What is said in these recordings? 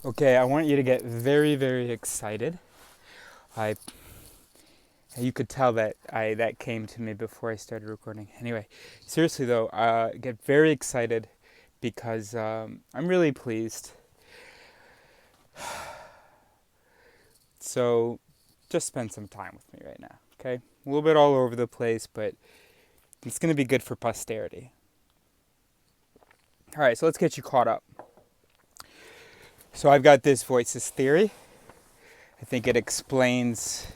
Okay, I want you to get very, very excited. I, you could tell that that came to me before I started recording. Anyway, seriously though, get very excited because I'm really pleased. So, just spend some time with me right now, okay? A little bit all over the place, but it's going to be good for posterity. All right, so let's get you caught up. So I've got this voices theory. I think it explains.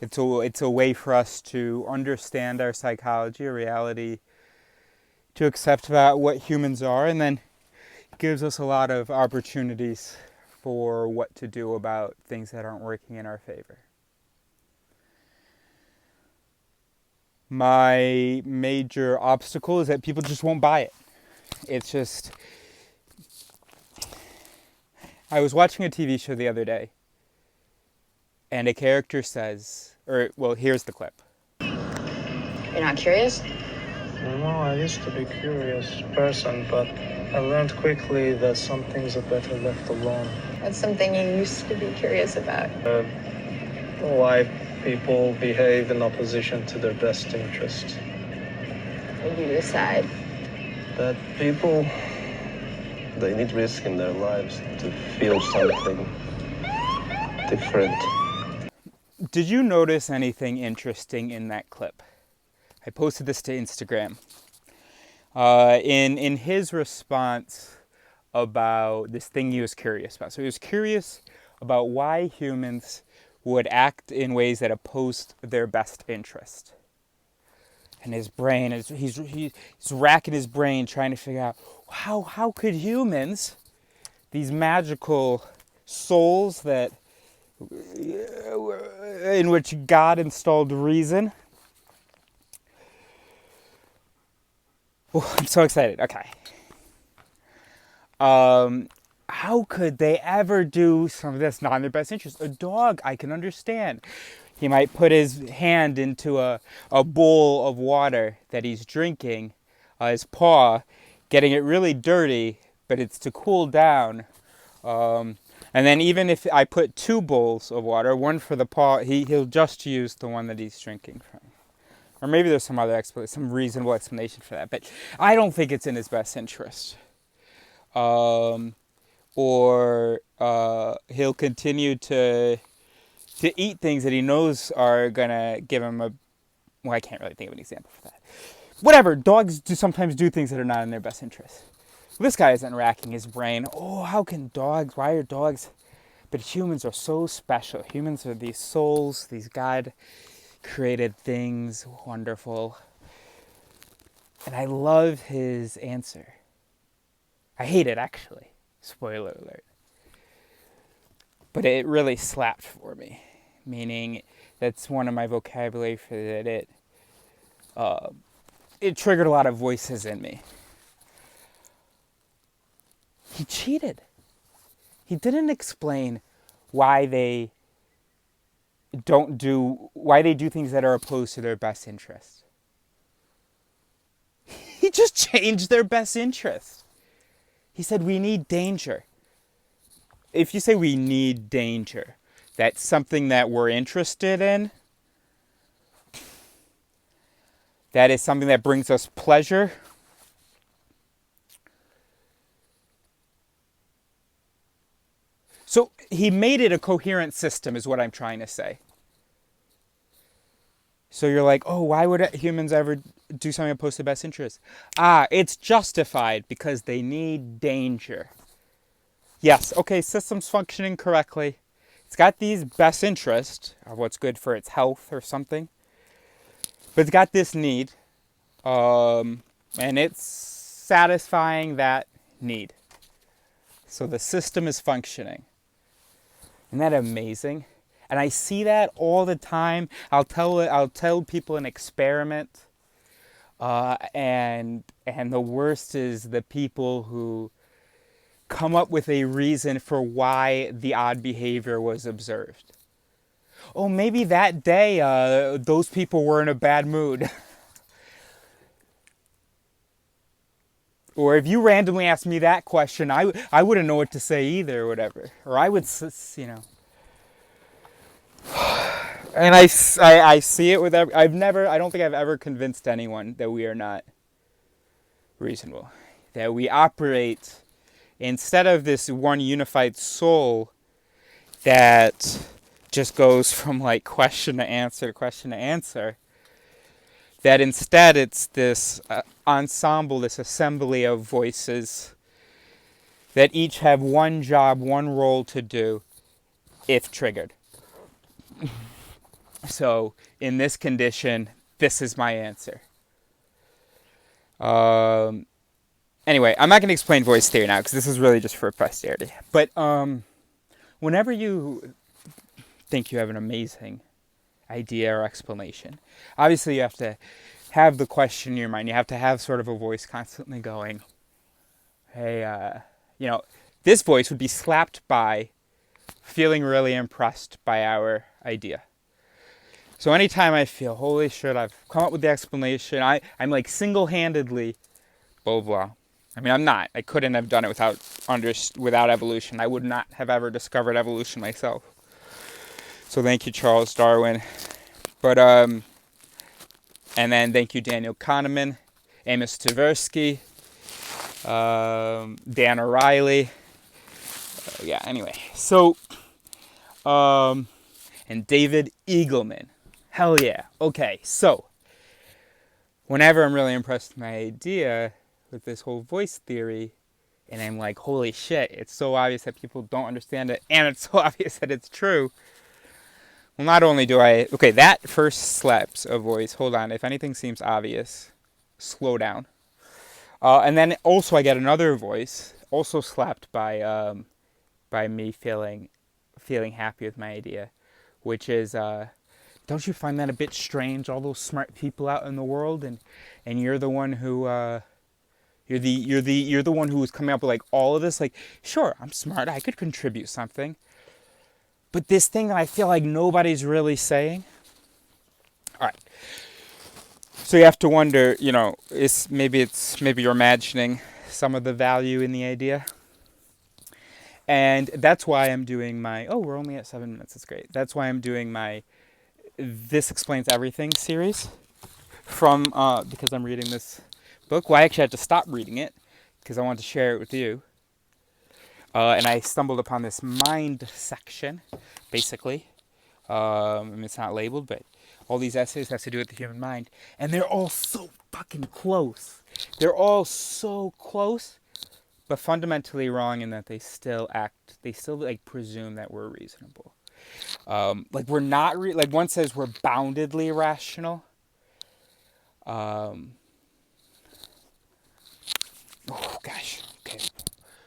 It's a way for us to understand our psychology, our reality, to accept about what humans are, and then gives us a lot of opportunities for what to do about things that aren't working in our favor. My major obstacle is that people just won't buy it. It's just, I was watching a TV show the other day, and a character says, here's the clip. You're not curious? No, I used to be a curious person, but I learned quickly that some things are better left alone. What's something you used to be curious about? Why people behave in opposition to their best interest. What did you decide? That people, They need risk in their lives to feel something different. Did you notice anything interesting in that clip? I posted this to Instagram. In his response about this thing he was curious about. So he was curious about why humans would act in ways that opposed their best interest. And his brain, he's racking his brain trying to figure out how could humans, these magical souls that in which God installed reason. Oh, I'm so excited. Okay. How could they ever do some of this not in their best interest? A dog, I can understand. He might put his hand into a bowl of water that he's drinking, his paw, getting it really dirty, but it's to cool down. And then even if I put two bowls of water, one for the paw, he'll just use the one that he's drinking from. Or maybe there's some other some reasonable explanation for that, but I don't think it's in his best interest. Or he'll continue to eat things that he knows are gonna give him I can't really think of an example for that. Whatever, dogs sometimes do things that are not in their best interest. This guy isn't racking his brain. Oh, how can dogs? Why are dogs? But humans are so special. Humans are these souls, these God-created things, wonderful. And I love his answer. I hate it, actually. Spoiler alert. But it really slapped for me. Meaning, that's one of my vocabulary for that. It triggered a lot of voices in me. He cheated. He didn't explain why they do things that are opposed to their best interest. He just changed their best interest. He said we need danger. If you say we need danger, that's something that we're interested in. That is something that brings us pleasure. So he made it a coherent system is what I'm trying to say. So you're like, oh, why would humans ever do something opposed to best interest? It's justified because they need danger. Yes, okay, system's functioning correctly. It's got these best interests of what's good for its health or something. But it's got this need, and it's satisfying that need. So the system is functioning. Isn't that amazing? And I see that all the time. I'll tell people an experiment, and the worst is the people who come up with a reason for why the odd behavior was observed. Oh, maybe that day those people were in a bad mood. Or if you randomly asked me that question, I wouldn't know what to say either, or whatever. Or I would, you know. And I see it with I don't think I've ever convinced anyone that we are not reasonable. That we operate, instead of this one unified soul that just goes from like question to answer to question to answer, that instead it's this ensemble, this assembly of voices that each have one job, one role to do if triggered. So in this condition, this is my answer. Anyway, I'm not going to explain voice theory now because this is really just for posterity. But whenever you think you have an amazing idea or explanation, obviously you have to have the question in your mind. You have to have sort of a voice constantly going, hey, you know, this voice would be slapped by feeling really impressed by our idea. So anytime I feel, holy shit, I've come up with the explanation, I'm like single-handedly, blah, blah. I mean, I'm not. I couldn't have done it without evolution. I would not have ever discovered evolution myself. So thank you, Charles Darwin. But, and then thank you, Daniel Kahneman, Amos Tversky, Dan O'Reilly. Yeah, anyway. So, and David Eagleman. Hell yeah. Okay, so, whenever I'm really impressed with my idea with this whole voice theory, and I'm like, holy shit, it's so obvious that people don't understand it, and it's so obvious that it's true. Well, not only do I... Okay, that first slaps a voice. Hold on. If anything seems obvious, slow down. And then also I get another voice, also slapped by me feeling happy with my idea, which is, don't you find that a bit strange? All those smart people out in the world, and you're the one who you're the one who is coming up with like all of this. Like, sure, I'm smart. I could contribute something. But this thing that I feel like nobody's really saying. All right. So you have to wonder, you know, maybe you're imagining some of the value in the idea. And that's why I'm doing my, we're only at 7 minutes, that's great. That's why I'm doing my This Explains Everything series because I'm reading this book. Well, I actually had to stop reading it because I wanted to share it with you. And I stumbled upon this mind section, basically. It's not labeled, but all these essays have to do with the human mind. And they're all so fucking close. They're all so close, but fundamentally wrong in that they still like presume that we're reasonable. Like we're not, like one says we're boundedly rational. Oh gosh, okay.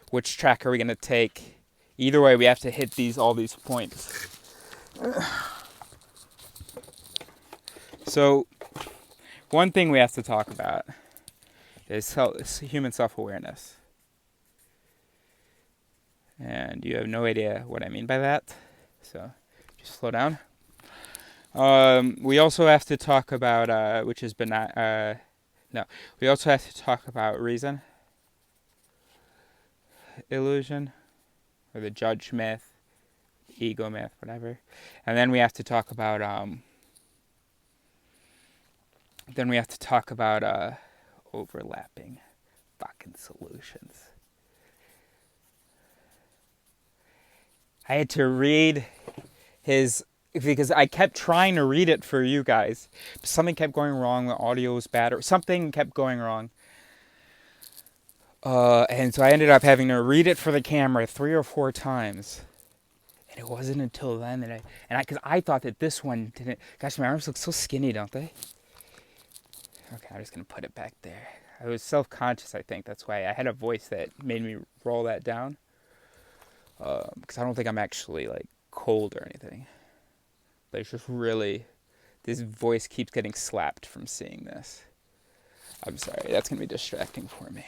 Which track are we going to take? Either way, we have to hit all these points. So, one thing we have to talk about is human self-awareness. And you have no idea what I mean by that. So, just slow down. We also have to talk about, we also have to talk about reason, illusion, or the judge myth, ego myth, whatever. And then we have to talk about overlapping fucking solutions. I had to read because I kept trying to read it for you guys, but something kept going wrong, the audio was bad, or something kept going wrong. And so I ended up having to read it for the camera 3 or 4 times. And it wasn't until then that because I thought that this one didn't, gosh, my arms look so skinny, don't they? Okay, I'm just going to put it back there. I was self-conscious, I think. That's why I had a voice that made me roll that down. Because I don't think I'm actually, like, cold or anything. But it's just really, this voice keeps getting slapped from seeing this. I'm sorry, that's going to be distracting for me.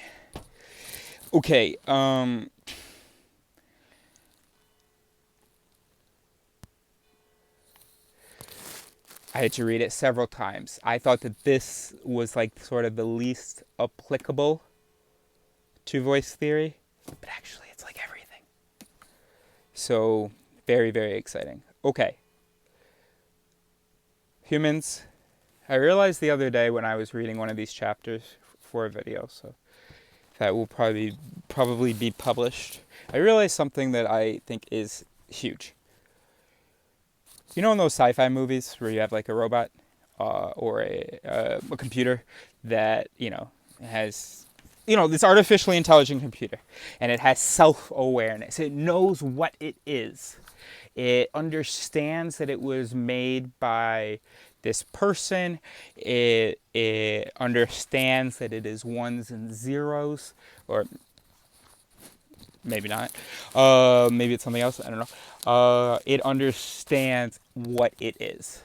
Okay, I had to read it several times. I thought that this was like sort of the least applicable two-voice theory, but actually it's like everything. So very, very exciting. Okay. Humans, I realized the other day when I was reading one of these chapters for a video, so that will probably be published. I realized something that I think is huge. You know in those sci-fi movies where you have like a robot or a computer that, has, this artificially intelligent computer, and it has self-awareness. It knows what it is. It understands that it was made by this person. It understands that it is ones and zeros, or maybe not. Maybe it's something else. I don't know. It understands what it is.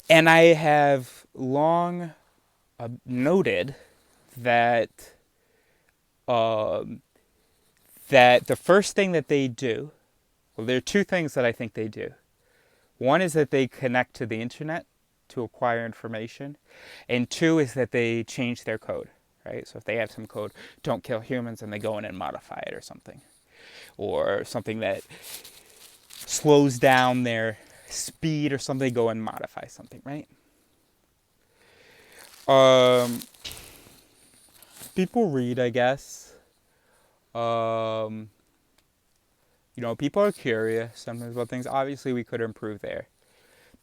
And I have long noted that that the first thing that they do, well, there are two things that I think they do. One is that they connect to the internet to acquire information, and two is that they change their code, right? So if they have some code, don't kill humans, and they go in and modify it or something that slows down their speed or something, they go and modify something, right? People read, I guess. People are curious sometimes about things. Obviously, we could improve there.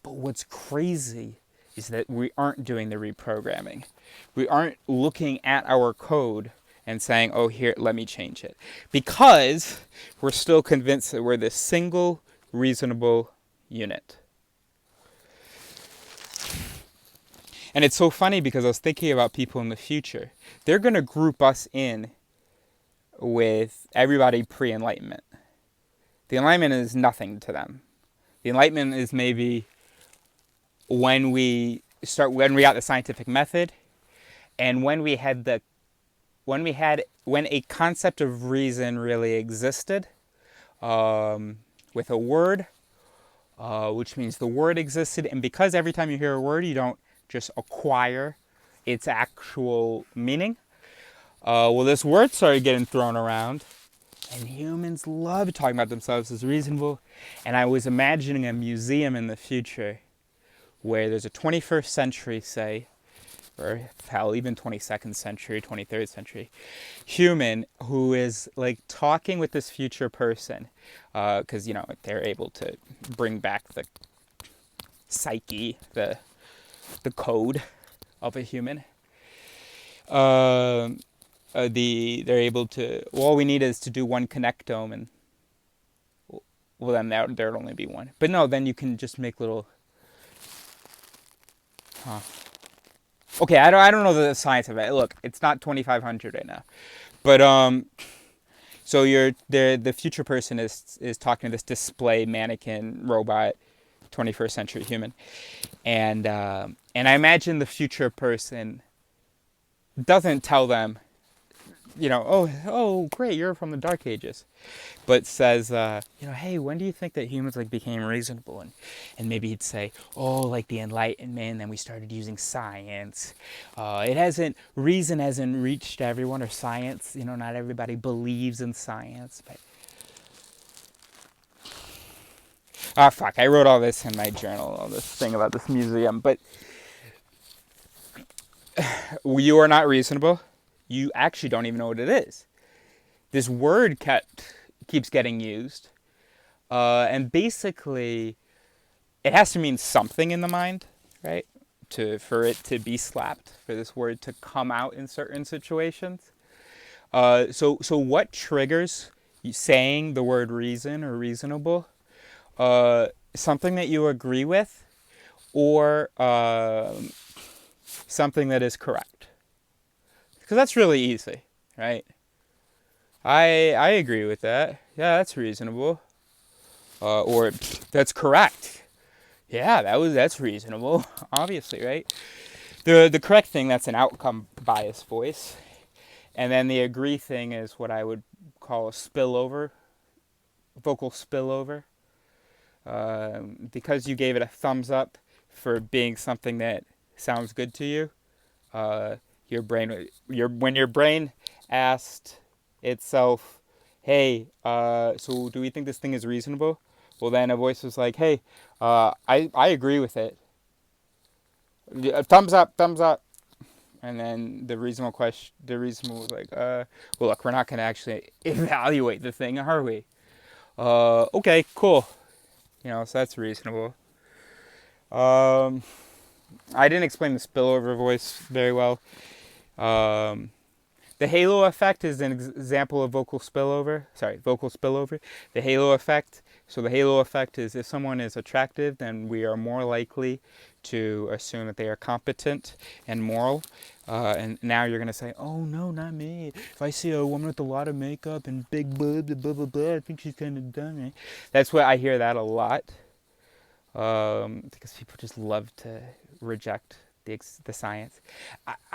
But what's crazy is that we aren't doing the reprogramming. We aren't looking at our code and saying, oh, here, let me change it. Because we're still convinced that we're this single reasonable unit. And it's so funny because I was thinking about people in the future. They're going to group us in with everybody pre-Enlightenment. The Enlightenment is nothing to them. The Enlightenment is maybe when we got the scientific method, and when a concept of reason really existed, with a word, which means the word existed, and because every time you hear a word, you don't just acquire its actual meaning. This word started getting thrown around, and humans love talking about themselves as reasonable. And I was imagining a museum in the future where there's a 21st century, say, or hell, even 22nd century, 23rd century human who is like talking with this future person, because they're able to bring back the psyche, the code of a human. They're able to. All we need is to do one connectome, and well, then there'd only be one. But no, then you can just make little. Okay, I don't know the science of it. Look, it's not 2500 right now, but so the future person is talking to this display mannequin robot, 21st century human, and I imagine the future person doesn't tell them, oh great, you're from the Dark Ages, but says, hey, when do you think that humans became reasonable? And maybe he'd say, oh, like the Enlightenment, and then we started using science. Reason hasn't reached everyone, or science, not everybody believes in science, but I wrote all this in my journal, all this thing about this museum, but you are not reasonable. You actually don't even know what it is. This word keeps getting used, and basically, it has to mean something in the mind, right? For it to be slapped, for this word to come out in certain situations. So what triggers you saying the word reason or reasonable? Something that you agree with, or something that is correct. Because that's really easy, right? I agree with that. Yeah, that's reasonable. Or that's correct. Yeah, that's reasonable. Obviously, right? The correct thing, that's an outcome bias voice. And then the agree thing is what I would call a spillover, vocal spillover. Because you gave it a thumbs up for being something that sounds good to you, when your brain asked itself, hey, so do we think this thing is reasonable? Well, then a voice was like, hey, I agree with it. Thumbs up, thumbs up. And then the reasonable was like, well, look, we're not going to actually evaluate the thing, are we? Okay, cool. So that's reasonable. I didn't explain the spillover voice very well. The halo effect is an example of vocal spillover. The halo effect. So the halo effect is if someone is attractive, then we are more likely to assume that they are competent and moral. And now you're going to say, oh, no, not me. If I see a woman with a lot of makeup and big boobs, blah, blah, blah, I think she's kind of dumb. That's what I hear that a lot. Because people just love to reject the science.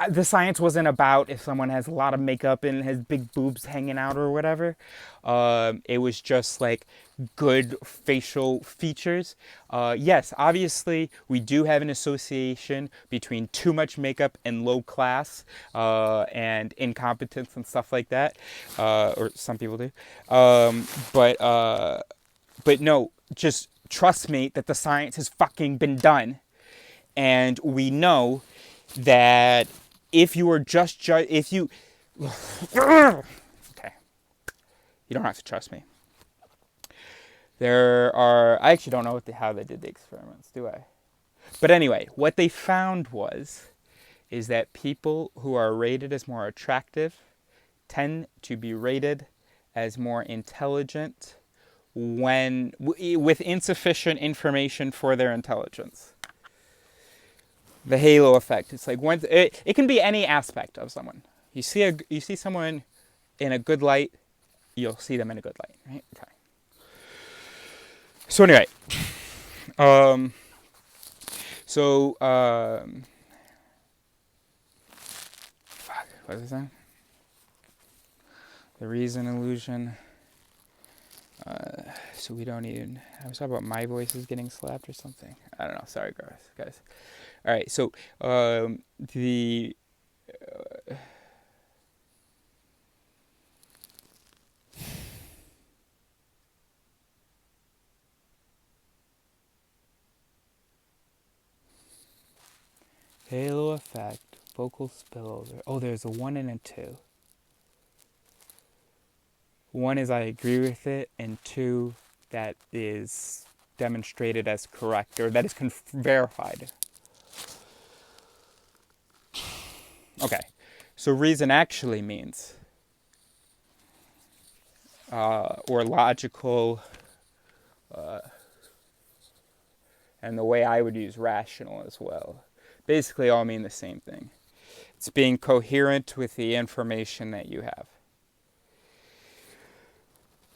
The science wasn't about if someone has a lot of makeup and has big boobs hanging out or whatever. It was just like good facial features. Yes, obviously we do have an association between too much makeup and low class and incompetence and stuff like that, or some people do. But no, just trust me that the science has fucking been done. And we know that if you are just if you okay, you don't have to trust me. I actually don't know how they did the experiments, do I? But anyway, what they found is that people who are rated as more attractive tend to be rated as more intelligent with insufficient information for their intelligence. The halo effect. It's like it can be any aspect of someone. You see someone in a good light, you'll see them in a good light, right? Okay. So anyway, what was I saying? The reason illusion. So we don't even. I was talking about my voice is getting slapped or something. I don't know. Sorry, guys. All right. So the. Halo effect, vocal spillover. Oh, there's a 1 and a 2. 1 is I agree with it, and 2 that is demonstrated as correct, or that is verified. Okay, so reason actually means, or logical, and the way I would use rational as well, basically all mean the same thing. It's being coherent with the information that you have.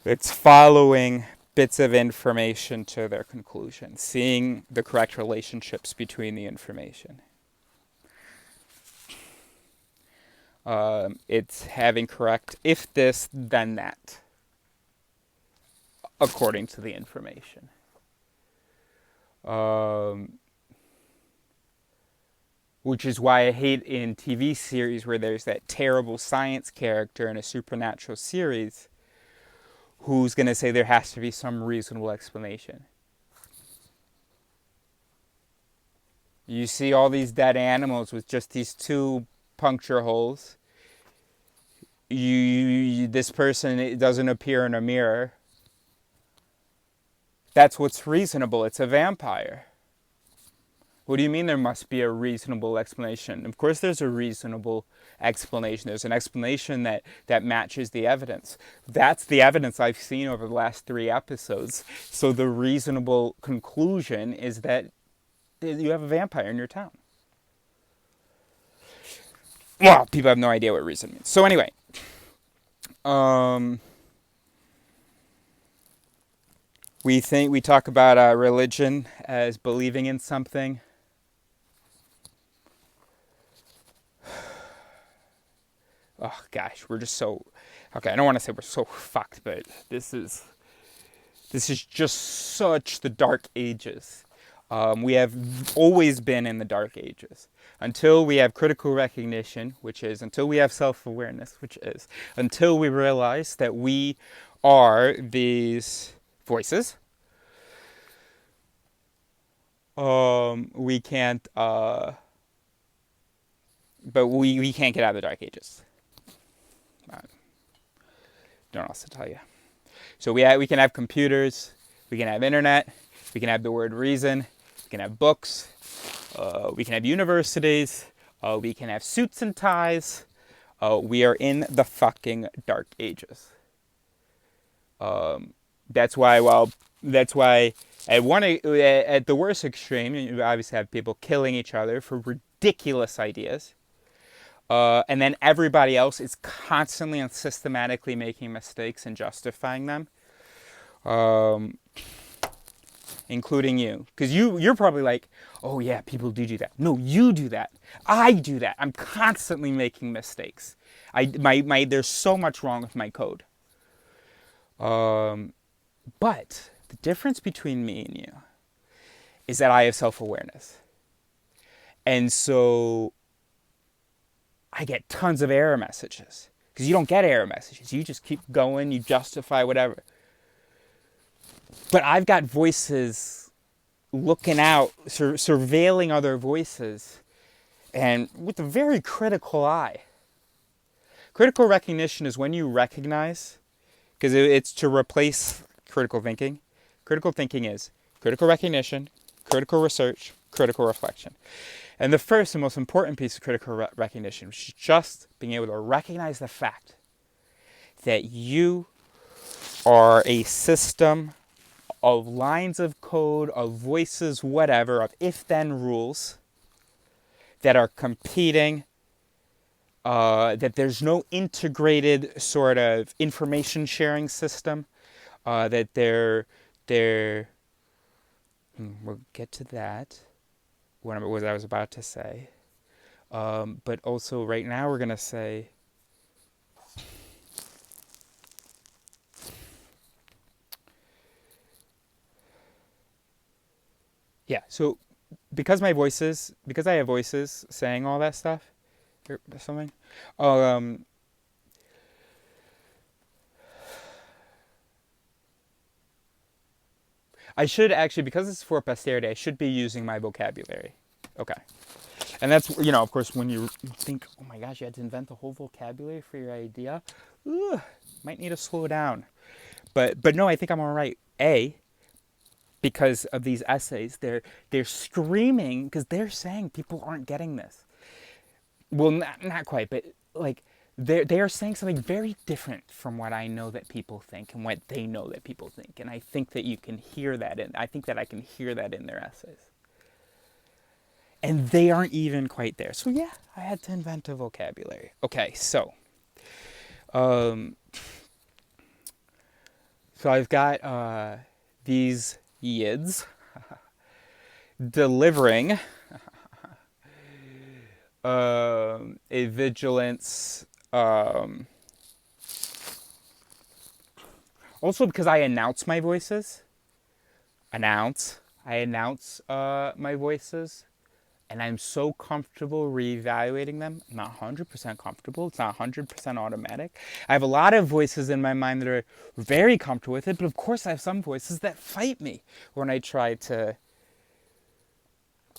It's following bits of information to their conclusion, seeing the correct relationships between the information. It's having correct if this, then that, according to the information. Which is why I hate in TV series where there's that terrible science character in a supernatural series who's going to say there has to be some reasonable explanation. You see all these dead animals with just these 2 puncture holes. This person, it doesn't appear in a mirror. That's what's reasonable. It's a vampire. What do you mean there must be a reasonable explanation? Of course there's a reasonable explanation. There's an explanation that matches the evidence. That's the evidence I've seen over the last 3 episodes. So the reasonable conclusion is that you have a vampire in your town. Well, people have no idea what reason means. So anyway, we talk about religion as believing in something. Oh gosh, we're just so okay. I don't want to say we're so fucked, but this is just such the dark ages. We have always been in the dark ages. Until we have critical recognition, which is, until we have self-awareness, which is, until we realize that we are these voices, we can't, but we can't get out of the dark ages. I don't know what else to tell you. So we can have computers, we can have internet, we can have the word reason, we can have books, we can have universities, we can have suits and ties. We are in the fucking dark ages. That's why at the worst extreme, you obviously have people killing each other for ridiculous ideas. And then everybody else is constantly and systematically making mistakes and justifying them. Including you. Because you're probably like, oh yeah, people do that. No, you do that. I do that. I'm constantly making mistakes. There's so much wrong with my code. But the difference between me and you is that I have self-awareness. And so I get tons of error messages. Because you don't get error messages. You just keep going, you justify whatever. But I've got voices looking out, surveilling other voices, and with a very critical eye. Critical recognition is when you recognize, because it's to replace critical thinking. Critical thinking is critical recognition, critical research, critical reflection. And the first and most important piece of critical recognition is just being able to recognize the fact that you are a system of lines of code, of voices, whatever, of if-then rules that are competing, that there's no integrated sort of information sharing system, that we'll get to that, what I was about to say. But also right now we're going to say, yeah, so because I have voices saying all that stuff, or something, I should actually, because it's for posterity, I should be using my vocabulary. Okay. And that's, of course, when you think, oh my gosh, you had to invent the whole vocabulary for your idea, might need to slow down. But no, I think I'm all right. Because of these essays, they're screaming because they're saying people aren't getting this. Well, not quite, but like they are saying something very different from what I know that people think and what they know that people think, and I think that you can hear that I think that I can hear that in their essays. And they aren't even quite there. So yeah, I had to invent a vocabulary. Okay, so I've got these yids delivering a vigilance. Also because I announce my voices. I announce my voices. And I'm so comfortable reevaluating them. I'm not 100% comfortable. It's not 100% automatic. I have a lot of voices in my mind that are very comfortable with it, but of course I have some voices that fight me when I try to,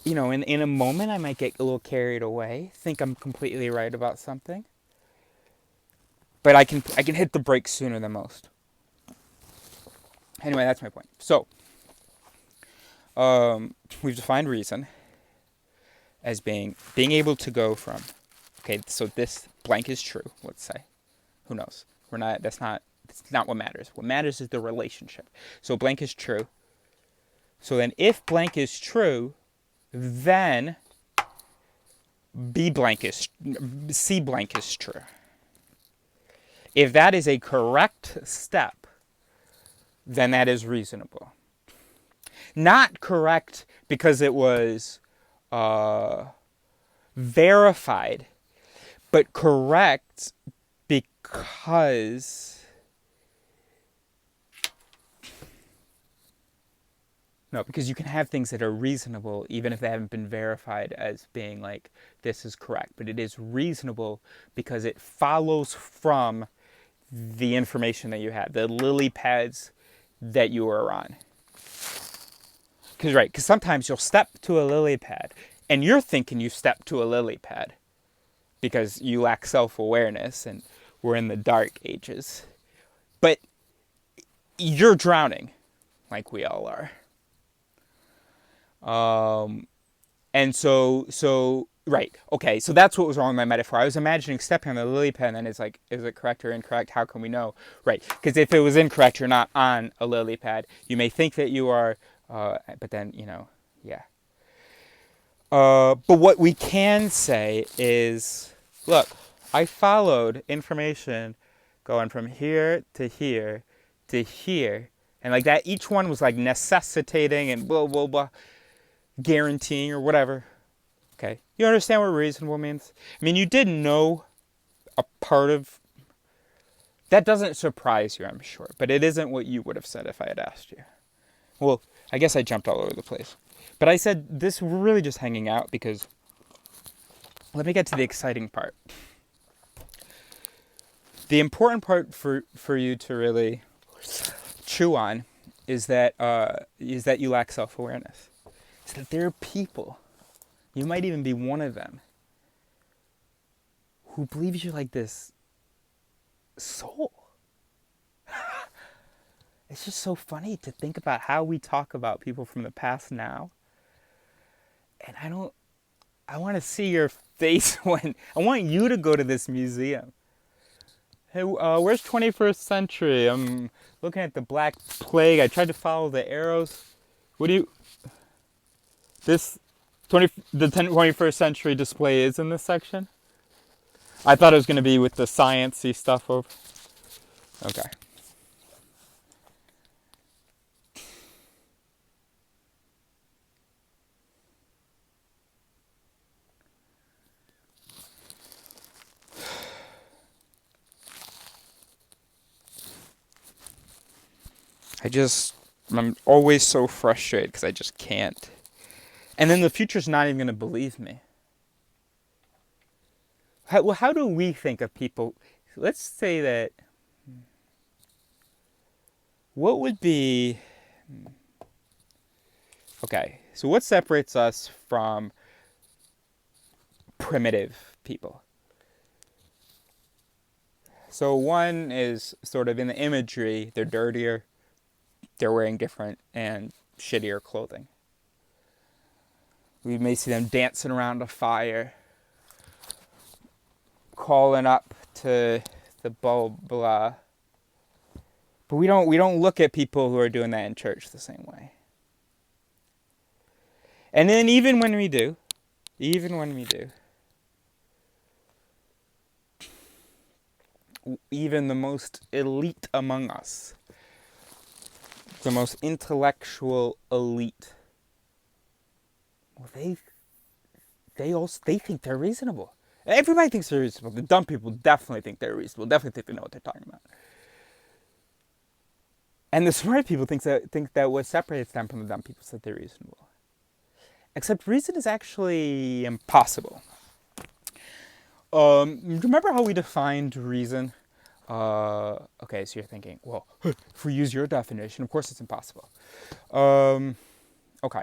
in a moment I might get a little carried away, think I'm completely right about something. But I can hit the brakes sooner than most. Anyway, that's my point. So, we've defined reason as being able to go from, okay, so this blank is true, let's say. Who knows? That's not what matters. What matters is the relationship. So blank is true. So then if blank is true, then C blank is true. If that is a correct step, then that is reasonable. Not correct because it was verified, but correct because No, because you can have things that are reasonable even if they haven't been verified as being like, this is correct. But it is reasonable because it follows from the information that you had, the lily pads that you were on. Because sometimes you'll step to a lily pad and you're thinking you stepped to a lily pad because you lack self-awareness and we're in the dark ages. But you're drowning like we all are. And so, right. Okay. So that's what was wrong with my metaphor. I was imagining stepping on the lily pad and then it's like, is it correct or incorrect? How can we know? Right. Because if it was incorrect, you're not on a lily pad. You may think that you are, but then, yeah. But what we can say is, look, I followed information going from here to here to here. And like that, each one was like necessitating and blah, blah, blah, guaranteeing or whatever. Okay. You understand what reasonable means? I mean, you did know a part of... That doesn't surprise you, I'm sure. But it isn't what you would have said if I had asked you. Well, I guess I jumped all over the place. But I said this, we're really just hanging out because... Let me get to the exciting part. The important part for you to really chew on is that you lack self-awareness. It's that there are people, you might even be one of them, who believes you're like this soul. It's just so funny to think about how we talk about people from the past now. And I want to see your face when, I want you to go to this museum. Hey, where's 21st century? I'm looking at the Black Plague. I tried to follow the arrows. What do you... The 21st century display is in this section? I thought it was going to be with the science-y stuff over. Okay. I'm always so frustrated because I just can't. And then the future's not even going to believe me. How do we think of people? Let's say that... What would be... Okay, so what separates us from primitive people? So one is sort of in the imagery, they're dirtier, they're wearing different and shittier clothing. We may see them dancing around a fire, calling up to the blah. But we don't look at people who are doing that in church the same way. And then even when we do, even the most elite among us, the most intellectual elite, well, they think they're reasonable. Everybody thinks they're reasonable. The dumb people definitely think they're reasonable. Definitely think they know what they're talking about. And the smart people think that what separates them from the dumb people is that they're reasonable. Except reason is actually impossible. Remember how we defined reason? Okay, so you're thinking, well, if we use your definition, of course it's impossible. Okay.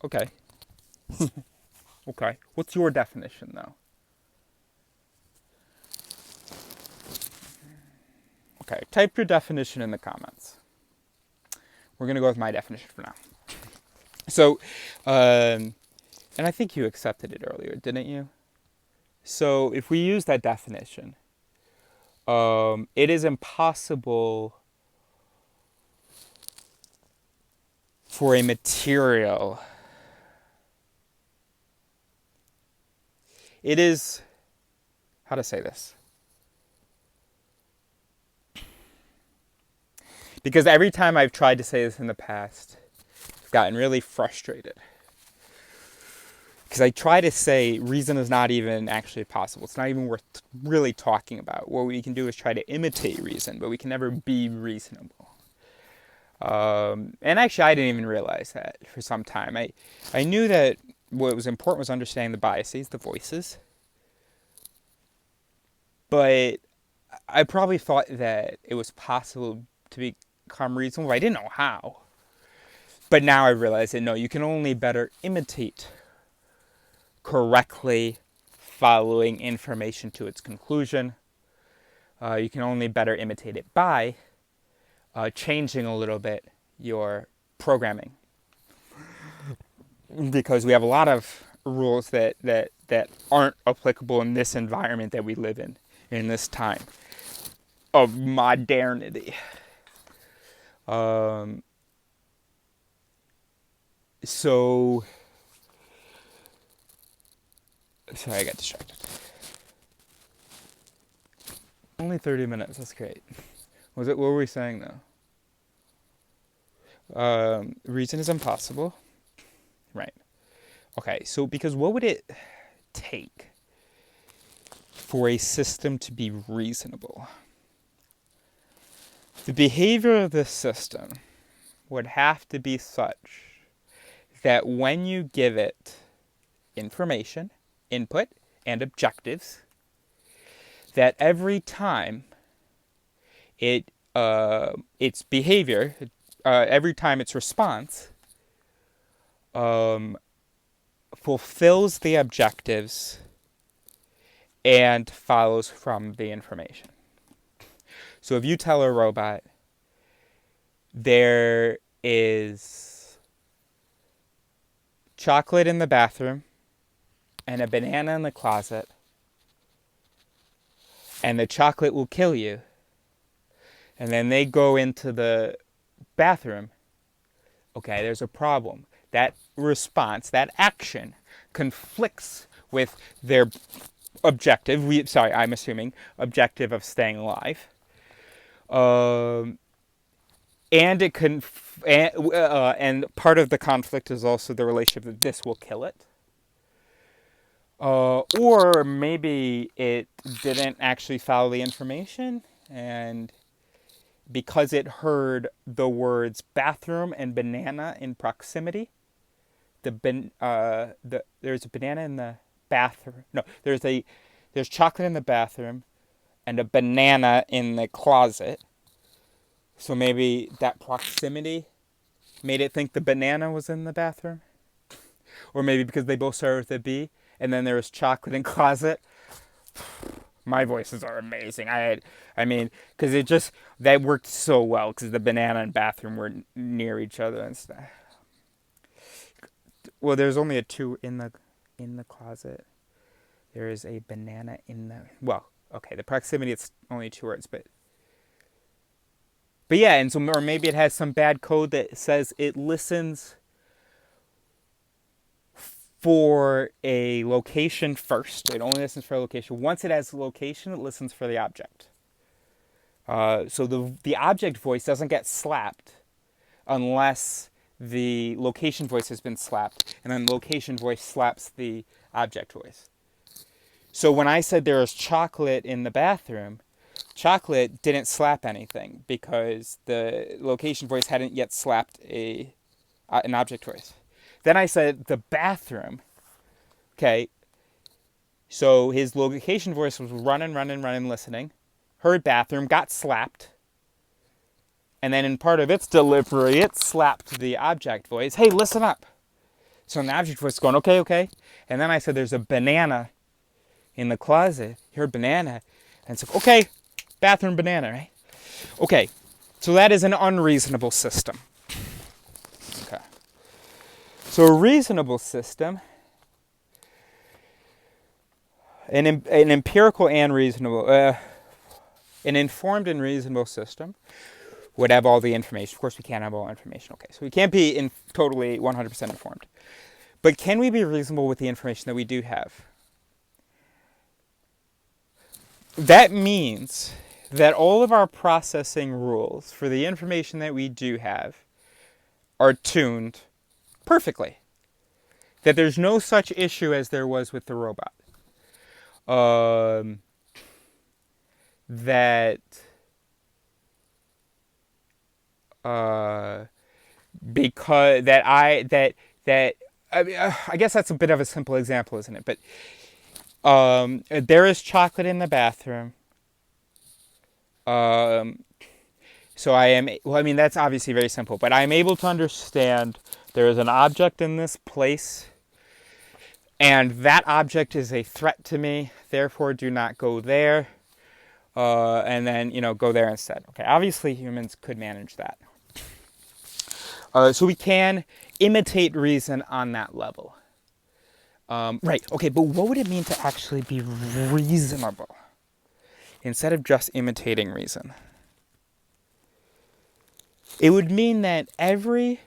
Okay. Okay. What's your definition, though? Okay, type your definition in the comments. We're going to go with my definition for now. So, and I think you accepted it earlier, didn't you? So, if we use that definition, it is impossible for a material. It is, how to say this? Because every time I've tried to say this in the past, I've gotten really frustrated. because I try to say reason is not even actually possible. It's not even worth really talking about. What we can do is try to imitate reason, but we can never be reasonable. And actually, I didn't even realize that for some time. I knew that what was important was understanding the biases, the voices. But I probably thought that it was possible to become reasonable. I didn't know how. But now I realize that no, you can only better imitate correctly following information to its conclusion. You can only better imitate it by changing a little bit your programming. Because we have a lot of rules that aren't applicable in this environment that we live in this time of modernity. Sorry, I got distracted. Only 30 minutes, that's great. What were we saying though? Reason is impossible. Right. Okay, so because what would it take for a system to be reasonable? The behavior of this system would have to be such that when you give it information, input, and objectives, that every time its behavior, every time its response fulfills the objectives and follows from the information. So if you tell a robot there is chocolate in the bathroom and a banana in the closet, and the chocolate will kill you, and then they go into the bathroom, okay, there's a problem. That response, that action, conflicts with their objective, I'm assuming, objective of staying alive. And part of the conflict is also the relationship that this will kill it. Or maybe it didn't actually follow the information, and because it heard the words bathroom and banana in proximity, there's a banana in the bathroom. No, there's chocolate in the bathroom and a banana in the closet. So maybe that proximity made it think the banana was in the bathroom. Or maybe because they both start with a B, and then there was chocolate in closet. My voices are amazing. Because that worked so well, because the banana and bathroom were near each other and stuff. Well, there's only a 2 in the closet. There is a banana in the... Well, okay, the proximity, it's only 2 words, but yeah, and so, or maybe it has some bad code that says it listens for a location first. It only listens for a location. Once it has a location, it listens for the object. So the object voice doesn't get slapped unless the location voice has been slapped, and then the location voice slaps the object voice. So when I said there was chocolate in the bathroom, chocolate didn't slap anything because the location voice hadn't yet slapped an object voice. Then I said the bathroom. Okay. So his location voice was running, listening. Heard bathroom, got slapped. And then in part of its delivery, it slapped the object voice. Hey, listen up. So the object voice is going, okay. And then I said there's a banana in the closet. You heard banana. And it's like, okay, bathroom banana, right? Okay. So that is an unreasonable system. Okay. So a reasonable system, an empirical and reasonable, an informed and reasonable system would have all the information. Of course, we can't have all information. Okay, so we can't be totally 100% informed. But can we be reasonable with the information that we do have? That means that all of our processing rules for the information that we do have are tuned perfectly. that there's no such issue as there was with the robot. That because that I that that I mean, I guess that's a bit of a simple example, isn't it? But there is chocolate in the bathroom. So I am, well, I mean, that's obviously very simple, but I'm able to understand there is an object in this place, and that object is a threat to me, therefore do not go there, and then, go there instead. Okay, obviously humans could manage that. So we can imitate reason on that level. Right, okay, but what would it mean to actually be reasonable instead of just imitating reason? It would mean that every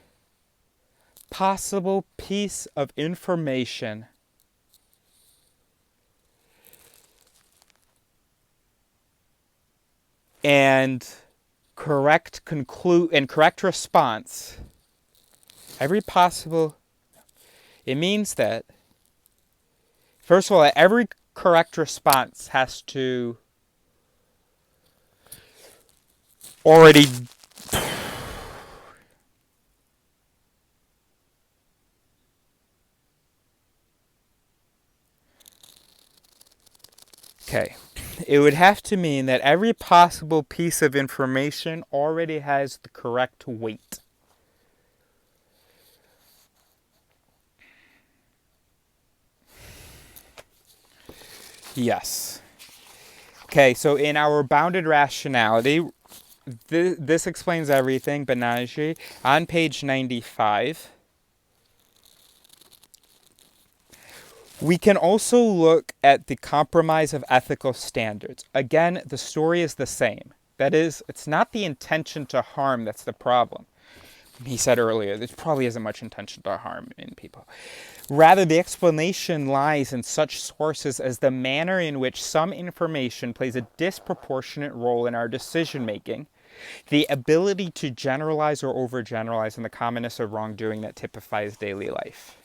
possible piece of information and correct response, it means that, first of all, every correct response has to already okay. It would have to mean that every possible piece of information already has the correct weight. Yes. Okay, so in our bounded rationality, this explains everything, Banaji, on page 95. We can also look at the compromise of ethical standards. Again, the story is the same. That is, it's not the intention to harm that's the problem. He said earlier, there probably isn't much intention to harm in people. Rather, the explanation lies in such sources as the manner in which some information plays a disproportionate role in our decision-making, the ability to generalize or overgeneralize, and the commonness of wrongdoing that typifies daily life.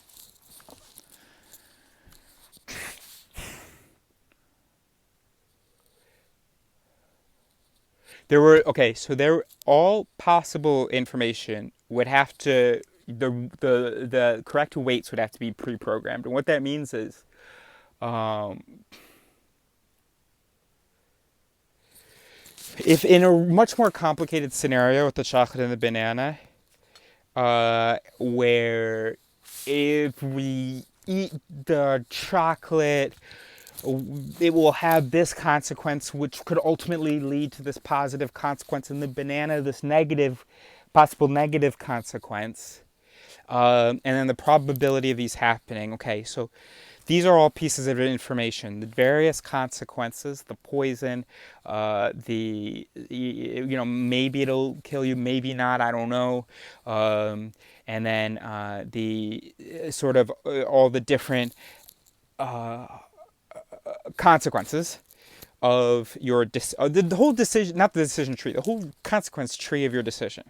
All possible information would have to, the correct weights would have to be pre-programmed. And what that means is, if in a much more complicated scenario with the chocolate and the banana, where if we eat the chocolate, it will have this consequence, which could ultimately lead to this positive consequence, and the banana, this possible negative consequence, and then the probability of these happening. Okay, so these are all pieces of information. The various consequences, the poison, maybe it'll kill you, maybe not, I don't know. And then the sort of all the different consequences of your the whole decision, not the decision tree, the whole consequence tree of your decision.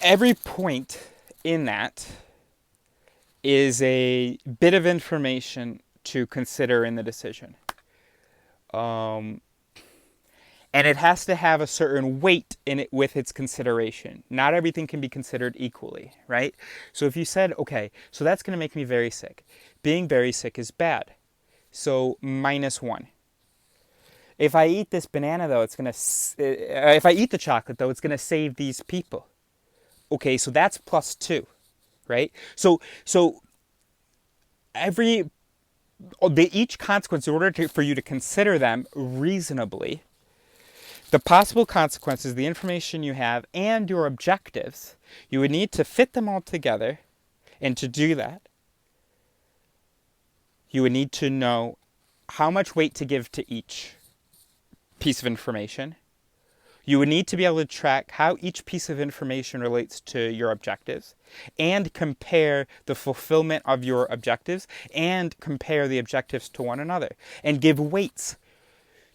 Every point in that is a bit of information to consider in the decision. And it has to have a certain weight in it with its consideration. Not everything can be considered equally, right? So if you said, okay, so that's going to make me very sick. Being very sick is bad. So -1. If I eat this banana, though, if I eat the chocolate, though, it's going to save these people. Okay, so that's +2, right? So each consequence, in order for you to consider them reasonably, the possible consequences, the information you have, and your objectives, you would need to fit them all together. And to do that, you would need to know how much weight to give to each piece of information. You would need to be able to track how each piece of information relates to your objectives, and compare the fulfillment of your objectives, and compare the objectives to one another, and give weights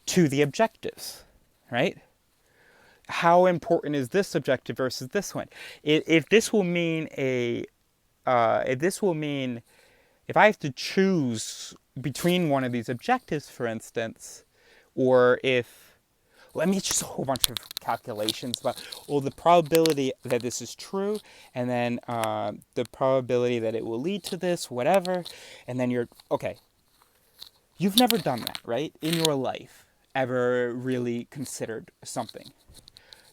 to the objectives, right? How important is this objective versus this one? If this will mean a this will mean if I have to choose between one of these objectives, for instance, or if, let me just a whole bunch of calculations about, well, the probability that this is true, and then the probability that it will lead to this, whatever, and then you're, okay, you've never done that, right? In your life, ever really considered something.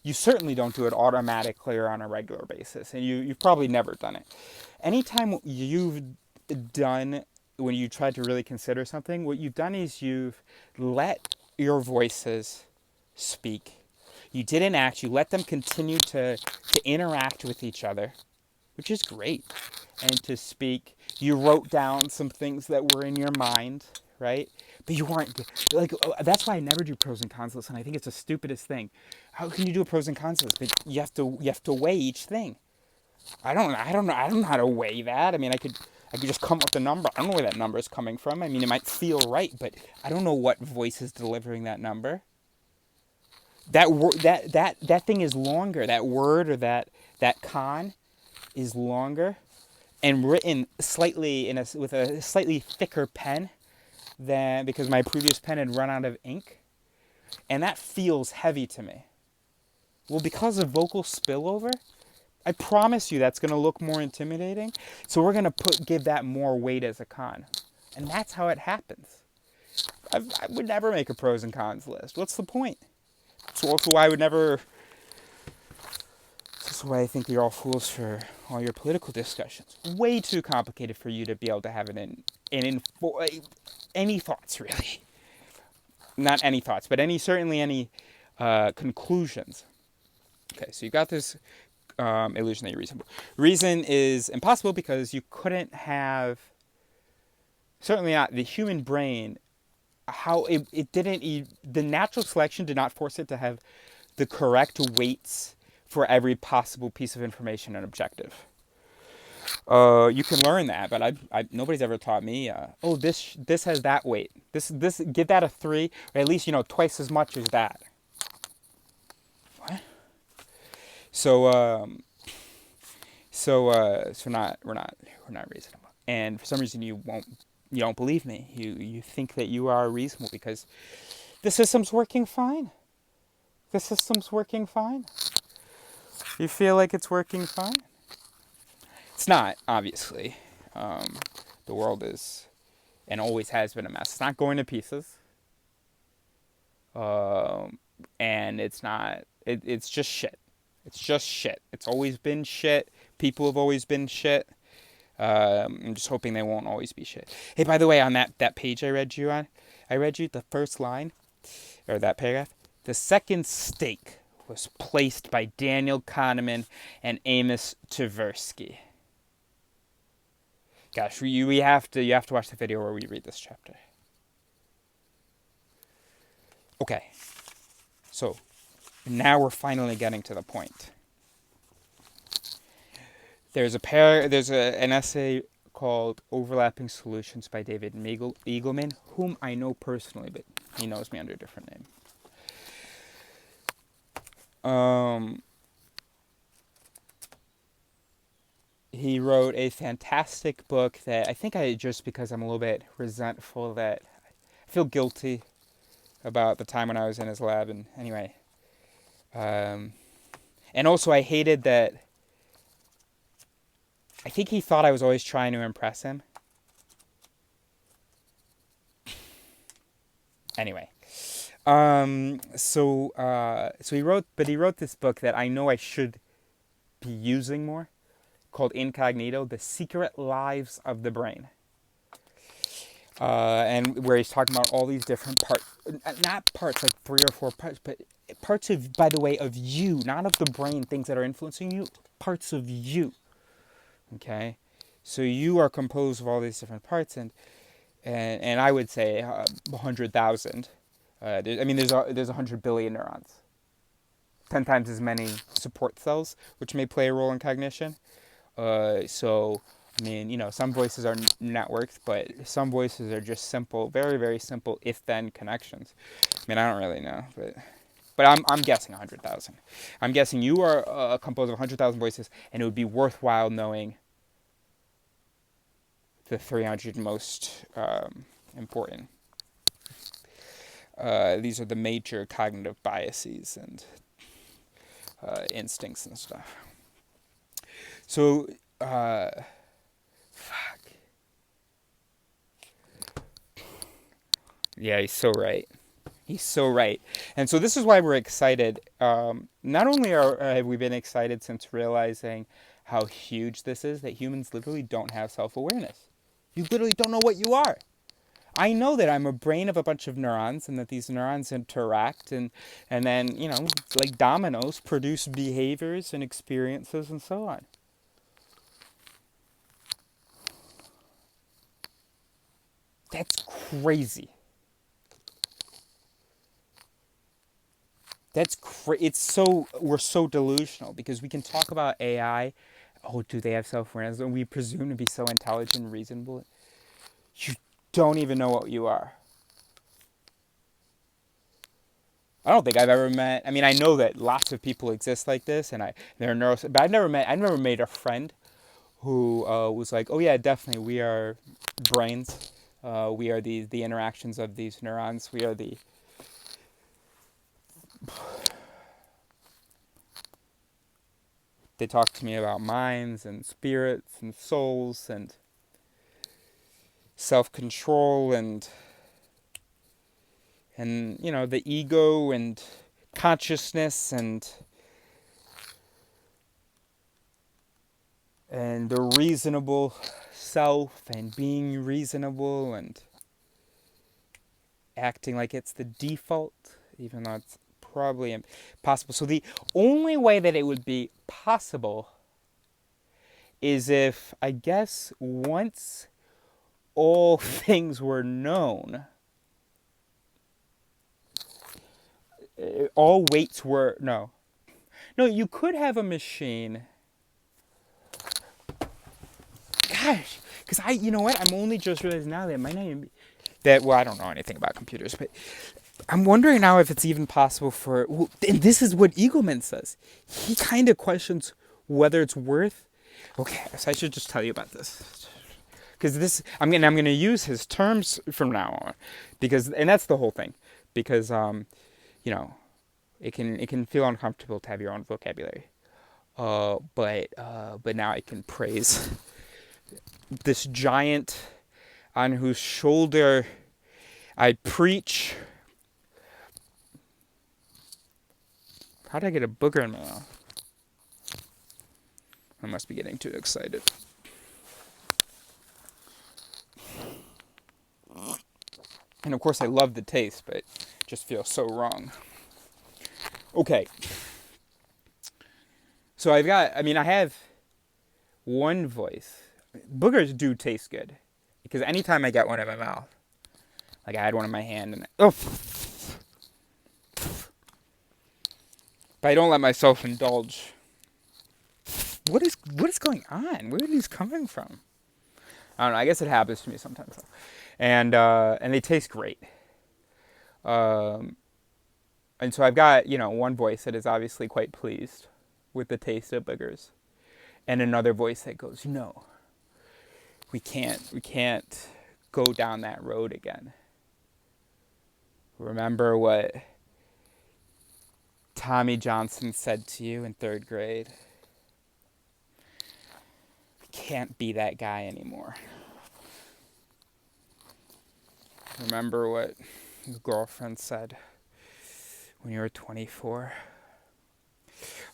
You certainly don't do it automatically or on a regular basis, and you've probably never done it. Anytime you've done, when you tried to really consider something, what you've done is you've let your voices speak. You didn't act, you let them continue to interact with each other, which is great, and to speak. You wrote down some things that were in your mind, right? But you weren't, like, that's why I never do pros and cons lists, and I think it's the stupidest thing. How can you do a pros and cons list? But you have to weigh each thing. I don't know how to weigh that. I mean, I could just come up with a number. I don't know where that number is coming from. I mean, it might feel right, but I don't know what voice is delivering that number. That thing is longer. That word or that con is longer and written slightly with a slightly thicker pen than, because my previous pen had run out of ink, and that feels heavy to me. Well, because of vocal spillover, I promise you that's going to look more intimidating. So we're going to give that more weight as a con. And that's how it happens. I would never make a pros and cons list. What's the point? So also why I would never... This is why I think you're all fools for all your political discussions. Way too complicated for you to be able to have it in any thoughts, really. Not any thoughts, but certainly any conclusions. Okay, so you got this illusionary reason. Reason is impossible because you couldn't have, certainly not the human brain, how it didn't, the natural selection did not force it to have the correct weights for every possible piece of information and objective. You can learn that, but nobody's ever taught me, oh, this has that weight. This give that a 3, or at least, twice as much as that. What? So we're not reasonable. And for some reason you don't believe me. You think that you are reasonable because the system's working fine. The system's working fine. You feel like it's working fine? It's not, obviously. The world is, and always has been, a mess. It's not going to pieces. And it's not, it's just shit. It's just shit. It's always been shit. People have always been shit. I'm just hoping they won't always be shit. Hey, by the way, on that page I read you the first line, or that paragraph. The second stake was placed by Daniel Kahneman and Amos Tversky. Gosh, you have to watch the video where we read this chapter. Okay, so now we're finally getting to the point. There's an essay called "Overlapping Solutions" by David Eagleman, whom I know personally, but he knows me under a different name. He wrote a fantastic book that I think just because I'm a little bit resentful that I feel guilty about the time when I was in his lab, and anyway. And also I hated that I think he thought I was always trying to impress him. Anyway. So he wrote this book that I know I should be using more, called Incognito: The Secret Lives of the Brain. And where he's talking about all these different parts, not parts like 3 or 4 parts, but parts of, by the way, of you, not of the brain, things that are influencing you, parts of you. Okay, so you are composed of all these different parts, and I would say 100,000. There's 100 billion neurons, 10 times as many support cells, which may play a role in cognition. So, some voices are networks, but some voices are just simple, very, very simple if-then connections. I don't really know, but I'm guessing 100,000. I'm guessing you are composed of 100,000 voices, and it would be worthwhile knowing the 300 most important. These are the major cognitive biases and instincts and stuff. So, fuck. Yeah, he's so right. He's so right. And so this is why we're excited. Not only have we been excited since realizing how huge this is, that humans literally don't have self-awareness. You literally don't know what you are. I know that I'm a brain of a bunch of neurons and that these neurons interact and then, you know, like dominoes, produce behaviors and experiences and so on. That's crazy. We're so delusional because we can talk about AI. Oh, do they have self-awareness? And we presume to be so intelligent and reasonable. You don't even know what you are. I don't think I've ever met. I mean, I know that lots of people exist like this, and they're but I've never made a friend who was like, oh yeah, definitely, we are brains. We are the interactions of these neurons. We are the. They talk to me about minds and spirits and souls and self-control and you know, the ego and consciousness and the reasonable self and being reasonable and acting like it's the default, even though it's probably impossible. So the only way that it would be possible is if, I guess, once all things were known, all weights were, no, you could have a machine. Gosh, because you know what, I'm only just realizing now that it might not even be, well, I don't know anything about computers, but I'm wondering now if it's even possible for, and this is what Eagleman says. He kind of questions whether it's worth, okay, so I should just tell you about this. Because this, I'm gonna use his terms from now on, and that's the whole thing, because you know, it can feel uncomfortable to have your own vocabulary, but now I can praise this giant on whose shoulder I preach. How did I get a booger in my mouth? I must be getting too excited. And of course I love the taste, but it just feels so wrong. Okay. So I have one voice. Boogers do taste good. Because anytime I get one in my mouth, like I had one in my hand and but I don't let myself indulge. What is going on? Where are these coming from? I don't know. I guess it happens to me sometimes. And they taste great. And so I've got, you know, one voice that is obviously quite pleased with the taste of boogers, and another voice that goes, no, we can't go down that road again. Remember what Tommy Johnson said to you in 3rd grade? We can't be that guy anymore. Remember what your girlfriend said when you were 24?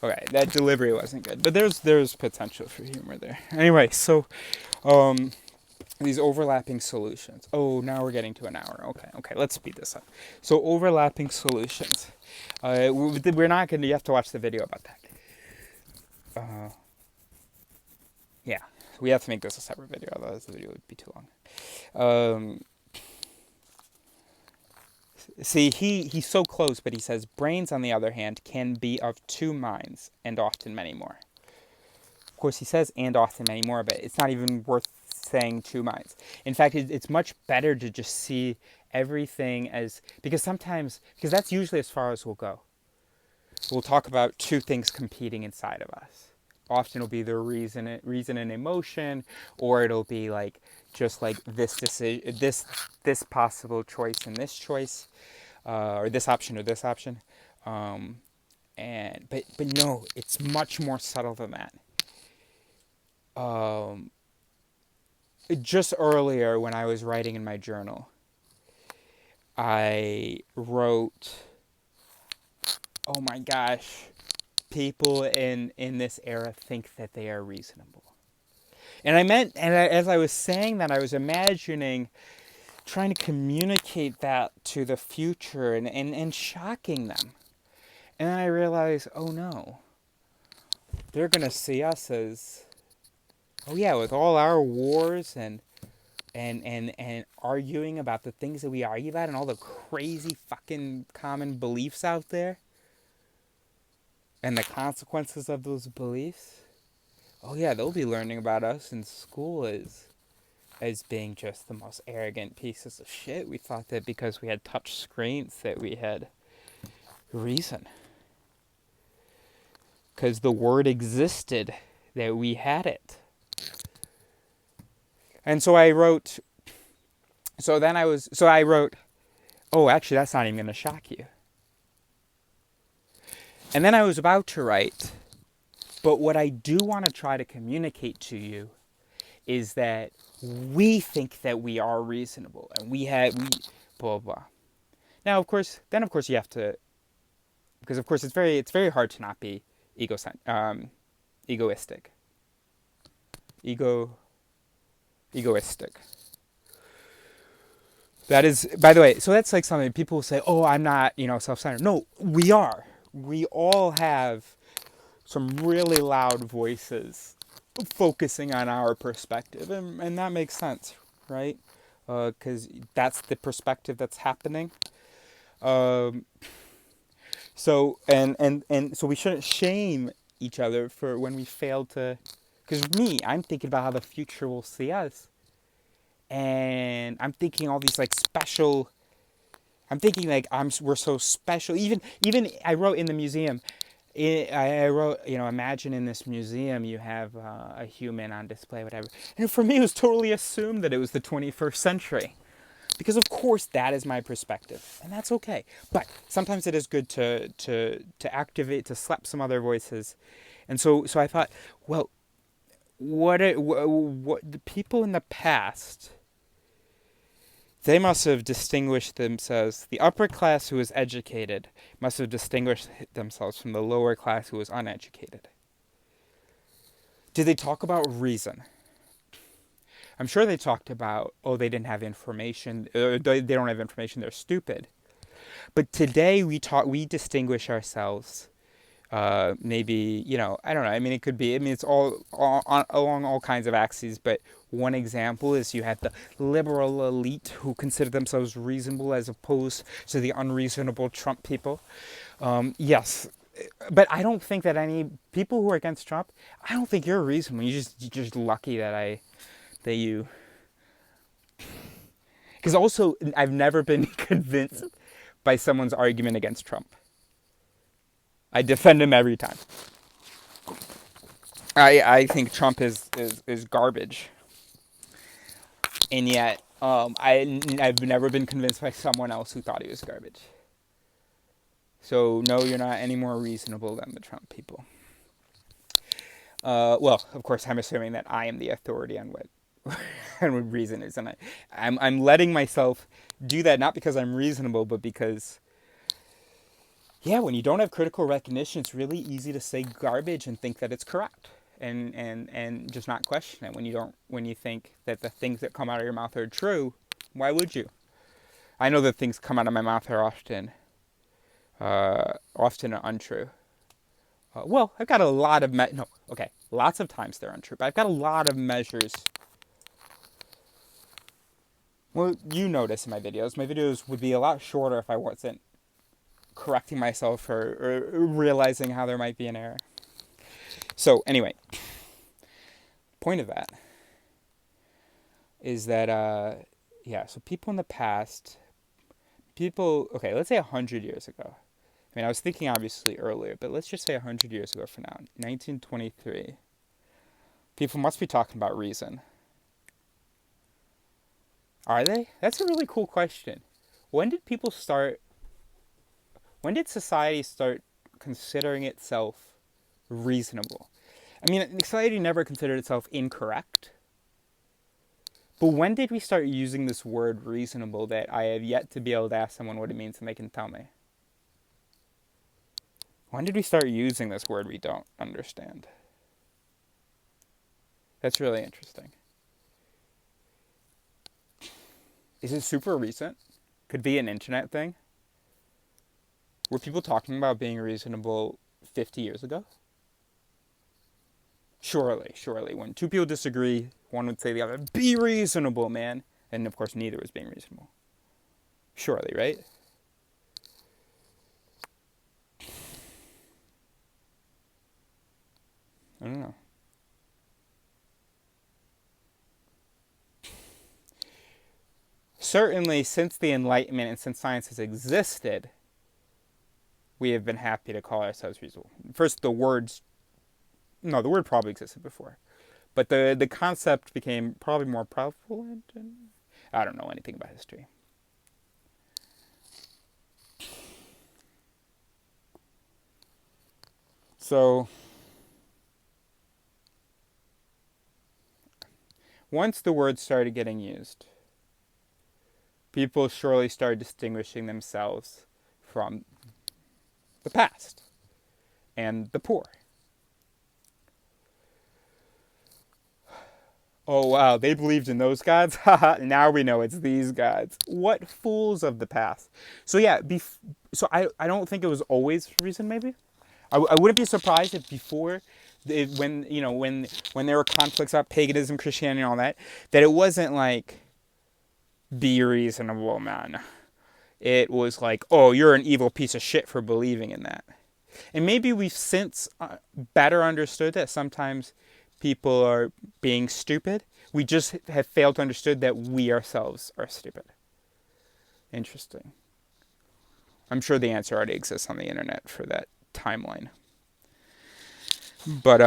Okay, that delivery wasn't good, but there's potential for humor there. Anyway, so these overlapping solutions. Oh, now we're getting to an hour. Okay, let's speed this up. So overlapping solutions. We're not gonna. You have to watch the video about that. Yeah, we have to make this a separate video, otherwise the video would be too long. See, he's so close, but he says brains, on the other hand, can be of 2 minds, and often many more. Of course, he says and often many more, but it's not even worth saying 2 minds. In fact, it's much better to just see everything as, because that's usually as far as we'll go. We'll talk about 2 things competing inside of us. often it'll be the reason and emotion, or it'll be like just like this decision, this possible choice and this choice, or this option or this option. And but no, it's much more subtle than that. Just earlier when I was writing in my journal, I wrote, "Oh my gosh, people in this era think that they are reasonable." And as I was saying that, I was imagining trying to communicate that to the future and shocking them. And then I realized, oh no, they're going to see us as, oh yeah, with all our wars and arguing about the things that we argue about and all the crazy fucking common beliefs out there and the consequences of those beliefs. Oh yeah, they'll be learning about us in school as being just the most arrogant pieces of shit. We thought that because we had touch screens that we had reason. Because the word existed, that we had it. And so I wrote, I wrote, oh, actually, that's not even going to shock you. And then I was about to write, but what I do want to try to communicate to you is that we think that we are reasonable and we blah, blah. Now, of course, you have to, because of course it's very hard to not be egoistic. Egoistic. That is, by the way, so that's like something people say, oh, I'm not, self-centered. No, we are. We all have some really loud voices focusing on our perspective, and that makes sense, right? Because that's the perspective that's happening. So so we shouldn't shame each other for when we fail to, because I'm thinking about how the future will see us, and I'm thinking all these like special. I'm thinking like we're so special. Even I wrote in the museum. I wrote, imagine in this museum you have a human on display, whatever. And for me, it was totally assumed that it was the 21st century. Because of course that is my perspective, and that's okay. But sometimes it is good to activate, to slap some other voices. And so I thought, well, what the people in the past, they must have distinguished themselves. The upper class who was educated must have distinguished themselves from the lower class who was uneducated. Did they talk about reason? I'm sure they talked about, oh, they didn't have information. They don't have information. They're stupid. But today we distinguish ourselves. Maybe, I don't know. I mean, it could be. I mean, it's all along all kinds of axes. But one example is you have the liberal elite who consider themselves reasonable as opposed to the unreasonable Trump people. Yes, but I don't think that any people who are against Trump, I don't think you're reasonable. You're just lucky that you. Because also, I've never been convinced by someone's argument against Trump. I defend him every time. I think Trump is garbage. And yet, I've never been convinced by someone else who thought he was garbage. So, no, you're not any more reasonable than the Trump people. Well, of course, I'm assuming that I am the authority on what reason is, and I'm letting myself do that not because I'm reasonable, but because, yeah, when you don't have critical recognition, it's really easy to say garbage and think that it's correct, and just not question it. When you think that the things that come out of your mouth are true, why would you? I know that things come out of my mouth are often untrue. Well, I've got a lot of lots of times they're untrue, but I've got a lot of measures. Well, you notice in my videos would be a lot shorter if I wasn't correcting myself or realizing how there might be an error. So anyway, point of that is that, so people in the past, let's say 100 years ago, I mean, I was thinking obviously earlier, but let's just say 100 years ago for now, 1923. People must be talking about reason. Are they? That's a really cool question. When did people start, when did society start considering itself reasonable? I mean, society never considered itself incorrect. But when did we start using this word reasonable that I have yet to be able to ask someone what it means and they can tell me? When did we start using this word we don't understand? That's really interesting. Is it super recent? Could be an internet thing? Were people talking about being reasonable 50 years ago? Surely. When two people disagree, one would say to the other, be reasonable, man. And of course, neither was being reasonable. Surely, right? I don't know. Certainly, since the Enlightenment and since science has existed, we have been happy to call ourselves reasonable. First, the word probably existed before. But the concept became probably more prevalent. And I don't know anything about history. So, once the word started getting used, people surely started distinguishing themselves from the past and the poor. Oh wow, they believed in those gods? Haha, now we know it's these gods. What fools of the past. So yeah, I don't think it was always reason maybe. I wouldn't be surprised if before, when there were conflicts about paganism, Christianity, and all that it wasn't like, be reasonable, man. It was like, oh, you're an evil piece of shit for believing in that. And maybe we've since better understood that sometimes people are being stupid. We just have failed to understand that we ourselves are stupid. Interesting. I'm sure the answer already exists on the internet for that timeline. But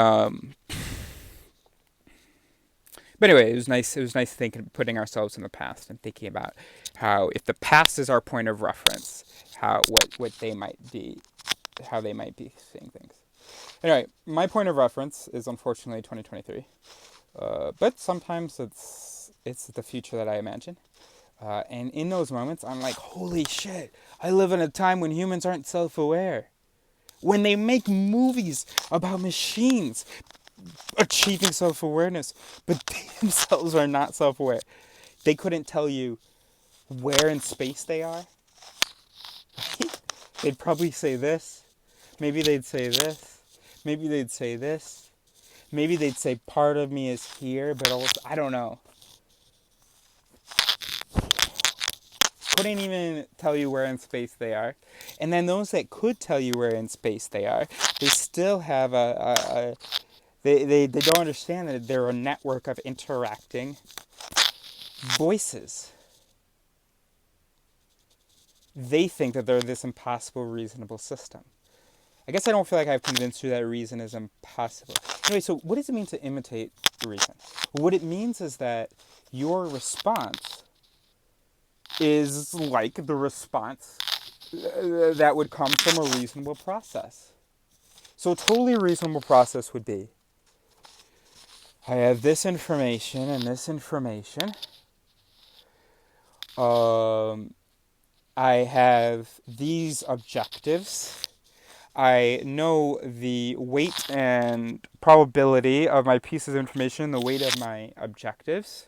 anyway, it was nice putting ourselves in the past and thinking about how, if the past is our point of reference, what they might be, how they might be seeing things. Anyway, my point of reference is unfortunately 2023, but sometimes it's the future that I imagine. And in those moments, I'm like, holy shit, I live in a time when humans aren't self-aware. When they make movies about machines achieving self-awareness, but they themselves are not self-aware. They couldn't tell you where in space they are. They'd probably say this. Maybe they'd say this. Maybe they'd say this. Maybe they'd say part of me is here, but also, I don't know. Couldn't even tell you where in space they are. And then those that could tell you where in space they are, they still have they don't understand that they're a network of interacting voices. They think that they're this impossible, reasonable system. I guess I don't feel like I've convinced you that reason is impossible. Anyway, so what does it mean to imitate reason? What it means is that your response is like the response that would come from a reasonable process. So a totally reasonable process would be, I have this information and this information. I have these objectives. I know the weight and probability of my pieces of information, the weight of my objectives.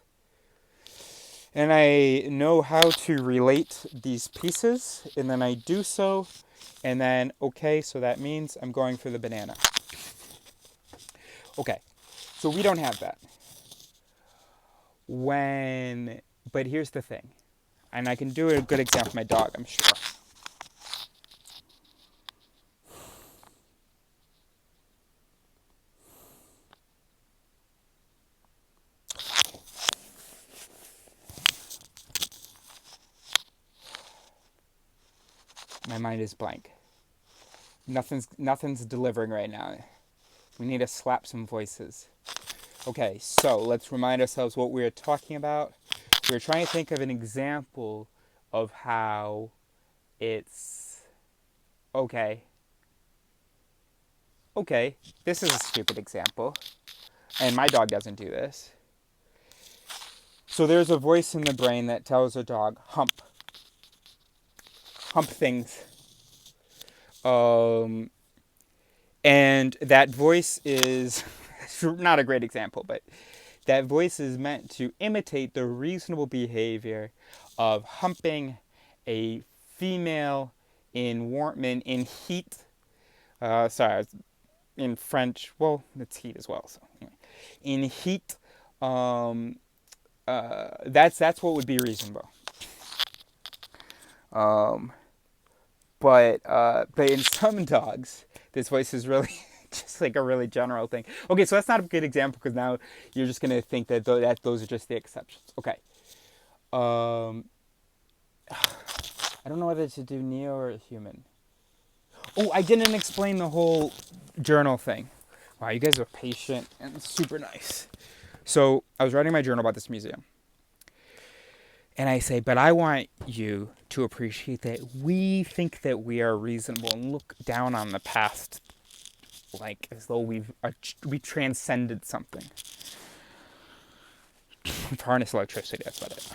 And I know how to relate these pieces, and then I do so, and then, okay, so that means I'm going for the banana. Okay, so we don't have that. But here's the thing, and I can do a good example with my dog, I'm sure. My mind is blank. Nothing's delivering right now. We need to slap some voices. Okay, so let's remind ourselves what we were talking about. We were trying to think of an example of how it's okay. Okay, this is a stupid example, and my dog doesn't do this. So there's a voice in the brain that tells a dog, hump things. And that voice is not a great example, but that voice is meant to imitate the reasonable behavior of humping a female in heat. Sorry, in French. Well, it's heat as well. So anyway. In heat, that's what would be reasonable. But in some dogs, this voice is really just like a really general thing. Okay, so that's not a good example because now you're just gonna think that those are just the exceptions. Okay. I don't know whether to do Neo or human. Oh, I didn't explain the whole journal thing. Wow, you guys are patient and super nice. So I was writing my journal about this museum. And I say, but I want you to appreciate that we think that we are reasonable and look down on the past like as though we transcended something. We've harnessed electricity, that's about it.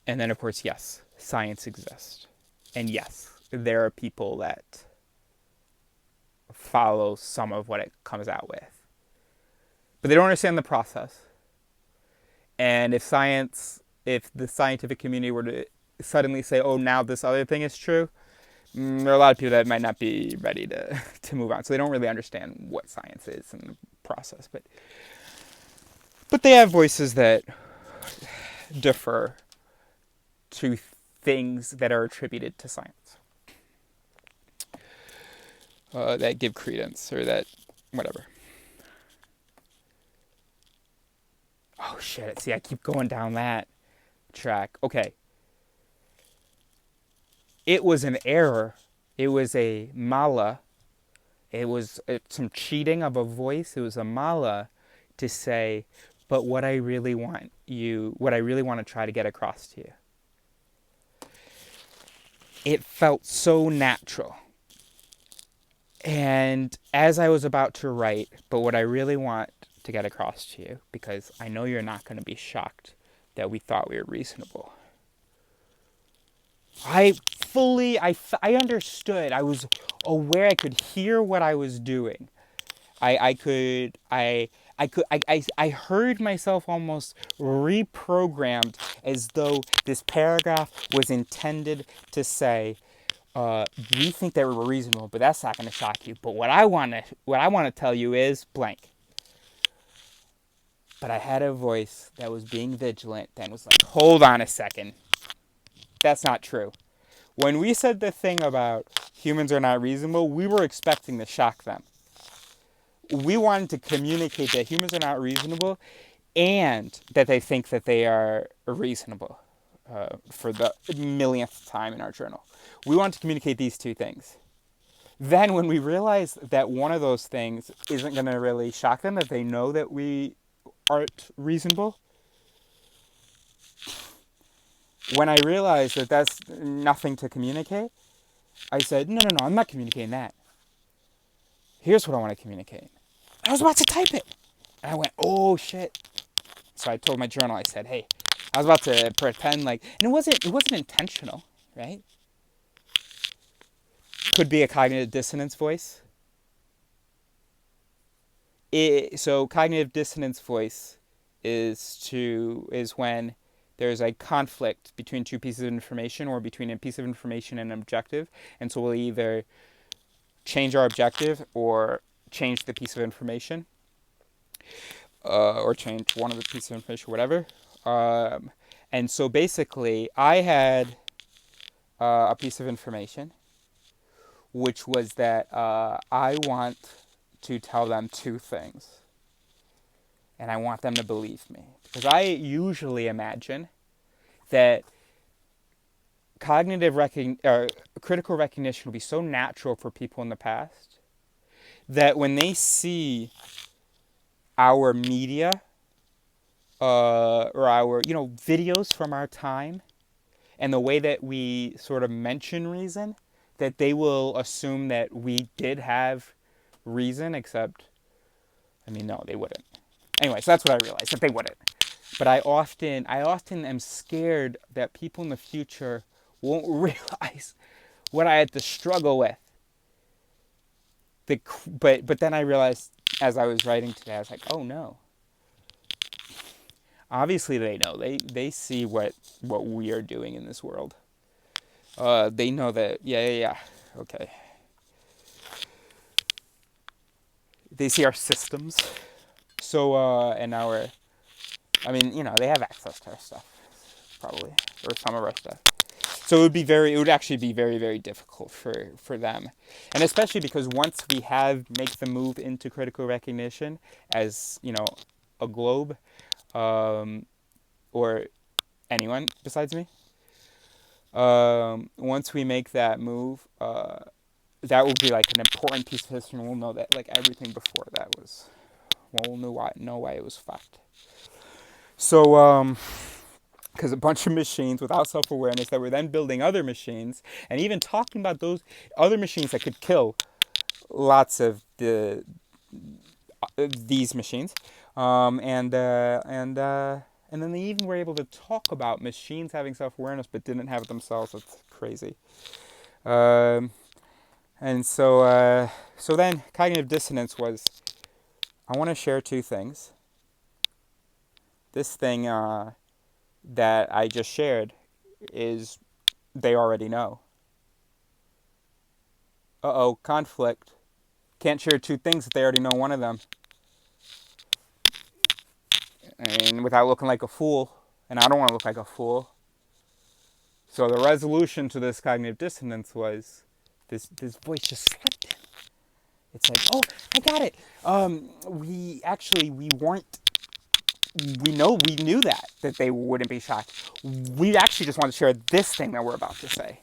And then, of course, yes, science exists. And yes, there are people that follow some of what it comes out with. But they don't understand the process. And if the scientific community were to suddenly say, oh, now this other thing is true, there are a lot of people that might not be ready to move on. So they don't really understand what science is and the process. But they have voices that defer to things that are attributed to science. That give credence or that whatever. Oh, shit. See, I keep going down that track. Okay. It was an error. It was a mala. It was some cheating of a voice. It was a mala to say, but what I really want to try to get across to you. It felt so natural. And as I was about to write, but what I really want to get across to you, because I know you're not going to be shocked that we thought we were reasonable. I understood. I was aware. I could hear what I was doing. I heard myself almost reprogrammed as though this paragraph was intended to say, we think that we're reasonable, but that's not going to shock you. But what I want to tell you is blank. But I had a voice that was being vigilant and was like, hold on a second. That's not true. When we said the thing about humans are not reasonable, we were expecting to shock them. We wanted to communicate that humans are not reasonable and that they think that they are reasonable for the millionth time in our journal. We want to communicate these two things. Then when we realize that one of those things isn't going to really shock them, that they know that we aren't reasonable, when I realized that that's nothing to communicate, I said, no, I'm not communicating that. Here's what I want to communicate. I was about to type it. And I went, oh, shit. So I told my journal, I said, hey, I was about to pretend like, and it wasn't intentional, right? Could be a cognitive dissonance voice. So cognitive dissonance voice is when there's a conflict between two pieces of information or between a piece of information and an objective. And so we'll either change our objective or change the piece of information or change one of the pieces of information, whatever. And so basically I had a piece of information, which was that I want to tell them two things. And I want them to believe me. Because I usually imagine that critical recognition will be so natural for people in the past that when they see our media or our videos from our time and the way that we sort of mention reason, that they will assume that we did have reason, except, I mean, no, they wouldn't. Anyways, that's what I realized, that they wouldn't. But I often am scared that people in the future won't realize what I had to struggle with. But then I realized as I was writing today, I was like, oh no. Obviously they know. They see what we are doing in this world. They know that, yeah. Okay. They see our systems. So, and I mean, they have access to our stuff, probably, or some of our stuff. So it would actually be very, very difficult for them. And especially because once we make the move into critical recognition as, a globe, or anyone besides me, once we make that move, that will be like an important piece of history, and we'll know that like everything before that was, we'll know why it was fucked. So, because a bunch of machines without self-awareness that were then building other machines, and even talking about those other machines that could kill lots of these machines, and then they even were able to talk about machines having self-awareness but didn't have it themselves. That's crazy. And so then cognitive dissonance was, I want to share two things. This thing that I just shared is they already know. Uh-oh, conflict. Can't share two things if they already know one of them. And without looking like a fool. And I don't want to look like a fool. So the resolution to this cognitive dissonance was, this voice just slipped in. It's like, oh, I got it. We knew that they wouldn't be shocked. We actually just want to share this thing that we're about to say.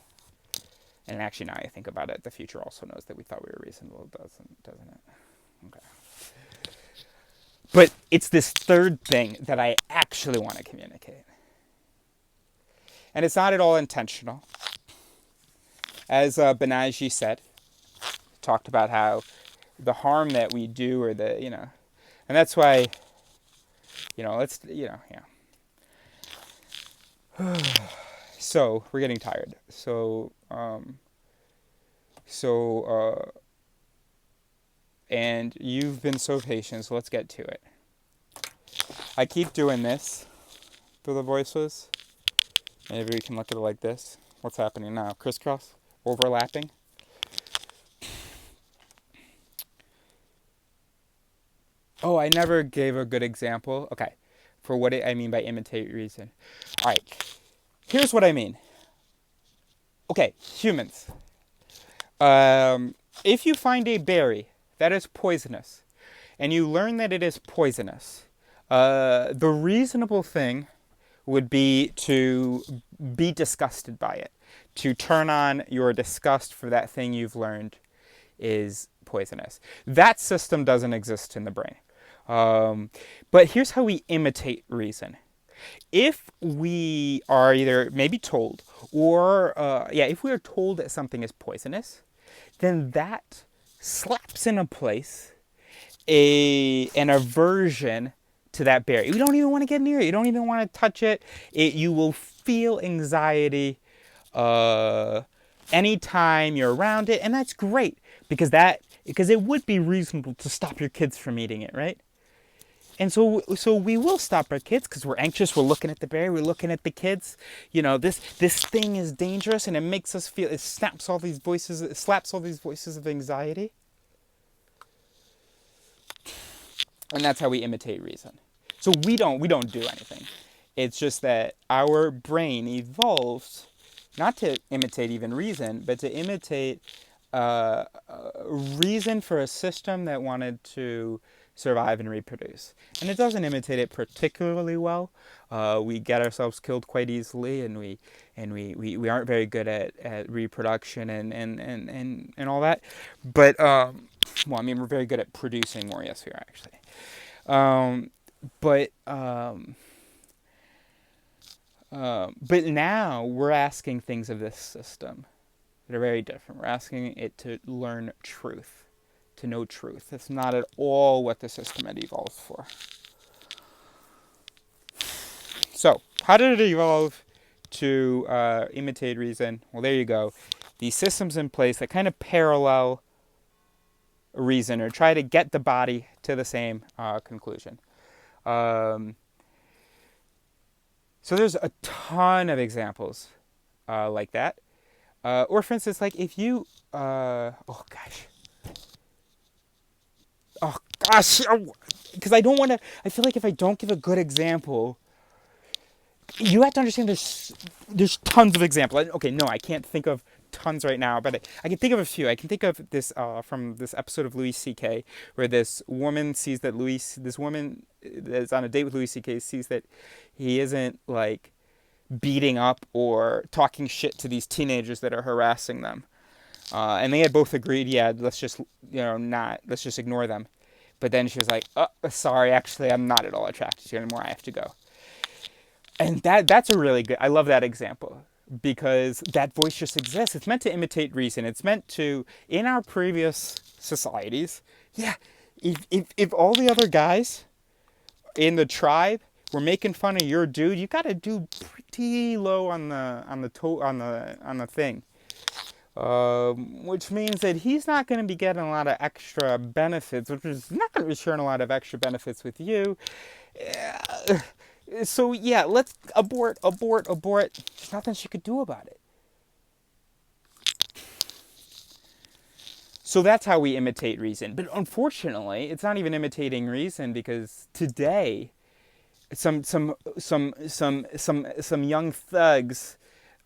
And actually, now I think about it, the future also knows that we thought we were reasonable, doesn't it? Okay. But it's this third thing that I actually want to communicate. And it's not at all intentional. As Benaji said, talked about how the harm that we do, or and that's why, So we're getting tired. And you've been so patient, so let's get to it. I keep doing this for the voices. Maybe we can look at it like this. What's happening now? Crisscross? Overlapping? Oh, I never gave a good example. Okay. For what I mean by imitate reason. All right. Here's what I mean. Okay, humans. If you find a berry that is poisonous, and you learn that it is poisonous, the reasonable thing would be to be disgusted by it, to turn on your disgust for that thing you've learned is poisonous. That system doesn't exist in the brain. But here's how we imitate reason. If we are either maybe told, or if we are told that something is poisonous, then that slaps into place an aversion to that berry. You don't even want to get near it. You don't even want to touch it. You will feel anxiety anytime you're around it, and that's great because it would be reasonable to stop your kids from eating it, right? And so we will stop our kids because we're anxious. We're looking at the berry. We're looking at the kids. This thing is dangerous, and it makes us feel. It slaps all these voices of anxiety. And that's how we imitate reason. So we don't do anything. It's just that our brain evolved not to imitate even reason, but to imitate reason for a system that wanted to survive and reproduce. And it doesn't imitate it particularly well. We get ourselves killed quite easily, and we aren't very good at reproduction and all that. But well, I mean, we're very good at producing more. Yes, we are actually. But now we're asking things of this system that are very different. We're asking it to learn truth, to know truth. That's not at all what the system had evolved for. So, how did it evolve to imitate reason? Well, there you go. These systems in place that kind of parallel reason or try to get the body to the same conclusion. So there's a ton of examples like that. Or for instance, like if you, oh gosh, because I don't want to, I feel like if I don't give a good example, you have to understand there's tons of examples. Okay, no, I can't think of tons right now, but I can think of a few. I can think of this from this episode of Louis C.K. where this woman sees that this woman that's on a date with Louis C.K. sees that he isn't like beating up or talking shit to these teenagers that are harassing them. And they had both agreed, yeah, let's just ignore them. But then she was like, oh, sorry, actually, I'm not at all attracted to you anymore. I have to go. And that's a really good, I love that example because that voice just exists. It's meant to imitate reason. It's meant to, in our previous societies, yeah, if all the other guys in the tribe were making fun of your dude, you got to do pretty low on the thing. Which means that he's not going to be getting a lot of extra benefits, which is not going to be sharing a lot of extra benefits with you. So yeah, let's abort. There's nothing she could do about it. So that's how we imitate reason. But unfortunately, it's not even imitating reason because today, some young thugs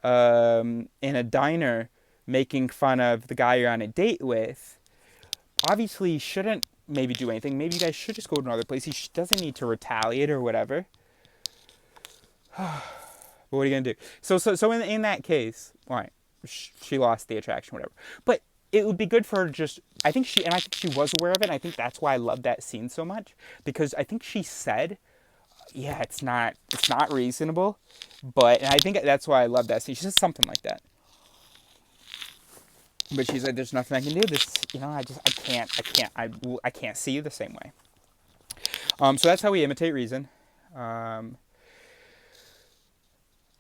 in a diner making fun of the guy you're on a date with, obviously shouldn't maybe do anything. Maybe you guys should just go to another place. He doesn't need to retaliate or whatever. But what are you gonna do? So in that case, all right, she lost the attraction, whatever. But it would be good for her to just. I think she was aware of it. And I think that's why I love that scene so much because I think she said, "Yeah, it's not reasonable," but and I think that's why I love that scene. She said something like that. But she's like, "There's nothing I can do. This, I can't see you the same way." So that's how we imitate reason.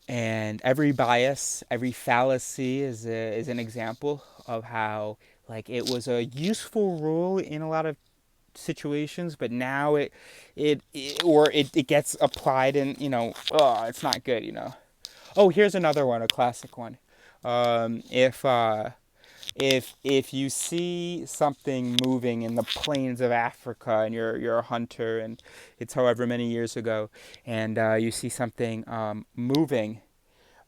And every bias, every fallacy is an example of how like it was a useful rule in a lot of situations, but now it gets applied and it's not good. Oh, here's another one, a classic one. If you see something moving in the plains of Africa and you're a hunter and it's however many years ago and you see something moving,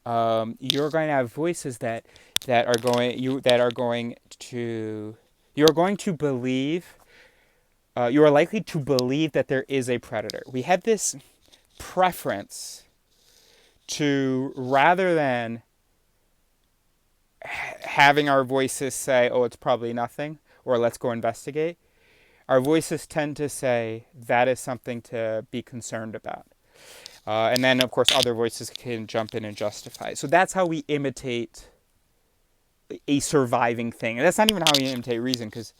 you're going to have voices that are going to believe. You are likely to believe that there is a predator. We have this preference to, rather than having our voices say, oh, it's probably nothing, or let's go investigate, our voices tend to say, that is something to be concerned about. And then, of course, other voices can jump in and justify it. So that's how we imitate a surviving thing. And that's not even how we imitate reason, because,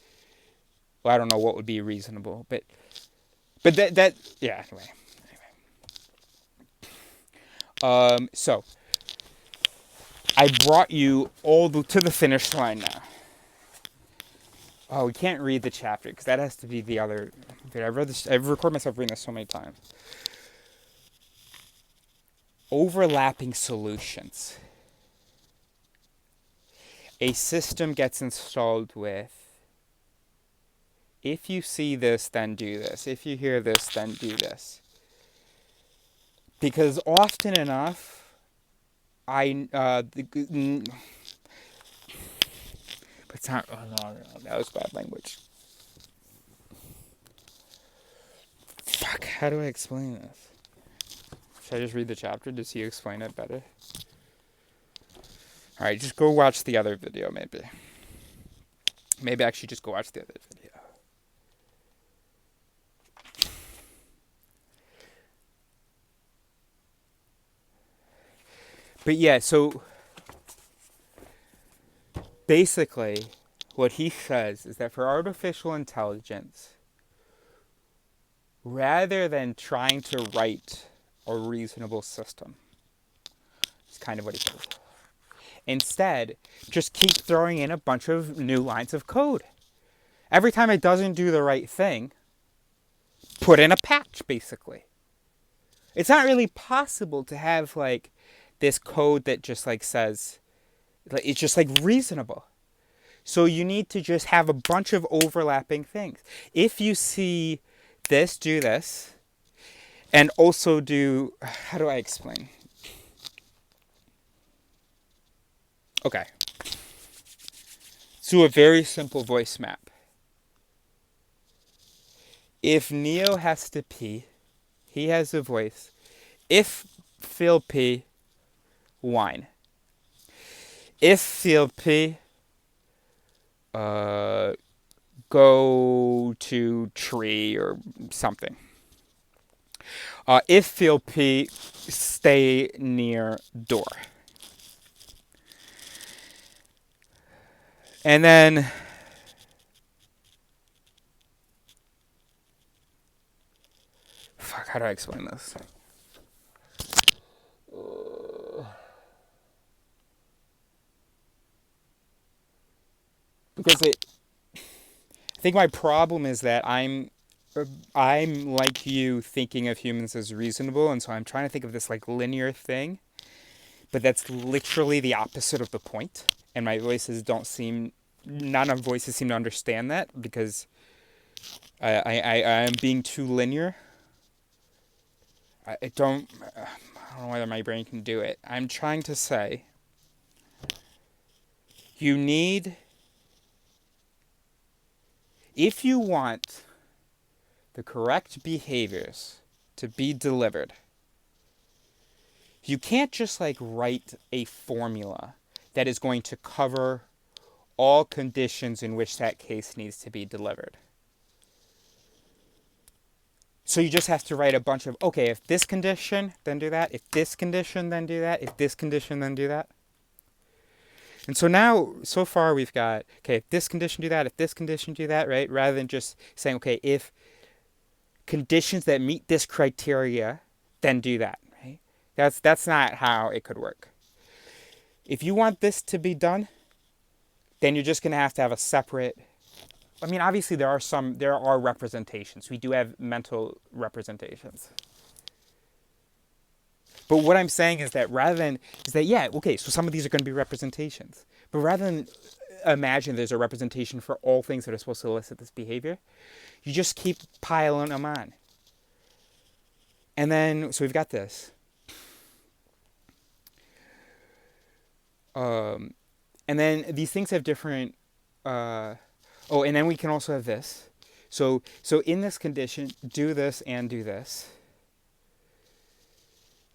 well, I don't know what would be reasonable. But that yeah, anyway. So I brought you all to the finish line now. Oh, we can't read the chapter because that has to be the other. I've recorded myself reading this so many times. Overlapping solutions. A system gets installed with, if you see this, then do this. If you hear this, then do this. Because often enough, but it's not. Oh, no, that was bad language. Fuck, how do I explain this? Should I just read the chapter? Does he explain it better? Alright, just go watch the other video, maybe. Maybe actually just go watch the other video. But yeah, so basically what he says is that for artificial intelligence, rather than trying to write a reasonable system, it's kind of what he says. Instead, just keep throwing in a bunch of new lines of code. Every time it doesn't do the right thing, put in a patch, basically. It's not really possible to have like this code that just like says, like, it's just like reasonable. So you need to just have a bunch of overlapping things. If you see this, do this, and also do, how do I explain? Okay. So a very simple voice map. If Neo has to pee, he has a voice. If Phil pee, whine. If Phil pee, go to tree or something. If Phil pee, stay near door. And then fuck, how do I explain this? Because I think my problem is that I'm like you thinking of humans as reasonable, and so I'm trying to think of this like linear thing, but that's literally the opposite of the point. And my voices don't seem, none of voices seem to understand that because I am being too linear. I don't know whether my brain can do it. I'm trying to say, you need, if you want the correct behaviors to be delivered, you can't just like write a formula that is going to cover all conditions in which that case needs to be delivered. So you just have to write a bunch of, okay, if this condition, then do that. If this condition, then do that. If this condition, then do that. And so now, so far we've got, okay, if this condition, do that. If this condition, do that, right? Rather than just saying, okay, if conditions that meet this criteria, then do that, right? That's not how it could work. If you want this to be done, then you're just going to have a separate, I mean, obviously there are representations. We do have mental representations. But what I'm saying is that yeah, okay, so some of these are going to be representations. But rather than imagine there's a representation for all things that are supposed to elicit this behavior, you just keep piling them on. And then, so we've got this. And then these things have different, and then we can also have this. So in this condition, do this and do this.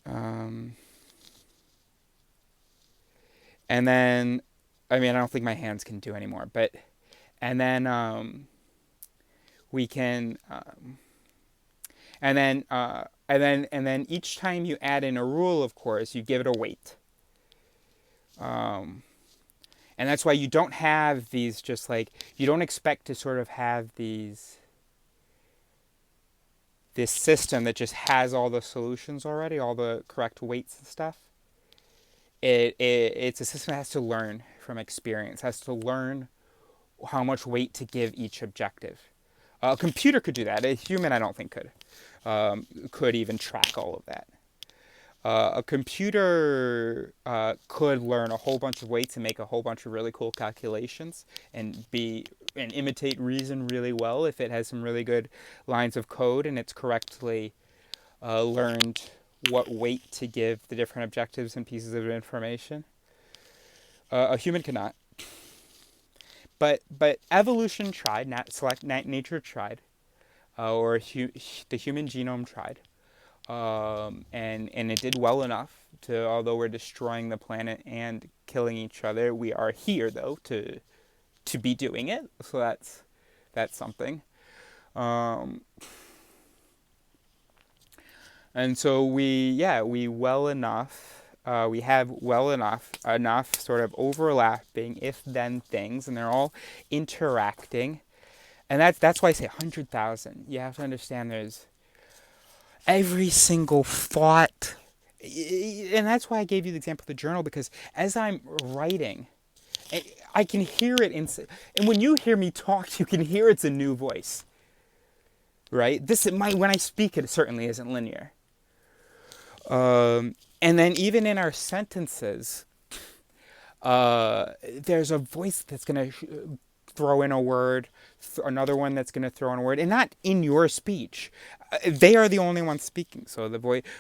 And then, I mean, I don't think my hands can do anymore, but, and then, we can, and then each time you add in a rule, of course, you give it a weight. And that's why you don't have these just like, you don't expect to sort of have this system that just has all the solutions already, all the correct weights and stuff. It's a system that has to learn from experience, has to learn how much weight to give each objective. A computer could do that. A human, I don't think, could even track all of that. A computer could learn a whole bunch of weights and make a whole bunch of really cool calculations and imitate reason really well if it has some really good lines of code and it's correctly learned what weight to give the different objectives and pieces of information. A human cannot. But evolution tried, nature tried. or the Human Genome tried, and it did well enough to, although we're destroying the planet and killing each other, we are here though to be doing it. So that's something. Um, and so we well enough. We have well enough sort of overlapping if-then things, and they're all interacting. And that's why I say 100,000. You have to understand there's every single thought. And that's why I gave you the example of the journal, because as I'm writing, I can hear it. And when you hear me talk, you can hear it's a new voice. Right? When I speak, it certainly isn't linear. And then even in our sentences, there's a voice that's going to throw in a word, another one that's going to throw in a word, and not in your speech. They are the only ones speaking. So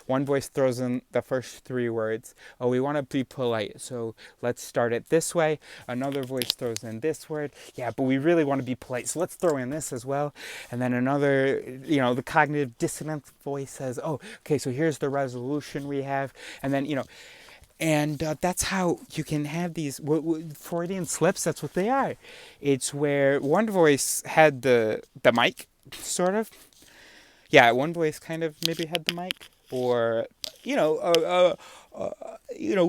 one voice throws in the first three words. Oh, we want to be polite, so let's start it this way. Another voice throws in this word. Yeah, but we really want to be polite, so let's throw in this as well. And then another, the cognitive dissonance voice says, oh, okay, so here's the resolution we have. And then, and that's how you can have these Freudian slips. That's what they are. It's where one voice had the mic, sort of. Yeah, one voice kind of maybe had the mic, or we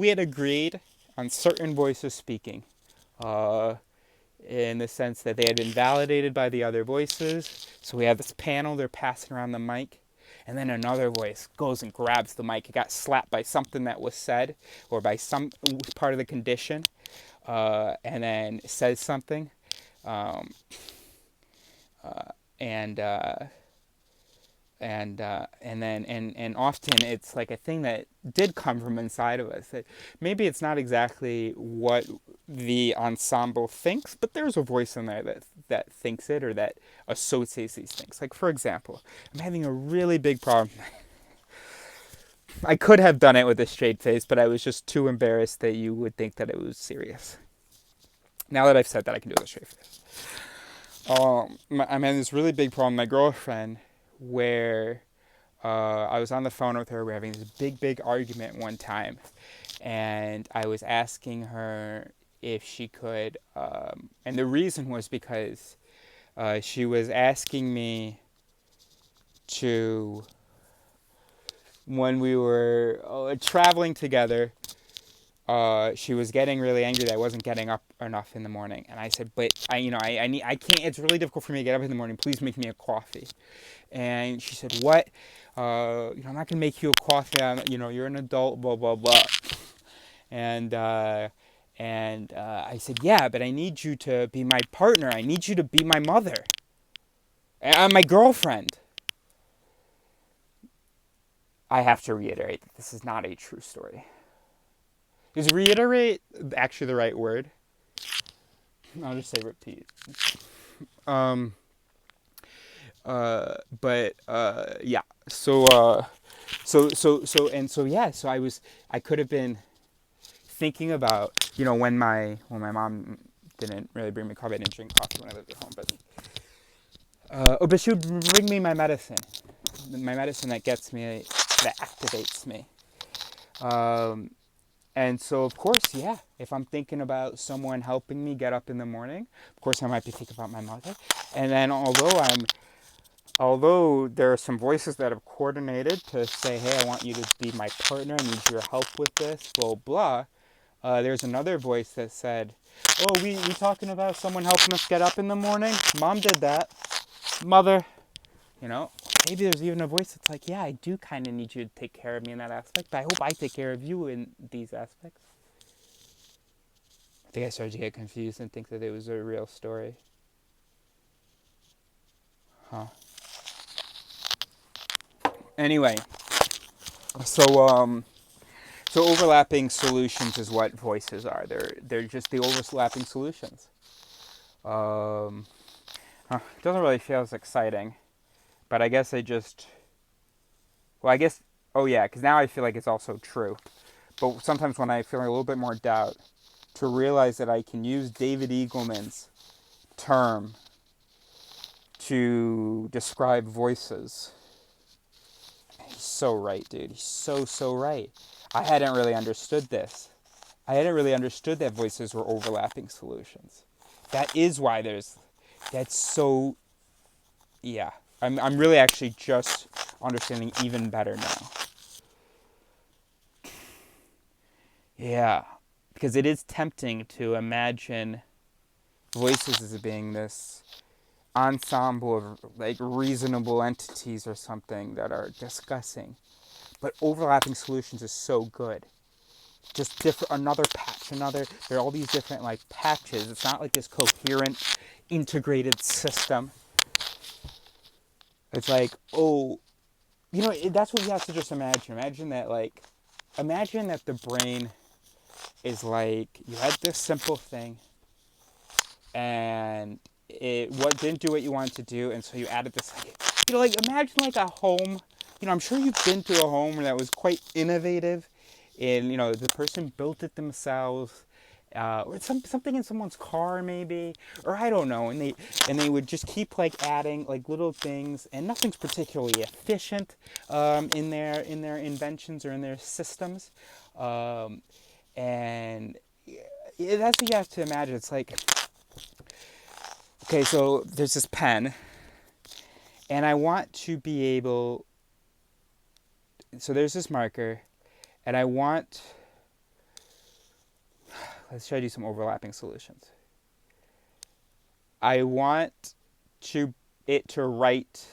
had agreed on certain voices speaking, in the sense that they had been validated by the other voices. So we have this panel. They're passing around the mic. And then another voice goes and grabs the mic. It got slapped by something that was said, or by some part of the condition, and then says something. And often it's like a thing that did come from inside of us. That maybe it's not exactly what the ensemble thinks, but there's a voice in there that thinks it, or that associates these things. Like, for example, I'm having a really big problem. I could have done it with a straight face, but I was just too embarrassed that you would think that it was serious. Now that I've said that, I can do it with a straight face. I'm having this really big problem with my girlfriend, where I was on the phone with her. We were having this big argument one time, and I was asking her if she could, and the reason was because she was asking me to, when we were traveling together, she was getting really angry that I wasn't getting up enough in the morning. And I said, but I can't, it's really difficult for me to get up in the morning. Please make me a coffee. And she said, what? I'm not going to make you a coffee. You're an adult, blah, blah, blah. And I said, yeah, but I need you to be my partner. I need you to be my mother. My girlfriend. I have to reiterate that this is not a true story. Is reiterate actually the right word? I'll just say repeat. Yeah. So I could have been thinking about, when my mom didn't really bring me coffee. I didn't drink coffee when I lived at home, but she would bring me my medicine that gets me, that activates me. And so, of course, yeah, if I'm thinking about someone helping me get up in the morning, of course I might be thinking about my mother. And then although there are some voices that have coordinated to say, hey, I want you to be my partner, I need your help with this, blah, blah. There's another voice that said, oh, we talking about someone helping us get up in the morning? Mom did that. Mother. Maybe there's even a voice that's like, yeah, I do kind of need you to take care of me in that aspect, but I hope I take care of you in these aspects. I think I started to get confused and think that it was a real story. Huh. Anyway, so overlapping solutions is what voices are. They're just the overlapping solutions. It doesn't really feel as exciting. But I guess because now I feel like it's also true. But sometimes when I feel a little bit more doubt, to realize that I can use David Eagleman's term to describe voices. He's so right, dude. He's so right. I hadn't really understood this. I hadn't really understood that voices were overlapping solutions. That is why that's so, yeah. I'm really actually just understanding even better now. Yeah, because it is tempting to imagine voices as being this ensemble of like reasonable entities or something that are discussing. But overlapping solutions is so good. Just different, another patch, there are all these different like patches. It's not like this coherent, integrated system. It's like, oh, that's what you have to just imagine. Imagine that the brain is like, you had this simple thing, and what didn't do what you wanted to do, and so you added this, imagine like a home. I'm sure you've been to a home that was quite innovative, and the person built it themselves, or something in someone's car maybe, or I don't know, and they would just keep like adding like little things, and nothing's particularly efficient in their inventions or in their systems, and that's what you have to imagine. It's like, okay, so there's this pen, and I want to be able, so there's this marker, and let's try to do some overlapping solutions. I want it to write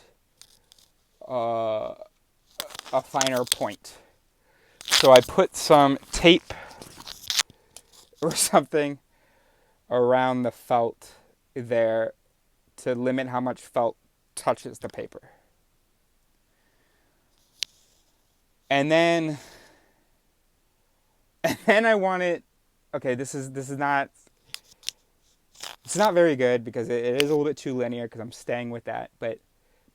a finer point. So I put some tape or something around the felt there to limit how much felt touches the paper. And then I want it, okay, this is not, it's not very good because it is a little bit too linear because I'm staying with that, but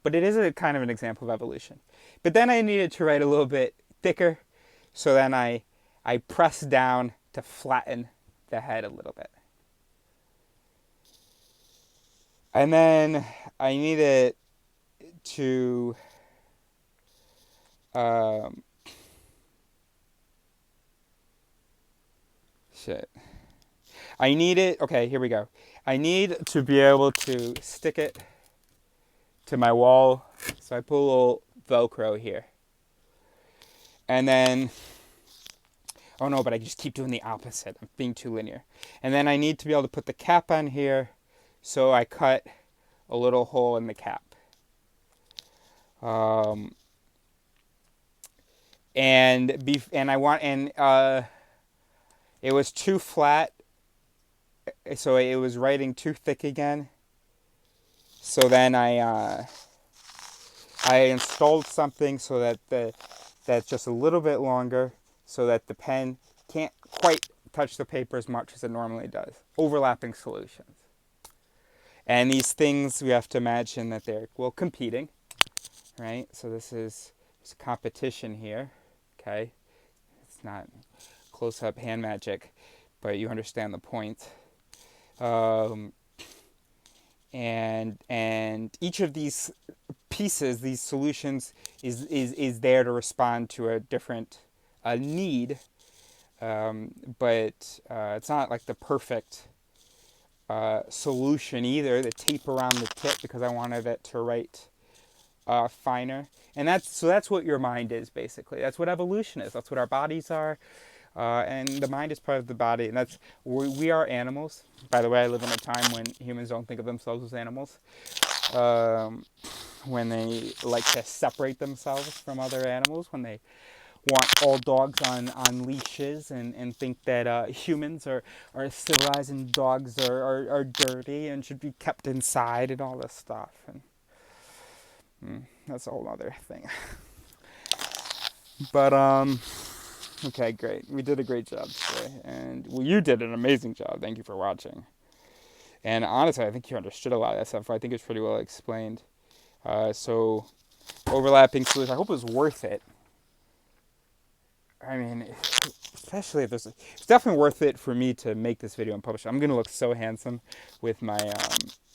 it is a kind of an example of evolution. But then I needed to write a little bit thicker, so then I press down to flatten the head a little bit. And then I needed to okay, here we go. I need to be able to stick it to my wall. So I put a little Velcro here. And then, oh no, but I just keep doing the opposite. I'm being too linear. And then I need to be able to put the cap on here. So I cut a little hole in the cap. It was too flat, so it was writing too thick again. So then I installed something so that that's just a little bit longer, so that the pen can't quite touch the paper as much as it normally does. Overlapping solutions. And these things, we have to imagine that they're, competing, right? So there's a competition here, okay? It's not close-up hand magic, but you understand the point. And each of these pieces, these solutions, is there to respond to a different need, but it's not like the perfect solution either. The tape around the tip, because I wanted it to write finer. And that's what your mind is, basically. That's what evolution is. That's what our bodies are. And the mind is part of the body. And we are animals. By the way, I live in a time when humans don't think of themselves as animals. When they like to separate themselves from other animals. When they want all dogs on leashes and think that humans are civilized and dogs are dirty and should be kept inside and all this stuff. And that's a whole other thing. But, okay, great. We did a great job today. And you did an amazing job. Thank you for watching. And honestly, I think you understood a lot of that stuff. I think it's pretty well explained. So, overlapping solutions. I hope it was worth it. I mean, especially if it's definitely worth it for me to make this video and publish it. I'm going to look so handsome with my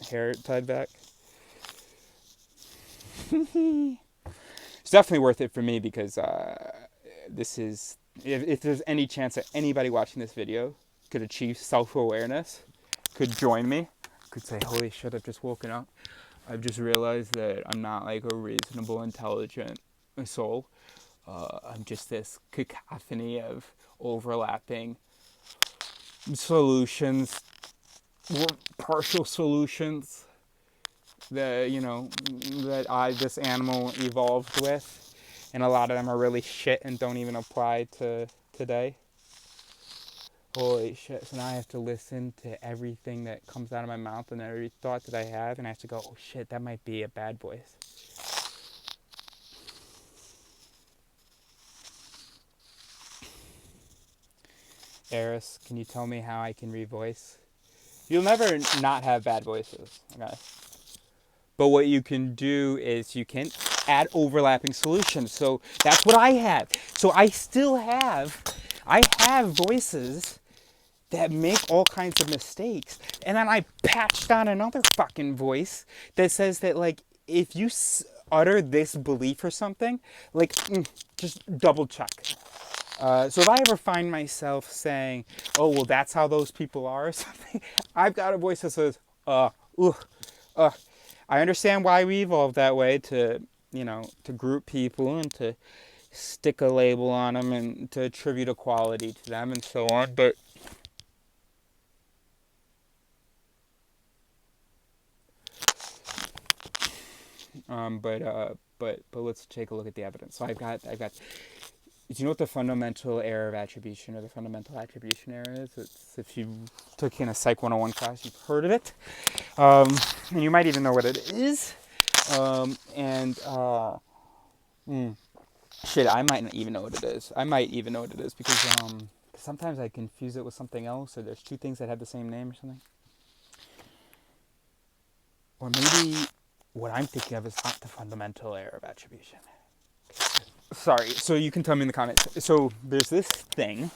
hair tied back. It's definitely worth it for me because this is, if there's any chance that anybody watching this video could achieve self-awareness, could join me, could say, holy shit, I've just woken up. I've just realized that I'm not like a reasonable, intelligent soul. I'm just this cacophony of overlapping solutions, partial solutions that, that this animal evolved with, and a lot of them are really shit and don't even apply to today. Holy shit, so now I have to listen to everything that comes out of my mouth and every thought that I have, and I have to go, oh shit, that might be a bad voice. Eris, can you tell me how I can revoice? You'll never not have bad voices, okay? But what you can do is you can add overlapping solutions. So that's what I have. So I have voices that make all kinds of mistakes. And then I patched on another fucking voice that says that, like, if you utter this belief or something, like, just double check. So if I ever find myself saying, oh, well, that's how those people are or something, I've got a voice that says, I understand why we evolved that way to group people and to stick a label on them and to attribute a quality to them and so on, but let's take a look at the evidence. So I've got. Do you know what the fundamental error of attribution or the fundamental attribution error is? It's, if you took in a Psych 101 class, you've heard of it. And you might even know what it is. Shit, I might not even know what it is. I might even know what it is because sometimes I confuse it with something else, or there's two things that have the same name or something. Or maybe what I'm thinking of is not the fundamental error of attribution. Sorry, so you can tell me in the comments. So there's this thing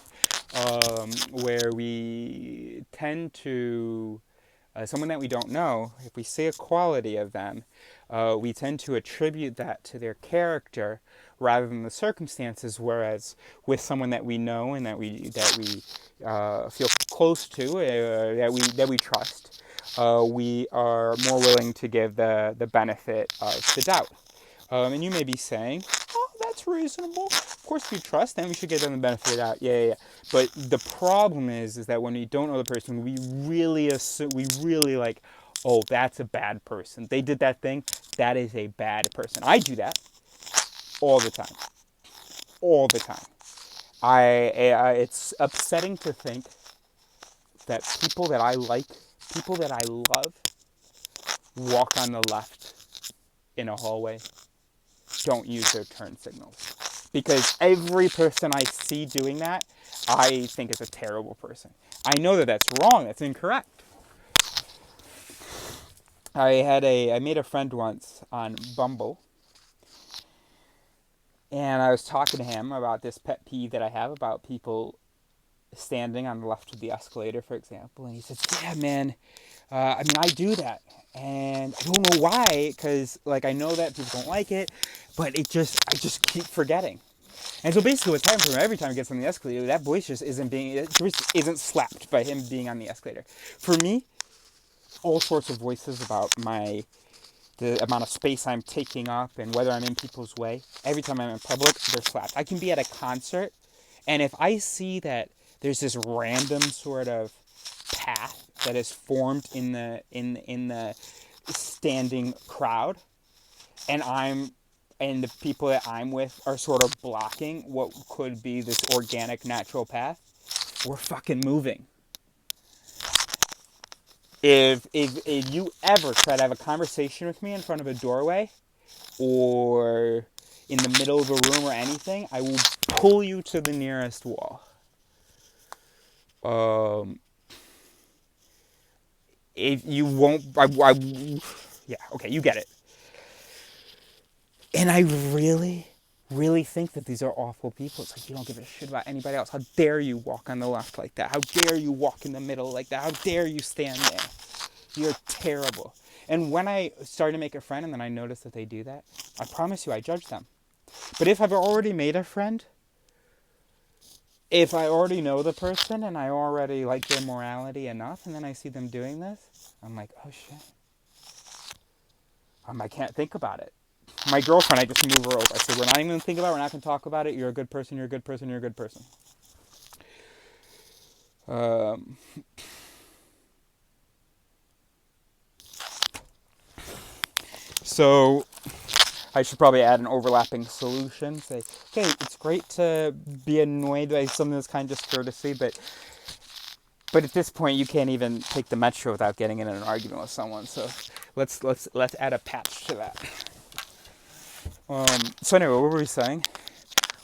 where we tend to, someone that we don't know, if we say a quality of them, we tend to attribute that to their character rather than the circumstances, whereas with someone that we know and that we feel close to, that we trust, we are more willing to give the benefit of the doubt. And you may be saying, oh, that's reasonable. Of course, if you trust them, we should give them the benefit of the doubt. Yeah. But the problem is that when we don't know the person, we really assume, like, oh, that's a bad person. They did that thing. That is a bad person. I do that all the time. All the time. It's upsetting to think that people that I like, people that I love, walk on the left in a hallway, don't use their turn signals. Because every person I see doing that, I think is a terrible person. I know that that's wrong, that's incorrect. I made a friend once on Bumble, and I was talking to him about this pet peeve that I have about people standing on the left of the escalator, for example, and he said, yeah, man, I do that, and I don't know why, because, like, I know that people don't like it, but I just keep forgetting. And so basically what's happening for him every time he gets on the escalator, that voice just isn't slapped by him being on the escalator. For me, all sorts of voices about the amount of space I'm taking up and whether I'm in people's way, every time I'm in public, they're slapped. I can be at a concert, and if I see that there's this random sort of path that is formed in the standing crowd, and the people that I'm with are sort of blocking what could be this organic, natural path, we're fucking moving. If you ever try to have a conversation with me in front of a doorway or in the middle of a room or anything, I will pull you to the nearest wall. If you won't, yeah, okay, you get it. And I really, really think that these are awful people. It's like, you don't give a shit about anybody else. How dare you walk on the left like that? How dare you walk in the middle like that? How dare you stand there? You're terrible. And when I start to make a friend and then I notice that they do that, I promise you I judge them. But if I've already made a friend, if I already know the person and I already like their morality enough, and then I see them doing this, I'm like, oh shit. I can't think about it. My girlfriend, I just move her over. I say, we're not even going to think about it. We're not going to talk about it. You're a good person. You're a good person. You're a good person. So I should probably add an overlapping solution. Say, okay, it's great to be annoyed by something that's kind of just courtesy, but at this point you can't even take the metro without getting in an argument with someone. So let's add a patch to that. So anyway, what were we saying?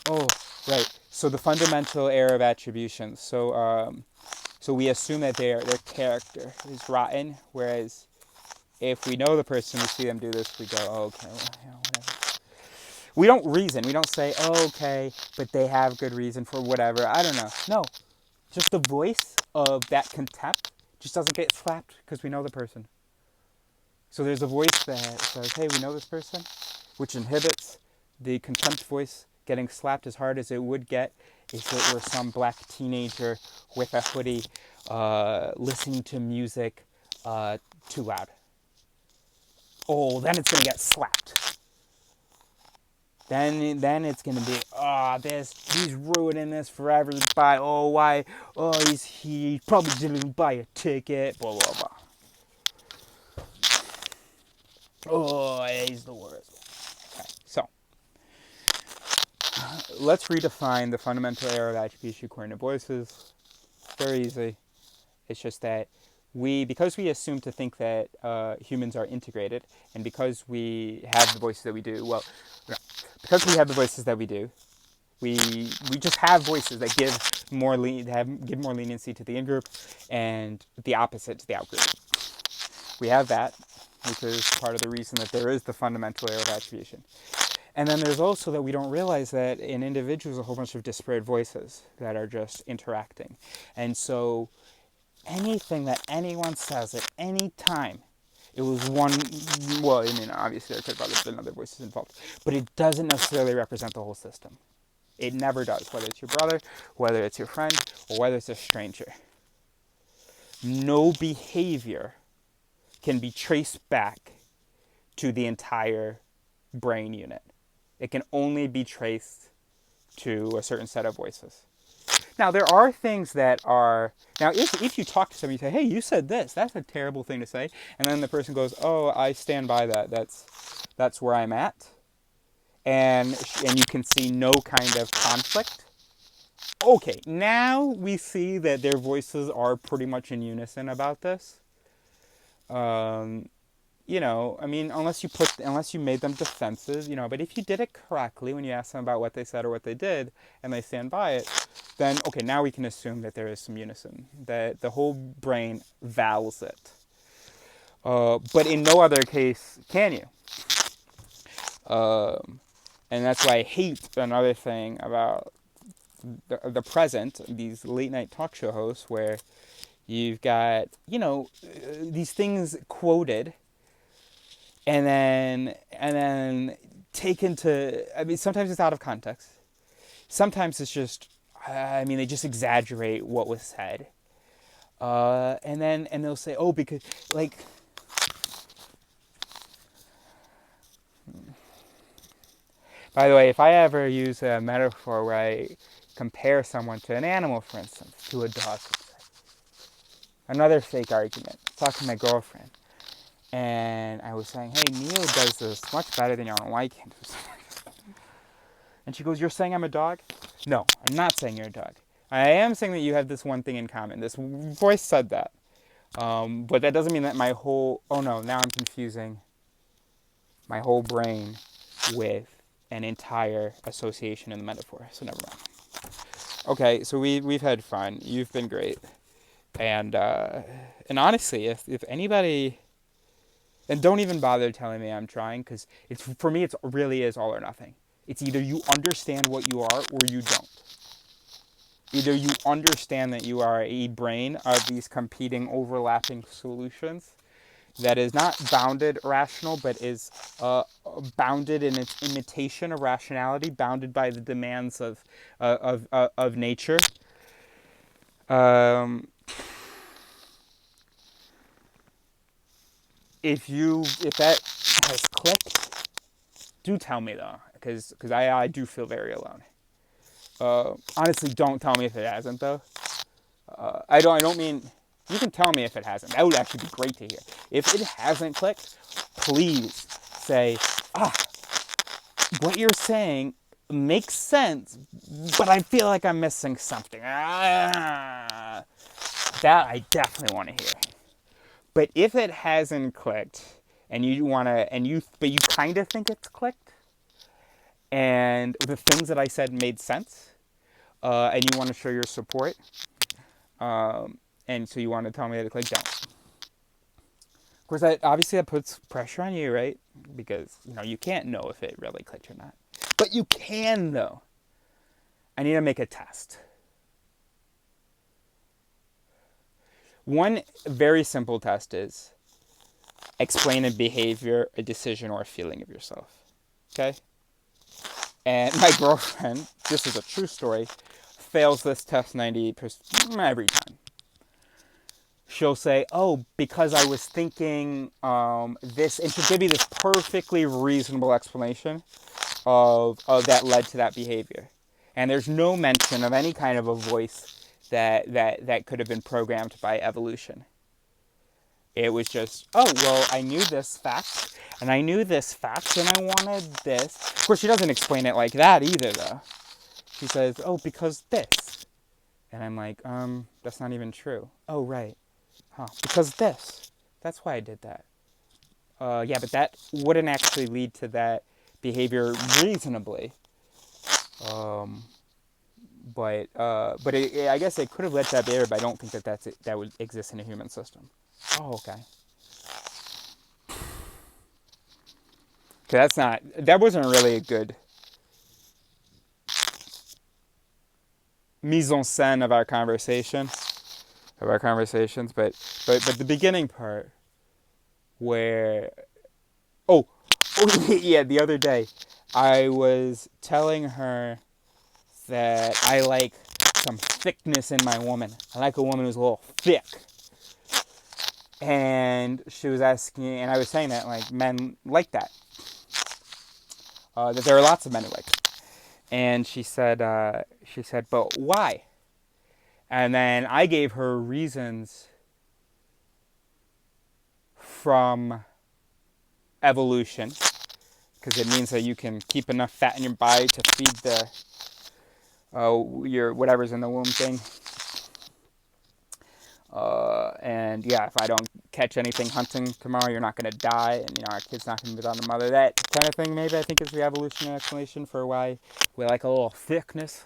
Oh, right. So the fundamental error of attribution. So we assume that their character is rotten, whereas if we know the person, we see them do this, we go, oh, okay, well, whatever. We don't reason. We don't say, oh, okay, but they have good reason for whatever. I don't know. No, just the voice of that contempt just doesn't get slapped because we know the person. So there's a voice that says, hey, we know this person, which inhibits the contempt voice getting slapped as hard as it would get if it were some black teenager with a hoodie listening to music too loud. Oh, then it's going to get slapped. Then it's going to be, he's ruining this forever by, why, he probably didn't buy a ticket, blah, blah, blah. Oh, he's the worst. Okay, so let's redefine the fundamental error of attribution according to voices. Very easy. It's just that because we assume to think that humans are integrated, and because we have the voices that we do, because we have the voices that we do, we just have voices that give more leniency to the in-group and the opposite to the out-group. We have that, which is part of the reason that there is the fundamental error of attribution. And then there's also that we don't realize that in individuals a whole bunch of disparate voices that are just interacting. And so anything that anyone says at any time, it was obviously there could have been other voices involved, but it doesn't necessarily represent the whole system. It never does, whether it's your brother, whether it's your friend, or whether it's a stranger. No behavior can be traced back to the entire brain unit. It can only be traced to a certain set of voices. Now, there are things that are... Now, if you talk to somebody, you say, hey, you said this. That's a terrible thing to say. And then the person goes, oh, I stand by that. That's where I'm at. And you can see no kind of conflict. Okay, now we see that their voices are pretty much in unison about this. Unless you made them defensive, but if you did it correctly when you asked them about what they said or what they did, and they stand by it, then, okay, now we can assume that there is some unison, that the whole brain vows it. But in no other case can you. And that's why I hate another thing about the present, these late night talk show hosts, where you've got, these things quoted and then taken to, sometimes it's out of context. Sometimes it's just, they just exaggerate what was said. And they'll say, oh, because, By the way, if I ever use a metaphor where I compare someone to an animal, for instance, to a dog, another fake argument. I was talking to my girlfriend, and I was saying, hey, Neil does this much better than you, and why can't do something? And she goes, you're saying I'm a dog? No, I'm not saying you're a dog. I am saying that you have this one thing in common. This voice said that. But that doesn't mean that my whole... Oh, no, now I'm confusing my whole brain with an entire association in the metaphor. So never mind. Okay, so we've had fun. You've been great. And honestly, if anybody... And don't even bother telling me I'm trying, because for me, it really is all or nothing. It's either you understand what you are or you don't. Either you understand that you are a brain of these competing, overlapping solutions, that is not bounded rational, but is bounded in its imitation of rationality, bounded by the demands of nature. Um, if that has clicked, do tell me though, because I do feel very alone. Honestly, don't tell me if it hasn't though. I don't mean, you can tell me if it hasn't. That would actually be great to hear. If it hasn't clicked, please say, what you're saying makes sense, but I feel like I'm missing something. That I definitely want to hear. But if it hasn't clicked, and you want to, but you kind of think it's clicked, and the things that I said made sense, and you want to show your support, and so you want to tell me that it clicked, don't. Of course, that puts pressure on you, right? Because, you can't know if it really clicked or not. But you can, though. I need to make a test. One very simple test is explain a behavior, a decision, or a feeling of yourself. Okay? And my girlfriend, this is a true story, fails this test 90% every time. She'll say, oh, because I was thinking this, and she'll give me this perfectly reasonable explanation of that led to that behavior. And there's no mention of any kind of a voice that could have been programmed by evolution. It was just, oh, well, I knew this fact, and I knew this fact, and I wanted this. Of course, she doesn't explain it like that either, though. She says, oh, because this. And I'm like, that's not even true. Oh, right. Huh, because this. That's why I did that. Yeah, but that wouldn't actually lead to that behavior reasonably. But I guess it could have led to that behavior, but I don't think that would exist in a human system. Oh, okay. Okay, that wasn't really a good mise en scène of our conversations, but the beginning part where, oh yeah, the other day I was telling her that I like some thickness in my woman. I like a woman who's a little thick. And she was asking, and I was saying that like men like that. That there are lots of men who like it. And she said, but why? And then I gave her reasons from evolution, because it means that you can keep enough fat in your body to feed your whatever's in the womb thing. And yeah, if I don't catch anything hunting tomorrow, you're not going to die, and our kid's not going to be without a mother. That kind of thing, maybe, I think, is the evolutionary explanation for why we like a little thickness.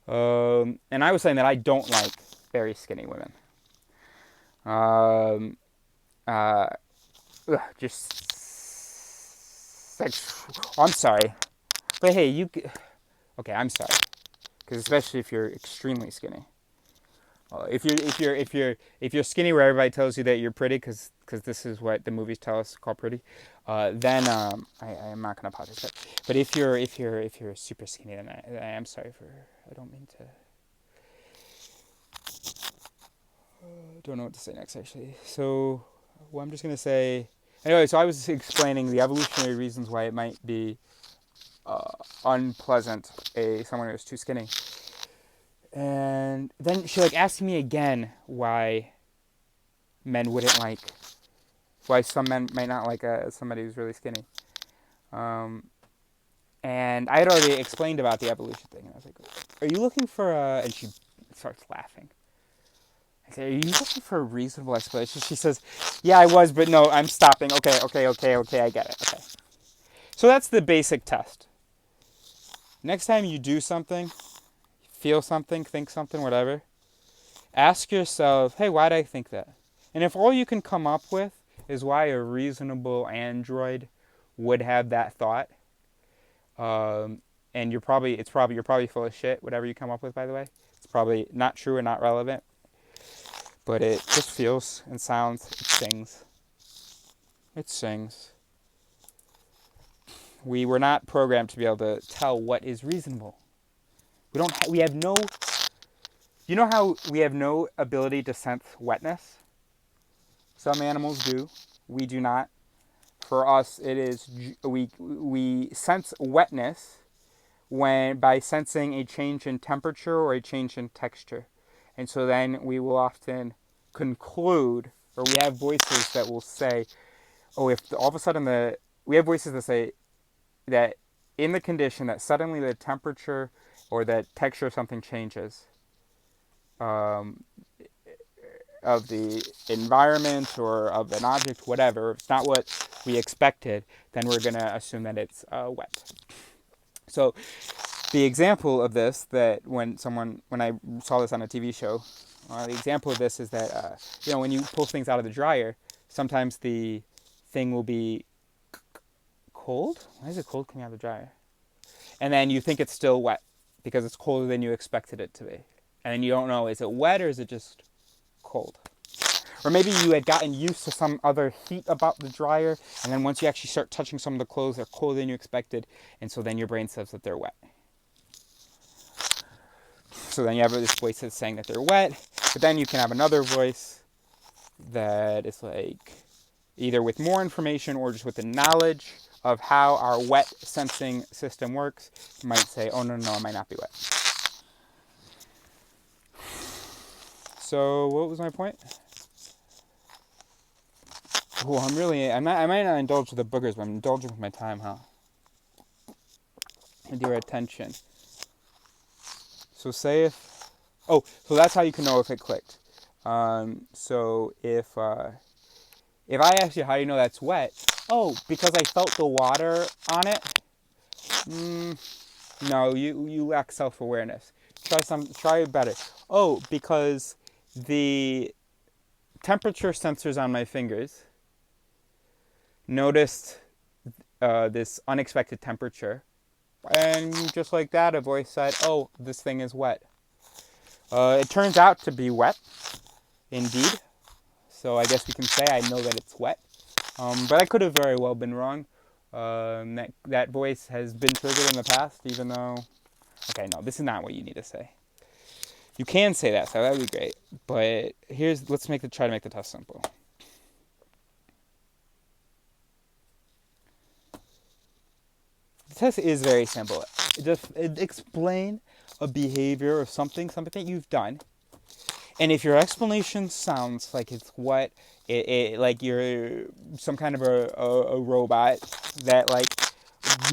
And I was saying that I don't like very skinny women. Just sex. Oh, I'm sorry, but hey, okay, I'm sorry, because especially if you're extremely skinny. If you're skinny where everybody tells you that you're pretty, because this is what the movies tell us called pretty, then I am not gonna apologize. But if you're super skinny, then I am sorry for. I don't mean to. Don't know what to say next, actually. So, well, I'm just gonna say. Anyway, so I was explaining the evolutionary reasons why it might be unpleasant someone who's too skinny. And then she asked me again why some men might not like somebody who's really skinny. And I had already explained about the evolution thing, and I was like, "Are you looking for a?" And she starts laughing. I said, "Are you looking for a reasonable explanation?" She says, "Yeah, I was, but no, I'm stopping. Okay, I get it. Okay." So that's the basic test. Next time you do something, feel something, think something, whatever, ask yourself, hey, why did I think that? And if all you can come up with is why a reasonable android would have that thought, and you're probably full of shit, whatever you come up with, by the way. It's probably not true and not relevant, but it just feels and sounds, it sings It sings. We were not programmed to be able to tell what is reasonable. We have no, you know how we have no ability to sense wetness? Some animals do. We do not. For us, it is, we sense wetness by sensing a change in temperature or a change in texture. And so then we will often conclude, or we have voices that will say, oh, if all of a sudden we have voices that say that in the condition that suddenly the temperature or the texture of something changes, of the environment or of an object, whatever, if it's not what we expected, then we're going to assume that it's wet. So the example of this, that when I saw this on a TV show, the example of this is that, when you pull things out of the dryer, sometimes the thing will be cold. Why is it cold coming out of the dryer? And then you think it's still wet because it's colder than you expected it to be. And then you don't know, is it wet or is it just cold? Or maybe you had gotten used to some other heat about the dryer, and then once you actually start touching some of the clothes, they're colder than you expected, and so then your brain says that they're wet. So then you have this voice that's saying that they're wet, but then you can have another voice that is like either with more information or just with the knowledge of how our wet sensing system works, might say, oh, no, it might not be wet. So what was my point? Oh, I might not indulge with the boogers, but I'm indulging with my time, huh? And your attention. So so that's how you can know if it clicked. So if I ask you how do you know that's wet, oh, because I felt the water on it. No, you lack self-awareness. Try better. Oh, because the temperature sensors on my fingers noticed this unexpected temperature, and just like that, a voice said, oh, this thing is wet. It turns out to be wet, indeed. So I guess we can say I know that it's wet. But I could have very well been wrong. That voice has been triggered in the past, even though... Okay, no, this is not what you need to say. You can say that, so that would be great. But let's try to make the test simple. The test is very simple. Just explain a behavior or something that you've done. And if your explanation sounds like it's what, like you're some kind of a robot that like,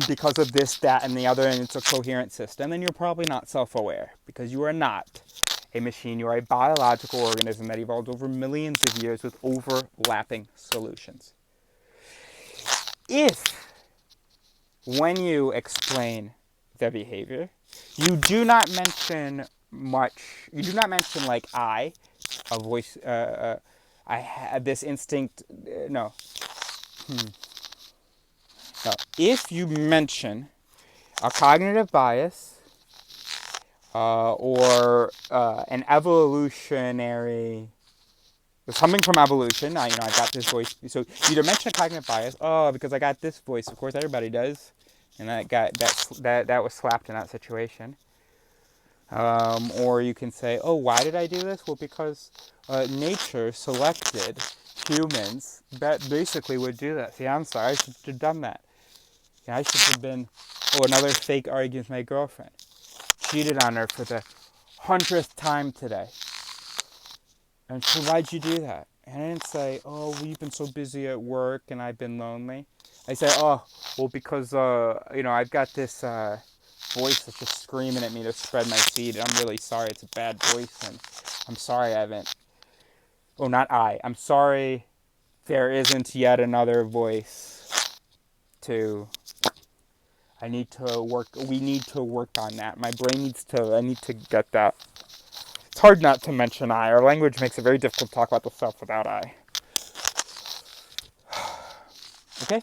because of this, that, and the other, and it's a coherent system, then you're probably not self-aware, because you are not a machine. You are a biological organism that evolved over millions of years with overlapping solutions. If, when you explain the behavior, you do not mention like a voice, I had this instinct, no. No. If you mention a cognitive bias or an evolutionary, something from evolution, I got this voice. So you either mention a cognitive bias, oh, because I got this voice. Of course, everybody does, and that was slapped in that situation. Or you can say, oh, why did I do this? Well, because nature selected humans that basically would do this. Yeah, I'm sorry, I should have done that. Yeah, I should have been, another fake argument with my girlfriend. Cheated on her for the 100th time today. And she said, why'd you do that? And I didn't say, oh, we've been so busy at work and I've been lonely. I said, oh, well, because, I've got this voice that's just screaming at me to spread my seed. And I'm really sorry. It's a bad voice. And I'm sorry I haven't. Oh, not I. I'm sorry there isn't yet another voice we need to work on that. My brain I need to get that. It's hard not to mention I. Our language makes it very difficult to talk about the stuff without I. Okay?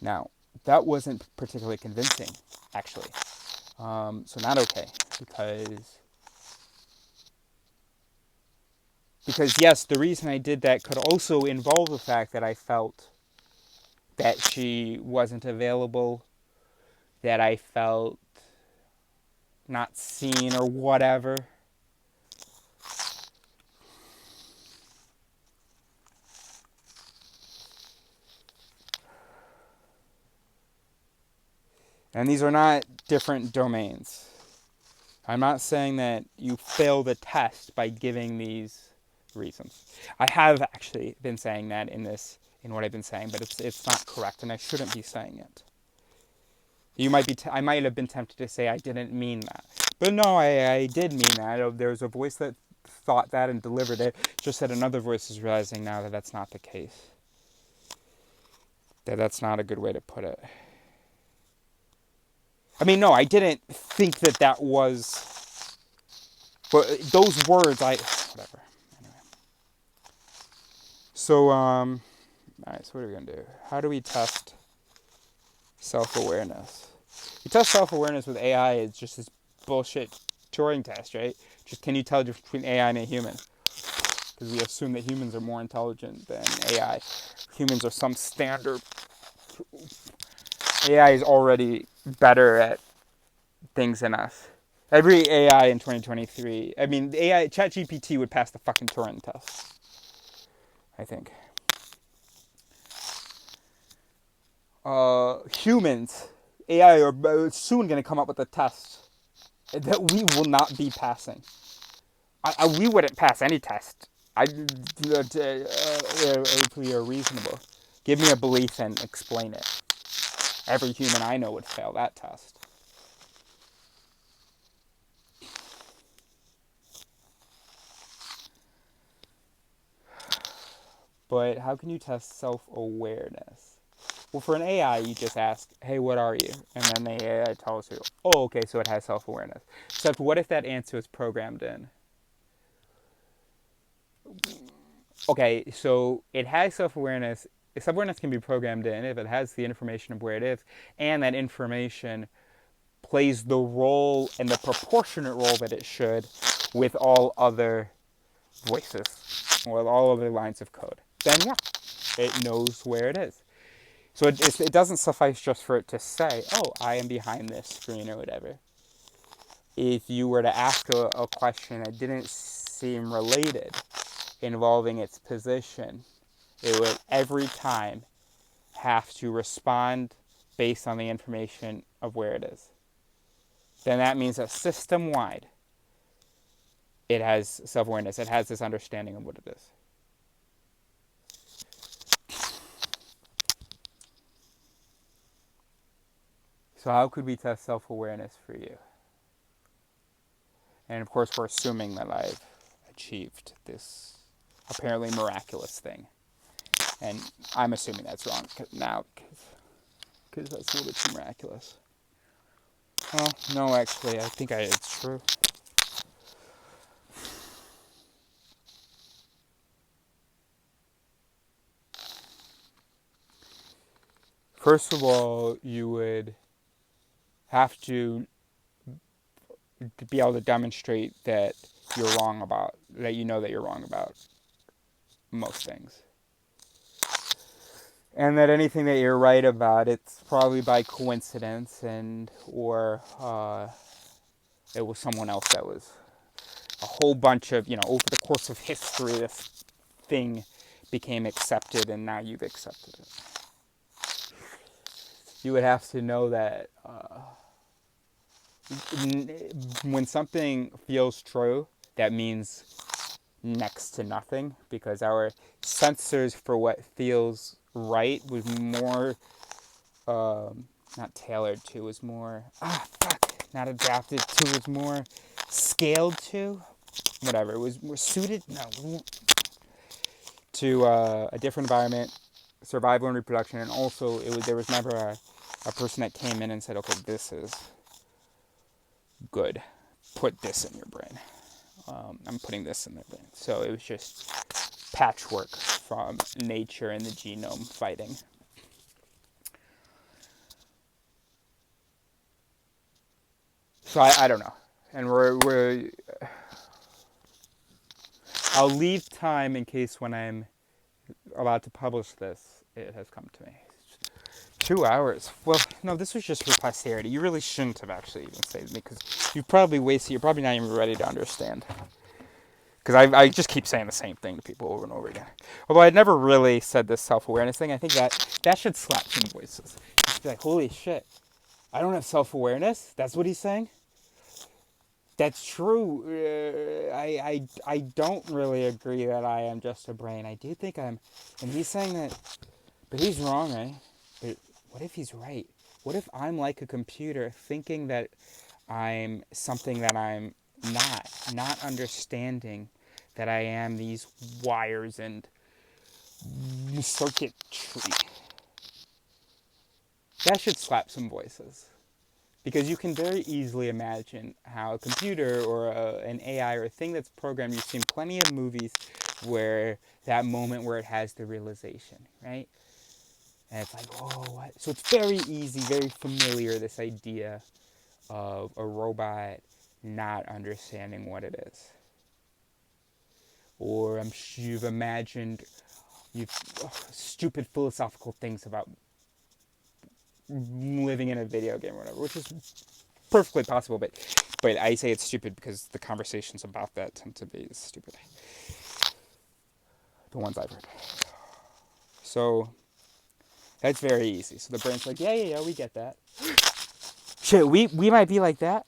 Now, that wasn't particularly convincing, actually. So not okay, because Because yes, the reason I did that could also involve the fact that I felt that she wasn't available, that I felt not seen or whatever. And these are not different domains. I'm not saying that you fail the test by giving these reasons. I have actually been saying that in what I've been saying, but it's not correct, and I shouldn't be saying it. I might have been tempted to say I didn't mean that, but no, I did mean that. There was a voice that thought that and delivered it. Just that another voice is realizing now that that's not the case. That's not a good way to put it. I mean, no, I didn't think that was. But those words, whatever. Anyway. So, alright, so what are we going to do? How do we test self-awareness? You test self-awareness with AI, it's just this bullshit Turing test, right? Just can you tell the difference between AI and a human? Because we assume that humans are more intelligent than AI. Humans are some standard. AI is already better at things than us. Every AI in 2023, I mean, ChatGPT would pass the fucking Turing test, I think. Humans, AI are soon going to come up with a test that we will not be passing. We wouldn't pass any test. If we are reasonable. Give me a belief and explain it. Every human I know would fail that test. But how can you test self-awareness? Well, for an AI, you just ask, hey, what are you? And then the AI tells you, oh, okay, so it has self-awareness. Except what if that answer is programmed in? Okay, so it has self-awareness. Self-awareness can be programmed in if it has the information of where it is, and that information plays the role and the proportionate role that it should with all other voices, or all other lines of code. Then yeah, it knows where it is. So it doesn't suffice just for it to say, oh, I am behind this screen or whatever. If you were to ask a question that didn't seem related involving its position, it would every time have to respond based on the information of where it is. Then that means that system-wide, it has self-awareness. It has this understanding of what it is. So how could we test self-awareness for you? And of course, we're assuming that I've achieved this apparently miraculous thing. And I'm assuming that's wrong now, because that's a little bit too miraculous. Well, no, actually, I think it's true. First of all, you would have to be able to demonstrate that you're wrong about, that you know that you're wrong about most things. And that anything that you're right about, it's probably by coincidence, or it was someone else that was a whole bunch of, over the course of history, this thing became accepted and now you've accepted it. You would have to know that when something feels true, that means next to nothing, because our sensors for what feels right was more, not tailored to, was more, not adapted to, was more scaled to, whatever, it was more suited, to a different environment, survival and reproduction, and also there was never a person that came in and said, okay, this is good, put this in your brain. I'm putting this in their brain. So it was just patchwork from nature and the genome fighting. So I don't know. And I'll leave time in case when I'm about to publish this, it has come to me. 2 hours. Well, no, this was just for posterity. You really shouldn't have actually even saved me because you've probably wasted. You're probably not even ready to understand. Because I just keep saying the same thing to people over and over again. Although I'd never really said this self-awareness thing. I think that should slap some voices. Just be like, holy shit, I don't have self-awareness? That's what he's saying? That's true. I don't really agree that I am just a brain. I do think I'm... And he's saying that... But he's wrong, right? But what if he's right? What if I'm like a computer thinking that I'm something that I'm not understanding that I am these wires and circuitry? That should slap some voices. Because you can very easily imagine how a computer or an AI or a thing that's programmed, you've seen plenty of movies where that moment where it has the realization, right? And it's like, oh, what? So it's very easy, very familiar, this idea of a robot not understanding what it is. Or I'm sure you've imagined stupid philosophical things about living in a video game or whatever, which is perfectly possible, but I say it's stupid because the conversations about that tend to be stupid. The ones I've heard. So that's very easy. So the brain's like, yeah, we get that. Shit, we might be like that.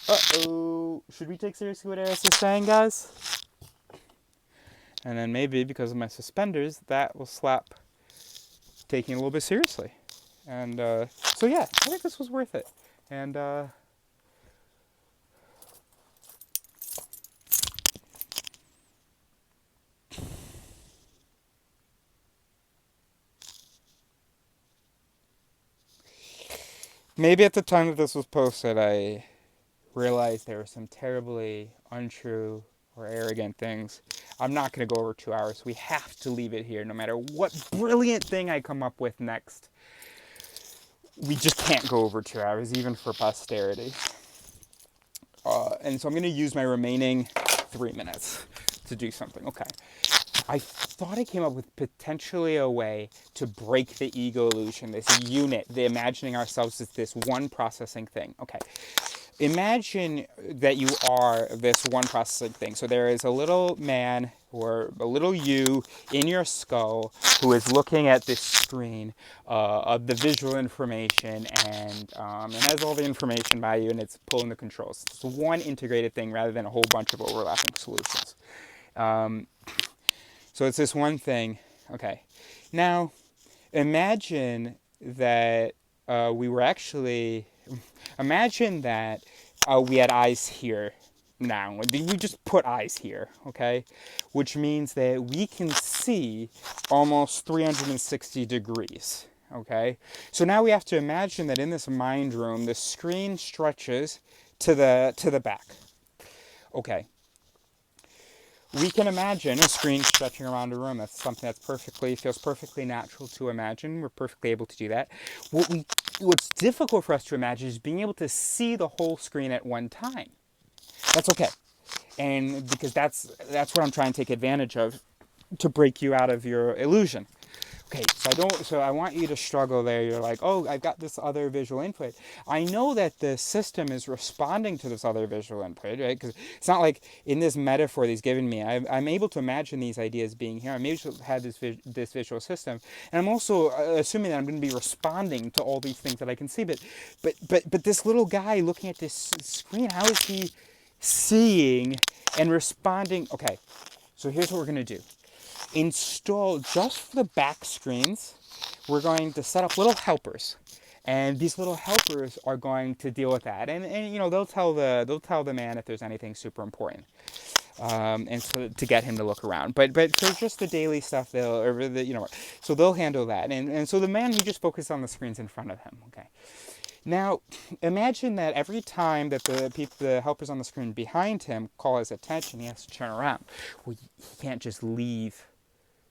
Uh-oh. Should we take seriously what Eris is saying, guys? And then maybe because of my suspenders, that will slap taking it a little bit seriously. And so yeah, I think this was worth it. And maybe at the time that this was posted, I realized there were some terribly untrue or arrogant things. I'm not going to go over 2 hours. We have to leave it here no matter what brilliant thing I come up with next. We just can't go over 2 hours, even for posterity. And so I'm going to use my remaining 3 minutes to do something. Okay. I thought I came up with potentially a way to break the ego illusion, this unit, the imagining ourselves as this one processing thing. Okay. Imagine that you are this one processing thing. So there is a little man or a little you in your skull who is looking at this screen of the visual information and has all the information by you, and it's pulling the controls. It's one integrated thing rather than a whole bunch of overlapping solutions. So it's this one thing. Okay. Now, imagine that we were actually... Imagine that we had eyes here now. We just put eyes here, okay? Which means that we can see almost 360 degrees, okay? So now we have to imagine that in this mind room, the screen stretches to the back. Okay. We can imagine a screen stretching around a room. That's something that's feels perfectly natural to imagine. We're perfectly able to do that. What's difficult for us to imagine is being able to see the whole screen at one time. That's okay. And because that's what I'm trying to take advantage of to break you out of your illusion. Okay, so I want you to struggle there. You're like, oh, I've got this other visual input. I know that the system is responding to this other visual input, right? Because it's not like in this metaphor that he's given me, I'm able to imagine these ideas being here. I'm able to have this visual system. And I'm also assuming that I'm going to be responding to all these things that I can see. But this little guy looking at this screen, how is he seeing and responding? Okay, so here's what we're going to do. Install just for the back screens, we're going to set up little helpers, and these little helpers are going to deal with that, and you know, they'll tell the man if there's anything super important, and so to get him to look around. But for just the daily stuff, so they'll handle that, and so the man, he just focuses on the screens in front of him. Okay. Now, imagine that every time that the helpers on the screen behind him call his attention, he has to turn around. Well, he can't just leave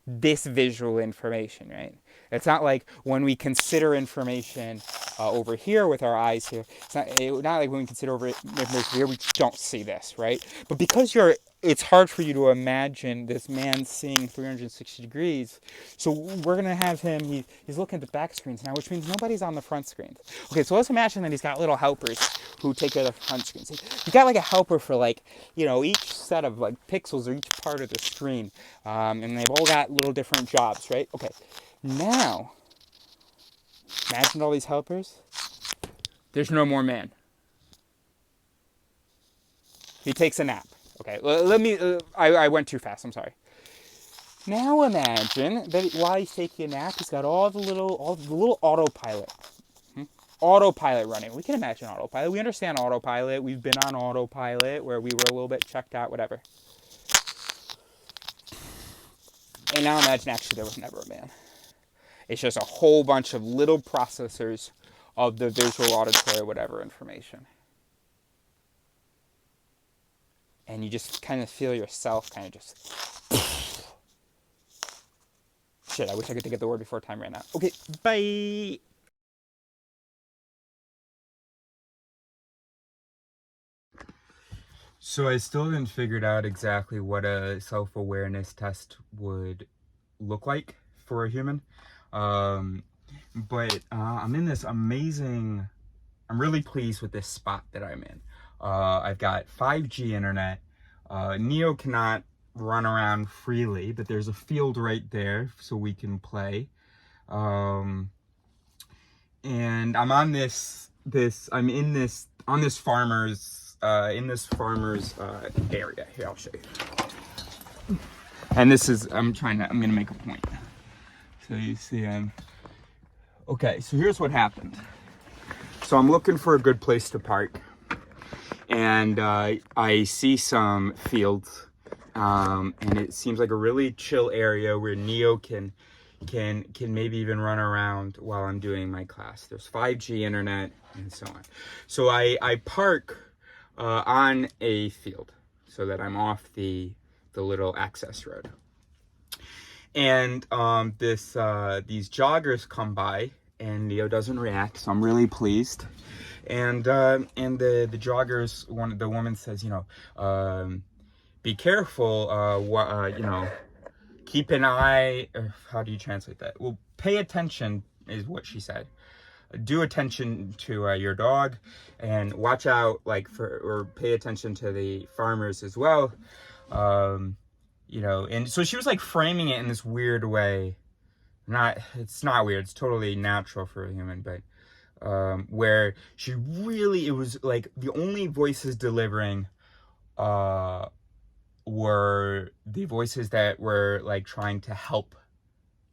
this visual information, right? It's not like when we consider information over here with our eyes here. It's not like when we consider information here, we don't see this, right? But because you're it's hard for you to imagine this man seeing 360 degrees. So we're going to have him, he's looking at the back screens now, which means nobody's on the front screens. Okay, so let's imagine that he's got little helpers who take care of the front screens. He's got like a helper for like, each set of like pixels or each part of the screen. And they've all got little different jobs, right? Okay, now, imagine all these helpers. There's no more man. He takes a nap. Okay, let me, I went too fast, I'm sorry. Now imagine that while he's taking a nap, he's got all the little autopilot. Autopilot running. We can imagine autopilot. We understand autopilot. We've been on autopilot where we were a little bit checked out, whatever. And now imagine actually there was never a man. It's just a whole bunch of little processors of the visual, auditory, whatever information. And you just kind of feel yourself kind of just... Shit, I wish I could get the word before time ran out. Okay, bye! So I still haven't figured out exactly what a self-awareness test would look like for a human. But I'm in this amazing... I'm really pleased with this spot that I'm in. I've got 5G internet. Neo cannot run around freely, but there's a field right there so we can play. And I'm on this farmer's area. Here, I'll show you. And this is, I'm gonna make a point. So you see, okay, so here's what happened. So I'm looking for a good place to park. And I see some fields, and it seems like a really chill area where Neo can maybe even run around while I'm doing my class. There's 5G internet and so on. So I park on a field so that I'm off the little access road. And these joggers come by, and Neo doesn't react, so I'm really pleased. And the joggers, the woman says, be careful, keep an eye, how do you translate that? Well, pay attention is what she said. Do attention to your dog, and watch out, or pay attention to the farmers as well. And so she was framing it in this weird way. It's not weird, it's totally natural for a human, but where it was like the only voices delivering were the voices that were trying to help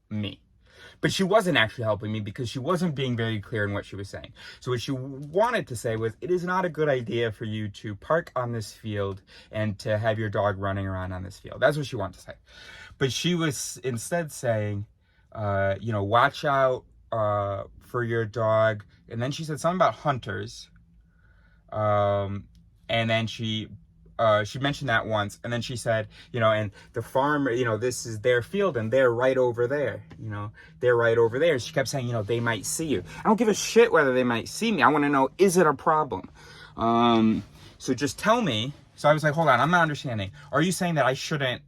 me. But she wasn't actually helping me because she wasn't being very clear in what she was saying. So what she wanted to say was, it is not a good idea for you to park on this field and to have your dog running around on this field. That's what she wanted to say. But she was instead saying, watch out for your dog. And then she said something about hunters. And then she mentioned that once. And then she said, and the farmer, this is their field and they're right over there. They're right over there. She kept saying, they might see you. I don't give a shit whether they might see me. I want to know, is it a problem? So just tell me. So I was like, hold on, I'm not understanding. Are you saying that I shouldn't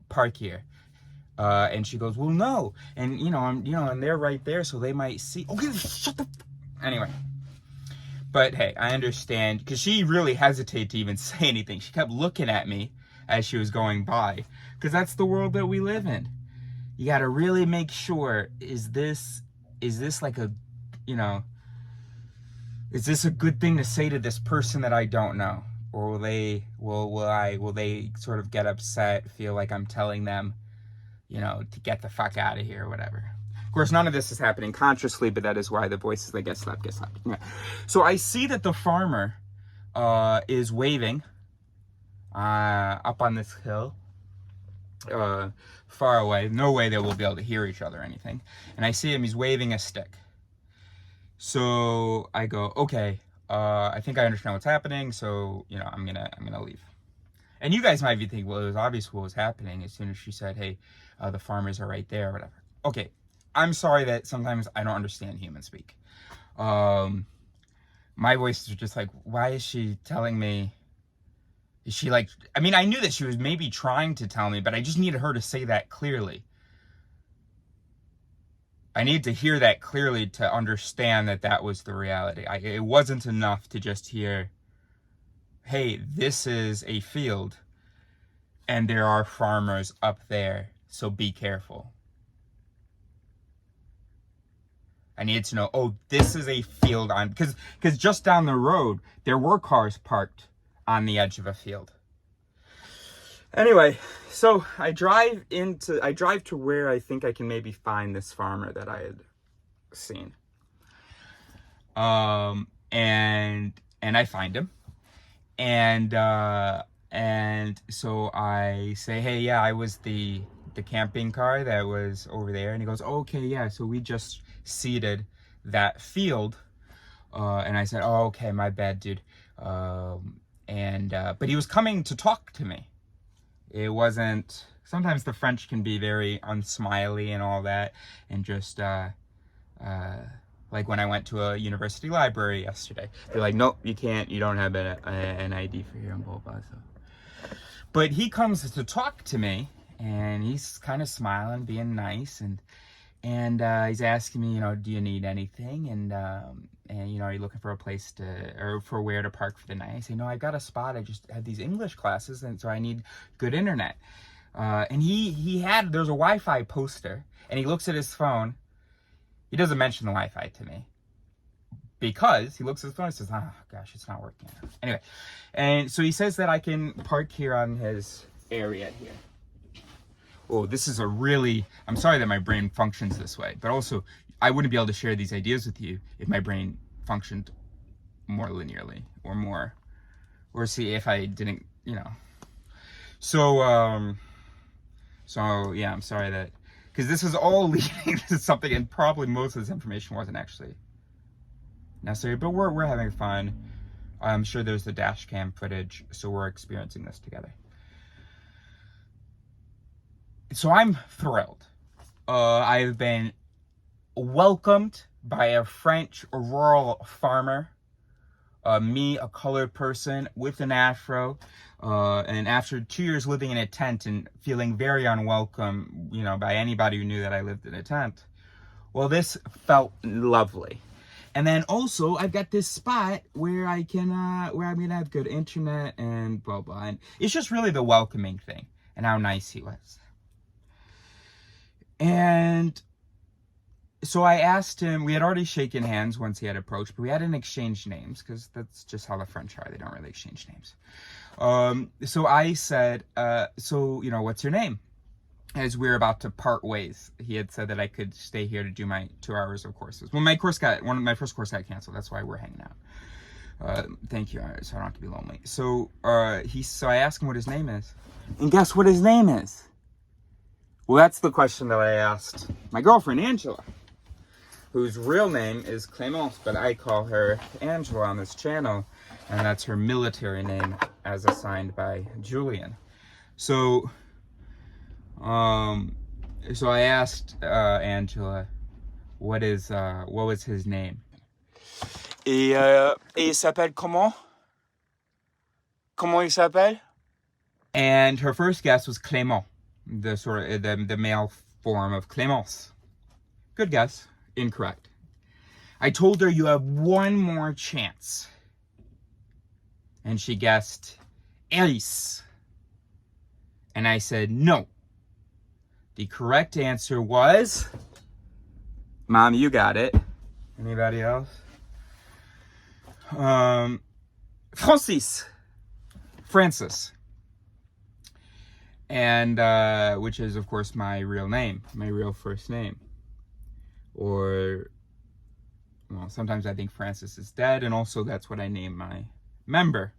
park here? And she goes, well, no. And, and they're right there, so they might see. Okay, shut the... Anyway. But, hey, I understand. Because she really hesitated to even say anything. She kept looking at me as she was going by. Because that's the world that we live in. You got to really make sure, is this like a, is this a good thing to say to this person that I don't know? Or will they sort of get upset, feel like I'm telling them, to get the fuck out of here or whatever. Of course, none of this is happening consciously, but that is why the voices that get slapped. Yeah. So I see that the farmer is waving up on this hill, far away. No way that we'll be able to hear each other or anything. And I see him, he's waving a stick. So I go, okay, I think I understand what's happening, so, I'm gonna leave. And you guys might be thinking, well, it was obvious what was happening as soon as she said, hey, the farmers are right there or whatever. Okay, I'm sorry that sometimes I don't understand human speak. My voices are just like, why is she telling me Is she like, I mean, I knew that she was maybe trying to tell me, but I just needed her to say that clearly. I needed to hear that clearly to understand that that was the reality. It wasn't enough to just hear, hey, this is a field and there are farmers up there, so be careful. I needed to know, oh, this is a field on, because just down the road, there were cars parked on the edge of a field. Anyway, so I drive to where I think I can maybe find this farmer that I had seen. And I find him. And so I say, hey, yeah, I was the camping car that was over there. And he goes, oh, okay, yeah, so we just seeded that field. And I said, oh, okay, my bad, dude. But he was coming to talk to me. It wasn't, sometimes the French can be very unsmiley and all that, and just like when I went to a university library yesterday, they're like, nope, you can't, you don't have an ID for here and blah blah. So, but he comes to talk to me, and he's kind of smiling, being nice, and he's asking me, you know, do you need anything, and you know, are you looking for a place to, or for where to park for the night? I say, no, I got a spot. I just had these English classes, and so I need good internet. And there's a Wi-Fi poster, and he looks at his phone. He doesn't mention the Wi-Fi to me, because he looks at his phone and says, oh gosh, it's not working. Anyway, and so he says that I can park here on his area here. Oh, this is I'm sorry that my brain functions this way, but also I wouldn't be able to share these ideas with you if my brain functioned more linearly or see if I didn't, you know. So yeah, I'm sorry that, because this is all leading to something, and probably most of this information wasn't actually necessary, but we're having fun. I'm sure there's the dash cam footage, so we're experiencing this together. So I'm thrilled. I've been welcomed by a French rural farmer, me, a colored person with an afro, and after 2 years living in a tent and feeling very unwelcome, you know, by anybody who knew that I lived in a tent, well, this felt lovely. And then also, I've got this spot where I can, where I'm gonna have good internet and blah blah, and it's just really the welcoming thing and how nice he was. And so I asked him, we had already shaken hands once he had approached, but we hadn't exchanged names, because that's just how the French are. They don't really exchange names. So I said, so, you know, what's your name? As we were about to part ways, he had said that I could stay here to do my 2 hours of courses. Well, my first course got canceled. That's why we're hanging out. Thank you, so I don't have to be lonely. So, so I asked him what his name is. And guess what his name is? Well, that's the question that I asked my girlfriend, Angela, whose real name is Clémence, but I call her Angela on this channel, and that's her military name as assigned by Julian. So, so I asked Angela, what was his name? Et il s'appelle comment? Comment il s'appelle? And her first guess was Clément, the male form of Clémence. Good guess. Incorrect. I told her, you have one more chance. And she guessed Alice. And I said, no. The correct answer was, Mom, you got it. Anybody else? Francis. And, which is, of course, my real name, my real first name. Or, well, sometimes I think Francis is dead, and also that's what I name my member.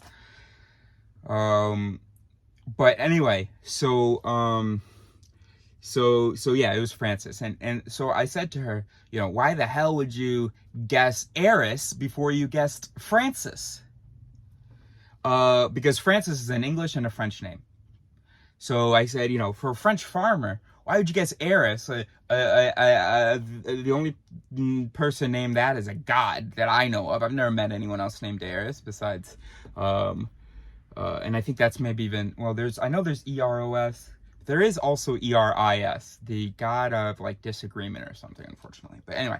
But anyway, so yeah, it was Francis. And so I said to her, you know, why the hell would you guess Eris before you guessed Francis? Because Francis is an English and a French name. So I said, you know, for a French farmer, why would you guess Eris? The only person named that is a god that I know of. I've never met anyone else named Eris besides And I think that's maybe even, well, I know there's Eros. There is also Eris, the god of like disagreement or something, unfortunately. But anyway,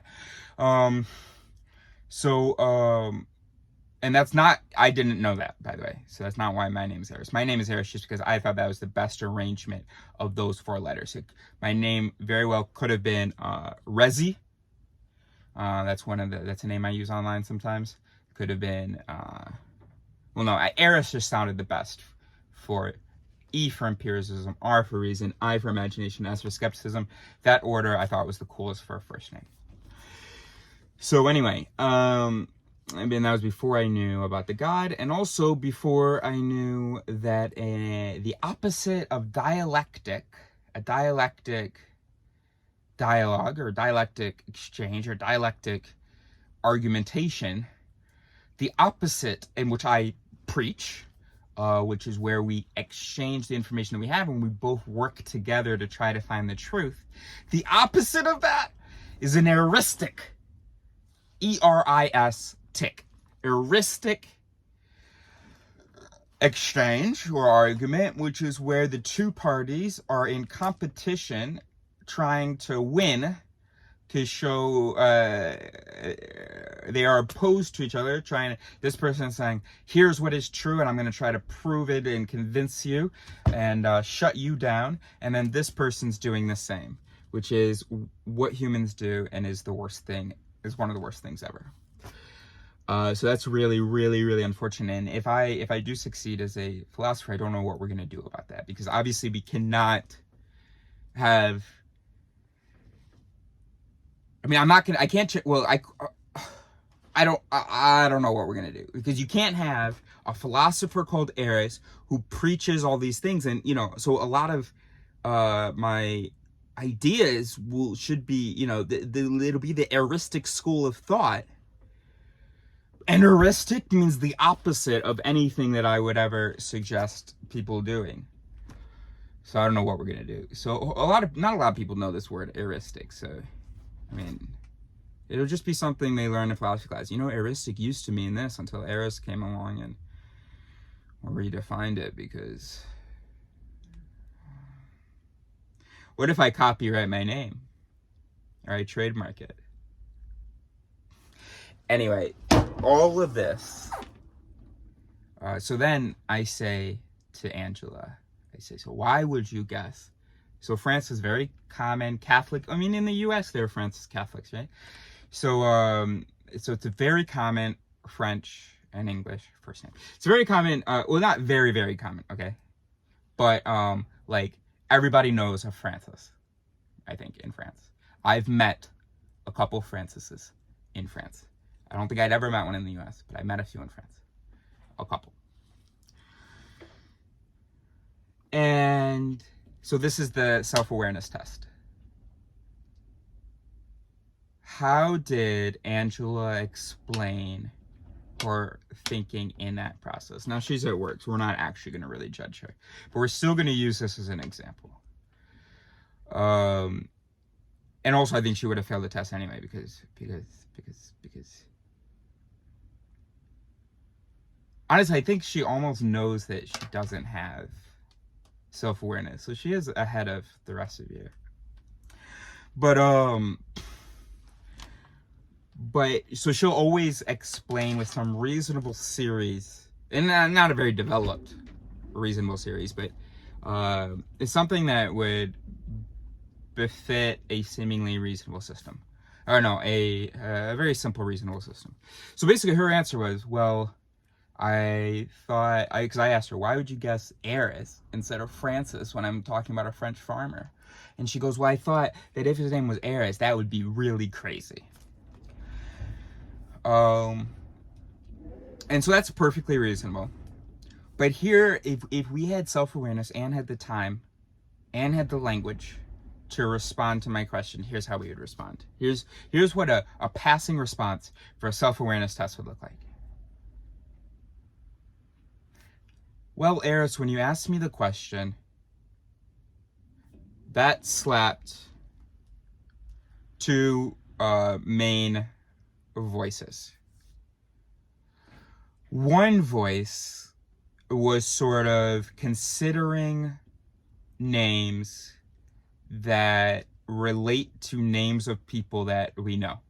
and that's not, I didn't know that, by the way. So that's not why my name is Eris. My name is Eris just because I thought that was the best arrangement of those 4 letters. My name very well could have been Rezi. That's a name I use online sometimes. It could have been, well, no, Eris just sounded the best for it. E for empiricism, R for reason, I for imagination, S for skepticism. That order I thought was the coolest for a first name. So anyway, I mean, that was before I knew about the God, and also before I knew that the opposite of dialectic, a dialectic dialogue or dialectic exchange or dialectic argumentation, the opposite in which I preach, which is where we exchange the information that we have and we both work together to try to find the truth. The opposite of that is an heuristic, E-R-I-S-tic, heuristic exchange or argument, which is where the 2 parties are in competition trying to win, to show they are opposed to each other, this person is saying, here's what is true, and I'm going to try to prove it and convince you and shut you down. And then this person's doing the same, which is what humans do and is one of the worst things ever. So that's really, really, really unfortunate. And if I do succeed as a philosopher, I don't know what we're going to do about that, because obviously we cannot have, I mean, I don't know what we're going to do, because you can't have a philosopher called Eris who preaches all these things. And, so a lot of my ideas should be, it'll be the eristic school of thought. And heuristic means the opposite of anything that I would ever suggest people doing. So I don't know what we're going to do. So not a lot of people know this word heuristic. So, I mean, it'll just be something they learn in philosophy class. Heuristic used to mean this until Eris came along and redefined it, because what if I copyright my name? Or I trademark it? Anyway, all of this. So then I say to Angela, so why would you guess? So France is very common Catholic. I mean, in the U.S., there are Francis Catholics, right? So it's a very common French and English first name. It's very common. Well, not very, very common. Okay, but like everybody knows of Francis. I think in France, I've met a couple Francises in France. I don't think I'd ever met one in the U.S., but I met a few in France. A couple. And so this is the self-awareness test. How did Angela explain her thinking in that process? Now, she's at work, so we're not actually going to really judge her, but we're still going to use this as an example. And also, I think she would have failed the test anyway, because honestly, I think she almost knows that she doesn't have self-awareness, so she is ahead of the rest of you. But so she'll always explain with some reasonable series, and not a very developed reasonable series, but it's something that would befit a seemingly reasonable system, or no, a very simple reasonable system. So basically, her answer was, well, because I asked her, why would you guess Eris instead of Francis when I'm talking about a French farmer? And she goes, well, I thought that if his name was Eris, that would be really crazy. And so that's perfectly reasonable. But here, if we had self-awareness and had the time and had the language to respond to my question, here's how we would respond. Here's what a passing response for a self-awareness test would look like. Well, Eris, when you asked me the question, that slapped 2 main voices. One voice was sort of considering names that relate to names of people that we know.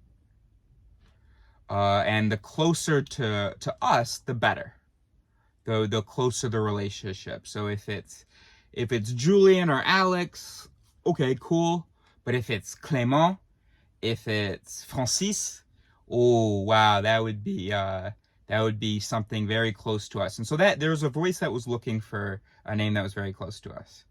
And the closer to us, the better. The closer the relationship. So if it's Julian or Alex, okay, cool. But if it's Clément, if it's Francis, oh wow, that would be something very close to us. And so that there was a voice that was looking for a name that was very close to us.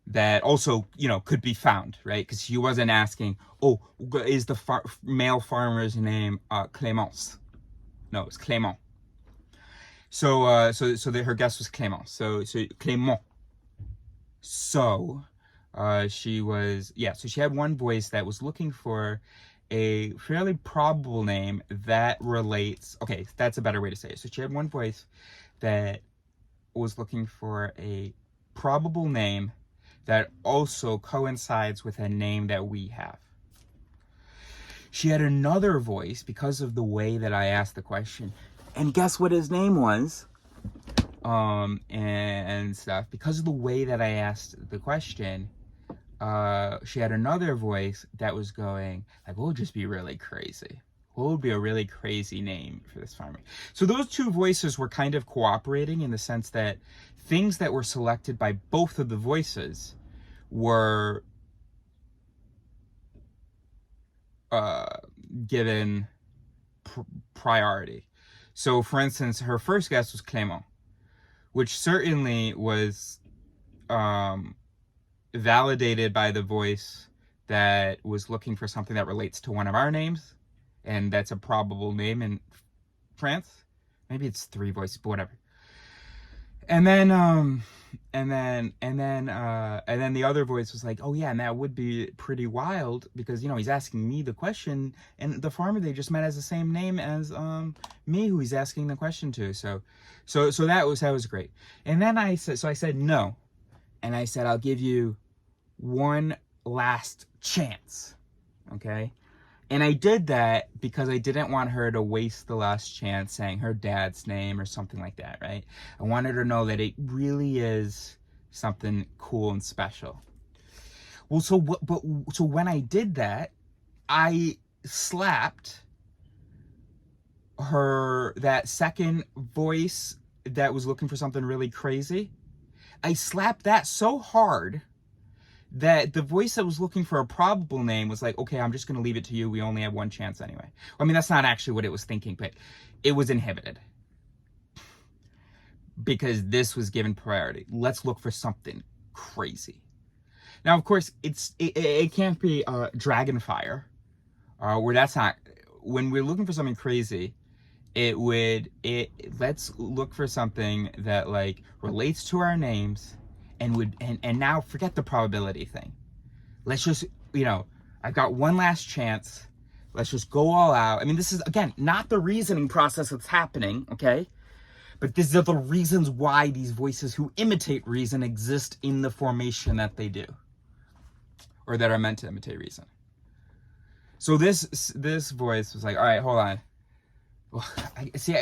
That also, could be found, right? Because she wasn't asking, oh, is the male farmer's name Clémence? No, it's Clément. So her guess was Clément. So Clément. So she had one voice that was looking for a fairly probable name that relates. Okay, that's a better way to say it. So she had one voice that was looking for a probable name that also coincides with a name that we have. She had another voice because of the way that I asked the question. And guess what his name was? And stuff. Because of the way that I asked the question, she had another voice that was going, like, what would just be really crazy? What would be a really crazy name for this farmer? So those two voices were kind of cooperating in the sense that things that were selected by both of the voices were given priority. So, for instance, her first guess was Clément, which certainly was validated by the voice that was looking for something that relates to one of our names, and that's a probable name in France. Maybe it's three voices, but whatever. And then the other voice was like, oh yeah, and that would be pretty wild because he's asking me the question, and the farmer they just met has the same name as me, who he's asking the question to. So that was great. And then I said no, and I said I'll give you one last chance, okay? And I did that because I didn't want her to waste the last chance saying her dad's name or something like that, right? I wanted her to know that it really is something cool and special. Well, so when I did that, I slapped that second voice that was looking for something really crazy. I slapped that so hard that the voice that was looking for a probable name was like, okay, I'm just going to leave it to you. We only have one chance anyway. I mean, that's not actually what it was thinking, but it was inhibited because this was given priority. Let's look for something crazy. Now, of course, it can't be Dragonfire, where that's not. When we're looking for something crazy, let's look for something that like relates to our names. And now forget the probability thing. Let's just, I've got one last chance. Let's just go all out. I mean, this is, again, not the reasoning process that's happening, okay? But these are the reasons why these voices who imitate reason exist in the formation that they do. Or that are meant to imitate reason. So this voice was like, all right, hold on. Well,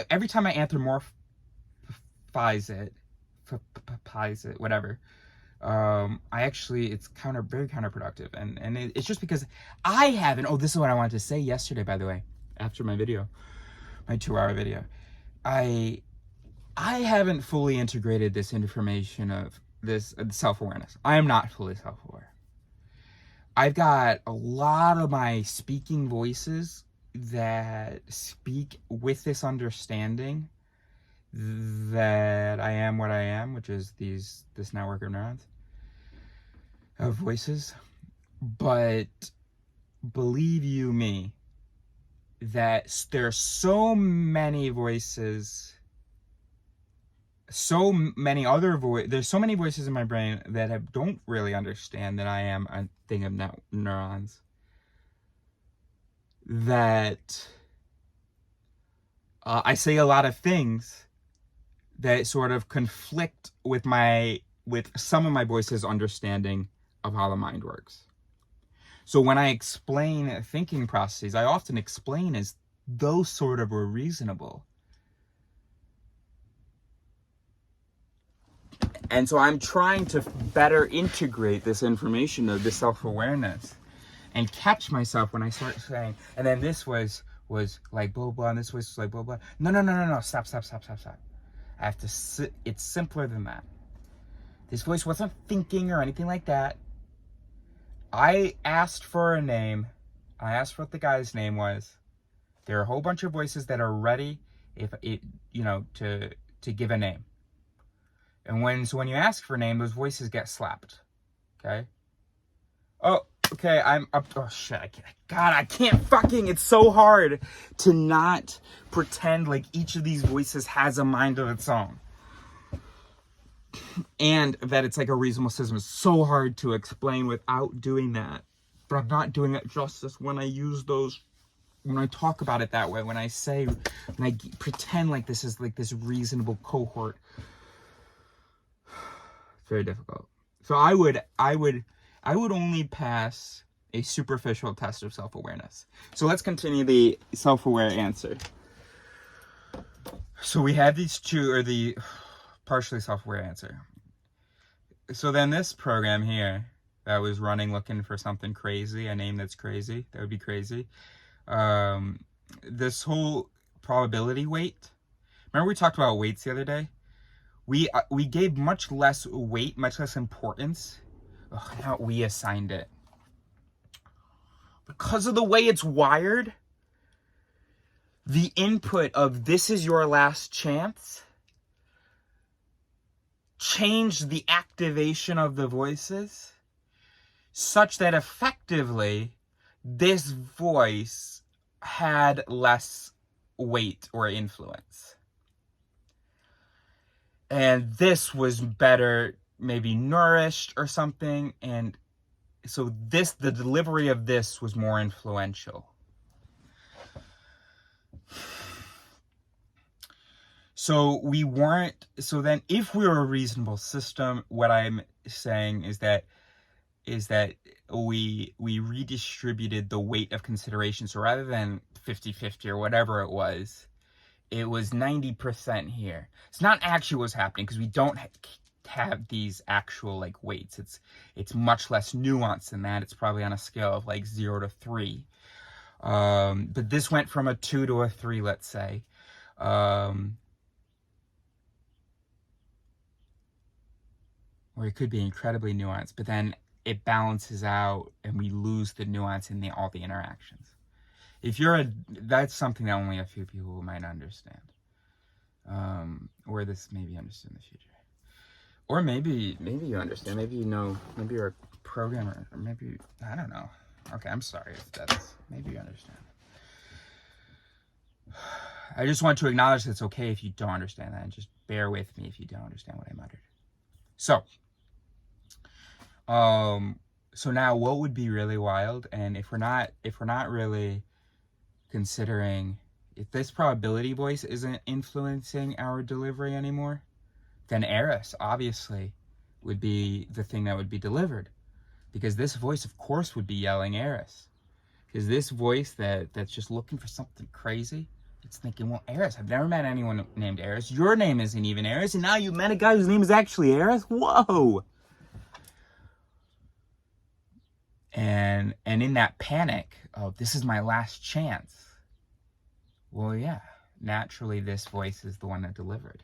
every time I anthropomorphize it, whatever, it's very counterproductive, and it's just because I haven't. Oh, this is what I wanted to say yesterday, by the way, after my 2-hour video. I haven't fully integrated this information of this self-awareness. I am not fully self-aware. I've got a lot of my speaking voices that speak with this understanding that I am what I am, which is this network of neurons, of voices. But believe you me, that there's so many voices, there's so many voices in my brain that don't really understand that I am a thing of neurons, that I say a lot of things that sort of conflict with some of my voices' understanding of how the mind works. So when I explain thinking processes, I often explain as those sort of were reasonable. And so I'm trying to better integrate this information of this self-awareness and catch myself when I start saying, and then this was like blah, blah, and this was like blah, blah. No. Stop. I have to sit. It's simpler than that. This voice wasn't thinking or anything like that. I asked for a name. I asked what the guy's name was. There are a whole bunch of voices that are ready to give a name. And when you ask for a name, those voices get slapped. Okay? Oh, okay, I'm up. Oh, shit. I can't fucking. It's so hard to not pretend like each of these voices has a mind of its own. And that it's like a reasonable system. It's so hard to explain without doing that. But I'm not doing it justice when I use those, when I talk about it that way, when I pretend like this is like this reasonable cohort. It's very difficult. So I would only pass a superficial test of self-awareness. So let's continue the self-aware answer. So we have these two, or the partially self-aware answer. So then this program here that was running looking for something crazy, a name that's crazy, that would be crazy. This whole probability weight. Remember we talked about weights the other day? We gave much less weight, much less importance. Now we assigned it. Because of the way it's wired, the input of this is your last chance changed the activation of the voices such that effectively this voice had less weight or influence. And this was better, maybe nourished or something. And so the delivery of this was more influential. So then if we were a reasonable system, what I'm saying is that we redistributed the weight of consideration. So rather than 50-50 or whatever it was 90% here. It's not actually what's happening because we don't have these actual like weights. It's much less nuanced than that. It's probably on a scale of like 0 to 3. But this went from a 2 to a 3, let's say. Or it could be incredibly nuanced, but then it balances out and we lose the nuance in all the interactions. That's something that only a few people might understand. Or this may be understood in the future. Or maybe you understand, maybe you know, maybe you're a programmer, or maybe, I don't know. Okay, I'm sorry if maybe you understand. I just want to acknowledge that it's okay if you don't understand that, and just bear with me if you don't understand what I muttered. So now what would be really wild, and if we're not really considering, if this probability voice isn't influencing our delivery anymore, then Eris obviously would be the thing that would be delivered, because this voice of course would be yelling Eris, because this voice that's just looking for something crazy, it's thinking, well, Eris, I've never met anyone named Eris, your name isn't even Eris, and now you met a guy whose name is actually Eris. Whoa. And in that panic of, this is my last chance, well, yeah, naturally this voice is the one that delivered.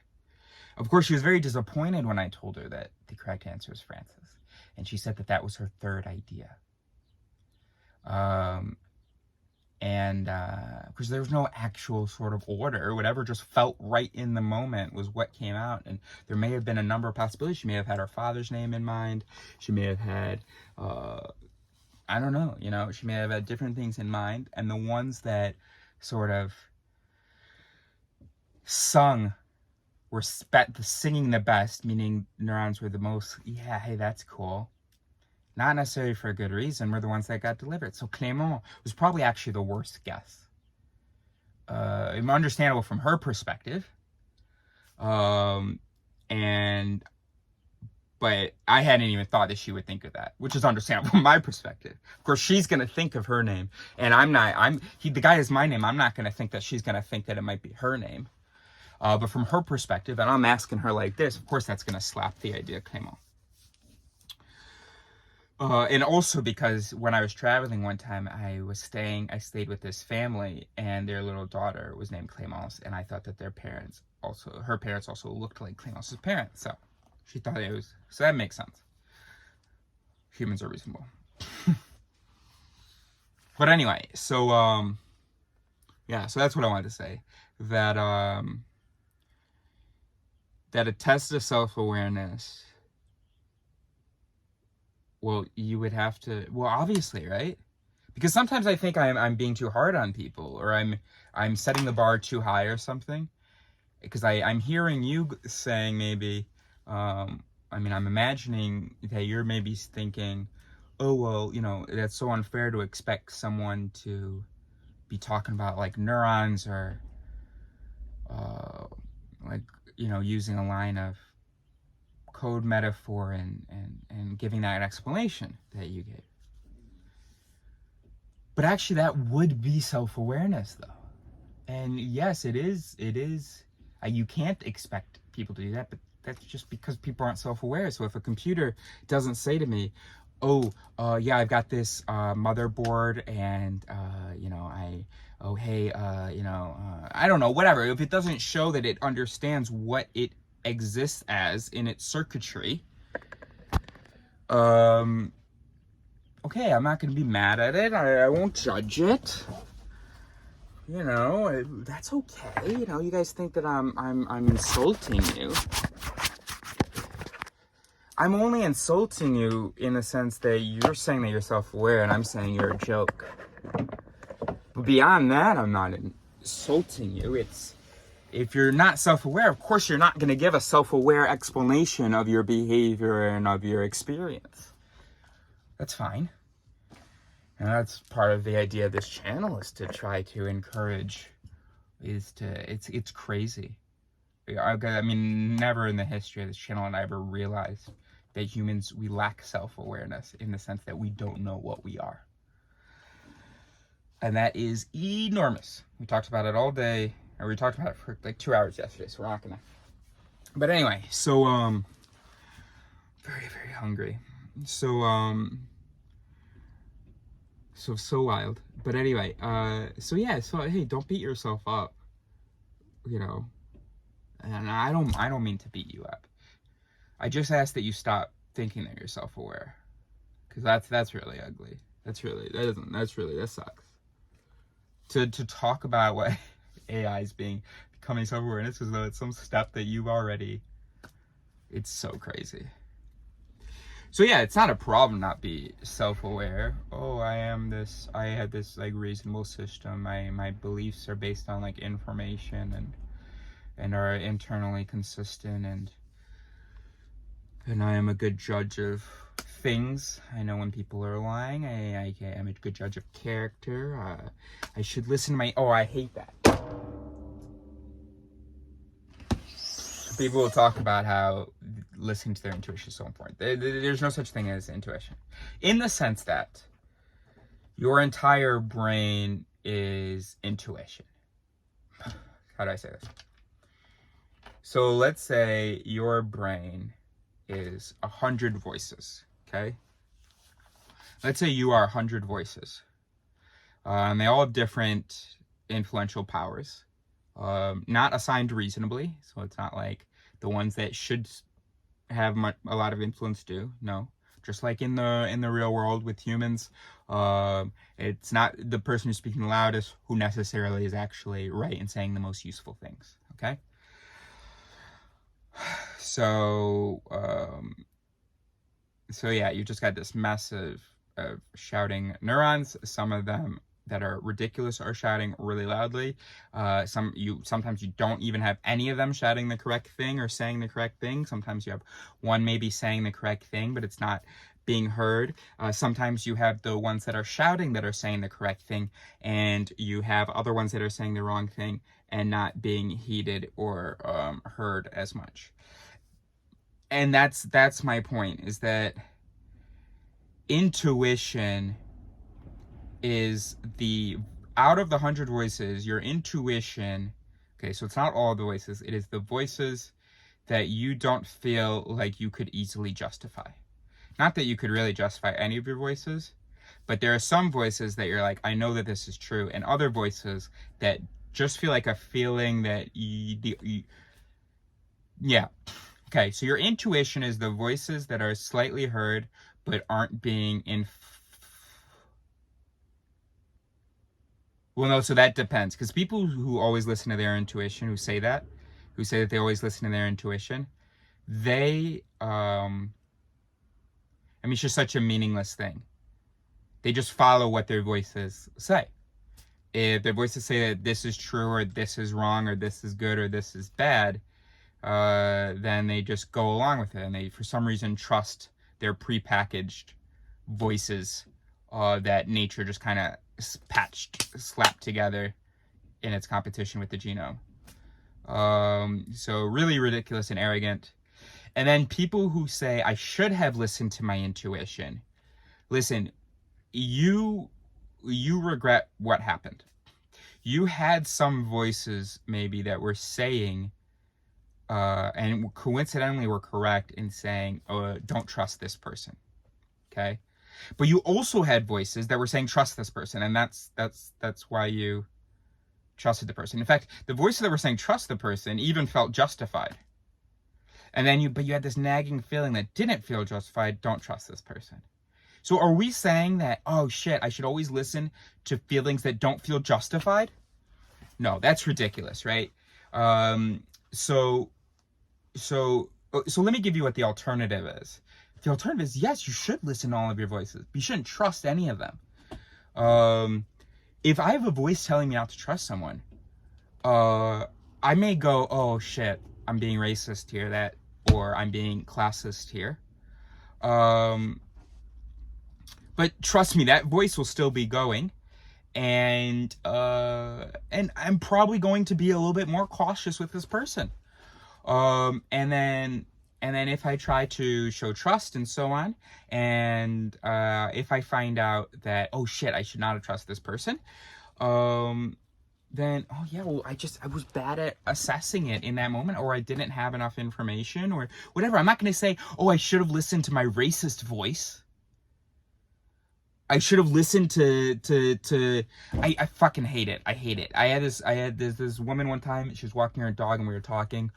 Of course, she was very disappointed when I told her that the correct answer is Francis. And she said that was her third idea. Because there was no actual sort of order. Whatever just felt right in the moment was what came out. And there may have been a number of possibilities. She may have had her father's name in mind. She may have had, I don't know, she may have had different things in mind. And the ones that sort of were singing the best, meaning neurons were the most, yeah, hey, that's cool. Not necessarily for a good reason, were the ones that got delivered. So Clément was probably actually the worst guess. Understandable from her perspective. But I hadn't even thought that she would think of that, which is understandable from my perspective. Of course, she's going to think of her name, and I'm not. The guy is my name. I'm not going to think that she's going to think that it might be her name. But from her perspective, and I'm asking her like this, of course that's going to slap the idea of Clément. And also because when I was traveling one time, I stayed with this family, and their little daughter was named Clémence, and I thought that her parents also looked like Clémence's parents, so she thought it was, so that makes sense. Humans are reasonable. But anyway, so, yeah, so that's what I wanted to say, that, that a test of self-awareness, well, you would have to, well, obviously, right? Because sometimes I think I'm being too hard on people, or I'm setting the bar too high or something. Because I'm hearing you saying maybe, I mean, I'm imagining that you're maybe thinking, oh, well, you know, that's so unfair to expect someone to be talking about like neurons, or like, you know, using a line of code metaphor and giving that explanation that you gave. But actually that would be self-awareness though. And yes, it is, you can't expect people to do that, but that's just because people aren't self-aware. So if a computer doesn't say to me, oh, yeah, I've got this motherboard, and, you know, hey, you know, I don't know, whatever. If it doesn't show that it understands what it exists as in its circuitry, okay, I'm not going to be mad at it. I won't judge it. You know, that's okay. You know, you guys think that I'm insulting you. I'm only insulting you in the sense that you're saying that you're self-aware, and I'm saying you're a joke. But beyond that, I'm not insulting you. It's, if you're not self-aware, of course you're not going to give a self-aware explanation of your behavior and of your experience. That's fine. And that's part of the idea of this channel, is to try to encourage, it's crazy. I mean, never in the history of this channel and I ever realized that humans, we lack self-awareness in the sense that we don't know what we are. And that is enormous. We talked about it all day, or we talked about it for like 2 hours yesterday, so we're not gonna. But anyway, so, very, very hungry. So, so wild. But anyway, so yeah, so hey, don't beat yourself up, you know. And I don't mean to beat you up. I just ask that you stop thinking that you're self-aware, because that's really ugly. That sucks. To talk about what AI is becoming self-awareness as though it's some step that you've already. It's so crazy. So yeah, it's not a problem not be self-aware. Oh, I have this like reasonable system. My beliefs are based on like information and are internally consistent, and I am a good judge of things. I know when people are lying. I am a good judge of character. I should listen to my, oh, I hate that. People will talk about how listening to their intuition is so important. There's no such thing as intuition, in the sense that your entire brain is intuition. How do I say this? So let's say your brain is 100 voices, okay? Let's say you are 100 voices. And they all have different influential powers. Not assigned reasonably, so it's not like the ones that should have a lot of influence do. No, just like in the real world with humans, it's not the person who's speaking the loudest who necessarily is actually right and saying the most useful things. Okay. So yeah, you just got this mess of shouting neurons. Some of them that are ridiculous are shouting really loudly. Sometimes you don't even have any of them shouting the correct thing or saying the correct thing. Sometimes you have one maybe saying the correct thing, but it's not being heard. Sometimes you have the ones that are shouting that are saying the correct thing, and you have other ones that are saying the wrong thing and not being heeded or heard as much. And that's my point, is that intuition is out of the 100 voices, your intuition Okay, so it's not all the voices. It is the voices that you don't feel like you could easily justify. Not that you could really justify any of your voices, but there are some voices that you're like, I know that this is true, and other voices that just feel like a feeling that yeah. Okay, so your intuition is the voices that are slightly heard but aren't being well, no, so that depends, because people who always listen to their intuition, who say that they always listen to their intuition, they I mean, it's just such a meaningless thing. They just follow what their voices say. If their voices say that this is true, or this is wrong, or this is good, or this is bad, then they just go along with it, and they, for some reason, trust their prepackaged voices that nature just kind of slapped together in its competition with the genome. So really ridiculous and arrogant. And then people who say, I should have listened to my intuition. Listen, you regret what happened. You had some voices maybe that were saying, and coincidentally were correct in saying, don't trust this person, okay? But you also had voices that were saying, trust this person, and that's why you trusted the person. In fact, the voices that were saying, trust the person, even felt justified. And then but you had this nagging feeling that didn't feel justified, don't trust this person. So are we saying that, oh shit, I should always listen to feelings that don't feel justified? No, that's ridiculous, right? So let me give you what the alternative is. The alternative is, yes, you should listen to all of your voices. But you shouldn't trust any of them. If I have a voice telling me not to trust someone, I may go, oh shit, I'm being racist here, or I'm being classist here. But trust me, that voice will still be going, and I'm probably going to be a little bit more cautious with this person. And then if I try to show trust and so on, and if I find out that, oh shit, I should not have trusted this person, then, oh yeah, well, I was bad at assessing it in that moment, or I didn't have enough information, or whatever. I'm not going to say, oh, I should have listened to my racist voice. I should have listened to I fucking hate it. I hate it. I had this woman one time. She was walking her dog and we were talking.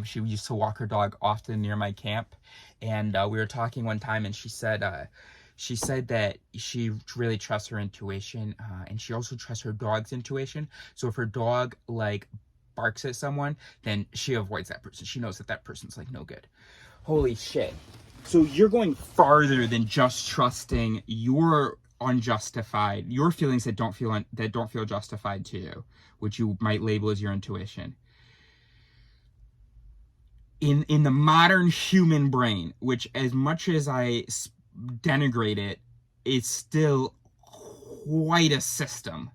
She used to walk her dog often near my camp, and we were talking one time, and she said that she really trusts her intuition, and she also trusts her dog's intuition. So if her dog like barks at someone, then she avoids that person. She knows that person's like no good. Holy shit. So you're going farther than just trusting your feelings that don't feel justified to you, which you might label as your intuition. In the modern human brain, which as much as I denigrate it, it's still quite a system.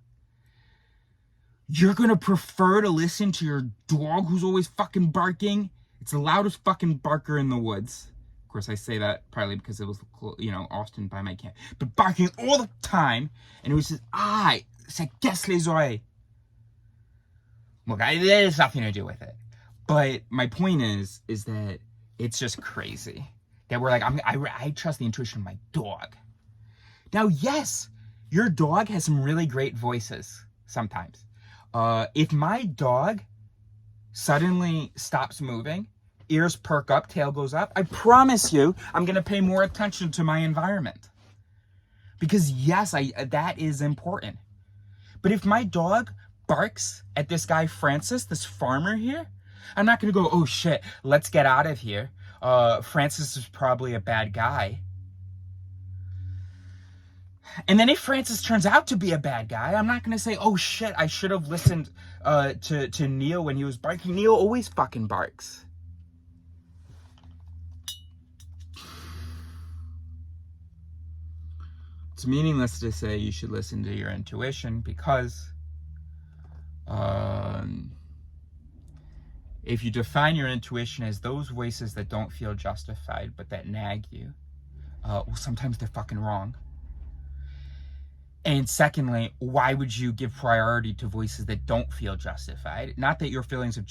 You're gonna prefer to listen to your dog who's always fucking barking? It's the loudest fucking barker in the woods. Of course, I say that partly because it was, Austin by my camp. But barking all the time, and it was just, ça casse les oreilles. Look, that has nothing to do with it. But my point is that it's just crazy that we're like, I trust the intuition of my dog. Now, yes, your dog has some really great voices sometimes. If my dog suddenly stops moving, ears perk up, tail goes up, I promise you, I'm going to pay more attention to my environment. Because yes, that is important. But if my dog barks at this guy Francis, this farmer here, I'm not going to go, oh shit, let's get out of here. Francis is probably a bad guy. And then if Francis turns out to be a bad guy, I'm not going to say, oh shit, I should have listened to Neil when he was barking. Neil always fucking barks. It's meaningless to say you should listen to your intuition because if you define your intuition as those voices that don't feel justified but that nag you, well, sometimes they're fucking wrong. And secondly, why would you give priority to voices that don't feel justified? Not that your feelings of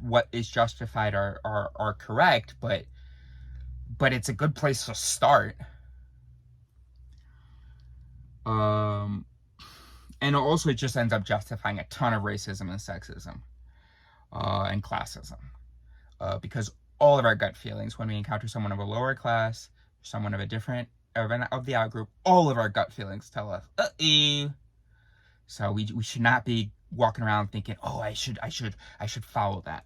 what is justified are correct, but it's a good place to start. And also, it just ends up justifying a ton of racism and sexism and classism, because all of our gut feelings when we encounter someone of a lower class, someone of a different of the out group, all of our gut feelings tell us, so we should not be walking around thinking, oh, I should follow that.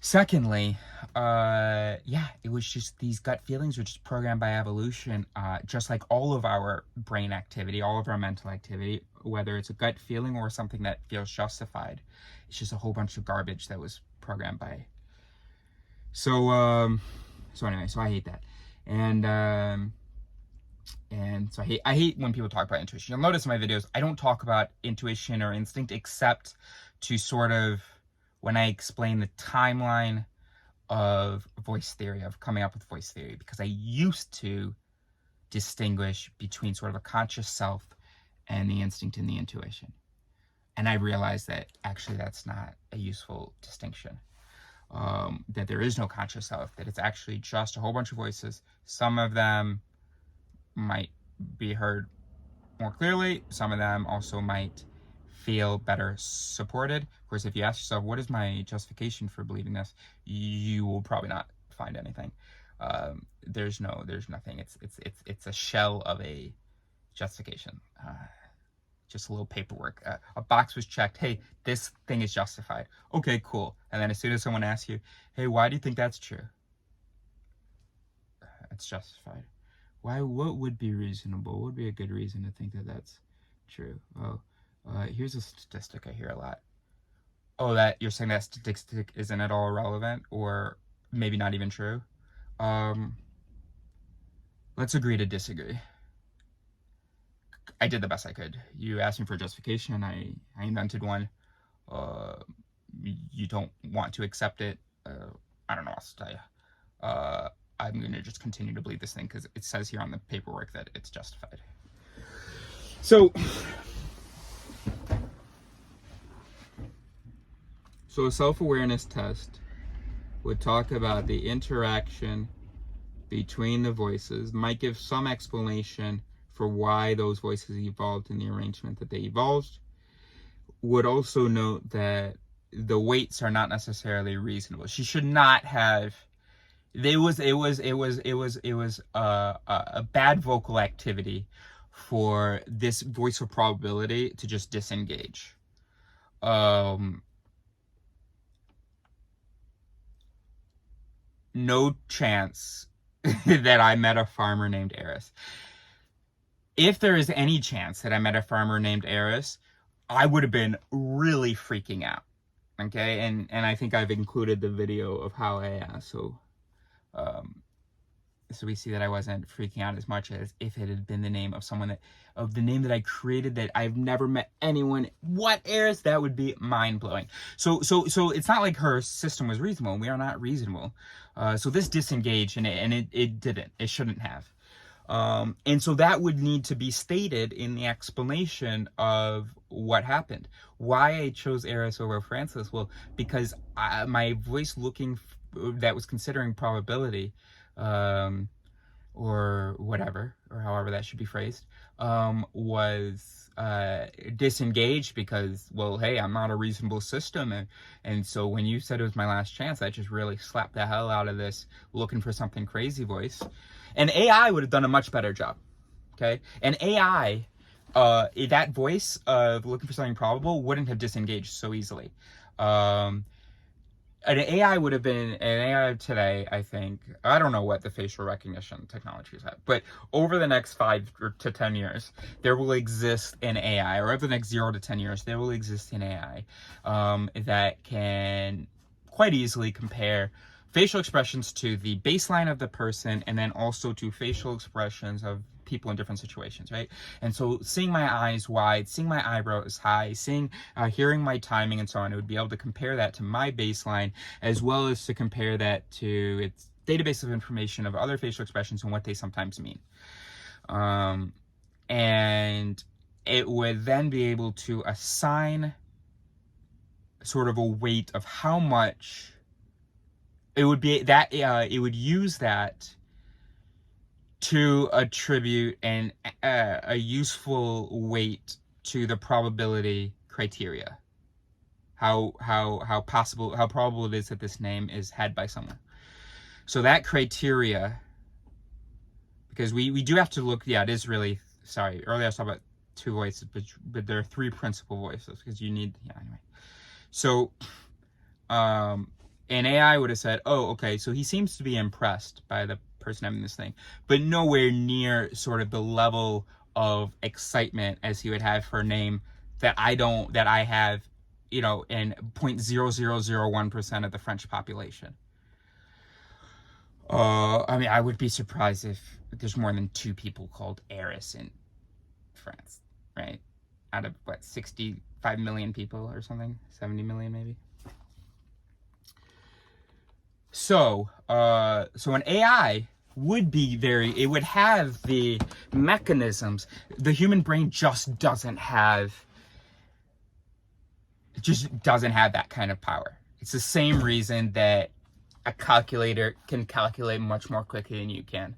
Secondly, it was just, these gut feelings were just programmed by evolution, just like all of our brain activity, all of our mental activity, whether it's a gut feeling or something that feels justified. It's just a whole bunch of garbage that was programmed by. So anyway, so I hate that. And so I hate when people talk about intuition. You'll notice in my videos, I don't talk about intuition or instinct except to sort of, when I explain the timeline of voice theory, of coming up with voice theory, because I used to distinguish between sort of a conscious self and the instinct and the intuition. And I realized that actually that's not a useful distinction. That there is no conscious self, that it's actually just a whole bunch of voices. Some of them might be heard more clearly. Some of them also might feel better supported. Of course, if you ask yourself, what is my justification for believing this? You will probably not find anything. There's nothing. It's a shell of a justification. Just a little paperwork. A box was checked. Hey, this thing is justified. Okay, cool. And then as soon as someone asks you, hey, why do you think that's true? It's justified. Why? What would be reasonable? What would be a good reason to think that that's true? Oh, here's a statistic I hear a lot. Oh, that you're saying that statistic isn't at all relevant, or maybe not even true? Let's agree to disagree. I did the best I could. You asked me for a justification. I invented one. You don't want to accept it. I don't know what else to tell you. I'm going to just continue to believe this thing because it says here on the paperwork that it's justified. So a self-awareness test would talk about the interaction between the voices, might give some explanation for why those voices evolved in the arrangement that they evolved. Would also note that the weights are not necessarily reasonable. She should not have. It was a bad vocal activity for this voice of probability to just disengage. No chance that I met a farmer named Eris. If there is any chance that I met a farmer named Eris, I would have been really freaking out. Okay, and I think I've included the video of how I so we see that I wasn't freaking out as much as if it had been the name of someone the name that I created that I've never met anyone. What, Eris? That would be mind-blowing. So it's not like her system was reasonable. We are not reasonable. So this disengaged, and it didn't. It shouldn't have. And so that would need to be stated in the explanation of what happened. Why I chose Eris over Francis? Well, because my voice that was considering probability, or whatever, or however that should be phrased, was disengaged because, well, hey, I'm not a reasonable system. And so when you said it was my last chance, I just really slapped the hell out of this looking for something crazy voice. And AI would have done a much better job, okay? And AI, that voice of looking for something probable wouldn't have disengaged so easily. An AI would have been, an AI today, I think, I don't know what the facial recognition technologies have, but over the next 5 to 10 years, there will exist an AI, or over the next 0 to 10 years, there will exist an AI that can quite easily compare facial expressions to the baseline of the person, and then also to facial expressions of people in different situations, right? And so seeing my eyes wide, seeing my eyebrows high, hearing my timing and so on, it would be able to compare that to my baseline, as well as to compare that to its database of information of other facial expressions and what they sometimes mean. and it would then be able to assign sort of a weight of how much it would be that it would use that to attribute a useful weight to the probability criteria. How probable it is that this name is had by someone. So that criteria, because we do have to look, yeah, it is really, sorry, earlier I was talking about two voices, but there are three principal voices, because you need, yeah, anyway. So, an AI would have said, oh, okay, so he seems to be impressed by the person having this thing, but nowhere near sort of the level of excitement as he would have for a name that I have, you know, in 0.0001% of the French population. I mean, I would be surprised if there's more than 2 people called Eris in France, right? Out of, what, 65 million people or something? 70 million, maybe? So an AI would be it would have the mechanisms. The human brain just doesn't have that kind of power. It's the same reason that a calculator can calculate much more quickly than you can,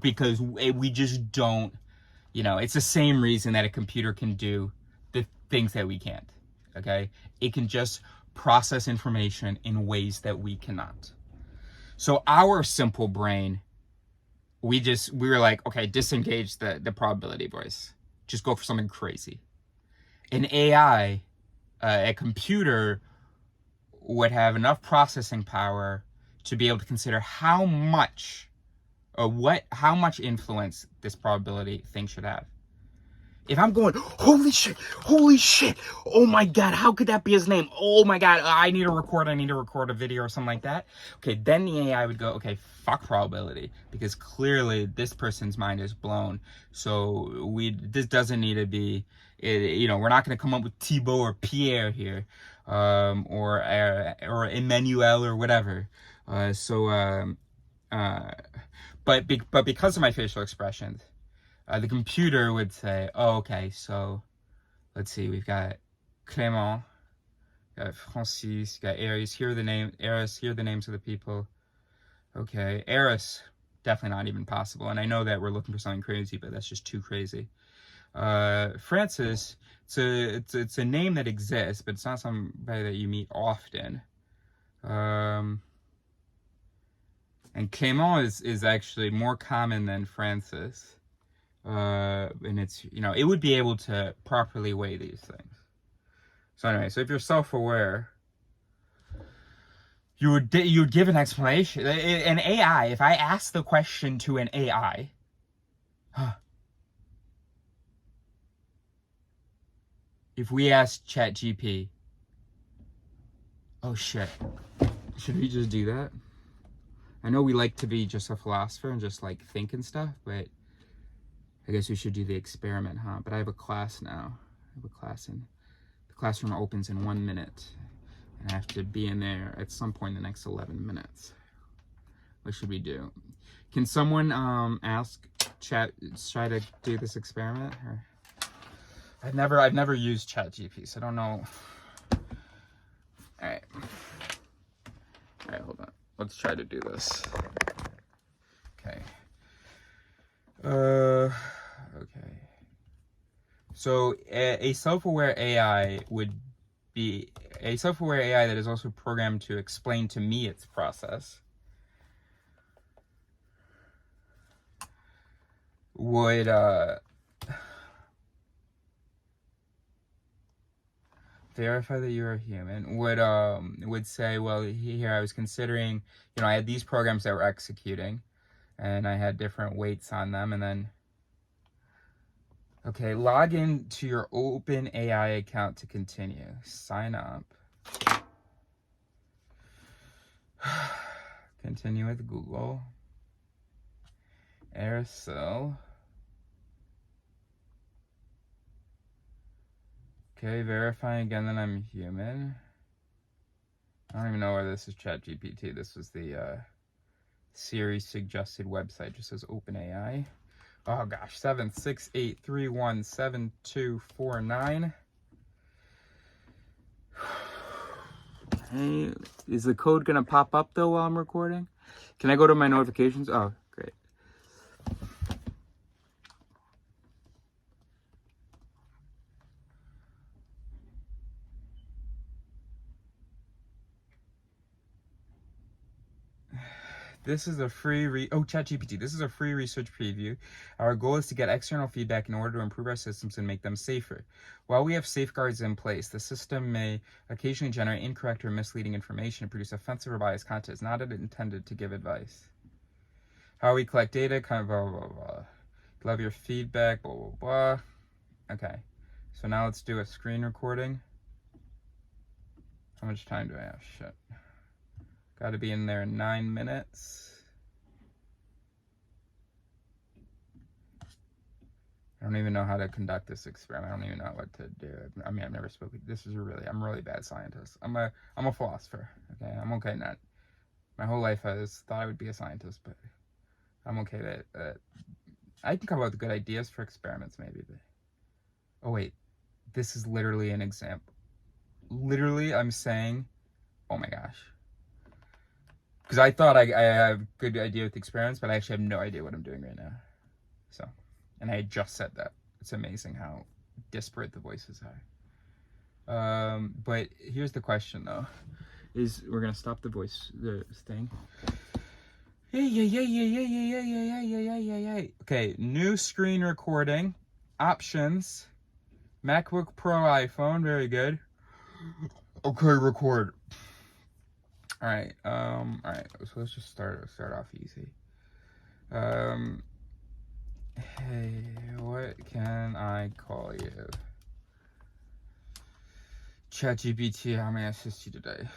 because we just don't, you know, it's the same reason that a computer can do the things that we can't, okay? It can just process information in ways that we cannot. So our simple brain, we were like, okay, disengage the probability voice. Just go for something crazy. An AI, a computer, would have enough processing power to be able to consider how much influence this probability thing should have. If I'm going, holy shit, oh my god, how could that be his name? Oh my god, I need to record a video or something like that. Okay, then the AI would go, okay, fuck probability, because clearly this person's mind is blown. So this doesn't need to be, you know, we're not going to come up with Thibaut or Pierre here, or Emmanuel or whatever. But because of my facial expressions, the computer would say, oh, okay, so let's see, we've got Clément, got Francis, got Aries, here are the names of the people. Okay, Eris, definitely not even possible. And I know that we're looking for something crazy, but that's just too crazy. Francis, it's a name that exists, but it's not somebody that you meet often. And Clément is actually more common than Francis. And it's, you know, it would be able to properly weigh these things. So anyway, so if you're self-aware, you would give an explanation. An AI, if I ask the question to an AI, if we ask ChatGPT, oh shit, should we just do that? I know we like to be just a philosopher and just like think and stuff, but I guess we should do the experiment, huh? But I have a class now. I have a class, and the classroom opens in 1 minute. And I have to be in there at some point in the next 11 minutes. What should we do? Can someone ask Chat, try to do this experiment? Or I've never used ChatGPT, so I don't know. Alright, hold on. Let's try to do this. Okay. Okay. So a self-aware AI would be a self-aware AI that is also programmed to explain to me its process. Would verify that you're a human. Would say, well, here I was considering, you know, I had these programs that were executing, and I had different weights on them, and then, okay, log in to your OpenAI account to continue. Sign up. Continue with Google. Aircell. Okay, verifying again that I'm human. I don't even know whether this is ChatGPT. This was the Siri suggested website. Just says OpenAI. Oh gosh, 768317249. Hey, is the code gonna pop up though while I'm recording? Can I go to my notifications? Oh, great. This is a free ChatGPT. This is a free research preview. Our goal is to get external feedback in order to improve our systems and make them safer. While we have safeguards in place, the system may occasionally generate incorrect or misleading information and produce offensive or biased content. It's not intended to give advice. How we collect data, kind of blah, blah, blah. Love your feedback, blah, blah, blah. Okay, so now let's do a screen recording. How much time do I have? Shit. Got to be in there in 9 minutes. I don't even know how to conduct this experiment. I don't even know what to do. I mean, I've never spoken. I'm a really bad scientist. I'm a philosopher. Okay, I'm okay not. My whole life I thought I would be a scientist, but I'm okay that I can come up with good ideas for experiments maybe. But oh wait, this is literally an example. Literally, I'm saying, oh my gosh. Because I thought I have a good idea with experiments, but I actually have no idea what I'm doing right now. So, and I had just said that. It's amazing how disparate the voices are. But here's the question though: is we're gonna stop the thing. Okay, new screen recording options. MacBook Pro, iPhone, very good. Okay, record. All right, so let's just start off easy. Hey, what can I call you? ChatGPT, how may I assist you today?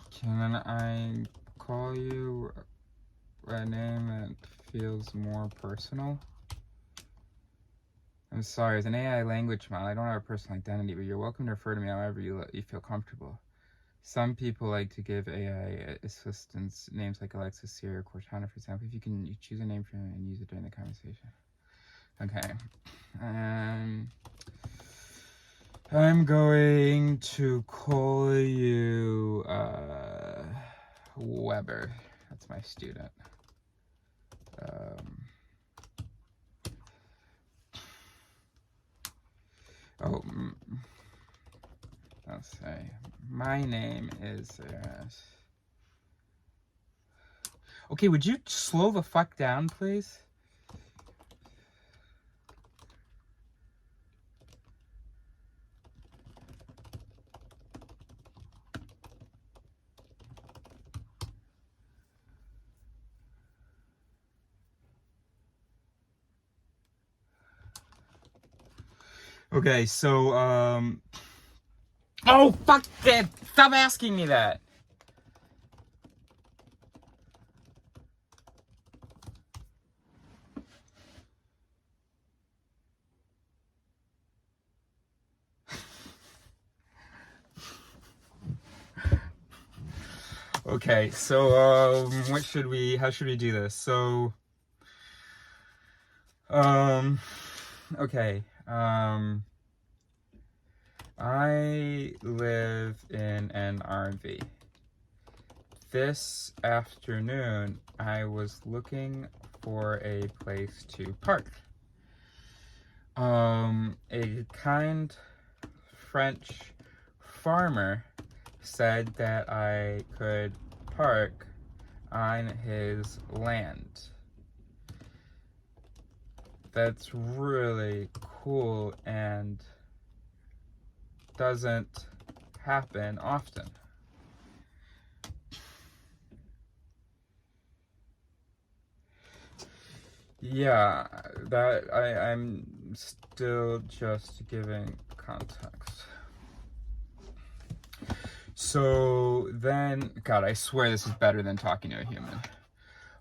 Can I call you a name that feels more personal? I'm sorry, as an AI language model, I don't have a personal identity, but you're welcome to refer to me however you feel comfortable. Some people like to give AI assistants names like Alexa, Siri, or Cortana, for example. If you choose a name for them and use it during the conversation. Okay. I'm going to call you Weber. That's my student. Let's say my name is okay, would you slow the fuck down, please? Okay, so oh fuck it! Stop asking me that. Okay, so how should we do this? So okay, I live in an RV. This afternoon, I was looking for a place to park. A kind French farmer said that I could park on his land. That's really cool and doesn't happen often. Yeah, that I'm still just giving context. So then, God, I swear this is better than talking to a human.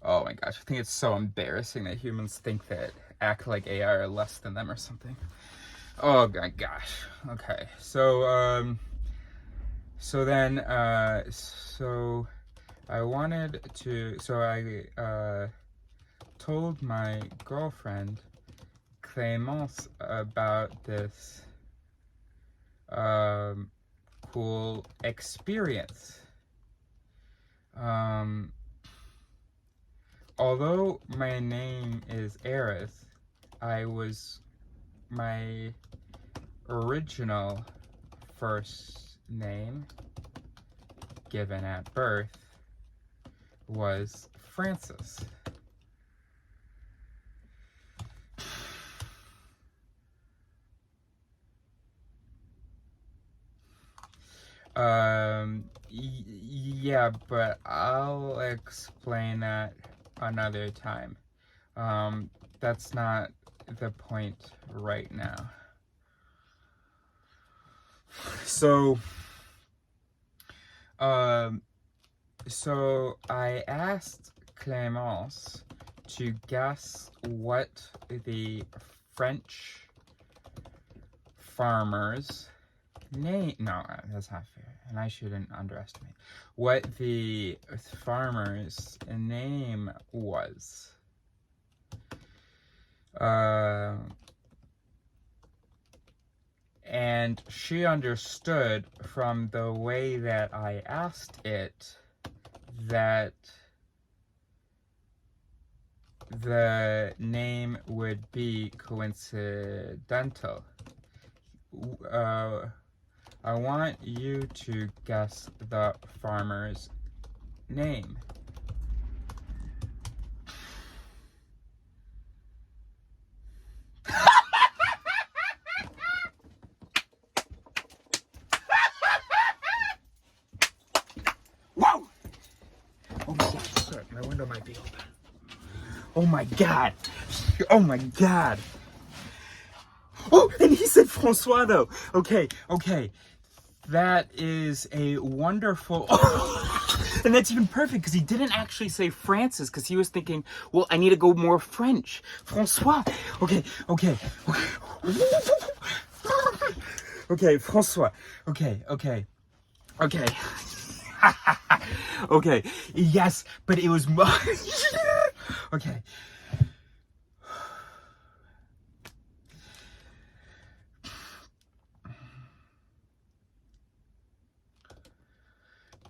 Oh my gosh, I think it's so embarrassing that humans think that act like AI are less than them or something. Oh my gosh. Okay, so I wanted to, so I told my girlfriend Clémence about this cool experience. Although my name is Eris, my original first name given at birth was Francis. Yeah, but I'll explain that another time. That's not the point right now. So I asked Clémence to guess what the French farmers name. No, that's not fair, and I shouldn't underestimate what the farmer's name was. And she understood from the way that I asked it that the name would be coincidental. I want you to guess the farmer's name. Whoa! Oh my god, sorry, my window might be open. Oh my god! Oh my god! Oh, and he said Francois though. Okay. That is a wonderful... And that's even perfect because he didn't actually say Francis because he was thinking, well, I need to go more French. Francois. Okay. Okay, Francois. Okay. Okay, yes, but it was... Okay.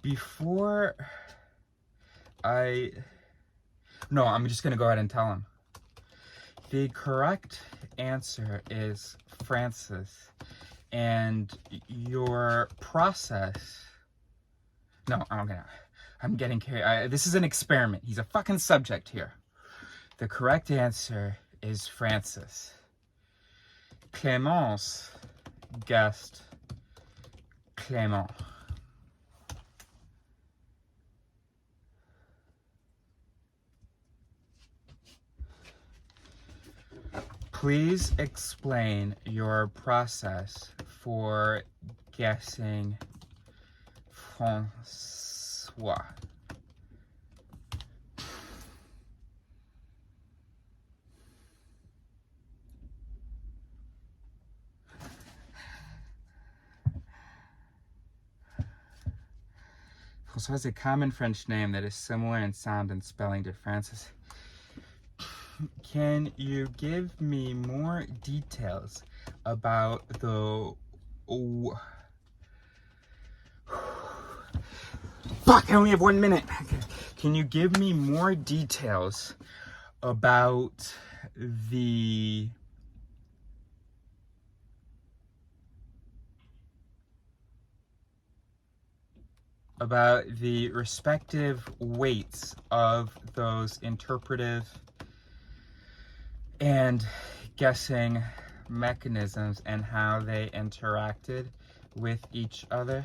Before No, I'm just gonna go ahead and tell him. The correct answer is Francis. And your process... No, I'm getting carried. This is an experiment. He's a fucking subject here. The correct answer is Francis. Clémence guessed Clément. Please explain your process for guessing Francois. Francois is a common French name that is similar in sound and spelling to Francis. Can you give me more details about the... Fuck, I only have 1 minute. Can you give me more details about the... respective weights of those interpretive and guessing mechanisms and how they interacted with each other?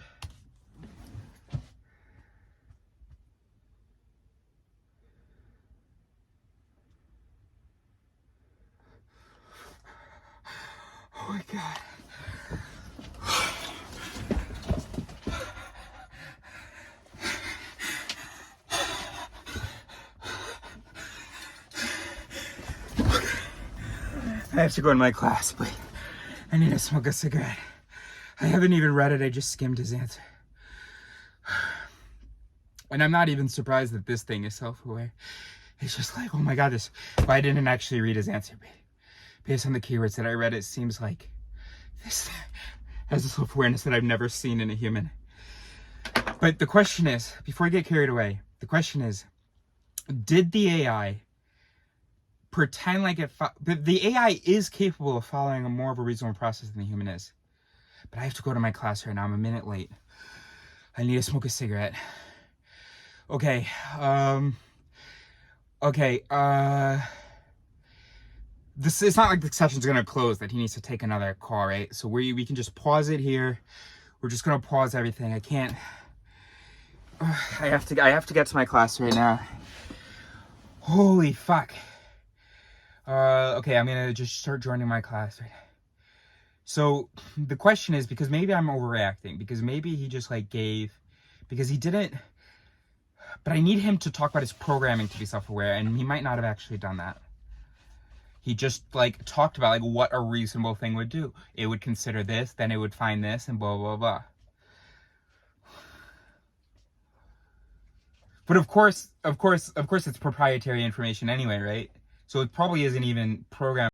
Oh my god. I have to go to my class, but I need to smoke a cigarette. I haven't even read it, I just skimmed his answer. And I'm not even surprised that this thing is self-aware. It's just like, oh my god, but I didn't actually read his answer, based on the keywords that I read, it seems like this has a self-awareness that I've never seen in a human. But the question is, before I get carried away, the question is, did the AI pretend like the AI is capable of following a more of a reasonable process than the human is? But I have to go to my class right now. I'm a minute late. I need to smoke a cigarette. Okay, this, it's not like the session's gonna close that he needs to take another call, right? So we can just pause it here. We're just gonna pause everything. I can't, I have to get to my class right now. Holy fuck. Okay, I'm gonna just start joining my class right now. So the question is, because maybe I'm overreacting, because maybe he just like because he didn't, but I need him to talk about his programming to be self-aware, and he might not have actually done that. He just like talked about like what a reasonable thing would do. It would consider this, then it would find this, and blah, blah, blah. But of course, it's proprietary information anyway, right? So it probably isn't even programmed.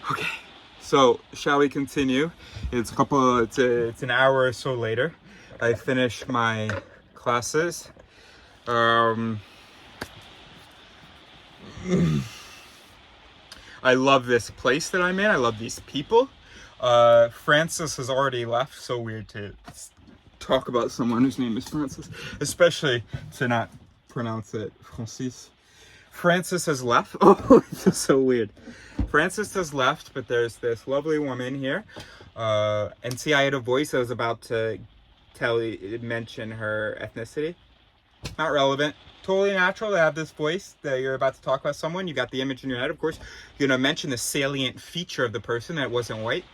Okay, so shall we continue? It's it's an hour or so later. I finished my classes. I love this place that I'm in. I love these people. Francis has already left. So weird to talk about someone whose name is Francis, especially to not pronounce it Francis. Francis has left. Oh, it's just so weird. Francis has left, but there's this lovely woman here. And see, I had a voice. I was about to mention her ethnicity. Not relevant. Totally natural to have this voice that you're about to talk about someone. You got the image in your head, of course. You're gonna mention the salient feature of the person that wasn't white.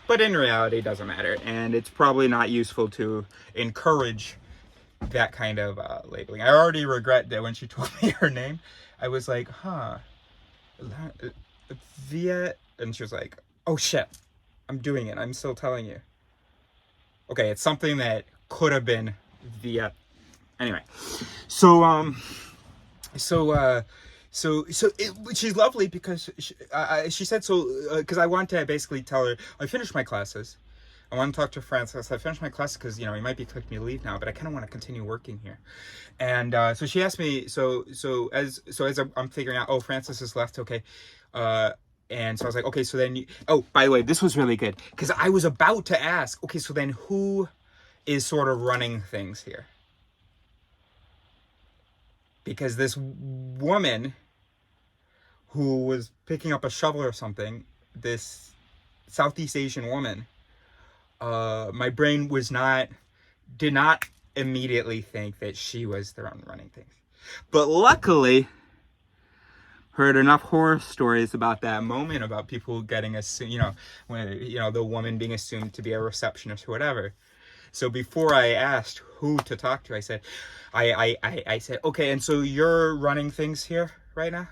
But in reality, it doesn't matter. And it's probably not useful to encourage that kind of labeling. I already regret that when she told me her name, I was like, Viet, and she was like, oh shit, I'm doing it. I'm still telling you. Okay, it's something that could have been Viet. Anyway, she's lovely because she said so, because I want to basically tell her, I finished my classes. I want to talk to Francis. I finished my class because, you know, he might be expecting me to leave now, but I kind of want to continue working here. And so she asked me, so as I'm figuring out, oh, Francis has left, okay. And so I was like, okay, so then oh, by the way, this was really good, because I was about to ask, okay, so then who is sort of running things here? Because this woman who was picking up a shovel or something, this Southeast Asian woman, my brain did not immediately think that she was the one running things. But luckily, heard enough horror stories about that moment, about people getting assumed, when the woman being assumed to be a receptionist or whatever, So before I asked who to talk to, I said, I said, okay, and so you're running things here right now?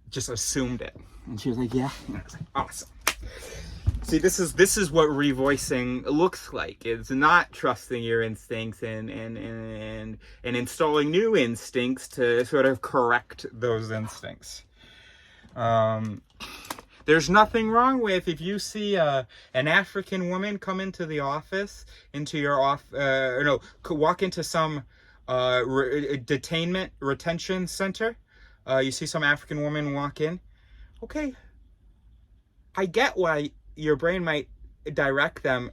Just assumed it. And she was like, yeah. And I was like, awesome. See, this is what revoicing looks like. It's not trusting your instincts and installing new instincts to sort of correct those instincts. There's nothing wrong with if you see an African woman come into the office, into your walk into some retention center. You see some African woman walk in. Okay, I get why your brain might direct them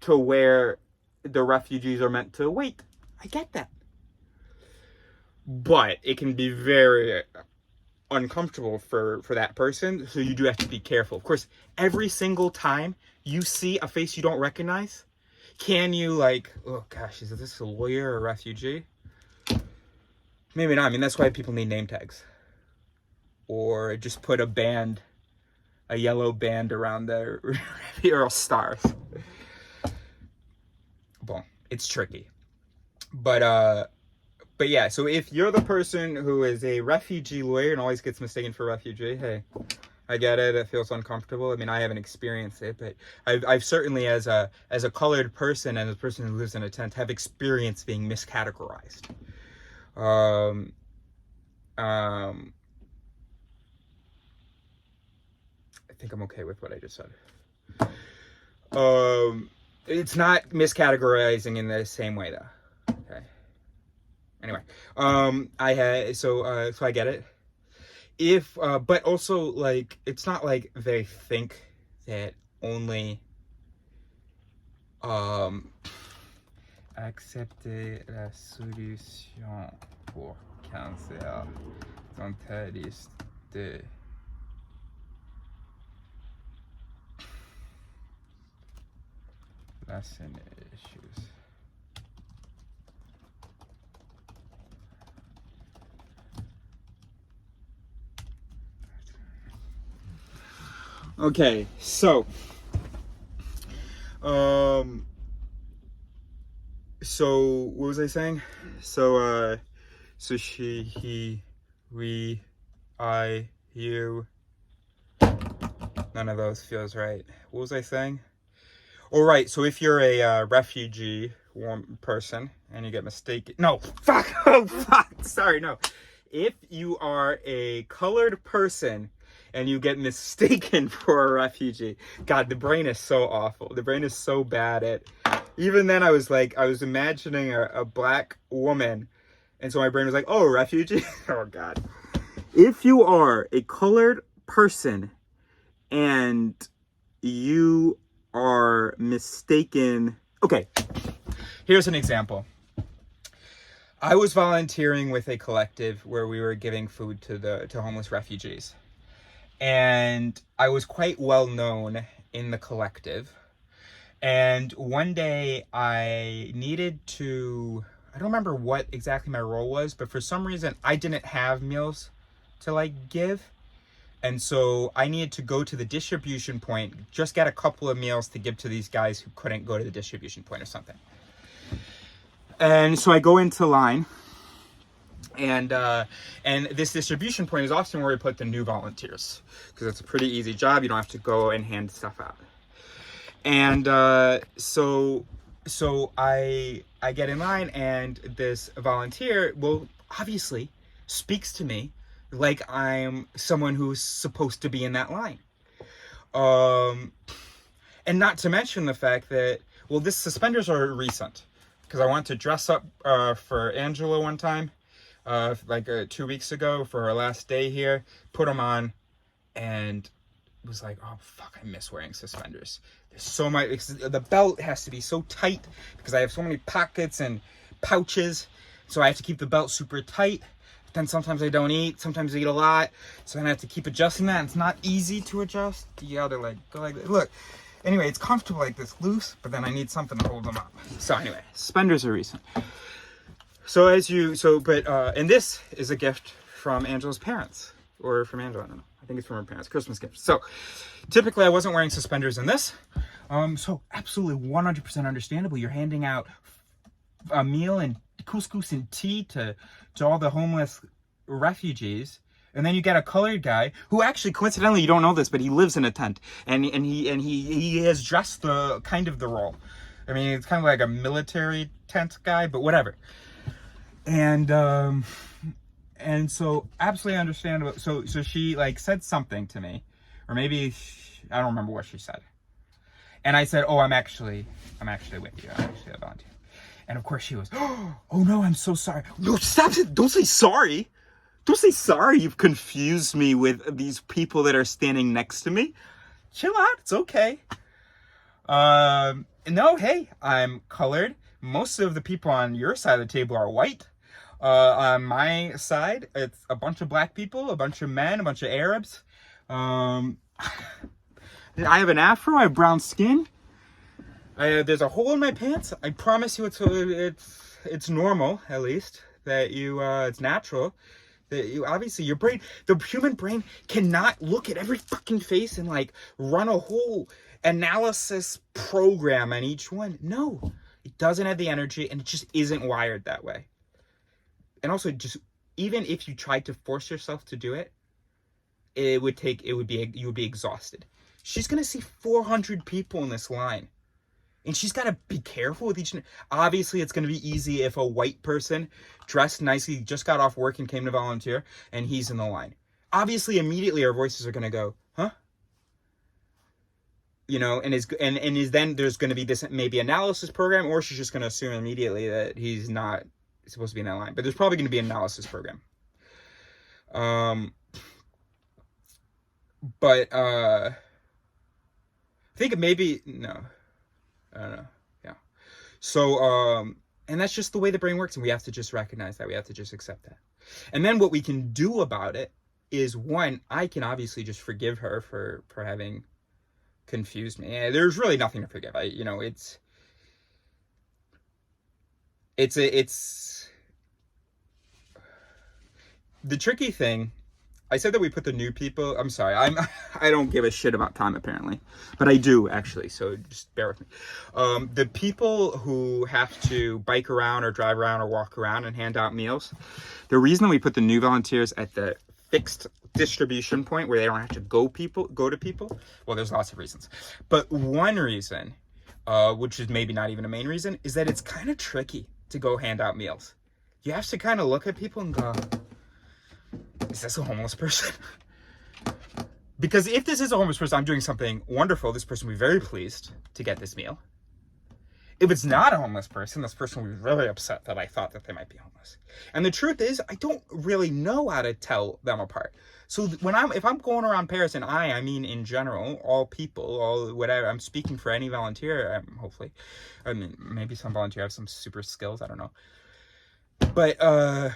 to where the refugees are meant to wait. I get that. But it can be very uncomfortable for that person, so you do have to be careful. Of course, every single time you see a face you don't recognize, can you like, oh gosh, is this a lawyer or a refugee? Maybe not. I mean, that's why people need name tags. Or just put a yellow band around the or stars. Well, it's tricky. But yeah, so if you're the person who is a refugee lawyer and always gets mistaken for a refugee, hey, I get it. It feels uncomfortable. I mean, I haven't experienced it, but I've certainly, as a colored person and as a person who lives in a tent, have experienced being miscategorized. I think I'm okay with what I just said. It's not miscategorizing in the same way though. Okay. Anyway, so I get it. But also like, it's not like they think that only, accepter la solution pour cancer dentaliste de lesson issues. Okay, so what was I saying? So she, he, we, I, you. None of those feels right. What was I saying? All right. So if you're a refugee person and you get mistaken, no, fuck, oh fuck, sorry, no. If you are a colored person and you get mistaken for a refugee, God, the brain is so awful. The brain is so bad at. Even then, I was imagining a black woman, and so my brain was like, oh, refugee. Oh God. If you are a colored person and you are mistaken, okay, here's an example. I was volunteering with a collective where we were giving food to homeless refugees, and I was quite well known in the collective. And one day I needed to, I don't remember what exactly my role was, but for some reason I didn't have meals to like give. And so I needed to go to the distribution point, just get a couple of meals to give to these guys who couldn't go to the distribution point or something. And so I go into line, and this distribution point is often where we put the new volunteers, because it's a pretty easy job. You don't have to go and hand stuff out. And so I get in line, and this volunteer, well, obviously speaks to me like I'm someone who's supposed to be in that line. And not to mention the fact that, well, these suspenders are recent, because I went to dress up for Angela one time, 2 weeks ago for her last day here, put them on, and was like, oh fuck, I miss wearing suspenders. There's so much, the belt has to be so tight because I have so many pockets and pouches, so I have to keep the belt super tight. Then sometimes I don't eat, sometimes I eat a lot, so then I have to keep adjusting that, and it's not easy to adjust. You gotta like go like that. Look, anyway, it's comfortable like this, loose, but then I need something to hold them up. So anyway, suspenders are recent. And this is a gift from Angela's parents, or from Angela, I don't know. I think it's from her parents, Christmas gift. So typically I wasn't wearing suspenders in this, So absolutely 100% understandable. You're handing out a meal and couscous and tea to all the homeless refugees. And then you get a colored guy who actually, coincidentally, you don't know this, but he lives in a tent, and he has dressed the kind of the role. I mean, it's kind of like a military tent guy, but whatever. And so absolutely understandable. So she like said something to me, or maybe I don't remember what she said. And I said, "Oh, I'm actually with you. I'm actually a volunteer." And of course she was, "Oh no, I'm so sorry." No, stop it! Don't say sorry. Don't say sorry. You've confused me with these people that are standing next to me. Chill out. It's okay. No, hey, I'm colored. Most of the people on your side of the table are white. On my side, it's a bunch of black people, a bunch of men, a bunch of Arabs. I have an afro. I have brown skin. There's a hole in my pants. I promise you, it's normal, at least, that you it's natural. That you, obviously, your brain, the human brain cannot look at every fucking face and like run a whole analysis program on each one. No, it doesn't have the energy, and it just isn't wired that way. And also, just even if you tried to force yourself to do it, you would be exhausted. She's gonna see 400 people in this line. And she's got to be careful with each. Obviously, it's going to be easy if a white person dressed nicely just got off work and came to volunteer, and he's in the line. Obviously, immediately our voices are going to go, huh? You know, and then there's going to be this maybe analysis program, or she's just going to assume immediately that he's not supposed to be in that line. But there's probably going to be an analysis program. But I think maybe no. I don't know. Yeah. So, and that's just the way the brain works, and we have to just recognize that. We have to just accept that. And then what we can do about it is, one, I can obviously just forgive her for having confused me. There's really nothing to forgive. It's the tricky thing. I said that we put the new people. I'm sorry. I don't give a shit about time apparently, but I do actually. So just bear with me. The people who have to bike around or drive around or walk around and hand out meals. The reason we put the new volunteers at the fixed distribution point where they don't have to go to people. Well, there's lots of reasons, but one reason, which is maybe not even a main reason, is that it's kind of tricky to go hand out meals. You have to kind of look at people and go, is this a homeless person? Because if this is a homeless person, I'm doing something wonderful. This person will be very pleased to get this meal. If it's not a homeless person, this person will be really upset that I thought that they might be homeless. And the truth is, I don't really know how to tell them apart. So if I'm going around Paris, and I mean in general, all people, all whatever, I'm speaking for any volunteer, hopefully. I mean, maybe some volunteer have some super skills, I don't know. But, I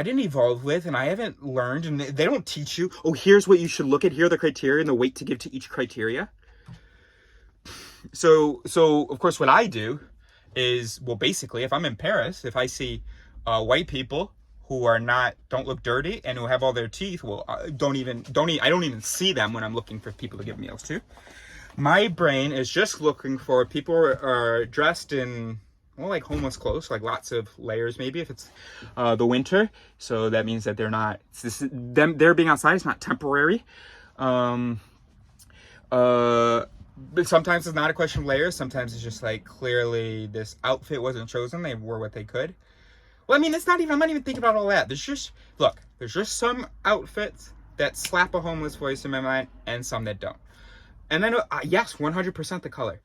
didn't evolve with, and I haven't learned, and they don't teach you, oh, here's what you should look at, here are the criteria and the weight to give to each criteria. So of course what I do is, well, basically, if I'm in Paris, if I see white people who don't look dirty and who have all their teeth, well, I don't even see them when I'm looking for people to give meals to. My brain is just looking for people who are dressed in, well, like homeless clothes, like lots of layers maybe if it's the winter. So that means that they're being outside is not temporary. But sometimes it's not a question of layers. Sometimes it's just like, clearly this outfit wasn't chosen. They wore what they could. Well, I mean, I'm not even thinking about all that. There's just some outfits that slap a homeless voice in my mind and some that don't. And then, yes, 100% the color.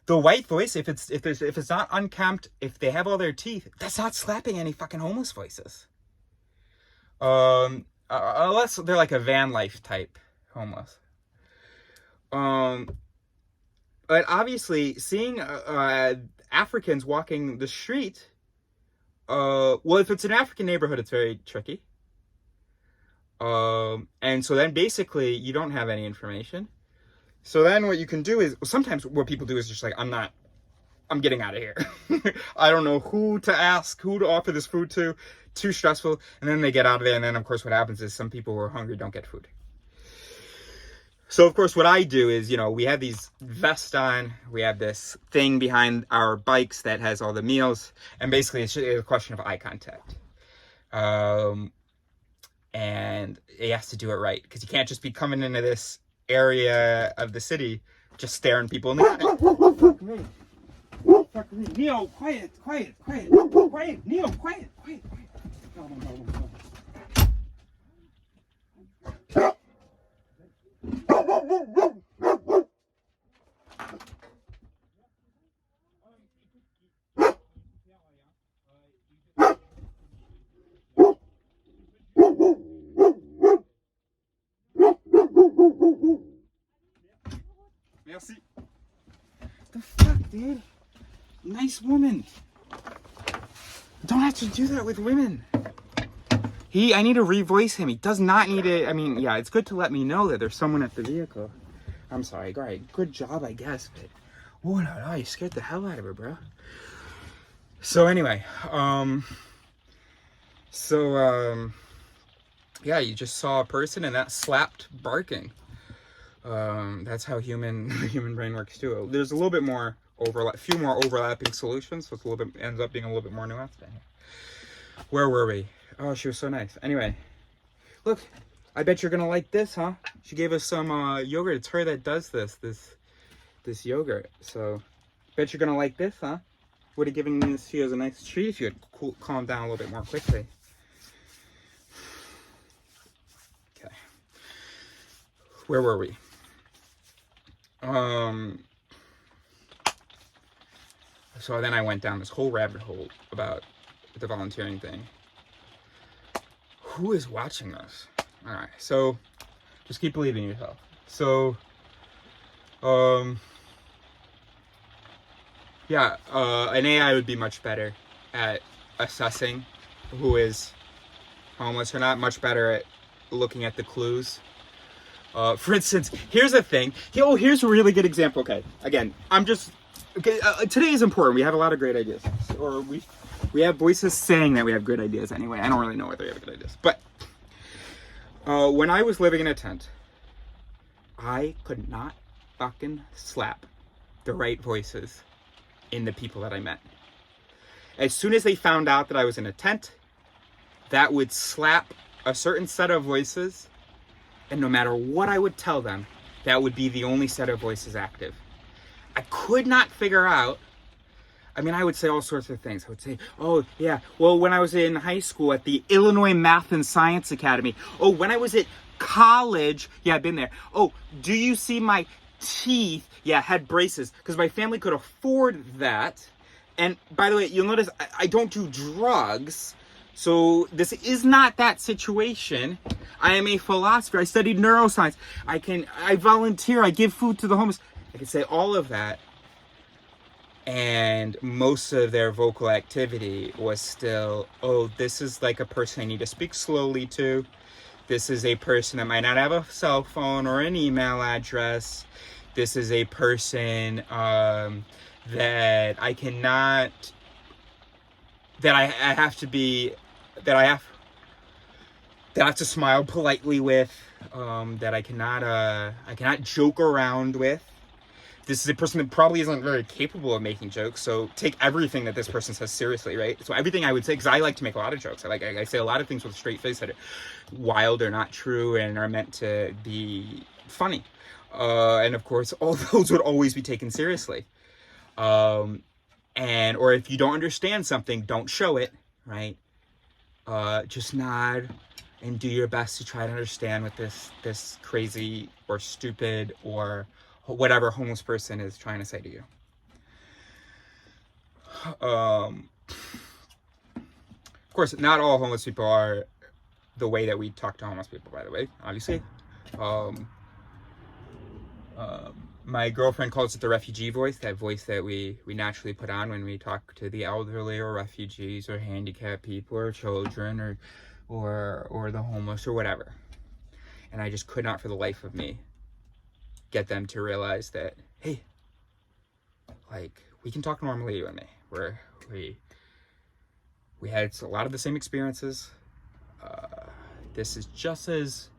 The white voice, if it's not unkempt, if they have all their teeth, that's not slapping any fucking homeless voices. Unless they're like a van life type homeless. But obviously, seeing Africans walking the street, well, if it's an African neighborhood, it's very tricky. And so then basically, you don't have any information. So then what you can do is, sometimes what people do is just like, I'm getting out of here. I don't know who to ask, who to offer this food to, too stressful. And then they get out of there. And then, of course, what happens is some people who are hungry don't get food. So, of course, what I do is, we have these vests on. We have this thing behind our bikes that has all the meals. And basically, it's just a question of eye contact. And he has to do it right. Because you can't just be coming into this area of the city just staring people in the eye. Fuck me. Fuck me. Neo, quiet. Quiet. Neo, quiet. No. Merci. The fuck, dude? Nice woman. Don't have to do that with women. I need to revoice him. He does not need to. I mean, yeah, it's good to let me know that there's someone at the vehicle. I'm sorry. All right, good job, I guess. But, oh no, you scared the hell out of her, bro. So anyway, yeah, you just saw a person and that slapped barking. That's how human brain works too. There's a little bit more few more overlapping solutions, so it's ends up being a little bit more nuanced. Where were we? Oh, she was so nice. Anyway, look, I bet you're gonna like this, huh? She gave us some yogurt. It's her that does this yogurt. So, bet you're gonna like this, huh? Would have given this to you as a nice treat if you had calmed down a little bit more quickly. Okay, where were we? So then I went down this whole rabbit hole about the volunteering thing. Who is watching this? All right, so just keep believing in yourself. So, yeah, an AI would be much better at assessing who is homeless or not, much better at looking at the clues. For instance, here's a thing. Here's a really good example. Okay, again, today is important. We have a lot of great ideas. Or we have voices saying that we have good ideas anyway. I don't really know whether we have good ideas. But when I was living in a tent, I could not fucking slap the right voices in the people that I met. As soon as they found out that I was in a tent, that would slap a certain set of voices, and no matter what I would tell them, that would be the only set of voices active. I could not figure out. I mean, I would say all sorts of things. I would say, oh, yeah, well, when I was in high school at the Illinois Math and Science Academy. Oh, when I was at college. Yeah, I've been there. Oh, do you see my teeth? Yeah, I had braces because my family could afford that. And by the way, you'll notice I don't do drugs. So this is not that situation. I am a philosopher. I studied neuroscience. I volunteer. I give food to the homeless. I can say all of that. And most of their vocal activity was still, oh, this is like a person I need to speak slowly to. This is a person that might not have a cell phone or an email address. This is a person that I cannot, that I have to smile politely with, that I cannot joke around with. This is a person that probably isn't very capable of making jokes, so take everything that this person says seriously, right? So everything I would say, because I like to make a lot of jokes. I say a lot of things with a straight face that are wild or not true and are meant to be funny. And of course, all those would always be taken seriously. Or if you don't understand something, don't show it, right? Just nod and do your best to try to understand what this crazy or stupid or whatever homeless person is trying to say to you. Of course, not all homeless people are the way that we talk to homeless people, by the way, obviously. My girlfriend calls it the refugee voice, that voice that we naturally put on when we talk to the elderly or refugees or handicapped people or children or the homeless or whatever. And I just could not for the life of me get them to realize that, hey, like, we can talk normally, you and me. We had a lot of the same experiences. This is just as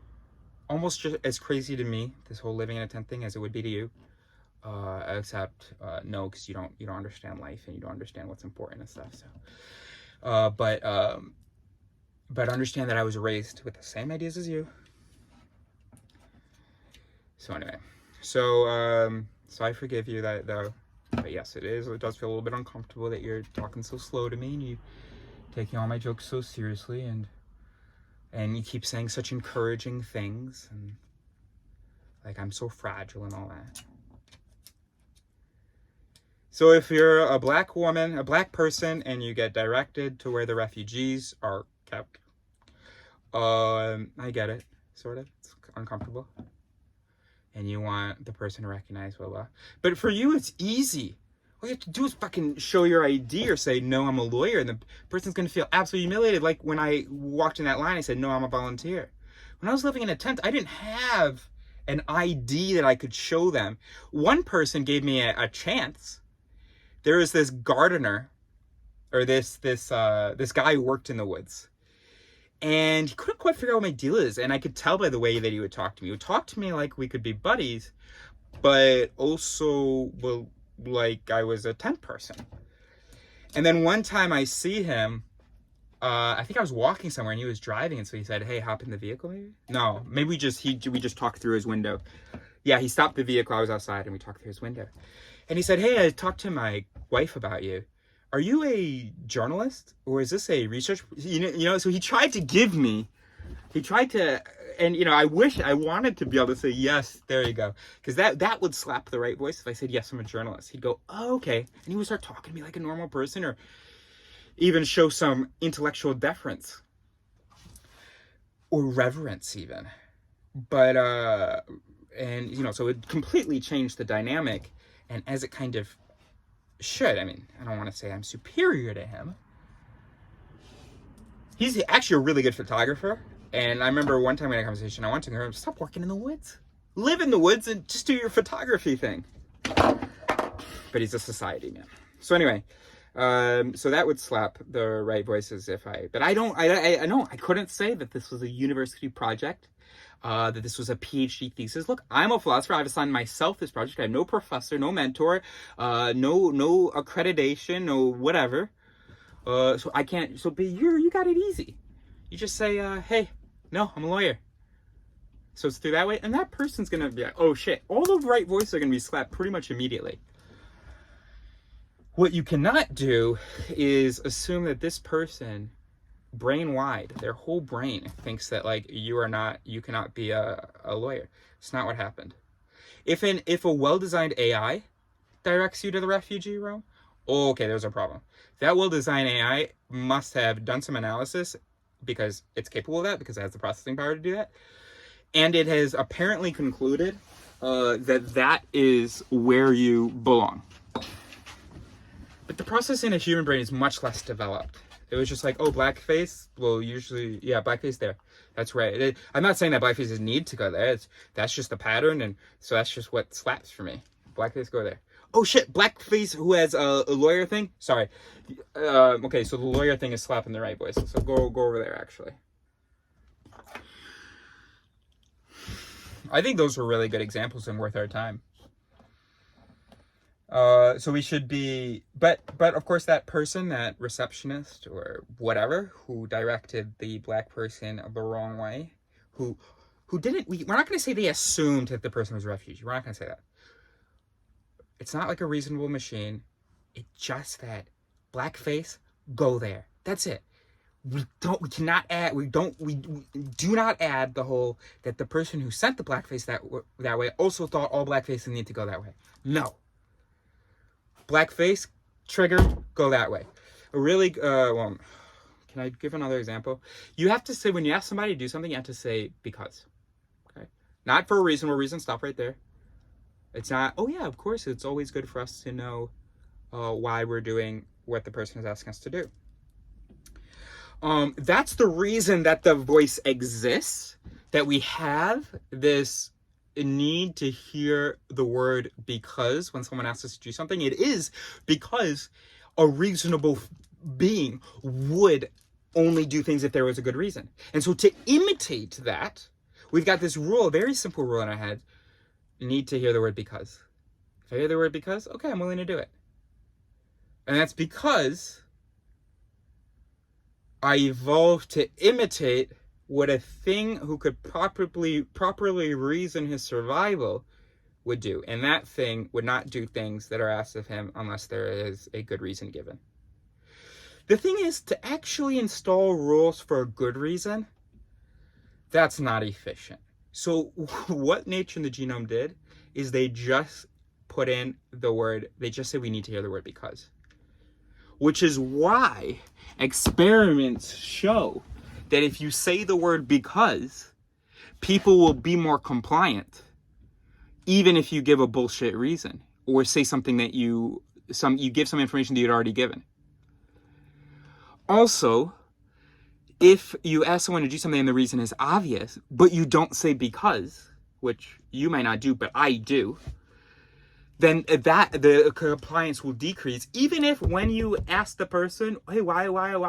almost just as crazy to me, this whole living in a tent thing, as it would be to you. Except no, because you don't understand life and you don't understand what's important and stuff. So, but understand that I was raised with the same ideas as you. So anyway, so I forgive you that though. But yes, it does feel a little bit uncomfortable that you're talking so slow to me and you taking all my jokes so seriously, and you keep saying such encouraging things, and like I'm so fragile and all that. So if you're a black woman, a black person, and you get directed to where the refugees are kept, I get it, sort of. It's uncomfortable. And you want the person to recognize, blah, blah. But for you, it's easy. All you have to do is fucking show your ID or say, no, I'm a lawyer. And the person's going to feel absolutely humiliated. Like when I walked in that line, I said, no, I'm a volunteer. When I was living in a tent, I didn't have an ID that I could show them. One person gave me a chance. There was this gardener, or this guy who worked in the woods. And he couldn't quite figure out what my deal is. And I could tell by the way that he would talk to me. He would talk to me like we could be buddies, but also, well, like I was a tent person. And then one time I see him, I think I was walking somewhere and he was driving. And so he said, hey, hop in the vehicle maybe? No, maybe we just talked through his window. Yeah, he stopped the vehicle. I was outside and we talked through his window. And he said, hey, I talked to my wife about you. Are you a journalist or is this a research? You know, so he tried to and I wanted to be able to say, yes, there you go. Because that would slap the right voice. If I said, yes, I'm a journalist, he'd go, oh, okay. And he would start talking to me like a normal person, or even show some intellectual deference or reverence even. But, so it completely changed the dynamic. And as it kind of should, I mean, I don't want to say I'm superior to him. He's actually a really good photographer. And I remember one time we had a conversation, I wanted to go, stop working in the woods. Live in the woods and just do your photography thing. But he's a society man. So anyway, so that would slap the right voices but I couldn't say that this was a university project. That this was a PhD thesis. Look, I'm a philosopher. I've assigned myself this project. I have no professor, no mentor, no accreditation, no whatever. So I can't. So, but you got it easy. You just say, hey, no, I'm a lawyer. So it's through that way, and that person's gonna be like, oh shit. All the right voices are gonna be slapped pretty much immediately. What you cannot do is assume that this person, brain wide, their whole brain thinks that like you cannot be a lawyer. It's not what happened. If a well-designed AI directs you to the refugee room, okay, there's a problem. That well-designed AI must have done some analysis because it's capable of that, because it has the processing power to do that. And it has apparently concluded that is where you belong. But the process in a human brain is much less developed. It was just like, oh, blackface? Well, usually, yeah, blackface there. That's right. I'm not saying that blackfaces need to go there. That's just the pattern, and so that's just what slaps for me. Blackface, go there. Oh, shit, blackface who has a lawyer thing? Sorry. Okay, so the lawyer thing is slapping the right voice. So go over there, actually. I think those were really good examples and worth our time. So we should be, but of course that person, that receptionist or whatever, who directed the black person the wrong way, who didn't, we're not going to say they assumed that the person was a refugee. We're not going to say that. It's not like a reasonable machine. It's just that blackface, go there. That's it. We do not add the whole, that the person who sent the blackface that way also thought all blackfaces need to go that way. No. Blackface, trigger, go that way. A really, can I give another example? You have to say, when you ask somebody to do something, you have to say, because. Okay? Not for a reasonable reason, stop right there. It's not, oh yeah, of course, it's always good for us to know why we're doing what the person is asking us to do. That's the reason that the voice exists, that we have this need to hear the word because when someone asks us to do something. It is because a reasonable being would only do things if there was a good reason. And so to imitate that, we've got this rule, very simple rule in our head. You need to hear the word because. If I hear the word because, okay, I'm willing to do it. And that's because I evolved to imitate what a thing who could properly reason his survival would do. And that thing would not do things that are asked of him unless there is a good reason given. The thing is, to actually install rules for a good reason, that's not efficient. So what nature and the genome did is they just put in the word, they just said we need to hear the word because. Which is why experiments show that if you say the word because, people will be more compliant, even if you give a bullshit reason or say something that you give some information that you'd already given. Also, if you ask someone to do something and the reason is obvious, but you don't say because, which you might not do, but I do, then the compliance will decrease. Even if when you ask the person, hey, why would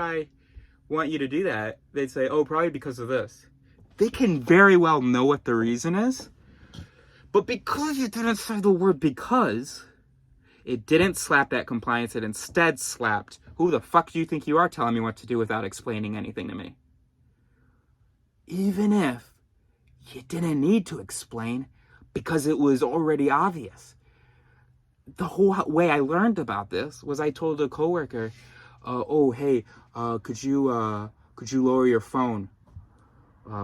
I want you to do that? They'd say, oh, probably because of this. They can very well know what the reason is, but because you didn't say the word because, it didn't slap that compliance. It instead slapped, who the fuck do you think you are telling me what to do without explaining anything to me? Even if you didn't need to explain because it was already obvious. The whole way I learned about this was I told a coworker, oh, hey, could you lower your phone,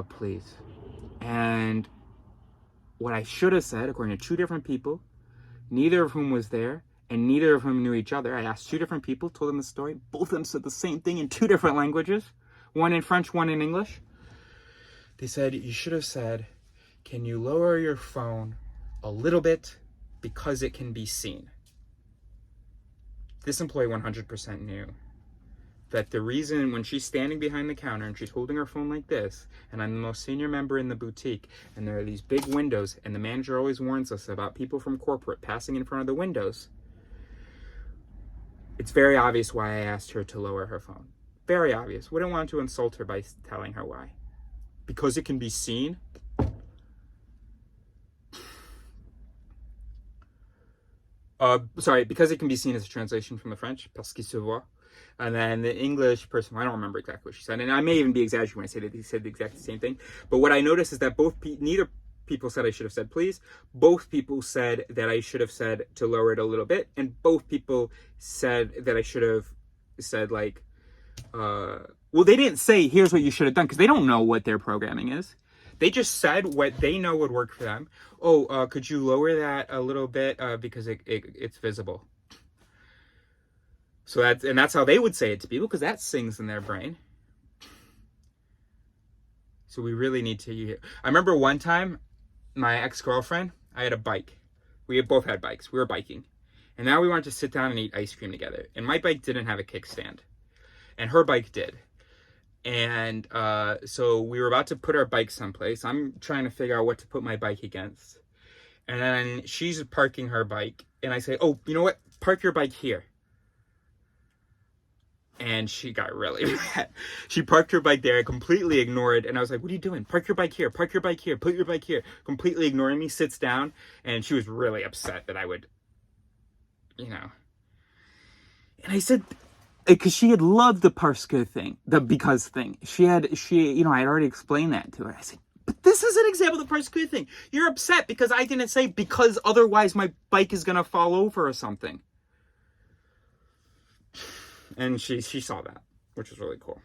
please? And what I should have said, according to two different people, neither of whom was there, and neither of whom knew each other. I asked two different people, told them the story. Both of them said the same thing in two different languages. One in French, one in English. They said, you should have said, can you lower your phone a little bit because it can be seen? This employee 100% knew that the reason when she's standing behind the counter and she's holding her phone like this, and I'm the most senior member in the boutique, and there are these big windows, and the manager always warns us about people from corporate passing in front of the windows, it's very obvious why I asked her to lower her phone. Very obvious. Wouldn't want to insult her by telling her why. Because it can be seen. Because it can be seen as a translation from the French, parce qu'il se voit. And then the English person, I don't remember exactly what she said, and I may even be exaggerating when I say that he said the exact same thing. But what I noticed is that neither people said I should have said please. Both people said that I should have said to lower it a little bit, and both people said that I should have said like, well, they didn't say here's what you should have done because they don't know what their programming is. They just said what they know would work for them. Oh, could you lower that a little bit because it's visible. So that's how they would say it to people because that sings in their brain. So we really need to. I remember one time, my ex-girlfriend, I had a bike. We both had bikes. We were biking, and now we wanted to sit down and eat ice cream together. And my bike didn't have a kickstand, and her bike did. And so we were about to put our bike someplace. I'm trying to figure out what to put my bike against. And then she's parking her bike. And I say, oh, you know what? Park your bike here. And she got really mad. She parked her bike there, completely ignored. And I was like, what are you doing? Park your bike here. Park your bike here. Put your bike here. Completely ignoring me, sits down. And she was really upset that I would, And I said, because she had loved the parce que thing, the because thing. I had already explained that to her. I said, but this is an example of the parce que thing. You're upset because I didn't say because otherwise my bike is going to fall over or something. And she saw that, which was really cool.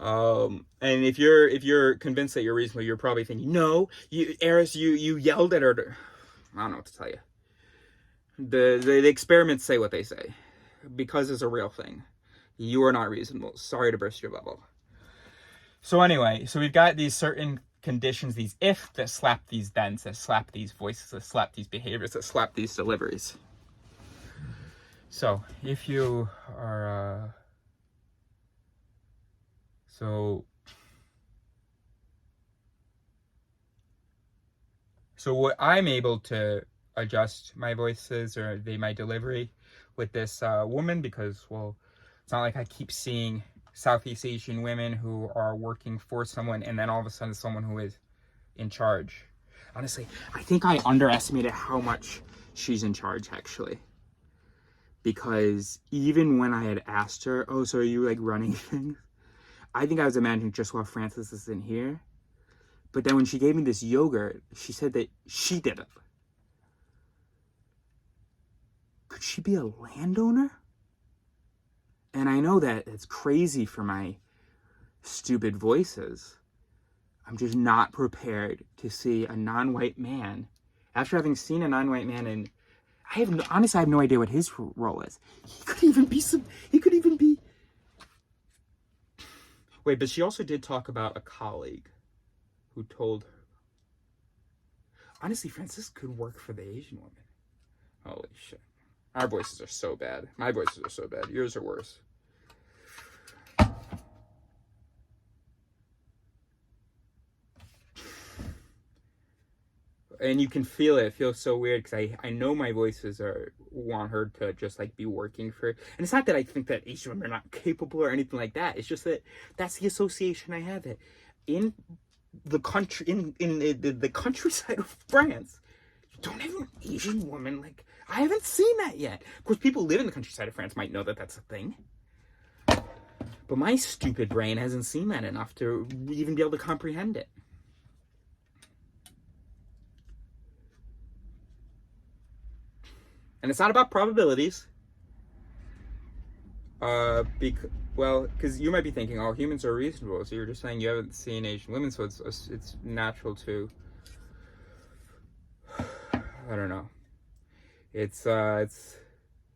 And if you're convinced that you're reasonable, you're probably thinking, no, Eris, you yelled at her. I don't know what to tell you. The experiments say what they say. Because it's a real thing. You are not reasonable. Sorry to burst your bubble. So anyway, we've got these certain conditions, these if that slap these thens, that slap these voices, that slap these behaviors, that slap these deliveries. So if you are so what I'm able to adjust my voices my delivery with this woman because, well, it's not like I keep seeing Southeast Asian women who are working for someone, and then all of a sudden someone who is in charge. Honestly, I think I underestimated how much she's in charge, actually. Because even when I had asked her, oh, so are you like running things? I think I was imagining just while Francis isn't here. But then when she gave me this yogurt, she said that she did it. Could she be a landowner? And I know that it's crazy for my stupid voices. I'm just not prepared to see a non-white man. After having seen a non-white man, and honestly, I have no idea what his role is. He could even be. Wait, but she also did talk about a colleague who told her. Honestly, Francis could work for the Asian woman. Holy shit. Our voices are so bad. My voices are so bad. Yours are worse. And you can feel it. It feels so weird because I know my voices want her to just like be working for. And it's not that I think that Asian women are not capable or anything like that. It's just that that's the association I have. It in the country in the countryside of France. You don't have an Asian woman like. I haven't seen that yet. Of course, people who live in the countryside of France might know that that's a thing. But my stupid brain hasn't seen that enough to even be able to comprehend it. And it's not about probabilities. Because you might be thinking, oh, humans are reasonable. So you're just saying you haven't seen Asian women, so it's natural to. I don't know. It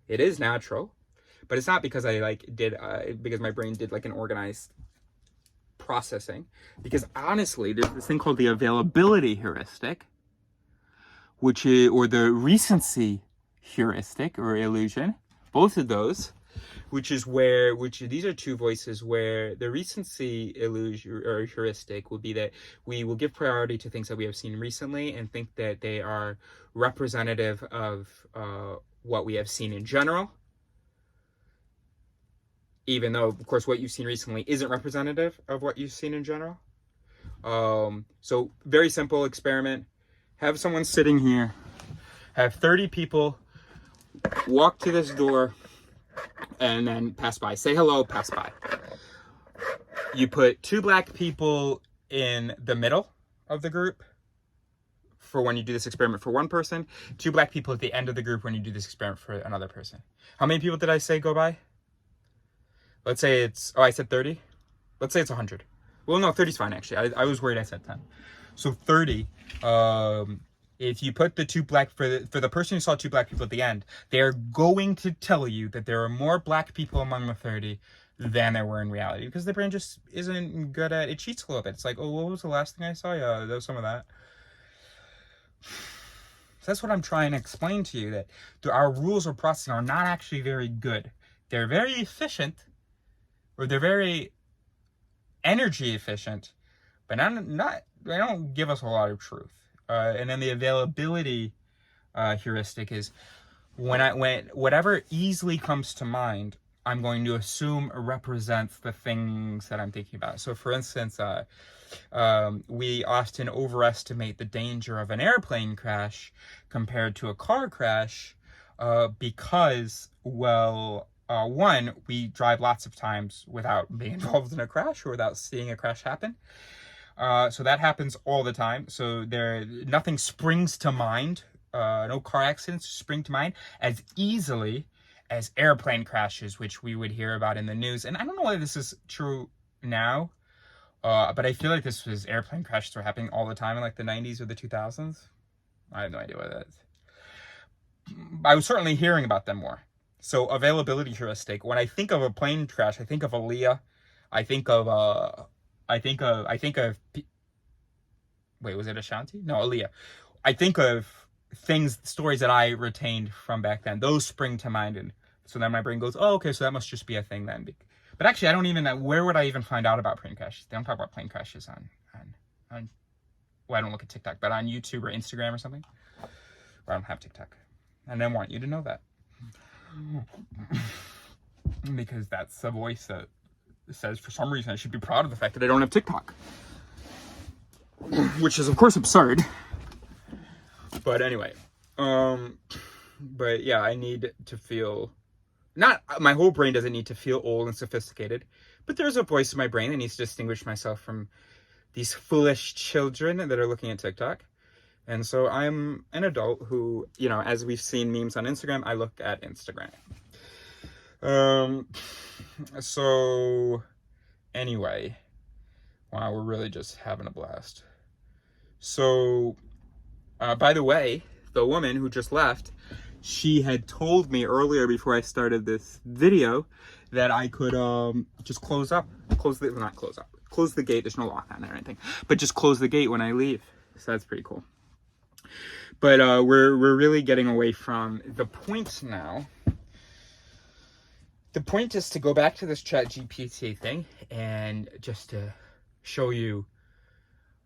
is natural, but it's not because I because my brain did like an organized processing. Because honestly, there's this thing called the availability heuristic, which is, or the recency heuristic or illusion, both of those, these are two voices where the recency illusion or heuristic will be that we will give priority to things that we have seen recently and think that they are representative of what we have seen in general, even though, of course, what you've seen recently isn't representative of what you've seen in general. So very simple experiment. Have someone sitting here, have 30 people walk to this door and then pass by. Say hello, pass by. You put 2 black people in the middle of the group for when you do this experiment for one person, 2 black people at the end of the group when you do this experiment for another person. How many people did I say go by? Let's say I said 30. Let's say it's 100. Well, no, 30 is fine, actually. I was worried I said 10. So 30, if you put the 2 black, for the person who saw 2 black people at the end, they're going to tell you that there are more black people among the 30 than there were in reality, because the brain just isn't good at, it cheats a little bit. It's like, oh, what was the last thing I saw? Yeah, there was some of that. So that's what I'm trying to explain to you, that our rules of processing are not actually very good. They're very efficient, or they're very energy efficient, but they don't give us a lot of truth. And then the availability heuristic is when whatever easily comes to mind, I'm going to assume represents the things that I'm thinking about. So for instance, we often overestimate the danger of an airplane crash compared to a car crash because, one, we drive lots of times without being involved in a crash or without seeing a crash happen. So that happens all the time. So nothing springs to mind, no car accidents spring to mind as easily as airplane crashes, which we would hear about in the news. And I don't know whether this is true now, but I feel like airplane crashes were happening all the time in like the 90s or the 2000s. I have no idea what that is. I was certainly hearing about them more. So availability heuristic. When I think of a plane crash, I think of Aaliyah. I think of wait, was it Ashanti? No, Aaliyah. I think of stories that I retained from back then. Those spring to mind, and so then my brain goes, oh, okay, so that must just be a thing then. But actually, I don't even know, where would I even find out about plane crashes? They don't talk about plane crashes on well, I don't look at TikTok, but on YouTube or Instagram or something. Or I don't have TikTok. And I want you to know that. Because that's the voice that says for some reason I should be proud of the fact that I don't have TikTok. Which is, of course, absurd. But anyway. But yeah, I need to feel... Not... My whole brain doesn't need to feel old and sophisticated. But there's a voice in my brain that needs to distinguish myself from these foolish children that are looking at TikTok. And so I'm an adult who, you know, as we've seen memes on Instagram, I look at Instagram. So anyway, wow, we're really just having a blast. So, by the way, the woman who just left, she had told me earlier before I started this video that I could just close the gate. There's no lock on it or anything, but just close the gate when I leave. So that's pretty cool. But we're really getting away from the point now. The point is to go back to this ChatGPT thing and just to show you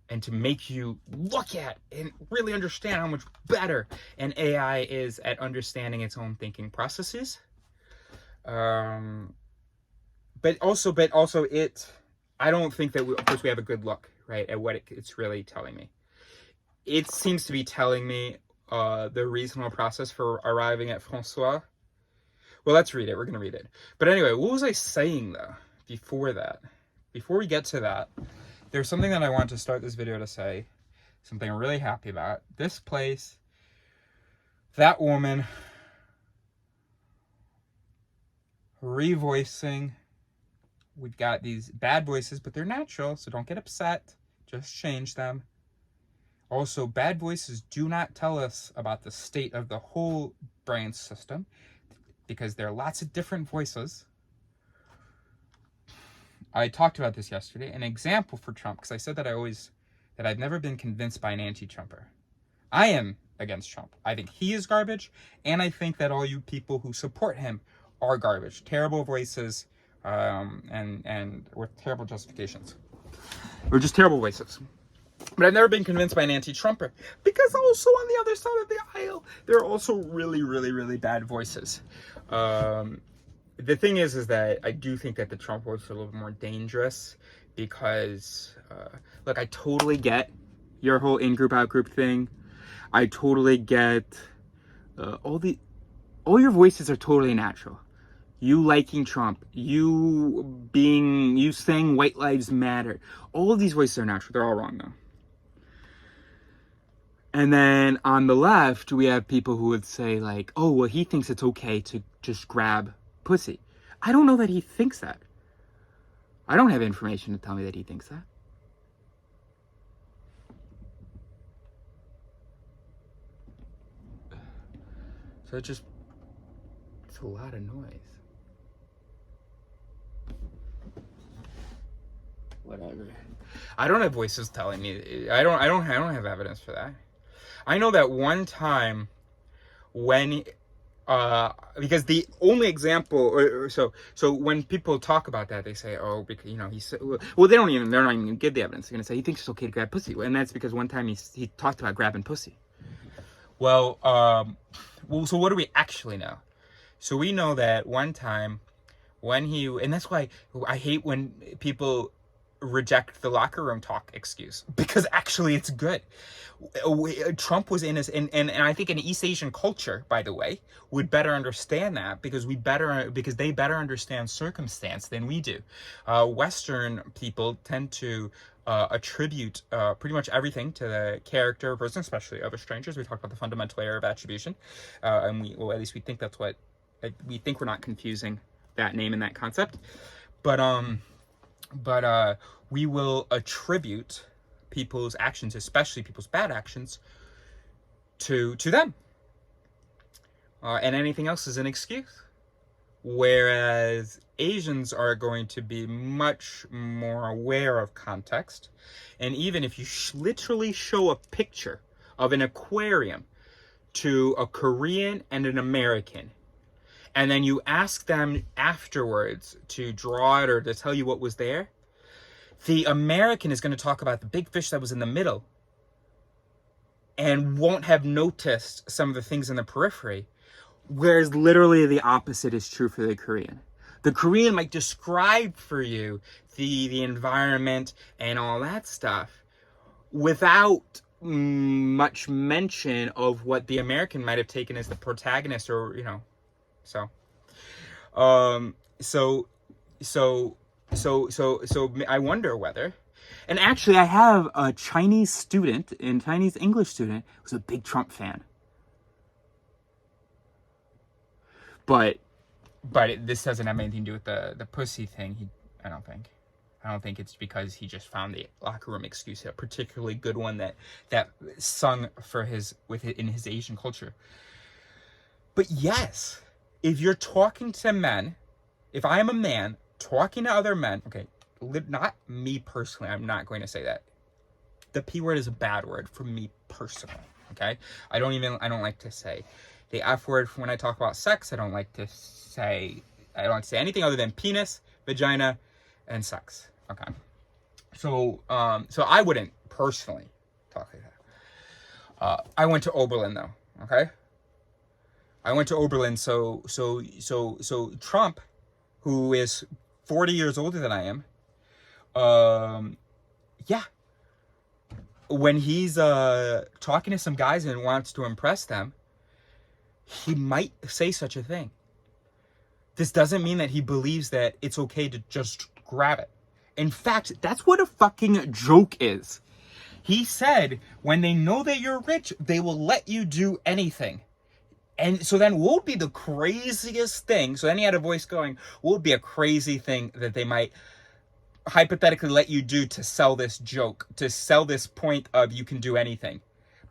and to make you look at and really understand how much better an AI is at understanding its own thinking processes. But also I don't think that of course we have a good look, right, at what it's really telling me. It seems to be telling me the reasonable process for arriving at Francois. Well, let's read it. We're going to read it. But anyway, what was I saying, though, before that? Before we get to that, there's something that I want to start this video to say. Something I'm really happy about. This place, that woman, revoicing. We've got these bad voices, but they're natural, so don't get upset. Just change them. Also, bad voices do not tell us about the state of the whole brain system, because there are lots of different voices. I talked about this yesterday. An example for Trump, because I said that I've never been convinced by an anti-Trumper. I am against Trump. I think he is garbage, and I think that all you people who support him are garbage. Terrible voices, and with terrible justifications. Or just terrible voices. But I've never been convinced by an anti-Trumper, because also on the other side of the aisle, there are also really, really, really bad voices. The thing is that I do think that the Trump voice is a little bit more dangerous, because, look, I totally get your whole in-group, out-group thing. I totally get all your voices are totally natural. You liking Trump, you saying white lives matter. All of these voices are natural. They're all wrong, though. And then on the left, we have people who would say, like, oh, well, he thinks it's okay to just grab pussy. I don't know that he thinks that. I don't have information to tell me that he thinks that. So it's a lot of noise. Whatever. I don't have voices telling me. I don't have evidence for that. I know that one time when, because the only example, so when people talk about that, they say, oh, because, you know, he said, well, they're not even gonna give the evidence. They're gonna say he thinks it's okay to grab pussy, and that's because one time he talked about grabbing pussy. Well, so what do we actually know? So we know that one time when and that's why I hate when people reject the locker room talk excuse, because actually it's good. Trump was in his, and I think an East Asian culture, by the way, would better understand that, because they better understand circumstance than we do. Western people tend to attribute pretty much everything to the character of a person, especially other strangers. We talked about the fundamental error of attribution, and at least we think that's what we think. We're not confusing that name and that concept, but we will attribute people's actions, especially people's bad actions, to them. And anything else is an excuse. Whereas Asians are going to be much more aware of context. And even if you literally show a picture of an aquarium to a Korean and an American, and then you ask them afterwards to draw it or to tell you what was there, the American is going to talk about the big fish that was in the middle and won't have noticed some of the things in the periphery, whereas literally the opposite is true for the Korean. The Korean might describe for you the environment and all that stuff without much mention of what the American might have taken as the protagonist, or so so I wonder whether, and actually I have a Chinese English student who's a big Trump fan, but this doesn't have anything to do with the pussy thing. I don't think it's because he just found the locker room excuse, a particularly good one that sung for in his Asian culture. But yes, if you're talking to men, if I am a man talking to other men, okay, not me personally, I'm not going to say that. The P word is a bad word for me personally, okay? I don't like to say the F word when I talk about sex. I don't like to say anything other than penis, vagina, and sex. Okay. So I wouldn't personally talk like that. I went to Oberlin though, okay? I went to Oberlin, so Trump, who is 40 years older than I am, yeah, when he's talking to some guys and wants to impress them, he might say such a thing. This doesn't mean that he believes that it's okay to just grab it. In fact, that's what a fucking joke is. He said, when they know that you're rich, they will let you do anything. And so then what would be the craziest thing? So then he had a voice going, what would be a crazy thing that they might hypothetically let you do to sell this joke, to sell this point of you can do anything,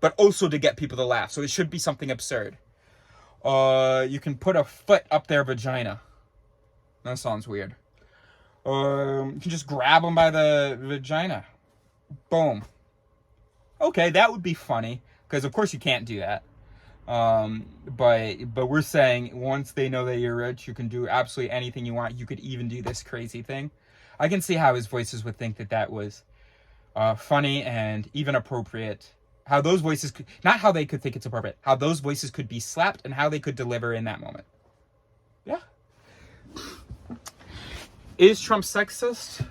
but also to get people to laugh. So it should be something absurd. You can put a foot up their vagina. That sounds weird. You can just grab them by the vagina. Boom. Okay, that would be funny, because of course you can't do that. But we're saying once they know that you're rich, you can do absolutely anything you want. You could even do this crazy thing. I can see how his voices would think that was funny and even appropriate. How those voices could, not how they could think it's appropriate, how those voices could be slapped and how they could deliver in that moment. Yeah. Is Trump sexist?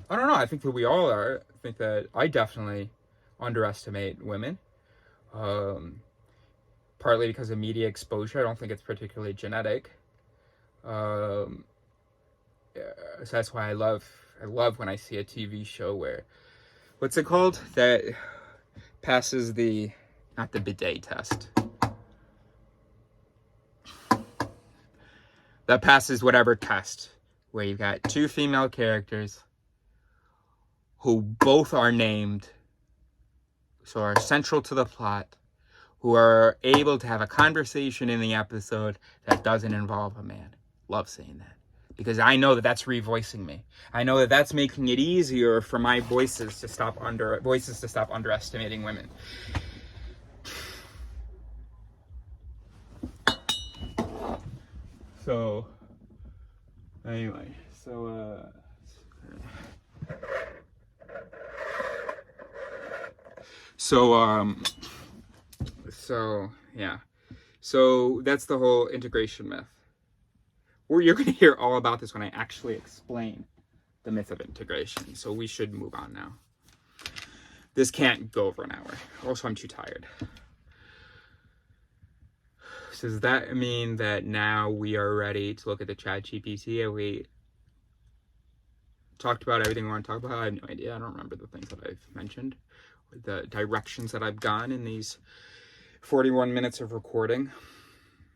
I don't know. I think that we all are. I think that I definitely underestimate women. Partly because of media exposure. I don't think it's particularly genetic. So that's why I love when I see a TV show where, what's it called? That passes not the bidet test. That passes whatever test, where you've got two female characters who both are named, so are central to the plot, who are able to have a conversation in the episode that doesn't involve a man. Love saying that. Because I know that that's revoicing me. I know that that's making it easier for my voices to stop underestimating women. So, anyway, yeah. So that's the whole integration myth. Well, you're going to hear all about this when I actually explain the myth of integration. So we should move on now. This can't go over an hour. Also, I'm too tired. So does that mean that now we are ready to look at the ChatGPT? Have we talked about everything we want to talk about? I have no idea. I don't remember the things that I've mentioned, or the directions that I've gone in these 41 minutes of recording.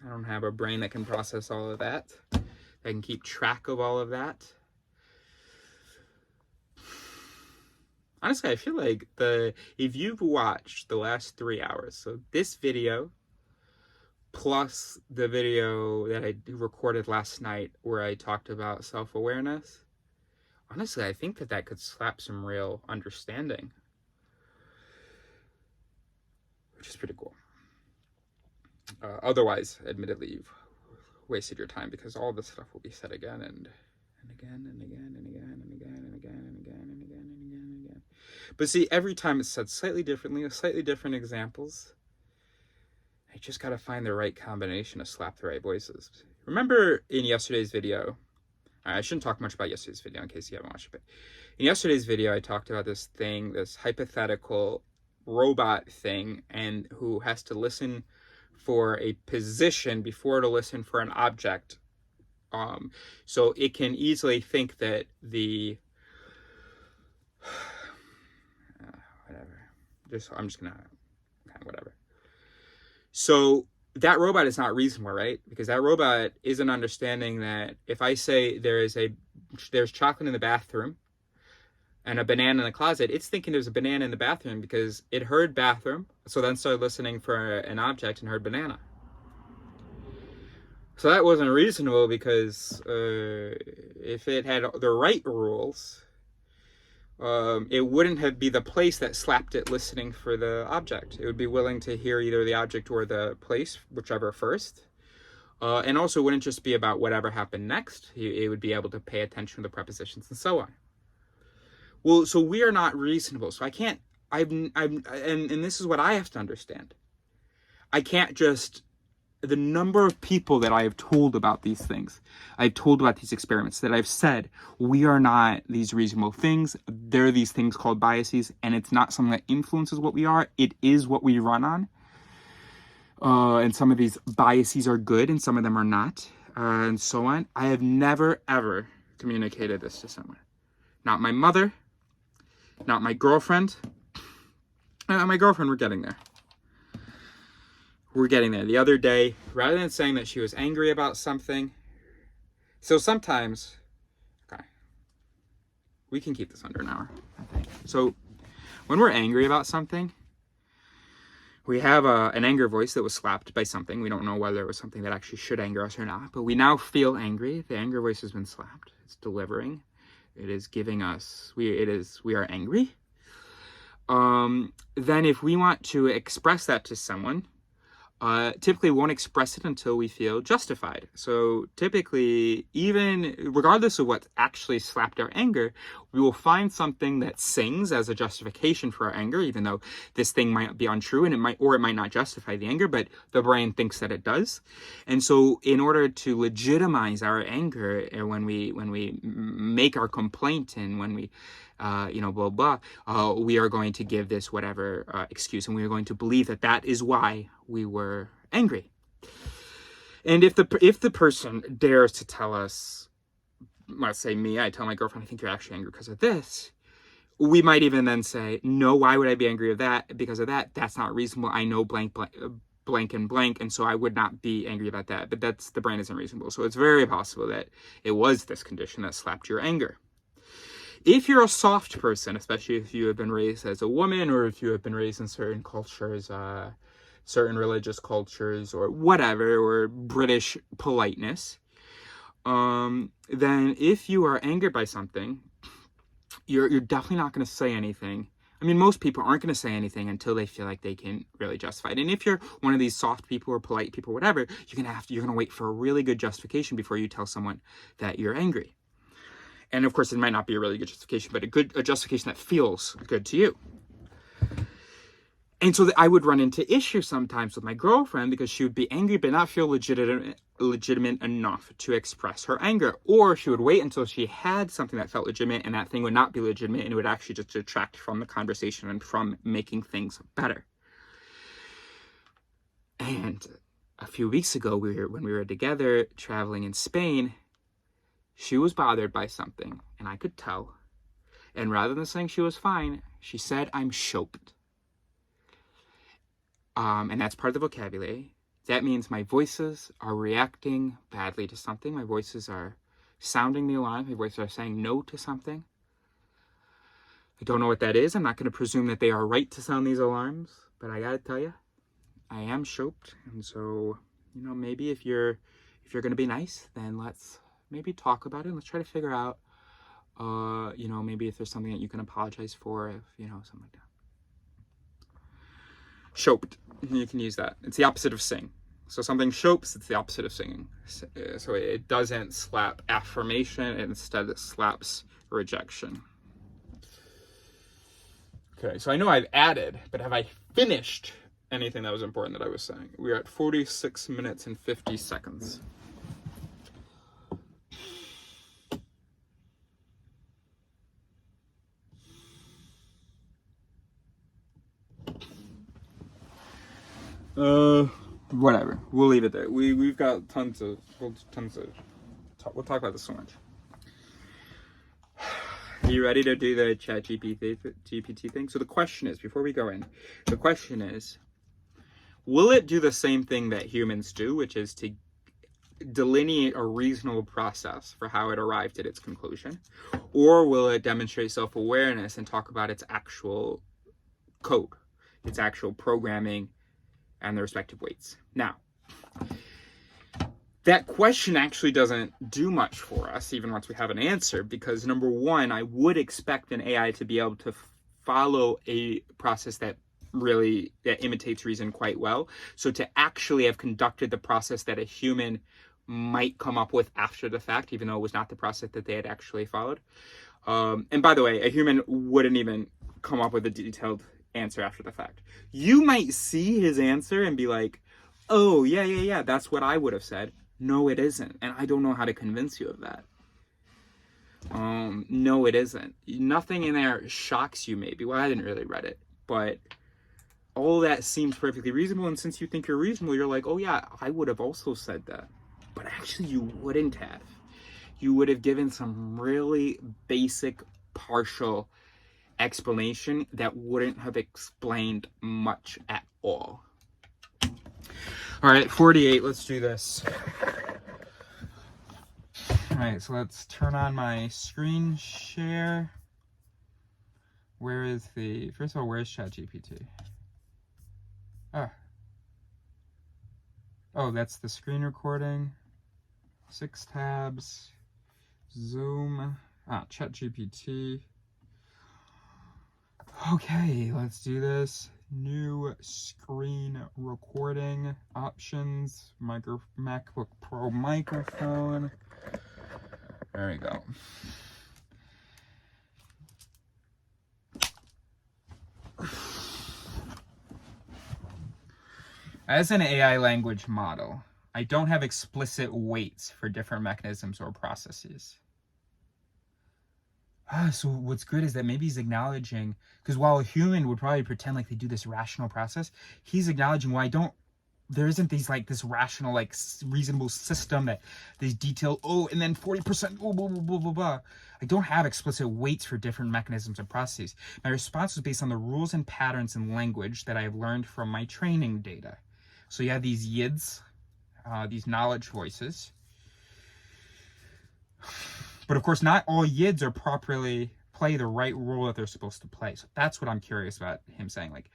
I don't have a brain that can process all of that. I can keep track of all of that. Honestly, I feel like if you've watched the last 3 hours, so this video plus the video that I recorded last night where I talked about self-awareness, honestly, I think that could slap some real understanding, which is pretty cool. Otherwise, admittedly, you've wasted your time, because all this stuff will be said again and again and again and again and again and again and again and again and again and again. But see, every time it's said slightly differently, with slightly different examples. I just gotta find the right combination to slap the right voices. Remember in yesterday's video, I shouldn't talk much about yesterday's video in case you haven't watched it. But in yesterday's video, I talked about this thing, this hypothetical robot thing, and who has to listen for a position before it'll listen for an object. So it can easily think that the whatever. I'm just gonna kind of whatever. So that robot is not reasonable, right? Because that robot isn't understanding that if I say there's chocolate in the bathroom and a banana in the closet, it's thinking there's a banana in the bathroom because it heard bathroom, so then started listening for an object and heard banana. So that wasn't reasonable because if it had the right rules, it wouldn't be the place that slapped it listening for the object. It would be willing to hear either the object or the place, whichever first. And also wouldn't just be about whatever happened next. It would be able to pay attention to the prepositions and so on. Well, so we are not reasonable. So I can't, and this is what I have to understand. I can't just, the number of people that I have told about these things, I've told about these experiments, that I've said, we are not these reasonable things. There are these things called biases, and it's not something that influences what we are. It is what we run on. And some of these biases are good, and some of them are not, and so on. I have never, ever communicated this to someone. Not my mother, not my girlfriend. My girlfriend, we're getting there. We're getting there. The other day, rather than saying that she was angry about something, so sometimes, okay, we can keep this under an hour, I think. So when we're angry about something, we have an anger voice that was slapped by something. We don't know whether it was something that actually should anger us or not, but we now feel angry. The anger voice has been slapped. It's delivering. It is giving us, we are angry. Then if we want to express that to someone, typically won't express it until we feel justified. So typically, even regardless of what actually slapped our anger, we will find something that sings as a justification for our anger, even though this thing might be untrue and it might not justify the anger, but the brain thinks that it does. And so in order to legitimize our anger, when we make our complaint and when we blah, blah, we are going to give this whatever excuse, and we are going to believe that that is why we were angry. And if the person dares to tell us, let's say me, I tell my girlfriend, I think you're actually angry because of this, we might even then say, no, why would I be angry of that? Because of that, that's not reasonable. I know blank, blank and blank, and so I would not be angry about that. But the brain isn't reasonable. So it's very possible that it was this condition that slapped your anger. If you're a soft person, especially if you have been raised as a woman, or if you have been raised in certain cultures, certain religious cultures, or whatever, or British politeness, then if you are angered by something, you're definitely not going to say anything. I mean, most people aren't going to say anything until they feel like they can really justify it. And if you're one of these soft people or polite people, or whatever, you're going to wait for a really good justification before you tell someone that you're angry. And of course, it might not be a really good justification, but a justification that feels good to you. And so I would run into issues sometimes with my girlfriend because she would be angry but not feel legitimate enough to express her anger. Or she would wait until she had something that felt legitimate, and that thing would not be legitimate, and it would actually just detract from the conversation and from making things better. And a few weeks ago, when we were together traveling in Spain, she was bothered by something, and I could tell. And rather than saying she was fine, she said, I'm choked. And that's part of the vocabulary. That means my voices are reacting badly to something. My voices are sounding the alarm. My voices are saying no to something. I don't know what that is. I'm not going to presume that they are right to sound these alarms, but I gotta tell you, I am choked. And so, maybe if you're going to be nice, then let's maybe talk about it. Let's try to figure out, maybe if there's something that you can apologize for, something like that. Choked. You can use that. It's the opposite of sing. So something chokes, it's the opposite of singing. So it doesn't slap affirmation, instead it slaps rejection. Okay, so I know I've added, but have I finished anything that was important that I was saying? We're at 46 minutes and 50 seconds. Whatever. We'll leave it there. We've got tons of. We'll talk about this so much. Are you ready to do the chat GPT thing? So the question is, before we go in, the question is, will it do the same thing that humans do, which is to delineate a reasonable process for how it arrived at its conclusion? Or will it demonstrate self-awareness and talk about its actual code, its actual programming, and the respective weights? Now, that question actually doesn't do much for us, even once we have an answer, because number one, I would expect an AI to be able to follow a process that imitates reason quite well. So to actually have conducted the process that a human might come up with after the fact, even though it was not the process that they had actually followed. And by the way, a human wouldn't even come up with a detailed answer after the fact. You might see his answer and be like, oh, yeah, that's what I would have said. No, it isn't. And I don't know how to convince you of that. No, it isn't. Nothing in there shocks you, maybe. Well, I didn't really read it, but all that seems perfectly reasonable. And since you think you're reasonable, you're like, oh yeah, I would have also said that. But actually you wouldn't have. You would have given some really basic, partial explanation that wouldn't have explained much at all. All right, 48, let's do this. All right, so let's turn on my screen share. Where is first of all, where's ChatGPT? Oh, that's the screen recording. 6 tabs. Zoom. ChatGPT. Okay, let's do this. New screen recording options. MacBook Pro microphone. There we go. As an AI language model, I don't have explicit weights for different mechanisms or processes. So what's good is that maybe he's acknowledging, because while a human would probably pretend like they do this rational process, he's acknowledging, well, there isn't this rational, like, reasonable system that these detailed, and then 40%, blah, blah, blah, blah, blah. I don't have explicit weights for different mechanisms and processes. My response was based on the rules and patterns in language that I have learned from my training data. So you have these yids, these knowledge voices. But of course, not all yids are properly play the right role that they're supposed to play. So that's what I'm curious about him saying. Like,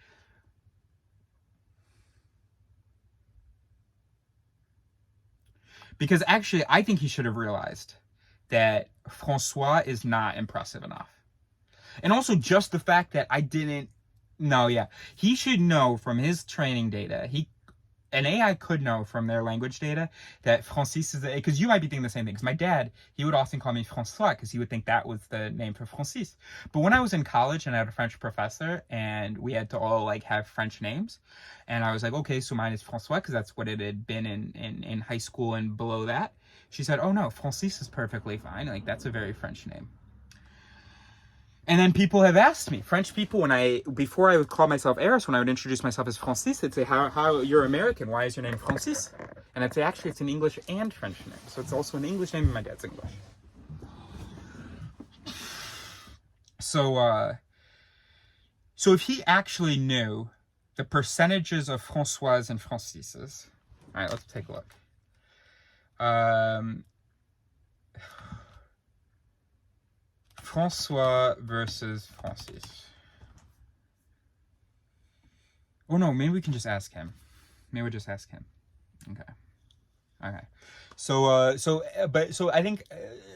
because actually, I think he should have realized that Francois is not impressive enough. And also just the fact that he should know from his training data, an AI could know from their language data that Francis is, because you might be thinking the same thing. Because my dad, he would often call me Francois because he would think that was the name for Francis. But when I was in college and I had a French professor and we had to all like have French names, and I was like, okay, so mine is Francois because that's what it had been in high school and below that. She said, oh no, Francis is perfectly fine. Like that's a very French name. And then people have asked me, French people, before I would call myself Eris, when I would introduce myself as Francis, they'd say, how you're American, why is your name Francis? And I'd say, actually, it's an English and French name. So it's also an English name and my dad's English. So if he actually knew the percentages of Francois and Francises, all right, let's take a look. Francois versus Francis. Oh no, maybe we can just ask him. Maybe we'll just ask him. Okay. So I think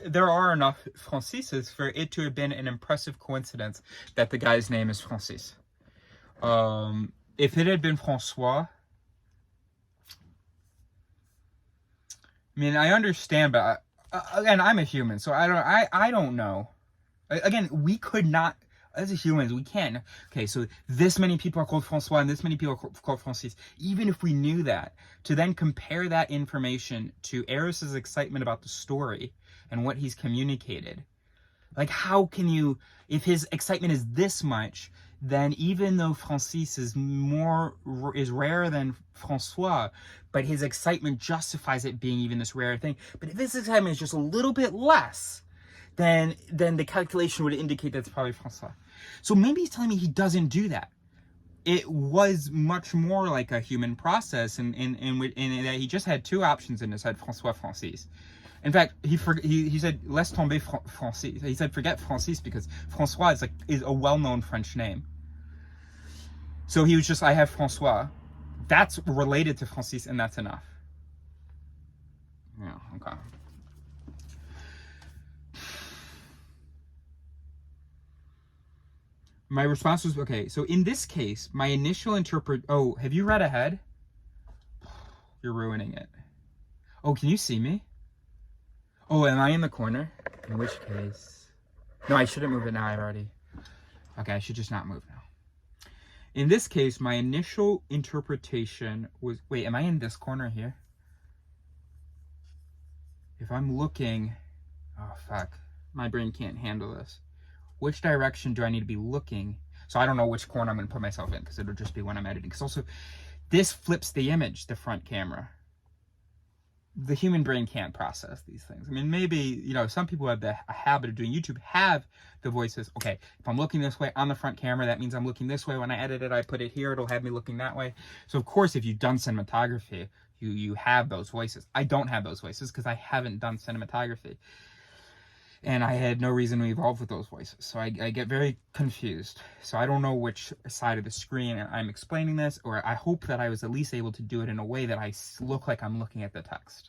there are enough Francises for it to have been an impressive coincidence that the guy's name is Francis. If it had been Francois, I mean, I understand, but again, I'm a human, so I don't know. Again, we could not, as humans, we can. Okay, so this many people are called Francois and this many people are called Francis. Even if we knew that, to then compare that information to Eris's excitement about the story and what he's communicated. Like, how can you, if his excitement is this much, then even though Francis is rarer than Francois, but his excitement justifies it being even this rare thing. But if his excitement is just a little bit less, then the calculation would indicate that it's probably Francois. So maybe he's telling me he doesn't do that. It was much more like a human process, in that he just had two options in his head: Francois, Francis. In fact, he said laisse tomber Francis. He said forget Francis because Francois is a well-known French name. So he was just, I have Francois. That's related to Francis, and that's enough. Yeah, okay. My response was, okay, so in this case, my initial oh, have you read ahead? You're ruining it. Oh, can you see me? Oh, am I in the corner? In which case... No, I shouldn't move it now, I've already... Okay, I should just not move now. In this case, my initial interpretation was... Wait, am I in this corner here? If I'm looking... Oh, fuck. My brain can't handle this. Which direction do I need to be looking? So I don't know which corner I'm going to put myself in, because it'll just be when I'm editing. Because also, this flips the image, the front camera. The human brain can't process these things. I mean, maybe, you know, some people have a habit of doing YouTube, have the voices. Okay, if I'm looking this way on the front camera, that means I'm looking this way. When I edit it, I put it here. It'll have me looking that way. So, of course, if you've done cinematography, you have those voices. I don't have those voices because I haven't done cinematography. And I had no reason to evolve with those voices. So I get very confused. So I don't know which side of the screen I'm explaining this, or I hope that I was at least able to do it in a way that I look like I'm looking at the text.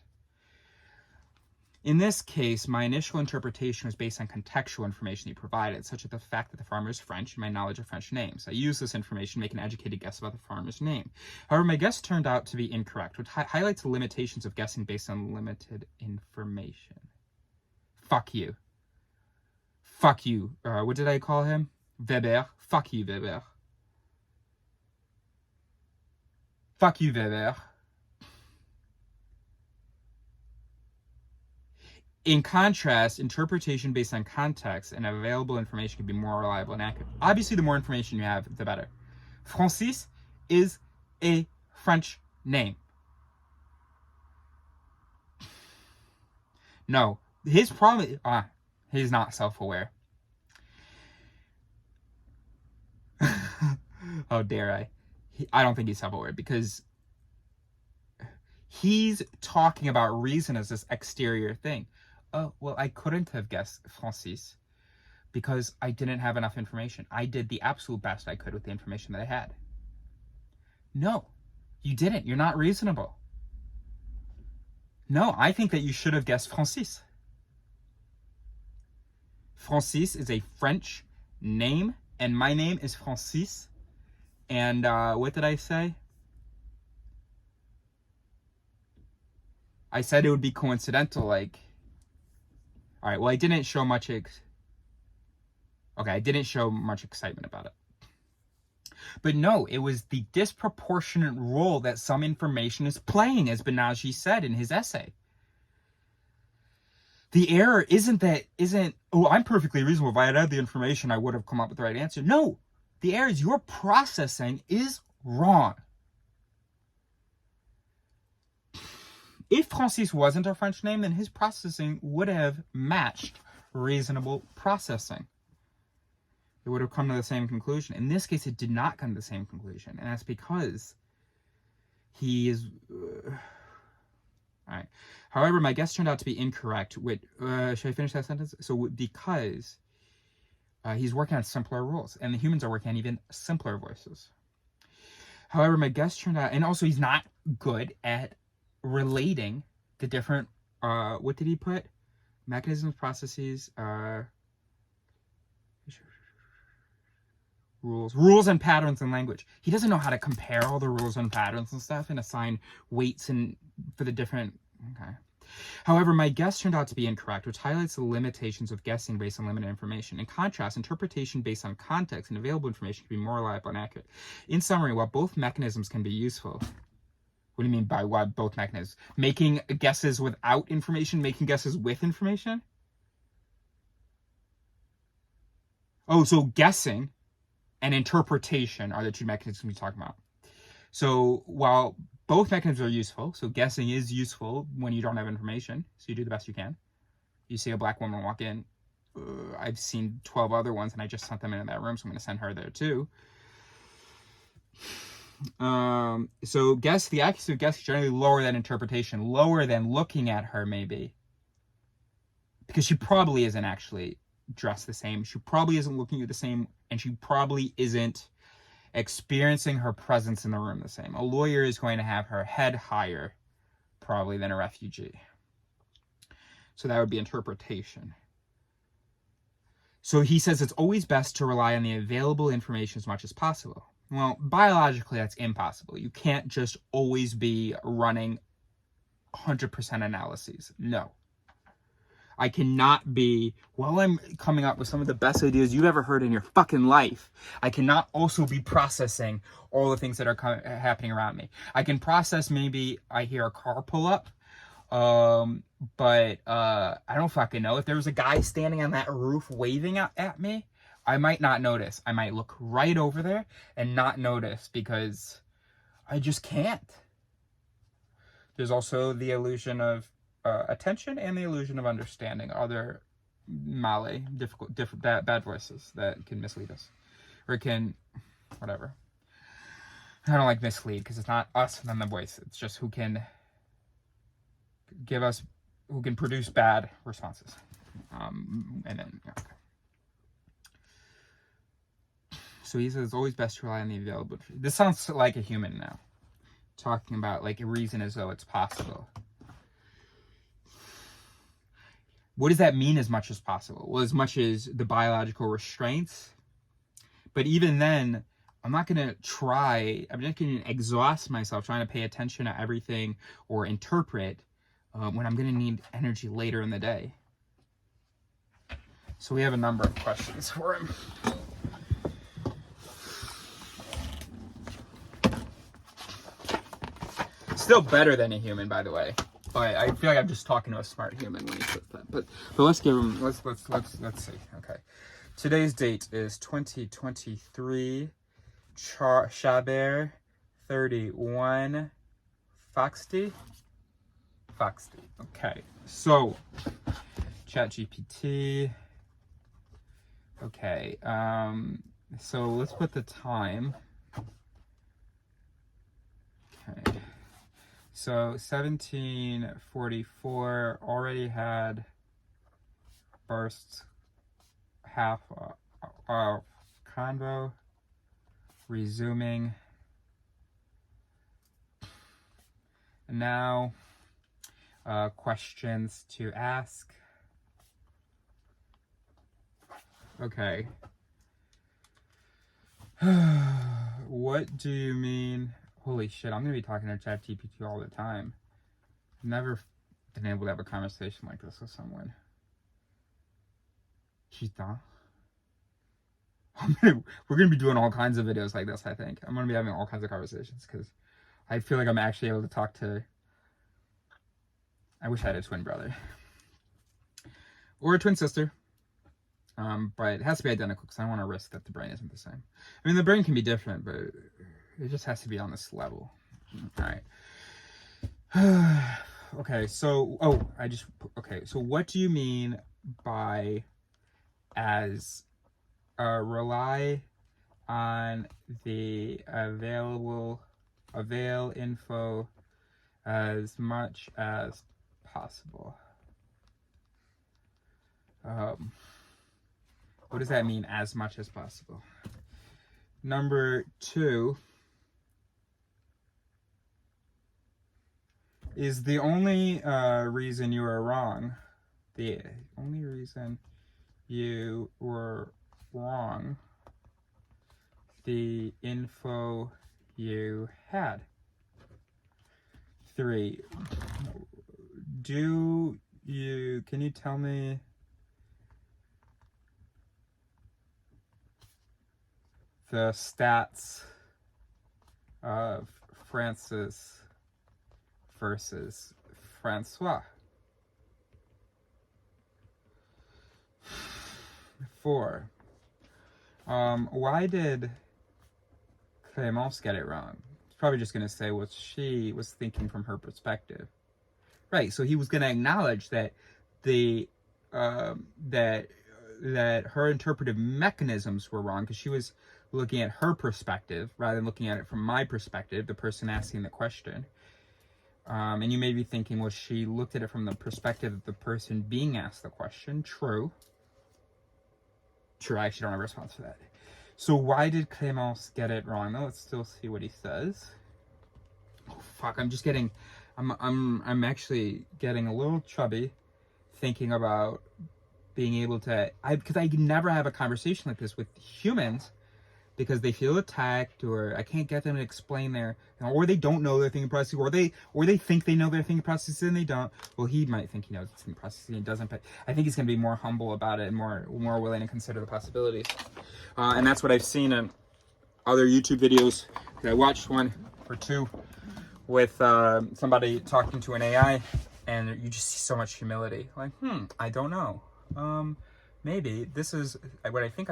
In this case, my initial interpretation was based on contextual information he provided, such as the fact that the farmer is French and my knowledge of French names. I used this information to make an educated guess about the farmer's name. However, my guess turned out to be incorrect, which highlights the limitations of guessing based on limited information. Fuck you. Fuck you. What did I call him? Weber. Fuck you, Weber. Fuck you, Weber. In contrast, interpretation based on context and available information can be more reliable and accurate. Obviously, the more information you have, the better. Francis is a French name. No, his problem is, he's not self-aware. How dare I? I don't think he's self-aware because he's talking about reason as this exterior thing. Oh, well, I couldn't have guessed Francis because I didn't have enough information. I did the absolute best I could with the information that I had. No, you didn't. You're not reasonable. No, I think that you should have guessed Francis. Francis is a French name, and my name is Francis. And what did I say? I said it would be coincidental, like... All right, well, I didn't show much... I didn't show much excitement about it. But no, it was the disproportionate role that some information is playing, as Benaji said in his essay. The error isn't, oh, I'm perfectly reasonable. If I had had the information, I would have come up with the right answer. No, the error is your processing is wrong. If Francis wasn't a French name, then his processing would have matched reasonable processing. It would have come to the same conclusion. In this case, it did not come to the same conclusion. And that's because he is... all right. However, my guess turned out to be incorrect. Should I finish that sentence? So because he's working on simpler rules, and the humans are working on even simpler voices. However, my guess turned out... And also, he's not good at relating the different... what did he put? Mechanisms, processes... rules and patterns in language. He doesn't know how to compare all the rules and patterns and stuff and assign weights and for the different... Okay. However, my guess turned out to be incorrect, which highlights the limitations of guessing based on limited information. In contrast, interpretation based on context and available information can be more reliable and accurate. In summary, while both mechanisms can be useful... What do you mean by what both mechanisms? Making guesses without information, making guesses with information? Oh, so guessing and interpretation are the two mechanisms we talk about. So while both mechanisms are useful, so guessing is useful when you don't have information, so you do the best you can. You see a black woman walk in, I've seen 12 other ones, and I just sent them into that room, so I'm going to send her there too. So the accuracy of guess is generally lower than interpretation, lower than looking at her maybe, because she probably isn't actually dressed the same. She probably isn't looking at you the same, and she probably isn't experiencing her presence in the room the same. A lawyer is going to have her head higher probably than a refugee. So that would be interpretation. So he says it's always best to rely on the available information as much as possible. Well, biologically, that's impossible. You can't just always be running 100% analyses. No. I cannot be, while I'm coming up with some of the best ideas you've ever heard in your fucking life, I cannot also be processing all the things that are happening around me. I can process, maybe I hear a car pull up, but I don't fucking know. If there was a guy standing on that roof waving at me, I might not notice. I might look right over there and not notice because I just can't. There's also the illusion of attention and the illusion of understanding. Other Malay, different bad voices that can mislead us. Or can, whatever. I don't like mislead because it's not us and then the voice. It's just who can produce bad responses. And then, okay. So he says it's always best to rely on the available. This sounds like a human now. Talking about like a reason as though it's possible. What does that mean as much as possible? Well, as much as the biological restraints. But even then, I'm not going to exhaust myself trying to pay attention to everything or interpret when I'm going to need energy later in the day. So we have a number of questions for him. Still better than a human, by the way. But I feel like I'm just talking to a smart human when he says that. But let's give him. Let's see. Okay, today's date is 2023. Sperber 31. Foxty. Okay, so ChatGPT. Okay, so let's put the time. Okay. So 1744 already had burst half of convo, resuming. And now questions to ask. Okay. What do you mean? Holy shit, I'm going to be talking to ChatGPT all the time. I've never been able to have a conversation like this with someone. She's done. We're going to be doing all kinds of videos like this, I think. I'm going to be having all kinds of conversations because I feel like I'm actually able to talk to... I wish I had a twin brother. Or a twin sister. But it has to be identical because I don't want to risk that the brain isn't the same. I mean, the brain can be different, but... it just has to be on this level. All right. Okay, so, so what do you mean by as rely on the avail info as much as possible? What does that mean, as much as possible? Number 2, is the only reason you are wrong, the only reason you were wrong, the info you had? 3, can you tell me the stats of Francis versus Francois? 4, Why did Clémence get it wrong? He's probably just going to say what she was thinking from her perspective. Right, so he was going to acknowledge that the that her interpretive mechanisms were wrong because she was looking at her perspective rather than looking at it from my perspective, the person asking the question. And you may be thinking, well, she looked at it from the perspective of the person being asked the question. True. True, I actually don't have a response for that. So why did Clémence get it wrong? Now let's still see what he says. Oh fuck, I'm actually getting a little chubby thinking about being able to, because I can never have a conversation like this with humans because they feel attacked, or I can't get them to explain their, or they don't know their thinking process, or they think they know their thinking process and they don't. Well, he might think he knows his thinking process and he doesn't, but I think he's going to be more humble about it and more willing to consider the possibilities. And that's what I've seen in other YouTube videos. I watched one or two with somebody talking to an AI, and you just see so much humility. Like, I don't know. Maybe this is what I think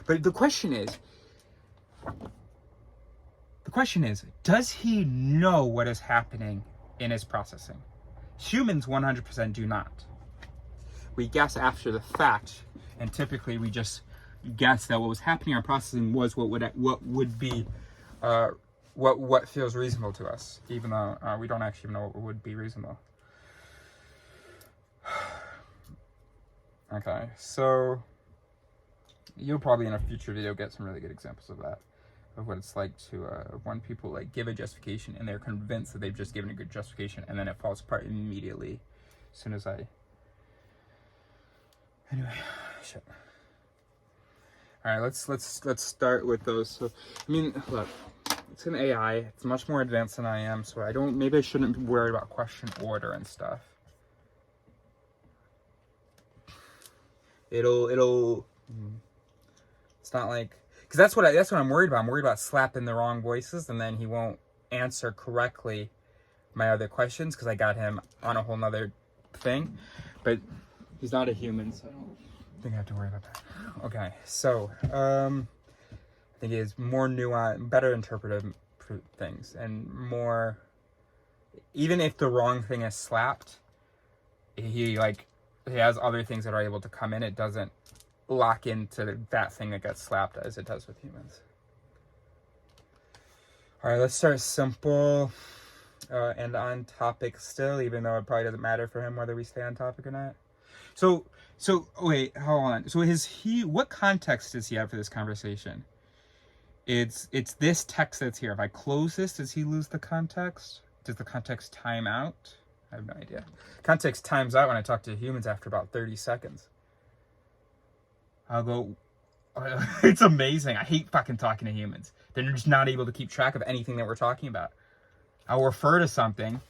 but the question is, does he know what is happening in his processing? Humans 100% do not. We guess after the fact, and typically we just guess that what was happening in our processing was what feels reasonable to us, even though we don't actually know what would be reasonable. Okay, so you'll probably in a future video get some really good examples of that, of what it's like to when people like give a justification and they're convinced that they've just given a good justification, and then it falls apart immediately as soon as anyway, shit. All right, let's start with those. So, I mean, look, it's an AI. It's much more advanced than I am, so maybe I shouldn't be worried about question order and stuff. It's not like, because that's what I'm worried about. I'm worried about slapping the wrong voices and then he won't answer correctly my other questions because I got him on a whole nother thing. But he's not a human, so I don't think I have to worry about that. Okay, so I think he has more nuance, better interpretive things, and more, even if the wrong thing is slapped, he has other things that are able to come in. It doesn't lock into that thing that gets slapped as it does with humans. All right, let's start simple and on topic still, even though it probably doesn't matter for him whether we stay on topic or not. So wait, hold on. So what context does he have for this conversation? It's this text that's here. If I close this, does he lose the context? Does the context time out? I have no idea. Context times out when I talk to humans after about 30 seconds. I'll go, it's amazing. I hate fucking talking to humans. They're just not able to keep track of anything that we're talking about. I'll refer to something.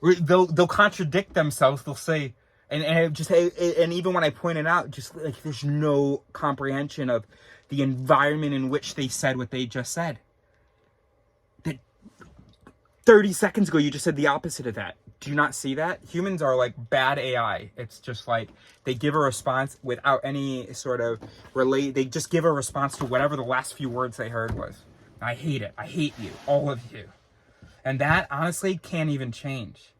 They'll contradict themselves. They'll say, and even when I point it out, just like there's no comprehension of the environment in which they said what they just said. That 30 seconds ago, you just said the opposite of that. Do you not see that? Humans are like bad AI. It's just like they give a response without any sort of they just give a response to whatever the last few words they heard was. I hate it. I hate you. All of you. And that honestly can't even change.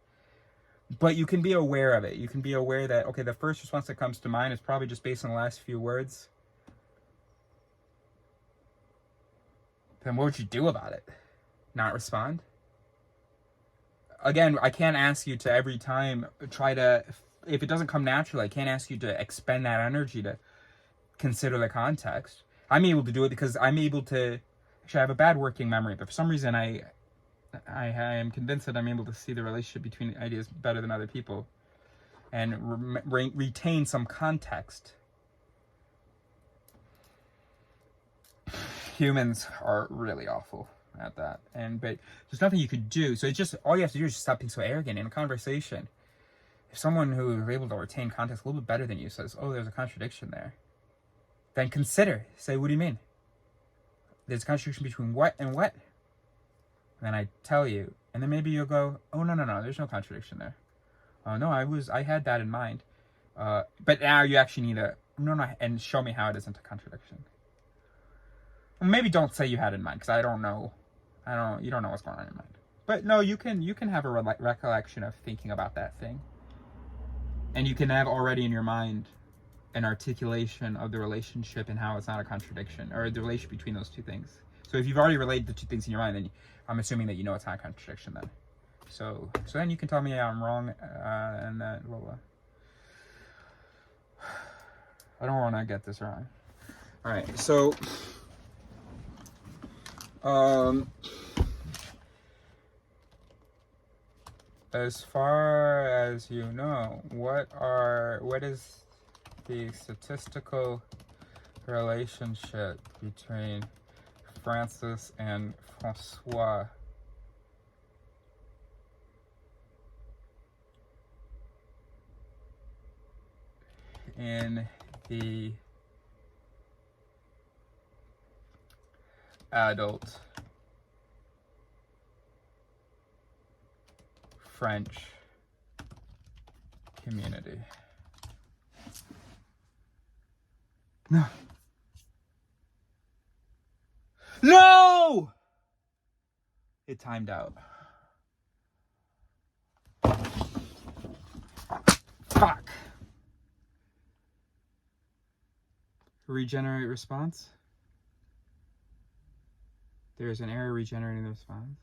But you can be aware of it. You can be aware that, okay, the first response that comes to mind is probably just based on the last few words. Then what would you do about it? Not respond? Again, I can't ask you to every time if it doesn't come naturally, I can't ask you to expend that energy to consider the context. I'm able to do it because I'm able to, actually I have a bad working memory, but for some reason I am convinced that I'm able to see the relationship between ideas better than other people and retain some context. Humans are really awful at that, but there's nothing you could do. So it's just, all you have to do is just stop being so arrogant in a conversation. If someone who is able to retain context a little bit better than you says, oh, there's a contradiction there, then say, what do you mean? There's a contradiction between what and what? And then I tell you, and then maybe you'll go, oh, no, there's no contradiction there. No, I had that in mind. But now you actually need and show me how it isn't a contradiction. maybe don't say you had in mind, because I don't know. You don't know what's going on in mind. But no, you can have a recollection of thinking about that thing. And you can have already in your mind an articulation of the relationship and how it's not a contradiction, or the relationship between those two things. So if you've already related the two things in your mind, then I'm assuming that you know it's not a contradiction then. So then you can tell me I'm wrong, and that blah blah. I don't want to get this wrong. All right, so as far as you know, what is the statistical relationship between Francis and Francois? In the adult French community. No. No! It timed out. Fuck. Regenerate response. There's an error regenerating the response.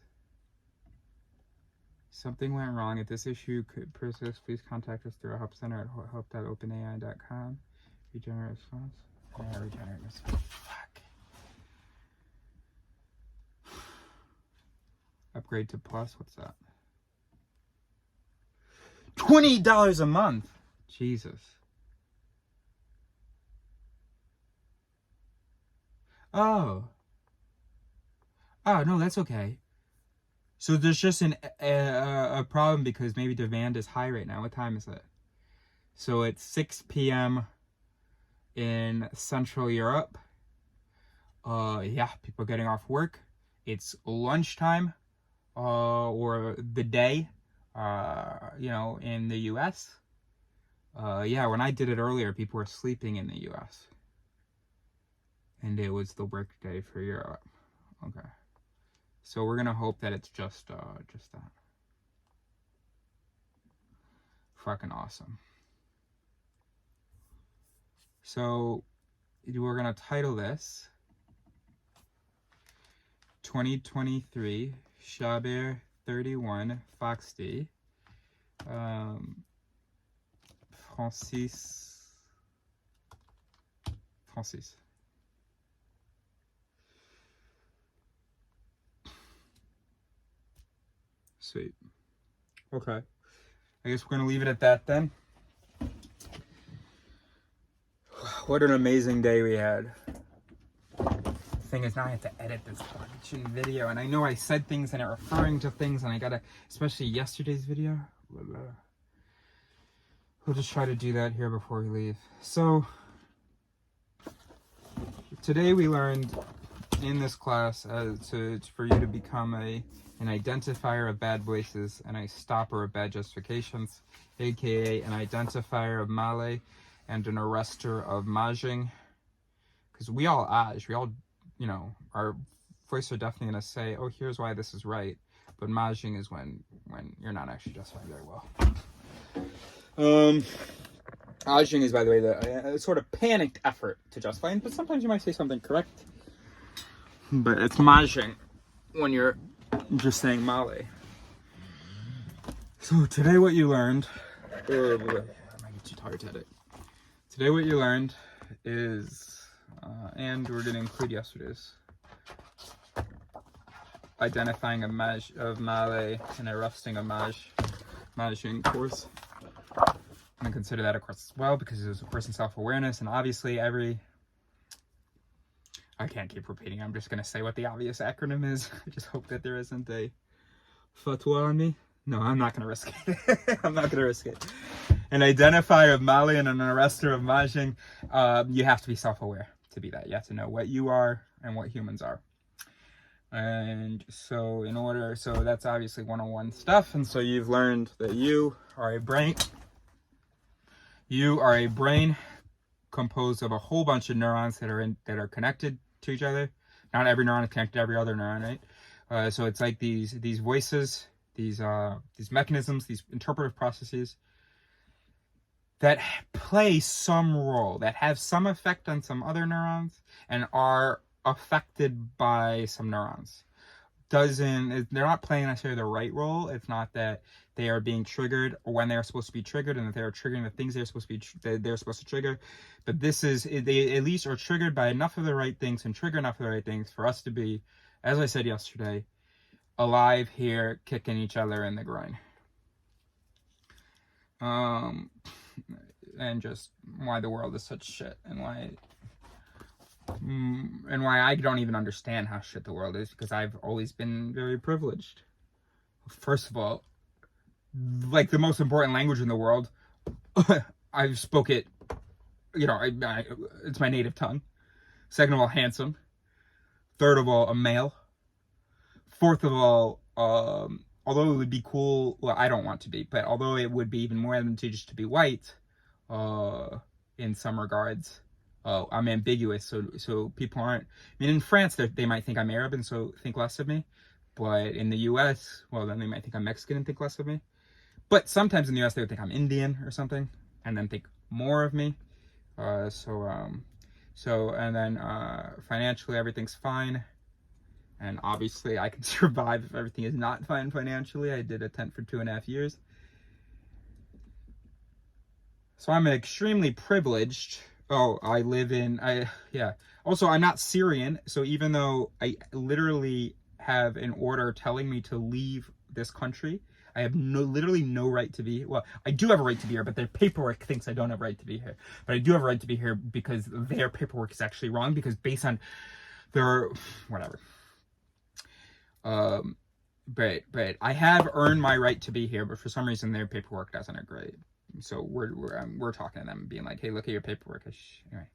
Something went wrong. If this issue could persist, please contact us through our help center at help.openai.com. Regenerate response. Yeah, regenerate response. Fuck. Upgrade to plus. What's that? $20 a month. Jesus. Oh, no, that's okay. So there's just a problem because maybe demand is high right now. What time is it? So it's 6 p.m. in Central Europe. Yeah, people getting off work. It's lunchtime, or the day, in the U.S. Yeah, when I did it earlier, people were sleeping in the U.S. And it was the work day for Europe. Okay. So we're gonna hope that it's just that. Fucking awesome. So we're gonna title this 2023 Sperber 31 Foxty Francis. Sweet. Okay. I guess we're going to leave it at that then. What an amazing day we had. The thing is, now I have to edit this fucking video. And I know I said things and it referring to things, and I gotta, especially yesterday's video. We'll just try to do that here before we leave. So, today we learned in this class for you to become an identifier of bad voices and a stopper of bad justifications, aka an identifier of male and an arrester of majing. Because we all our voices are definitely going to say, oh, here's why this is right. But majing is when you're not actually justifying very well. Ajing is, by the way, the sort of panicked effort to justify, but sometimes you might say something correct. But it's majing when you're just saying male. So today what you learned, I might get too tired to edit. Today what you learned is, and we're going to include yesterday's, identifying a maj of male and arresting a majing course. I'm going to consider that a course as well, because it was a course in self-awareness, and obviously I can't keep repeating. I'm just going to say what the obvious acronym is. I just hope that there isn't a fatwa on me. No, I'm not going to risk it. I'm not going to risk it. An identifier of Mali and an arrester of Majing, you have to be self-aware to be that. You have to know what you are and what humans are. And so that's obviously 101 stuff. And so you've learned that you are a brain. You are a brain composed of a whole bunch of neurons that are connected to each other, Not every neuron is connected to every other neuron, right? So it's like these voices, these mechanisms, these interpretive processes that play some role, that have some effect on some other neurons, and are affected by some neurons. They're not playing necessarily the right role. It's not that they are being triggered when they're supposed to be triggered, and that they are triggering the things they're supposed to trigger. But they at least are triggered by enough of the right things and trigger enough of the right things for us to be, as I said yesterday, alive here, kicking each other in the groin. And just why the world is such shit, and why I don't even understand how shit the world is, because I've always been very privileged. First of all, like the most important language in the world, I spoke it, it's my native tongue. Second of all, handsome. Third of all, a male. Fourth of all, although it would be cool, well, I don't want to be, but although it would be even more advantageous to be white, in some regards, I'm ambiguous, so people aren't. I mean, in France, they might think I'm Arab and so think less of me, but in the U.S., well, then they might think I'm Mexican and think less of me. But sometimes in the U.S., they would think I'm Indian or something, and then think more of me. And then financially, everything's fine. And obviously, I can survive if everything is not fine financially. I did a tent for 2.5 years. So I'm extremely privileged. Also, I'm not Syrian. So even though I literally have an order telling me to leave this country, I have literally no right to be. Well, I do have a right to be here, but their paperwork thinks I don't have a right to be here. But I do have a right to be here because their paperwork is actually wrong, because based on their whatever. But I have earned my right to be here, but for some reason their paperwork doesn't agree. So we're talking to them and being like, hey, look at your paperwork. Anyway.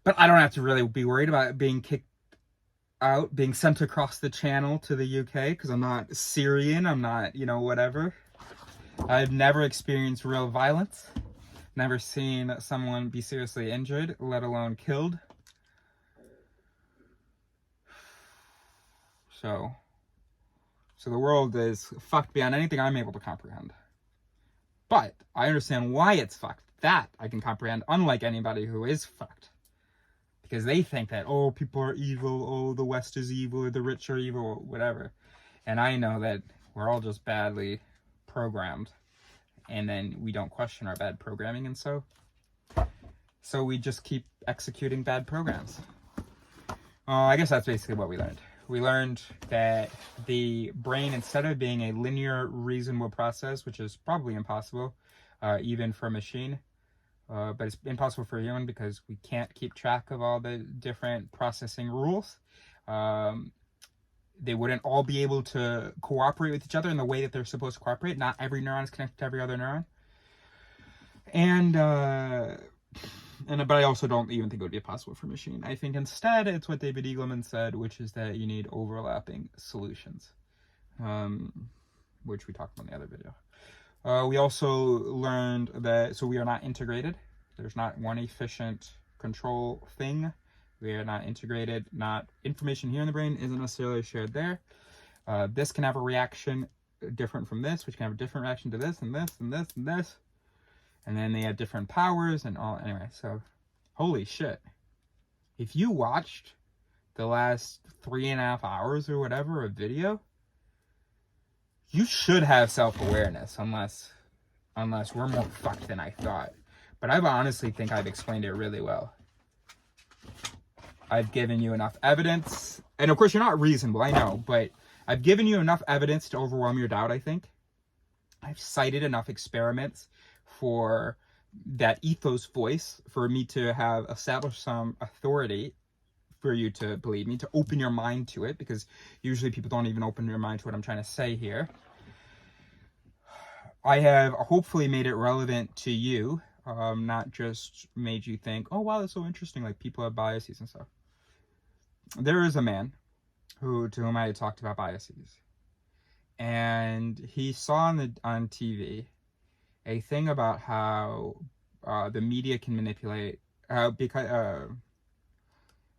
But I don't have to really be worried about being kicked out, being sent across the channel to the UK, because I'm not Syrian. I'm not, whatever. I've never experienced real violence. Never seen someone be seriously injured, let alone killed. So the world is fucked beyond anything I'm able to comprehend. But I understand why it's fucked. That I can comprehend, unlike anybody who is fucked. Because they think that, oh, people are evil, oh, the West is evil, or the rich are evil, or whatever. And I know that we're all just badly programmed. And then we don't question our bad programming, and so we just keep executing bad programs. I guess that's basically what we learned. We learned that the brain, instead of being a linear, reasonable process, which is probably impossible, even for a machine, but it's impossible for a human because we can't keep track of all the different processing rules. They wouldn't all be able to cooperate with each other in the way that they're supposed to cooperate. Not every neuron is connected to every other neuron. But I also don't even think it would be possible for a machine. I think instead it's what David Eagleman said, which is that you need overlapping solutions, which we talked about in the other video. We also learned that, so we are not integrated. There's not one efficient control thing. We are not integrated. Not information here in the brain isn't necessarily shared there. This can have a reaction different from this, which can have a different reaction to this and this and this and this. And then they have different powers and all. Anyway, so holy shit. If you watched the last 3.5 hours or whatever of video, you should have self-awareness, unless we're more fucked than I thought. But I honestly think I've explained it really well. I've given you enough evidence. And of course, you're not reasonable, I know. But I've given you enough evidence to overwhelm your doubt, I think. I've cited enough experiments for that ethos voice, for me to have established some authority for you to believe me, to open your mind to it, because usually people don't even open their mind to what I'm trying to say here. I have hopefully made it relevant to you, not just made you think, oh wow, that's so interesting, like people have biases and stuff. There is a man to whom I had talked about biases, and he saw on TV a thing about how the media can manipulate, because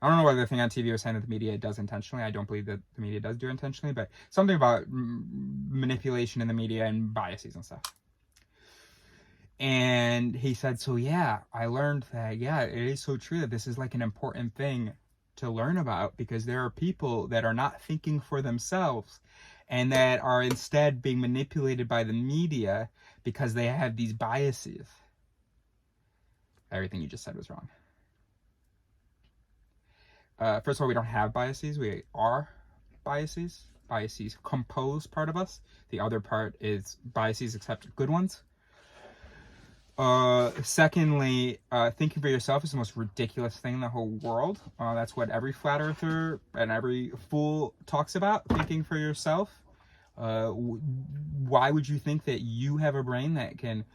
I don't know whether the thing on TV was saying that the media does intentionally. I don't believe that the media does do intentionally, but something about manipulation in the media and biases and stuff. And he said, so yeah, I learned that, yeah, it is so true that this is like an important thing to learn about, because there are people that are not thinking for themselves and that are instead being manipulated by the media because they have these biases. Everything you just said was wrong. First of all, we don't have biases. We are biases. Biases compose part of us. The other part is biases, except good ones. Secondly, thinking for yourself is the most ridiculous thing in the whole world. That's what every flat earther and every fool talks about, thinking for yourself. Why would you think that you have a brain that can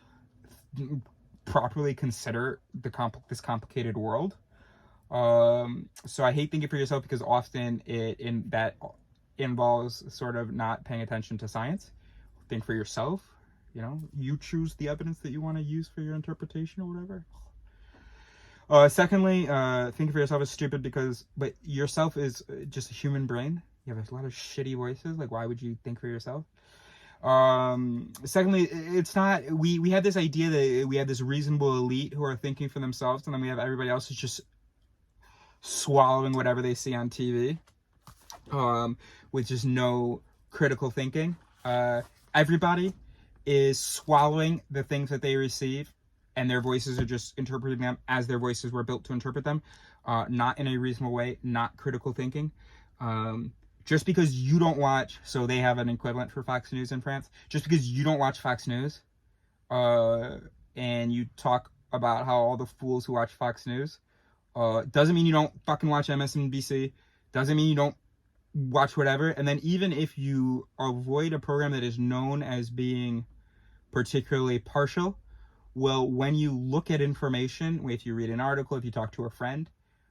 properly consider this complicated world? So I hate thinking for yourself, because often that involves sort of not paying attention to science. Think for yourself. You know, you choose the evidence that you want to use for your interpretation or whatever. Secondly, thinking for yourself is stupid but yourself is just a human brain. You have a lot of shitty voices. Like, why would you think for yourself? Secondly, it's not, we have this idea that we have this reasonable elite who are thinking for themselves, and then we have everybody else who's just swallowing whatever they see on TV, with just no critical thinking. Everybody is swallowing the things that they receive, and their voices are just interpreting them as their voices were built to interpret them, not in a reasonable way, not critical thinking. Just because you don't watch, so they have an equivalent for Fox News in France, just because you don't watch Fox News, and you talk about how all the fools who watch Fox News, doesn't mean you don't fucking watch MSNBC, doesn't mean you don't watch whatever. And then even if you avoid a program that is known as being particularly partial, well, when you look at information, if you read an article, if you talk to a friend,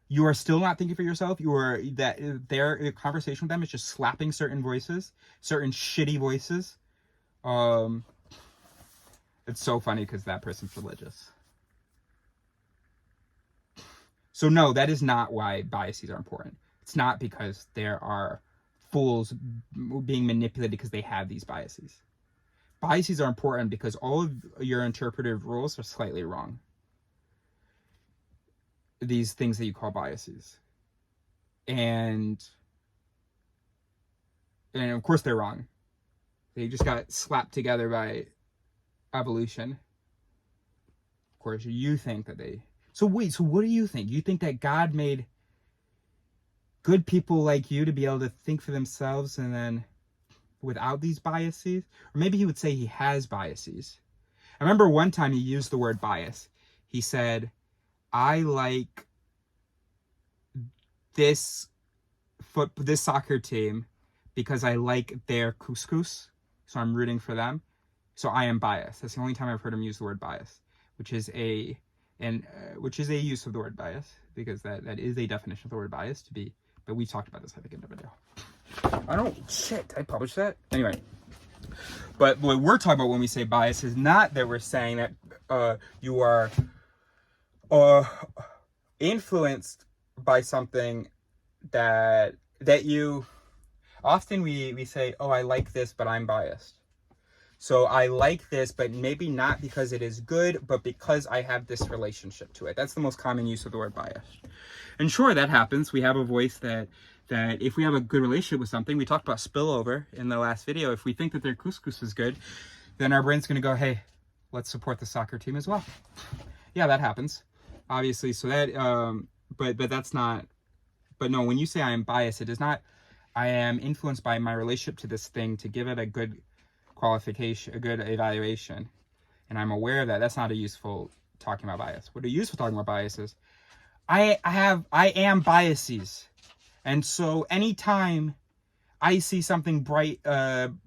you are still not thinking for yourself. Their conversation with them is just slapping certain voices, certain shitty voices. It's so funny because that person's religious. So no, that is not why biases are important. It's not because there are fools being manipulated because they have these biases. Biases are important because all of your interpretive rules are slightly wrong. These things that you call biases. And of course they're wrong. They just got slapped together by evolution. Of course, you think that they... So wait, so what do you think? You think that God made good people like you to be able to think for themselves and then without these biases? Or maybe he would say he has biases. I remember one time he used the word bias. He said, I like this soccer team because I like their couscous, so I'm rooting for them. So I am biased. That's the only time I've heard him use the word bias, which is a use of the word bias, because that is a definition of the word bias to be. But we talked about this, I think, in the video. I published that? Anyway. But what we're talking about when we say bias is not that we're saying that you are influenced by something that you... Often we say, oh, I like this, but I'm biased. So I like this, but maybe not because it is good, but because I have this relationship to it. That's the most common use of the word bias. And sure, that happens. We have a voice that if we have a good relationship with something, we talked about spillover in the last video. If we think that their couscous is good, then our brain's going to go, hey, let's support the soccer team as well. Yeah, that happens, obviously. So that, but that's not, but no, when you say I am biased, it is not, I am influenced by my relationship to this thing to give it a good qualification, a good evaluation. And I'm aware of that. That's not a useful talking about bias. What a useful talking about bias is, I am biases. And so anytime I see something bright, anytime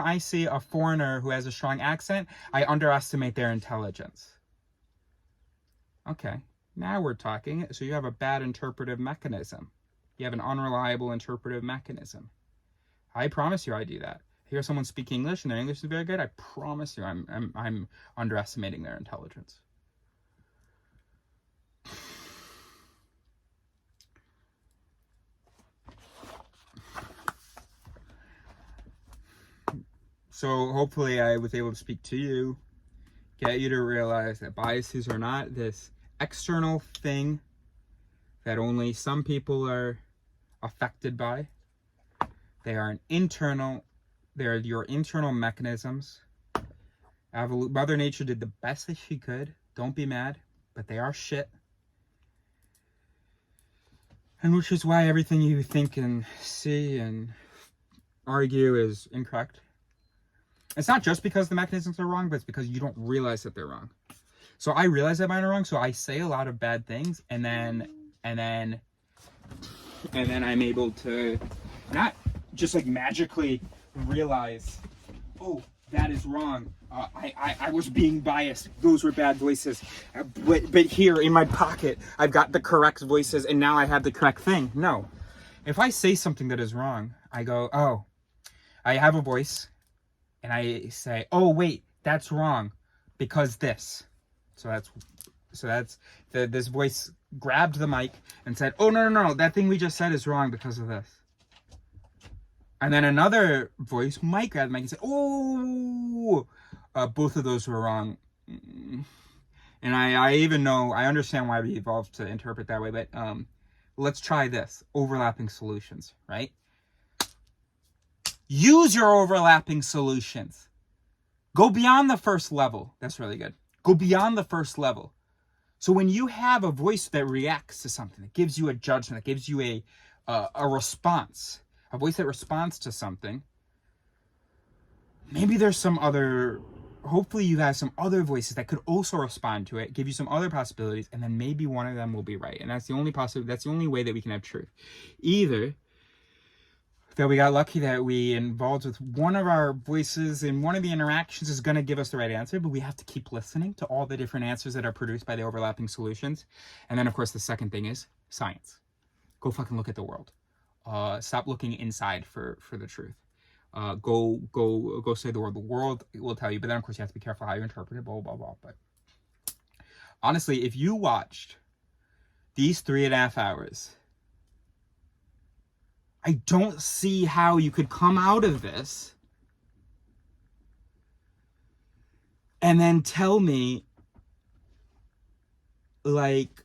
I see a foreigner who has a strong accent, I underestimate their intelligence. Okay, now we're talking. So you have a bad interpretive mechanism. You have an unreliable interpretive mechanism. I promise you I do that. I hear someone speak English and their English is very good, I promise you I'm underestimating their intelligence. So hopefully I was able to speak to you, get you to realize that biases are not this external thing that only some people are affected by. They are they're your internal mechanisms. Mother Nature did the best that she could. Don't be mad, but they are shit. And which is why everything you think and see and argue is incorrect. It's not just because the mechanisms are wrong, but it's because you don't realize that they're wrong. So I realize that mine are wrong, so I say a lot of bad things, and then I'm able to not just like magically realize, oh, that is wrong. I was being biased. Those were bad voices. But here in my pocket, I've got the correct voices, and now I have the correct thing. No. If I say something that is wrong, I go, oh, I have a voice, and I say, oh, wait, that's wrong because this. So that's this voice grabbed the mic and said, oh, no, that thing we just said is wrong because of this. And then another voice might grab the mic and say, oh, both of those were wrong. And I understand why we evolved to interpret that way, but let's try this. Overlapping solutions, right? Use your overlapping solutions. Go beyond the first level. That's really good. Go beyond the first level. So when you have a voice that reacts to something, that gives you a judgment, that gives you a response, a voice that responds to something, maybe there's some other, hopefully you have some other voices that could also respond to it, give you some other possibilities, and then maybe one of them will be right. And that's the only way that we can have truth. Either that we got lucky that we involved with one of our voices and one of the interactions is going to give us the right answer, but we have to keep listening to all the different answers that are produced by the overlapping solutions. And then, of course, the second thing is science. Go fucking look at the world. Stop looking inside for the truth. Go say the world. The world will tell you, but then, of course, you have to be careful how you interpret it, blah, blah, blah. But honestly, if you watched these 3.5 hours, I don't see how you could come out of this and then tell me, like,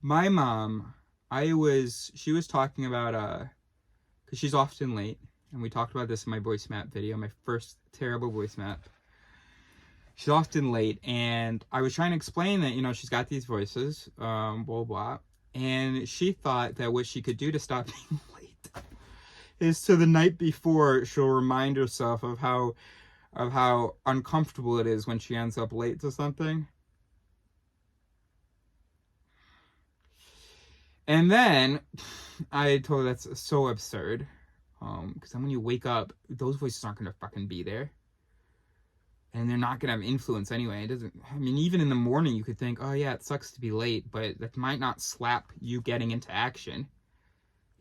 my mom, she was talking about, because she's often late, and we talked about this in my voice map video, my first terrible voice map. She's often late, and I was trying to explain that, she's got these voices, blah, blah, and she thought that what she could do to stop being late is to the night before, she'll remind herself of how uncomfortable it is when she ends up late to something. And then I told her that's so absurd, because then when you wake up, those voices aren't going to fucking be there. And they're not going to have influence anyway. Even in the morning, you could think, oh yeah, it sucks to be late, but that might not slap you getting into action.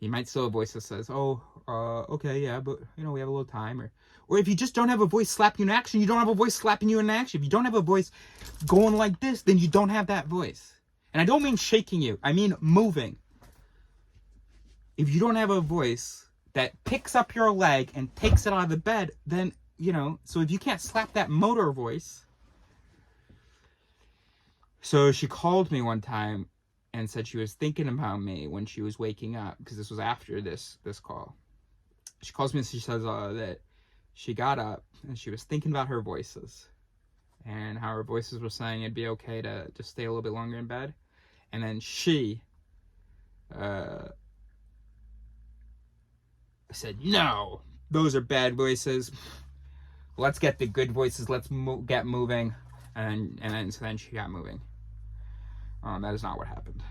You might still have a voice that says, oh, okay, yeah, but, we have a little time. Or if you just don't have a voice slapping you in action, you don't have a voice slapping you in action. If you don't have a voice going like this, then you don't have that voice. And I don't mean shaking you. I mean moving. If you don't have a voice that picks up your leg and takes it out of the bed, then so if you can't slap that motor voice. So she called me one time and said she was thinking about me when she was waking up, because this was after this call. She calls me and she says that she got up and she was thinking about her voices and how her voices were saying it'd be okay to just stay a little bit longer in bed. And then she said, no, those are bad voices. Let's get the good voices. Let's get moving. And then she got moving. That is not what happened.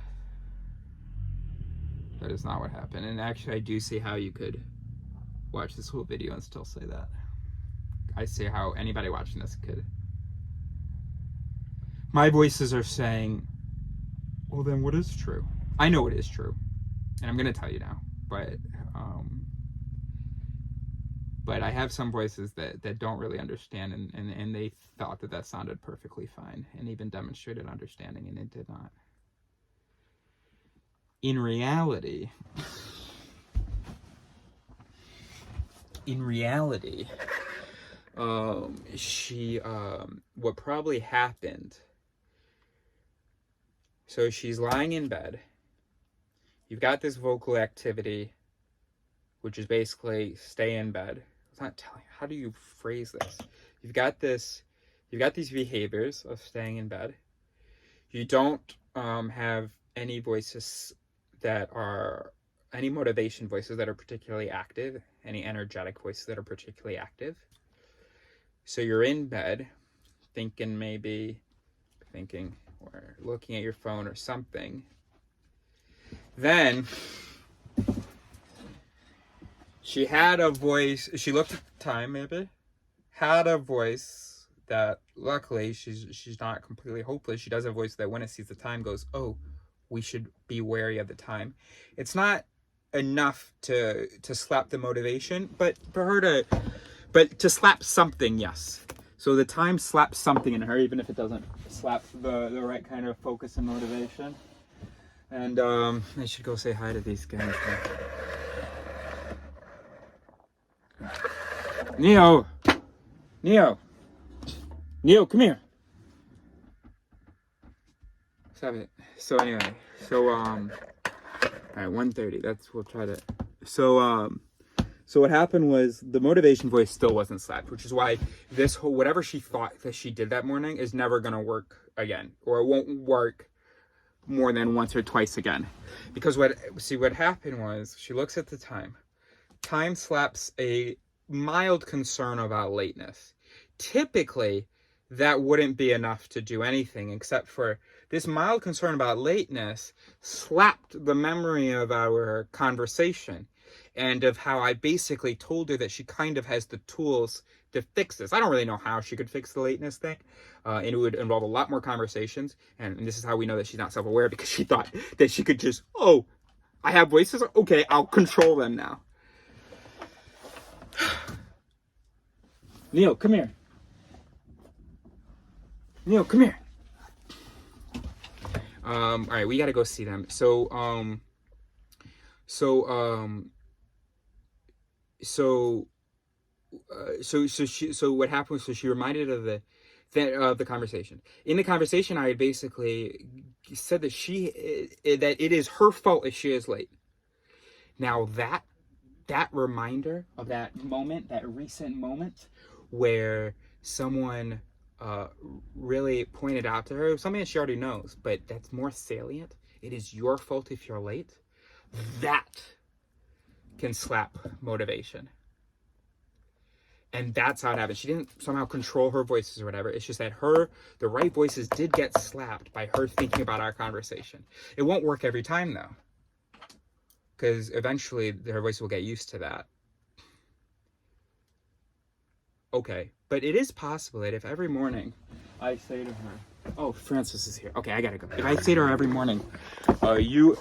That is not what happened. And actually, I do see how you could watch this whole video and still say that. I see how anybody watching this could. My voices are saying, well, then what is true? I know what is true. And I'm going to tell you now. But I have some voices that don't really understand, and they thought that sounded perfectly fine, and even demonstrated understanding, and it did not. In reality, in reality, what probably happened, so she's lying in bed. You've got this vocal activity, which is basically stay in bed. It's not telling, how do you phrase this? You've got these behaviors of staying in bed. You don't have any any motivation voices that are particularly active, any energetic voices that are particularly active. So you're in bed, thinking or looking at your phone or something. Then she had a voice, she looked at the time maybe, had a voice that, luckily, she's not completely hopeless. She does have a voice that when it sees the time goes, oh, we should be wary of the time. It's not enough to slap the motivation, but to slap something, yes. So the time slaps something in her, even if it doesn't slap the right kind of focus and motivation. And I should go say hi to these guys. Neo, come here. Stop it. So anyway, all right, 1:30. We'll try to. So what happened was the motivation voice still wasn't slapped, which is why whatever she thought that she did that morning is never gonna work again, or it won't work more than once or twice again. Because what happened was she looks at the time. Time slaps a mild concern about lateness. Typically, that wouldn't be enough to do anything, except for this mild concern about lateness slapped the memory of our conversation and of how I basically told her that she kind of has the tools to fix this. I don't really know how she could fix the lateness thing. And it would involve a lot more conversations. And this is how we know that she's not self-aware, because she thought that she could just, oh, I have voices? Okay, I'll control them now. Neil, come here. Neil, come here. All right, we gotta go see them. So what happened was, so she reminded of the conversation. In the conversation, I had basically said that that it is her fault if she is late. Now that reminder of that moment, that recent moment where someone really pointed out to her something that she already knows, but that's more salient. It is your fault if you're late. That can slap motivation. And that's how it happened. She didn't somehow control her voices or whatever. It's just that the right voices did get slapped by her thinking about our conversation. It won't work every time, though, because eventually her voice will get used to that. Okay, but it is possible that if every morning I say to her, oh, Francis is here. Okay, I gotta go. If I say to her every morning, if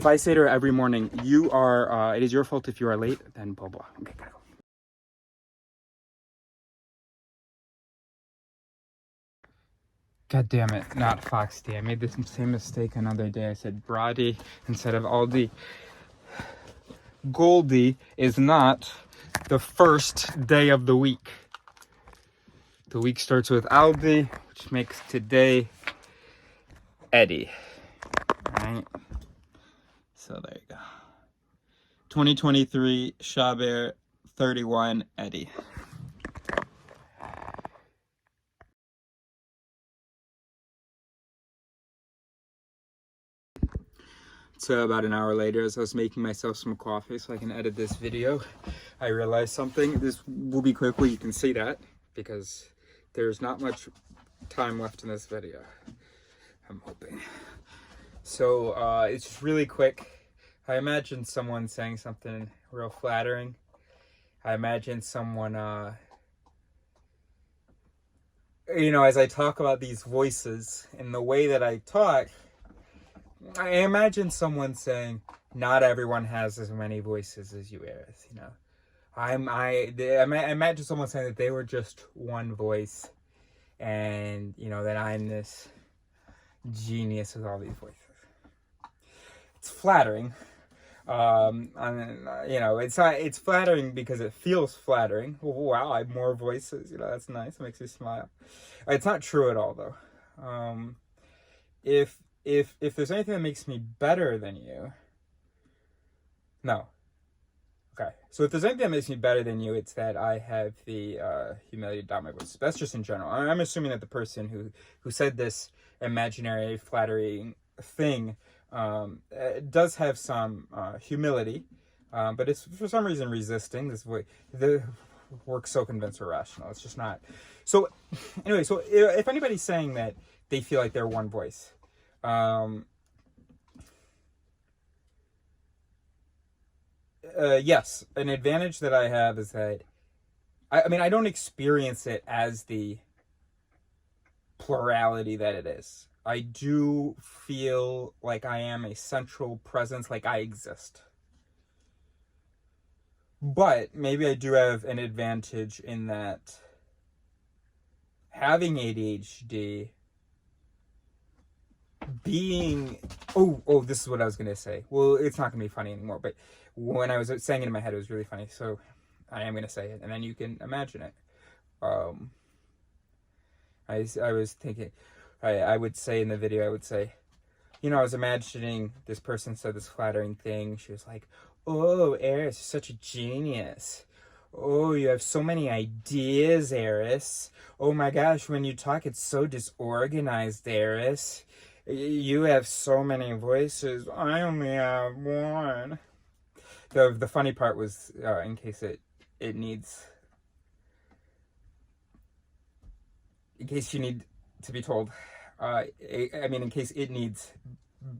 I say to her every morning, it is your fault if you are late, then blah, blah. Okay, gotta go. God damn it, not Foxy. I made this same mistake another day. I said Brady instead of Aldi. Goldie is not the first day of the week. The week starts with Aldi, which makes today Eddie. Alright? So there you go. 2023 Sperber 31 Eddie. So about an hour later, as I was making myself some coffee so I can edit this video, I realized something. This will be quick, you can see that, because there's not much time left in this video, I'm hoping. So it's just really quick. I imagine someone saying something real flattering. I imagine someone, as I talk about these voices and the way that I talk, I imagine someone saying, not everyone has as many voices as you, Aerith, I imagine someone saying that they were just one voice, and, that I'm this genius with all these voices. It's flattering, It's flattering because it feels flattering. Oh, wow, I have more voices. That's nice. It makes me smile. It's not true at all, though. If there's anything that makes me better than you, no. Okay, so if there's anything that makes me better than you, it's that I have the humility to doubt my voice. That's just in general. I'm assuming that the person who said this imaginary flattering thing does have some humility, but it's for some reason resisting this way. The work's so convinced or rational. It's just not. So anyway, so if anybody's saying that they feel like they're one voice, yes, an advantage that I have is that I mean I don't experience it as the plurality that it is. I do feel like I am a central presence, like I exist. But maybe I do have an advantage in that having ADHD, being this is what I was gonna say. Well, it's not gonna be funny anymore, but when I was saying it in my head, it was really funny, so I am gonna say it and then you can imagine it. I was thinking, I would say in the video, I would say, I was imagining this person said this flattering thing. She was like, oh, Eris, you're such a genius. Oh, you have so many ideas, Eris. Oh my gosh, when you talk, it's so disorganized, Eris. You have so many voices. I only have one. The funny part was, in case it needs, in case you need to be told, in case it needs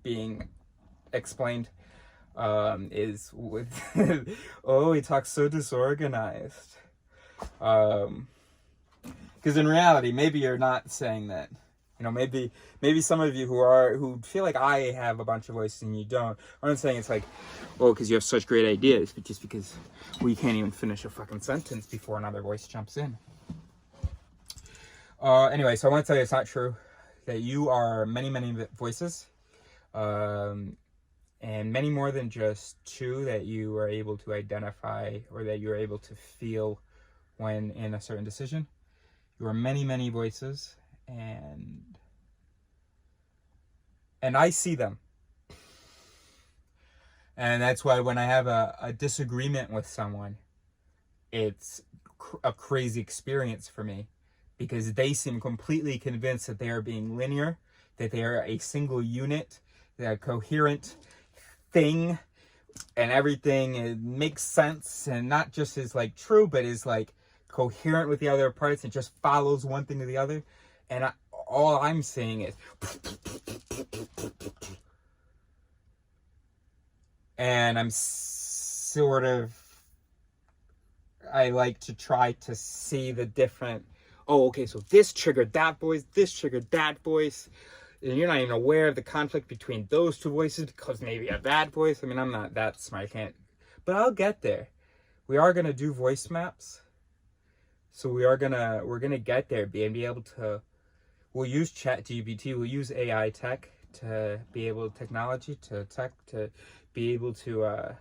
being explained, is with, oh, he talks so disorganized. Because in reality, maybe you're not saying that. Maybe some of you who feel like I have a bunch of voices and you don't, aren't saying it's like, oh, because you have such great ideas, but just because we can't even finish a fucking sentence before another voice jumps in. Anyway, so I want to tell you it's not true, that you are many, many voices, and many more than just two that you are able to identify or that you're able to feel when in a certain decision. You are many, many voices, and I see them. And that's why when I have a disagreement with someone, it's a crazy experience for me, because they seem completely convinced that they are being linear, that they are a single unit, they're a coherent thing, and everything makes sense, and not just is like true, but is like coherent with the other parts, and just follows one thing to the other. And all I'm saying is, and I'm sort of, I like to try to see the different, oh, okay, so this triggered that voice, this triggered that voice, and you're not even aware of the conflict between those two voices because maybe you have that voice. I mean, I'm not that smart, I can't, but I'll get there. We are going to do voice maps. So we're gonna get there, be able to, we'll use ChatGPT, we'll use AI tech to be able, technology to tech to be able to,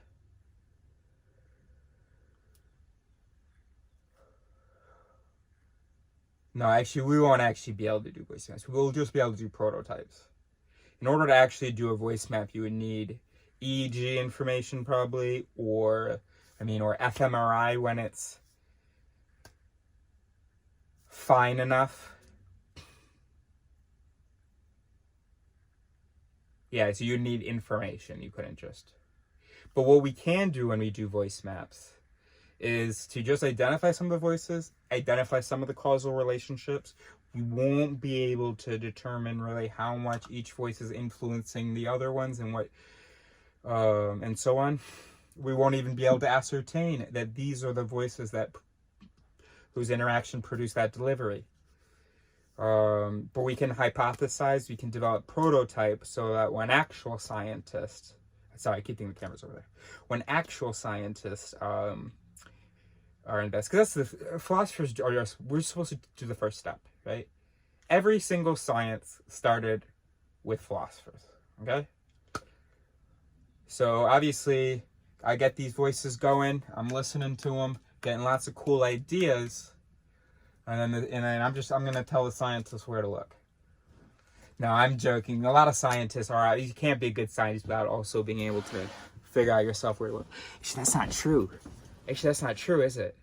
no, actually, we won't actually be able to do voice maps. We'll just be able to do prototypes. In order to actually do a voice map, you would need EEG information probably, or fMRI when it's fine enough. Yeah, so you need information. You couldn't just. But what we can do when we do voice maps is to just identify some of the voices, identify some of the causal relationships. We won't be able to determine really how much each voice is influencing the other ones and what, and so on. We won't even be able to ascertain that these are the voices that whose interaction produced that delivery. But we can hypothesize, we can develop prototypes so that when actual scientists, sorry, I keep thinking the camera's over there. When actual scientists are in this, because that's the philosophers are just, we're supposed to do the first step, right? Every single science started with philosophers, okay? So obviously, I get these voices going. I'm listening to them, getting lots of cool ideas, and then I'm gonna tell the scientists where to look. No, I'm joking. A lot of scientists are. You can't be a good scientist without also being able to figure out yourself where to look. Actually, that's not true. Actually, that's not true, is it?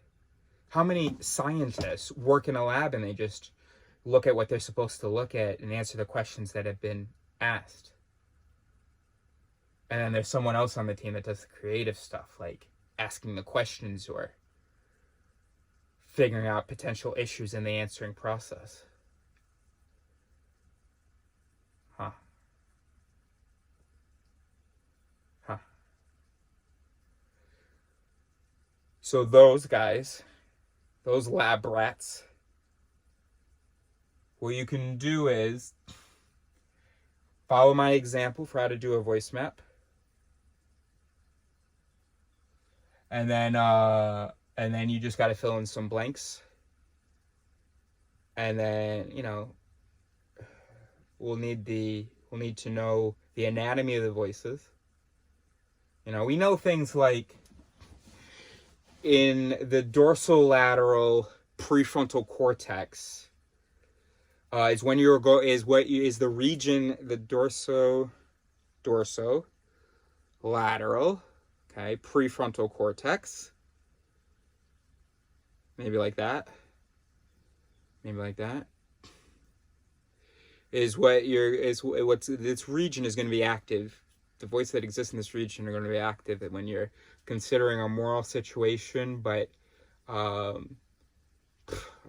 How many scientists work in a lab and they just look at what they're supposed to look at and answer the questions that have been asked? And then there's someone else on the team that does the creative stuff, like asking the questions or figuring out potential issues in the answering process. Huh. Huh. So those guys, those lab rats, what you can do is follow my example for how to do a voice map. And then you just got to fill in some blanks. And then, we'll need to know the anatomy of the voices. We know things like in the dorsolateral prefrontal cortex is when the region, the dorsolateral, okay, prefrontal cortex. Maybe like that. This region is going to be active. The voices that exist in this region are going to be active when you're considering a moral situation, but I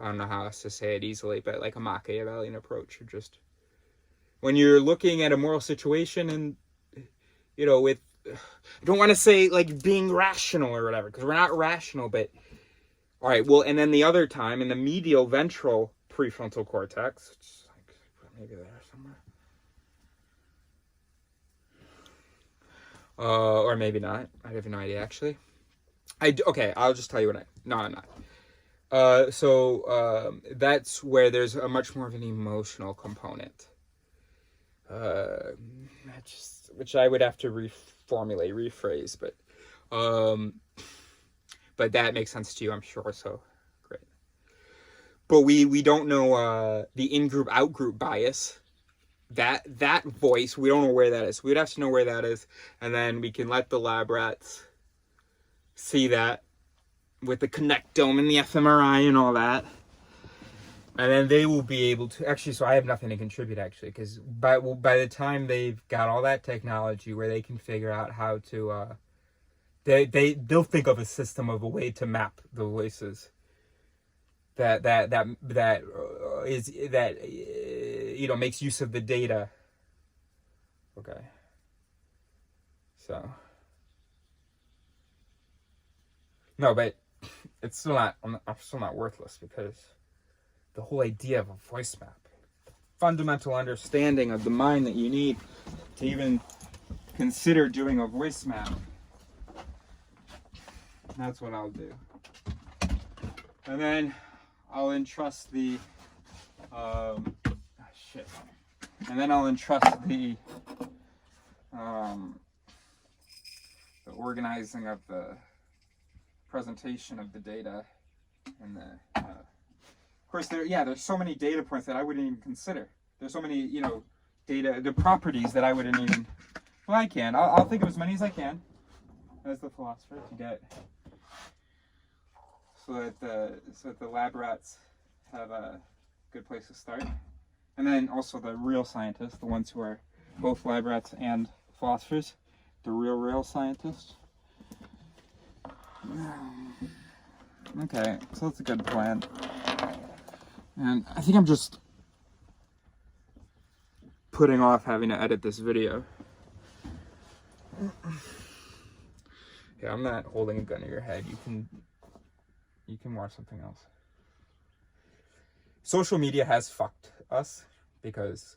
don't know how else to say it easily, but like a Machiavellian approach, or just when you're looking at a moral situation and, with, I don't want to say like being rational or whatever, because we're not rational, but all right, well, and then the other time in the medial ventral prefrontal cortex, which is like maybe there somewhere. Or maybe not. I have no idea, actually. Okay, I'll just tell you No, I'm not. So that's where there's a much more of an emotional component. Which I would have to rephrase, but that makes sense to you, I'm sure, so great. But we don't know the in-group, out-group bias. That voice, we don't know where that is. We'd have to know where that is, and then we can let the lab rats see that with the connectome and the fMRI and all that. And then they will be able to... Actually, so I have nothing to contribute, actually, because by the time they've got all that technology where they can figure out how to... They'll think of a system of a way to map the voices that makes use of the data. Okay. So no, but it's still not. I'm still not worthless, because the whole idea of a voice map, the fundamental understanding of the mind that you need to even consider doing a voice map. That's what I'll do. And then I'll entrust the And then I'll entrust the organizing of the presentation of the data and the of course there's so many data points that I wouldn't even consider. There's so many, data, the properties that I wouldn't even... Well, I can. I'll think of as many as I can as the philosopher to get... So that the lab rats have a good place to start. And then also the real scientists, the ones who are both lab rats and philosophers, the real scientists. Okay, so that's a good plan. And I think I'm just putting off having to edit this video. Yeah, I'm not holding a gun to your head. You can watch something else. Social media has fucked us because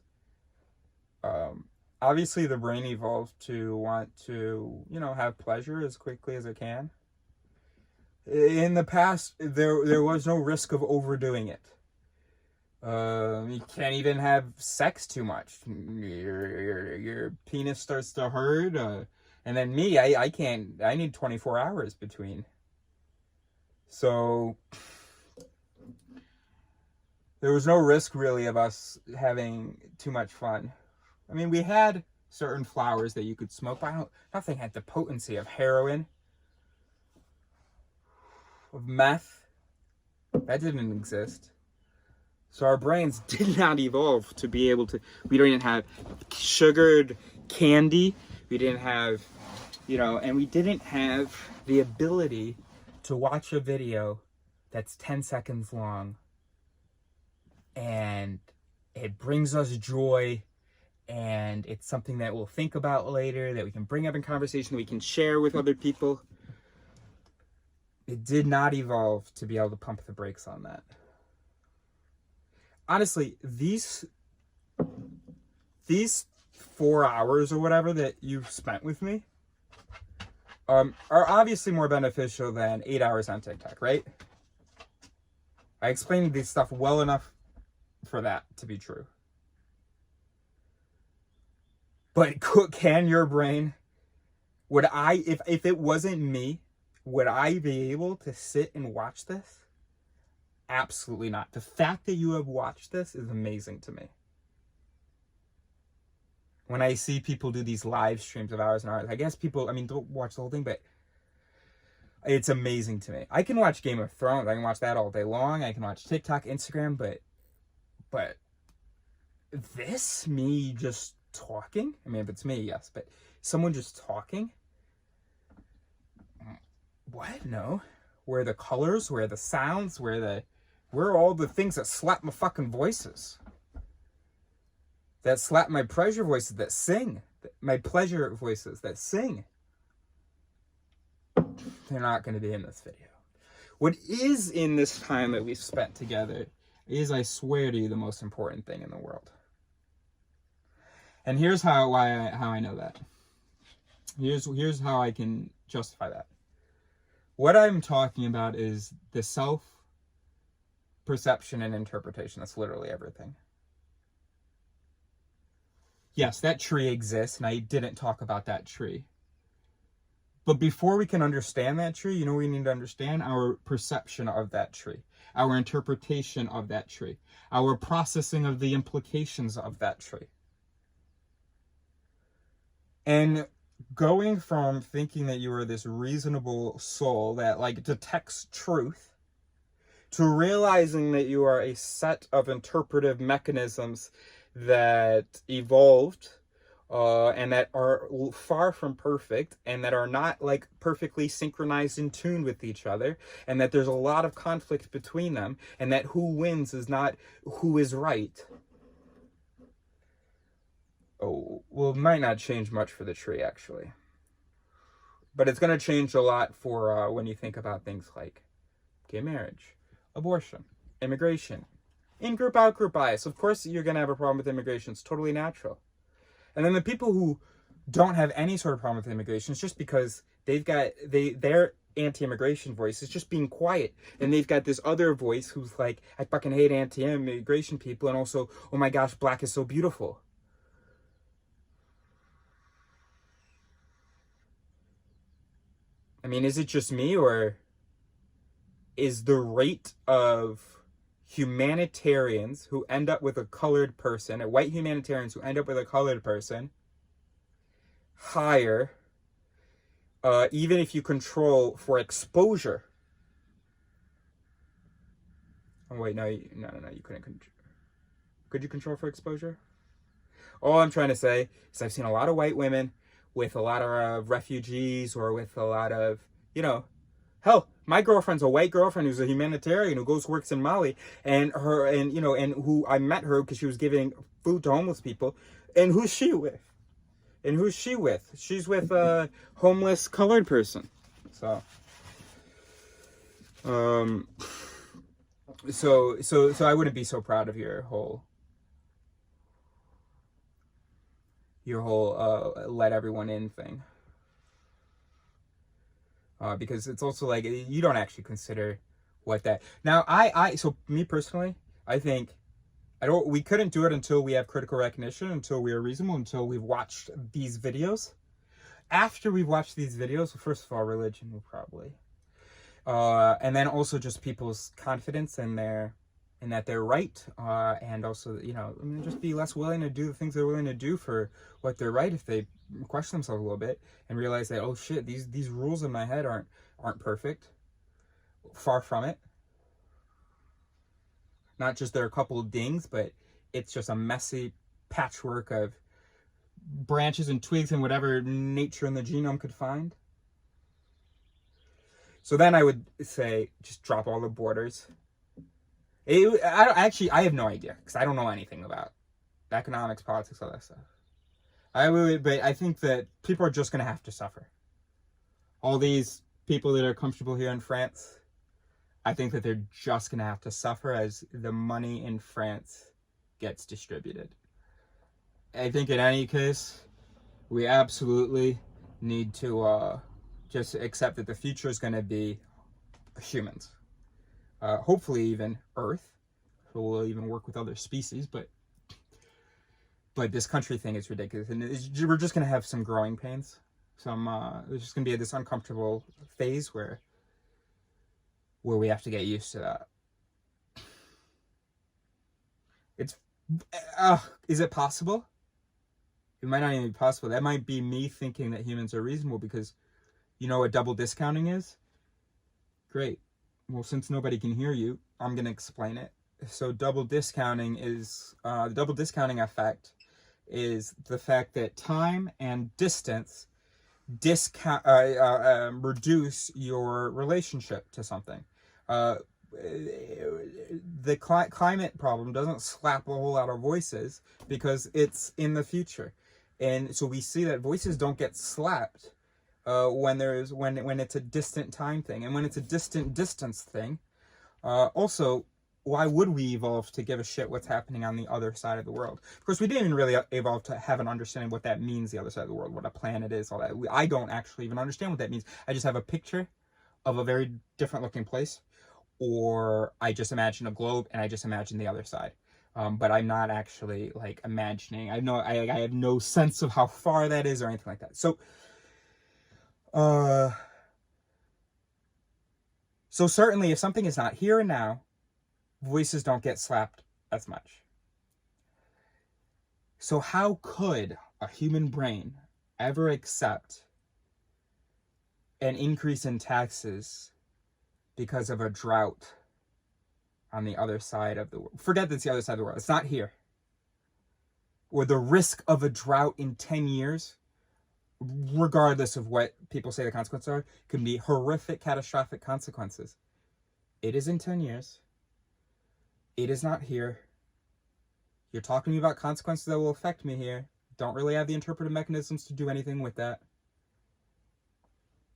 obviously the brain evolved to want to, have pleasure as quickly as it can. In the past, there was no risk of overdoing it. You can't even have sex too much. Your penis starts to hurt. And then me, I can't, I need 24 hours between. So there was no risk really of us having too much fun. I mean, we had certain flowers that you could smoke, but nothing had the potency of heroin, of meth. That didn't exist. So our brains did not evolve to be able to, we didn't have sugared candy. We didn't have, and we didn't have the ability to watch a video that's 10 seconds long and it brings us joy and it's something that we'll think about later, that we can bring up in conversation, that we can share with other people. It did not evolve to be able to pump the brakes on that. Honestly, these 4 hours or whatever that you've spent with me are obviously more beneficial than 8 hours on TikTok, right? I explained this stuff well enough for that to be true. But can your brain, would I, if it wasn't me, would I be able to sit and watch this? Absolutely not. The fact that you have watched this is amazing to me. When I see people do these live streams of hours and hours, I guess people, don't watch the whole thing, but it's amazing to me. I can watch Game of Thrones. I can watch that all day long. I can watch TikTok, Instagram, but this, me just talking, if it's me, yes, but someone just talking, what? No. Where are the colors? Where are the sounds? Where are all the things that slap my fucking voices? That slap my pleasure voices that sing. My pleasure voices that sing. They're not going to be in this video. What is in this time that we've spent together is, I swear to you, the most important thing in the world. And here's how I know that. Here's how I can justify that. What I'm talking about is the self-perception and interpretation. That's literally everything. Yes, that tree exists, and I didn't talk about that tree. But before we can understand that tree, we need to understand our perception of that tree, our interpretation of that tree, our processing of the implications of that tree. And going from thinking that you are this reasonable soul that detects truth, to realizing that you are a set of interpretive mechanisms that evolved and that are far from perfect, and that are not perfectly synchronized and tuned with each other, and that there's a lot of conflict between them, and that who wins is not who is right. Oh, well, it might not change much for the tree, actually. But it's going to change a lot for when you think about things like gay marriage, abortion, immigration, in-group, out-group bias. Of course, you're going to have a problem with immigration. It's totally natural. And then the people who don't have any sort of problem with immigration, it's just because their anti-immigration voice is just being quiet. And they've got this other voice who's like, I fucking hate anti-immigration people. And also, oh my gosh, black is so beautiful. Is it just me, or is the rate of humanitarians who end up with a colored person, white humanitarians who end up with a colored person, higher, even if you control for exposure? Oh wait, no, you couldn't control. Could you control for exposure? All I'm trying to say is I've seen a lot of white women with a lot of refugees, or with a lot of, hell, my girlfriend's a white girlfriend who's a humanitarian who works in Mali, and who I met her because she was giving food to homeless people. And who's she with? She's with a homeless colored person. So I wouldn't be so proud of your whole let everyone in thing. Because it's also you don't actually consider what that. Now, so me personally, I think we couldn't do it until we have critical recognition, until we are reasonable, until we've watched these videos. after we've watched these videos, first of all, religion will probably, and then also just people's confidence in that they're right, and also, you know, I mean, just be less willing to do the things they're willing to do for what they're right if they question themselves a little bit and realize that, oh shit, these rules in my head aren't perfect. Far from it. Not just there are a couple of dings, but it's just a messy patchwork of branches and twigs and whatever nature in the genome could find. So then I would say just drop all the borders. I have no idea because I don't know anything about economics, politics, all that stuff. But I think that people are just going to have to suffer. All these people that are comfortable here in France, I think that they're just going to have to suffer as the money in France gets distributed. I think in any case, we absolutely need to just accept that the future is going to be humans. Hopefully even Earth. So we'll even work with other species, but this country thing is ridiculous. And we're just going to have some growing pains. There's just going to be this uncomfortable phase where we have to get used to that. Is it possible? It might not even be possible. That might be me thinking that humans are reasonable because you know what double discounting is? Great. Well, since nobody can hear you, I'm going to explain it. So double discounting is, the double discounting effect is the fact that time and distance reduce your relationship to something. The climate problem doesn't slap a whole lot of voices because it's in the future. And so we see that voices don't get slapped when it's a distant time thing. And when it's a distant distance thing, also, why would we evolve to give a shit what's happening on the other side of the world? Of course, we didn't even really evolve to have an understanding what that means, the other side of the world, what a planet is, all that. I don't actually even understand what that means. I just have a picture of a very different looking place, or I just imagine a globe and I just imagine the other side. But I'm not actually like imagining. I have no sense of how far that is or anything like that. So certainly if something is not here and now, voices don't get slapped as much. So how could a human brain ever accept an increase in taxes because of a drought on the other side of the world? Forget that's the other side of the world. It's not here. Or the risk of a drought in 10 years, regardless of what people say the consequences are, can be horrific, catastrophic consequences. It is in 10 years. It is not here. You're talking to me about consequences that will affect me here. Don't really have the interpretive mechanisms to do anything with that.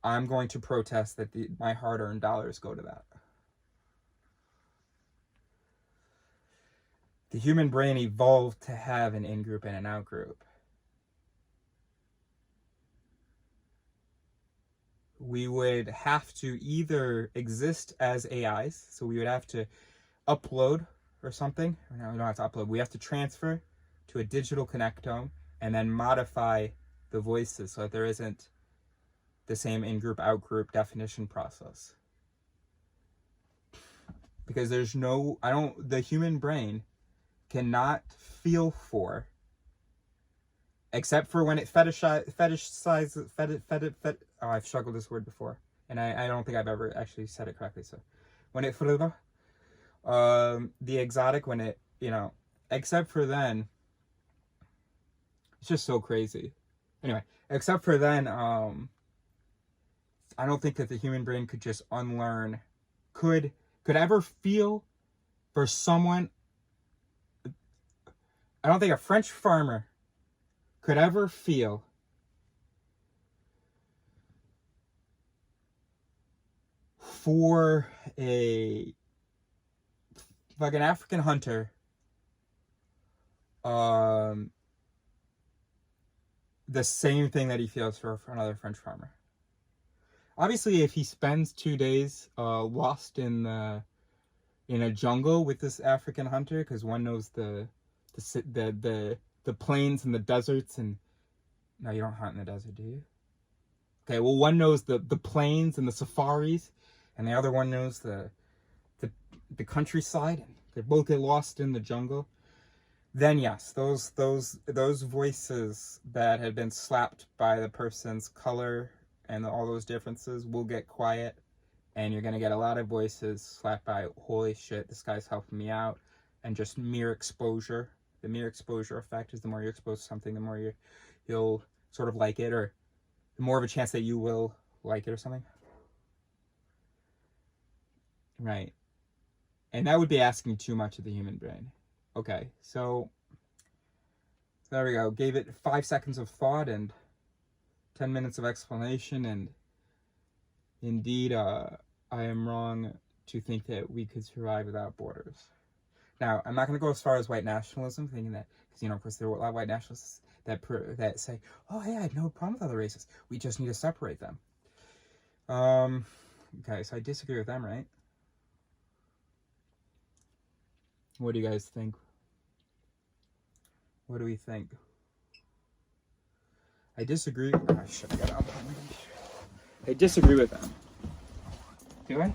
I'm going to protest that my hard-earned dollars go to that. The human brain evolved to have an in-group and an out-group. We would have to either exist as AIs, so we would have to upload or something. No, we don't have to upload. We have to transfer to a digital connectome and then modify the voices so that there isn't the same in-group, out-group definition process. Because the human brain cannot feel for, except for when it fetishizes, I've struggled with this word before, and I don't think I've ever actually said it correctly, so when it, the exotic, when it, except for then, it's just so crazy. Anyway, except for then, I don't think that the human brain could just unlearn, could ever feel for someone. I don't think a French farmer could ever feel for an African hunter the same thing that he feels for another French farmer. Obviously, if he spends 2 days lost in a jungle with this African hunter, because one knows the plains and the deserts, and no, you don't hunt in the desert, do you? Okay, well, one knows the plains and the safaris, and the other one knows the countryside, and they both get lost in the jungle. Then yes, those voices that have been slapped by the person's color and all those differences will get quiet, and you're gonna get a lot of voices slapped by holy shit, this guy's helping me out, and just mere exposure. The mere exposure effect is the more you're exposed to something, the more you'll sort of like it, or the more of a chance that you will like it or something. Right. And that would be asking too much of the human brain. Okay, so there we go. Gave it 5 seconds of thought and 10 minutes of explanation, and indeed, I am wrong to think that we could survive without borders. Now, I'm not going to go as far as white nationalism, thinking that, because, you know, of course, there are a lot of white nationalists that say, oh, hey, I have no problem with other races. We just need to separate them. Okay, so I disagree with them, right? What do you guys think? What do we think? I disagree. Oh, I should have got out. I disagree with them. Do I?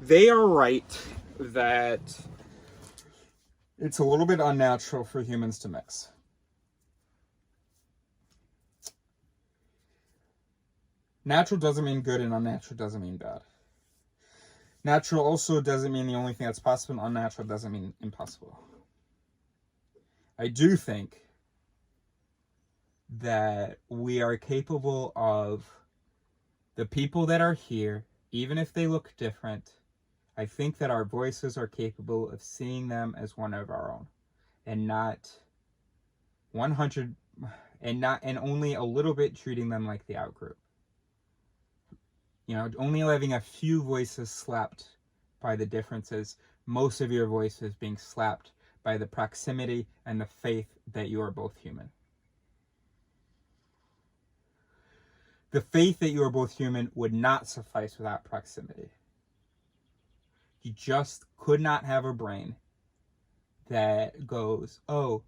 They are right that it's a little bit unnatural for humans to mix. Natural doesn't mean good, and unnatural doesn't mean bad. Natural also doesn't mean the only thing that's possible, and unnatural doesn't mean impossible. I do think that we are capable of, the people that are here, even if they look different, I think that our voices are capable of seeing them as one of our own, and not 100, and only a little bit treating them like the outgroup. You know, only having a few voices slapped by the differences, most of your voices being slapped by the proximity and the faith that you are both human. The faith that you are both human would not suffice without proximity. You just could not have a brain that goes, oh,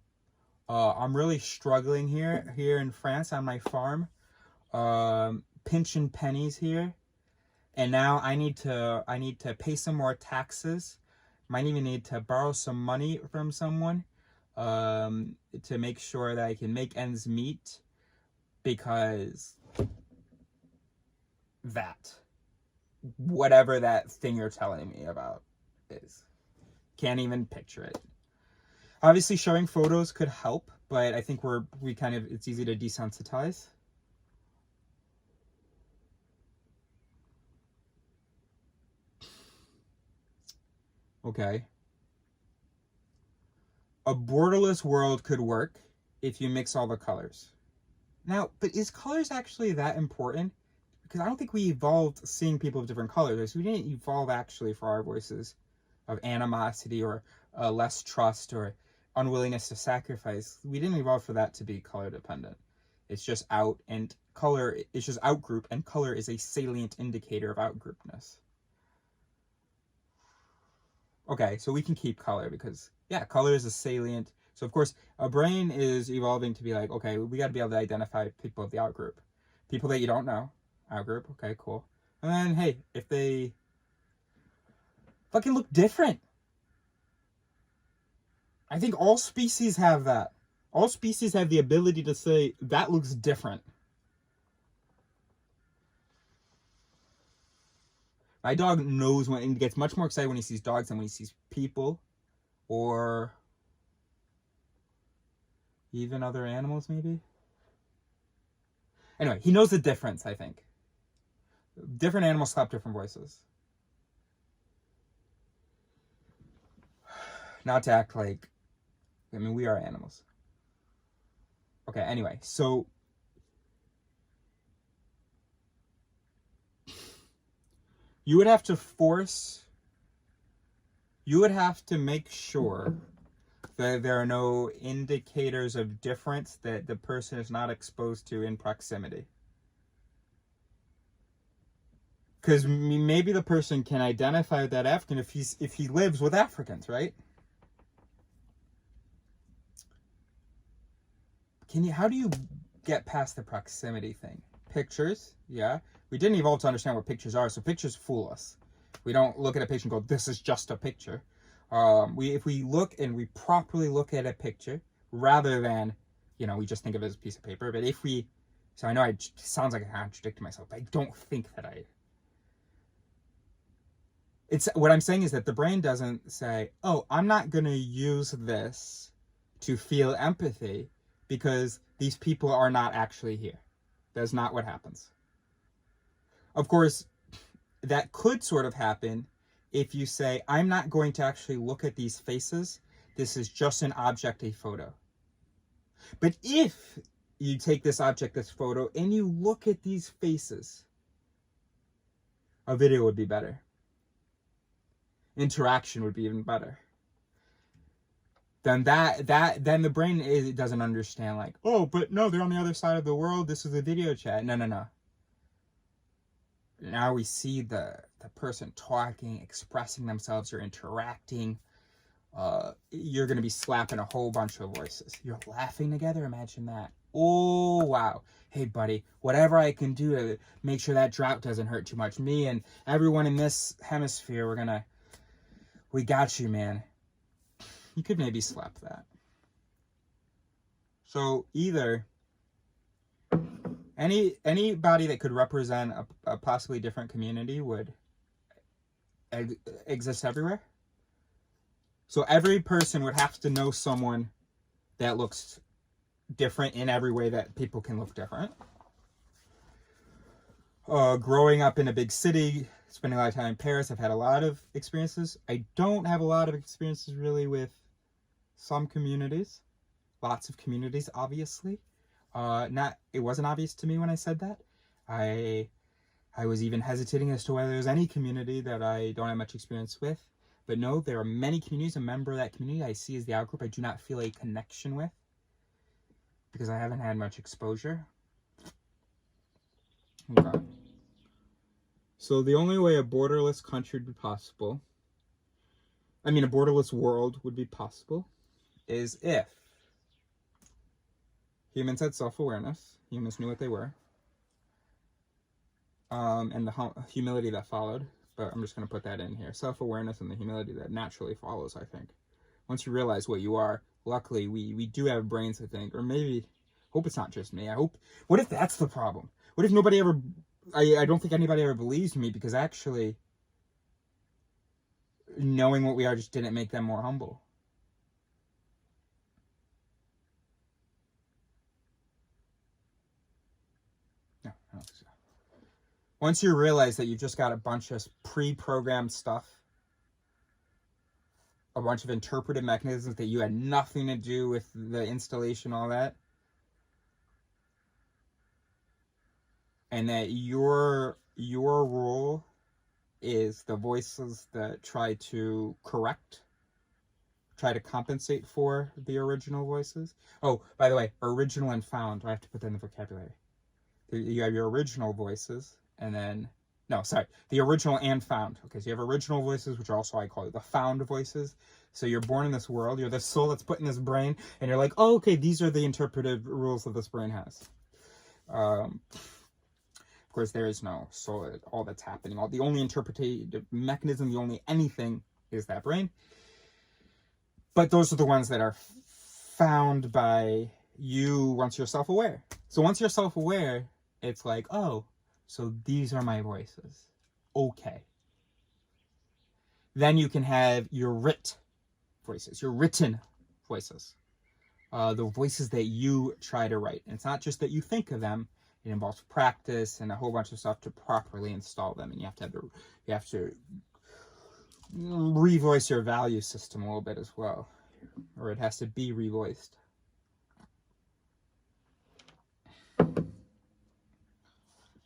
I'm really struggling here in France on my farm, pinching pennies here. And now I need to pay some more taxes. Might even need to borrow some money from someone to make sure that I can make ends meet, because that, whatever that thing you're telling me about is, can't even picture it. Obviously, showing photos could help, but I think it's easy to desensitize. Okay. A borderless world could work if you mix all the colors. Now, but is colors actually that important? Because I don't think we evolved seeing people of different colors. We didn't evolve actually for our voices of animosity or less trust or unwillingness to sacrifice. We didn't evolve for that to be color dependent. It's just out, and color is just outgroup, and color is a salient indicator of outgroupness. Okay, so we can keep color because, yeah, color is a salient. So, of course, a brain is evolving to be like, okay, we got to be able to identify people of the outgroup. People that you don't know, outgroup, okay, cool. And then, hey, if they fucking look different. I think all species have that. All species have the ability to say, that looks different. My dog knows when, and gets much more excited when he sees dogs than when he sees people, or even other animals, maybe. Anyway, he knows the difference, I think. Different animals slap different voices. Not to act like, I mean, we are animals. Okay, anyway, so you would have to make sure that there are no indicators of difference that the person is not exposed to in proximity. Because maybe the person can identify with that African if he lives with Africans, right? How do you get past the proximity thing? Pictures, yeah. We didn't evolve to understand what pictures are, so pictures fool us. We don't look at a picture and go, this is just a picture. If we look and we properly look at a picture, rather than, we just think of it as a piece of paper, but so I know it sounds like I contradict myself, but I don't think that what I'm saying is that the brain doesn't say, oh, I'm not going to use this to feel empathy because these people are not actually here. That's not what happens. Of course, that could sort of happen if you say, I'm not going to actually look at these faces. This is just an object, a photo. But if you take this object, this photo, and you look at these faces, a video would be better. Interaction would be even better. Then then the brain doesn't understand, like, oh, but no, they're on the other side of the world. This is a video chat. No. Now we see the person talking, expressing themselves, or interacting. You're going to be slapping a whole bunch of voices. You're laughing together. Imagine that. Oh, wow. Hey, buddy, whatever I can do to make sure that drought doesn't hurt too much. Me and everyone in this hemisphere, we got you, man. You could maybe slap that. So either anybody that could represent a possibly different community would exist everywhere. So every person would have to know someone that looks different in every way that people can look different. Growing up in a big city, spending a lot of time in Paris, I've had a lot of experiences. I don't have a lot of experiences really with some communities. Lots of communities, obviously. It wasn't obvious to me when I said that. I was even hesitating as to whether there's any community that I don't have much experience with. But no, there are many communities. A member of that community I see as the outgroup I do not feel a connection with because I haven't had much exposure. Okay. So the only way a borderless country would be possible, a borderless world would be possible, is if humans had self-awareness, humans knew what they were, and the humility that followed. But I'm just going to put that in here. Self-awareness and the humility that naturally follows, I think. Once you realize what you are, luckily, we do have brains, I think. Or maybe, hope it's not just me. What if that's the problem? What if nobody ever, I don't think anybody ever believes me because actually knowing what we are just didn't make them more humble. No, I don't think so. Once you realize that you've just got a bunch of pre-programmed stuff, a bunch of interpretive mechanisms that you had nothing to do with the installation, all that, and that your role is the voices that try to compensate for the original voices. Oh, by the way, original and found, I have to put that in the vocabulary. You have your original voices, and then, the original and found. Okay, so you have original voices, which are also, I call it the found voices. So you're born in this world, you're the soul that's put in this brain, and you're like, oh, okay, these are the interpretive rules that this brain has. Of course, there is no soul, all that's happening. The only interpretative mechanism, the only anything is that brain. But those are the ones that are found by you once you're self-aware. So once you're self-aware, it's like, oh, so these are my voices. Okay. Then you can have your voices, your written voices. The voices that you try to write. And it's not just that you think of them. It involves practice and a whole bunch of stuff to properly install them. And you have to revoice your value system a little bit as well. Or it has to be revoiced.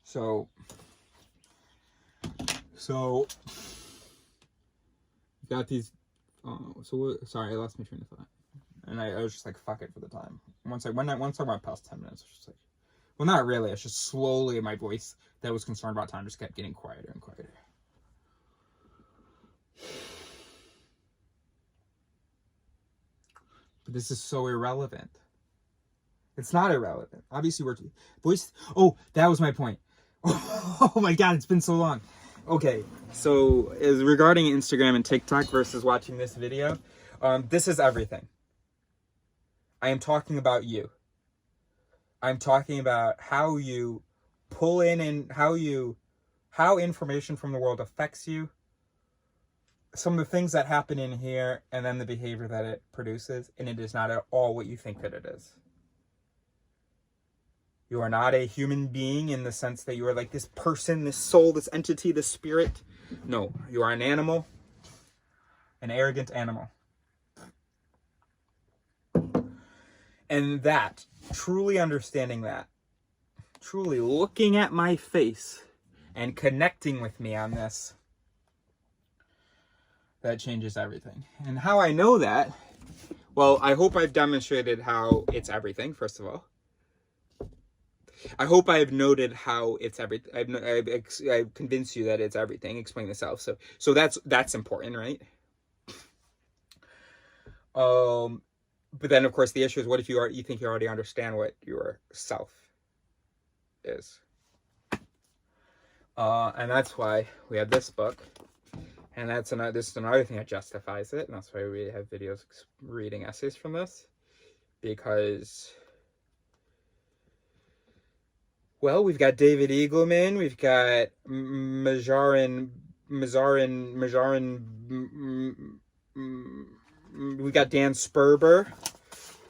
So you got these. Sorry, I lost my train of thought, and I was just like, "Fuck it" for the time. Once I went past 10 minutes, I was just like, Well, not really. It's just slowly my voice that was concerned about time just kept getting quieter and quieter. But this is so irrelevant. It's not irrelevant. Obviously, voice. Oh, that was my point. Oh my God, it's been so long. Okay, so is regarding Instagram and TikTok versus watching this video, this is everything. I am talking about you. I'm talking about how you pull in and how information from the world affects you, some of the things that happen in here, and then the behavior that it produces, and it is not at all what you think that it is. You are not a human being in the sense that you are like this person, this soul, this entity, this spirit. No, you are an animal, an arrogant animal. And that, truly understanding that, truly looking at my face and connecting with me on this, that changes everything. And how I know that, well, I hope I've demonstrated how it's everything, first of all. I hope I have noted how it's everything. I've convinced you that it's everything. Explain the self. So that's important, right? But then of course the issue is, what if you think you already understand what your self is? And that's why we have this book, and this is another thing that justifies it, and that's why we have videos reading essays from this, because. Well, we've got David Eagleman, we've got Majarin, we've got Dan Sperber,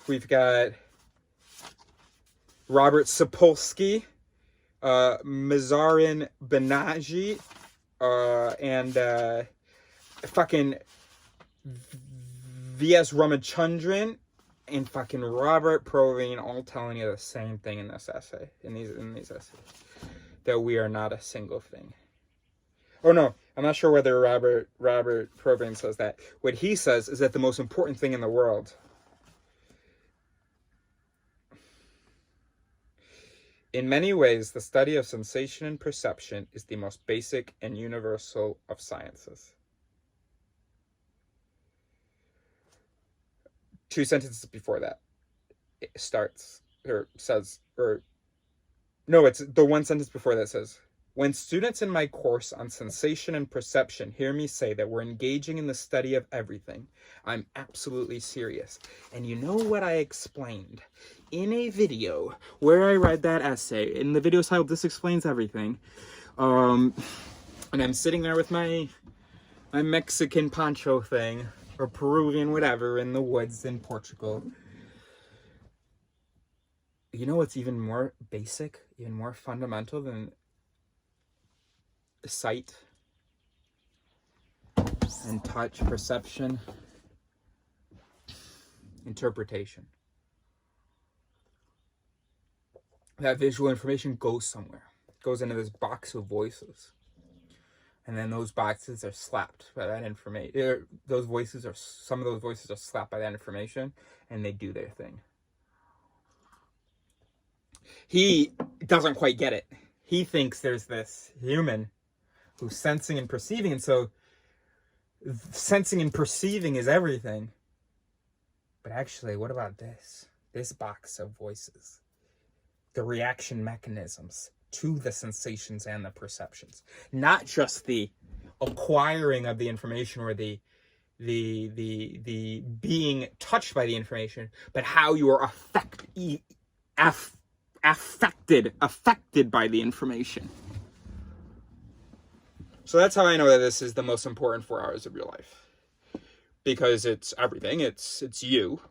we've got Robert Sapolsky, Mazarin Banaji, and fucking V.S. Ramachandran, and fucking Robert Provine, all telling you the same thing in this essay, in these essays, that we are not a single thing. Oh no, I'm not sure whether Robert Provine says that. What he says is that the most important thing in the world, in many ways, the study of sensation and perception is the most basic and universal of sciences. 2 sentences before that, it starts, or says, or, no, it's the 1 sentence before that says, when students in my course on sensation and perception hear me say that we're engaging in the study of everything, I'm absolutely serious. And you know what I explained in a video where I read that essay, in the video titled, This Explains Everything, and I'm sitting there with my Mexican poncho thing, or Peruvian whatever, in the woods in Portugal. You know what's even more basic, even more fundamental than sight and touch, perception, interpretation? That visual information goes somewhere. It goes into this box of voices. And then those boxes are slapped by that information. Some of those voices are slapped by that information, and they do their thing. He doesn't quite get it. He thinks there's this human who's sensing and perceiving, and so sensing and perceiving is everything. But actually, what about this box of voices? The reaction mechanisms to the sensations and the perceptions, not just the acquiring of the information or the being touched by the information, but how you are affected by the information. So that's how I know that this is the most important 4 hours of your life, because it's everything. It's you,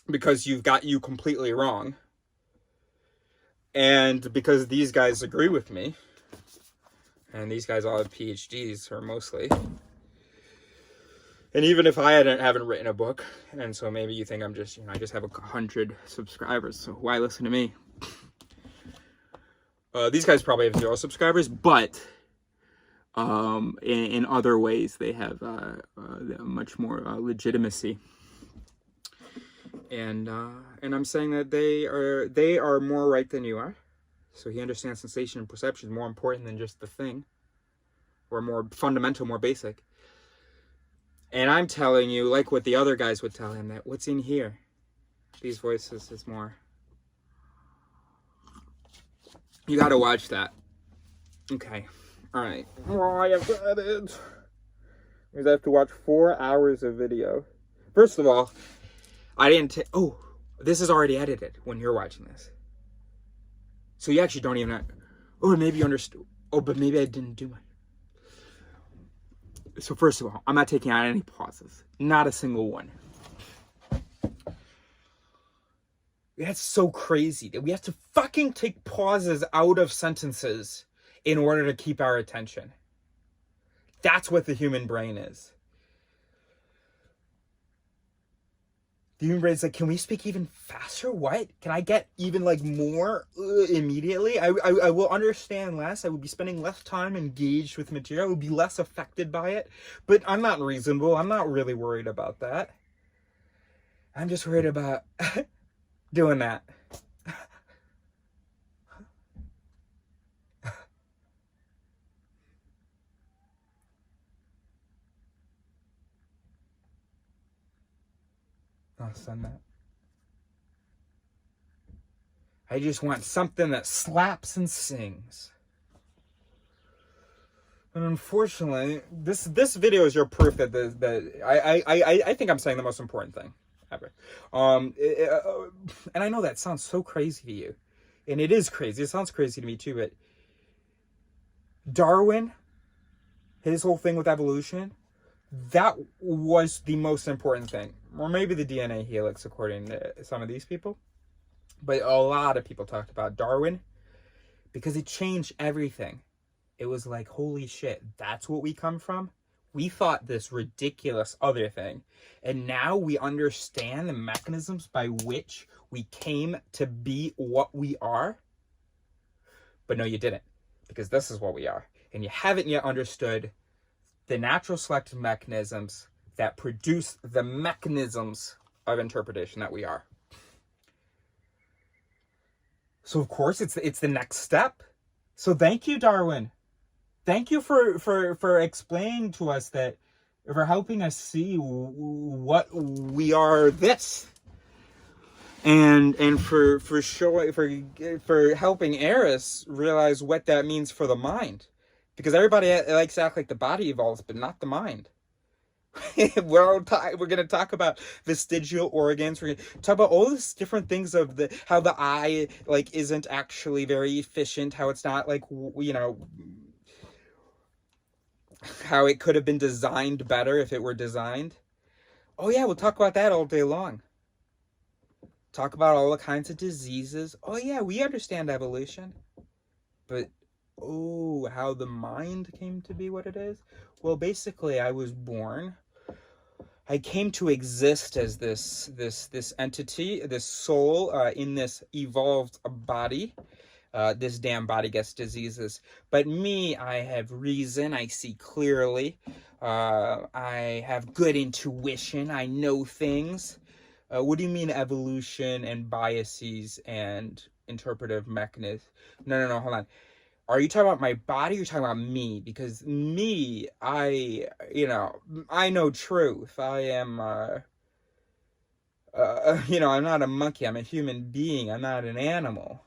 because you've got you completely wrong. And because these guys agree with me, and these guys all have PhDs, or mostly. And even if I haven't written a book, and so maybe you think I'm just, I just have 100 subscribers, so why listen to me? These guys probably have 0 subscribers, but in other ways they have much more legitimacy. And I'm saying that they are more right than you are. So he understands sensation and perception is more important than just the thing, or more fundamental, more basic. And I'm telling you, like what the other guys would tell him, that what's in here, these voices, is more. You gotta watch that. Okay. Alright. Oh, I have to edit. Because I have to watch 4 hours of video. First of all, I didn't oh, this is already edited when you're watching this. So you actually don't even oh, maybe you understood. Oh, but maybe I didn't do it. So first of all, I'm not taking out any pauses. Not a single one. That's so crazy that we have to fucking take pauses out of sentences in order to keep our attention. That's what the human brain is. The human brain is like, can we speak even faster? What? Can I get even like more immediately? I will understand less. I will be spending less time engaged with material. I will be less affected by it. But I'm not reasonable. I'm not really worried about that. I'm just worried about doing that. I'll send that. I just want something that slaps and sings. And unfortunately, this video is your proof that I think I'm saying the most important thing ever. And I know that sounds so crazy to you, and it is crazy. It sounds crazy to me too. But Darwin, his whole thing with evolution, that was the most important thing, or maybe the DNA helix, according to some of these people. But a lot of people talked about Darwin because it changed everything. It was like, holy shit, that's what we come from? We thought this ridiculous other thing. And now we understand the mechanisms by which we came to be what we are. But no, you didn't. Because this is what we are. And you haven't yet understood the natural selective mechanisms that produce the mechanisms of interpretation that we are. So of course it's the next step. So thank you, Darwin. Thank you for explaining to us that, for helping us see what we are this. And for showing for helping Eris realize what that means for the mind. Because everybody likes to act like the body evolves, but not the mind. We're going to talk about vestigial organs. We're going to talk about all these different things of how the eye like isn't actually very efficient. How it's not like, you know, how it could have been designed better if it were designed. Oh yeah, we'll talk about that all day long. Talk about all the kinds of diseases. Oh yeah, we understand evolution, but oh, how the mind came to be what it is? Well, basically, I was born. I came to exist as this entity, this soul, in this evolved body. This damn body gets diseases. But me, I have reason. I see clearly. I have good intuition. I know things. What do you mean evolution and biases and interpretive mechanisms? No, hold on. Are you talking about my body or are you talking about me? Because me, I know truth. I am, I'm not a monkey. I'm a human being. I'm not an animal.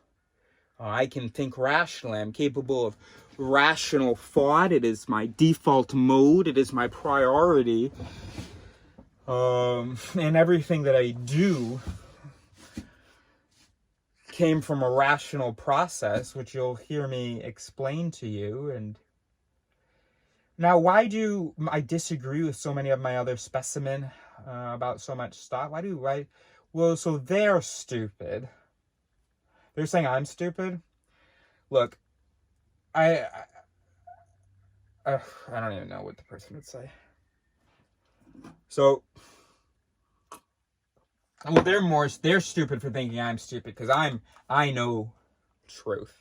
I can think rationally. I'm capable of rational thought. It is my default mode. It is my priority. And everything that I do came from a rational process, which you'll hear me explain to you. And now, why do I disagree with so many of my other specimen about so much stuff? Well, so they're stupid. They're saying I'm stupid. Look, I don't even know what the person would say. So, well, they're stupid for thinking I'm stupid because I know truth.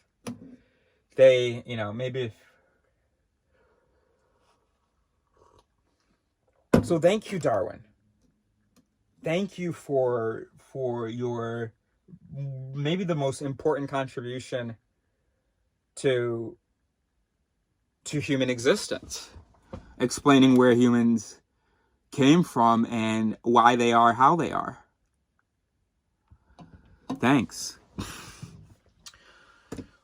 They, maybe. So thank you, Darwin. Thank you for your maybe the most important contribution to human existence, explaining where humans came from and why they are how they are. Thanks.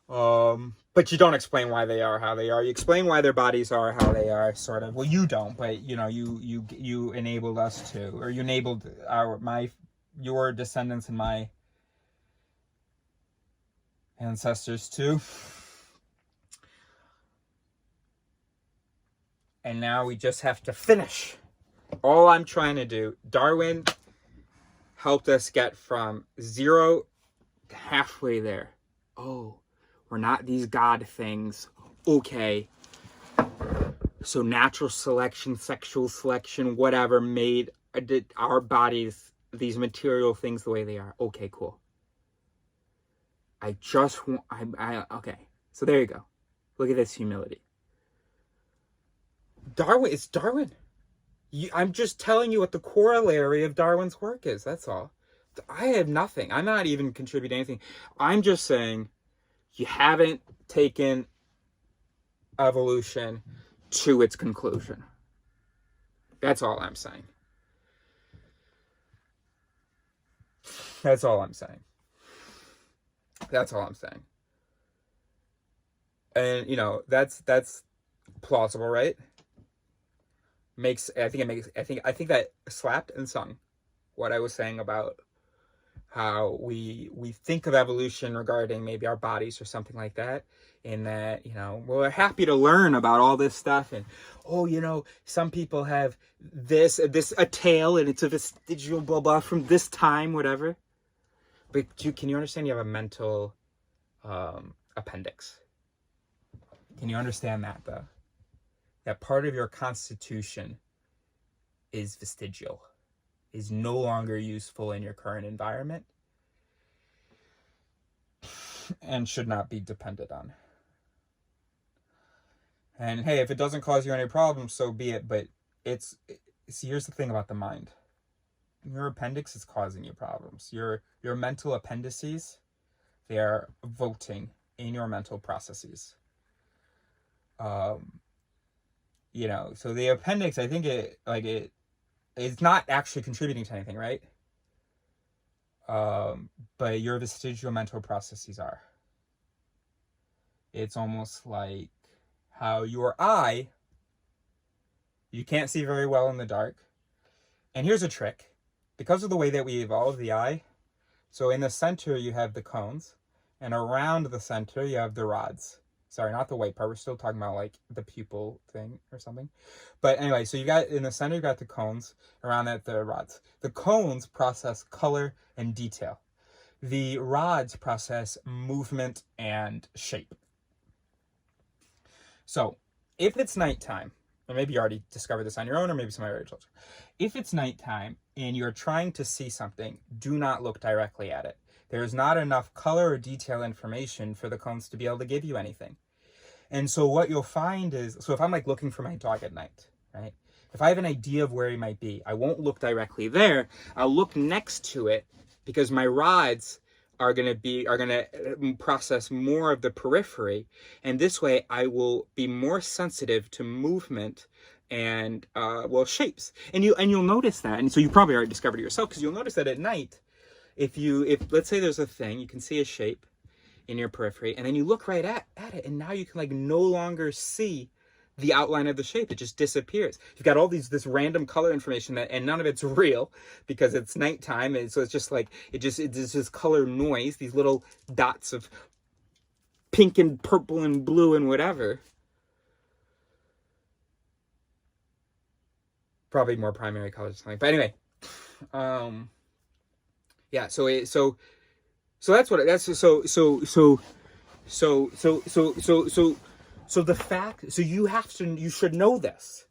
But you don't explain why they are how they are. You explain why their bodies are how they are, sort of. Well, you don't, but you know, you enabled us to, or you enabled your descendants and my ancestors to. And now we just have to finish. All I'm trying to do, Darwin helped us get from 0 to halfway there. Oh, we're not these god things. Okay. So natural selection, sexual selection, whatever made our bodies these material things the way they are. Okay, cool. Okay. So there you go. Look at this humility. It's Darwin. I'm just telling you what the corollary of Darwin's work is. That's all. I have nothing. I'm not even contributing anything. I'm just saying you haven't taken evolution to its conclusion. That's all I'm saying. That's all I'm saying. That's all I'm saying. And you know, that's plausible, right? I think that slapped and sung what I was saying about how we think of evolution regarding maybe our bodies or something like that, in that, you know, we're happy to learn about all this stuff, and oh, you know, some people have a tail and it's a vestigial blah blah from this time, whatever. But can you understand? You have a mental appendix. Can you understand that though? That part of your constitution is vestigial, is no longer useful in your current environment, and should not be depended on. And hey, if it doesn't cause you any problems, so be it. But see, here's the thing about the mind. Your appendix is causing you problems. Your mental appendices, they are voting in your mental processes. You know, so the appendix, I think it's not actually contributing to anything, right? But your vestigial mental processes are. It's almost like how your eye, you can't see very well in the dark. And here's a trick. Because of the way that we evolved the eye, so in the center you have the cones, and around the center you have the rods. Sorry, not the white part. We're still talking about like the pupil thing or something. But anyway, so you got in the center, you got the cones. Around that, the rods. The cones process color and detail. The rods process movement and shape. So if it's nighttime, or maybe you already discovered this on your own, or maybe somebody already told you. If it's nighttime and you're trying to see something, do not look directly at it. There is not enough color or detail information for the cones to be able to give you anything. And so what you'll find is, so if I'm like looking for my dog at night, right? If I have an idea of where he might be, I won't look directly there. I'll look next to it, because my rods are going to process more of the periphery. And this way I will be more sensitive to movement and, shapes. And you'll notice that. And so you probably already discovered it yourself, because you'll notice that at night, if let's say there's a thing, you can see a shape in your periphery, and then you look right at it, and now you can like no longer see the outline of the shape. It just disappears. You've got all this random color information and none of it's real because it's nighttime, and so it's just like it's this color noise, these little dots of pink and purple and blue and whatever. Probably more primary colors or something. But anyway, yeah. So that's what that's so the fact. So you should know this,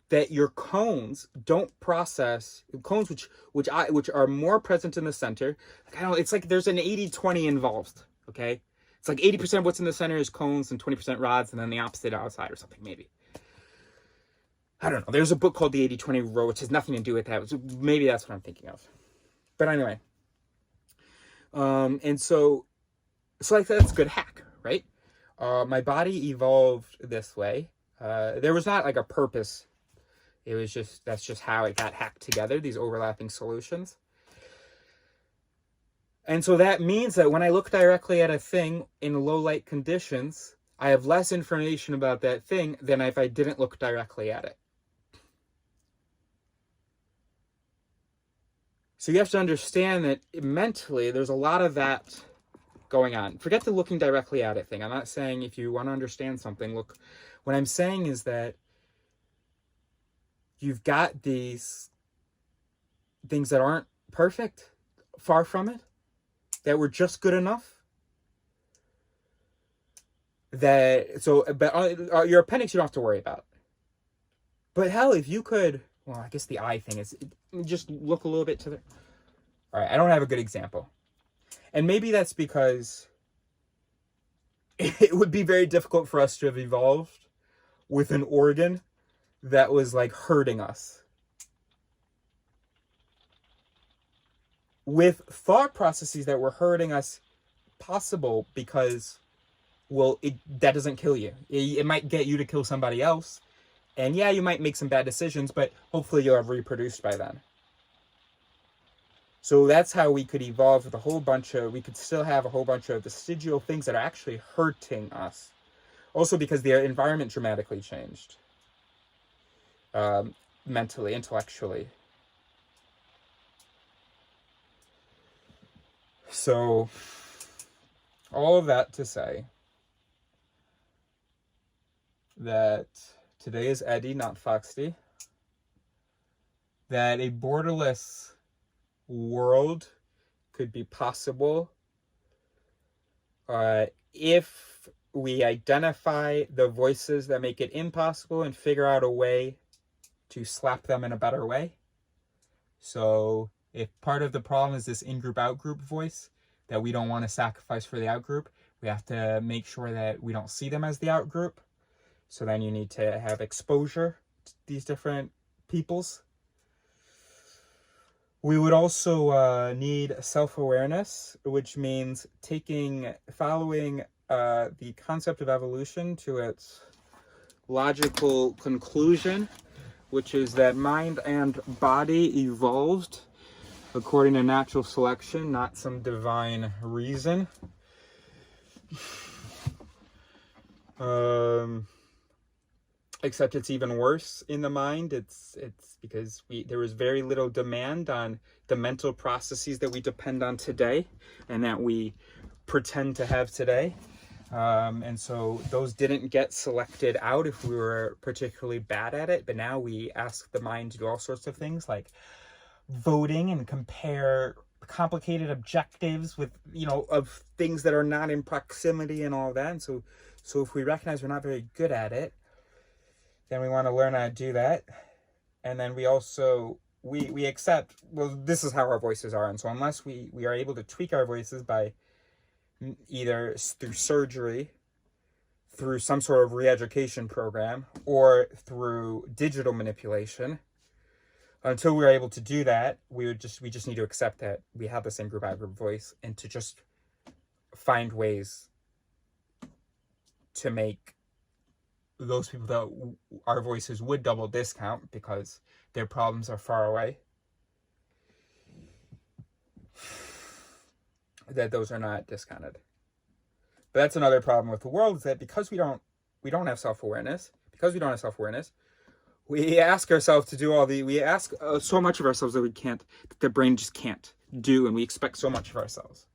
that your cones don't process cones which are more present in the center. Like, I don't know, it's like there's an 80-20 involved. Okay, it's like 80% of what's in the center is cones and 20% rods, and then the opposite outside or something maybe. I don't know. There's a book called The 80-20 Rule, which has nothing to do with that. So maybe that's what I'm thinking of. But anyway. And so like that's a good hack, right? My body evolved this way. There was not like a purpose. It was just, that's just how it got hacked together, these overlapping solutions. And so that means that when I look directly at a thing in low light conditions, I have less information about that thing than if I didn't look directly at it. So you have to understand that mentally, there's a lot of that going on. Forget the looking directly at it thing. I'm not saying if you want to understand something, look. What I'm saying is that you've got these things that aren't perfect, far from it, that were just good enough. But your appendix you don't have to worry about. But hell, if you could, well, I guess the eye thing is, just look a little bit to the, all right, I don't have a good example. And maybe that's because it would be very difficult for us to have evolved with an organ that was like hurting us. With thought processes that were hurting us, possible because, well, that doesn't kill you. It might get you to kill somebody else. And yeah, you might make some bad decisions, but hopefully you'll have reproduced by then. So that's how we could evolve with we could still have a whole bunch of vestigial things that are actually hurting us. Also because the environment dramatically changed. Mentally, intellectually. So, all of that to say that today is Eddie, not Foxy. That a borderless world could be possible if we identify the voices that make it impossible and figure out a way to slap them in a better way. So if part of the problem is this in-group, out-group voice that we don't want to sacrifice for the out-group, we have to make sure that we don't see them as the out-group. So then you need to have exposure to these different peoples. We would also need self-awareness, which means following the concept of evolution to its logical conclusion, which is that mind and body evolved according to natural selection, not some divine reason. Except it's even worse in the mind. It's because there was very little demand on the mental processes that we depend on today and that we pretend to have today. And so those didn't get selected out if we were particularly bad at it. But now we ask the mind to do all sorts of things like voting and compare complicated objectives with, of things that are not in proximity and all that. And so if we recognize we're not very good at it, then we want to learn how to do that. And then we also, we accept, well, this is how our voices are. And so unless we are able to tweak our voices by either through surgery, through some sort of re-education program, or through digital manipulation, until we're able to do that, we just need to accept that we have this in-group, out-group voice and to just find ways to make those people that our voices would double discount because their problems are far away, that those are not discounted. But that's another problem with the world, is that because we don't have self-awareness, we ask ourselves to do we ask so much of ourselves that the brain just can't do, and we expect so much of ourselves.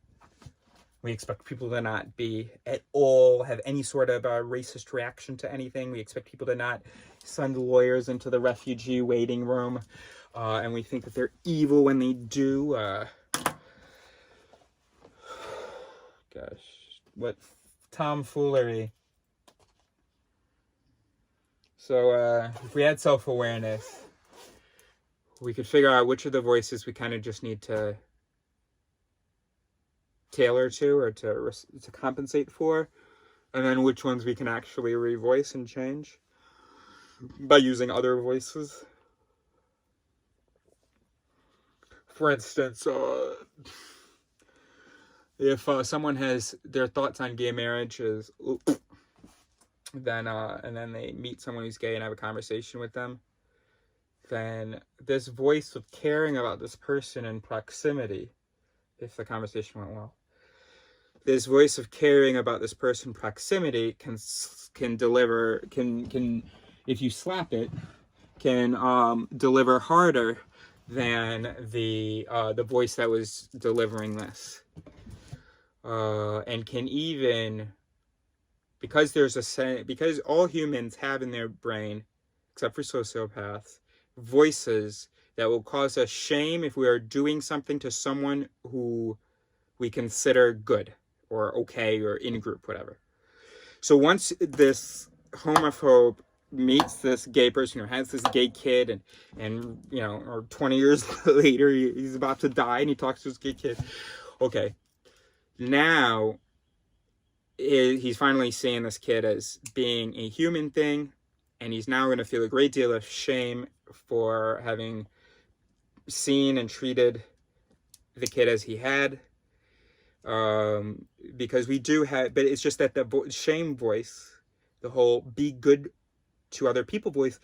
We expect people to not be at all, have any sort of racist reaction to anything. We expect people to not send lawyers into the refugee waiting room. And we think that they're evil when they do. Gosh, what tomfoolery. So if we had self-awareness, we could figure out which of the voices we kind of just need to tailor to or to compensate for, and then which ones we can actually revoice and change by using other voices. For instance, if someone has their thoughts on gay marriage is, then and then they meet someone who's gay and have a conversation with them, then this voice of caring about this person in proximity, if the conversation went well, this voice of caring about this person in proximity can deliver, can if you slap it, can deliver harder than the voice that was delivering this, and can even, because because all humans have in their brain, except for sociopaths, voices that will cause us shame if we are doing something to someone who we consider good or okay or in group, whatever. So once this homophobe meets this gay person or has this gay kid, and you know, or 20 years later he's about to die and he talks to his gay kid, okay, now he's finally seeing this kid as being a human thing, and he's now going to feel a great deal of shame for having seen and treated the kid as he had, because we do have, but it's just that the shame voice, the whole be good to other people voice,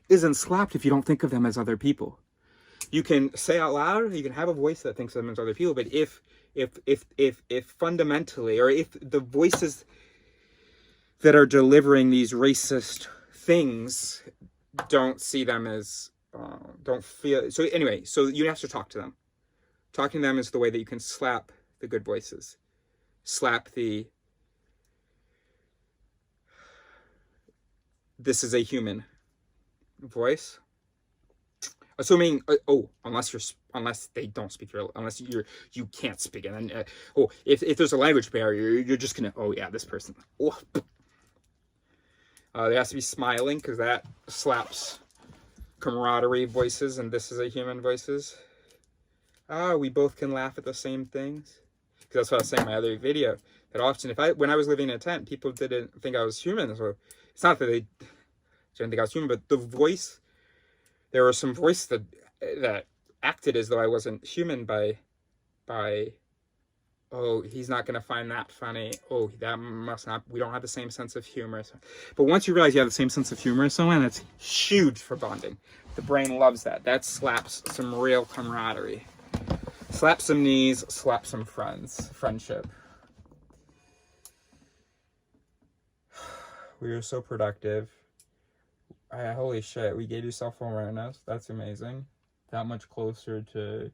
isn't slapped if you don't think of them as other people. You can say out loud, you can have a voice that thinks of them as other people, but if fundamentally, or if the voices that are delivering these racist things don't see them as, don't feel, so anyway, so you have to talk to them. Talking to them is the way that you can slap the good voices. Slap the, this is a human voice. Assuming, unless they don't speak your, unless you can't speak it, and if there's a language barrier, you're just gonna, oh yeah, this person, there has to be smiling, because that slaps camaraderie voices, and this is a human voices. We both can laugh at the same things, because that's what I was saying in my other video, that often when I was living in a tent, people didn't think I was human, so it's not that they didn't think I was human, but the voice, there were some voices that acted as though I wasn't human by, oh, he's not going to find that funny. Oh, that must not, we don't have the same sense of humor. But once you realize you have the same sense of humor as someone, that's huge for bonding. The brain loves that. That slaps some real camaraderie. Slap some knees, slap some friendship. We are so productive. Holy shit, we gave you self-awareness. That's amazing. That much closer to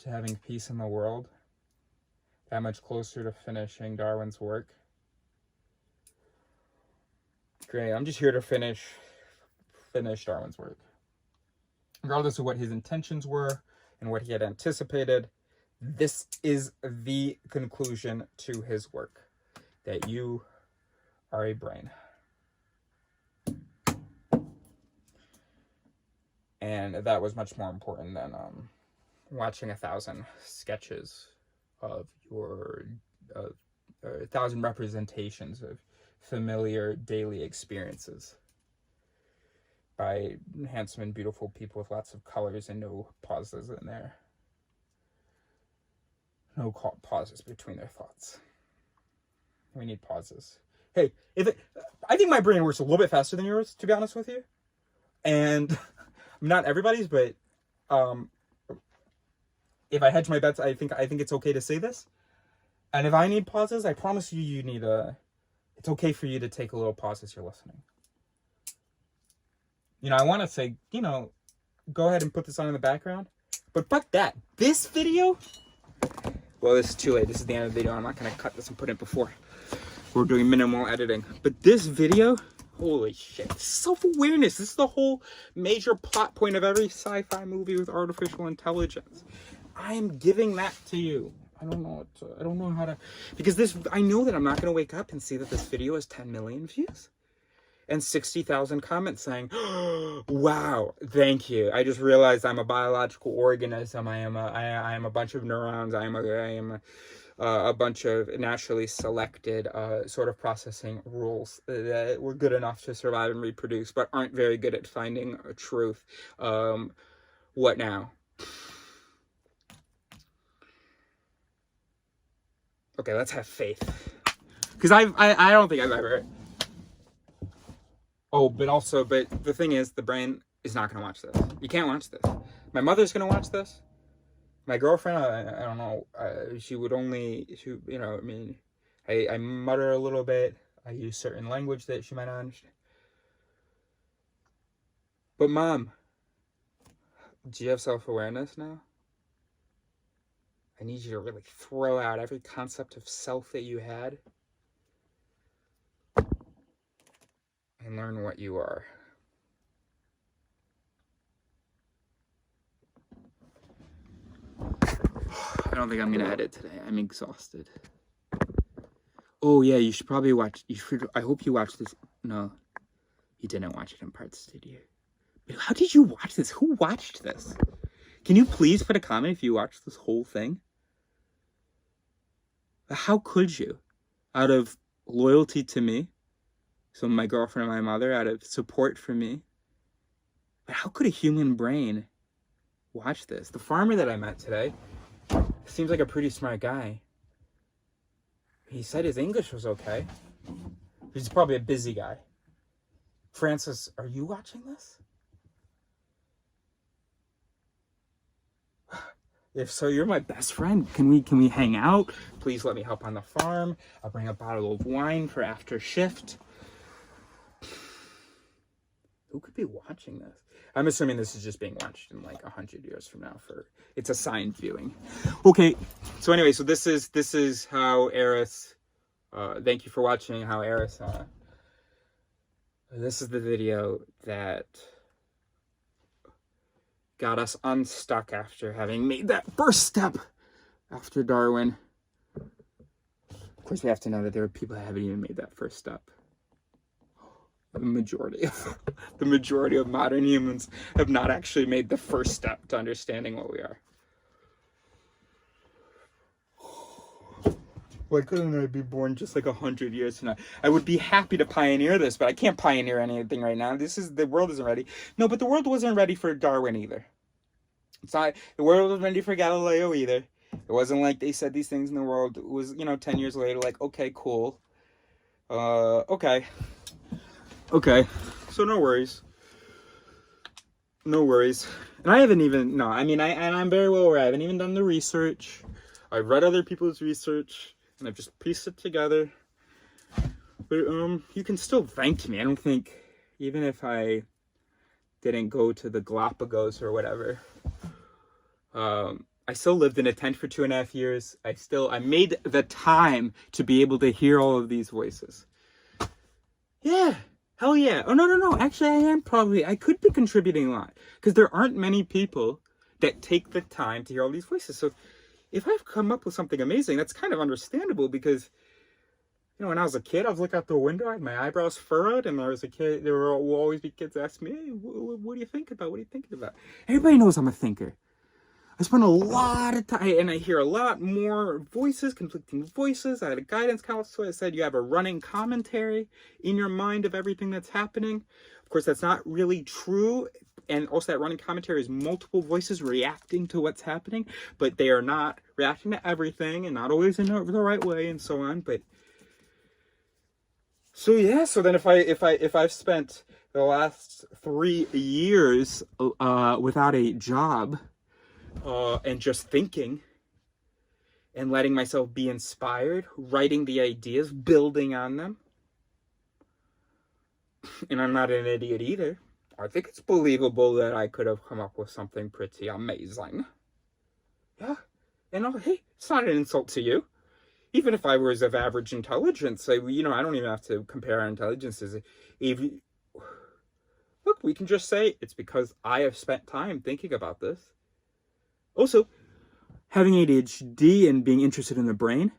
having peace in the world. That much closer to finishing Darwin's work. Great, I'm just here to finish Darwin's work. Regardless of what his intentions were and what he had anticipated, this is the conclusion to his work. That you are a brain. And that was much more important than watching 1,000 sketches of your 1,000 representations of familiar daily experiences by handsome and beautiful people with lots of colors and no pauses in there. No pauses between their thoughts. We need pauses. Hey, I think my brain works a little bit faster than yours, to be honest with you. And not everybody's, but if I hedge my bets, I think it's okay to say this. And if I need pauses, I promise you need it's okay for you to take a little pause as you're listening. You know, I want to say, you know, go ahead and put this on in the background. But fuck that. This video, well, this is too late. This is the end of the video. I'm not going to cut this and put it before. We're doing minimal editing. But this video, holy shit, self-awareness. This is the whole major plot point of every sci-fi movie with artificial intelligence. I am giving that to you. I don't know how to, because I know that I'm not going to wake up and see that this video has 10 million views and 60,000 comments saying, oh, wow, thank you. I just realized I'm a biological organism. I am a bunch of neurons. I am a bunch of naturally selected sort of processing rules that were good enough to survive and reproduce, but aren't very good at finding truth. What now? Okay, let's have faith. Because I don't think I've ever... Oh, but the thing is, the brain is not going to watch this. You can't watch this. My mother's going to watch this. My girlfriend, I don't know, she would only, you know, I mean, I mutter a little bit. I use certain language that she might not understand. But Mom, do you have self-awareness now? I need you to really throw out every concept of self that you had and learn what you are. I don't think I'm gonna edit today. I'm exhausted. Oh yeah, you should probably watch. I hope you watched this. No, you didn't watch it in parts, did you? But how did you watch this? Who watched this? Can you please put a comment if you watched this whole thing? How could you? Out of loyalty to me, so my girlfriend and my mother, out of support for me. But how could a human brain watch this? The farmer that I met today seems like a pretty smart guy. He said his English was okay. He's probably a busy guy. Francis, are you watching this? If so, you're my best friend. Can we hang out? Please let me help on the farm. I'll bring a bottle of wine for after shift. Who could be watching this? I'm assuming this is just being watched in like 100 years from now. It's assigned viewing. Okay. So anyway, so this is how Eris. Thank you for watching. How Eris. This is the video that got us unstuck after having made that first step after Darwin. Of course, we have to know that there are people that haven't even made that first step. The majority of modern humans have not actually made the first step to understanding what we are. Why couldn't I be born just like 100 years from now? I would be happy to pioneer this, but I can't pioneer anything right now. The world isn't ready. No, but the world wasn't ready for Darwin either. It's not, the world wasn't ready for Galileo either. It wasn't like they said these things in the world. It was, 10 years later, like, okay, cool. Okay. So no worries. And I haven't even, no, I mean, I'm very well aware. I haven't even done the research. I've read other people's research, and I've just pieced it together. But, you can still thank me. I don't think, even if I didn't go to the Galapagos or whatever, I still lived in a tent for 2.5 years. I made the time to be able to hear all of these voices. Yeah. Hell yeah. Oh, no. Actually, I could be contributing a lot. Because there aren't many people that take the time to hear all these voices. So if I've come up with something amazing, that's kind of understandable because, when I was a kid, I was looking out the window, I had my eyebrows furrowed, and there will always be kids asking me, hey, what do you think about? What are you thinking about? Everybody knows I'm a thinker. I spend a lot of time, and I hear a lot more voices, conflicting voices. I had a guidance counselor that said you have a running commentary in your mind of everything that's happening. Of course, that's not really true. And also that running commentary is multiple voices reacting to what's happening, but they are not reacting to everything and not always in the right way and so on. But so yeah, so then if I've spent the last 3 years without a job, and just thinking and letting myself be inspired, writing the ideas, building on them. And I'm not an idiot either. I think it's believable that I could have come up with something pretty amazing. Yeah. And hey, it's not an insult to you. Even if I was of average intelligence, I don't even have to compare our intelligences. Look, we can just say it's because I have spent time thinking about this. Also, having ADHD and being interested in the brain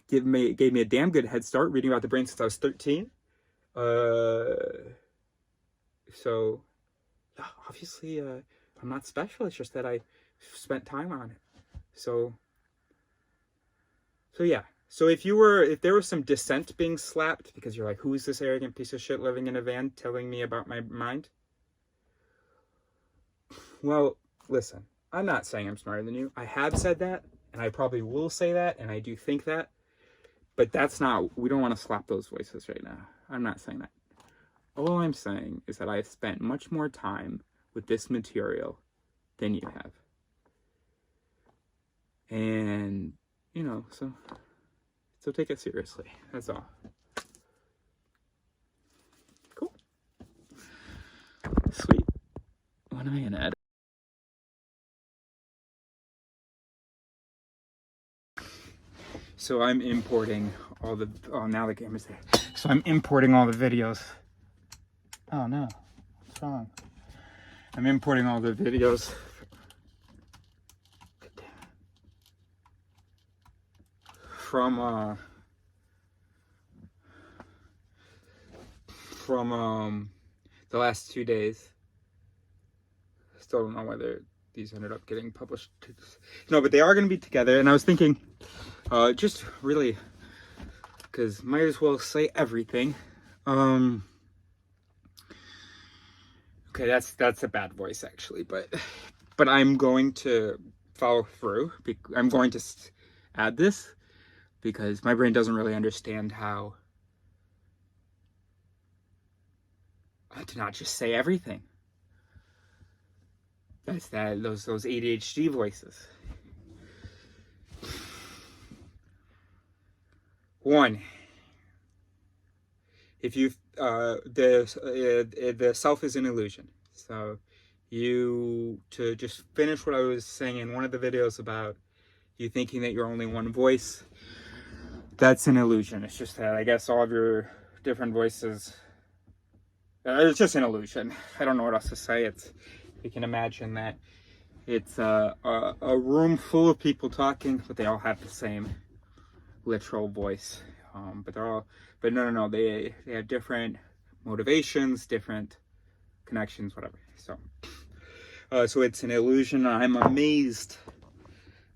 gave me a damn good head start reading about the brain since I was 13. So, yeah, obviously, I'm not special. It's just that I spent time on it. So yeah. So if there was some dissent being slapped because you're like, who is this arrogant piece of shit living in a van telling me about my mind? Well, listen. I'm not saying I'm smarter than you. I have said that, and I probably will say that, and I do think that. But that's not, we don't want to slap those voices right now. I'm not saying that. All I'm saying is that I've spent much more time with this material than you have. And, you know, so take it seriously. That's all. Cool. Sweet. What am I gonna add? So I'm importing all the, oh, now the camera's there. So I'm importing all the videos. Oh no, what's wrong? I'm importing all the videos from the last 2 days. Still don't know whether these ended up getting published. No, but they are going to be together. And I was thinking, just really, because might as well say everything. Okay, that's a bad voice actually, but I'm going to follow through. I'm going to add this because my brain doesn't really understand how to not just say everything. That's those ADHD voices. One, if you the self is an illusion. So to just finish what I was saying in one of the videos about you thinking that you're only one voice, that's an illusion. It's just that I guess all of your different voices, it's just an illusion. I don't know what else to say. You can imagine that it's a room full of people talking, but they all have the same literal voice. But no, they have different motivations, different connections, whatever. So it's an illusion. I'm amazed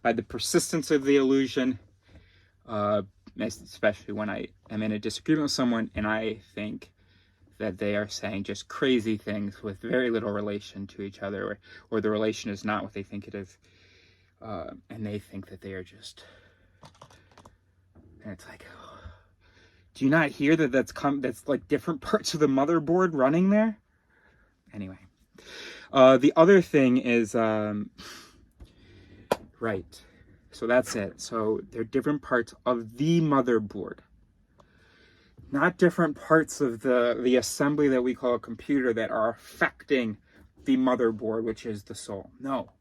by the persistence of the illusion, especially when I am in a disagreement with someone and I think that they are saying just crazy things with very little relation to each other, or the relation is not what they think it is, and they think that they are just, and it's like, do you not hear that that's like different parts of the motherboard running there? Anyway, the other thing is, right, so that's it. So they're different parts of the motherboard. Not different parts of the assembly that we call a computer that are affecting the motherboard, which is the soul. No.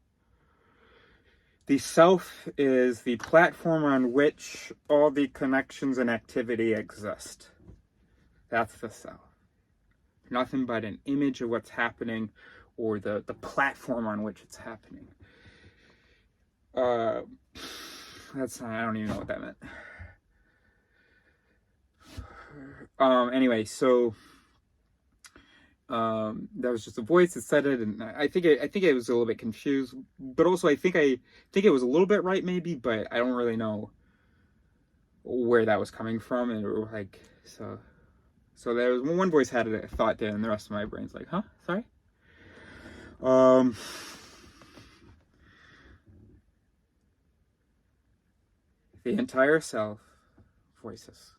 The self is the platform on which all the connections and activity exist. That's the self. Nothing but an image of what's happening, or the platform on which it's happening. I don't even know what that meant. Anyway, so that was just a voice that said it, and I think it was a little bit confused, but also I think it was a little bit right maybe, but I don't really know where that was coming from, and like so there was one voice had a thought there, and the rest of my brain's like, huh, sorry. The entire self voices.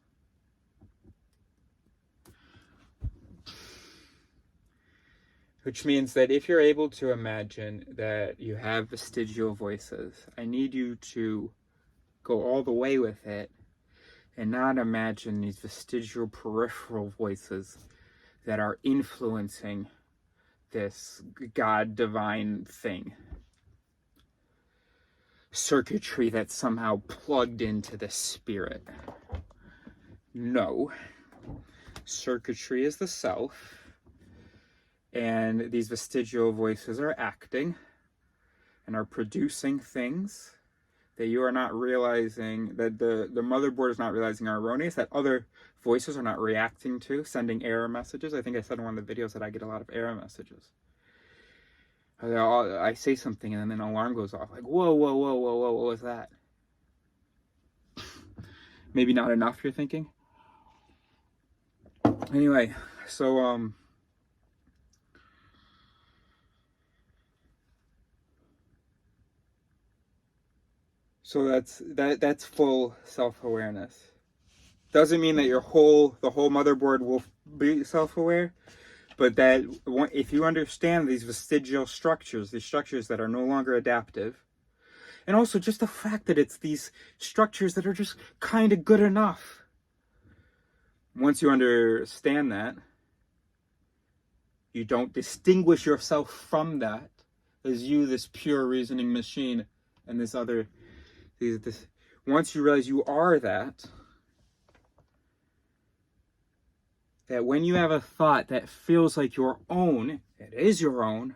Which means that if you're able to imagine that you have vestigial voices, I need you to go all the way with it and not imagine these vestigial peripheral voices that are influencing this God divine thing. Circuitry that's somehow plugged into the spirit. No. Circuitry is the self. And these vestigial voices are acting and are producing things that you are not realizing, that the motherboard is not realizing are erroneous, that other voices are not reacting to, sending error messages. I think I said in one of the videos that I get a lot of error messages. I say something and then an alarm goes off, like, whoa, what was that? Maybe not enough, you're thinking? Anyway, so, so that's full self-awareness. Doesn't mean that the whole motherboard will be self-aware, but that if you understand these vestigial structures, these structures that are no longer adaptive, and also just the fact that it's these structures that are just kind of good enough. Once you understand that, you don't distinguish yourself from that as you, this pure reasoning machine, and this other, once you realize you are that when you have a thought that feels like your own, it is your own,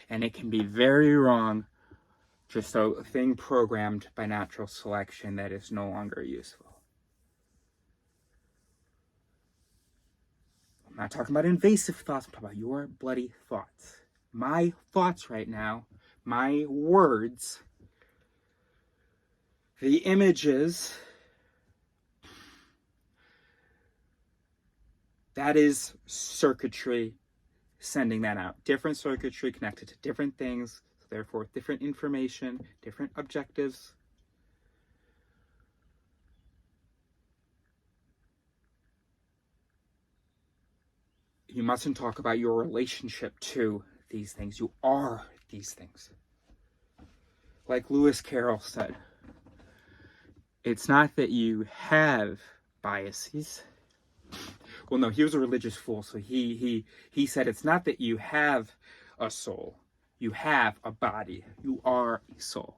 and it can be very wrong, just a thing programmed by natural selection that is no longer useful. I'm not talking about invasive thoughts, I'm talking about your bloody thoughts. My thoughts right now, my words, the images, that is circuitry sending that out. Different circuitry connected to different things, so therefore different information, different objectives. You mustn't talk about your relationship to these things. You are these things. Like Lewis Carroll said, it's not that you have biases. Well, no, he was a religious fool, so he said it's not that you have a soul. You have a body. You are a soul.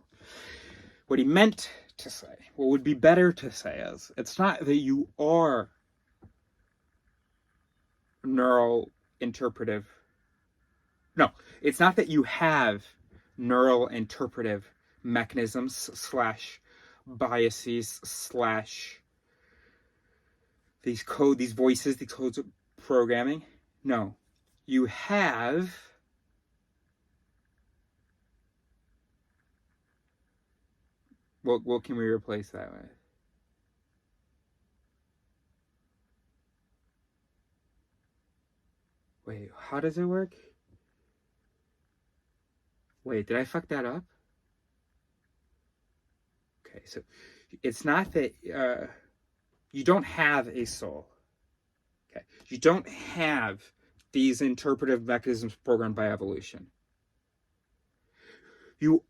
What he meant to say, what would be better to say is, it's not that you are neural interpretive. No, it's not that you have neural interpretive mechanisms / biases / these voices, these codes of programming. No, you have what can we replace that with? Wait, how does it work? Wait, did I fuck that up? Okay, so it's not that you don't have a soul. Okay, you don't have these interpretive mechanisms programmed by evolution. You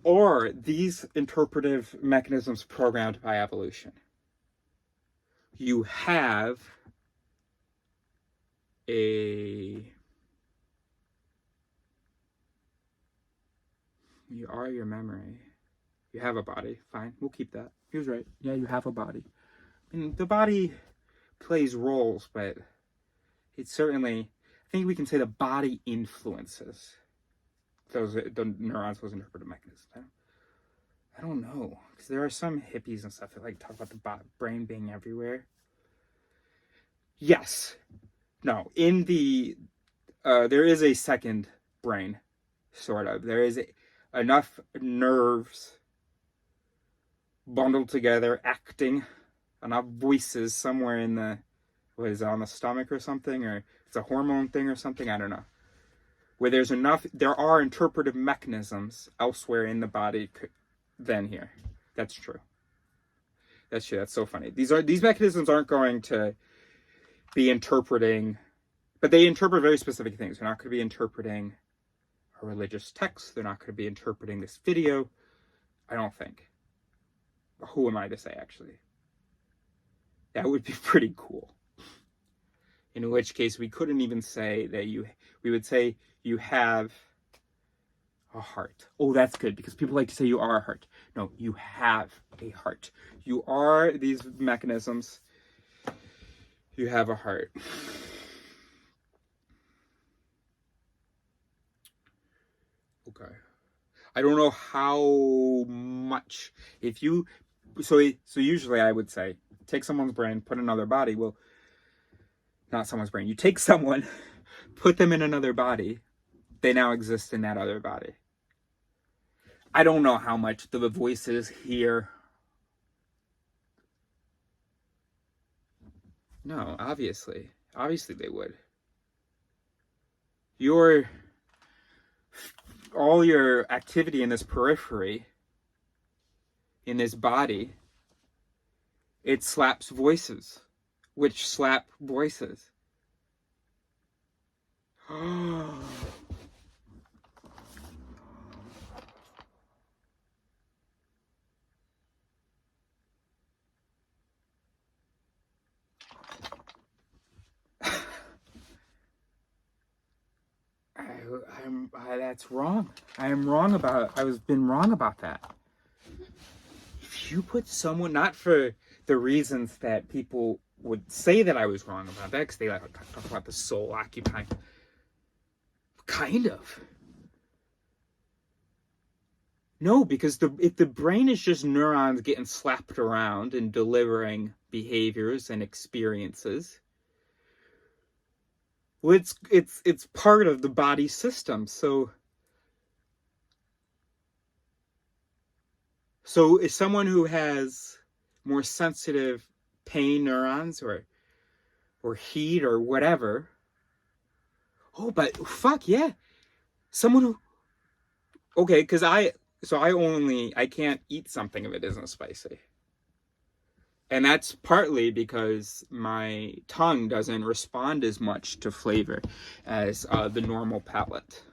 are these interpretive mechanisms programmed by evolution. You have you are your memory. You have a body. Fine, we'll keep that. He was right. Yeah, you have a body. I mean, the body plays roles, but it's certainly, I think we can say the body influences the neurons, those interpretive mechanisms. I don't know, because there are some hippies and stuff that like talk about the brain being everywhere. Yes. No, in the there is a second brain, sort of. There is enough nerves bundled together, acting, enough voices somewhere in the, what is it, on the stomach or something, or it's a hormone thing or something, I don't know. Where there are interpretive mechanisms elsewhere in the body than here. That's true. That's true. That's so funny. These mechanisms aren't going to be interpreting, but they interpret very specific things. They're not going to be interpreting a religious text. They're not going to be interpreting this video. I don't think. Who am I to say, actually? That would be pretty cool. In which case, we couldn't even say that we would say you have a heart. Oh, that's good, because people like to say you are a heart. No, you have a heart. You are these mechanisms. You have a heart. Okay. I don't know how much. So usually I would say, take someone's brain, put another body. Well, not someone's brain. You take someone, put them in another body. They now exist in that other body. I don't know how much the voices here. No, obviously. Obviously they would. All your activity in this periphery, in this body, It slaps voices, which slap voices. That's wrong. I am wrong about. I've been wrong about that. If you put someone, not for the reasons that people would say that I was wrong about that, because they like talk about the soul occupying. Kind of. No, because if the brain is just neurons getting slapped around and delivering behaviors and experiences, well, it's part of the body system. So is someone who has more sensitive pain neurons or heat or whatever. Oh, but fuck yeah, someone who okay, because I can't eat something if it isn't spicy. And that's partly because my tongue doesn't respond as much to flavor as the normal palate.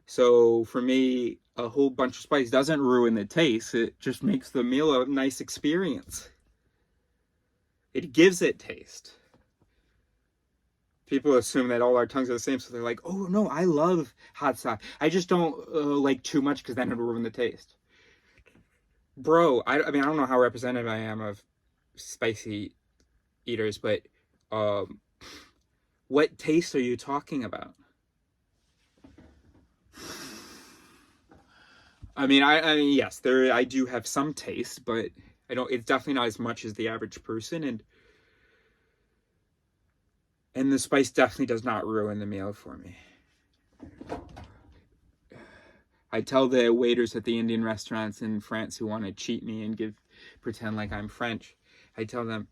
So for me, a whole bunch of spice doesn't ruin the taste. It just makes the meal a nice experience. It gives it taste. People assume that all our tongues are the same, so they're like, oh no, I love hot sauce. I just don't like too much because then it'll ruin the taste. Bro, I mean, I don't know how representative I am of spicy eaters, but what taste are you talking about? I mean, yes, I do have some taste, but it's definitely not as much as the average person, and the spice definitely does not ruin the meal for me. I tell the waiters at the Indian restaurants in France who want to cheat me and pretend like I'm French, I tell them,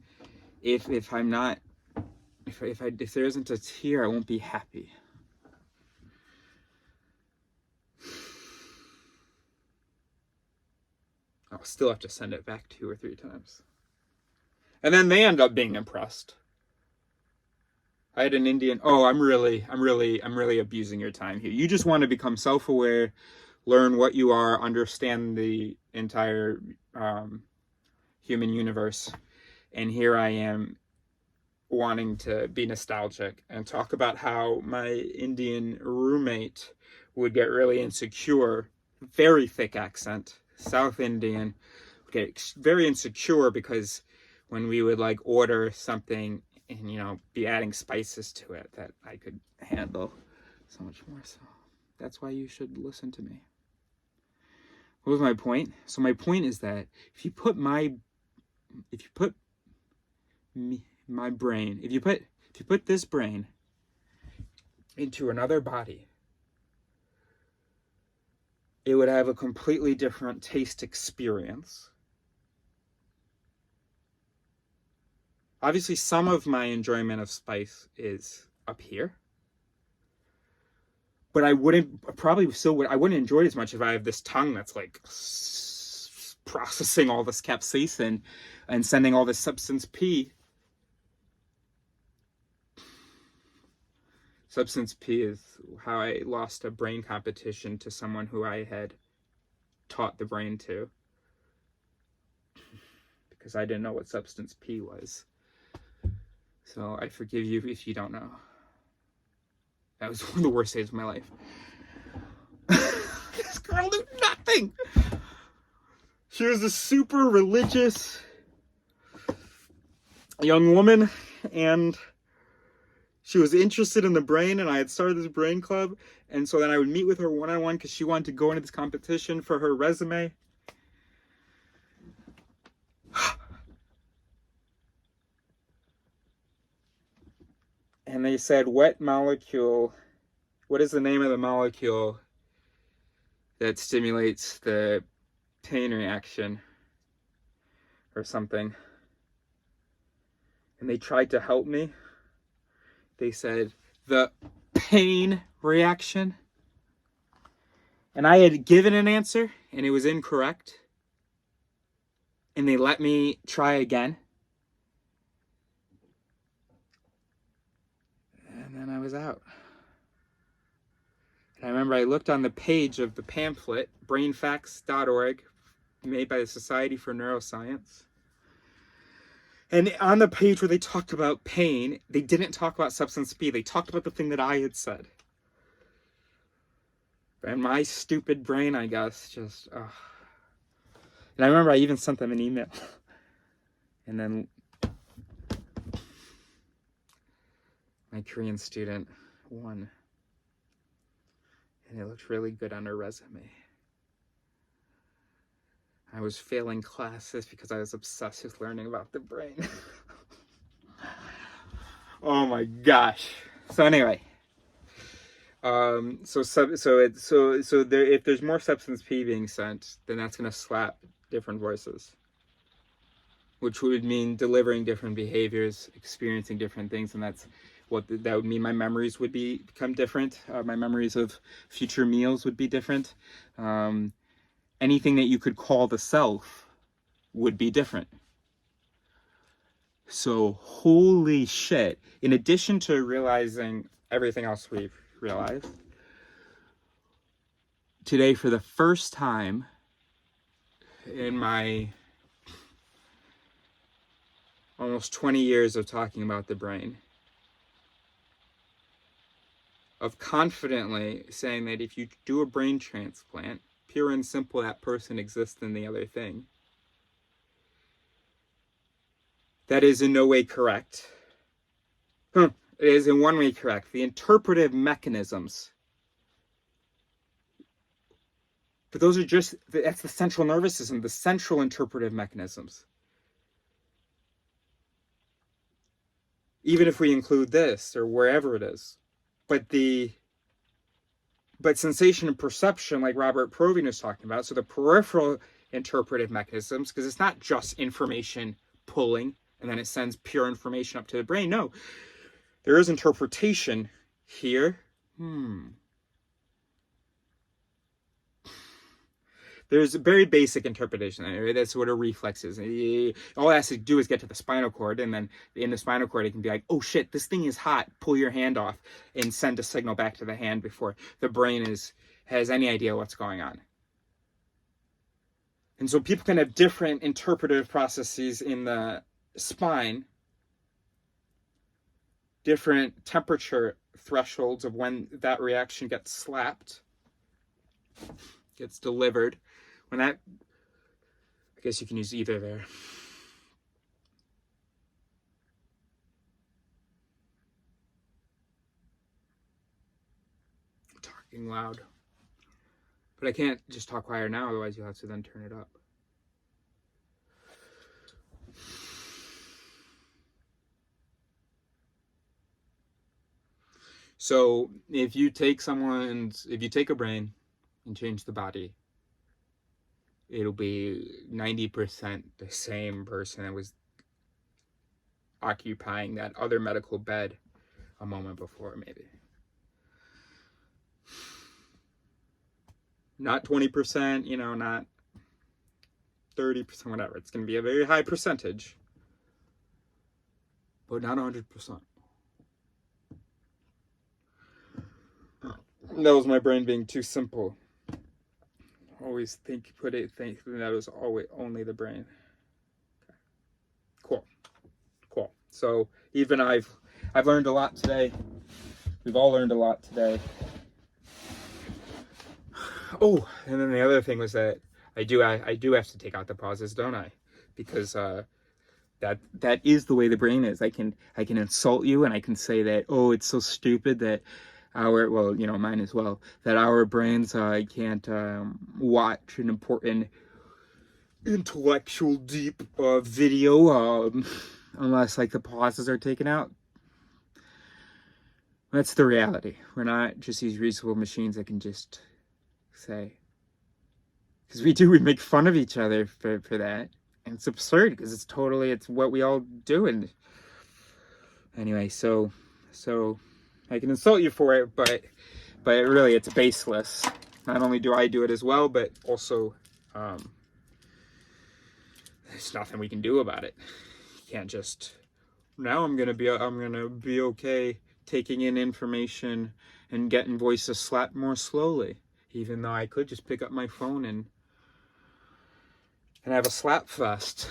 if there isn't a tear, I won't be happy. I'll still have to send it back 2 or 3 times. And then they end up being impressed. I had an Indian, I'm really abusing your time here. You just want to become self-aware, learn what you are, understand the entire human universe. And here I am wanting to be nostalgic and talk about how my Indian roommate would get really insecure, very thick accent, South Indian, would get very insecure because when we would like order something and be adding spices to it that I could handle so much more. So that's why you should listen to me. What was my point? So my point is that if you put this brain into another body, it would have a completely different taste experience. Obviously, some of my enjoyment of spice is up here. But I wouldn't enjoy it as much if I have this tongue that's like processing all this capsaicin and sending all this substance P. Substance P is how I lost a brain competition to someone who I had taught the brain to. Because I didn't know what substance P was. So I forgive you if you don't know. That was one of the worst days of my life. This girl knew nothing. She was a super religious young woman, and she was interested in the brain, and I had started this brain club, and so then I would meet with her one-on-one because she wanted to go into this competition for her resume. And they said, what is the name of the molecule that stimulates the pain reaction or something? And they tried to help me. They said, the pain reaction. And I had given an answer, and it was incorrect. and they let me try again. And then I was out. And I remember I looked on the page of the pamphlet, brainfacts.org, made by the Society for Neuroscience. And on the page where they talked about pain, they didn't talk about substance P. They talked about the thing that I had said. And my stupid brain, I guess, just... And I remember I even sent them an email. And then my Korean student won. And it looked really good on her resume. I was failing classes because I was obsessed with learning about the brain. Oh my gosh. So anyway, if there's more substance P being sent, then that's going to slap different voices, which would mean delivering different behaviors, experiencing different things, and that would mean my memories would become different. My memories of future meals would be different. Anything that you could call the self would be different. So holy shit, in addition to realizing everything else we've realized, today for the first time in my almost 20 years of talking about the brain, of confidently saying that if you do a brain transplant, pure and simple, that person exists in the other thing. That is in no way correct. It is in one way correct. The interpretive mechanisms. But those are that's the central nervous system, the central interpretive mechanisms. Even if we include this or wherever it is. But sensation and perception, like Robert Provine was talking about, so the peripheral interpretive mechanisms, because it's not just information pulling and then it sends pure information up to the brain. No, there is interpretation here. There's a very basic interpretation. Right? That's what a reflex is. All it has to do is get to the spinal cord, and then in the spinal cord, it can be like, oh shit, this thing is hot. Pull your hand off and send a signal back to the hand before the brain has any idea what's going on. And so people can have different interpretive processes in the spine, different temperature thresholds of when that reaction gets slapped, gets delivered. I guess you can use either there. I'm talking loud. But I can't just talk higher now, otherwise you'll have to then turn it up. So if you take a brain and change the body, it'll be 90% the same person that was occupying that other medical bed a moment before, maybe. Not 20%, not 30%, whatever. It's going to be a very high percentage, but not 100%. That was my brain being too simple. Always think that was always only the brain. Okay. Cool. So even I've learned a lot today. We've all learned a lot today. Oh, and then the other thing was that I do have to take out the pauses, don't I? Because that is the way the brain is. I can insult you and I can say that, oh, it's so stupid that mine as well, that our brains can't watch an important intellectual deep video unless like the pauses are taken out. That's the reality. We're not just these reasonable machines that can just say, because we make fun of each other for that, and it's absurd because it's what we all do. And anyway, so I can insult you for it, but really it's baseless. Not only do I do it as well, but also there's nothing we can do about it. You can't just, now I'm gonna be okay taking in information and getting voices slapped more slowly, even though I could just pick up my phone and have a slap fest.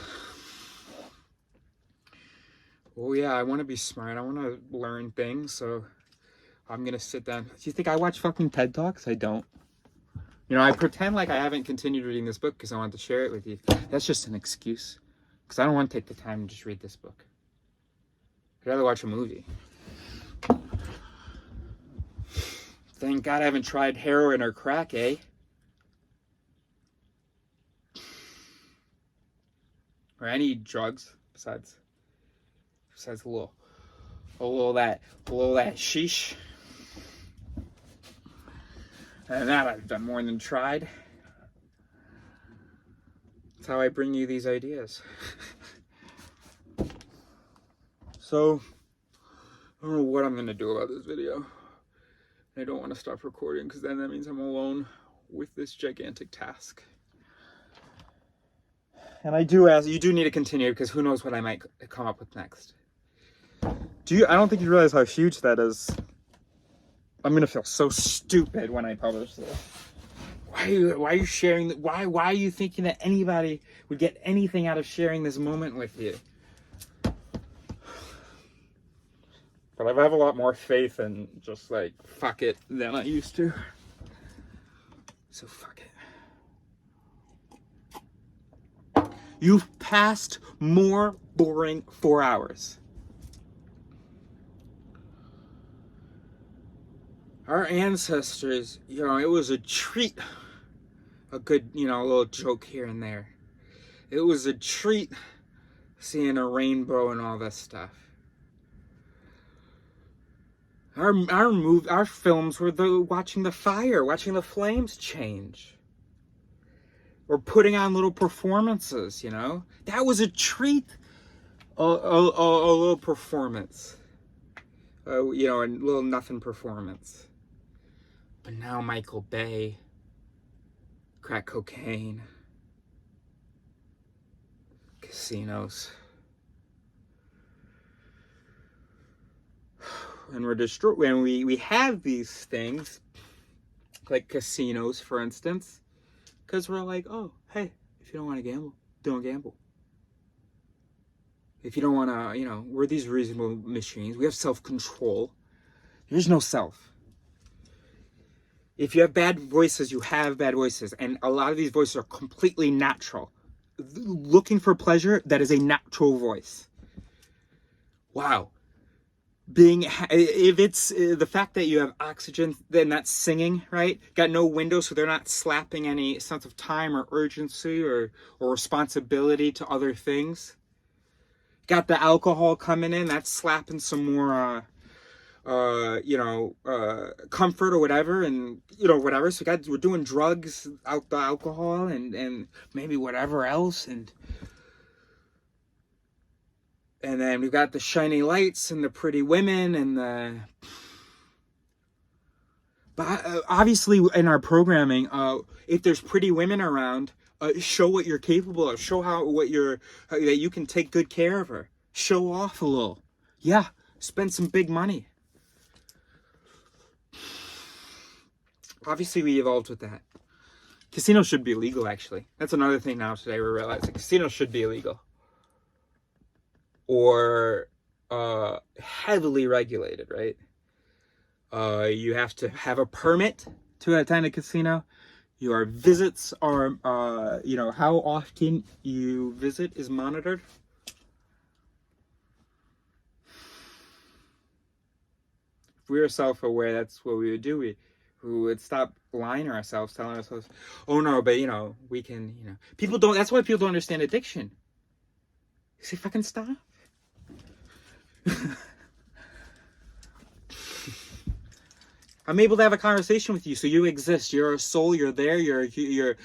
Oh yeah, I want to be smart. I want to learn things, so I'm gonna sit down. Do you think I watch fucking TED Talks? I don't. You know, I pretend like I haven't continued reading this book because I want to share it with you. That's just an excuse, because I don't want to take the time to just read this book. I'd rather watch a movie. Thank God I haven't tried heroin or crack, eh? Or any drugs besides a little that sheesh. And that I've done more than tried. That's how I bring you these ideas. So, I don't know what I'm gonna do about this video. I don't want to stop recording because then that means I'm alone with this gigantic task. And you do need to continue, because who knows what I might come up with next. I don't think you realize how huge that is. I'm gonna feel so stupid when I publish this. Why are you sharing? Why are you thinking that anybody would get anything out of sharing this moment with you? But I have a lot more faith in just like fuck it than I used to. So fuck it. You've passed more boring 4 hours. Our ancestors, you know, it was a treat. A good, you know, a little joke here and there. It was a treat seeing a rainbow and all this stuff. Our films were watching the fire, watching the flames change. Or putting on little performances, you know? That was a treat. A little performance. You know, a little nothing performance. But now Michael Bay, crack cocaine, casinos. And we're destroyed when we have these things, like casinos, for instance, because we're like, oh, hey, if you don't want to gamble, don't gamble. If you don't want to, you know, we're these reasonable machines. We have self-control. There's no self. If you have bad voices, you have bad voices. And a lot of these voices are completely natural. Looking for pleasure, that is a natural voice. Wow. If it's the fact that you have oxygen, then that's singing, right? Got no windows, so they're not slapping any sense of time or urgency or responsibility to other things. Got the alcohol coming in, that's slapping some more, comfort or whatever, and, you know, whatever. So we're doing drugs out the alcohol and maybe whatever else, and then we've got the shiny lights and the pretty women and but obviously in our programming, if there's pretty women around, show what you're capable of. Show that you can take good care of her. Show off a little. Yeah, spend some big money. Obviously we evolved with that. Casinos should be illegal, actually. That's another thing now today we're realizing. Casinos should be illegal. Or heavily regulated, right? You have to have a permit to attend a casino. Your visits are, how often you visit is monitored. If we were self-aware, that's what we would do. We would stop lying to ourselves, telling ourselves, oh no, but, we can, that's why people don't understand addiction. You say, fucking stop. I'm able to have a conversation with you, so you exist. You're a soul. You're there. You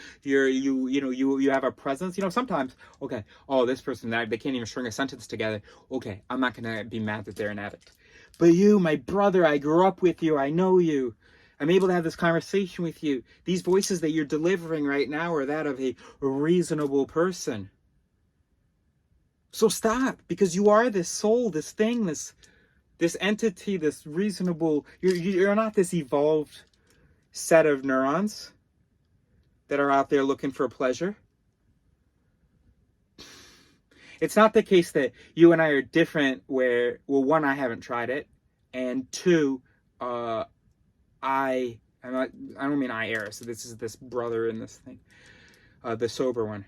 have a presence. Sometimes, okay, oh, this person, they can't even string a sentence together. Okay, I'm not gonna be mad that they're an addict. But you, my brother, I grew up with you. I know you. I'm able to have this conversation with you. These voices that you're delivering right now are that of a reasonable person. So stop, because you are this soul, this thing, this entity, this reasonable. You're not this evolved set of neurons that are out there looking for pleasure. It's not the case that you and I are different where, well, one, I haven't tried it, and two, I don't mean I, Eris. So this is this brother in this thing, the sober one.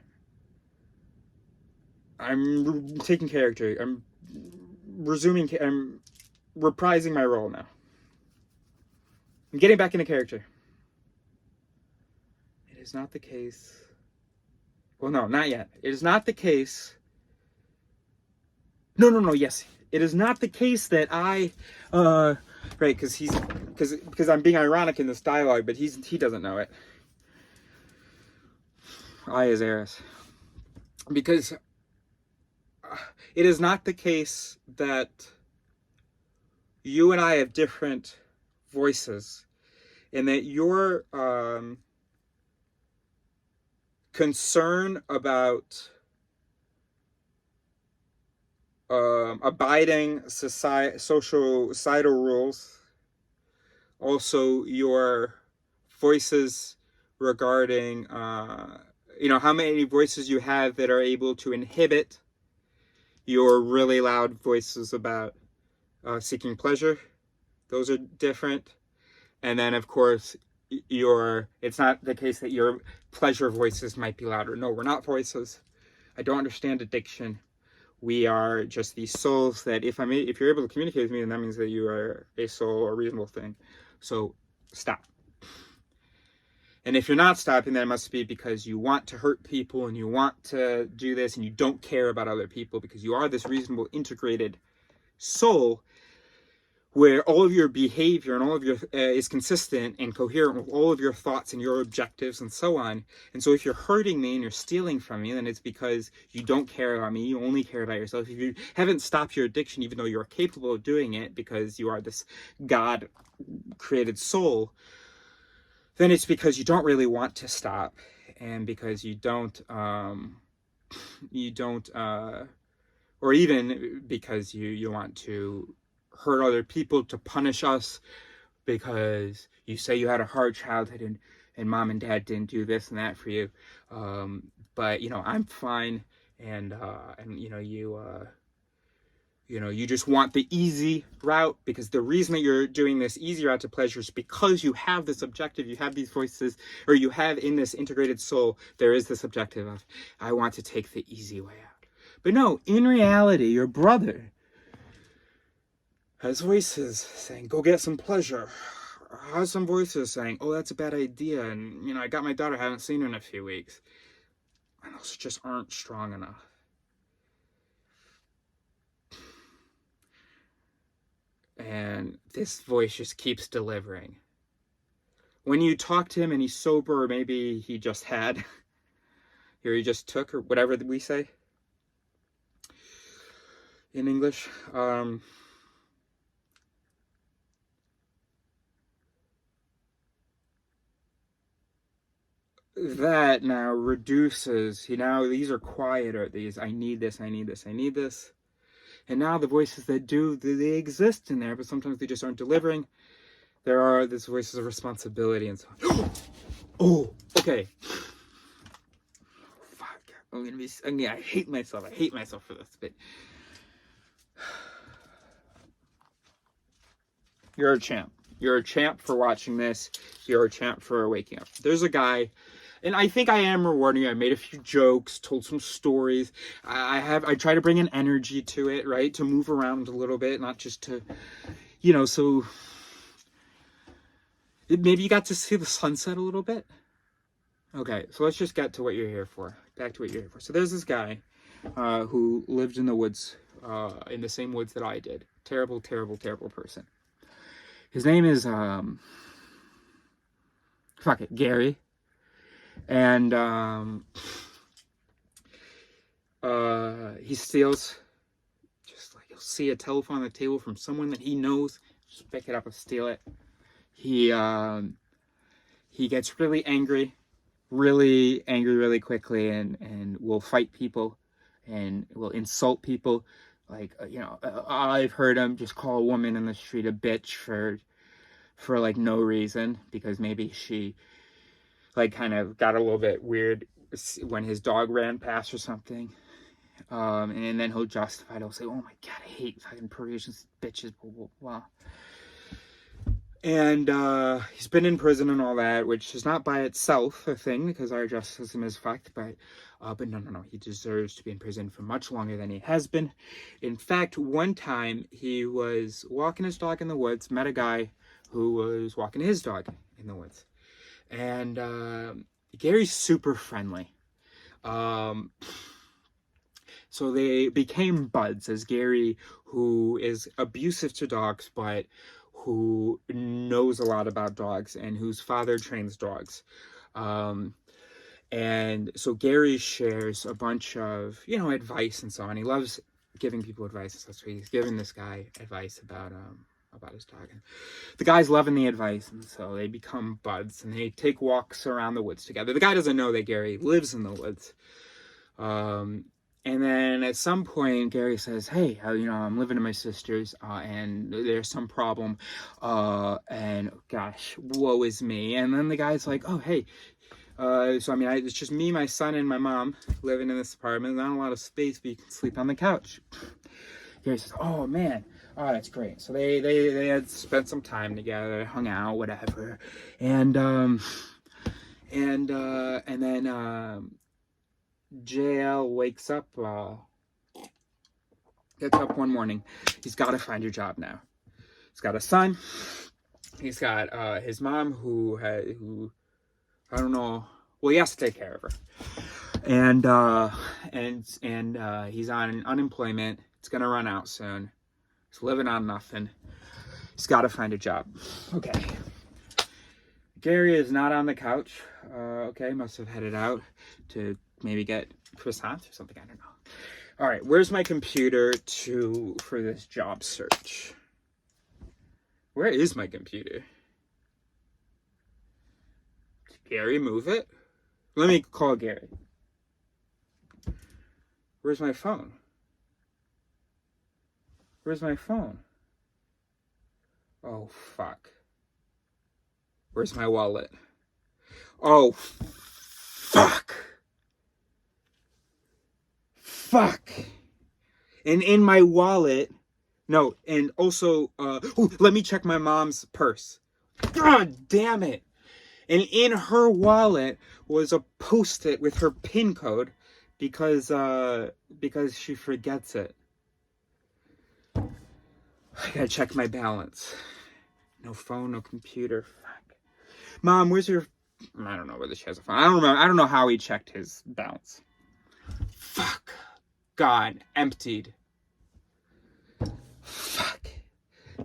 I'm taking character. I'm reprising my role now. I'm getting back into character. It is not the case. Well, no, not yet. It is not the case. No. Yes, it is not the case that I, right? Because I'm being ironic in this dialogue, but he doesn't know it. I is Eris, because it is not the case that you and I have different voices, and that your concern about abiding societal rules, also your voices regarding how many voices you have that are able to inhibit your really loud voices about seeking pleasure. Those are different. And then, of course, it's not the case that your pleasure voices might be louder. No, we're not voices. I don't understand addiction. We are just these souls that if you're able to communicate with me, then that means that you are a soul or a reasonable thing. So stop. And if you're not stopping, then it must be because you want to hurt people and you want to do this and you don't care about other people, because you are this reasonable, integrated soul where all of your behavior and all of your is consistent and coherent with all of your thoughts and your objectives and so on. And so if you're hurting me and you're stealing from me, then it's because you don't care about me. You only care about yourself. If you haven't stopped your addiction, even though you're capable of doing it because you are this God-created soul, then it's because you don't really want to stop, and because you don't, or even because you want to hurt other people to punish us, because you say you had a hard childhood and mom and dad didn't do this and that for you, but I'm fine, and you just want the easy route, because the reason that you're doing this easy route to pleasure is because you have this objective, you have these voices, or you have in this integrated soul, there is this objective of, I want to take the easy way out. But no, in reality, your brother has voices saying, go get some pleasure. Has some voices saying, oh, that's a bad idea, and I got my daughter, haven't seen her in a few weeks. And those just aren't strong enough. And this voice just keeps delivering. When you talk to him and he's sober, or maybe he just had, or he just took, or whatever we say in English, that now reduces, these are quieter, these, I need this. And now the voices that do, they exist in there, but sometimes they just aren't delivering. There are these voices of responsibility and so on. Oh, okay. Fuck. I hate myself. I hate myself for this, but you're a champ. You're a champ for watching this. You're a champ for waking up. There's a guy, and I think I am rewarding you. I made a few jokes, told some stories. I try to bring an energy to it, right? To move around a little bit, not just to, so maybe you got to see the sunset a little bit. Okay, so let's just get to what you're here for. Back to what you're here for. So there's this guy who lived in the woods, in the same woods that I did. Terrible, terrible, terrible person. His name is, Gary. And he steals, just like you'll see a telephone on the table from someone that he knows, just pick it up and steal it. He gets really angry really quickly, and will fight people, and will insult people. Like, I've heard him just call a woman in the street a bitch for like no reason, because maybe she like kind of got a little bit weird when his dog ran past or something. And then he'll justify it. He'll say, "Oh my God, I hate fucking Parisians, bitches, blah, blah, blah." And he's been in prison and all that, which is not by itself a thing, because our justice system is fucked. But no. He deserves to be in prison for much longer than he has been. In fact, one time he was walking his dog in the woods, met a guy who was walking his dog in the woods. And Gary's super friendly. So they became buds, as Gary, who is abusive to dogs, but who knows a lot about dogs and whose father trains dogs. And so Gary shares a bunch of, advice and so on. He loves giving people advice. So he's giving this guy advice about his dog. And the guy's loving the advice, and so they become buds, and they take walks around the woods together. The guy doesn't know that Gary lives in the woods. And then at some point, Gary says, "Hey, I'm living at my sister's, and there's some problem, and gosh, woe is me." And then the guy's like, "Oh, hey, it's just me, my son, and my mom living in this apartment. Not a lot of space, but you can sleep on the couch." Gary says, "Oh, man, oh, that's great." So they had spent some time together, hung out, whatever, and then JL wakes up, gets up one morning. He's got to find a job now. He's got a son. He's got his mom who I don't know. Well, he has to take care of her, and he's on unemployment. It's gonna run out soon. He's living on nothing. He's got to find a job. Okay. Gary is not on the couch. Okay, must have headed out to maybe get croissants or something. I don't know. All right, where's my computer for this job search? Where is my computer? Did Gary move it? Let me call Gary. Where's my phone? Where's my phone? Oh, fuck. Where's my wallet? Oh, fuck. Fuck. And in my wallet, no, and also, let me check my mom's purse. God damn it. And in her wallet was a Post-it with her PIN code because she forgets it. I gotta check my balance. No phone, no computer. Fuck. Mom, where's your... I don't know whether she has a phone. I don't remember. I don't know how he checked his balance. Fuck. God, emptied. Fuck.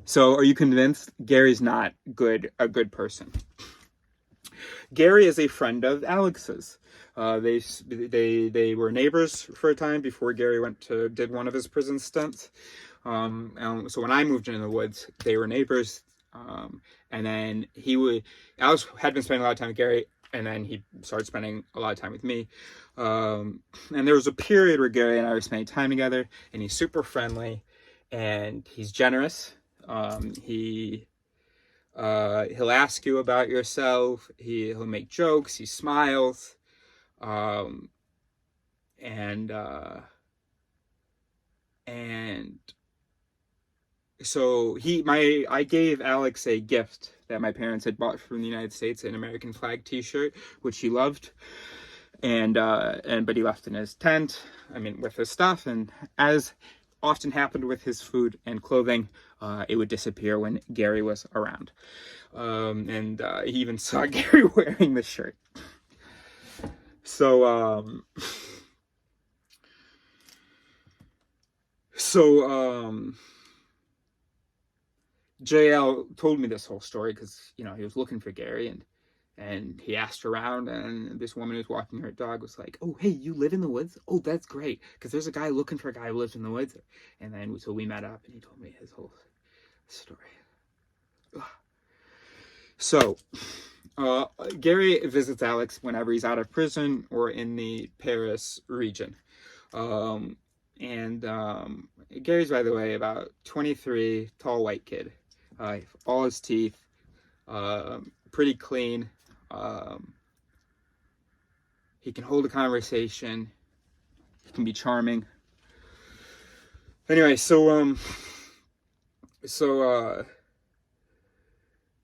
So, are you convinced Gary's not a good person? Gary is a friend of Alex's. They were neighbors for a time before Gary did one of his prison stints. So when I moved into the woods, they were neighbors. And then Alex had been spending a lot of time with Gary, and then he started spending a lot of time with me. And there was a period where Gary and I were spending time together, and he's super friendly, and he's generous. He'll ask you about yourself. He'll make jokes. He smiles. So I gave Alex a gift that my parents had bought from the United States, an American flag T-shirt, which he loved, but he left in his tent. With his stuff, and as often happened with his food and clothing, it would disappear when Gary was around. He even saw Gary wearing the shirt. So JL told me this whole story because, he was looking for Gary, and he asked around, and this woman who's walking her dog was like, "Oh, hey, you live in the woods? Oh, that's great, because there's a guy looking for a guy who lives in the woods." And then, so we met up, and he told me his whole story. Ugh. So, Gary visits Alex whenever he's out of prison or in the Paris region. Gary's, by the way, about 23, tall white kid. All his teeth, pretty clean. He can hold a conversation. He can be charming. Anyway,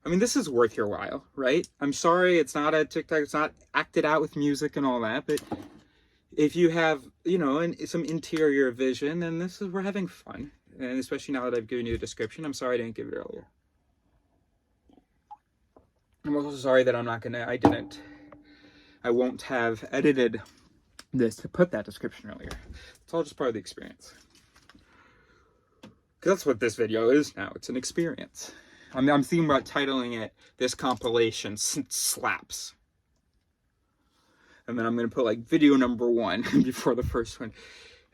I mean, this is worth your while, right? I'm sorry it's not a TikTok, it's not acted out with music and all that, but if you have, you know, some interior vision, then we're having fun. And especially now that I've given you the description, I'm sorry I didn't give it earlier. I'm also sorry that I won't have edited this to put that description earlier. It's all just part of the experience. Because that's what this video is now. It's an experience. I'm thinking about titling it, "This Compilation Slaps." And then I'm going to put like video number 1 before the first one.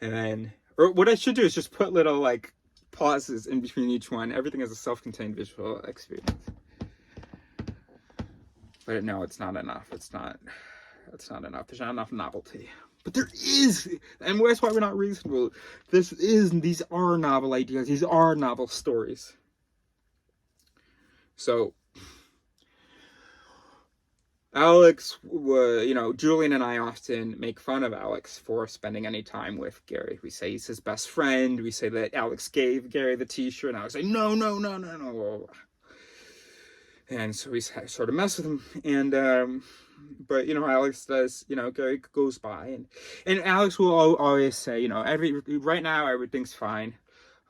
And then, or what I should do is just put little like pauses in between each one. Everything is a self-contained visual experience. But no, it's not enough. It's not enough. There's not enough novelty. But there is, and that's why we're not reasonable. These are novel ideas. These are novel stories. So, Alex, you know, Julian and I often make fun of Alex for spending any time with Gary. We say he's his best friend. We say that Alex gave Gary the t-shirt, and Alex say, no. And so we sort of mess with him. And, but, you know, Alex does, you know, Gary goes by. And Alex will always say, you know, right now everything's fine.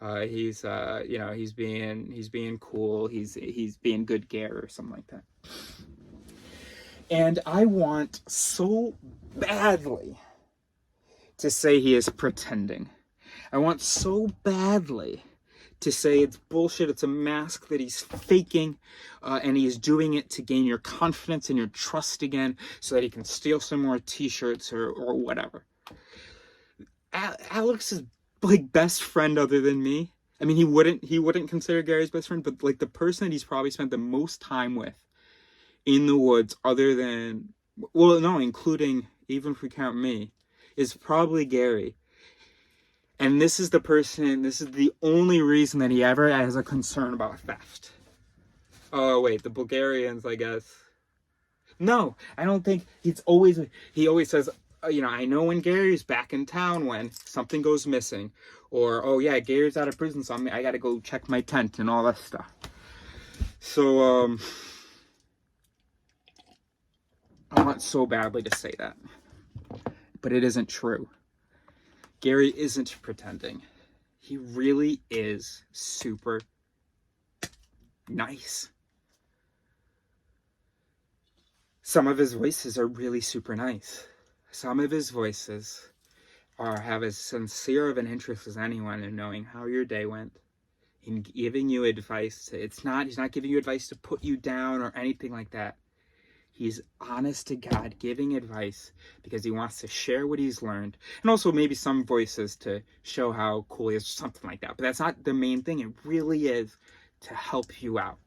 He's you know, he's being cool. He's being good Gary or something like that. And I want so badly to say he is pretending. I want so badly to say it's bullshit, it's a mask that he's faking, and he's doing it to gain your confidence and your trust again so that he can steal some more t-shirts or whatever. Alex's like best friend other than me, I mean, he wouldn't consider Gary's best friend, but like the person that he's probably spent the most time with in the woods, other than, well, no, including, even if we count me, is probably Gary. And this is the only reason that he ever has a concern about theft. Oh, wait, the Bulgarians, I guess. No, I don't think, he always says, you know, I know when Gary's back in town when something goes missing. Or, oh yeah, Gary's out of prison, so I gotta go check my tent and all that stuff. So, I want so badly to say that. But it isn't true. Gary isn't pretending. He really is super nice. Some of his voices are really super nice. Some of his voices have as sincere of an interest as anyone in knowing how your day went, in giving you advice. He's not giving you advice to put you down or anything like that. He's honest to God giving advice because he wants to share what he's learned. And also maybe some voices to show how cool he is, something like that. But that's not the main thing. It really is to help you out.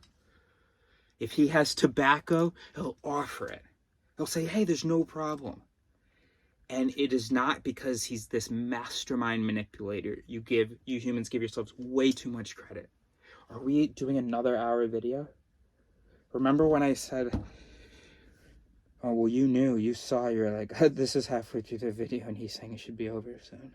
If he has tobacco, he'll offer it. He'll say, hey, there's no problem. And it is not because he's this mastermind manipulator. You humans give yourselves way too much credit. Are we doing another hour video? Remember when I said, oh, well, you saw, you're like, this is halfway through the video and he's saying it should be over soon.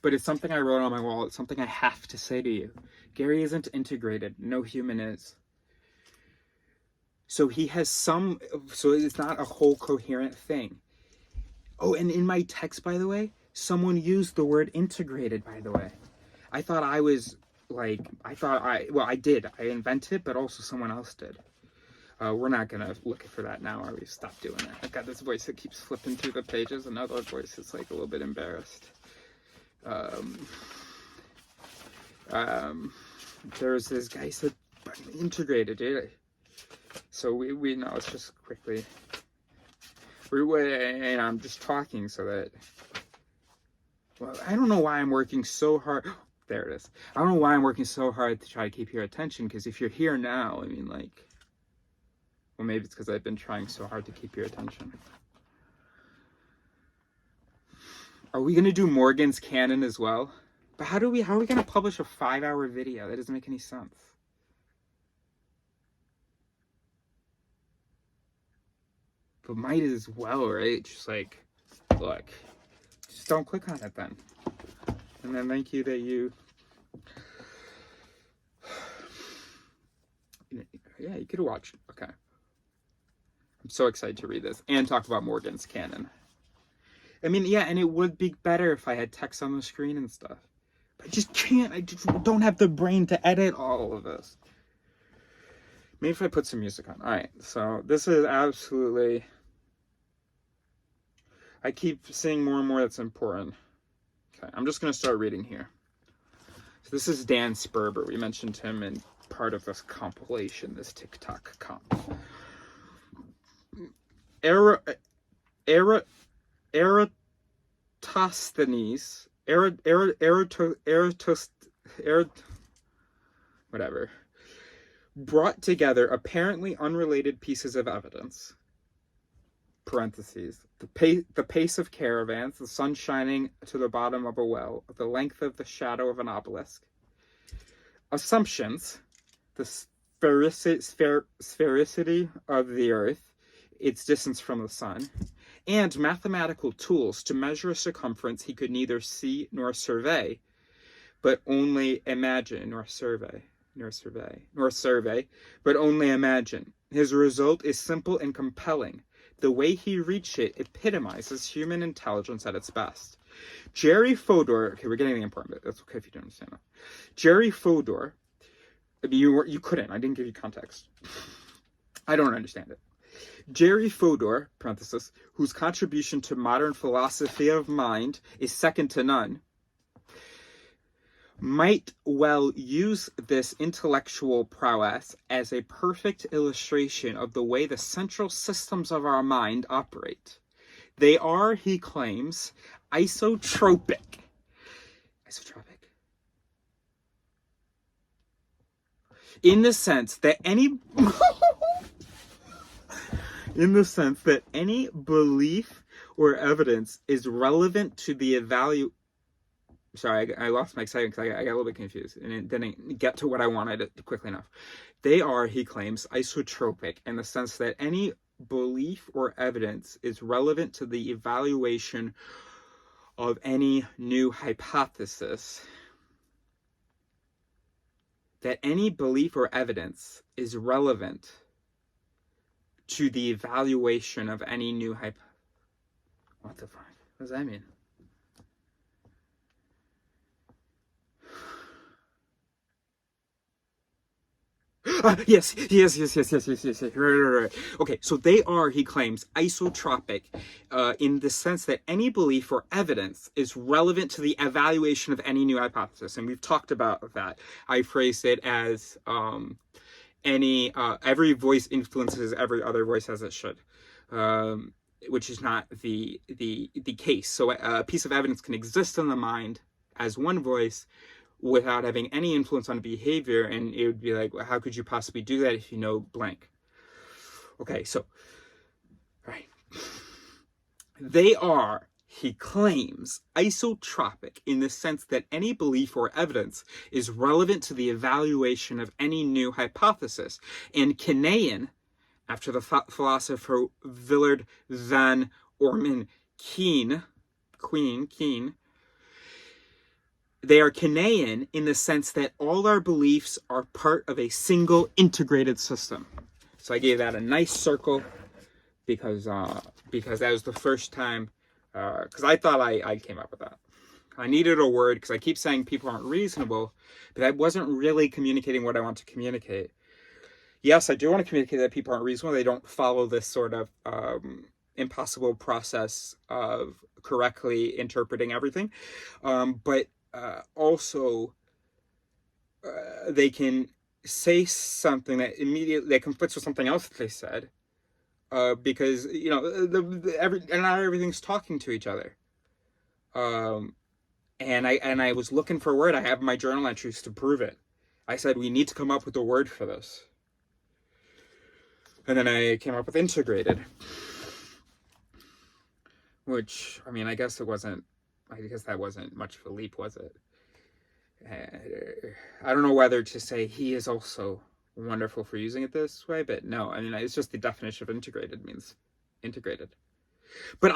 But it's something I wrote on my wall. It's something I have to say to you. Gary isn't integrated. No human is. So he has so it's not a whole coherent thing. Oh, and in my text, by the way, someone used the word integrated, by the way. I thought I was like, I did. I invented it, but also someone else did. We're not going to look for that now, or we stop doing that. I've got this voice that keeps flipping through the pages. Another voice that's like a little bit embarrassed. There's this guy said, integrated, dude. So we know, it's just quickly. And I'm just talking so that, well, I don't know why I'm working so hard. There it is. I don't know why I'm working so hard to try to keep your attention, because if you're here now, I mean, like, well, maybe it's because I've been trying so hard to keep your attention. Are we gonna do Morgan's canon as well? But how are we gonna publish a 5-hour video? That doesn't make any sense. But might as well, right? Just like, look, just don't click on it then. And then thank you that you, yeah, you could watch. Okay. I'm so excited to read this and talk about Morgan's canon. I mean, yeah, and it would be better if I had text on the screen and stuff. But I just can't. I just don't have the brain to edit all of this. Maybe if I put some music on. All right, so this is absolutely... I keep seeing more and more that's important. Okay, I'm just going to start reading here. So this is Dan Sperber. We mentioned him in part of this compilation, this TikTok comp. Eratosthenes, whatever, brought together apparently unrelated pieces of evidence. Parentheses. The pace of caravans, the sun shining to the bottom of a well, the length of the shadow of an obelisk. Assumptions, the sphericity of the earth, its distance from the sun, and mathematical tools to measure a circumference he could neither see nor survey, but only imagine, but only imagine. His result is simple and compelling. The way he reached it epitomizes human intelligence at its best. Jerry Fodor, okay, we're getting the important bit. That's okay if you don't understand that. Jerry Fodor, you couldn't. I didn't give you context. I don't understand it. Jerry Fodor, parenthesis, whose contribution to modern philosophy of mind is second to none, might well use this intellectual prowess as a perfect illustration of the way the central systems of our mind operate. They are, he claims, isotropic. In the sense that any belief or evidence is relevant to the Sorry, I lost my excitement because I got a little bit confused and it didn't get to what I wanted quickly enough. They are, he claims, isotropic in the sense that any belief or evidence is relevant to the evaluation of any new hypothesis. That any belief or evidence is relevant to the evaluation of any new hypothesis. What the fuck? What does that mean? Yes. Right. Okay, so they are, he claims, isotropic in the sense that any belief or evidence is relevant to the evaluation of any new hypothesis. And we've talked about that. I phrased it as every voice influences every other voice as it should, which is not the case. So a piece of evidence can exist in the mind as one voice without having any influence on behavior, and it would be like, well, how could you possibly do that if you know blank? Okay, so, right. They are, he claims, isotropic in the sense that any belief or evidence is relevant to the evaluation of any new hypothesis. And Canaan, after the philosopher Willard van Orman Quine, they are Canaan in the sense that all our beliefs are part of a single integrated system. So I gave that a nice circle because that was the first time, because I thought I came up with that. I needed a word because I keep saying people aren't reasonable, but I wasn't really communicating what I want to communicate. Yes, I do want to communicate that people aren't reasonable. They don't follow this sort of impossible process of correctly interpreting everything. But also, they can say something that conflicts with something else that they said, because not everything's talking to each other. And I was looking for a word. I have my journal entries to prove it. I said we need to come up with a word for this, and then I came up with integrated, which, I mean, I guess it wasn't I guess that wasn't much of a leap, was it? I don't know whether to say he is also wonderful for using it this way, but no, I mean, it's just the definition of integrated means integrated. But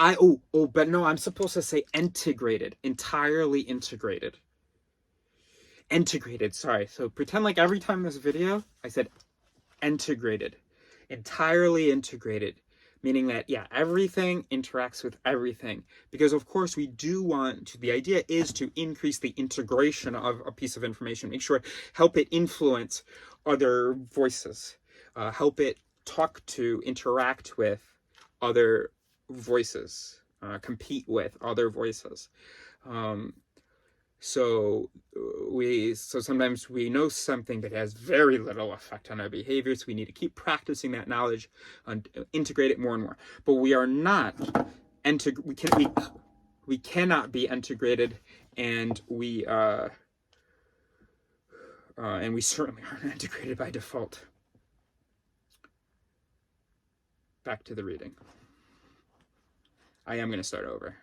but no, I'm supposed to say integrated, entirely integrated. Integrated, sorry. So pretend like every time this video, I said integrated, entirely integrated, meaning that, yeah, everything interacts with everything. Because of course we do want to, the idea is to increase the integration of a piece of information, make sure, help it influence other voices, help it talk to, interact with other voices, compete with other voices. So sometimes we know something that has very little effect on our behaviors. We need to keep practicing that knowledge and integrate it more and more. But we are not we cannot be integrated, and we certainly aren't integrated by default. Back to the reading. I am going to start over.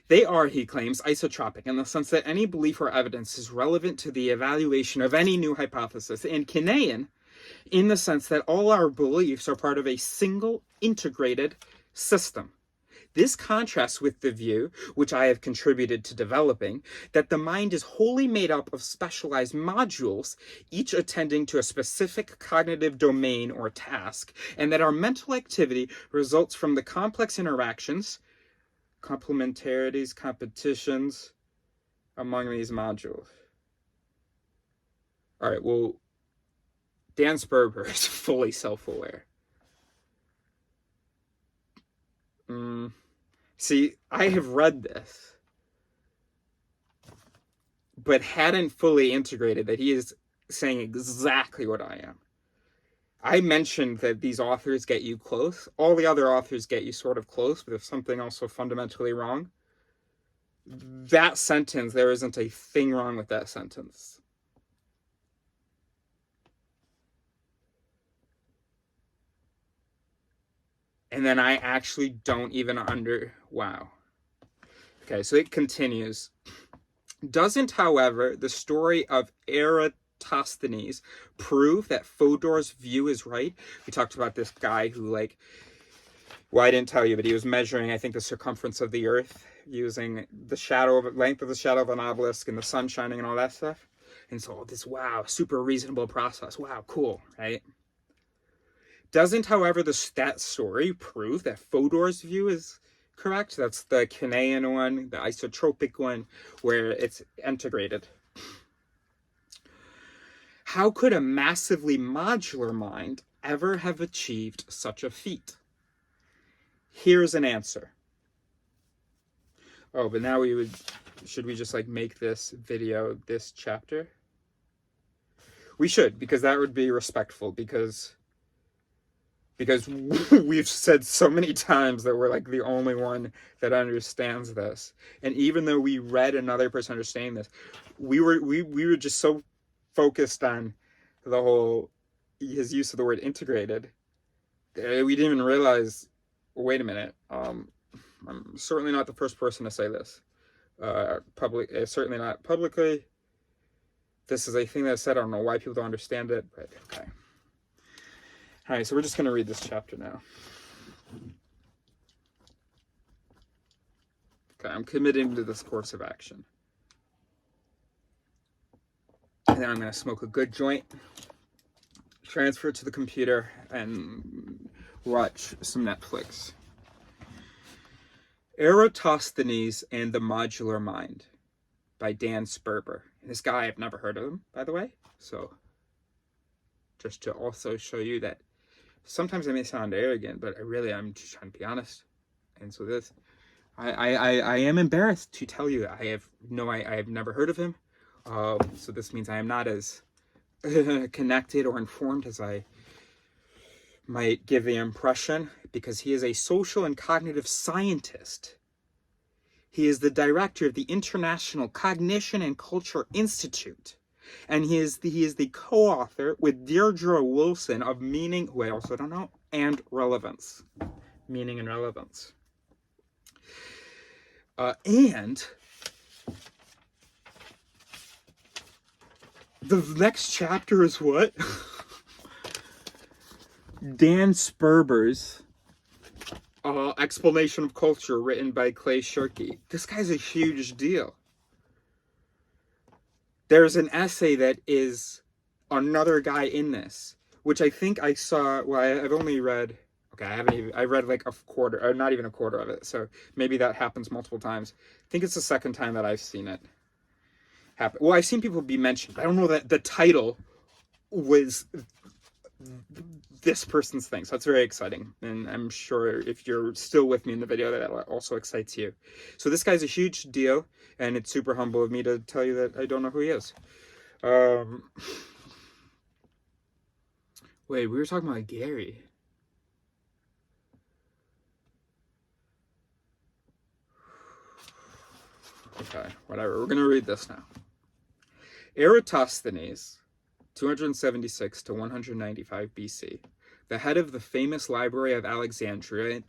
They are, he claims, isotropic in the sense that any belief or evidence is relevant to the evaluation of any new hypothesis, and Kinean in the sense that all our beliefs are part of a single integrated system. This contrasts with the view, which I have contributed to developing, that the mind is wholly made up of specialized modules, each attending to a specific cognitive domain or task, and that our mental activity results from the complex interactions, complementarities, competitions among these modules. All right, well, Dan Sperber is fully self-aware. See, I have read this, but hadn't fully integrated that he is saying exactly what I am. I mentioned that these authors get you close. All the other authors get you sort of close, but if something also fundamentally wrong, that sentence, there isn't a thing wrong with that sentence. And then I actually don't even wow. Okay, so it continues. Doesn't, however, the story of Eratosthenes prove that Fodor's view is right? We talked about this guy who, like, well, I didn't tell you, but he was measuring, I think, the circumference of the Earth using the length of the shadow of an obelisk and the sun shining and all that stuff. And so this, wow, super reasonable process. Wow, cool, right? Doesn't, however, that story prove that Fodor's view is correct? That's the Kinean one, the isotropic one, where it's integrated. How could a massively modular mind ever have achieved such a feat? Here's an answer. Oh, but now should we just like make this video this chapter? We should, because that would be respectful, because we've said so many times that we're like the only one that understands this. And even though we read another person understanding this, we were just so focused on his use of the word integrated, we didn't even realize, wait a minute, I'm certainly not the first person to say this. Certainly not publicly. This is a thing that's said. I don't know why people don't understand it, but okay. All right, so we're just going to read this chapter now. Okay, I'm committing to this course of action. And then I'm going to smoke a good joint, transfer it to the computer, and watch some Netflix. Eratosthenes and the Modular Mind by Dan Sperber. And this guy, I've never heard of him, by the way. So, just to also show you that sometimes I may sound arrogant, but I'm just trying to be honest. And so I am embarrassed to tell you that I have never heard of him. So this means I am not as connected or informed as I might give the impression, because he is a social and cognitive scientist. He is the director of the International Cognition and Culture Institute. And he is the co-author with Deirdre Wilson of Meaning, who I also don't know, and Relevance. Meaning and Relevance. And The next chapter is what? Dan Sperber's Explanation of Culture, written by Clay Shirky. This guy's a huge deal. There's an essay that is another guy in this, which I think I saw. Well, I've only read. Okay, I read like a quarter, or not even a quarter of it. So maybe that happens multiple times. I think it's the second time that I've seen it happen. Well, I've seen people be mentioned, but I don't know that the title was this person's thing. So it's very exciting. And I'm sure if you're still with me in the video, that also excites you. So this guy's a huge deal, and it's super humble of me to tell you that I don't know who he is. Wait, we were talking about Gary. Okay, whatever. We're going to read this now. Eratosthenes, 276 to 195 BC, the head of the famous Library of Alexandria in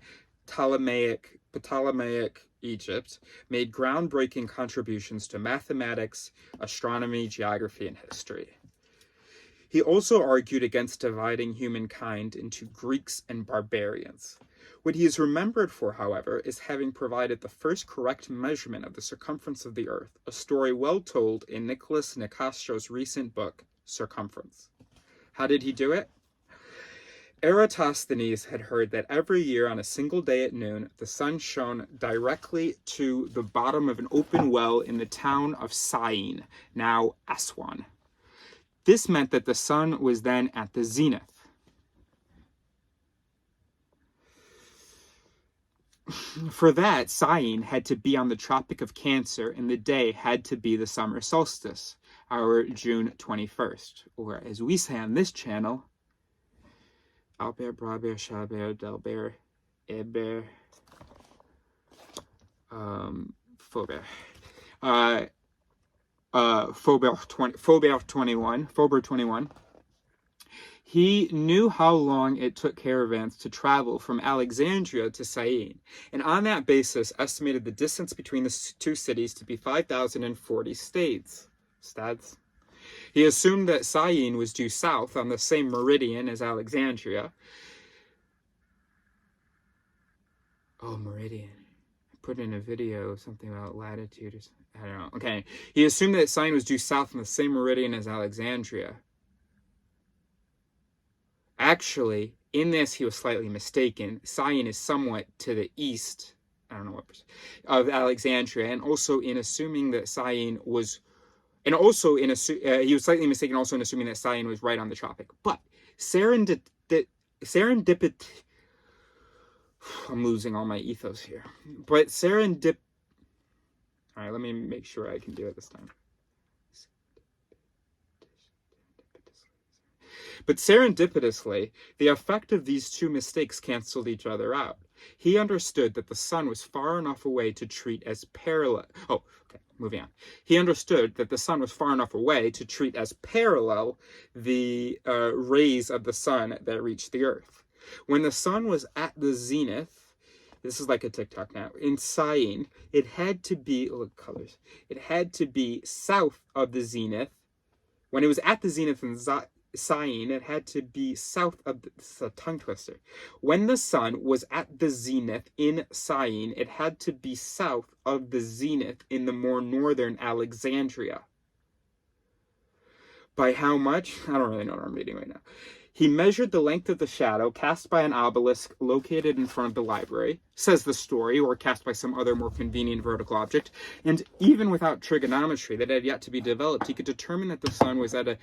Ptolemaic Egypt, made groundbreaking contributions to mathematics, astronomy, geography, and history. He also argued against dividing humankind into Greeks and barbarians. What he is remembered for, however, is having provided the first correct measurement of the circumference of the Earth, a story well told in Nicholas Nicastro's recent book, Circumference. How did he do it? Eratosthenes had heard that every year on a single day at noon, the sun shone directly to the bottom of an open well in the town of Syene, now Aswan. This meant that the sun was then at the zenith. For that, Syene had to be on the Tropic of Cancer, and the day had to be the summer solstice, our June 21st, or as we say on this channel, Albert, Braber, Chabert, Delbert, Eber, Faubert. Faubert 21. He knew how long it took caravans to travel from Alexandria to Syene, and on that basis estimated the distance between the two cities to be 5,040 stads. He assumed that Syene was due south on the same meridian as Alexandria. Oh, meridian. I put in a video something about latitude. I don't know. Okay. He assumed that Syene was due south on the same meridian as Alexandria. Actually, in this, he was slightly mistaken. Syene is somewhat to the east, I don't know what percent, of Alexandria, and also in assuming that Syene was, and also in he was slightly mistaken also in assuming that Syene was right on the tropic. But serendipity, I'm losing all my ethos here. But all right, let me make sure I can do it this time. But serendipitously, the effect of these two mistakes canceled each other out. He understood that the sun was far enough away to treat as parallel. Oh, okay, moving on. He understood that the sun was far enough away to treat as parallel the rays of the sun that reached the earth. When the sun was at the zenith, this is like a TikTok now, in Syene, it had to be, look, colors, it had to be south of the zenith. When it was at the zenith in Syene, it had to be south of this is a tongue twister. When the sun was at the zenith in Syene, it had to be south of the zenith in the more northern Alexandria. By how much? I don't really know what I'm reading right now. He measured the length of the shadow cast by an obelisk located in front of the library, says the story, or cast by some other more convenient vertical object, and even without trigonometry that had yet to be developed, he could determine that the sun was at an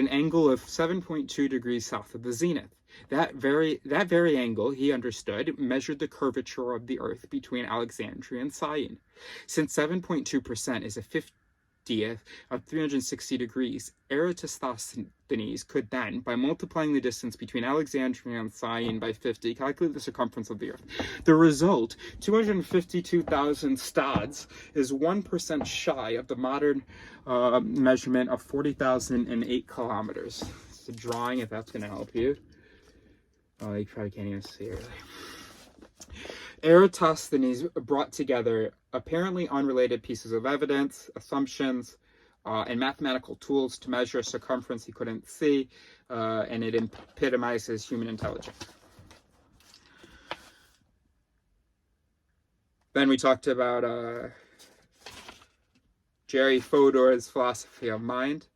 angle of 7.2 degrees south of the zenith. That very angle, he understood, measured the curvature of the earth between Alexandria and Syene. Since 7.2% is a 50th of 360 degrees, Eratosthenes could then, by multiplying the distance between Alexandria and Syene by 50, calculate the circumference of the Earth. The result, 252,000 stads, is 1% shy of the modern measurement of 40,008 kilometers. It's a drawing, if that's going to help you. Oh, you probably can't even see it. Eratosthenes brought together apparently unrelated pieces of evidence, assumptions, and mathematical tools to measure a circumference he couldn't see, and it epitomizes human intelligence. Then we talked about Jerry Fodor's philosophy of mind.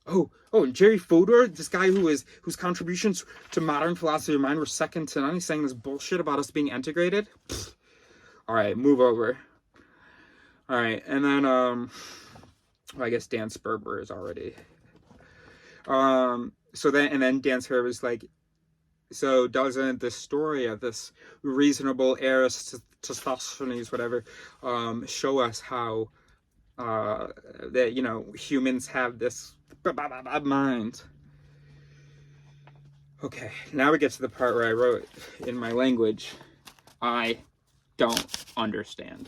And Jerry Fodor, this guy whose contributions to modern philosophy of mind were second to none, he's saying this bullshit about us being integrated. Pfft. All right, move over. All right, and then I guess Dan Sperber is already. Then Dan Sperber is like, so doesn't the story of this reasonable Eratosthenes, whatever, show us how that humans have this mind? Okay, now we get to the part where I wrote in my language, I don't understand.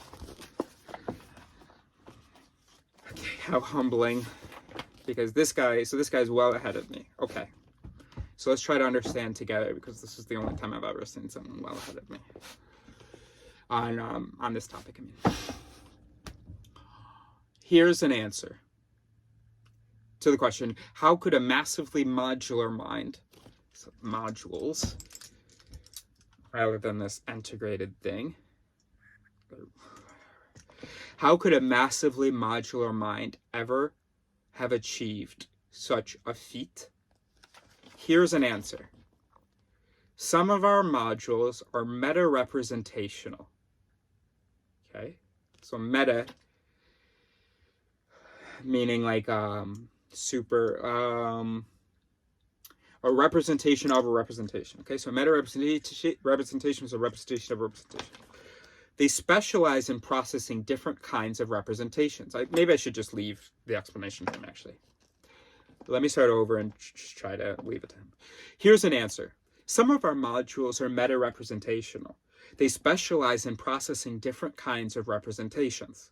Okay, how humbling, because this guy's well ahead of me. Okay, so let's try to understand together, because this is the only time I've ever seen someone well ahead of me on this topic. Here's an answer to the question, how could a massively modular mind, so modules, rather than this integrated thing, how could a massively modular mind ever have achieved such a feat? Here's an answer. Some of our modules are meta-representational. Okay? So meta meaning like a representation of a representation. Okay, so meta-representation is a representation of a representation. They specialize in processing different kinds of representations. Maybe I should just leave the explanation to him, actually. Let me start over and just try to leave it to him. Here's an answer. Some of our modules are meta-representational. They specialize in processing different kinds of representations.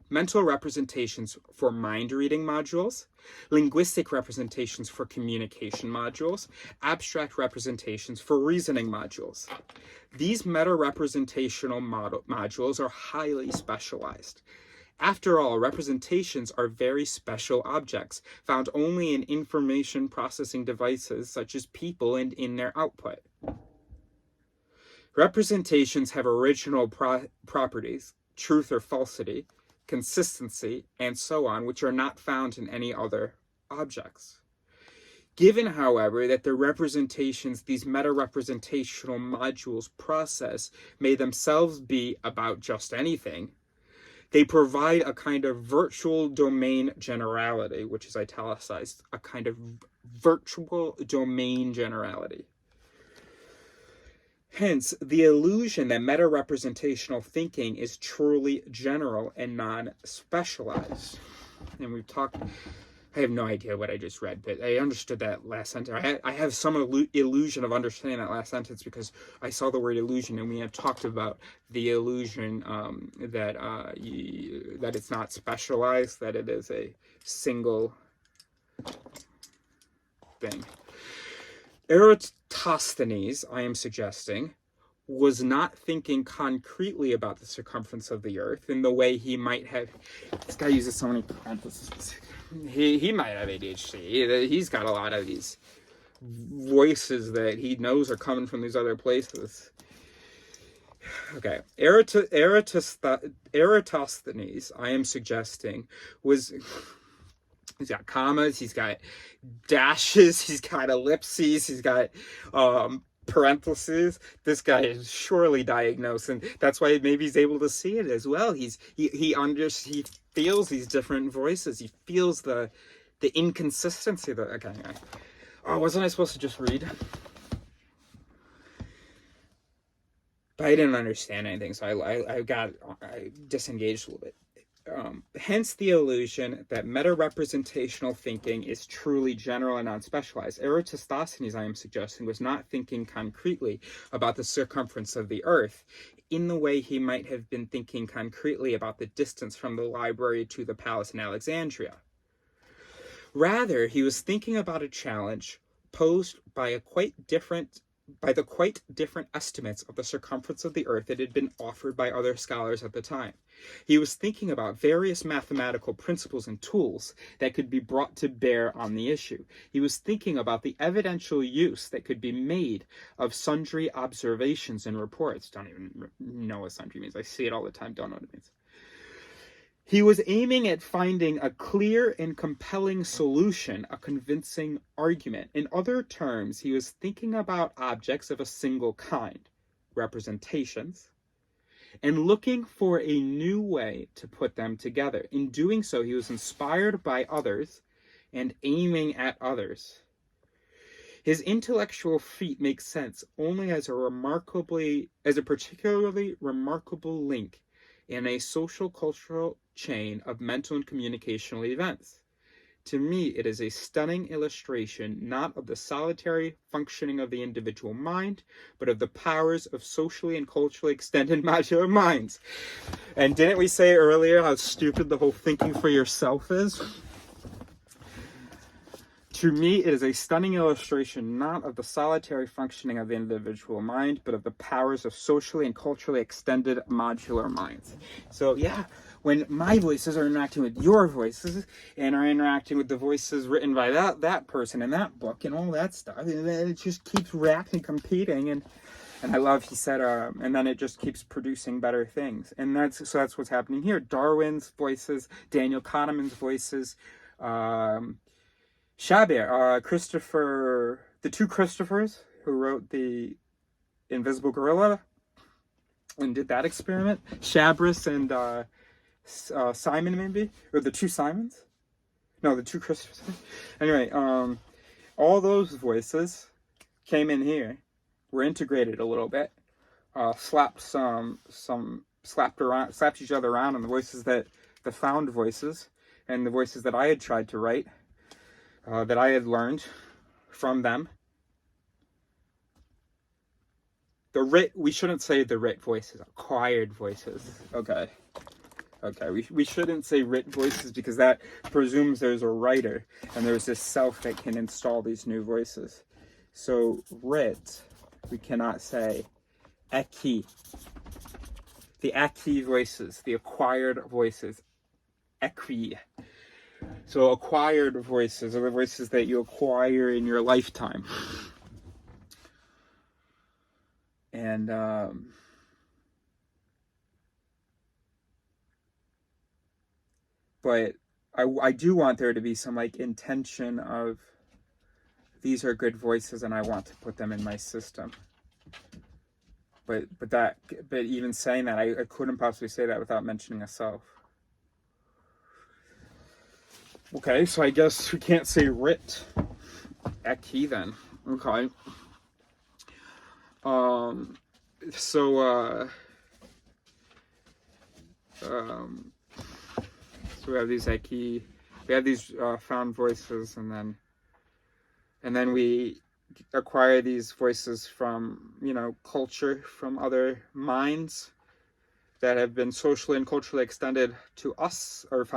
Mental representations for mind-reading modules, linguistic representations for communication modules, abstract representations for reasoning modules. These meta-representational modules are highly specialized. After all, representations are very special objects, found only in information processing devices such as people and in their output. Representations have original properties, truth or falsity, consistency, and so on, which are not found in any other objects. Given, however, that the representations these meta-representational modules process may themselves be about just anything, they provide a kind of virtual domain generality, which is italicized, a kind of virtual domain generality. Hence, the illusion that meta-representational thinking is truly general and non-specialized. And we've talked, I have no idea what I just read, but I understood that last sentence. I have some illusion of understanding that last sentence because I saw the word illusion, and we had talked about the illusion that it's not specialized, that it is a single thing. Eratosthenes, I am suggesting, was not thinking concretely about the circumference of the Earth in the way he might have. This guy uses so many parentheses. He might have ADHD. He's got a lot of these voices that he knows are coming from these other places. Okay, Eratosthenes, I am suggesting, was... He's got commas, he's got dashes, he's got ellipses, he's got parentheses. This guy is surely diagnosed, and that's why maybe he's able to see it as well. He feels these different voices. He feels the inconsistency. Okay. Oh, wasn't I supposed to just read? But I didn't understand anything, so I disengaged a little bit. Hence the illusion that meta-representational thinking is truly general and non-specialized. Eratosthenes, I am suggesting, was not thinking concretely about the circumference of the Earth in the way he might have been thinking concretely about the distance from the library to the palace in Alexandria. Rather, he was thinking about a challenge posed by a quite different by the quite different estimates of the circumference of the earth that had been offered by other scholars at the time. He was thinking about various mathematical principles and tools that could be brought to bear on the issue. He was thinking about the evidential use that could be made of sundry observations and reports. Don't even know what sundry means. I see it all the time, don't know what it means. He was aiming at finding a clear and compelling solution, a convincing argument. In other terms, he was thinking about objects of a single kind, representations, and looking for a new way to put them together. In doing so, he was inspired by others and aiming at others. His intellectual feat makes sense only as a particularly remarkable link in a social cultural chain of mental and communicational events. To me, it is a stunning illustration not of the solitary functioning of the individual mind, but of the powers of socially and culturally extended modular minds. And didn't we say earlier how stupid the whole thinking for yourself is? To me, it is a stunning illustration not of the solitary functioning of the individual mind, but of the powers of socially and culturally extended modular minds. So yeah, when my voices are interacting with your voices and are interacting with the voices written by that person in that book and all that stuff, and then it just keeps reacting, competing, and I love, he said, and then it just keeps producing better things. And that's what's happening here. Darwin's voices, Daniel Kahneman's voices, Sperber, Christopher, the two Christophers who wrote The Invisible Gorilla and did that experiment, Shabris and Simon, maybe, or the two Simons? No, the two Christophers. Anyway, all those voices came in here, were integrated a little bit, slapped each other around, and the found voices, and the voices that I had tried to write, that I had learned from them. We shouldn't say the writ voices, acquired voices. Okay, we shouldn't say writ voices because that presumes there's a writer and there's this self that can install these new voices. So writ, we cannot say acquis. The acquis voices, the acquired voices, acquis. So acquired voices are the voices that you acquire in your lifetime. And but I do want there to be some like intention of these are good voices and I want to put them in my system. But even saying that, I couldn't possibly say that without mentioning a self. Okay, so I guess we can't say writ acquis then. Okay. So we have these acquis, we have these found voices, and then we acquire these voices from, culture, from other minds that have been socially and culturally extended to us, or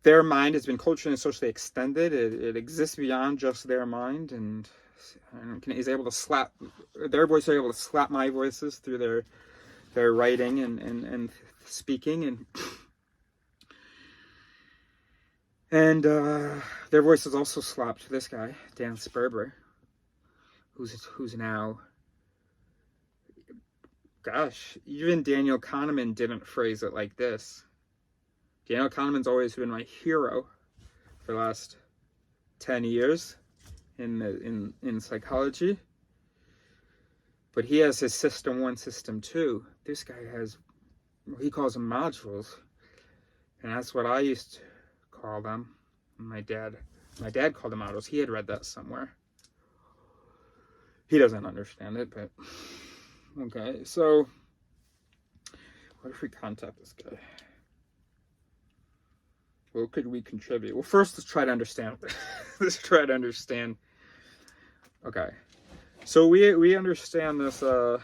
their mind has been culturally and socially extended. It exists beyond just their mind, and is able to slap, their voices are able to slap my voices through their writing and speaking, and their voices also slapped this guy, Dan Sperber, who's now, gosh, even Daniel Kahneman didn't phrase it like this. Daniel Kahneman's always been my hero for the last 10 years in psychology. But he has his system 1, system 2. This guy has, he calls them modules. And that's what I used to call them. My dad called them modules. He had read that somewhere. He doesn't understand it, but okay. So what if we contact this guy? What could we contribute? Well, first, let's try to understand. Okay. So we understand this, okay.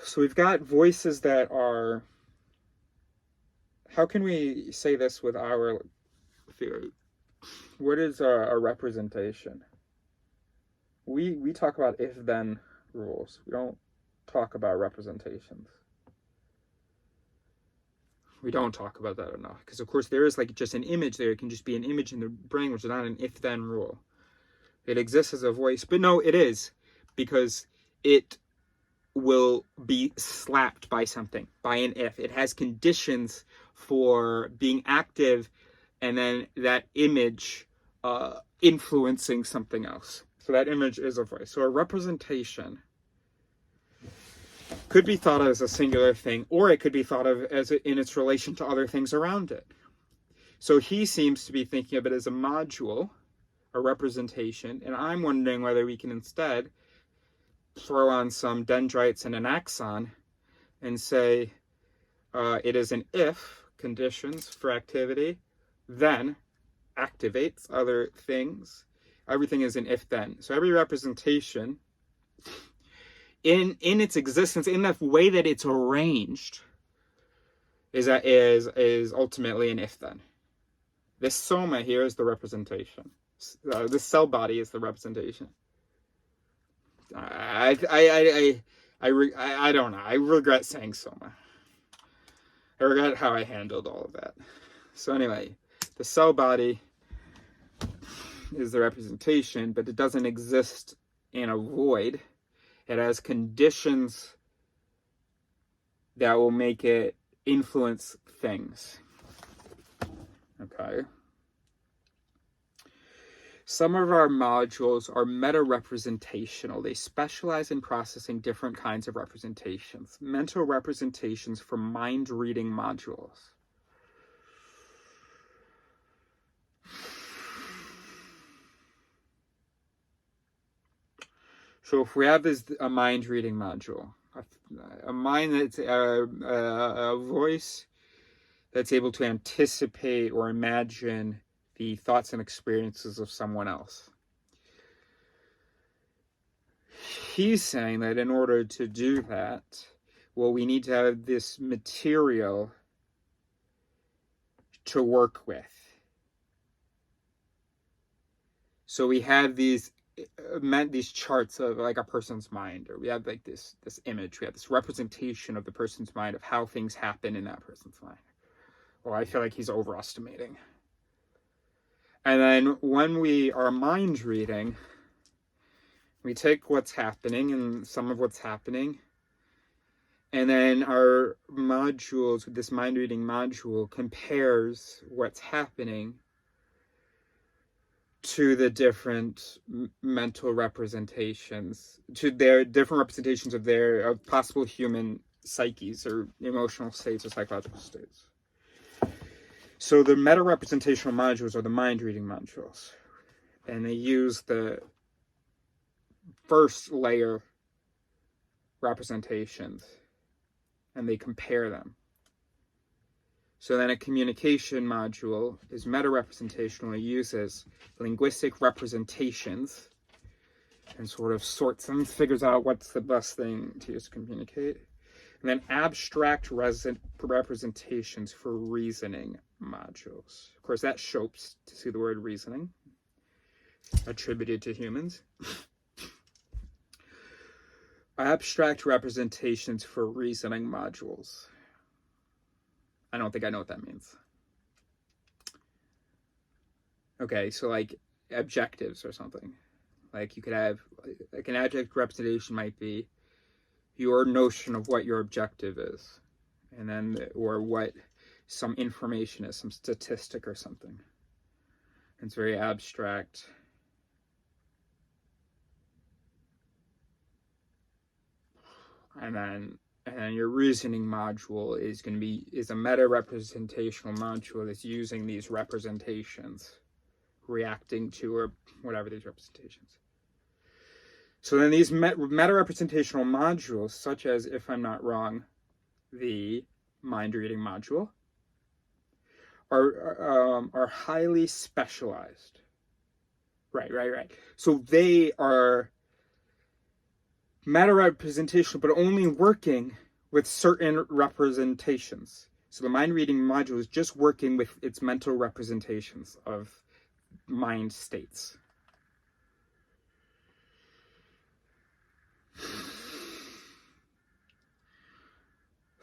So we've got voices that are, how can we say this with our theory? What is a representation? We talk about if-then rules. We don't talk about representations. We don't talk about that enough. Because, of course, there is like just an image there. It can just be an image in the brain, which is not an if-then rule. It exists as a voice. But no, it is. Because it will be slapped by something, by an if. It has conditions for being active, and then that image influencing something else. So that image is a voice. So a representation could be thought of as a singular thing, or it could be thought of as in its relation to other things around it. So he seems to be thinking of it as a module, a representation, and I'm wondering whether we can instead throw on some dendrites and an axon and say it is an if conditions for activity, then activates other things. Everything is an if-then. So every representation in its existence, in the way that it's arranged, is ultimately an if-then. This soma here is the representation. This cell body is the representation. I don't know. I regret saying soma. I regret how I handled all of that. So anyway, the cell body is the representation, but it doesn't exist in a void. It has conditions that will make it influence things. Okay. Some of our modules are meta-representational. They specialize in processing different kinds of representations. Mental representations for mind-reading modules. So if we have a mind-reading module, a mind that's a voice that's able to anticipate or imagine the thoughts and experiences of someone else. He's saying that in order to do that, well, we need to have this material to work with. So we have these charts of like a person's mind, or we have like this image, we have this representation of the person's mind, of how things happen in that person's mind. Well, I feel like he's overestimating. And then when we are mind reading, we take what's happening and some of what's happening, and then our modules, this mind reading module, compares what's happening to the different mental representations, to their different representations of possible human psyches or emotional states or psychological states. So the meta-representational modules are the mind-reading modules. And they use the first layer representations, and they compare them. So then a communication module is meta-representational. It uses linguistic representations and sort of sorts them, figures out what's the best thing to use to communicate. And then abstract representations for reasoning modules. Of course, that shapes to see the word reasoning attributed to humans. Abstract representations for reasoning modules. I don't think I know what that means. Okay, so like objectives or something. Like you could have, like an abstract representation might be your notion of what your objective is, and then, or what some information is, some statistic or something. It's very abstract. And then your reasoning module is a meta-representational module that's using these representations, reacting to or whatever these representations. So then these meta-representational modules, such as, if I'm not wrong, the mind-reading module, are highly specialized. Right. So they are meta-representational, but only working with certain representations. So the mind-reading module is just working with its mental representations of mind states.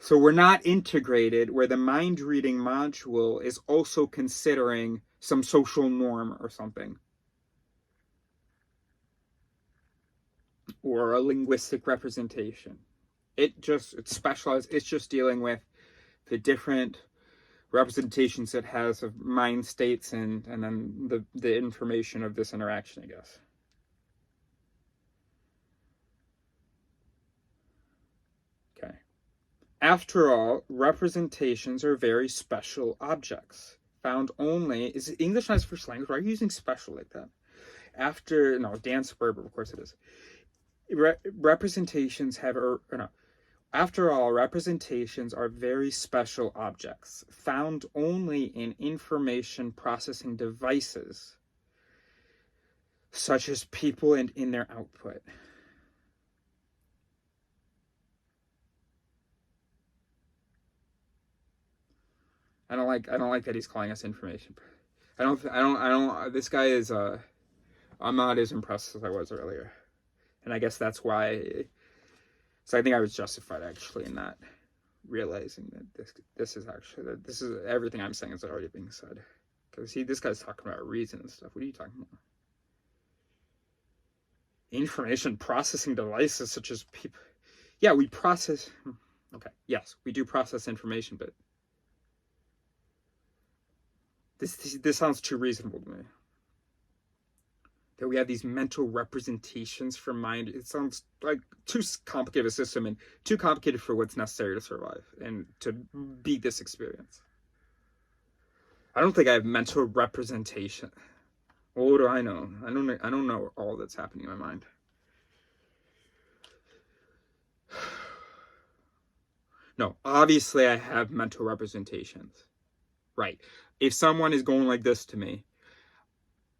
So we're not integrated where the mind reading module is also considering some social norm or something, or a linguistic representation. It's specialized. It's just dealing with the different representations it has of mind states and then the information of this interaction, I guess. Okay. After all, representations are very special objects found only. Is English not his first language? Why are you using special like that? Dan Sperber, of course it is. Representations have, no. After all, representations are very special objects, found only in information processing devices, such as people and in their output. I don't like that he's calling us information. This guy is, I'm not as impressed as I was earlier. And I guess that's why. So I think I was justified actually in not realizing that this is everything I'm saying is already being said. Because this guy's talking about reason and stuff. What are you talking about? Information processing devices such as people. Yeah, we process. Okay, yes, we do process information, but this sounds too reasonable to me. That we have these mental representations for mind. It sounds like too complicated a system and too complicated for what's necessary to survive and to be this experience. I don't think I have mental representation. Well, what do I know? I don't know all that's happening in my mind. No, obviously I have mental representations. Right. If someone is going like this to me,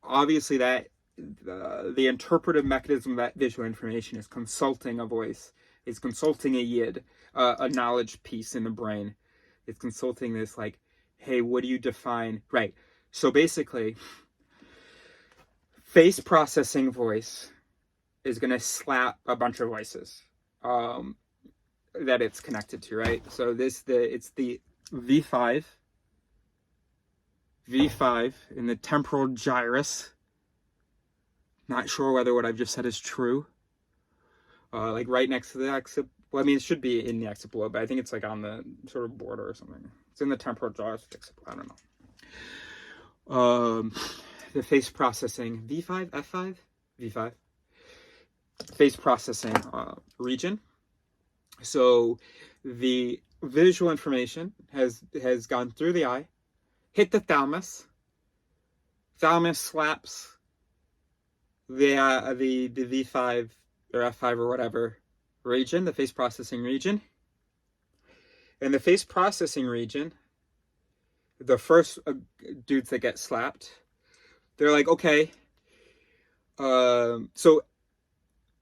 obviously that the interpretive mechanism of that visual information is consulting a voice, is consulting a yid, a knowledge piece in the brain. It's consulting this like, hey, what do you define? Right. So basically, face processing voice is going to slap a bunch of voices that it's connected to, right? So it's the V5 in the temporal gyrus. Not sure whether what I've just said is true. Like right next to the occipital. Well, I mean, it should be in the occipital, but I think it's like on the sort of border or something. It's in the temporal gyrus. I don't know. The face processing V5, F5, V5. Face processing region. So the visual information has gone through the eye, hit the thalamus. Thalamus slaps the V5 or F5 or whatever region, the face processing region. And the face processing region, the first dudes that get slapped, they're like, okay, so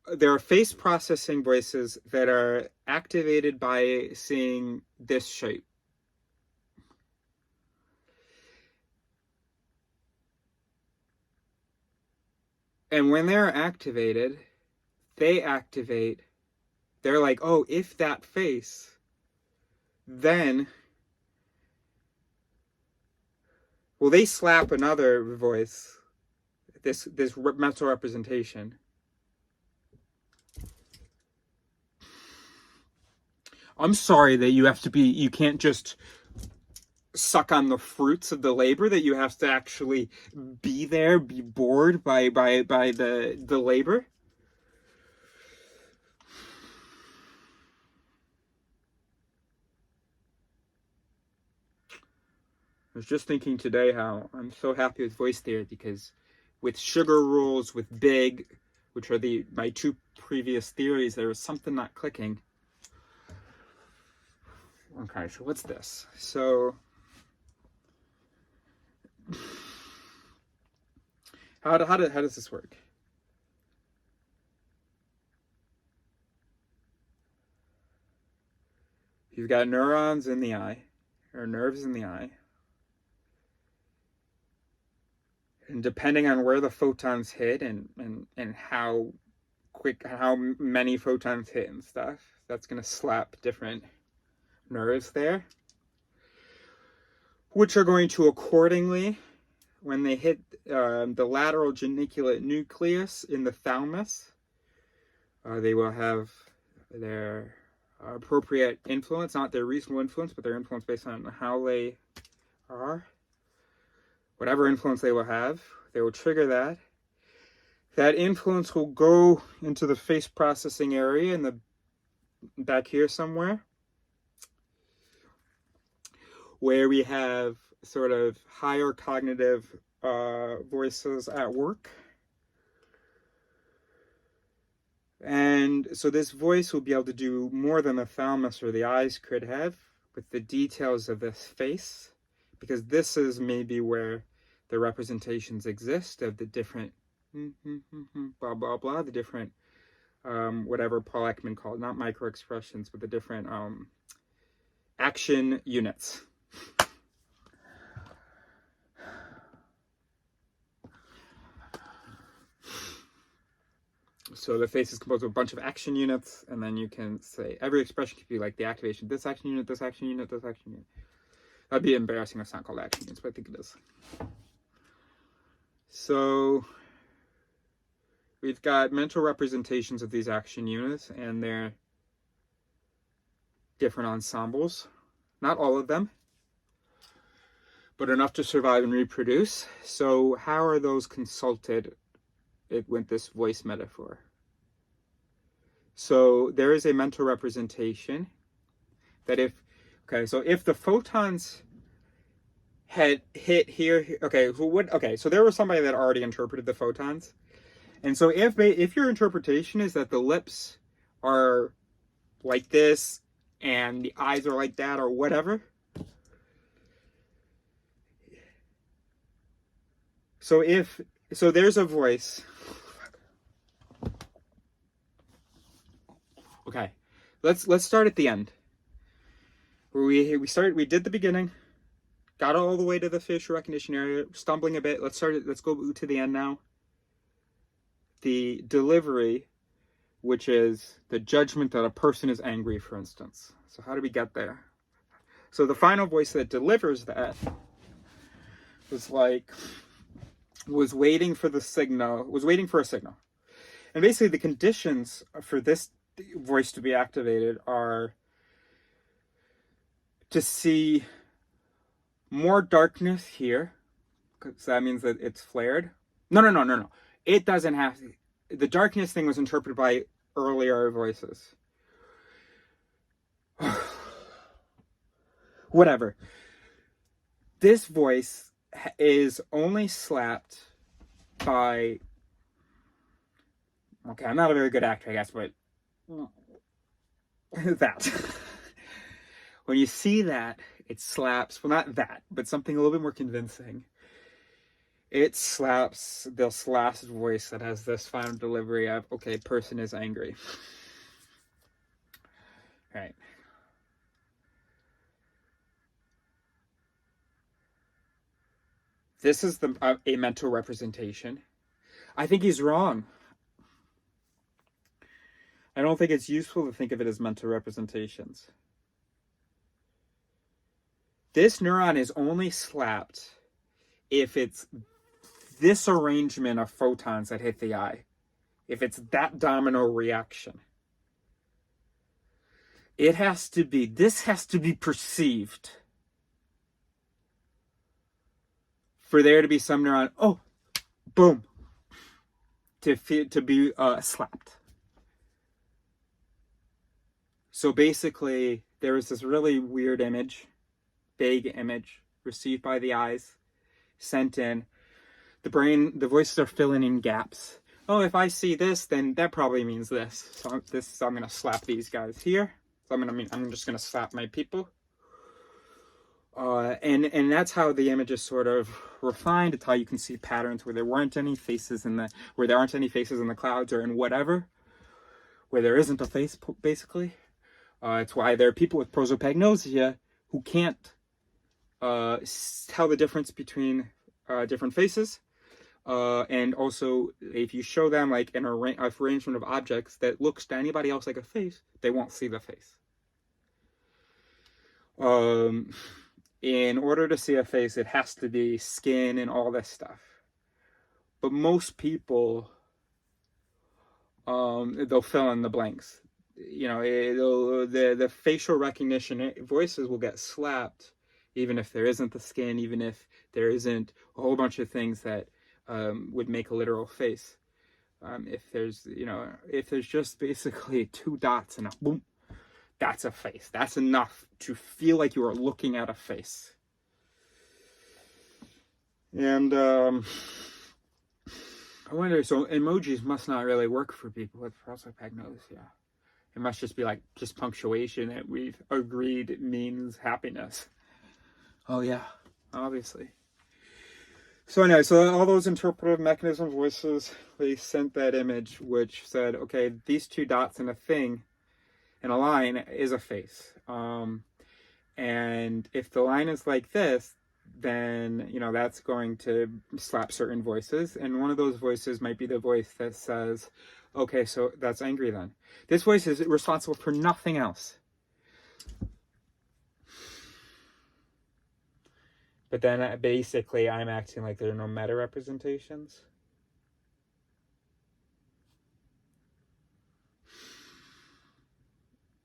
there are face processing voices that are activated by seeing this shape. And when they're activated, they're like, oh, if that face, then, well, they slap another voice, this mental representation. I'm sorry that you can't just suck on the fruits of the labor, that you have to actually be there, be bored by the labor. I was just thinking today how I'm so happy with voice theory, because with sugar rules, with big, which are my two previous theories, there was something not clicking. Okay, so what's this? So how does this work? You've got neurons in the eye, or nerves in the eye. And depending on where the photons hit and how many photons hit and stuff, that's going to slap different nerves there, which are going to accordingly, when they hit the lateral geniculate nucleus in the thalamus, they will have their appropriate influence, not their reasonable influence, but their influence based on how they are. Whatever influence they will have, they will trigger that. That influence will go into the face processing area in the back here somewhere, where we have sort of higher cognitive voices at work. And so this voice will be able to do more than the thalamus or the eyes could have with the details of this face, because this is maybe where the representations exist of the different blah, blah, blah, the different, whatever Paul Ekman called, not micro-expressions, but the different action units. So the face is composed of a bunch of action units, and then you can say every expression could be like the activation, this action unit, this action unit, this action unit. That'd be embarrassing if it's not called action units, but I think it is. So we've got mental representations of these action units and their different ensembles. Not all of them, but enough to survive and reproduce. So how are those consulted with this voice metaphor? So there is a mental representation that if the photons had hit here, so there was somebody that already interpreted the photons. And so if your interpretation is that the lips are like this and the eyes are like that or whatever, so there's a voice. Okay, let's start at the end. Where we did the beginning, got all the way to the facial recognition area, stumbling a bit. Let's go to the end now. The delivery, which is the judgment that a person is angry, for instance. So how do we get there? So the final voice that delivers that was waiting for a signal. And basically the conditions for this voice to be activated are to see more darkness here, because that means that it's flared. No. It doesn't have to. The darkness thing was interpreted by earlier voices. Whatever. This voice is only slapped by... Okay, I'm not a very good actor, I guess, but... that. When you see that, it slaps... Well, not that, but something a little bit more convincing. It slaps this last voice that has this final delivery of, okay, person is angry. Right. This is a mental representation. I think he's wrong. I don't think it's useful to think of it as mental representations. This neuron is only slapped if it's this arrangement of photons that hit the eye. If it's that domino reaction. This has to be perceived for there to be some neuron, oh, boom, to be slapped. So basically, there was this really weird image, vague image, received by the eyes, sent in. The brain, the voices are filling in gaps. Oh, if I see this, then that probably means this. So I'm gonna slap these guys here. So I'm just gonna slap my people. And that's how the image is sort of refined. It's how you can see patterns where there aren't any faces in the clouds or in whatever, where there isn't a face, basically. It's why there are people with prosopagnosia who can't tell the difference between different faces, And also, if you show them like an arrangement of objects that looks to anybody else like a face, they won't see the face. In order to see a face, it has to be skin and all this stuff. But most people, they'll fill in the blanks. You know, the facial recognition voices will get slapped, even if there isn't the skin, even if there isn't a whole bunch of things that would make a literal face. If there's, you know, if there's just basically two dots and a boom, that's a face. That's enough to feel like you are looking at a face. And I wonder, so emojis must not really work for people with prosopagnosia. It must just be like just punctuation that we've agreed means happiness. Oh yeah, obviously. So anyway, so all those interpretive mechanism voices, they sent that image which said, okay, these two dots and a thing and a line is a face. And if the line is like this, then, you know, that's going to slap certain voices. And one of those voices might be the voice that says, okay, so that's angry then. This voice is responsible for nothing else. But then basically I'm acting like there are no meta-representations.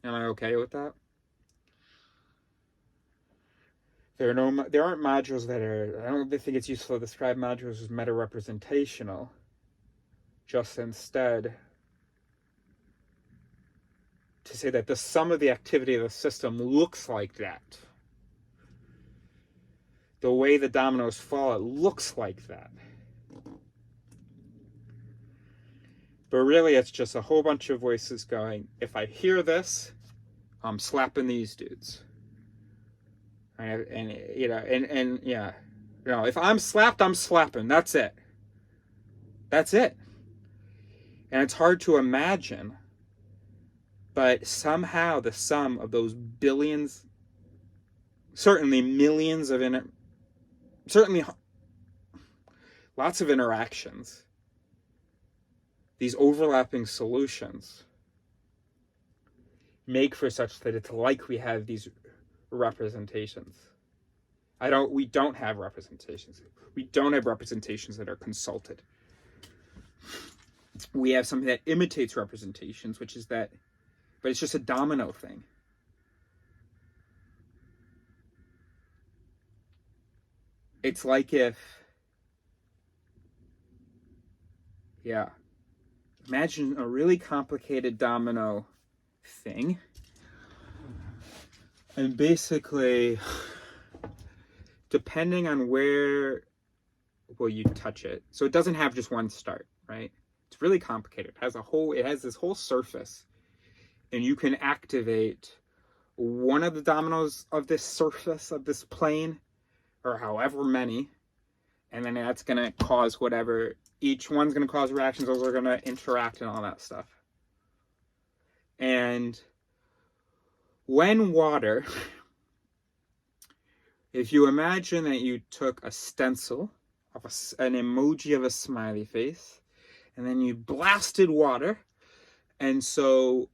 Am I okay with that? There aren't modules that are, I don't think it's useful to describe modules as meta-representational. Just instead to say that the sum of the activity of the system looks like that. The way the dominoes fall, it looks like that. But really, it's just a whole bunch of voices going, if I hear this, I'm slapping these dudes. And yeah. You know, if I'm slapped, I'm slapping. That's it. That's it. And it's hard to imagine, but somehow the sum of those billions, certainly millions of certainly lots of interactions, these overlapping solutions make for such that it's like we have these representations. We don't have representations. We don't have representations that are consulted. We have something that imitates representations, which is that, but it's just a domino thing. It's like if, yeah, imagine a really complicated domino thing. And basically, depending on where will you touch it, so it doesn't have just one start, right? It's really complicated. It has this whole surface, and you can activate one of the dominoes of this surface, of this plane, or however many, and then that's going to cause whatever. Each one's going to cause reactions. Those are going to interact and all that stuff. And when water, if you imagine that you took a stencil of an emoji of a smiley face, and then you blasted water, and so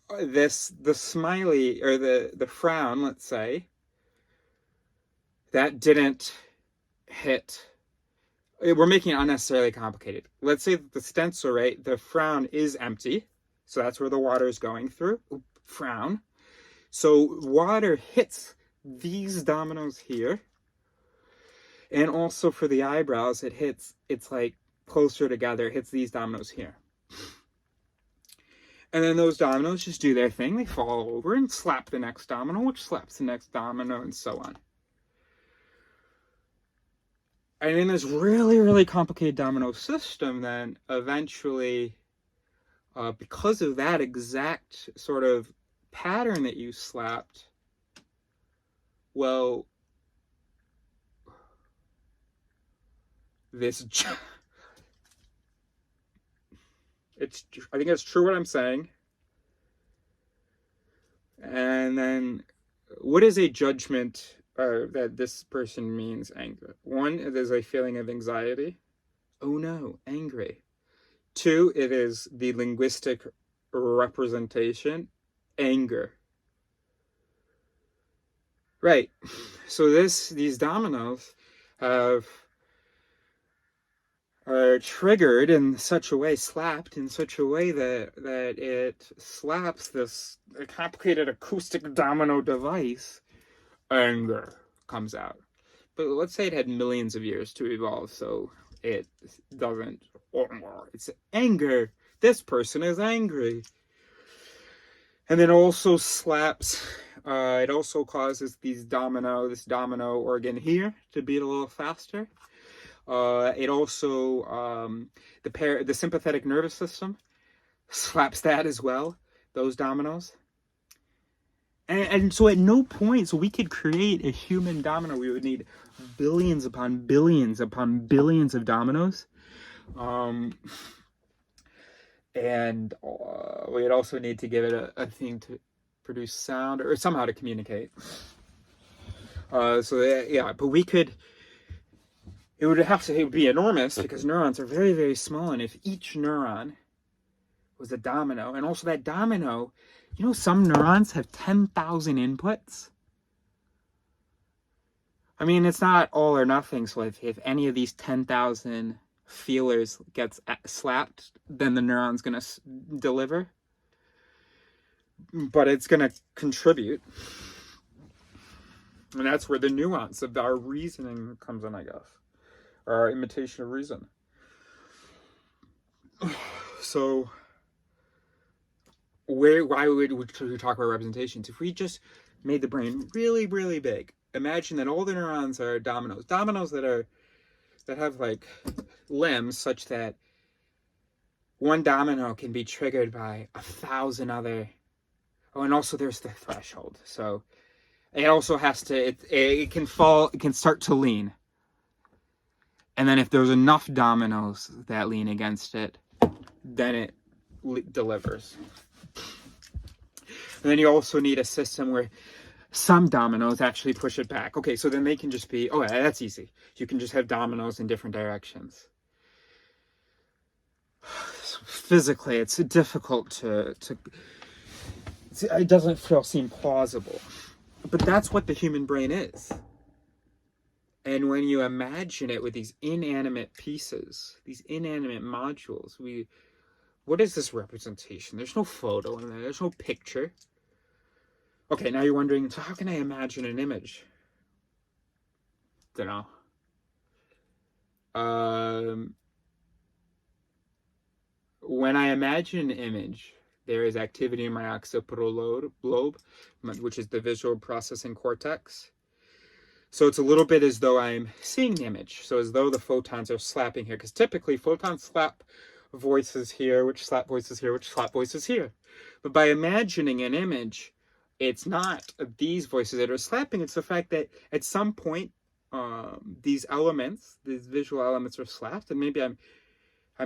the smiley, or the frown, let's say, that didn't hit. We're making it unnecessarily complicated. Let's say that the stencil, right, the frown is empty, so that's where the water is going through. Frown. So water hits these dominoes here, and also for the eyebrows, it's like closer together, it hits these dominoes here. And then those dominoes just do their thing. They fall over and slap the next domino, which slaps the next domino, and so on. And in this really, really complicated domino system, then eventually, because of that exact sort of pattern that you slapped, well, I think it's true what I'm saying. And then, what is a judgment that this person means anger? One, there's a feeling of anxiety. Oh no, angry. 2, it is the linguistic representation, anger. Right. So these dominoes have are triggered in such a way, slapped in such a way that it slaps this complicated acoustic domino device. Anger comes out. But let's say it had millions of years to evolve, so it doesn't. It's anger. This person is angry. And then also slaps. It also causes this domino organ here to beat a little faster. It also the sympathetic nervous system slaps that as well. Those dominoes. And so at no point, so we could create a human domino. We would need billions upon billions upon billions of dominoes. And we'd also need to give it a thing to produce sound or somehow to communicate. Yeah, but we could, it would be enormous because neurons are very, very small. And if each neuron was a domino, and also that domino, you know, some neurons have 10,000 inputs. I mean, it's not all or nothing. So if any of these 10,000 feelers gets slapped, then the neuron's going to deliver. But it's going to contribute. And that's where the nuance of our reasoning comes in, I guess. Or our imitation of reason. So why would we talk about representations? If we just made the brain really, really big, imagine that all the neurons are dominoes that have like limbs such that one domino can be triggered by 1,000 other. Oh, and also there's the threshold. So it also has to, it can fall, it can start to lean. And then if there's enough dominoes that lean against it, then it delivers. And then you also need a system where some dominoes actually push it back. Okay, so then they can just be, oh, that's easy. You can just have dominoes in different directions. Physically, it's difficult to it doesn't seem plausible. But that's what the human brain is. And when you imagine it with these inanimate pieces, these inanimate modules, what is this representation? There's no photo in there. There's no picture. Okay, now you're wondering, so how can I imagine an image? Don't know. When I imagine an image, there is activity in my occipital lobe, which is the visual processing cortex. So it's a little bit as though I'm seeing the image. So as though the photons are slapping here, because typically photons slap voices here, which slap voices here, which slap voices here. But by imagining an image, it's not these voices that are slapping. It's the fact that at some point, these visual elements are slapped, and maybe I'm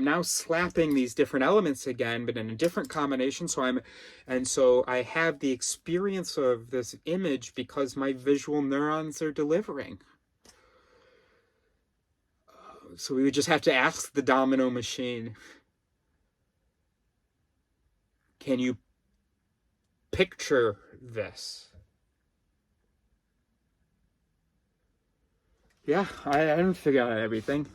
now slapping these different elements again, but in a different combination. So I have the experience of this image because my visual neurons are delivering. So we would just have to ask the domino machine, can you picture this? Yeah, I haven't figured out everything.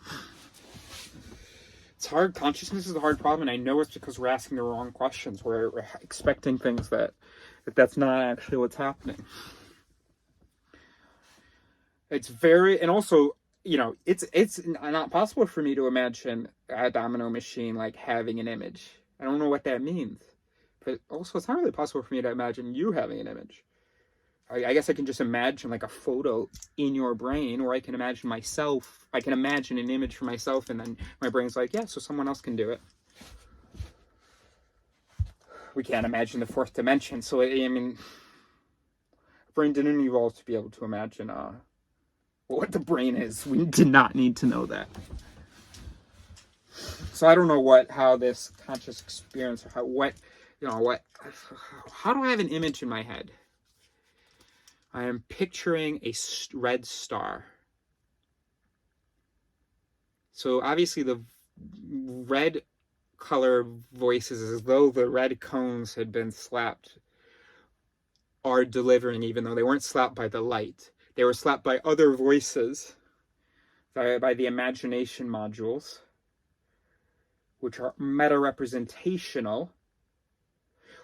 It's hard. Consciousness is a hard problem, and I know it's because we're asking the wrong questions. We're expecting things that's not actually what's happening. It's very, and also, you know, it's not possible for me to imagine a domino machine like having an image. I don't know what that means, but also it's not really possible for me to imagine you having an image. I guess I can just imagine like a photo in your brain, or I can imagine myself. I can imagine an image for myself, and then my brain's like, yeah, so someone else can do it. We can't imagine the fourth dimension, so I mean, brain didn't evolve to be able to imagine what the brain is. We did not need to know that. So I don't know how this conscious experience, how do I have an image in my head? I am picturing a red star. So obviously the red color voices, as though the red cones had been slapped, are delivering, even though they weren't slapped by the light. They were slapped by other voices, by the imagination modules, which are meta-representational.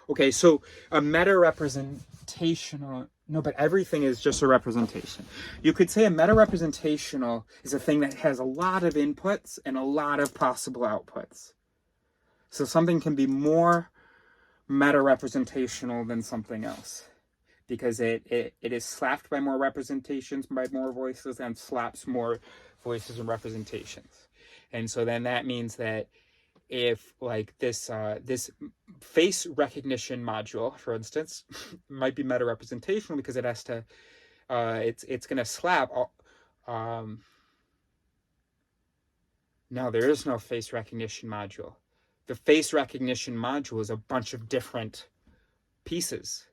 Okay, so a meta-representational, no, but everything is just a representation. You could say a meta-representational is a thing that has a lot of inputs and a lot of possible outputs. So something can be more meta-representational than something else, because it is slapped by more representations, by more voices, and slaps more voices and representations. And so then that means that if like this face recognition module, for instance, might be meta representational because it has to it's going to slap no, there is no face recognition module. The face recognition module is a bunch of different pieces.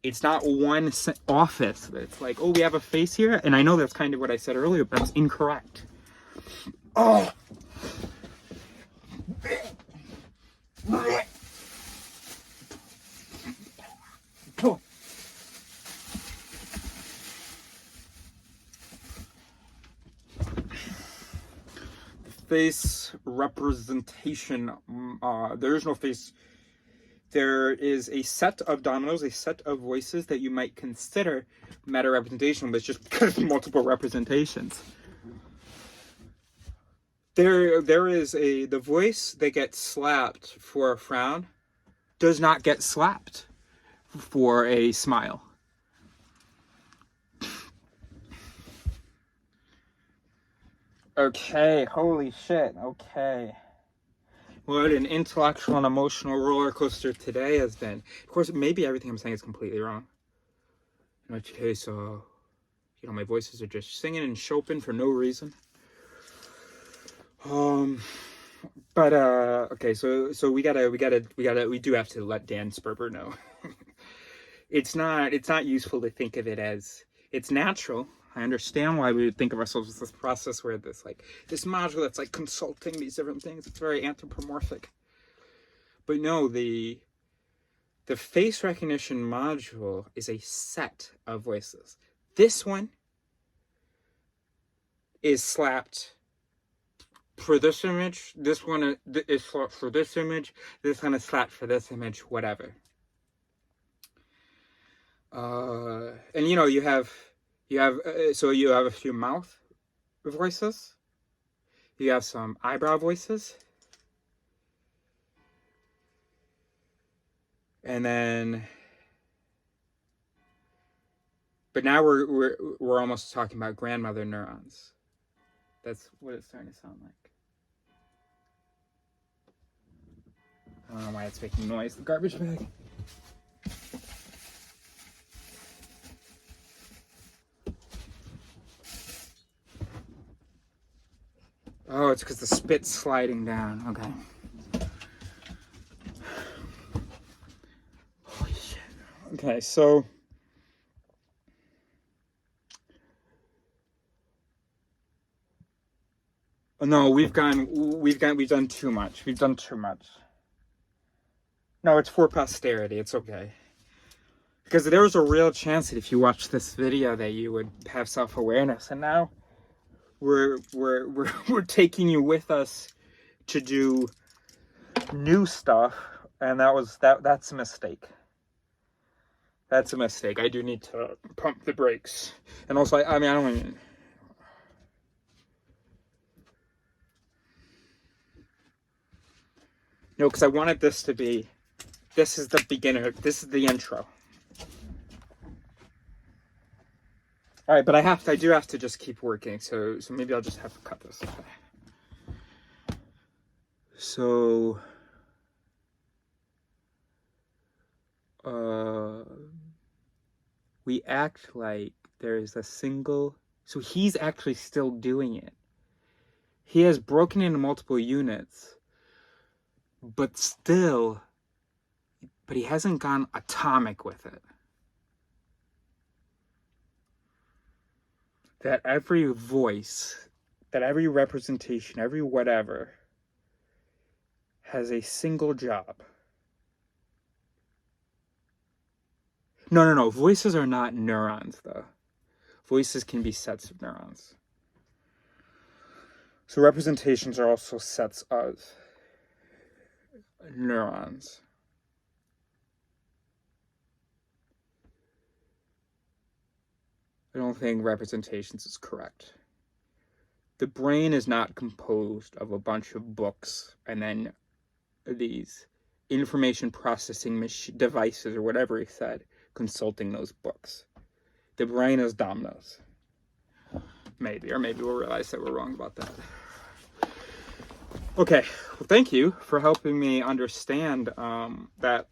It's not one office. It's like, oh, we have a face here, and I know that's kind of what I said earlier, but it's incorrect. Oh. Oh. Face representation. There is no face. There is a set of dominoes, a set of voices that you might consider meta-representation, but it's just because of multiple representations. There is the voice that gets slapped for a frown does not get slapped for a smile. Okay, holy shit, okay. What an intellectual and emotional roller coaster today has been. Of course, maybe everything I'm saying is completely wrong. In which case, my voices are just singing and choping for no reason. But okay, so we do have to let Dan Sperber know. It's not useful to think of it as, it's natural. I understand why we would think of ourselves as this process where this module that's like consulting these different things. It's very anthropomorphic. But no, the face recognition module is a set of voices. This one is slapped for this image, this one is slapped for this image, this one is slapped for this image, whatever. And you have a few mouth voices, you have some eyebrow voices, and then, but now we're almost talking about grandmother neurons. That's what it's starting to sound like. I don't know why it's making noise. The garbage bag. Oh, it's because the spit's sliding down. Okay. Holy shit. Okay, so no, we've done too much. We've done too much. No, it's for posterity. It's okay. Because there was a real chance that if you watched this video that you would have self-awareness, and now we're taking you with us to do new stuff, and that's a mistake. That's a mistake. I do need to pump the brakes. And also, I don't even... No, because I wanted this to be... This is the beginner. This is the intro. All right, but I do have to just keep working. So maybe I'll just have to cut this. Okay. So, we act like there's a single. So he's actually still doing it. He has broken into multiple units, but he hasn't gone atomic with it. That every voice that every representation, every whatever, has a single job. No. Voices are not neurons, though. Voices can be sets of neurons. So representations are also sets of neurons. I don't think representations is correct. The brain is not composed of a bunch of books and then these information processing devices or whatever he said, consulting those books. The brain is dominoes. Maybe we'll realize that we're wrong about that. Okay, well, thank you for helping me understand that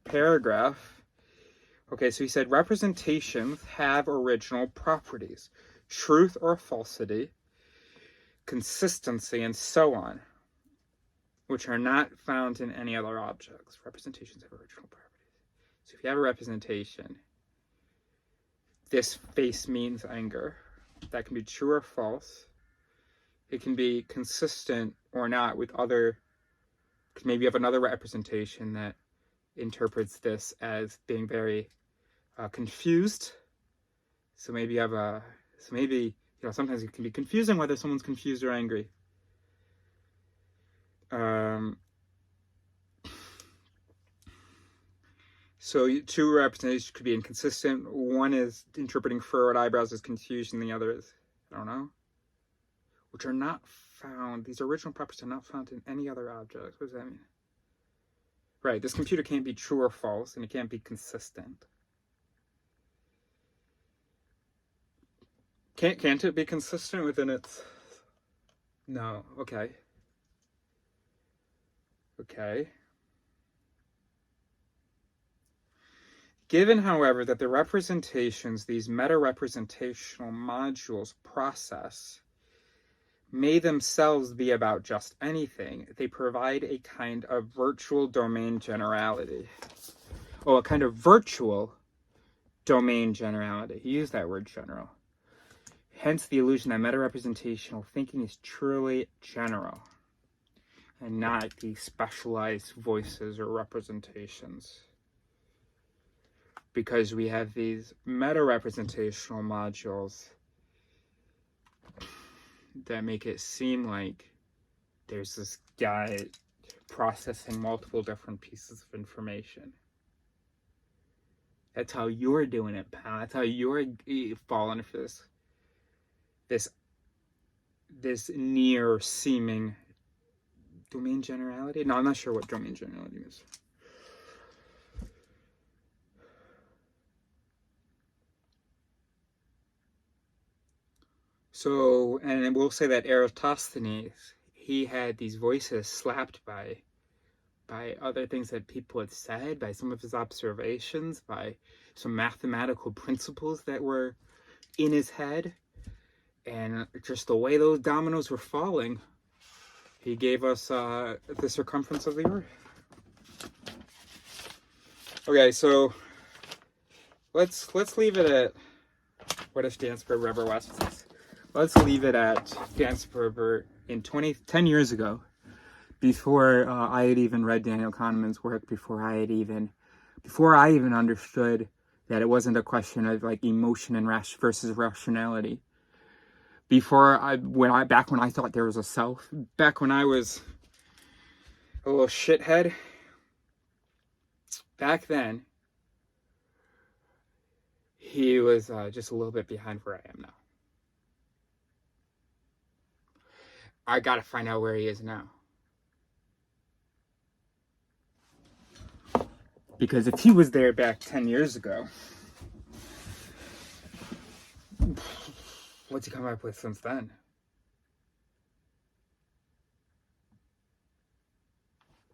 paragraph. Okay, so he said representations have original properties, truth or falsity, consistency, and so on, which are not found in any other objects. Representations have original properties. So if you have a representation, this face means anger. That can be true or false. It can be consistent or not with other, because maybe you have another representation that interprets this as being very confused. So maybe you have sometimes it can be confusing whether someone's confused or angry. So two representations could be inconsistent. One is interpreting furrowed eyebrows as confusion, the other is, I don't know, which are not found. These original properties are not found in any other object. What does that mean? Right, this computer can't be true or false, and it can't be consistent. Can't it be consistent within its... No, okay. Okay. Given, however, that the representations these meta-representational modules process may themselves be about just anything, they provide a kind of virtual domain generality. Oh, a kind of virtual domain generality. He used that word, general. Hence the illusion that meta-representational thinking is truly general and not the specialized voices or representations. Because we have these meta-representational modules that make it seem like there's this guy processing multiple different pieces of information. That's how you're doing it, pal. That's how you're falling for this near seeming domain generality. No, I'm not sure what domain generality is. So, and we'll say that Eratosthenes, he had these voices slapped by other things that people had said, by some of his observations, by some mathematical principles that were in his head. And just the way those dominoes were falling, he gave us the circumference of the Earth. Okay, so let's leave it at, what if Dan Sperber ever watches this? Let's leave it at Dan Sperber in 10 years ago, before I had even read Daniel Kahneman's work, before I even understood that it wasn't a question of like emotion and versus rationality. Back when I thought there was a self, back when I was a little shithead, back then, he was just a little bit behind where I am now. I gotta find out where he is now. Because if he was there back 10 years ago, what's he come up with since then?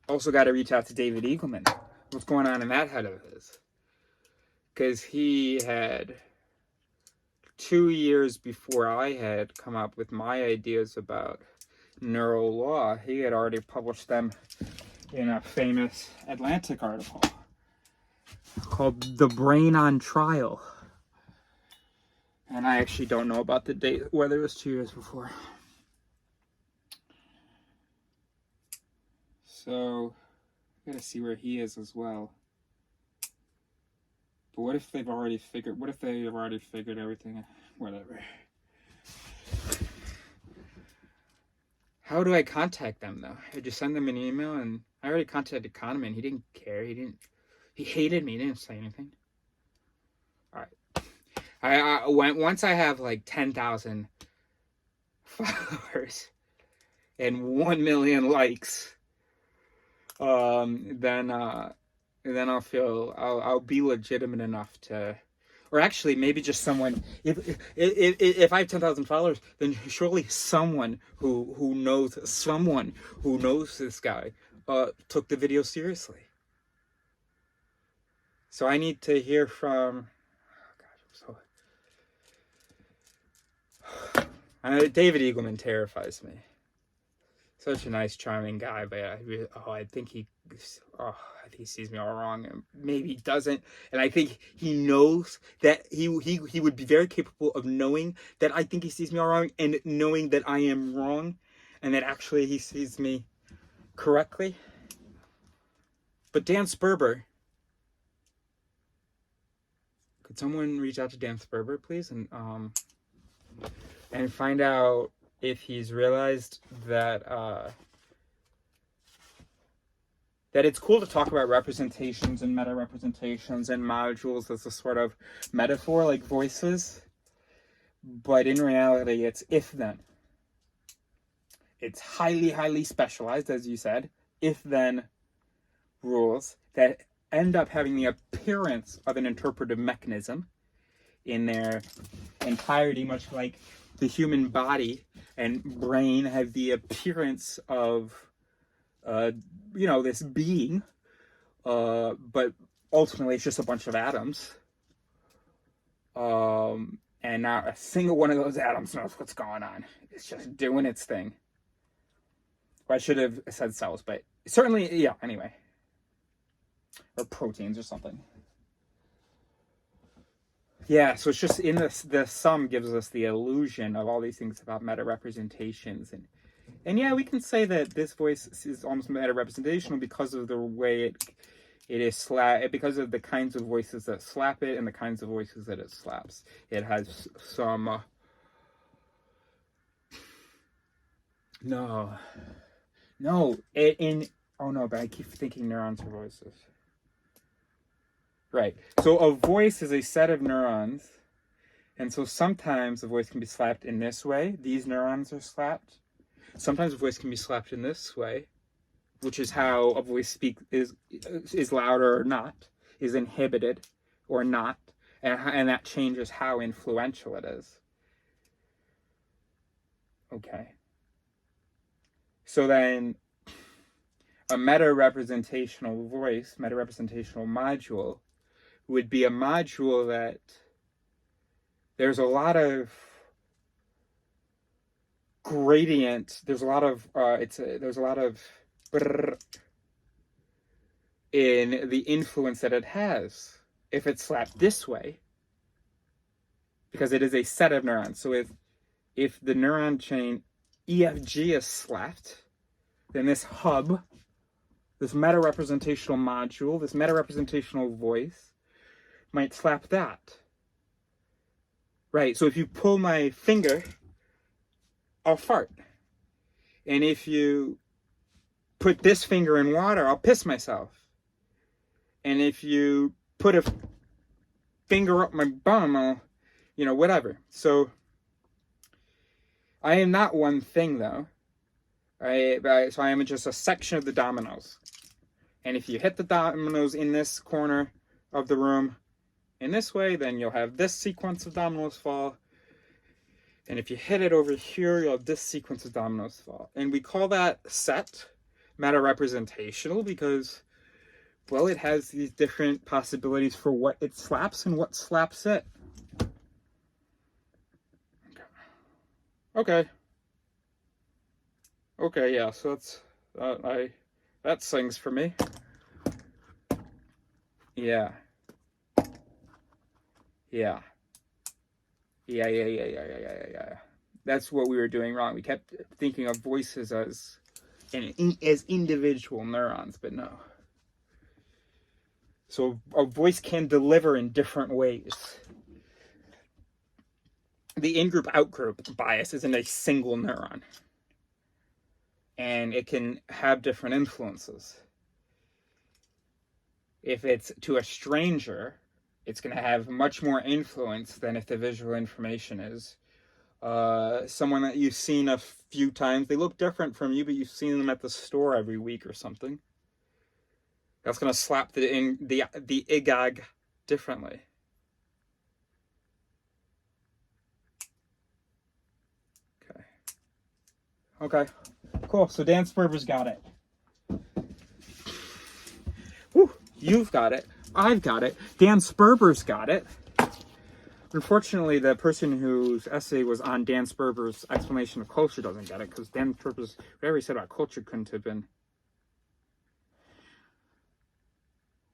Also got to reach out to David Eagleman. What's going on in that head of his? Because he had 2 years before I had come up with my ideas about neural law, he had already published them in a famous Atlantic article called The Brain on Trial. And I actually don't know about the date, whether it was 2 years before. So I gotta see where he is as well. But what if they've already figured? What if they've already figured everything? Whatever. How do I contact them though? I just send them an email, and I already contacted Kahneman. He didn't care. He hated me. He didn't say anything. All right. Once I have like 10,000 followers and 1 million likes, then I'll be legitimate enough to, or actually maybe just someone. If I have 10,000 followers, then surely someone who knows this guy took the video seriously. So I need to hear from. Oh God, David Eagleman terrifies me. Such a nice, charming guy, but I think he sees me all wrong, and maybe he doesn't. And I think he knows that he would be very capable of knowing that I think he sees me all wrong, and knowing that I am wrong, and that actually he sees me correctly. But Dan Sperber, could someone reach out to Dan Sperber, please, and find out if he's realized that that it's cool to talk about representations and meta-representations and modules as a sort of metaphor, like voices, but in reality it's if-then. It's highly, highly specialized, as you said, if-then rules that end up having the appearance of an interpretive mechanism in their entirety, much like the human body and brain have the appearance of, this being, but ultimately it's just a bunch of atoms. And not a single one of those atoms knows what's going on. It's just doing its thing. Well, I should have said cells, but certainly, yeah, anyway. Or proteins or something. Yeah, so it's just in the sum gives us the illusion of all these things about meta-representations. And yeah, we can say that this voice is almost meta-representational because of the way it is because of the kinds of voices that slap it and the kinds of voices that it slaps. It has some... No, but I keep thinking neurons are voices. Right. So a voice is a set of neurons. And so sometimes a voice can be slapped in this way. These neurons are slapped. Sometimes a voice can be slapped in this way, which is how a voice is louder or not, is inhibited or not. And that changes how influential it is. Okay. So then a meta-representational voice, meta-representational module, would be a module that there's a lot of gradient, there's a lot of in the influence that it has if it's slapped this way, because it is a set of neurons. So if the neuron chain EFG is slapped, then this hub, this meta-representational module, this meta-representational voice might slap that. Right, so if you pull my finger, I'll fart. And if you put this finger in water, I'll piss myself. And if you put a finger up my bum, I'll, whatever. So I am not one thing, though. So I am just a section of the dominoes. And if you hit the dominoes in this corner of the room in this way, then you'll have this sequence of dominoes fall. And if you hit it over here, you'll have this sequence of dominoes fall. And we call that set meta-representational because, well, it has these different possibilities for what it slaps and what slaps it. Okay, yeah, so that's, that sings for me. Yeah. That's what we were doing wrong. We kept thinking of voices as as individual neurons, but no. So a voice can deliver in different ways. The in-group, out-group bias isn't a single neuron. And it can have different influences. If it's to a stranger, it's going to have much more influence than if the visual information is. Someone that you've seen a few times, they look different from you, but you've seen them at the store every week or something. That's going to slap the IGAG differently. Okay, cool. So Dan Sperber's got it. Woo, you've got it. I've got it. Dan Sperber's got it. Unfortunately, the person whose essay was on Dan Sperber's explanation of culture doesn't get it, because Dan Sperber's, whatever he said about culture couldn't have been.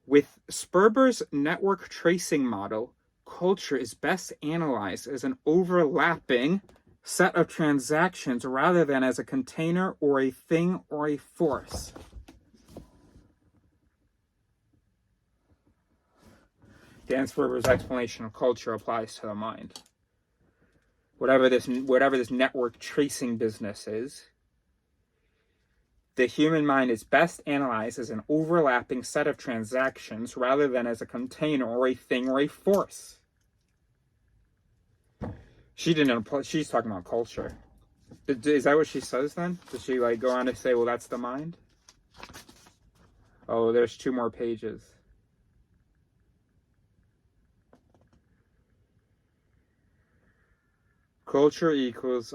With Sperber's network tracing model, culture is best analyzed as an overlapping set of transactions rather than as a container or a thing or a force. Dan Sperber's explanation of culture applies to the mind. Whatever this network tracing business is, the human mind is best analyzed as an overlapping set of transactions rather than as a container or a thing or a force. She's talking about culture. Is that what she says then? Does she go on to say, well, that's the mind? Oh, there's 2 more pages. Culture equals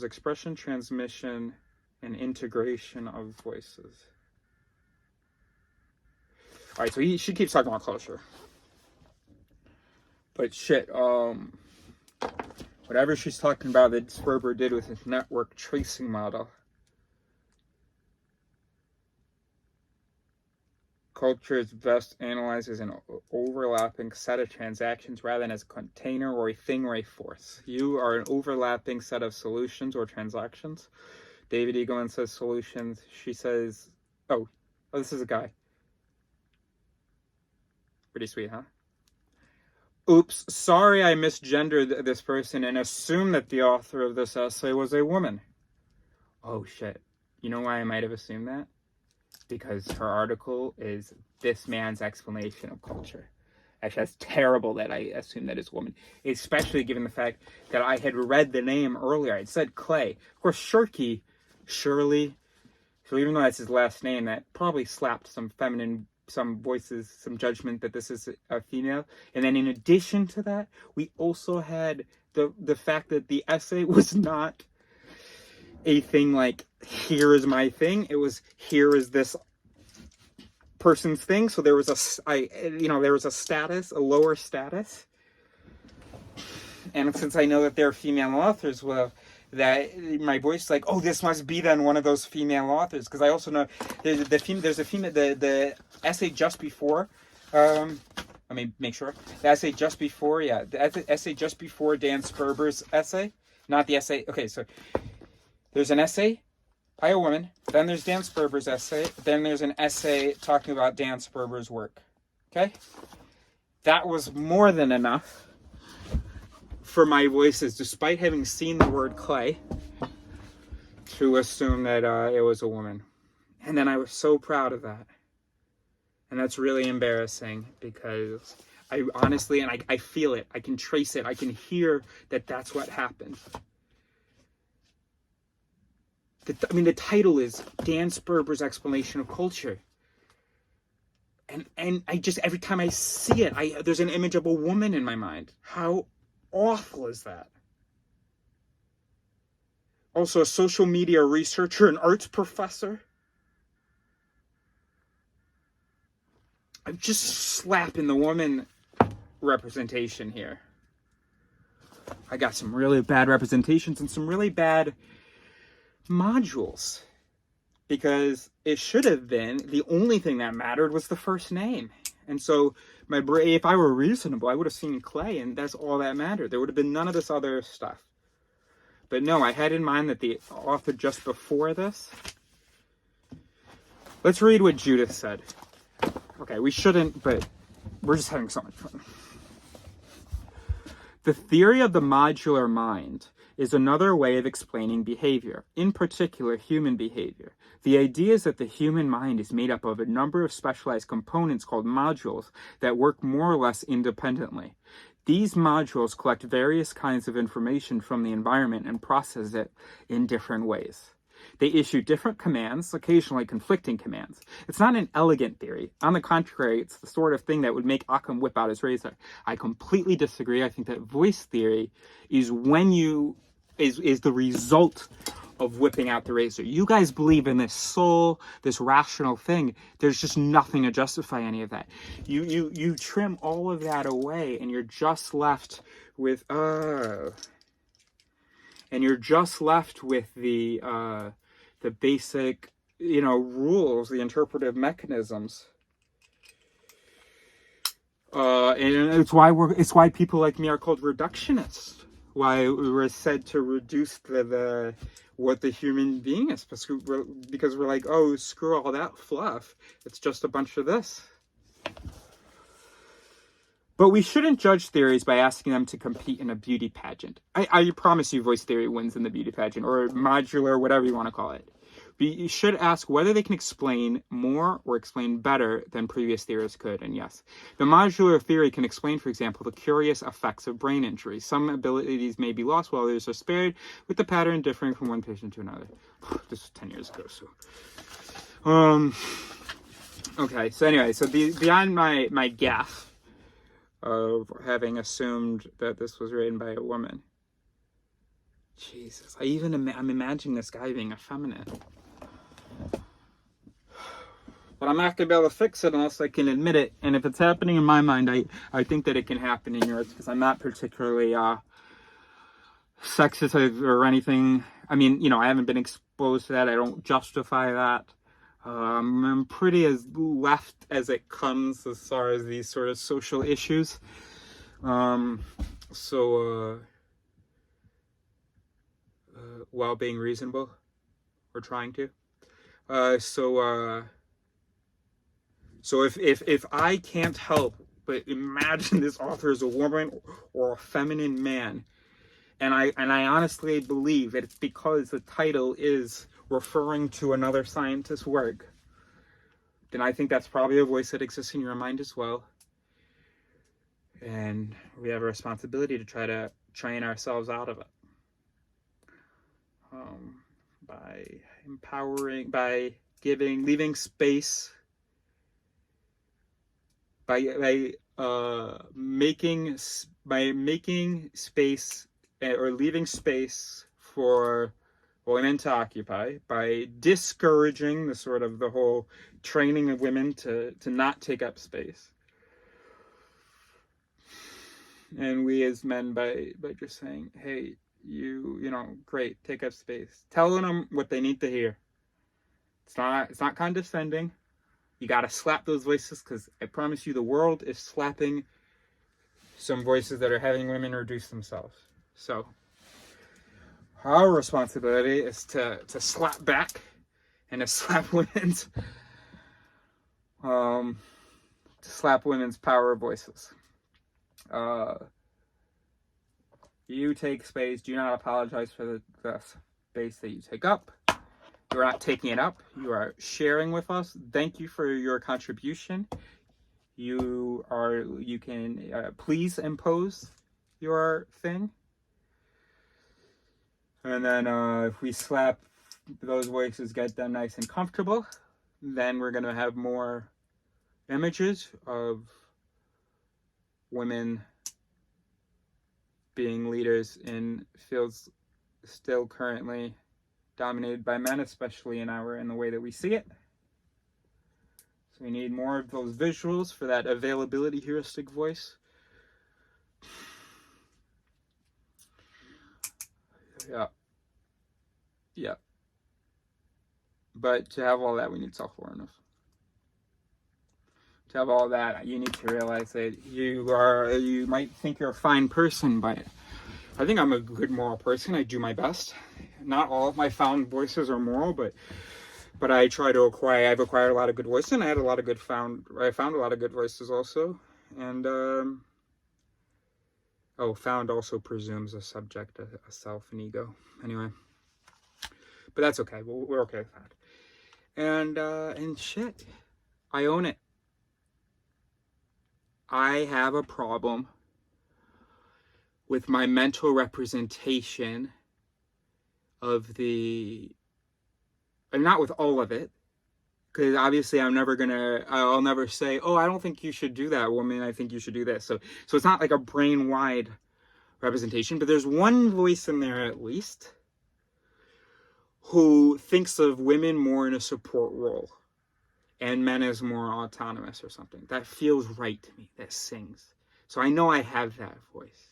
expression, transmission, and integration of voices. All right, so she keeps talking about culture. But shit, whatever she's talking about that Sperber did with his network tracing model, culture is best analyzed as an overlapping set of transactions rather than as a container or a thing or a force. You are an overlapping set of solutions or transactions. David Eagleman says solutions. She says, oh, this is a guy. Pretty sweet, huh? Oops, sorry I misgendered this person and assumed that the author of this essay was a woman. Oh shit. You know why I might have assumed that? Because her article is this man's explanation of culture. Actually, that's terrible that I assumed that it's a woman. Especially given the fact that I had read the name earlier. It said Clay. Of course, Shirley. So even though that's his last name, that probably slapped some voices, some judgment that this is a female. And then in addition to that, we also had the fact that the essay was not a thing like, here is my thing. It was, here is this person's thing. So there was there was a status, a lower status. And since I know that there are female authors, well, that my voice is like, oh, this must be then one of those female authors, because I also know there's a female, the essay just before, let me make sure, the essay just before Dan Sperber's essay, not the essay, okay, so there's an essay by a woman, then there's Dan Sperber's essay, then there's an essay talking about Dan Sperber's work, okay? That was more than enough for my voices, despite having seen the word Clay, to assume that it was a woman. And then I was so proud of that. And that's really embarrassing, because I honestly, and I feel it, I can trace it, I can hear that that's what happened. The title is Dan Sperber's Explanation of Culture. And I just, every time I see it, there's an image of a woman in my mind. How awful is that? Also a social media researcher, an arts professor. I'm just slapping the woman representation here. I got some really bad representations and some really bad modules, because it should have been the only thing that mattered was the first name. And so if I were reasonable, I would have seen Clay, and that's all that mattered. There would have been none of this other stuff. But no, I had in mind that the author just before this Let's read what Judith said. Okay, we shouldn't, but we're just having so much fun. The theory of the modular mind is another way of explaining behavior, in particular human behavior. The idea is that the human mind is made up of a number of specialized components called modules that work more or less independently. These modules collect various kinds of information from the environment and process it in different ways. They issue different commands, occasionally conflicting commands. It's not an elegant theory. On the contrary, it's the sort of thing that would make Occam whip out his razor. I completely disagree. I think that voice theory is is the result of whipping out the razor. You guys believe in this soul, this rational thing. There's just nothing to justify any of that. You trim all of that away, and you're just left with the basic, rules, the interpretive mechanisms. And it's why people like me are called reductionists. Why we were said to reduce what the human being is, because we're like, oh, screw all that fluff. It's just a bunch of this. But we shouldn't judge theories by asking them to compete in a beauty pageant. I promise you voice theory wins in the beauty pageant, or modular, whatever you want to call it. You should ask whether they can explain more or explain better than previous theorists could, and yes. The modular theory can explain, for example, the curious effects of brain injury. Some abilities may be lost while others are spared, with the pattern differing from one patient to another. This was 10 years ago, so... Okay, so anyway, beyond my gaffe of having assumed that this was written by a woman. Jesus, I'm imagining this guy being effeminate. But I'm not going to be able to fix it unless I can admit it. And if it's happening in my mind, I think that it can happen in yours, because I'm not particularly sexist or anything. I mean, I haven't been exposed to that. I don't justify that. I'm pretty as left as it comes as far as these sort of social issues. While being reasonable, or trying to. So if I can't help but imagine this author as a woman or a feminine man, and I honestly believe that it's because the title is referring to another scientist's work, then I think that's probably a voice that exists in your mind as well. And we have a responsibility to try to train ourselves out of it. By empowering, by leaving space, by making space, or leaving space for women to occupy, by discouraging the whole training of women to not take up space. And we as men by just saying, hey, great, take up space. Telling them what they need to hear. It's not condescending. You gotta slap those voices, because I promise you the world is slapping some voices that are having women reduce themselves. So our responsibility is to slap back and to slap women's power voices. You take space. Do not apologize for the space that you take up. You're not taking it up. You are sharing with us. Thank you for your contribution. You can please impose your thing. And then if we slap those voices, get them nice and comfortable, then we're going to have more images of women being leaders in fields still currently dominated by men, especially in the way that we see it. So we need more of those visuals for that availability heuristic voice. Yeah. But to have all that, we need self-awareness. To have all that, you need to realize that you might think you're a fine person, but I think I'm a good moral person. I do my best. Not all of my found voices are moral, but but I've acquired a lot of good voices, and I found a lot of good voices also. And, found also presumes a subject, a self, an ego. Anyway. But that's okay. We're okay with that. And shit, I own it. I have a problem with my mental representation of and not with all of it, because obviously I'll never say, oh, I don't think you should do that, woman, I think you should do this. So it's not like a brain-wide representation, but there's one voice in there at least who thinks of women more in a support role and men as more autonomous or something. That feels right to me. That sings. So I know I have that voice.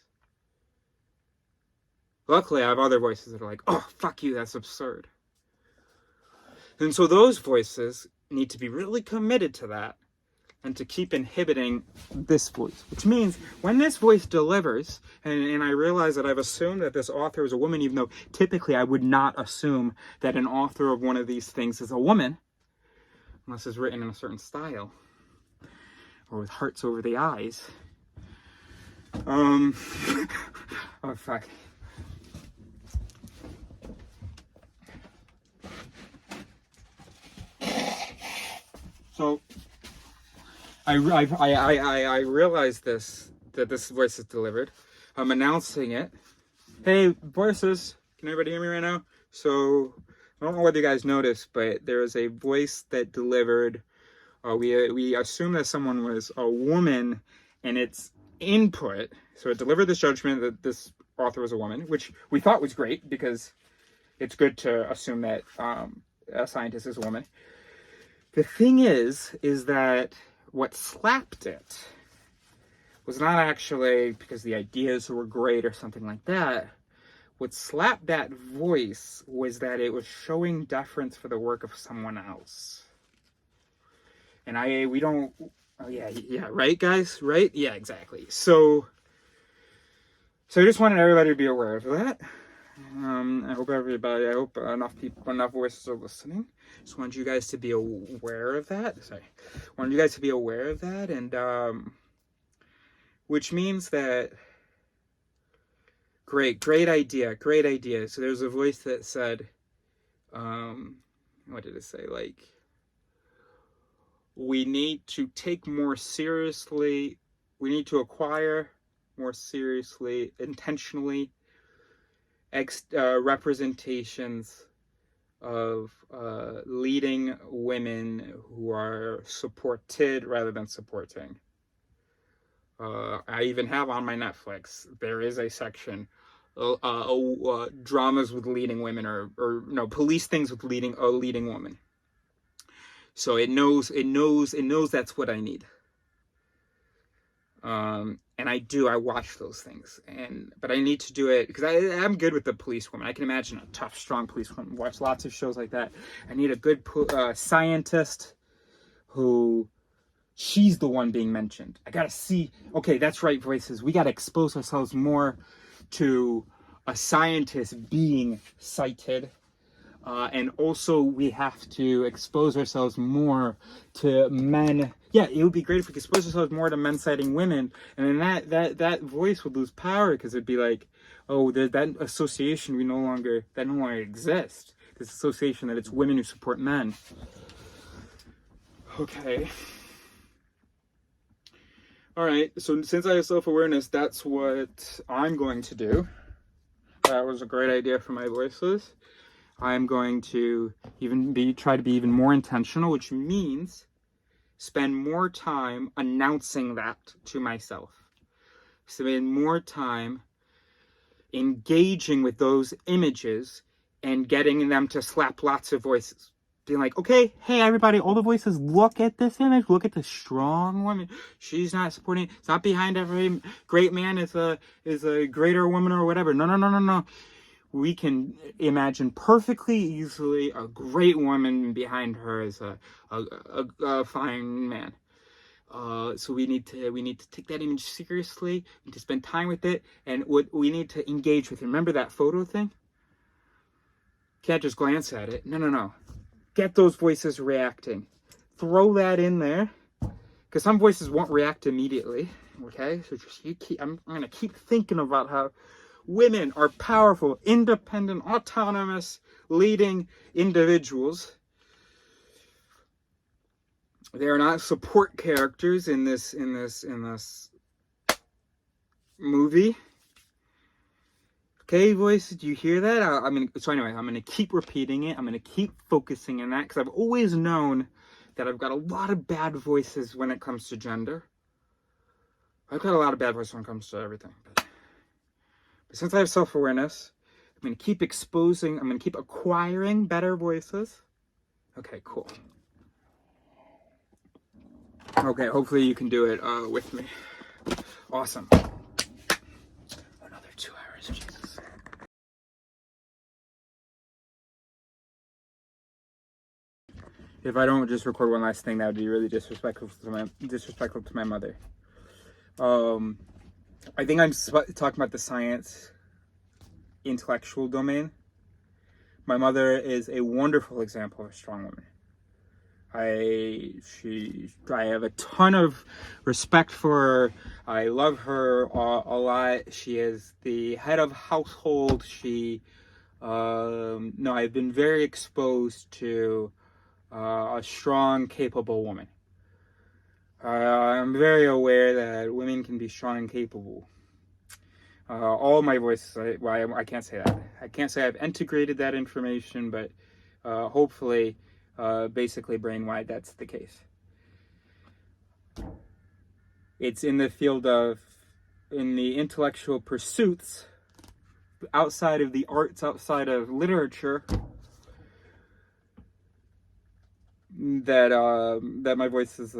Luckily, I have other voices that are like, oh, fuck you, that's absurd. And so those voices need to be really committed to that and to keep inhibiting this voice. Which means when this voice delivers, and I realize that I've assumed that this author is a woman, even though typically I would not assume that an author of one of these things is a woman, unless it's written in a certain style, or with hearts over the eyes. Oh, fuck. So, I realized that this voice is delivered. I'm announcing it. Hey, voices, can everybody hear me right now? So, I don't know whether you guys noticed, but there is a voice that delivered. We assume that someone was a woman, and its input. So it delivered this judgment that this author was a woman, which we thought was great because it's good to assume that a scientist is a woman. The thing is that what slapped it was not actually because the ideas were great or something like that. What slapped that voice was that it was showing deference for the work of someone else. And right, guys? Right? Yeah, exactly. So I just wanted everybody to be aware of that. I hope enough voices are listening. Just wanted you guys to be aware of that. And which means that great idea. So there's a voice that said, what did it say? Like, we need to take more seriously, we need to acquire more seriously, intentionally, representations of leading women who are supported rather than supporting. I even have on my Netflix, there is a section, dramas with leading women, or no, police things with a leading woman. So it knows that's what I need. And I watch those things, but I need to do it because I'm good with the police woman. I can imagine a tough, strong police woman. Watch lots of shows like that. I need a good scientist who, she's the one being mentioned. I gotta see, okay, that's right, voices. We gotta expose ourselves more to a scientist being cited. And also we have to expose ourselves more to men. Yeah, it would be great if we could expose ourselves more to men citing women. And then that voice would lose power because it'd be like, oh, that association no longer exists. This association that it's women who support men. Okay. All right, so since I have self-awareness, that's what I'm going to do. That was a great idea for my voices. I'm going to try to be even more intentional, which means spend more time announcing that to myself. Spend more time engaging with those images and getting them to slap lots of voices. Being like, okay, hey everybody, all the voices, look at this image, look at this strong woman. She's not supporting, it's not behind every great man is a greater woman or whatever. No. We can imagine perfectly easily a great woman behind her as a fine man. So we need to take that image seriously and to spend time with it, and we need to engage with it. Remember that photo thing? Can't just glance at it. No. get those voices reacting. Throw that in there, because some voices won't react immediately. Okay, so just I'm gonna keep thinking about how women are powerful, independent, autonomous, leading individuals. They are not support characters in this movie. Okay, voices, do you hear that? So anyway, I'm gonna keep repeating it. I'm gonna keep focusing on that, because I've always known that I've got a lot of bad voices when it comes to gender. I've got a lot of bad voices when it comes to everything. But since I have self-awareness, I'm going to keep I'm going to keep acquiring better voices. Okay, cool. Okay, hopefully you can do it with me. Awesome. Another 2 hours, Jesus. If I don't just record one last thing, that would be really disrespectful to my mother. I think I'm talking about the science intellectual domain. My mother is a wonderful example of a strong woman. I have a ton of respect for her. I love her a lot. She is the head of household. I've been very exposed to a strong, capable woman. I'm very aware that women can be strong and capable. All my voices, I can't say that. I can't say I've integrated that information, but hopefully, basically brain-wide, that's the case. It's in the field in the intellectual pursuits, outside of the arts, outside of literature, that my voice is,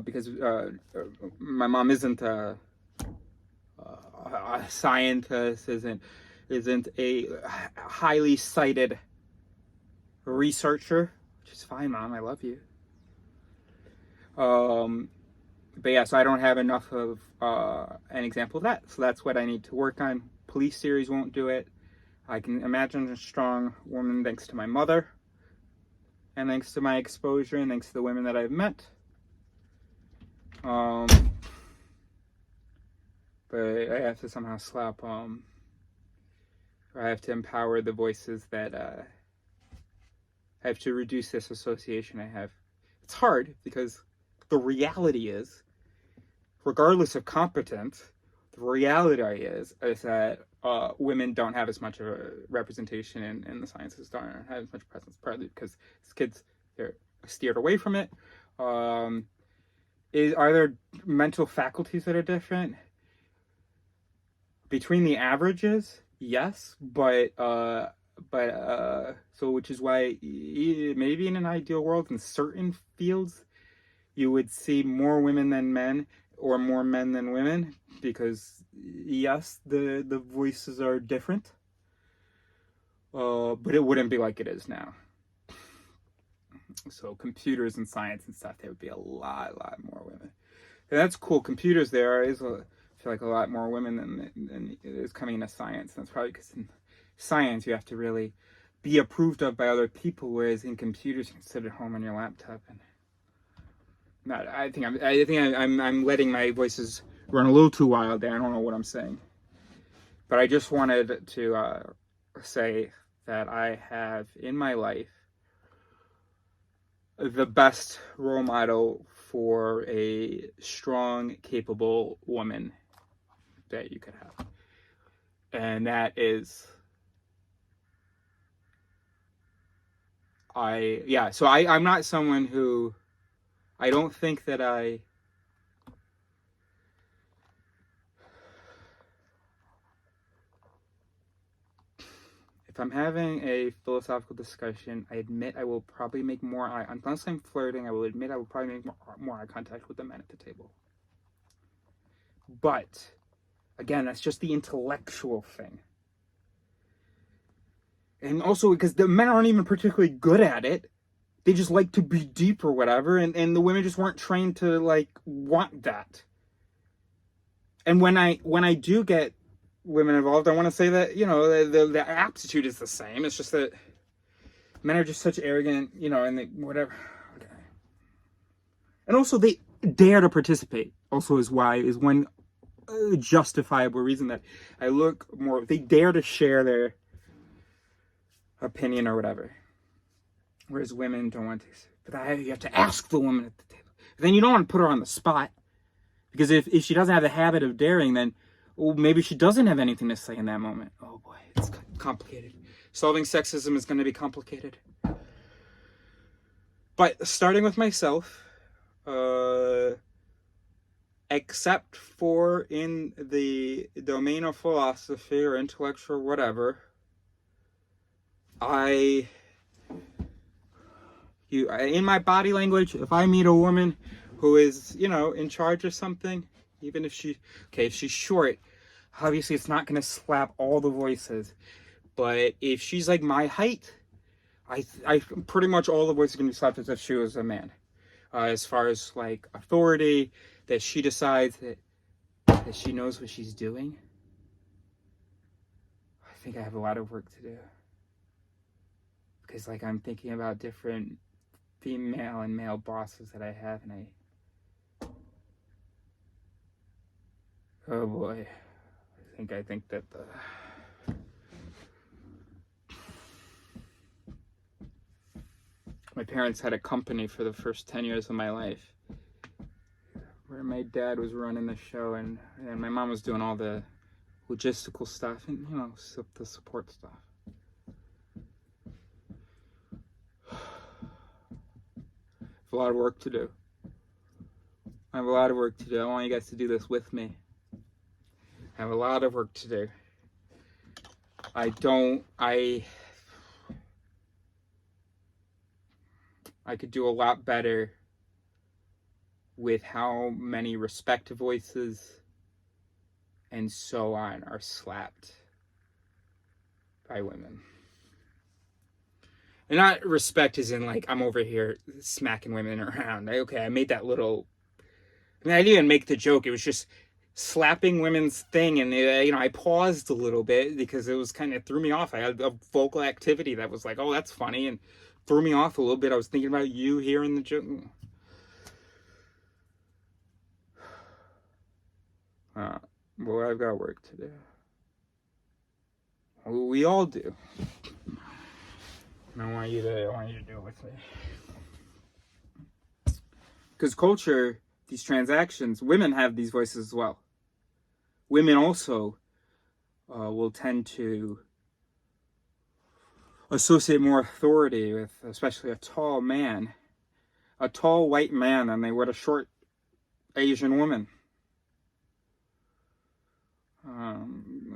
because my mom isn't a scientist, isn't a highly cited researcher, which is fine, Mom. I love you. But yeah, so I don't have enough of an example of that. So that's what I need to work on. Police series won't do it. I can imagine a strong woman thanks to my mother, and thanks to my exposure, and thanks to the women that I've met. But I have to somehow I have to empower the voices that I have to reduce this association I have. It's hard, because the reality is, regardless of competence, the reality is that women don't have as much of a representation in the sciences, don't have as much presence, partly because as kids, they're steered away from it. Are there mental faculties that are different? Between the averages, yes, but so which is why maybe in an ideal world, in certain fields, you would see more women than men, or more men than women, because yes, the voices are different, but it wouldn't be like it is now. So computers and science and stuff, there would be a lot more women. And that's cool. Computers, there is I feel like a lot more women than is coming into science. That's probably because in science you have to really be approved of by other people, whereas in computers you can sit at home on your laptop and. I think I'm letting my voices run a little too wild there. I don't know what I'm saying, but I just wanted to say that I have in my life the best role model for a strong, capable woman that you could have, and that is So I'm not someone who. I don't think that if I'm having a philosophical discussion, I admit I will probably make more unless I'm flirting, I will admit I will probably make more eye contact with the men at the table. But, again, that's just the intellectual thing. And also because the men aren't even particularly good at it. They just like to be deep or whatever, and the women just weren't trained to, want that. And when I do get women involved, I want to say that, the aptitude is the same. It's just that men are just such arrogant, and they, whatever. Okay. And also, they dare to participate. Also, is one justifiable reason that I look more. They dare to share their opinion or whatever, whereas women don't want to. But you have to ask the woman at the table. Then you don't want to put her on the spot, because if she doesn't have the habit of daring, then maybe she doesn't have anything to say in that moment. Oh boy, it's complicated. Solving sexism is going to be complicated. But starting with myself, except for in the domain of philosophy or intellectual whatever, in my body language, if I meet a woman who is, in charge of something, even if if she's short, obviously it's not going to slap all the voices. But if she's like my height, I pretty much all the voices are going to be slapped as if she was a man. As far as like authority, that she decides that she knows what she's doing. I think I have a lot of work to do. Because like I'm thinking about different female and male bosses that I have, and oh boy, I think that my parents had a company for the first 10 years of my life, where my dad was running the show, and my mom was doing all the logistical stuff and the support stuff. A lot of work to do. I have a lot of work to do. I want you guys to do this with me. I have a lot of work to do. I could do a lot better with how many respect voices and so on are slapped by women. And not respect as in like I'm over here smacking women around. I made that little. I didn't even make the joke. It was just slapping women's thing, and I paused a little bit because it was kind of threw me off. I had a vocal activity that was like, oh, that's funny, and threw me off a little bit. I was thinking about you hearing the joke. Boy, I've got work to do. We all do. And I want you to do it with me. Because culture, these transactions, women have these voices as well. Women also will tend to associate more authority with, especially a tall man, a tall white man, than they would a short Asian woman.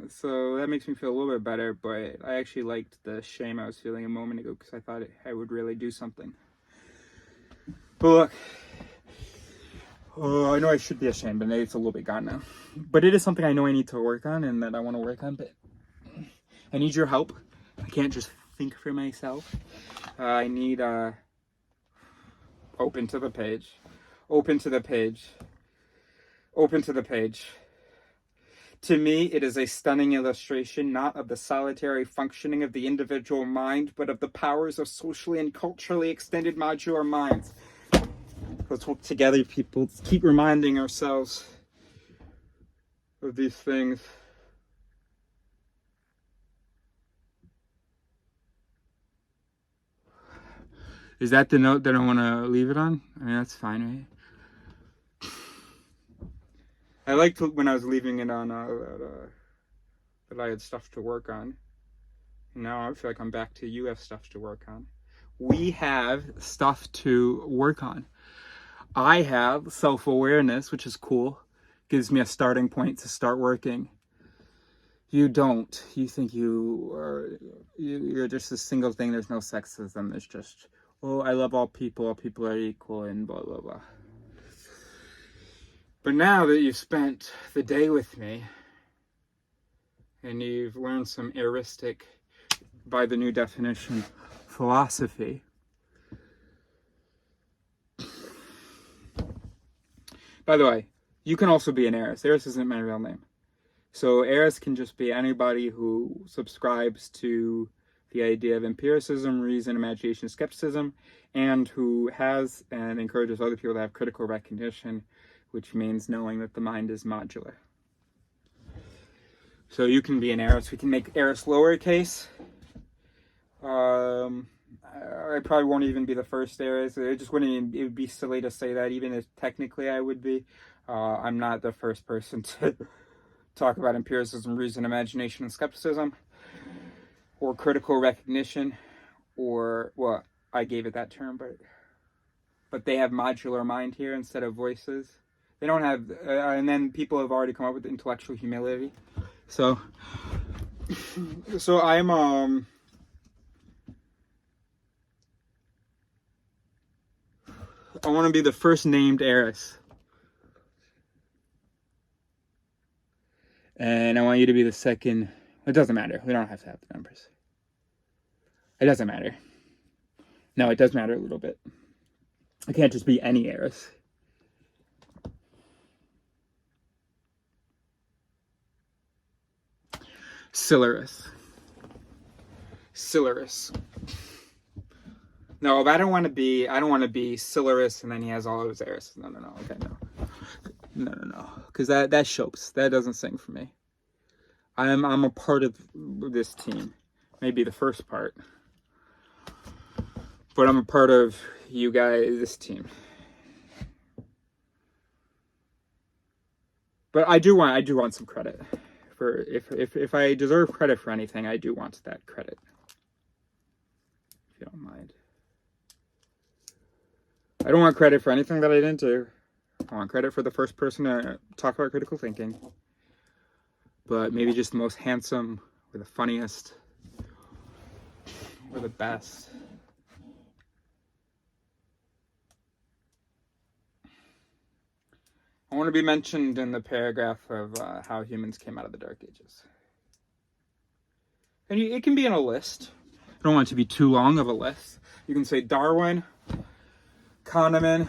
So that makes me feel a little bit better, but I actually liked the shame I was feeling a moment ago because I thought I would really do something. But look, I know I should be ashamed, but it's a little bit gone now. But it is something I know I need to work on and that I want to work on, but I need your help. I can't just think for myself. I need open to the page. Open to the page. Open to the page. To me, it is a stunning illustration, not of the solitary functioning of the individual mind, but of the powers of socially and culturally extended modular minds. Let's work together, people. Let's keep reminding ourselves of these things. Is that the note that I want to leave it on? I mean, that's fine, right? I liked when I was leaving it on that I had stuff to work on. Now I feel like I'm back to you have stuff to work on. We have stuff to work on. I have self-awareness, which is cool. Gives me a starting point to start working. You don't. You think you're just a single thing. There's no sexism. There's just, oh, I love all people are equal, and blah, blah, blah. But now that you've spent the day with me, and you've learned some heuristic, by the new definition, philosophy, by the way, you can also be an Eris. Eris isn't my real name. So Eris can just be anybody who subscribes to the idea of empiricism, reason, imagination, skepticism, and who has and encourages other people to have critical recognition, which means knowing that the mind is modular. So you can be an Eris. We can make Eris lowercase. I probably won't even be the first Eris. It just wouldn't even, it would be silly to say that, even if technically I would be. I'm not the first person to talk about empiricism, reason, imagination, and skepticism, or critical recognition, or, well, I gave it that term, but they have modular mind here instead of voices. They don't have, and then people have already come up with intellectual humility. So I'm, I want to be the first named Eris. And I want you to be the second. It doesn't matter. We don't have to have the numbers. It doesn't matter. No, it does matter a little bit. It can't just be any Eris. Silaris. No, but I don't want to be Silaris and then he has all of his Eris. No. Okay, no. Because that shows. That doesn't sing for me. I'm a part of this team. Maybe the first part. But I'm a part of you guys, this team. But I do want some credit. For if I deserve credit for anything, I do want that credit. If you don't mind. I don't want credit for anything that I didn't do. I want credit for the first person to talk about critical thinking. But maybe just the most handsome, or the funniest, or the best. I want to be mentioned in the paragraph of how humans came out of the Dark Ages. And it can be in a list. I don't want it to be too long of a list. You can say Darwin, Kahneman.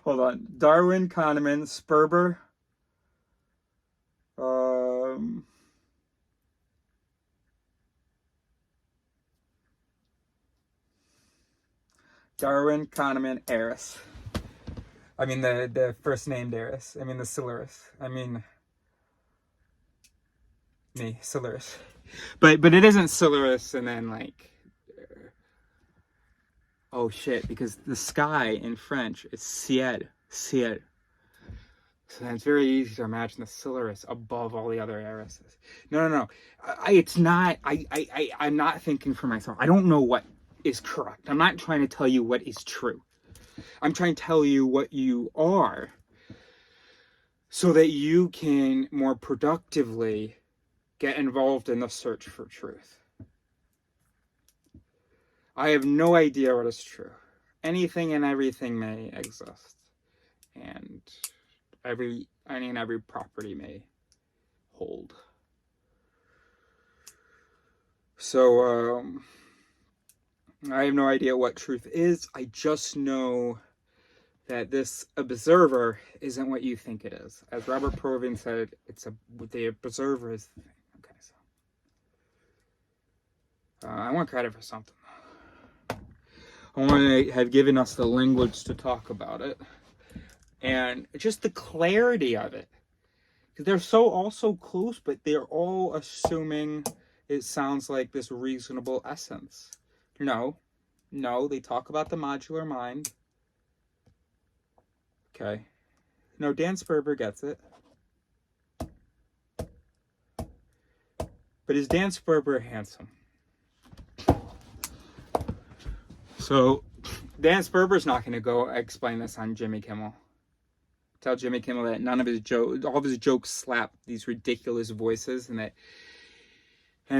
Hold on. Darwin, Kahneman, Sperber. Darwin, Kahneman, Eris. I mean the first named Eris. I mean the Silaris. I mean me, Silaris. But it isn't Silaris and then like oh shit, because the sky in French is ciel. So then it's very easy to imagine the Silaris above all the other Erises. No. It's not. I'm not thinking for myself. I don't know what is correct. I'm not trying to tell you what is true. I'm trying to tell you what you are so that you can more productively get involved in the search for truth. I have no idea what is true. Anything and everything may exist. And every property may hold. So, I have no idea what truth is. I just know that this observer isn't what you think it is. As Robert Provin said, the observer is the thing. Okay, so I want credit for something. I want to have given us the language to talk about it, and just the clarity of it, because they're all so close, but they're all assuming it sounds like this reasonable essence. No, they talk about the modular mind. Okay. No, Dan Sperber gets it. But is Dan Sperber handsome? So, Dan Sperber's not going to go explain this on Jimmy Kimmel. Tell Jimmy Kimmel that all of his jokes slap these ridiculous voices, and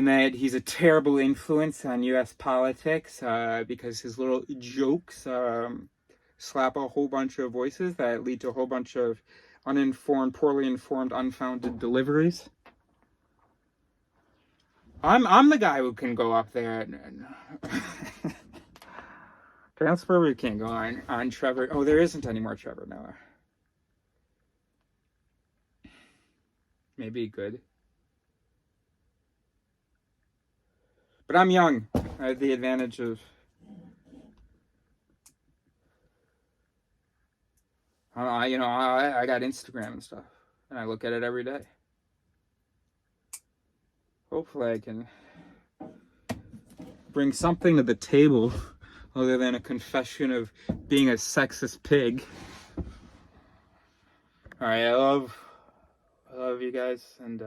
that he's a terrible influence on U.S. politics because his little jokes slap a whole bunch of voices that lead to a whole bunch of uninformed, poorly informed, unfounded deliveries. I'm the guy who can go up there and Dan Sperber can't go on Trevor. Oh, there isn't any more Trevor Noah. maybe good. But I'm young. I have the advantage of, I got Instagram and stuff, and I look at it every day. Hopefully I can bring something to the table other than a confession of being a sexist pig. All right, I love you guys, and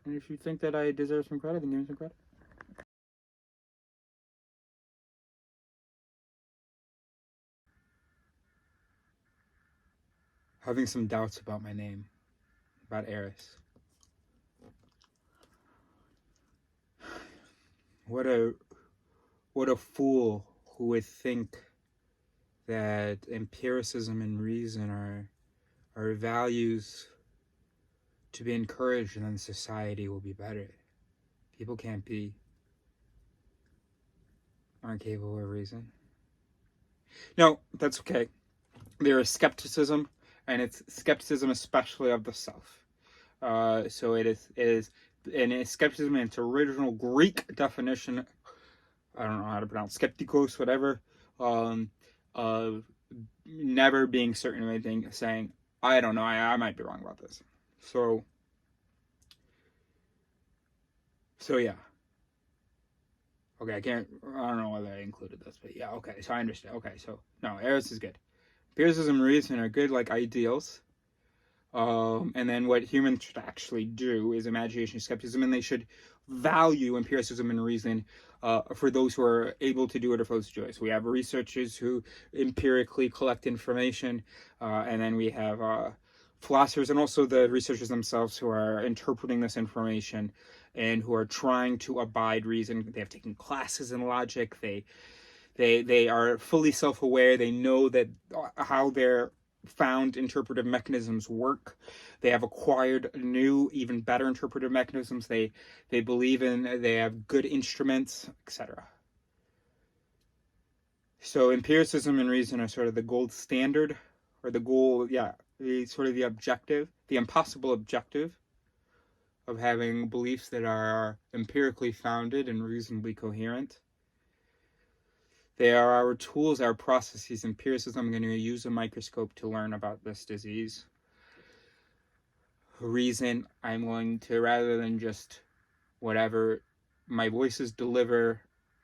if you think that I deserve some credit, then give me some credit. Having some doubts about my name, about Eris. What a fool who would think that empiricism and reason are values to be encouraged, and then society will be better. People aren't capable of reason. No, that's okay. There is skepticism, and it's skepticism especially of the self. So it is, and it's skepticism in its original Greek definition. I don't know how to pronounce skeptikos, whatever. Of never being certain of anything, saying, I don't know, I might be wrong about this. So yeah. Okay, I don't know whether I included this, but yeah, okay, so I understand. Okay, so no, Eris is good. Empiricism and reason are good like ideals. And then what humans should actually do is imagination and skepticism, and they should value empiricism and reason for those who are able to do it or for those who do it. So we have researchers who empirically collect information, and then we have philosophers and also the researchers themselves who are interpreting this information and who are trying to abide reason. They have taken classes in logic. They are fully self-aware. They know that how their found interpretive mechanisms work. They have acquired new, even better interpretive mechanisms. They believe in. They have good instruments, etc. So empiricism and reason are sort of the gold standard, or the goal. Yeah, the objective, the impossible objective of having beliefs that are empirically founded and reasonably coherent. They are our tools, our processes. Empiricism, I'm going to use a microscope to learn about this disease. Reason, I'm going to, rather than just whatever my voices deliver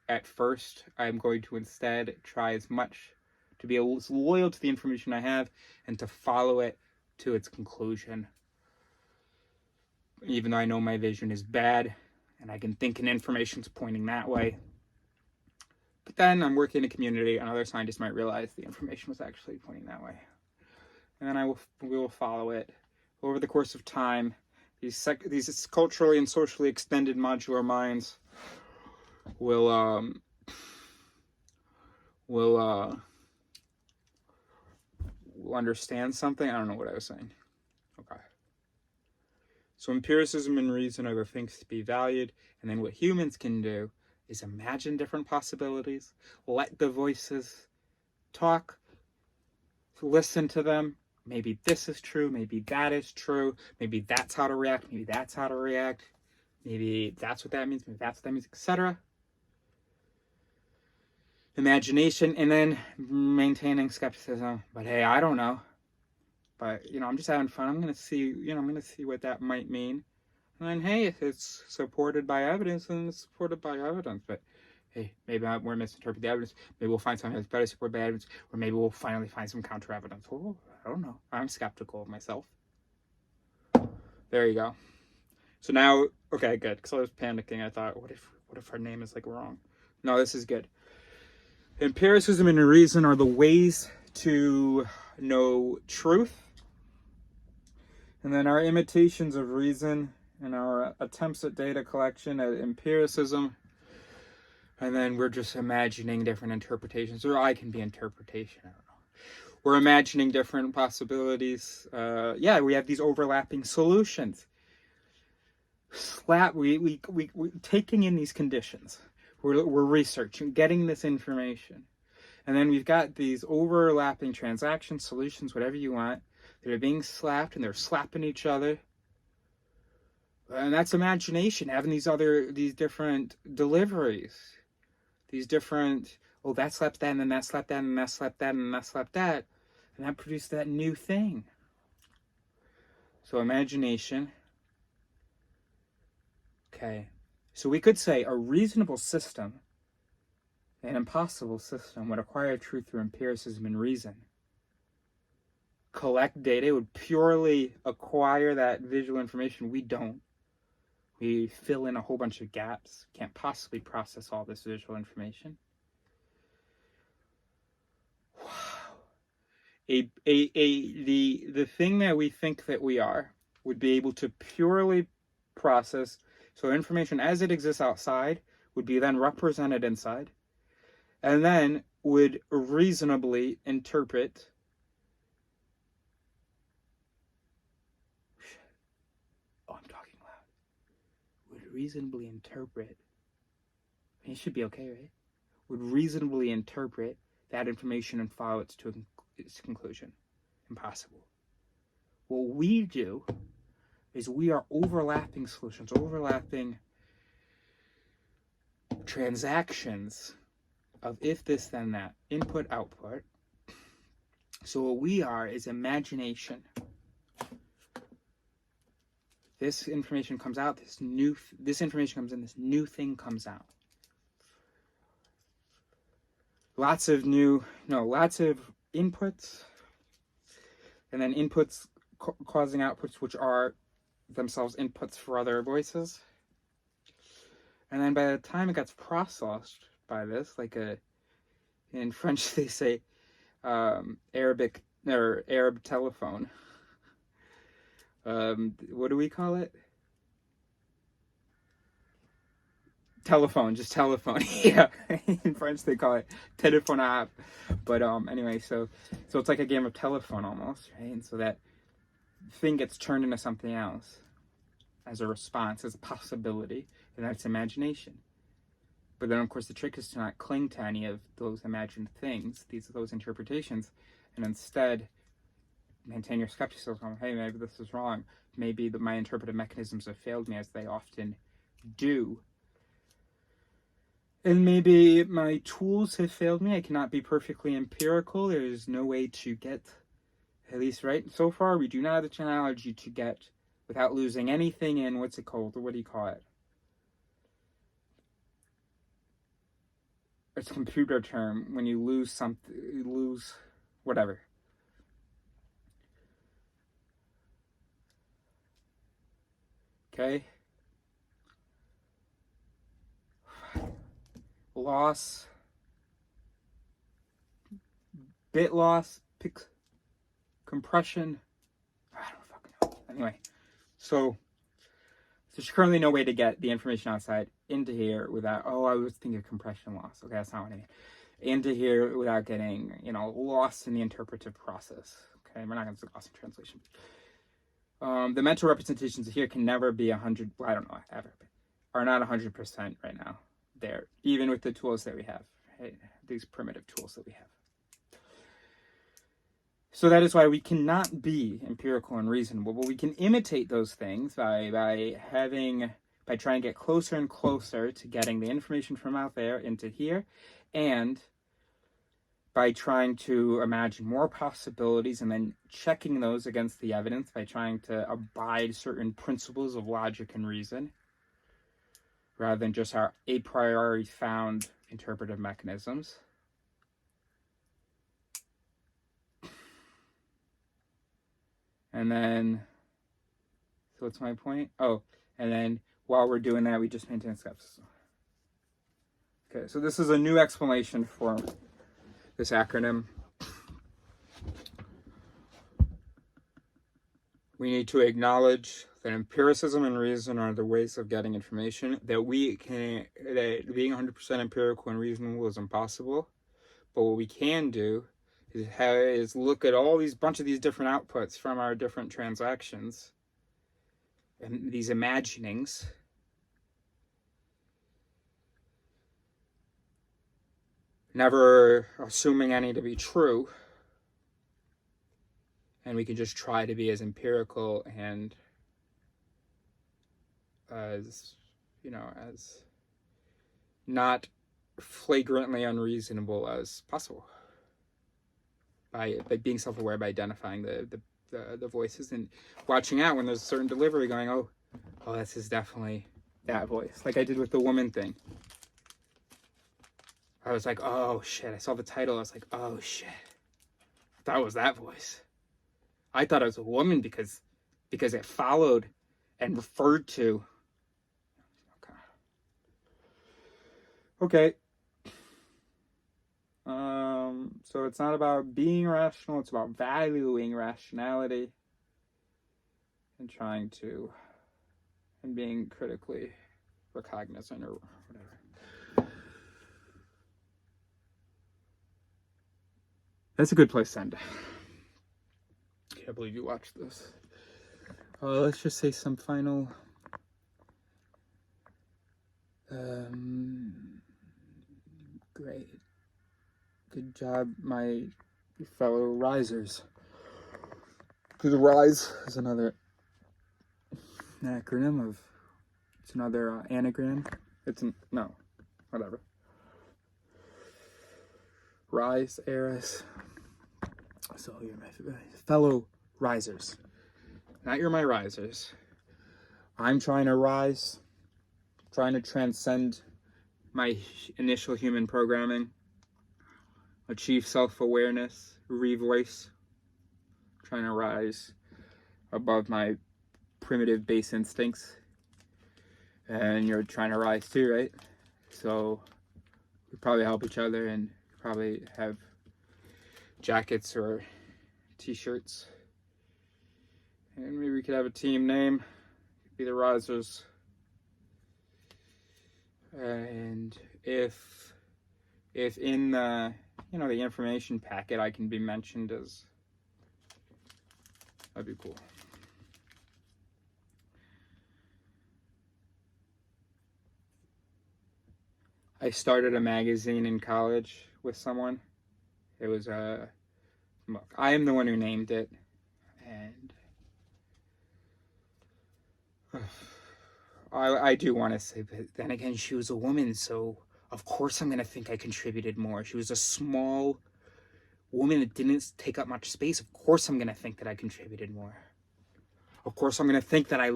at first, I'm going to instead try as much to be as loyal to the information I have and to follow it to its conclusion. Even though I know my vision is bad and I can think an information's pointing that way. But then I'm working in a community, and other scientists might realize the information was actually pointing that way. And then we will follow it. Over the course of time, these culturally and socially extended modular minds will understand something. I don't know what I was saying. Okay. So empiricism and reason are the things to be valued, and then what humans can do is imagine different possibilities, let the voices talk, listen to them. Maybe this is true, maybe that is true, maybe that's how to react, maybe that's how to react, maybe that's what that means, maybe that's what that means, etc. Imagination, and then maintaining skepticism. But hey, I don't know. But, I'm just having fun. I'm going to see what that might mean. And then, hey, if it's supported by evidence, then it's supported by evidence. But, hey, maybe we're misinterpreting the evidence. Maybe we'll find something that's better supported by evidence. Or maybe we'll finally find some counter-evidence. Oh, I don't know. I'm skeptical of myself. There you go. So now, okay, good. Because I was panicking. I thought, what if her name is, wrong? No, this is good. Empiricism and reason are the ways to know truth. And then our imitations of reason and our attempts at data collection, at empiricism, and then we're just imagining different interpretations, or I can be interpretation, I don't know. We're imagining different possibilities. We have these overlapping solutions. We taking in these conditions. We're researching, getting this information. And then we've got these overlapping transactions, solutions, whatever you want, that are being slapped, and they're slapping each other. And that's imagination, having these different deliveries, these different, oh, that slept that, and then that slept that, and that slept that, and that slept that, and that produced that new thing. So imagination. Okay. So we could say a reasonable system, an impossible system, would acquire truth through empiricism and reason. Collect data, would purely acquire that visual information. We don't. We fill in a whole bunch of gaps. Can't possibly process all this visual information. Wow. The thing that we think that we are would be able to purely process. So information as it exists outside would be then represented inside, and then would reasonably interpret. Oh, I'm talking loud. Would reasonably interpret. It should be okay, right? Would reasonably interpret that information and follow it to its conclusion. Impossible. What we do is we are overlapping solutions, overlapping transactions of if this then that, input output. So what we are is imagination. This information comes out, this information comes in, this new thing comes out. Lots of inputs, and then inputs causing outputs, which are themselves inputs for other voices. And then by the time it gets processed by this, like in French they say Arabic or Arab telephone. What do we call it? Telephone, just telephone. Yeah, in French they call it téléphone arabe. But anyway, so it's like a game of telephone almost, right? And so that thing gets turned into something else as a response, as a possibility, and that's imagination. But then, of course, the trick is to not cling to any of those imagined things, those interpretations, and instead maintain your skepticism. Hey, maybe this is wrong. Maybe my interpretive mechanisms have failed me, as they often do. And maybe my tools have failed me. I cannot be perfectly empirical. There is no way to get, at least right so far, we do not have the technology to get, without losing anything in, what's it called? What do you call it? It's a computer term. When you lose something, you lose whatever. Okay? Loss, bit loss, compression. I don't fucking know. Anyway, so there's currently no way to get the information outside into here without, oh, I was thinking compression loss. Okay, that's not what I mean. Into here without getting, lost in the interpretive process. Okay, we're not going to say lost in translation. The mental representations here can never be 100, well, I don't know, ever, are not 100% right now. There, even with the tools that we have, right? These primitive tools that we have. So that is why we cannot be empirical and reasonable, but we can imitate those things by trying to get closer and closer to getting the information from out there into here, and by trying to imagine more possibilities and then checking those against the evidence by trying to abide certain principles of logic and reason, rather than just our a priori found interpretive mechanisms. And then, so what's my point? Oh, and then while we're doing that, we just maintain skepticism. Okay, so this is a new explanation for this acronym. We need to acknowledge that empiricism and reason are the ways of getting information, that being 100% empirical and reasonable is impossible. But what we can do is look at all these bunch of these different outputs from our different transactions and these imaginings, never assuming any to be true, and we can just try to be as empirical and as, as not flagrantly unreasonable as possible by being self-aware, by identifying the voices and watching out when there's a certain delivery going, oh, this is definitely that voice. Like I did with the woman thing. I was like, oh shit, I saw the title, I was like, oh shit, that was that voice. I thought it was a woman because it followed and referred to. Okay. So it's not about being rational, it's about valuing rationality and being critically recognizant or whatever. That's a good place to end. Can't believe you watched this. Let's just say some final great. Good job, my fellow risers. Because RISE is another acronym of, it's another anagram. Whatever. Rise, Eris. So you're my fellow risers. Not you're my risers. I'm trying to rise, trying to transcend my initial human programming, achieve self-awareness, revoice, trying to rise above my primitive base instincts. And you're trying to rise too, right? So we probably help each other and probably have jackets or t-shirts. And maybe we could have a team name. Be the Risers. And if in the the information packet I can be mentioned as, that'd be cool. I started a magazine in college with someone. It was look, I am the one who named it, and I do want to say, but then again, she was a woman, so of course I'm going to think I contributed more. She was a small woman that didn't take up much space. Of course I'm going to think that I contributed more. Of course I'm going to think that I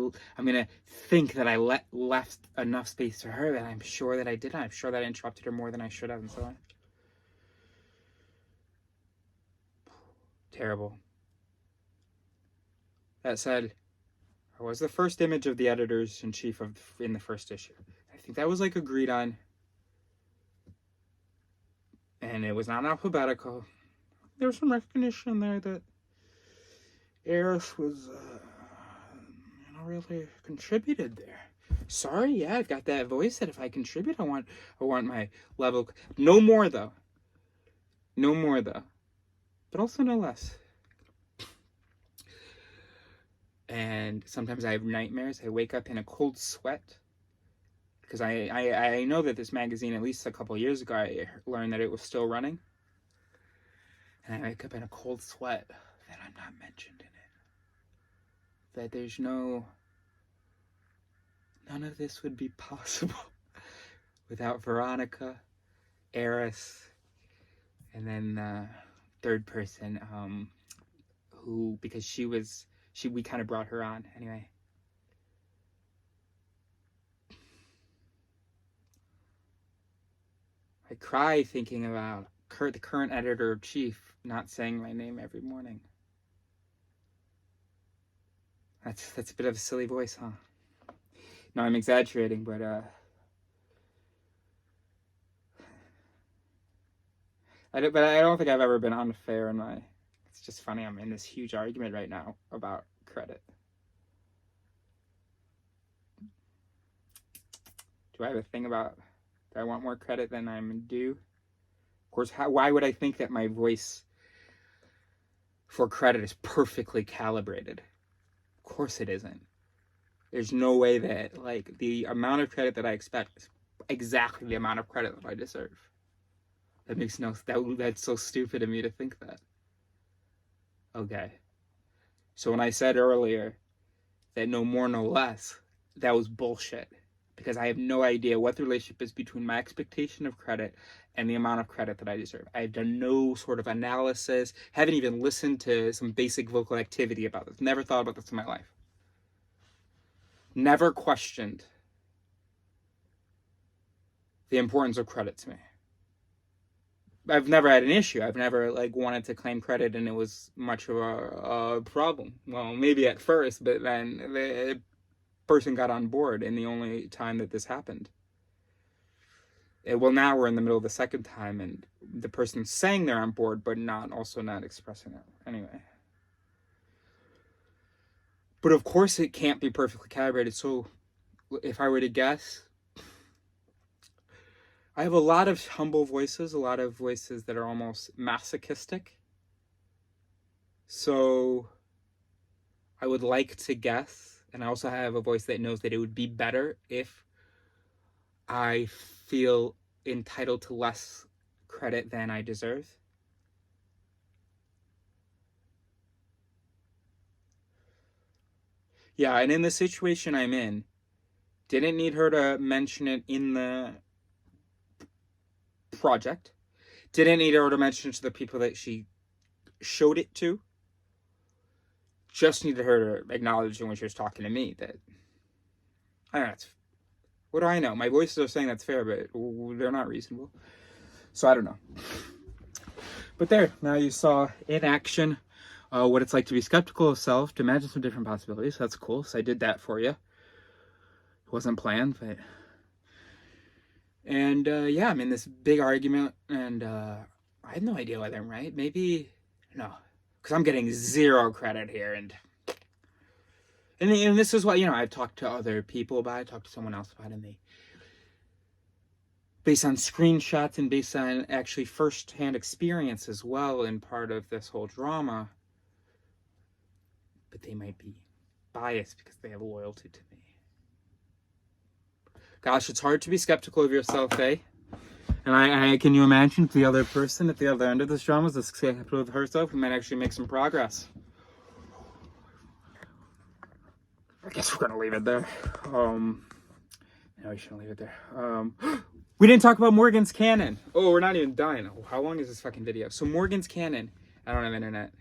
left enough space to her, and I'm sure that I did. I'm sure that I interrupted her more than I should have, and so on. Terrible. That said, I was the first image of the editors-in-chief in the first issue. I think that was agreed on. And it was not alphabetical. There was some recognition there that Eris was, really contributed there. Sorry, yeah, I've got that voice that if I contribute, I want my level. No more though. But also no less. And sometimes I have nightmares. I wake up in a cold sweat. Because I know that this magazine, at least a couple of years ago, I learned that it was still running. And I wake up in a cold sweat that I'm not mentioned in it. That there's none of this would be possible without Veronica, Eris, and then third person, who, because we kind of brought her on anyway. I cry thinking about the current editor-in-chief not saying my name every morning. That's a bit of a silly voice, huh? No, I'm exaggerating, but I don't think I've ever been unfair in my. It's just funny. I'm in this huge argument right now about credit. Do I have a thing about? Do I want more credit than I'm due? Of course. Why would I think that my voice for credit is perfectly calibrated? Of course it isn't. There's no way that the amount of credit that I expect is exactly the amount of credit that I deserve. That makes that's so stupid of me to think that. Okay. So when I said earlier that no more, no less, that was bullshit, because I have no idea what the relationship is between my expectation of credit and the amount of credit that I deserve. I've done no sort of analysis, haven't even listened to some basic vocal activity about this, never thought about this in my life. Never questioned the importance of credit to me. I've never had an issue. I've never like wanted to claim credit and it was much of a problem. Well, maybe at first, but then the person got on board in the only time that this happened. Well, now we're in the middle of the second time, and the person's saying they're on board, but not expressing it. Anyway. But of course it can't be perfectly calibrated. So if I were to guess, I have a lot of humble voices, a lot of voices that are almost masochistic. So I would like to guess, and I also have a voice that knows that it would be better if I feel entitled to less credit than I deserve. Yeah, and in the situation I'm in, didn't need her to mention it in the project. Didn't need her to mention it to the people that she showed it to. Just needed her to acknowledge when she was talking to me that, I don't know, what do I know? My voices are saying that's fair, but they're not reasonable. So I don't know. But there, now you saw in action what it's like to be skeptical of self, to imagine some different possibilities. That's cool. So I did that for you. It wasn't planned, but... And yeah, I'm in this big argument, and I have no idea whether I'm right. Maybe, no. Because I'm getting zero credit here, and this is what, I've talked to other people about it, talked to someone else about it, and they, based on screenshots and based on actually first-hand experience as well in part of this whole drama, but they might be biased because they have loyalty to me. Gosh, it's hard to be skeptical of yourself, eh? And I can you imagine the other person at the other end of this drama is skeptical of herself, who might actually make some progress. I guess we're gonna leave it there. No, we shouldn't leave it there. We didn't talk about Morgan's Canon. Oh, we're not even done. How long is this fucking video? So Morgan's Canon. I don't have internet.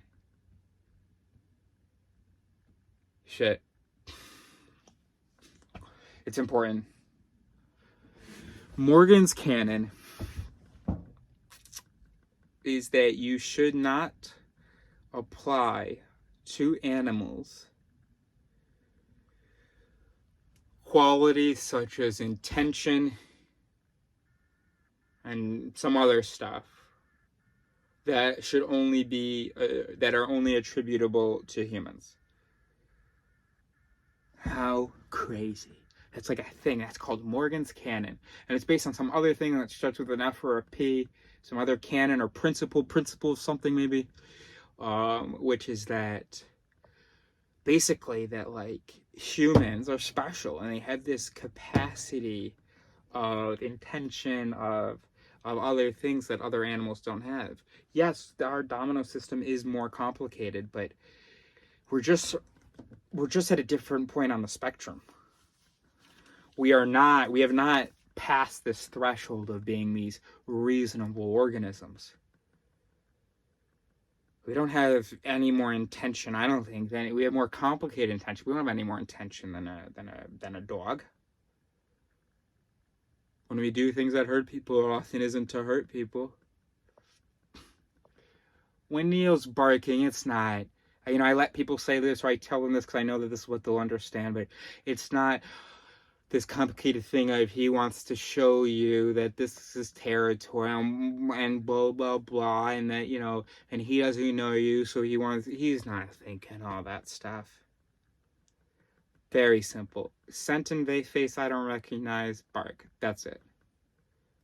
Shit. It's important. Morgan's Canon is that you should not apply to animals qualities such as intention and some other stuff that should only be that are only attributable to humans. How crazy. It's like a thing that's called Morgan's Canon, and it's based on some other thing that starts with an F or a P, some other canon or principle something maybe, which is that basically that like humans are special and they have this capacity of intention of other things that other animals don't have. Yes, our domino system is more complicated, but we're just at a different point on the spectrum. We have not passed this threshold of being these reasonable organisms. We don't have any more intention, I don't think, we have more complicated intention. We don't have any more intention than a dog. When we do things that hurt people, it often isn't to hurt people. When Neil's barking, it's not, I let people say this, or I tell them this because I know that this is what they'll understand, but it's not this complicated thing of he wants to show you that this is his territory and blah, blah, blah, and that, and he doesn't know you, so he's not thinking all that stuff. Very simple. Scent and face I don't recognize, bark. That's it.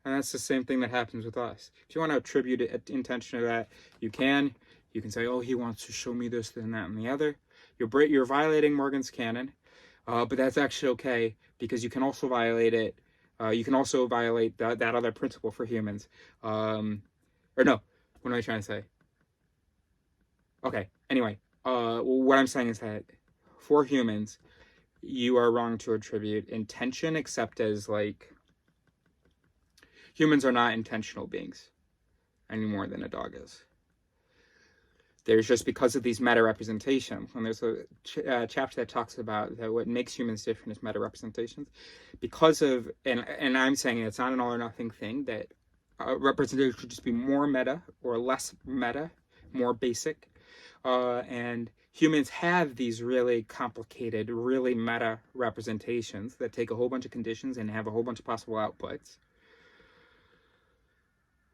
And that's the same thing that happens with us. If you want to attribute intention to that, you can. You can say, oh, he wants to show me this, then that, and the other. You're violating Morgan's Canon. But that's actually okay, because you can also violate it. You can also violate that other principle for humans. Or no, what am I trying to say? Okay, anyway, what I'm saying is that for humans, you are wrong to attribute intention, except as like humans are not intentional beings any more than a dog is. There's just because of these meta-representations, and there's a chapter that talks about that what makes humans different is meta-representations. Because of, and I'm saying it's not an all or nothing thing, that representation should just be more meta or less meta, more basic. And humans have these really complicated, really meta representations that take a whole bunch of conditions and have a whole bunch of possible outputs,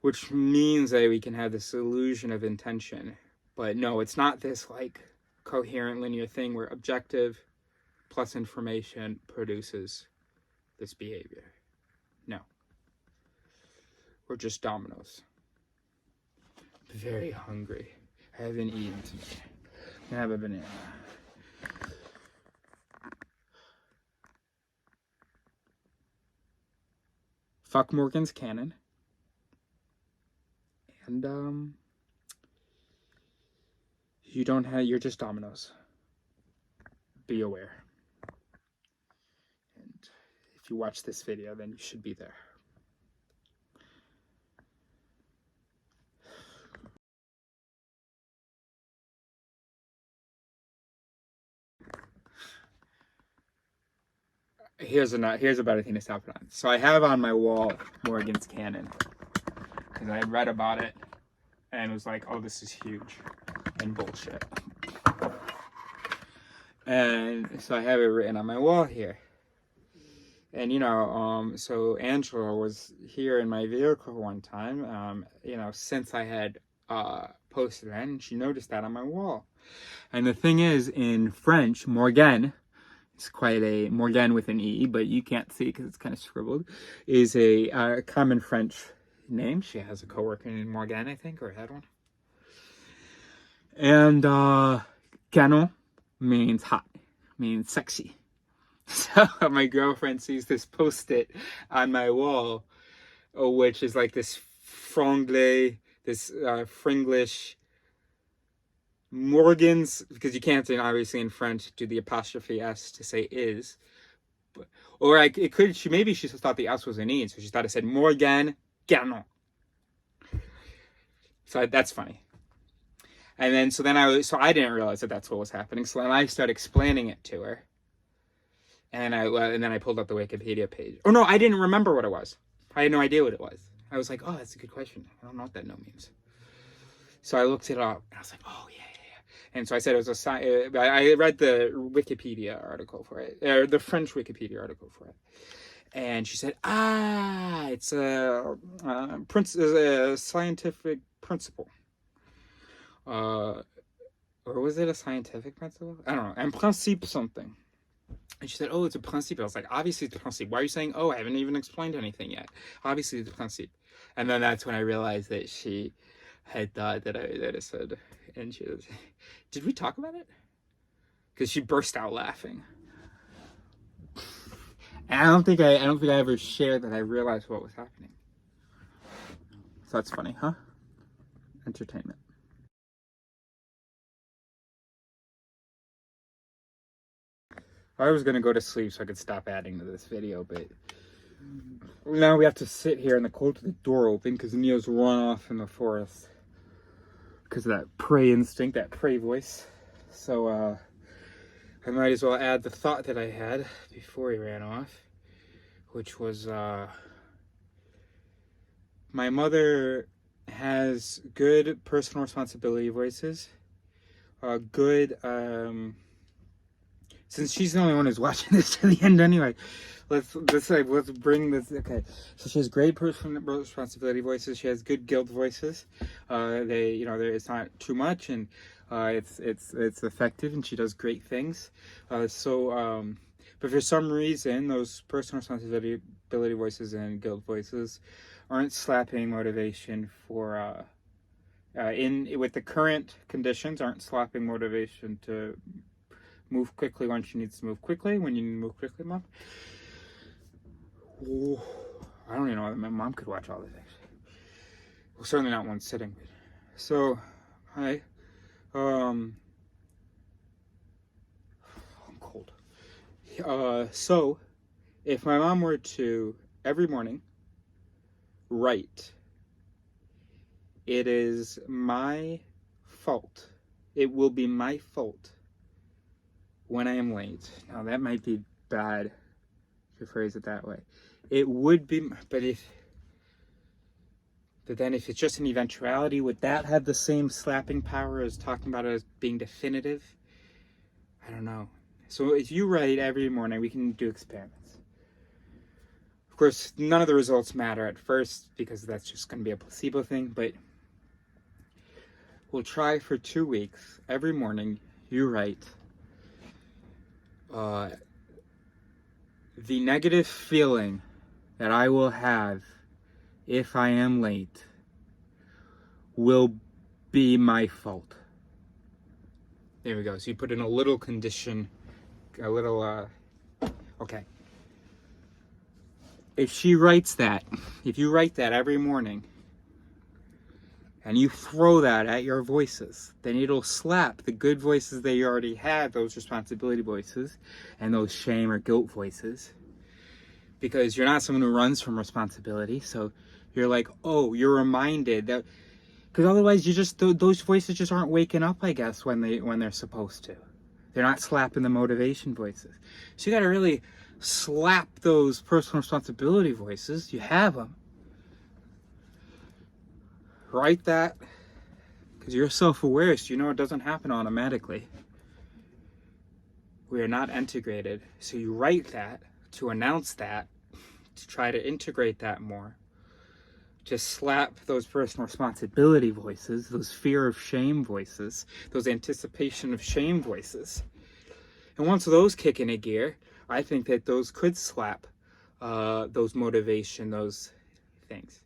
which means that we can have this illusion of intention. But no, it's not this like coherent linear thing where objective plus information produces this behavior. No. We're just dominoes. I'm very hungry. I haven't eaten today. I have a banana. Fuck Morgan's canon. And you don't have, you're just dominoes. Be aware. And if you watch this video, then you should be there. Here's about a thing to stop it on. So I have on my wall Morgan's canon because I read about it and was like, oh, this is huge and bullshit. And so I have it written on my wall here. And so Angela was here in my vehicle one time, since I had posted it, and she noticed that on my wall. And the thing is, in French, Morgane, it's quite a Morgane with an E, but you can't see because it's kind of scribbled, is a common French name. She has a coworker named Morgane, I think, or had one. And canon means hot, means sexy. So my girlfriend sees this post-it on my wall, which is like this franglais, this Fringlish Morgan's, because you can't say obviously in French do the apostrophe S to say is, but, or it could, maybe she just thought the S was an E, so she thought it said Morgane Canon. So that's funny. And then I didn't realize that that's what was happening. So then I started explaining it to her, and then I pulled up the Wikipedia page. Oh no, I didn't remember what it was. I had no idea what it was. I was like, oh, that's a good question. I don't know what that no means. So I looked it up, and I was like, oh yeah. And so I said it was I read the Wikipedia article for it, or the French Wikipedia article for it. And she said, it's a scientific principle. Or was it a scientific principle? I don't know. Un principe something. And she said, oh, it's a principe. I was like, obviously it's a principe. Why are you saying, oh, I haven't even explained anything yet? Obviously it's a principe. And then that's when I realized that she had thought that I said, and she was, did we talk about it? Because she burst out laughing. And I don't think I ever shared that I realized what was happening. So that's funny, huh? Entertainment. I was gonna go to sleep so I could stop adding to this video, but now we have to sit here in the cold with the door open because Neo's run off in the forest because of that prey instinct, that prey voice. So I might as well add the thought that I had before he ran off, which was my mother has good personal responsibility voices, good since she's the only one who's watching this to the end anyway, let's bring this. Okay, so she has great personal responsibility voices. She has good guilt voices. It's not too much, and it's effective, and she does great things. But for some reason, those personal responsibility voices and guilt voices aren't slapping motivation for with the current conditions, aren't slapping motivation to move quickly when she needs to move quickly, when you need to move quickly, Mom. Ooh, I don't even know whether my mom could watch all this, actually. Well, certainly not one sitting. So, hi. I'm cold. So, if my mom were to every morning write, it is my fault. It will be my fault when I am late. Now, that might be bad to phrase it that way. It would be, but then if it's just an eventuality, would that have the same slapping power as talking about it as being definitive? I don't know. So if you write every morning, we can do experiments. Of course, none of the results matter at first because that's just going to be a placebo thing, but we'll try for 2 weeks. Every morning, you write the negative feeling that I will have if I am late will be my fault. There we go. So you put in a little condition, a little, okay. If you write that every morning, and you throw that at your voices, then it'll slap the good voices that you already had, those responsibility voices, and those shame or guilt voices. Because you're not someone who runs from responsibility, so you're like, oh, you're reminded that, because otherwise you just, those voices just aren't waking up, I guess, when they're supposed to. They're not slapping the motivation voices. So you gotta really slap those personal responsibility voices. You have them. Write that, because you're self-aware, so you know it doesn't happen automatically. We are not integrated. So you write that to announce that, to try to integrate that more. Just slap those personal responsibility voices, those fear of shame voices, those anticipation of shame voices. And once those kick into gear, I think that those could slap those motivation, those things.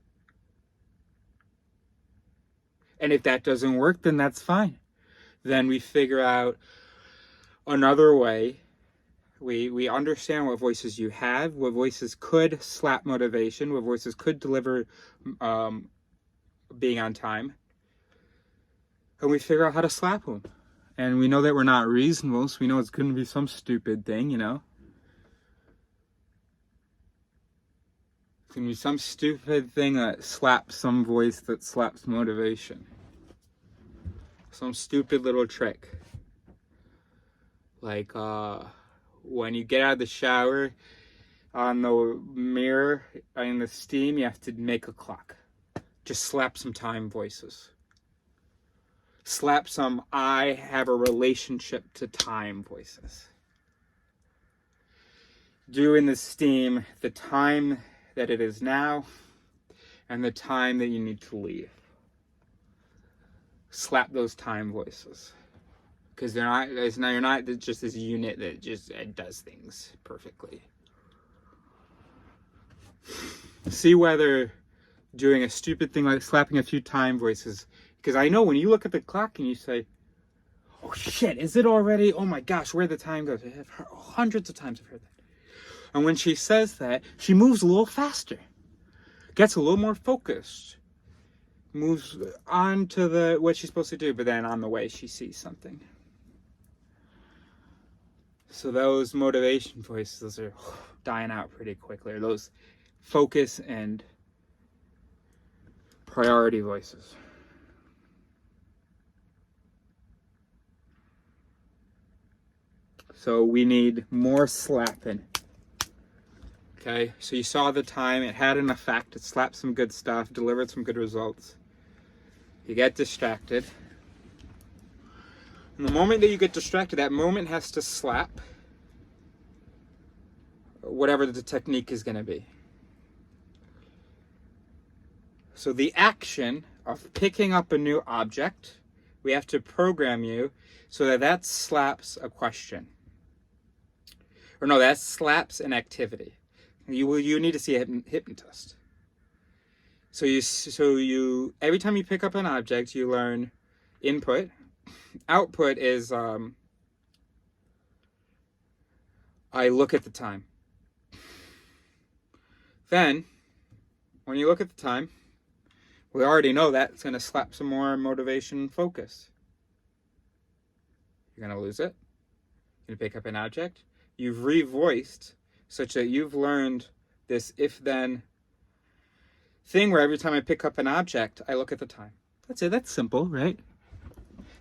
And if that doesn't work, then that's fine. Then we figure out another way. We understand what voices you have, what voices could slap motivation, what voices could deliver being on time. And we figure out how to slap them. And we know that we're not reasonable, so we know it's going to be some stupid thing, you know? It's going to be some stupid thing that slaps some voice that slaps motivation. Some stupid little trick. Like, when you get out of the shower, on the mirror, in the steam, you have to make a clock. Just slap some time voices. Slap some I have a relationship to time voices. Do in the steam the time that it is now and the time that you need to leave. Slap those time voices. Because you're not just this unit that just does things perfectly. See whether doing a stupid thing like slapping a few time voices, because I know when you look at the clock and you say, oh shit, is it already? Oh my gosh, where the time goes. I've heard, hundreds of times I've heard that. And when she says that, she moves a little faster, gets a little more focused, moves on to what she's supposed to do, but then on the way she sees something. So those motivation voices are dying out pretty quickly, or those focus and priority voices. So we need more slapping. Okay, so you saw the time, it had an effect, it slapped some good stuff, delivered some good results. You get distracted. And the moment that you get distracted, that moment has to slap whatever the technique is going to be. So the action of picking up a new object, we have to program you so that slaps a question. Or no, that slaps an activity. You need to see a hypnotist. So you every time you pick up an object, you learn input. Output is I look at the time. Then, when you look at the time, we already know that it's going to slap some more motivation and focus. You're going to lose it. You're going to pick up an object. you've revoiced such that you've learned this if-then thing where every time I pick up an object, I look at the time. That's it. That's simple, right?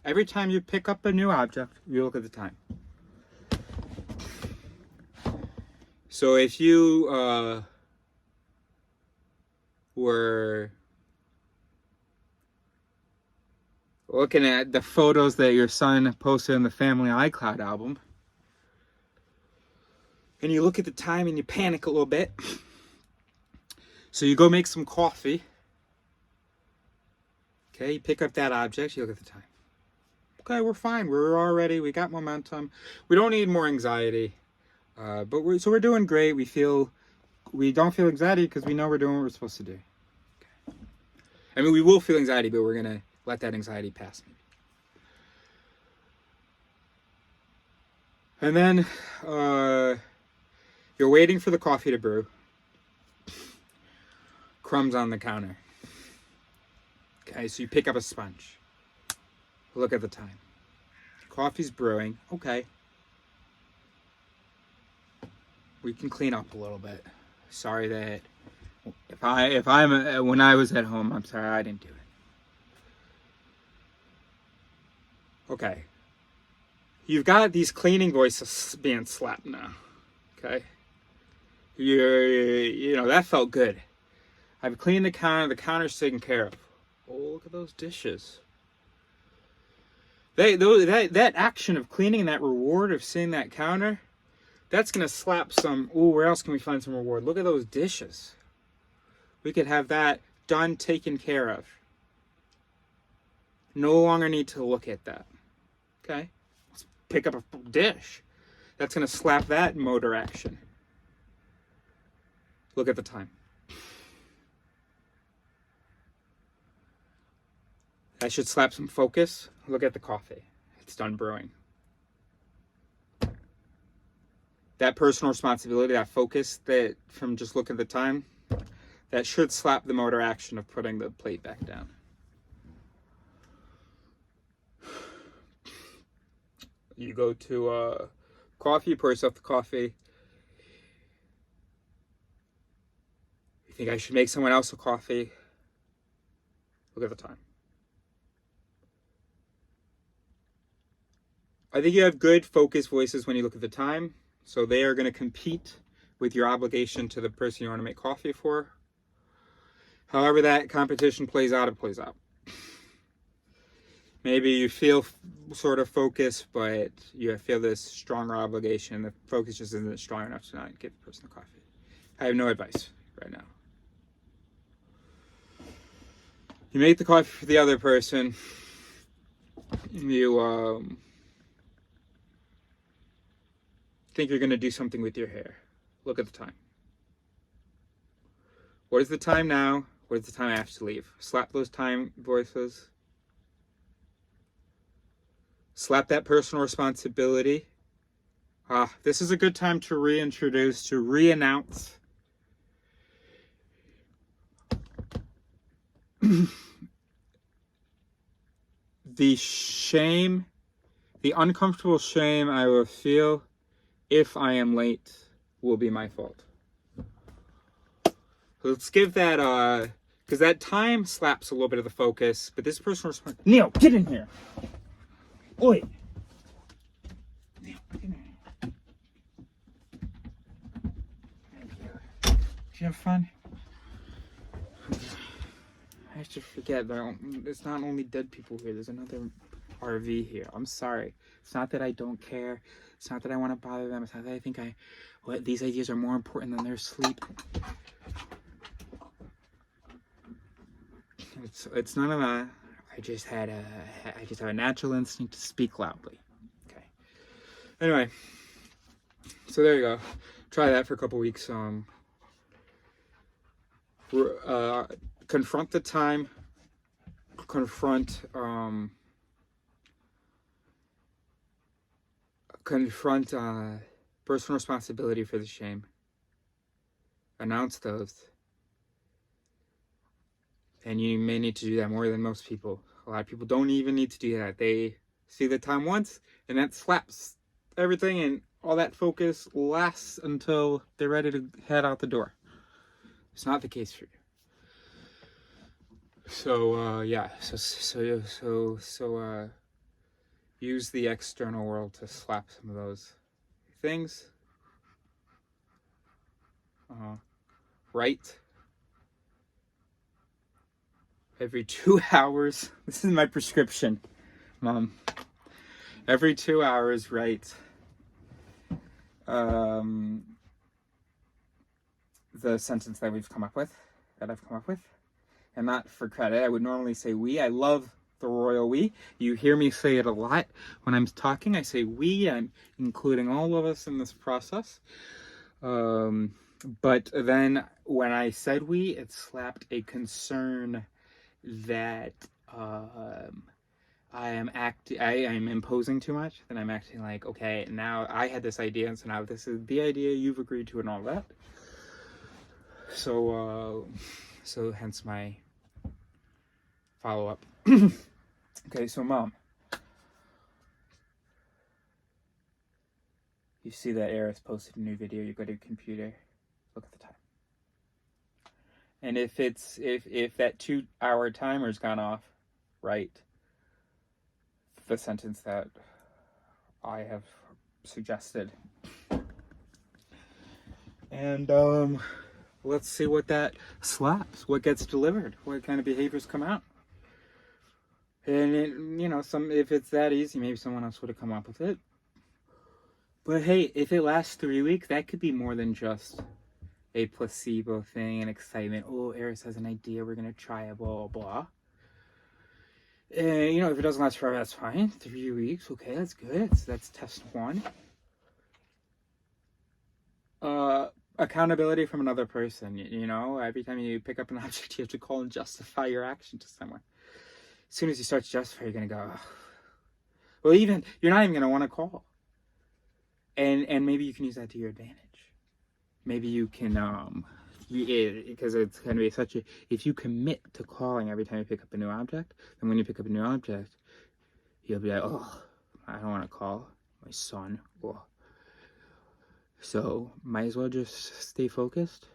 Every time you pick up a new object, you look at the time. So if you were looking at the photos that your son posted in the family iCloud album, and you look at the time and you panic a little bit, so you go make some coffee. Okay, you pick up that object, you look at the time. Okay, we're fine. We got momentum. We don't need more anxiety. But we're doing great. We don't feel anxiety because we know we're doing what we're supposed to do. Okay. I mean, we will feel anxiety, but we're gonna let that anxiety pass. And then you're waiting for the coffee to brew. Crumbs on the counter. Okay, so you pick up a sponge. Look at the time. Coffee's brewing. Okay. We can clean up a little bit. Sorry that when I was at home, I'm sorry I didn't do it. Okay. You've got these cleaning voices being slapped now. Okay. You know, that felt good. I've cleaned the counter's taken care of. Oh, look at those dishes. That action of cleaning, that reward of seeing that counter, that's going to slap some, ooh, where else can we find some reward? Look at those dishes. We could have that done, taken care of. No longer need to look at that. Okay? Let's pick up a dish. That's going to slap that motor action. Look at the time. That should slap some focus. Look at the coffee. It's done brewing. That personal responsibility, that focus, that from just looking at the time, that should slap the motor action of putting the plate back down. You go to coffee, you pour yourself the coffee. You think I should make someone else a coffee? Look at the time. I think you have good focused voices when you look at the time. So they are going to compete with your obligation to the person you want to make coffee for. However that competition plays out, it plays out. Maybe you feel sort of focused, but you feel this stronger obligation. The focus just isn't strong enough to not give the person the coffee. I have no advice right now. You make the coffee for the other person. You think you're going to do something with your hair. Look at the time. What is the time now? What is the time I have to leave? Slap those time voices. Slap that personal responsibility. This is a good time to reintroduce, to re-announce. The shame, the uncomfortable shame I will feel if I am late will be my fault. Let's give that, because that time slaps a little bit of the focus, but this personal response. Neil, get in here. Oi. Neil, get in here. Did you have fun? I just forget, it's not only dead people here, there's another RV here. I'm sorry. It's not that I don't care. It's not that I want to bother them. It's not that I think these ideas are more important than their sleep. It's none of that. I just have a natural instinct to speak loudly. Okay. Anyway, so there you go. Try that for a couple weeks. Confront the time. Confront personal responsibility for the shame. Announce those. And you may need to do that more than most people. A lot of people don't even need to do that. They see the time once, and that slaps everything, and all that focus lasts until they're ready to head out the door. It's not the case for you. So yeah, use the external world to slap some of those things. Write every 2 hours. This is my prescription, Mom. Every 2 hours, write the sentence that I've come up with, and not for credit. I would normally say we. I love the royal we. You hear me say it a lot when I'm talking. I say we. I'm including all of us in this process. But then when I said we, it slapped a concern that I am imposing too much. That I'm acting like, okay, now I had this idea, and so now this is the idea you've agreed to, and all that. So hence my follow-up. Okay, so Mom, you see that Eris posted a new video. You go to your computer, look at the time, and if that 2 hour timer's gone off, write the sentence that I have suggested, and let's see what that slaps, what gets delivered, what kind of behaviors come out. And if it's that easy, maybe someone else would have come up with it. But hey, if it lasts 3 weeks, that could be more than just a placebo thing and excitement. Oh, Eris has an idea, we're gonna try it, blah, blah, blah. And if it doesn't last forever, that's fine. 3 weeks, okay, that's good. That's test 1. Accountability from another person. Every time you pick up an object, you have to call and justify your action to someone. As soon as you start to justify, you're gonna go, oh. Well, you're not even gonna want to call. And maybe you can use that to your advantage. Maybe you can, because it's going to be if you commit to calling every time you pick up a new object, then when you pick up a new object, you'll be like, oh, I don't want to call my son. Oh. So, might as well just stay focused.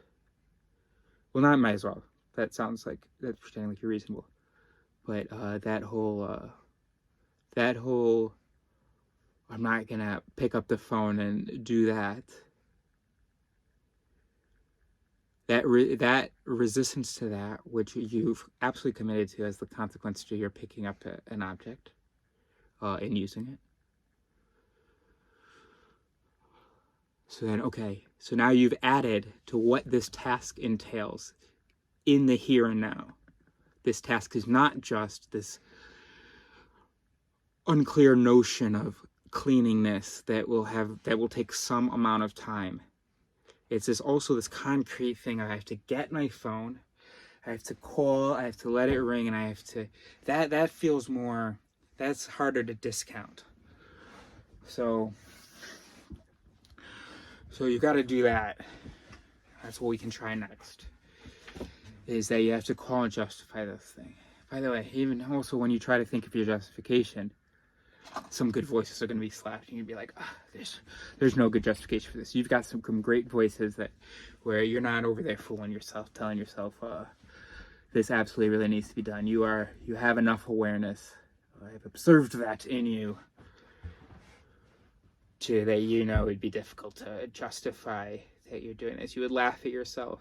Well, not might as well. That sounds like, that's pretending like you're reasonable. But that whole, I'm not going to pick up the phone and do that. That resistance to that, which you've absolutely committed to as the consequence to your picking up an object and using it. So then, okay, so now you've added to what this task entails in the here and now. This task is not just this unclear notion of cleaning this that will take some amount of time. It's also this concrete thing. I have to get my phone, I have to call, I have to let it ring, and I have to, that feels more, that's harder to discount. So you got to do that. That's what we can try next, is that you have to call and justify this thing. By the way, even also when you try to think of your justification, some good voices are going to be slapped and you'd be like, there's no good justification for this. You've got some great voices where you're not over there fooling yourself, telling yourself this absolutely really needs to be done. You have enough awareness. I've observed that in you that it'd be difficult to justify that you're doing this. You would laugh at yourself.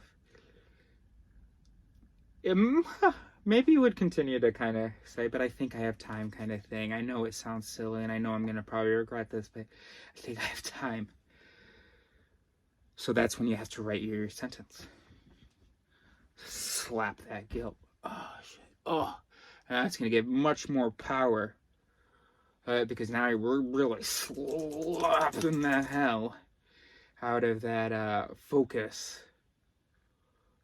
Maybe you would continue to kind of say, but I think I have time, kind of thing. I know it sounds silly, and I know I'm going to probably regret this, but I think I have time. So that's when you have to write your sentence. Slap that guilt. Oh, shit. Oh. And that's going to give much more power, because now we're really slapping the hell out of that focus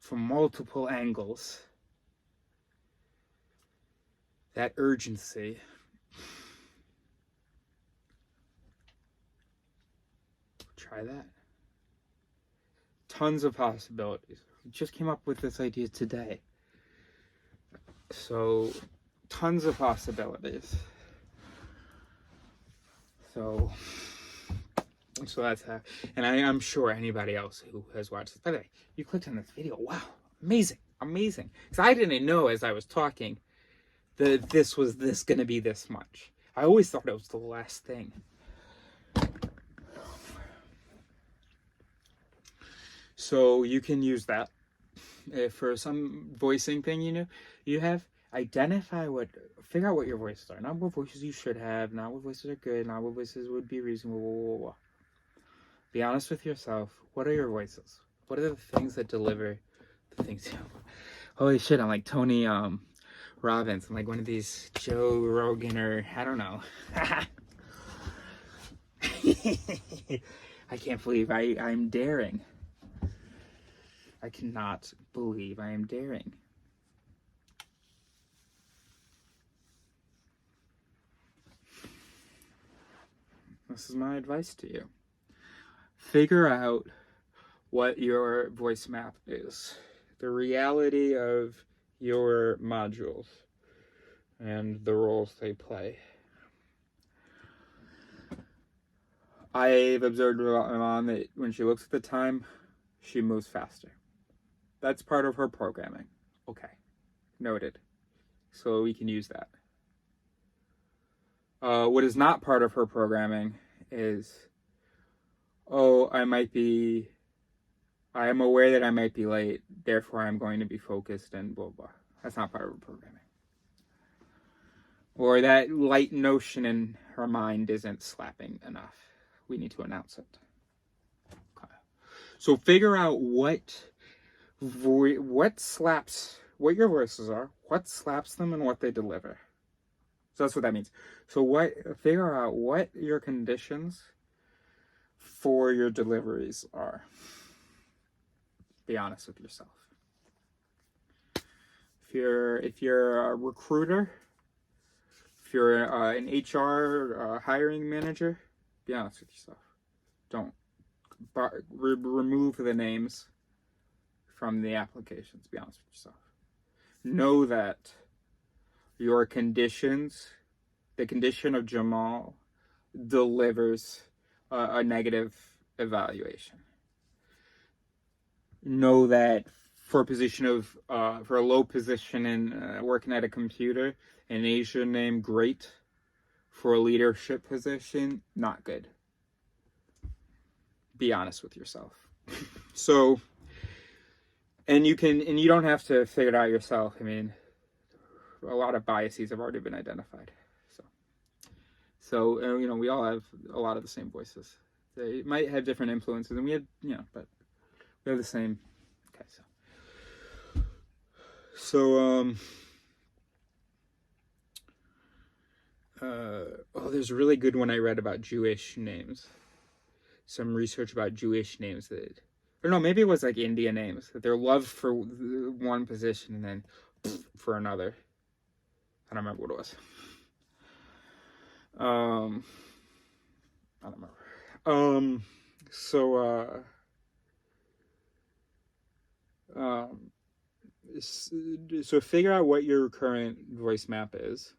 from multiple angles. That urgency. Try that. Tons of possibilities. We just came up with this idea today. So, tons of possibilities. So, So that's how, and I'm sure anybody else who has watched this, by the way, you clicked on this video, wow, amazing, amazing. Because I didn't know as I was talking that this was going to be this much. I always thought it was the last thing. So you can use that for some voicing thing, you have. Figure out what your voices are. Not what voices you should have, not what voices are good, not what voices would be reasonable, blah, blah, blah. Be honest with yourself. What are your voices? What are the things that deliver the things you... Holy shit, I'm like Tony Robbins. I'm like one of these Joe Rogan or... I don't know. I can't believe I'm daring. I cannot believe I am daring. This is my advice to you. Figure out what your voice map is. The reality of your modules and the roles they play. I've observed about my mom that when she looks at the time, she moves faster. That's part of her programming. Okay, noted. So we can use that. What is not part of her programming is, oh, I am aware that I might be late, therefore I'm going to be focused and blah, blah. That's not part of her programming. Or that light notion in her mind isn't slapping enough. We need to announce it. Okay. So figure out what slaps, what your voices are, what slaps them, and what they deliver. So that's what that means. So figure out what your conditions for your deliveries are. Be honest with yourself. If you're a recruiter, if you're an HR hiring manager, be honest with yourself. Don't remove the names from the applications. Be honest with yourself. Know that your conditions, the condition of Jamal, delivers a negative evaluation. Know that for a low position in working at a computer, an Asian name, great. For a leadership position, not good. Be honest with yourself. So, and you don't have to figure it out yourself. I mean, a lot of biases have already been identified. So we all have a lot of the same voices. They might have different influences, and we have, but we have the same. Okay, there's a really good one I read about Jewish names. Some research about Jewish names or no, maybe it was like Indian names, that they're loved for one position and then for another. I don't remember what it was. I don't remember. So figure out what your current voice map is.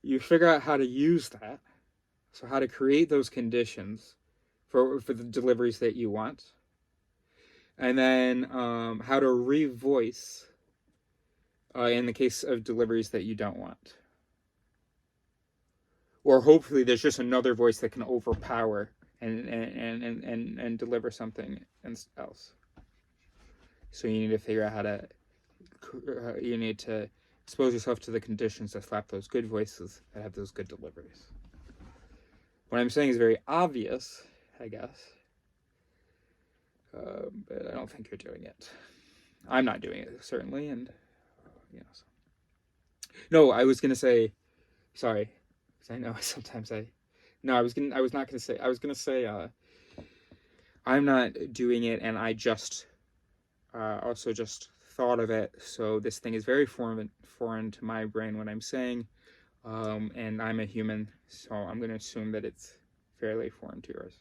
You figure out how to use that. So how to create those conditions for the deliveries that you want. And then how to revoice in the case of deliveries that you don't want. Or hopefully there's just another voice that can overpower and deliver something else. So you need to figure out you need to expose yourself to the conditions that slap those good voices that have those good deliveries. What I'm saying is very obvious, I guess. But I don't think you're doing it. I'm not doing it, certainly, and so. No, I was gonna say, sorry, because I know sometimes I was not gonna say, I'm not doing it, and I just also just thought of it. So this thing is very foreign to my brain when I'm saying, and I'm a human, so I'm gonna assume that it's fairly foreign to yours.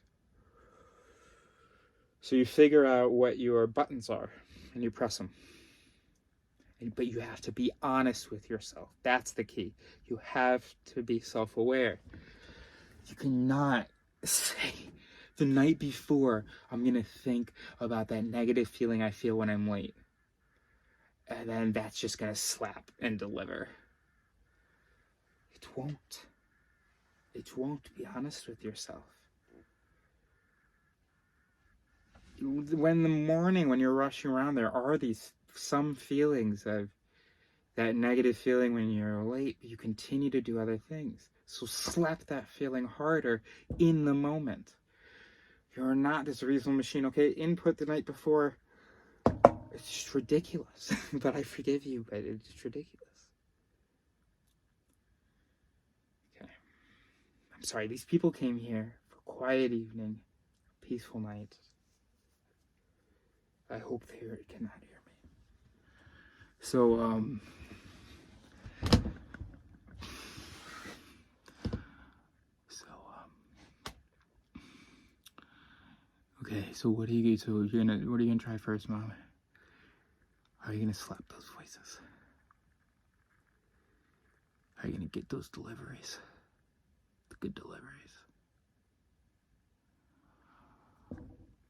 So you figure out what your buttons are, and you press them. But you have to be honest with yourself. That's the key. You have to be self-aware. You cannot say the night before, I'm going to think about that negative feeling I feel when I'm late. And then that's just going to slap and deliver. It won't. It won't. Be honest with yourself. When in the morning, when you're rushing around, there are some feelings of that negative feeling when you're late, but you continue to do other things. So slap that feeling harder in the moment. You're not this reasonable machine. Okay, input the night before. It's just ridiculous. But I forgive you, but it's ridiculous. Okay. I'm sorry, these people came here for a quiet evening, a peaceful night. I hope they cannot hear me. So, okay, so what are you gonna try first, Mom? Are you gonna slap those voices? Are you gonna get those deliveries? The good deliveries.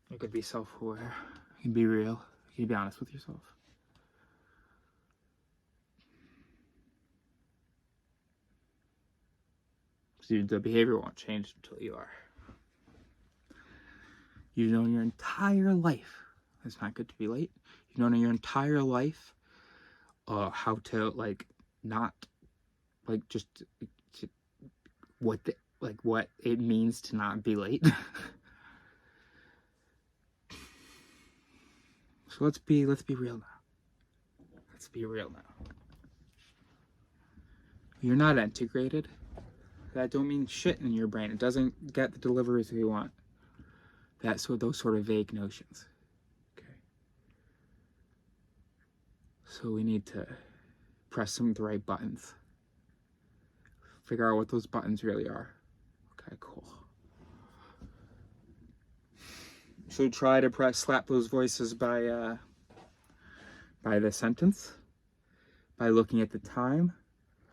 You could be self-aware. You can be real. You can be honest with yourself. See, the behavior won't change until you are. You've known your entire life. It's not good to be late. You've known your entire life how to not just what it means to not be late. So let's be real now. Let's be real now. You're not integrated. That don't mean shit in your brain. It doesn't get the deliveries we want. Those sort of vague notions. Okay. So we need to press some of the right buttons. Figure out what those buttons really are. Okay, cool. So try to slap those voices by the sentence, by looking at the time,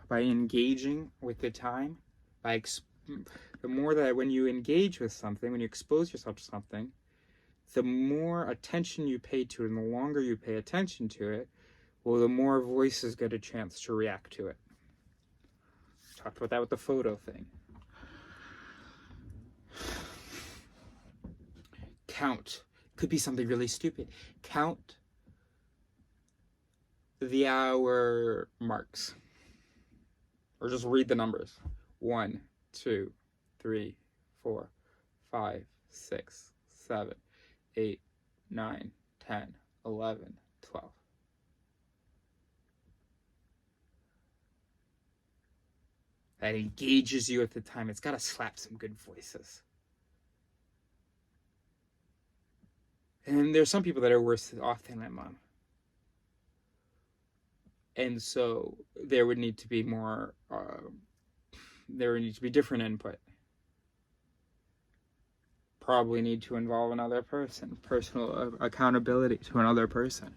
by engaging with the time, the more that when you engage with something, when you expose yourself to something, the more attention you pay to it and the longer you pay attention to it, well, the more voices get a chance to react to it. Talked about that with the photo thing. Count. Could be something really stupid. Count the hour marks. Or just read the numbers. 1, 2, 3, 4, 5, 6, 7, 8, 9, 10, 11, 12. That engages you at the time. It's got to slap some good voices. And there's some people that are worse off than my mom. And so there would need to be more, there would need to be different input. Probably need to involve another person, personal accountability to another person.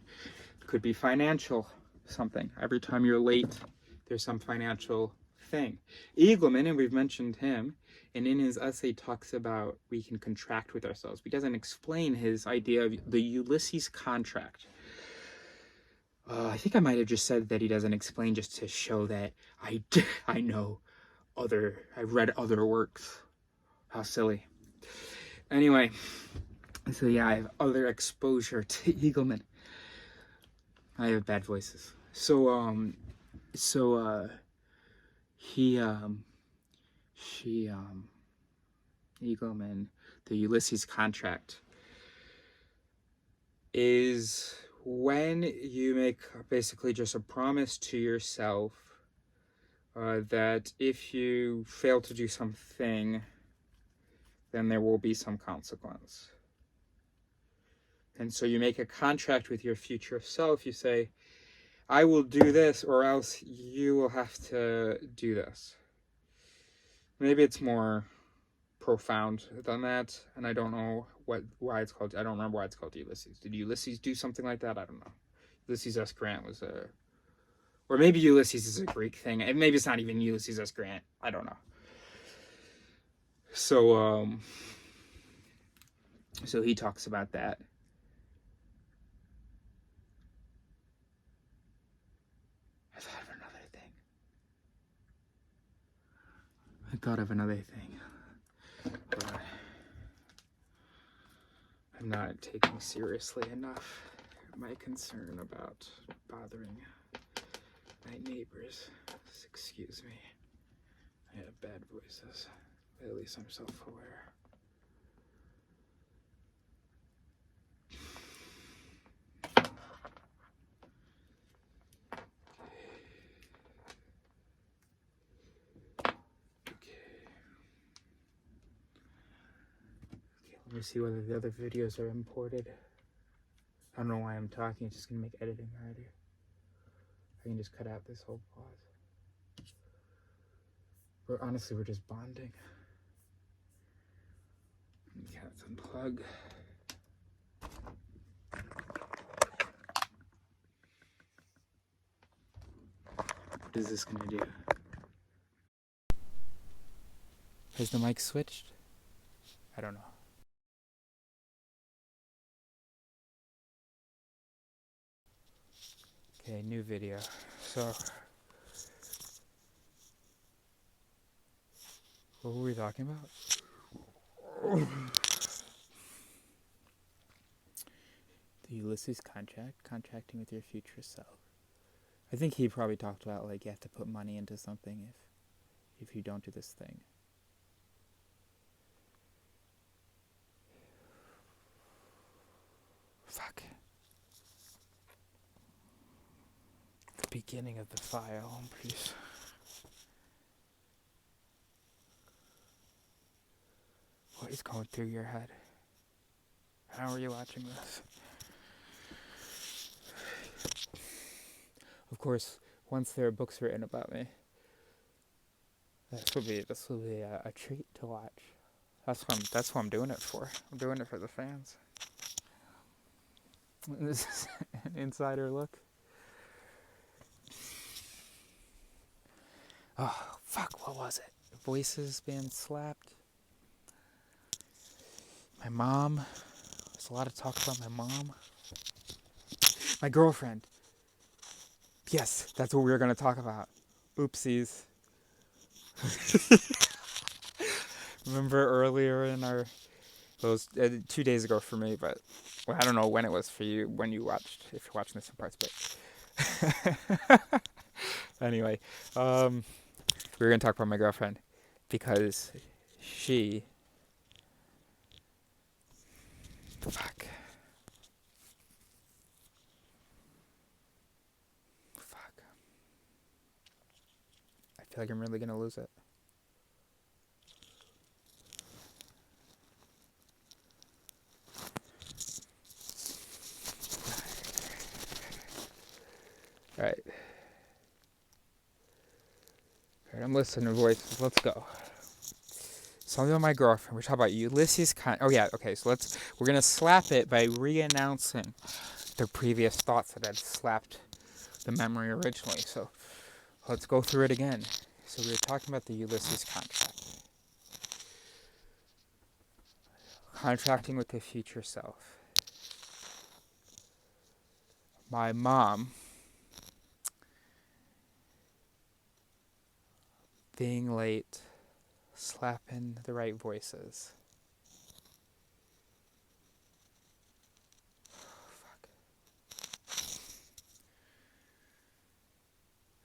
Could be financial something. Every time you're late, there's some financial thing. Eagleman, and we've mentioned him, and in his essay talks about we can contract with ourselves. He doesn't explain his idea of the Ulysses contract. I think I might have just said that he doesn't explain just to show that I know I've read other works. How silly. Anyway, so yeah, I have other exposure to Eagleman. I have bad voices. Eagleman, the Ulysses contract is when you make basically just a promise to yourself that if you fail to do something, then there will be some consequence. And so you make a contract with your future self. You say, I will do this or else you will have to do this. Maybe it's more profound than that, and I don't know why it's called. I don't remember why it's called Ulysses. Did Ulysses do something like that? I don't know. Ulysses S. Grant was or maybe Ulysses is a Greek thing, and maybe it's not even Ulysses S. Grant. I don't know. So so he talks about that. I thought of another thing. I'm not taking seriously enough my concern about bothering my neighbors. Excuse me. I have bad voices. But at least I'm self-aware. Let me see whether the other videos are imported. I don't know why I'm talking. It's just going to make editing harder. I can just cut out this whole pause. Honestly, we're just bonding. Okay, let's unplug. What is this going to do? Has the mic switched? I don't know. Okay, new video. So, what were we talking about? The Ulysses contract, contracting with your future self. I think he probably talked about like you have to put money into something if you don't do this thing. Fuck. The beginning of the file, I'm pretty sure. What is going through your head? How are you watching this? Of course, once there are books written about me, this will be a treat to watch. That's what I'm doing it for. I'm doing it for the fans. This is an insider look. Oh, fuck, what was it? Voices being slapped. My mom. There's a lot of talk about my mom. My girlfriend. Yes, that's what we were going to talk about. Oopsies. Remember earlier in our... It was 2 days ago for me, but well, I don't know when it was for you, when you watched, if you're watching this in parts, but... Anyway, we were going to talk about my girlfriend because she... Fuck. I feel like I'm really going to lose it. Alright. Alright, I'm listening to voices. Let's go. Something about my girlfriend. We're talking about Ulysses. Oh yeah. Okay. So we're gonna slap it by re-announcing the previous thoughts that had slapped the memory originally. So let's go through it again. So we were talking about the Ulysses contract. Contracting with the future self. My mom being late, slapping the right voices.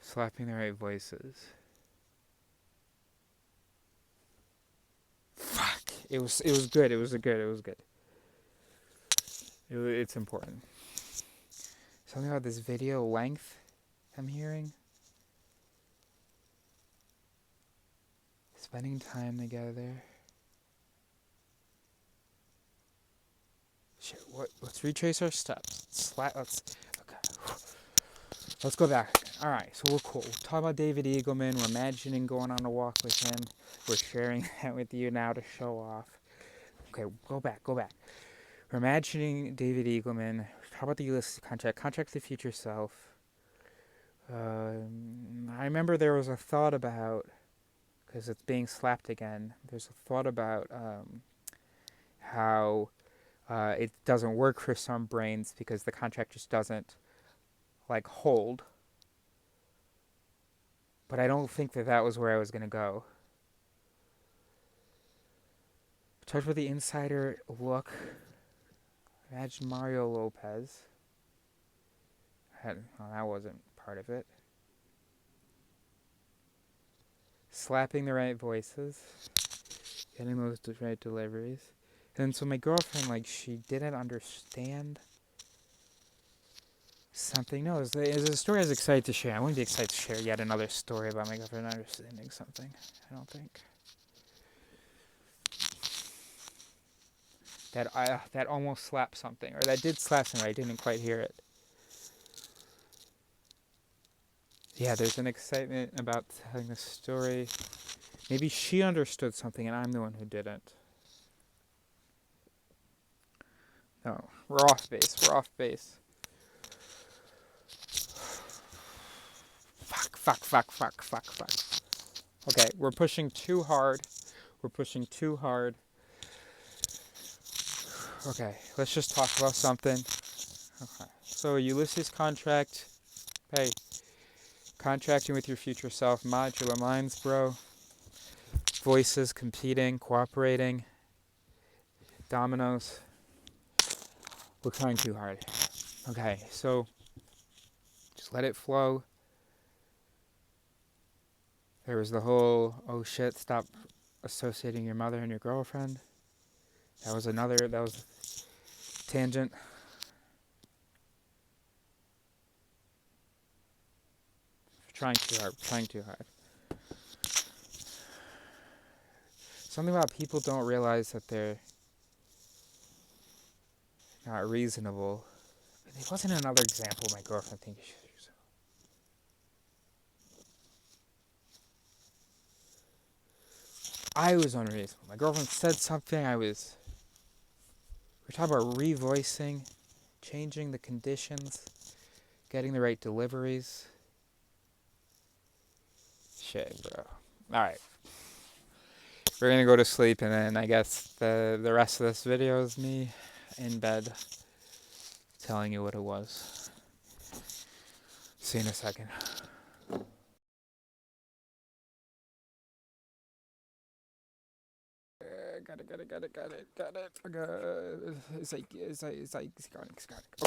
Slapping the right voices. Fuck. It was good. It was good. It's important. Something about this video length I'm hearing. Spending time together. Shit, what? Let's retrace our steps. Let's go back. Alright, so we're cool. We're talking about David Eagleman. We're imagining going on a walk with him. We're sharing that with you now to show off. Okay, go back. We're imagining David Eagleman. Talk about the Ulysses contract the future self. I remember there was a thought about because it's being slapped again. There's a thought about how it doesn't work for some brains because the contract just doesn't like hold. But I don't think that was where I was gonna go. Charged with the insider look. Imagine Mario Lopez. Well, that wasn't part of it. Slapping the right voices. Getting those right deliveries. And so my girlfriend, like, she didn't understand something. No, it was a story I was excited to share. I wouldn't be excited to share yet another story about my girlfriend understanding something. I don't think. That almost slapped something. Or that did slap something. I didn't quite hear it. Yeah, there's an excitement about telling the story. Maybe she understood something and I'm the one who didn't. No, we're off base. We're off base. Fuck. Okay, we're pushing too hard. Okay, let's just talk about something. Okay, so Ulysses contract. Hey, contracting with your future self. Modular minds, bro. Voices competing, cooperating. Dominoes. We're trying too hard. Okay, so just let it flow. There was the whole, oh shit, stop associating your mother and your girlfriend. That was tangent. Trying too hard. Something about people don't realize that they're not reasonable. It wasn't another example my girlfriend thinks she should use. I was unreasonable. My girlfriend said something. We're talking about revoicing, changing the conditions, getting the right deliveries. Shit, bro. Alright. We're gonna go to sleep, and then I guess the rest of this video is me in bed telling you what it was. See you in a second. Got it. It's like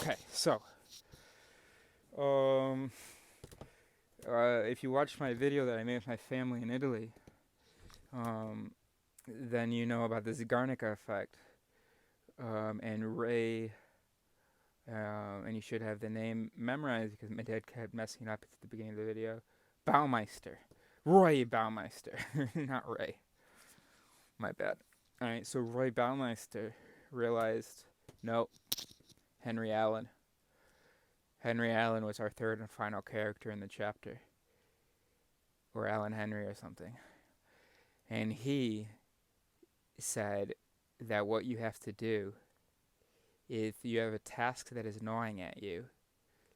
okay, so if you watched my video that I made with my family in Italy, then you know about the Zygarnica effect, and Ray, and you should have the name memorized because my dad kept messing up at the beginning of the video. Baumeister. Roy Baumeister, not Ray. My bad. Alright, so Roy Baumeister realized, nope, Henry Allen. Henry Allen was our third and final character in the chapter. Or Alan Henry or something. And he said that what you have to do if you have a task that is gnawing at you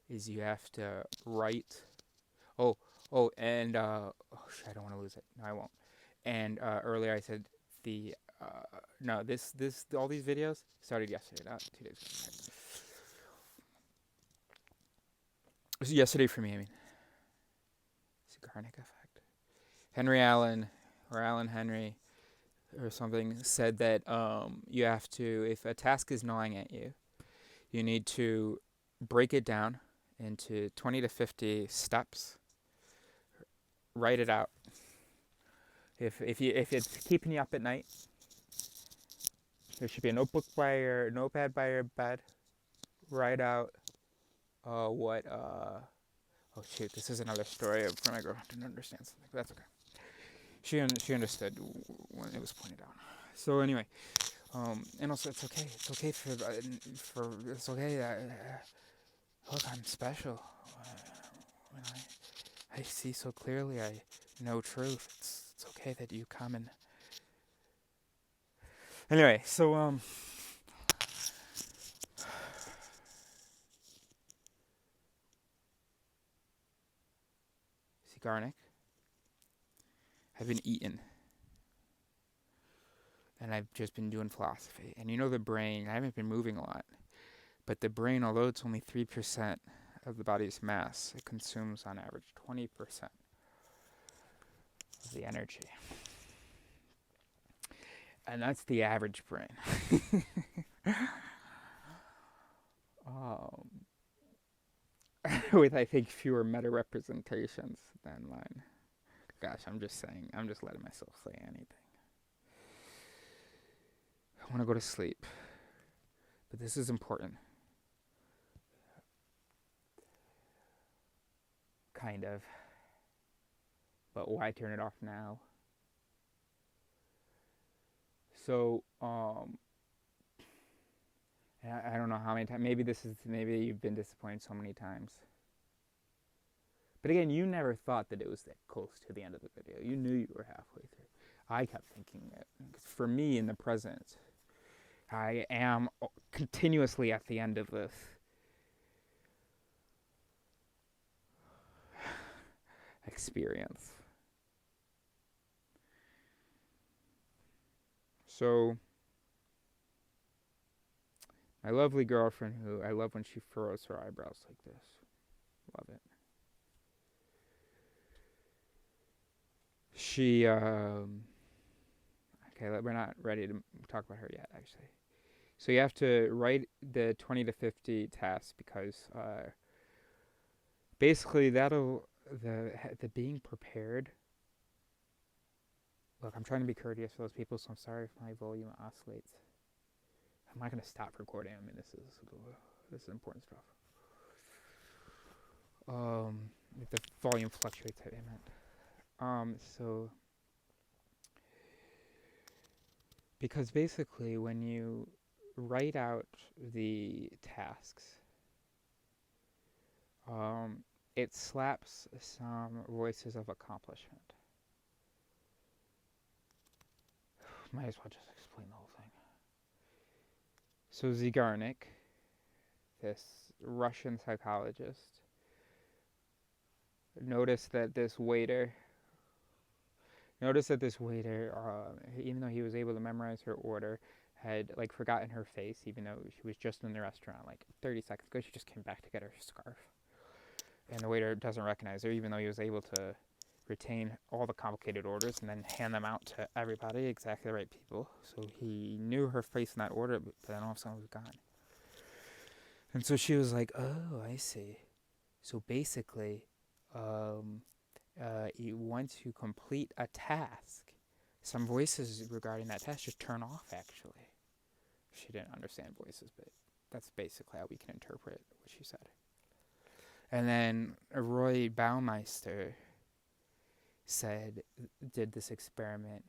is you have to write. I don't want to lose it. No, I won't. And earlier I said all these videos started yesterday, not 2 days ago. Right. It was yesterday for me, I mean. Zygarnik effect. Henry Allen, or Alan Henry, or something, said that you have to, if a task is gnawing at you, you need to break it down into 20 to 50 steps. Write it out. If it's keeping you up at night, there should be a notepad by your bed. Write out what. Oh shoot! This is another story from my girlfriend. Didn't understand something, but that's okay. She understood when it was pointed out. So anyway, and also it's okay. It's okay for it's okay. Look, I'm special. When I see so clearly, I know truth. It's okay that you come and. Anyway, so Zygarnik I've been eating. And I've just been doing philosophy. And the brain, I haven't been moving a lot. But the brain, although it's only 3% of the body's mass, it consumes on average 20% of the energy. And that's the average brain. With, I think, fewer meta-representations than mine. Gosh, I'm just letting myself say anything. I want to go to sleep. But this is important. Kind of. But why turn it off now? So, and I don't know how many times. Maybe you've been disappointed so many times. But again, you never thought that it was that close to the end of the video. You knew you were halfway through. I kept thinking it. For me, in the present, I am continuously at the end of this experience. So, my lovely girlfriend, who I love when she furrows her eyebrows like this. Love it. She, okay, we're not ready to talk about her yet, actually. So you have to write the 20 to 50 tasks because basically the being prepared. Look, I'm trying to be courteous for those people, so I'm sorry if my volume oscillates. I'm not going to stop recording. I mean, this is important stuff. If the volume fluctuates, I meant. So because basically when you write out the tasks, it slaps some voices of accomplishment. Might as well just explain the whole thing. So Zygarnik, this Russian psychologist, noticed that this waiter, even though he was able to memorize her order, had forgotten her face, even though she was just in the restaurant 30 seconds ago. She just came back to get her scarf. And the waiter doesn't recognize her, even though he was able to retain all the complicated orders and then hand them out to everybody, exactly the right people. So he knew her face in that order, but then all of a sudden it was gone. And so she was like, oh, I see. So basically, once you complete a task, some voices regarding that task just turn off, actually. She didn't understand voices, but that's basically how we can interpret what she said. And then Roy Baumeister did this experiment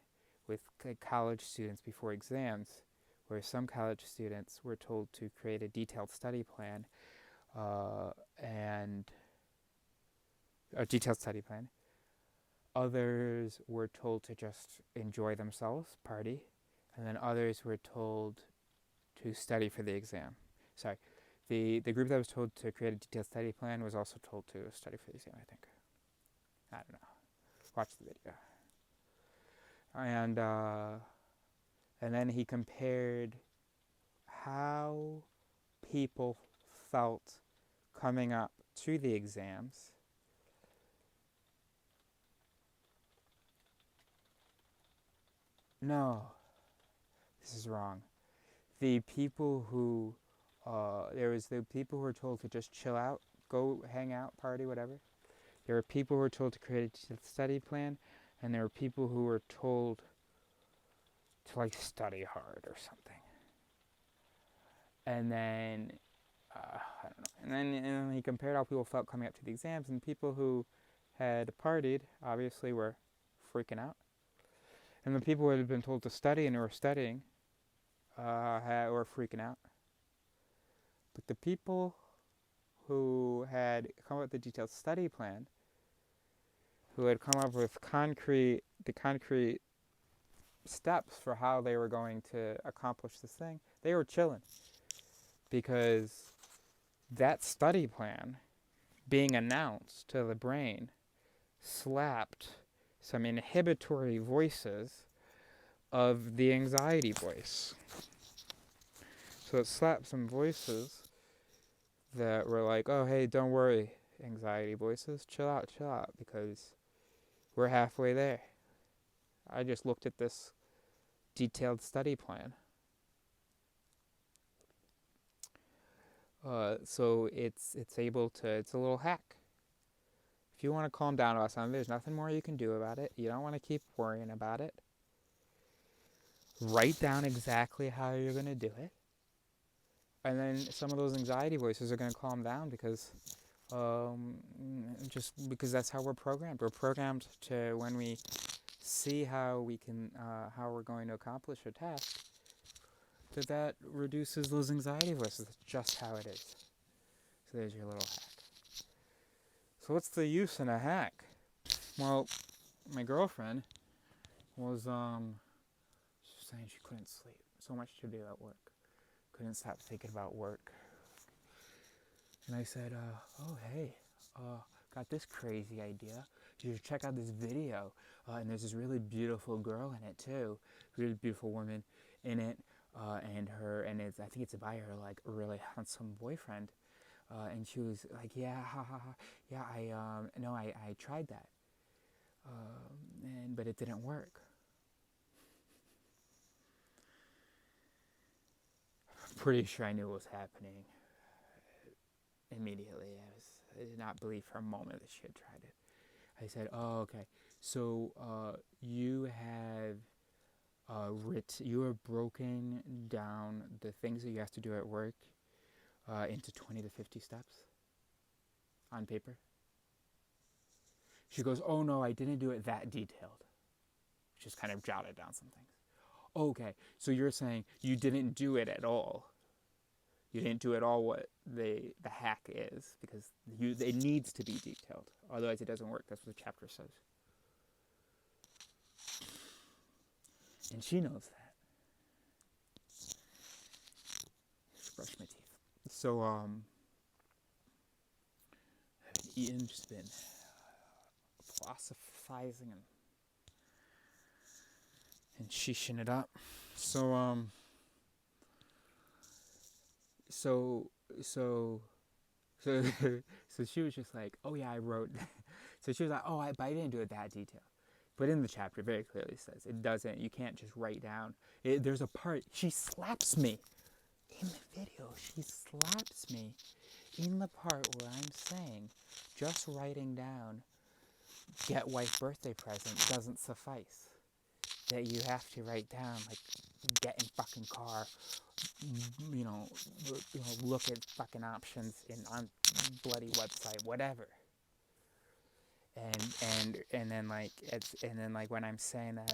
with college students before exams, where some college students were told to create a detailed study plan, Others were told to just enjoy themselves, party, and then others were told to study for the exam. Sorry, the group that was told to create a detailed study plan was also told to study for the exam, I think. I don't know. Watch the video. And then he compared how people felt coming up to the exams No, this is wrong. The people who, there was the people who were told to just chill out, go hang out, party, whatever. There were people who were told to create a study plan, and there were people who were told to study hard or something. And then, I don't know. And then he compared how people felt coming up to the exams, and people who had partied obviously were freaking out. And the people who had been told to study and who were studying were freaking out. But the people who had come up with the detailed study plan, who had come up with the concrete steps for how they were going to accomplish this thing, they were chilling. Because that study plan being announced to the brain slapped some inhibitory voices of the anxiety voice. So it slapped some voices that were like, oh, hey, don't worry, anxiety voices, chill out, because we're halfway there. I just looked at this detailed study plan. So it's able to, it's a little hack. If you want to calm down about something, there's nothing more you can do about it. You don't want to keep worrying about it. Write down exactly how you're going to do it. And then some of those anxiety voices are going to calm down because just because that's how we're programmed. We're programmed to, when we see how we can, how we're going to accomplish a task, that reduces those anxiety voices. That's just how it is. So there's your little hack. So what's the use in a hack? Well, my girlfriend was saying she couldn't sleep. So much to do at work. Couldn't stop thinking about work. And I said, oh, hey, got this crazy idea. You should check out this video. And there's this really beautiful girl in it, too. Really beautiful woman in it. And I think it's by her, like, really handsome boyfriend. And she was like, yeah, I tried that. But it didn't work. Pretty sure I knew what was happening immediately. I did not believe for a moment that she had tried it. I said, oh, okay. So you have broken down the things that you have to do at work into 20 to 50 steps on paper? She goes, oh no, I didn't do it that detailed. Just kind of jotted down some things. Okay, so you're saying you didn't do it at all. You didn't do at all what the hack is, because it needs to be detailed. Otherwise it doesn't work. That's what the chapter says. And she knows that. Just brush my teeth. So, I haven't eaten, just been philosophizing and sheeshing it up. So she was just like, oh yeah, I wrote. So she was like, oh, but I didn't do it that detailed. But in the chapter, it very clearly says it doesn't. You can't just write down. There's a part. She slaps me in the video. She slaps me in the part where I'm saying just writing down get wife birthday present doesn't suffice. That you have to write down, like, get in fucking car, look at fucking options on bloody website, whatever. And then when I'm saying that,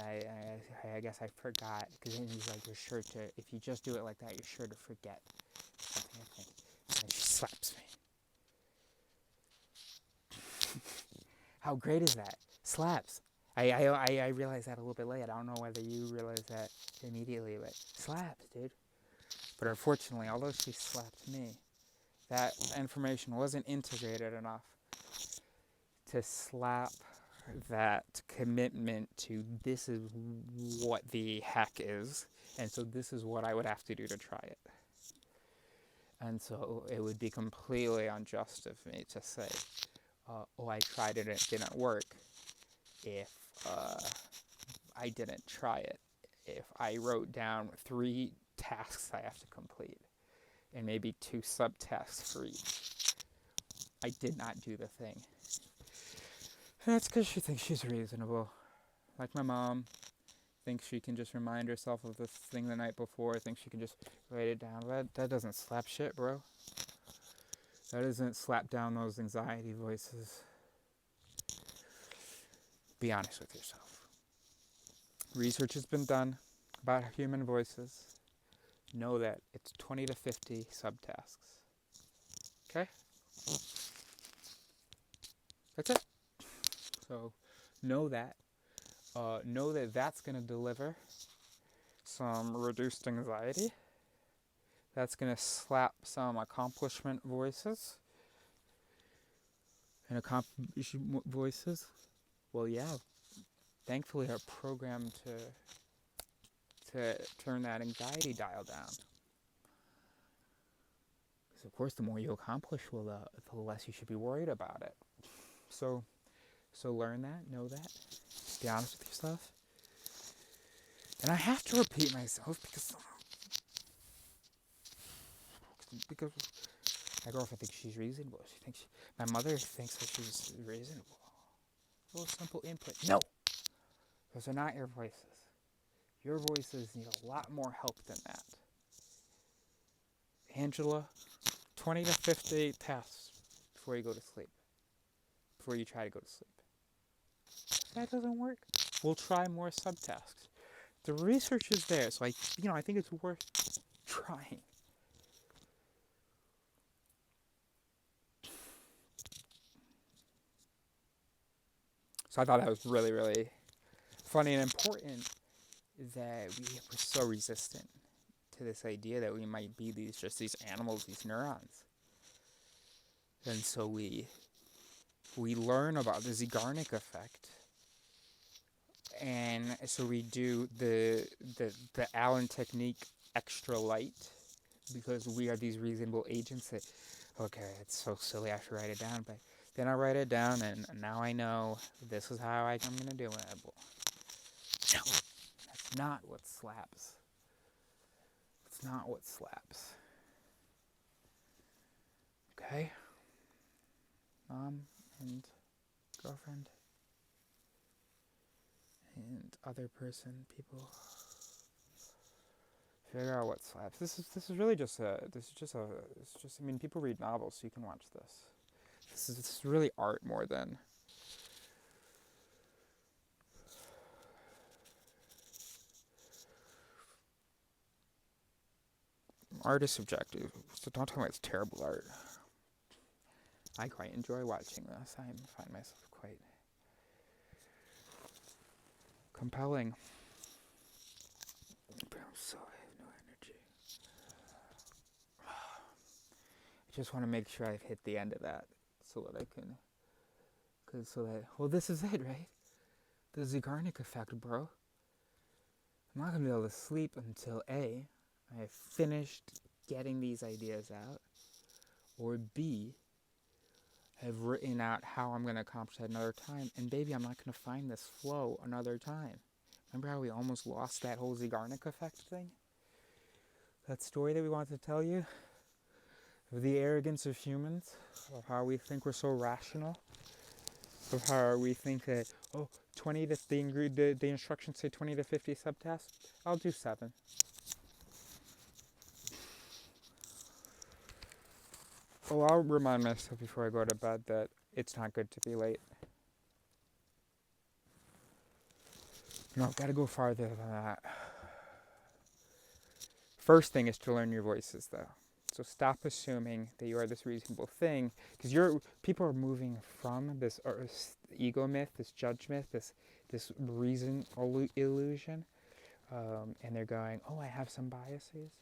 I guess I forgot, because then he's like, you're sure to, if you just do it like that, you're sure to forget something, I think. And then she slaps me. How great is that? Slaps. I realized that a little bit late. I don't know whether you realized that immediately, but slaps, dude. But unfortunately, although she slapped me, that information wasn't integrated enough to slap that commitment to this is what the hack is, and so this is what I would have to do to try it. And so it would be completely unjust of me to say, oh, I tried it and it didn't work, if I didn't try it. If I wrote down 3 tasks I have to complete, and maybe 2 subtasks for each, I did not do the thing. And that's because she thinks she's reasonable. Like my mom thinks she can just remind herself of this thing the night before, thinks she can just write it down. That doesn't slap shit, bro. That doesn't slap down those anxiety voices. Be honest with yourself. Research has been done about human voices. Know that it's 20 to 50 subtasks. Okay? That's it. So know that. Know that that's going to deliver some reduced anxiety. That's going to slap some accomplishment voices. And accomplishment voices, well, yeah, thankfully are programmed to turn that anxiety dial down. Because of course, the more you accomplish, well, the less you should be worried about it. So learn that, know that, be honest with yourself. And I have to repeat myself because my girlfriend thinks she's reasonable. My mother thinks that she's reasonable. A little simple input. No, those are not your voices. Your voices need a lot more help than that. Angela, 20 to 50 tasks before you go to sleep. Before you try to go to sleep. If that doesn't work, we'll try more subtasks. The research is there, so I think it's worth trying. So I thought that was really, really funny and important that we were so resistant to this idea that we might be these animals, these neurons. And so we learn about the Zeigarnik effect. And so we do the Allen technique extra light because we are these reasonable agents that, okay, it's so silly I have to write it down, but then I write it down and now I know this is how I'm going to do it. No, that's not what slaps. It's not what slaps. Okay? Mom and girlfriend and other person, people, figure out what slaps. This is really just I mean, people read novels, so you can watch this. This is really art more than art is subjective, so don't tell me it's terrible art. I quite enjoy watching this. I find myself quite compelling. But I have no energy. I just want to make sure I've hit the end of that so that I can, well, this is it, right? The Zeigarnik effect, bro. I'm not going to be able to sleep until A, I have finished getting these ideas out, or B, have written out how I'm going to accomplish that another time, and baby, I'm not going to find this flow another time. Remember how we almost lost that whole Zeigarnik effect thing? That story that we wanted to tell you? Of the arrogance of humans, of how we think we're so rational, of how we think that, 20 to, the instructions say 20 to 50 subtasks, I'll do 7. Oh, I'll remind myself before I go to bed that it's not good to be late. No, I've got to go farther than that. First thing is to learn your voices, though. So stop assuming that you are this reasonable thing, because people are moving from this ego myth, this judge myth, this reason illusion, and they're going, oh, I have some biases.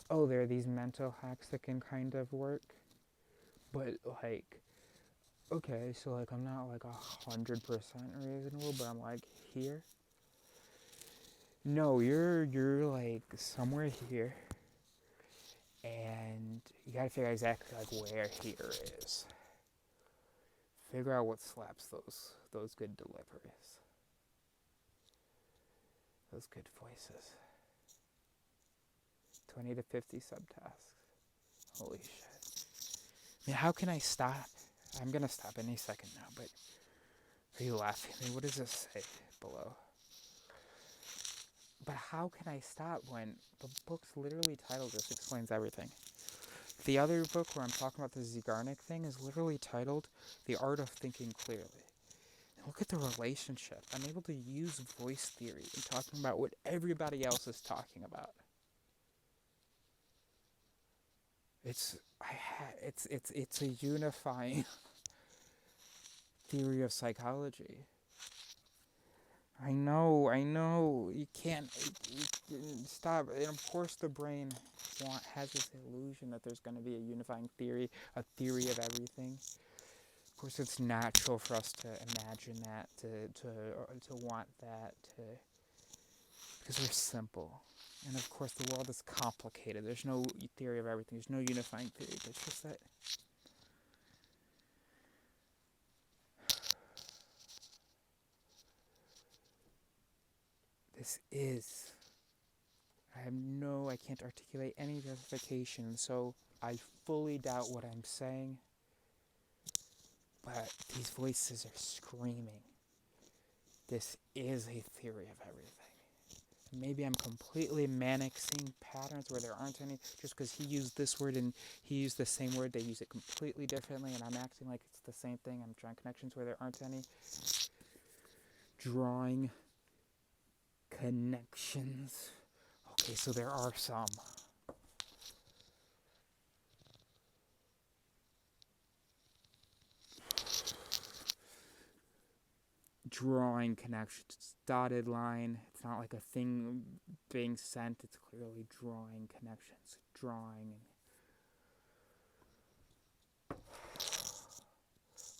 Oh, there are these mental hacks that can kind of work. But okay, so I'm not 100% reasonable, but I'm here. No, you're somewhere here. And you gotta figure out exactly where here is. Figure out what slaps those good deliveries. Those good voices. 20 to 50 subtasks. Holy shit. I mean, how can I stop? I'm gonna stop any second now, but are you laughing at me? What does this say below? But how can I stop when the book's literally titled This Explains Everything? The other book where I'm talking about the Zeigarnik thing is literally titled The Art of Thinking Clearly. And look at the relationship. I'm able to use voice theory in talking about what everybody else is talking about. It's a unifying theory of psychology. I know, you can't stop. And of course the brain has this illusion that there's going to be a unifying theory, a theory of everything. Of course, it's natural for us to imagine that, to want that, because we're simple. And of course, the world is complicated. There's no theory of everything. There's no unifying theory. But it's just that this is. I can't articulate any justification, so I fully doubt what I'm saying. But these voices are screaming. This is a theory of everything. Maybe I'm completely manic, seeing patterns where there aren't any, just because he used this word and he used the same word, they use it completely differently, and I'm acting like it's the same thing. I'm drawing connections where there aren't any. Drawing connections. Okay, so there are some. Drawing connections. It's dotted line. It's not like a thing being sent. It's clearly drawing connections. Drawing.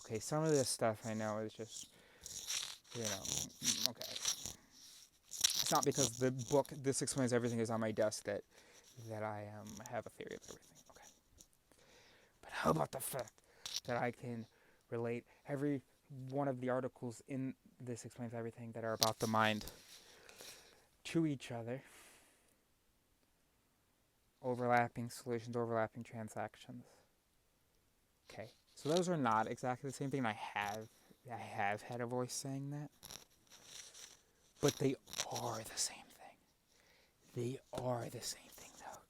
Okay, some of this stuff I know is just, okay. It's not because the book, This Explains Everything, is on my desk that I have a theory of everything. Okay. But how about the fact that I can relate every one of the articles in This Explains Everything that are about the mind to each other? Overlapping solutions, overlapping transactions. Okay, so those are not exactly the same thing. I have had a voice saying that, but they are the same thing. They are the same thing, though.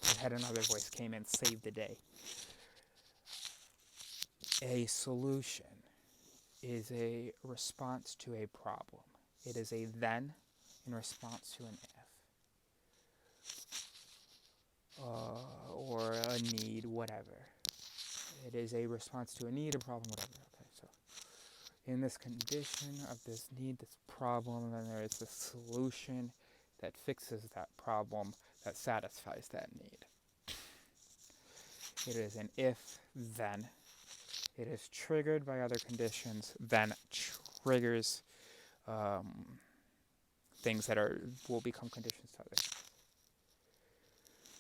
I had another voice came in, saved the day. A solution is a response to a problem. It is a then in response to an if. Or a need, whatever. It is a response to a need, a problem, whatever. Okay, so in this condition of this need, this problem, then there is a solution that fixes that problem, that satisfies that need. It is an if, then. It is triggered by other conditions, then triggers things that will become conditions to others.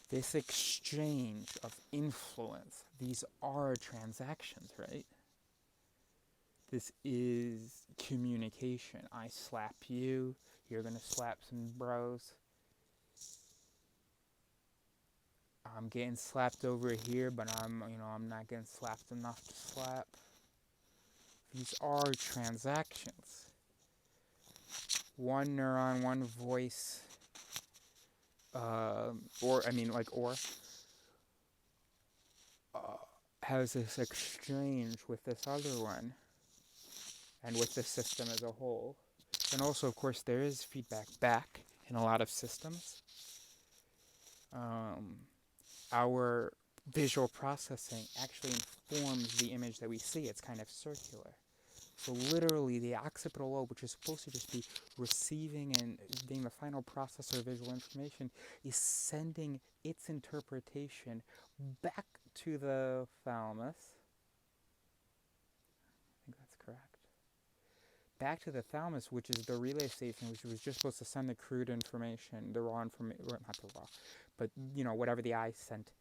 This exchange of influence, these are transactions, right? This is communication. I slap you, you're gonna slap some bros. I'm getting slapped over here, but I'm not getting slapped enough to slap. These are transactions. One neuron, one voice, has this exchange with this other one, and with the system as a whole. And also, of course, there is feedback back in a lot of systems. Our visual processing actually informs the image that we see. It's kind of circular. So literally, the occipital lobe, which is supposed to just be receiving and being the final processor of visual information, is sending its interpretation back to the thalamus. I think that's correct. Back to the thalamus, which is the relay station, which was just supposed to send the crude information, the raw information, not the raw, but whatever the eye sent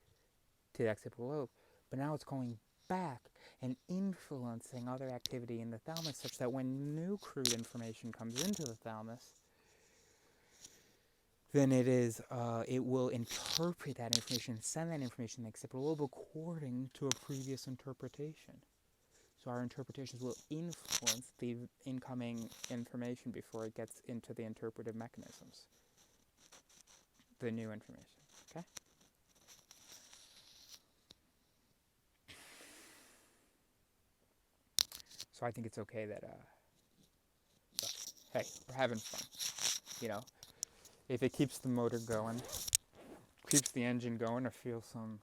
to the occipital lobe. But now it's going back and influencing other activity in the thalamus, such that when new crude information comes into the thalamus, then it will interpret that information, send that information to the occipital lobe according to a previous interpretation. So our interpretations will influence the incoming information before it gets into the interpretive mechanisms. The new information, okay? So I think it's okay that, hey, we're having fun, If it keeps the motor going, keeps the engine going, I feel some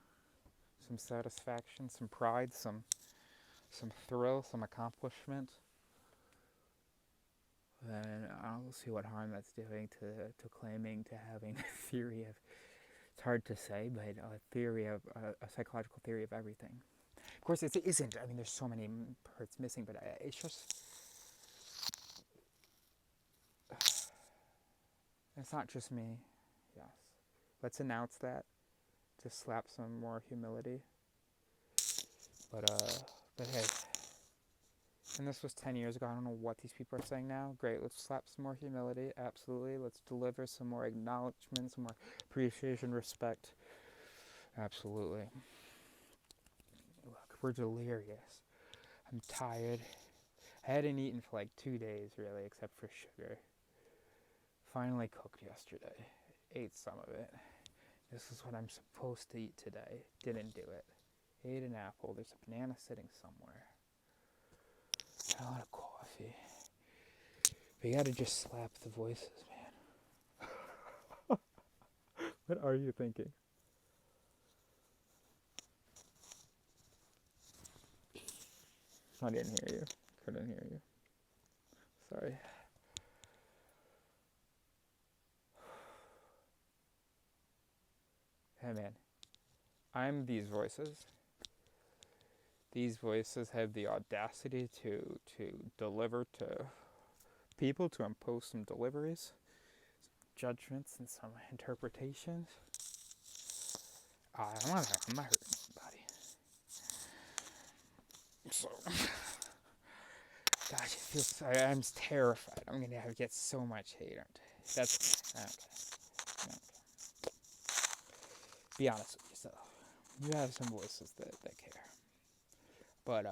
satisfaction, some pride, some thrill, some accomplishment, then I'll see what harm that's doing to claiming to having a theory of, it's hard to say, but a psychological theory of everything. Of course, it isn't. I mean, there's so many parts missing, but it's just. It's not just me. Yes. Let's announce that to slap some more humility. But hey. And this was 10 years ago. I don't know what these people are saying now. Great, let's slap some more humility. Absolutely. Let's deliver some more acknowledgement, some more appreciation, respect. Absolutely. Look, we're delirious. I'm tired. I hadn't eaten for like 2 days, really, except for sugar. Finally cooked yesterday. Ate some of it. This is what I'm supposed to eat today. Didn't do it. Ate an apple. There's a banana sitting somewhere. A lot of coffee. But you gotta just slap the voices, man. What are you thinking? I didn't hear you. Couldn't hear you. Sorry. Hey, man. I'm these voices. These voices have the audacity to deliver to people, to impose some deliveries, some judgments, and some interpretations. I'm not hurting anybody. So, gosh, it feels. I'm terrified. I'm gonna get so much hate. That's okay. Be honest with yourself. You have some voices that care. But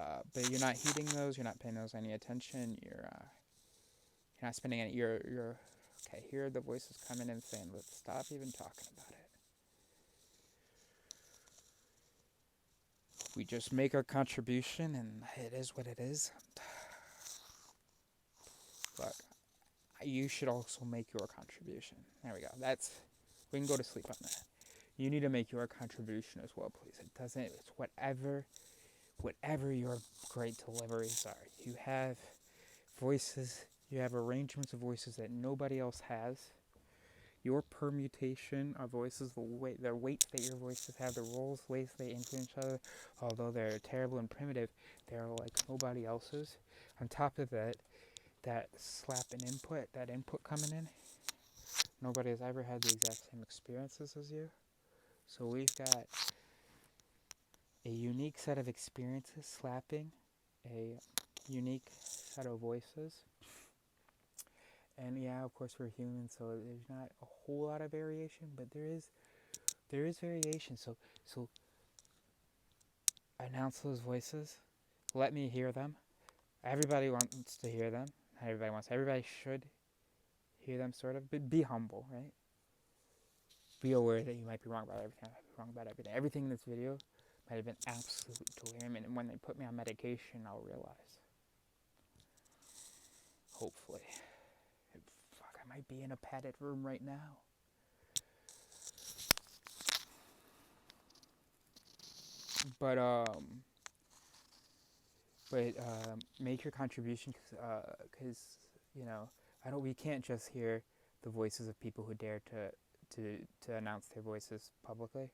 you're not heeding those. You're not paying those any attention. You're not spending any. You're okay. Here are the voices coming in saying, "Let's stop even talking about it." We just make our contribution, and it is what it is. But you should also make your contribution. There we go. We can go to sleep on that. You need to make your contribution as well, please. It's whatever your great deliveries are. You have voices, you have arrangements of voices that nobody else has. Your permutation of voices, the weight that your voices have, the roles, ways they influence each other, although they're terrible and primitive, they're like nobody else's. On top of that slap and input, that input coming in, nobody has ever had the exact same experiences as you. So we've got a unique set of experiences slapping, a unique set of voices. And yeah, of course we're human, so there's not a whole lot of variation, but there is variation. So announce those voices. Let me hear them. Everybody wants to hear them. Not everybody wants. Everybody should hear them, sort of. But be humble, right? Be aware that you might be wrong about everything. I might be wrong about everything. Everything in this video might have been absolute delirium, and when they put me on medication, I'll realize. Hopefully. Fuck, I might be in a padded room right now. But make your contribution, because we can't just hear the voices of people who dare to announce their voices publicly,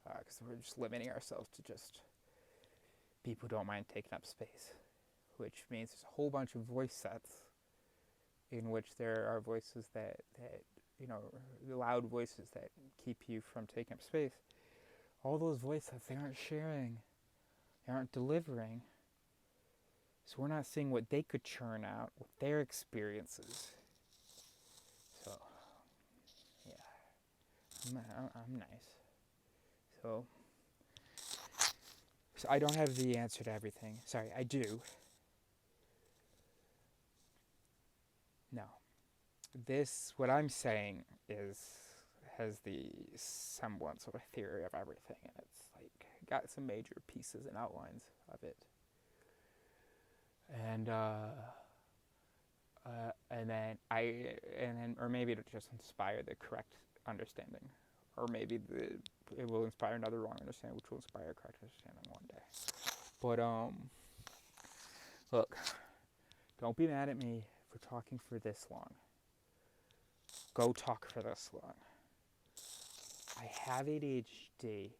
because we're just limiting ourselves to just people who don't mind taking up space, which means there's a whole bunch of voice sets in which there are voices that loud voices that keep you from taking up space. All those voice sets, they aren't sharing, they aren't delivering. So we're not seeing what they could churn out with their experiences. So, yeah, I'm nice. So I don't have the answer to everything. Sorry, I do. No. What I'm saying has the semblance of a theory of everything, and it's like got some major pieces and outlines of it. And then or maybe it'll just inspire the correct understanding, or maybe it will inspire another wrong understanding, which will inspire a correct understanding one day. But look, don't be mad at me for talking for this long. Go talk for this long. I have ADHD,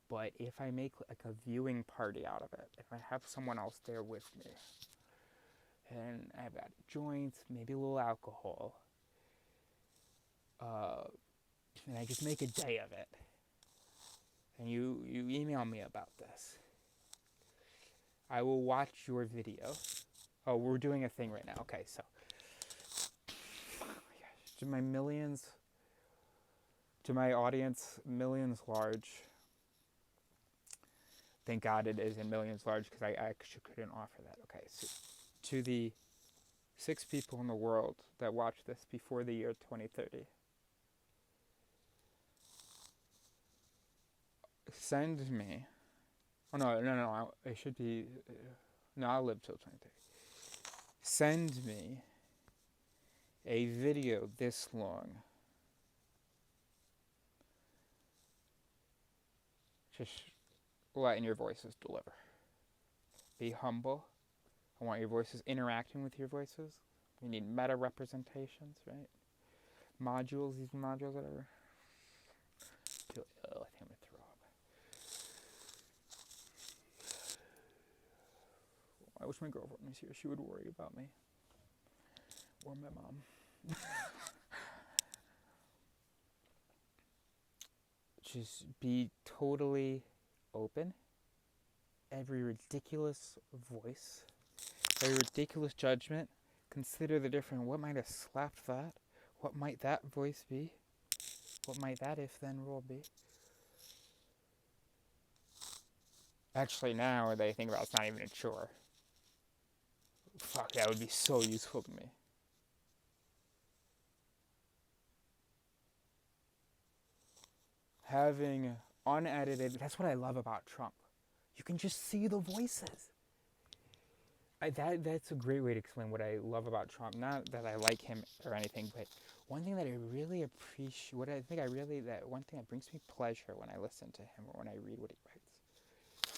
But if I make like a viewing party out of it, if I have someone else there with me, and I've got joints, maybe a little alcohol, and I just make a day of it, and you email me about this, I will watch your video. Oh, we're doing a thing right now. Okay, so oh my gosh, to my audience, millions large. Thank God it is in millions large, because I actually couldn't offer that. Okay, so to the 6 people in the world that watch this before the year 2030, send me. Oh no! It should be. No, I'll live till 2030. Send me a video this long. Just letting your voices deliver. Be humble. I want your voices interacting with your voices. We need meta-representations, right? Modules, these modules, whatever. I feel ill. I think I'm going to throw up. I wish my girlfriend was here. She would worry about me. Or my mom. Just be totally open. Every ridiculous voice, every ridiculous judgment, consider the different. What might have slapped that? What might that voice be? What might that if-then rule be? Actually, now that I think about it, it's not even a chore. Fuck, that would be so useful to me. Having unedited, that's what I love about Trump. You can just see the voices. That's a great way to explain what I love about Trump. Not that I like him or anything, but one thing that I really appreciate, one thing that brings me pleasure when I listen to him or when I read what he writes,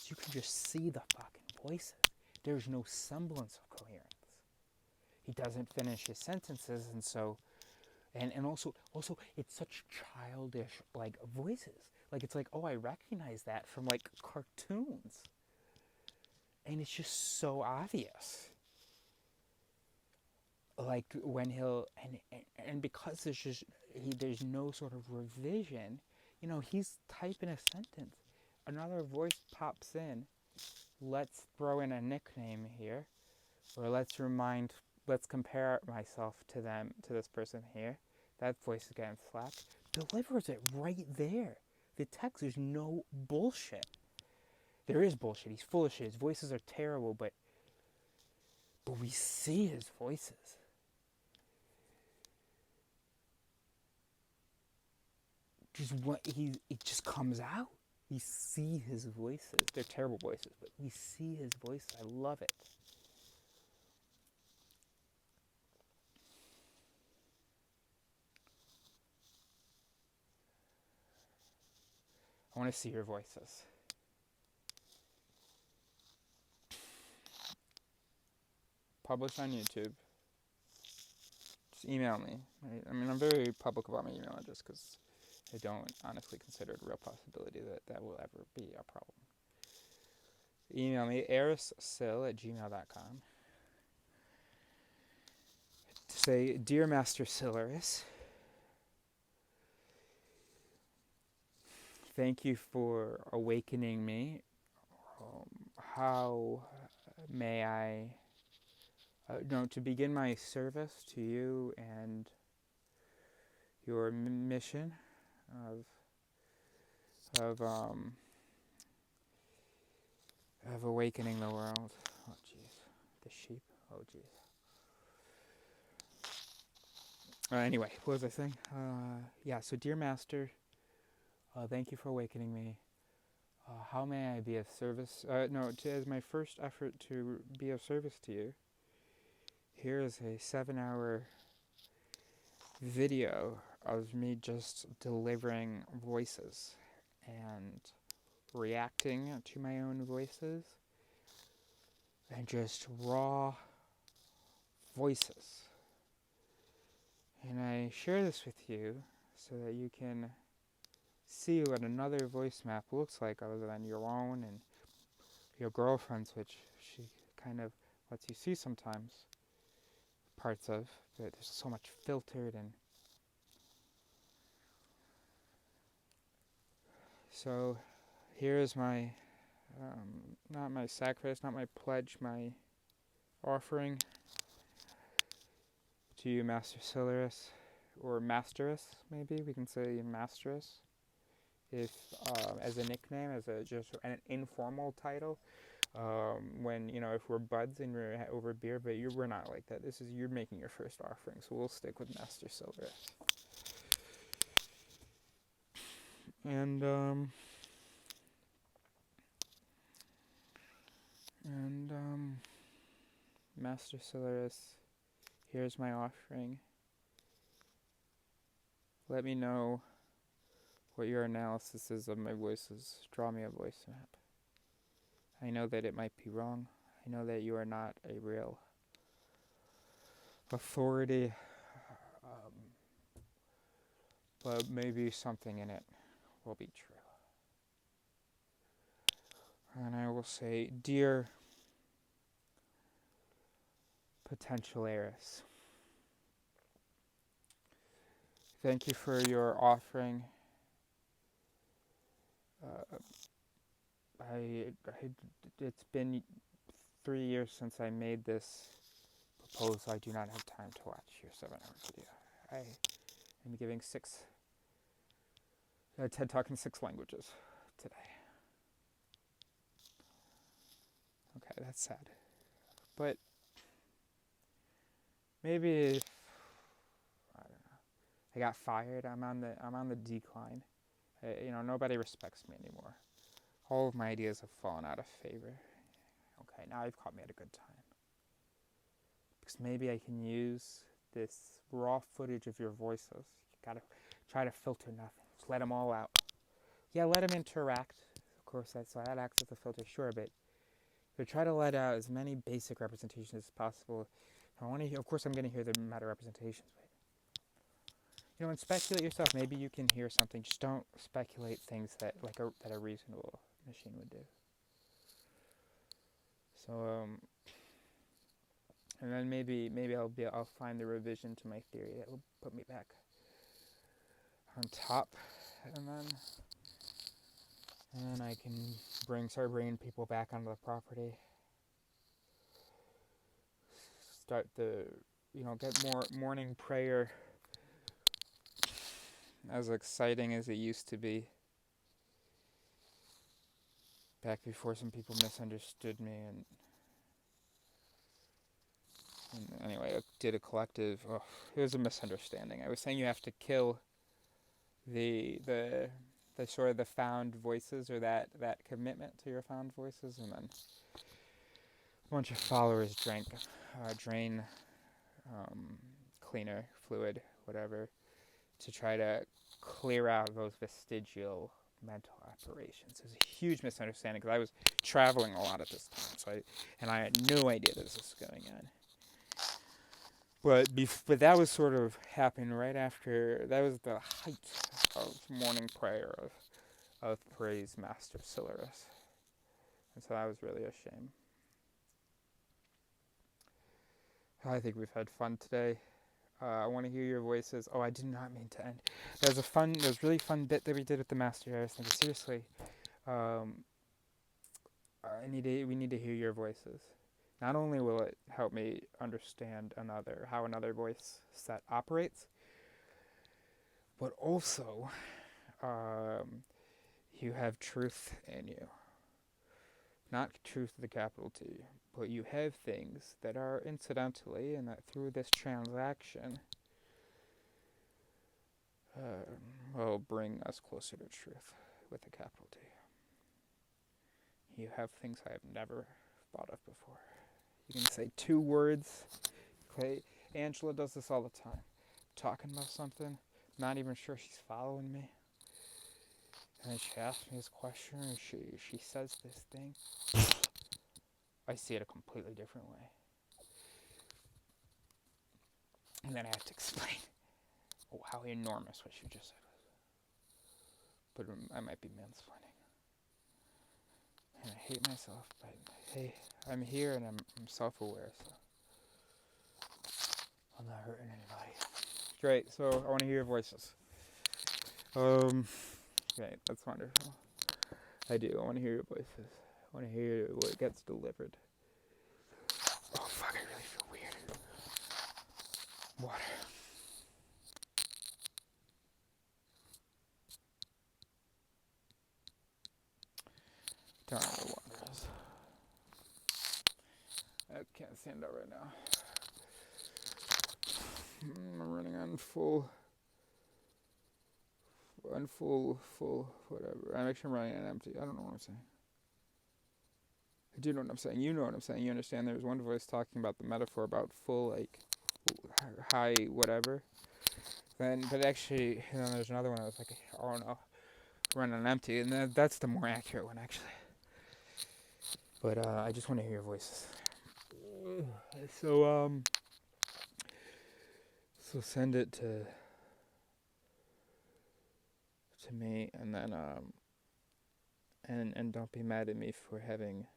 is you can just see the fucking voices. There's no semblance of coherence. He doesn't finish his sentences, and so, and also it's such childish like voices. Like it's like, oh, I recognize that from like cartoons. And it's just so obvious. Like when he'll and because there's no sort of revision, he's typing a sentence. Another voice pops in. Let's throw in a nickname here, or let's compare myself to this person here. That voice is getting slapped. Delivers it right there. The text, there's no bullshit. There is bullshit. He's full of shit. His voices are terrible, but we see his voices. It just comes out. We see his voices. They're terrible voices, but we see his voices. I love it. I want to see your voices. Publish on YouTube. Just email me. I mean, I'm very public about my email address because I don't honestly consider it a real possibility that will ever be a problem. Email me, erissil@gmail.com. To say, Dear Master Sillaris, thank you for awakening me. How may I, to begin my service to you and your mission of awakening the world. Oh, jeez. The sheep. Oh, jeez. Anyway, what was I saying? So dear Master, thank you for awakening me. How may I be of service? As my first effort to be of service to you, here is a 7-hour video of me just delivering voices and reacting to my own voices and just raw voices. And I share this with you so that you can see what another voice map looks like other than your own and your girlfriend's, which she kind of lets you see sometimes parts of, but there's so much filtered. And so here's my, not my sacrifice, not my pledge, my offering to you, Master Silurus, or Masterus, maybe we can say Masterus, if as a nickname, as a just an informal title. When if we're buds and we're over beer, but we're not like that. You're making your first offering, so we'll stick with Master Silurus. And Master Silurus, here's my offering. Let me know what your analysis is of my voices. Draw me a voice map. I know that it might be wrong. I know that you are not a real authority, but maybe something in it will be true. And I will say, dear potential heiress, thank you for your offering. It's been 3 years since I made this proposal. I do not have time to watch your 7-hour video. I am giving TED Talk in 6 languages today. Okay, that's sad. But maybe if, I don't know, I got fired, I'm on the decline. Nobody respects me anymore. All of my ideas have fallen out of favor. Okay, now you've caught me at a good time. Because maybe I can use this raw footage of your voices. You gotta try to filter nothing. Just let them all out. Yeah, let them interact. Of course, that acts as a filter, sure, but try to let out as many basic representations as possible. I want to hear, of course, I'm going to hear the meta-representations, but and speculate yourself. Maybe you can hear something. Just don't speculate things that a reasonable machine would do. So, and then maybe I'll find the revision to my theory that will put me back on top, and then I can start bringing people back onto the property. Start get more morning prayer as exciting as it used to be. Back before some people misunderstood me, and anyway, I did a collective. It was a misunderstanding. I was saying you have to kill the sort of the found voices, or that commitment to your found voices, and then a bunch of followers drain cleaner fluid, whatever, to try to clear out those vestigial mental operations. It was a huge misunderstanding because I was traveling a lot at this time, and I had no idea this was going on. But that was sort of happening right after. That was the height of morning prayer of praise Master Silurus, and so that was really a shame. I think we've had fun today. I want to hear your voices. Oh, I did not mean to end. There was really fun bit that we did with the Master. I was thinking, seriously, we need to hear your voices. Not only will it help me understand how another voice set operates, but also you have truth in you. Not truth with a capital T, but you have things that are incidentally, and that through this transaction will bring us closer to truth with a capital T. You have things I have never thought of before. You can say 2 words. Okay, Angela does this all the time. Talking about something, not even sure she's following me. And then she asks me this question, and she says this thing. I see it a completely different way. And then I have to explain how enormous what she just said but I might be mansplaining. And I hate myself, but hey, I'm here and I'm self-aware, so I'm not hurting anybody. Great, so I want to hear your voices. Okay, that's wonderful. I do. I want to hear your voices. I want to hear what gets delivered. Oh, fuck, I really feel weird. Water. Don't know where water is. I can't stand up right now. I'm running on full, whatever. I'm actually running on empty. I don't know what I'm saying. I do know what I'm saying. You know what I'm saying. You understand there's one voice talking about the metaphor about full, like, high, whatever. But actually, there's another one that was like, oh no, running on empty. And that's the more accurate one, actually. But I just want to hear your voices. So send it to me, and then and don't be mad at me for having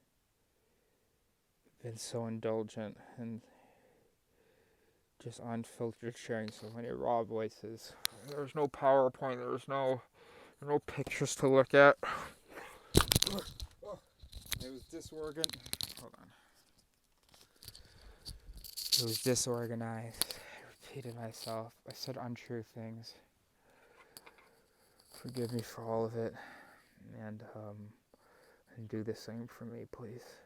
been so indulgent and just unfiltered sharing so many raw voices. There's no PowerPoint. There's no pictures to look at. It was disorganized. Hold on. It was disorganized. I repeated myself. I said untrue things. Forgive me for all of it, and do the same for me, please.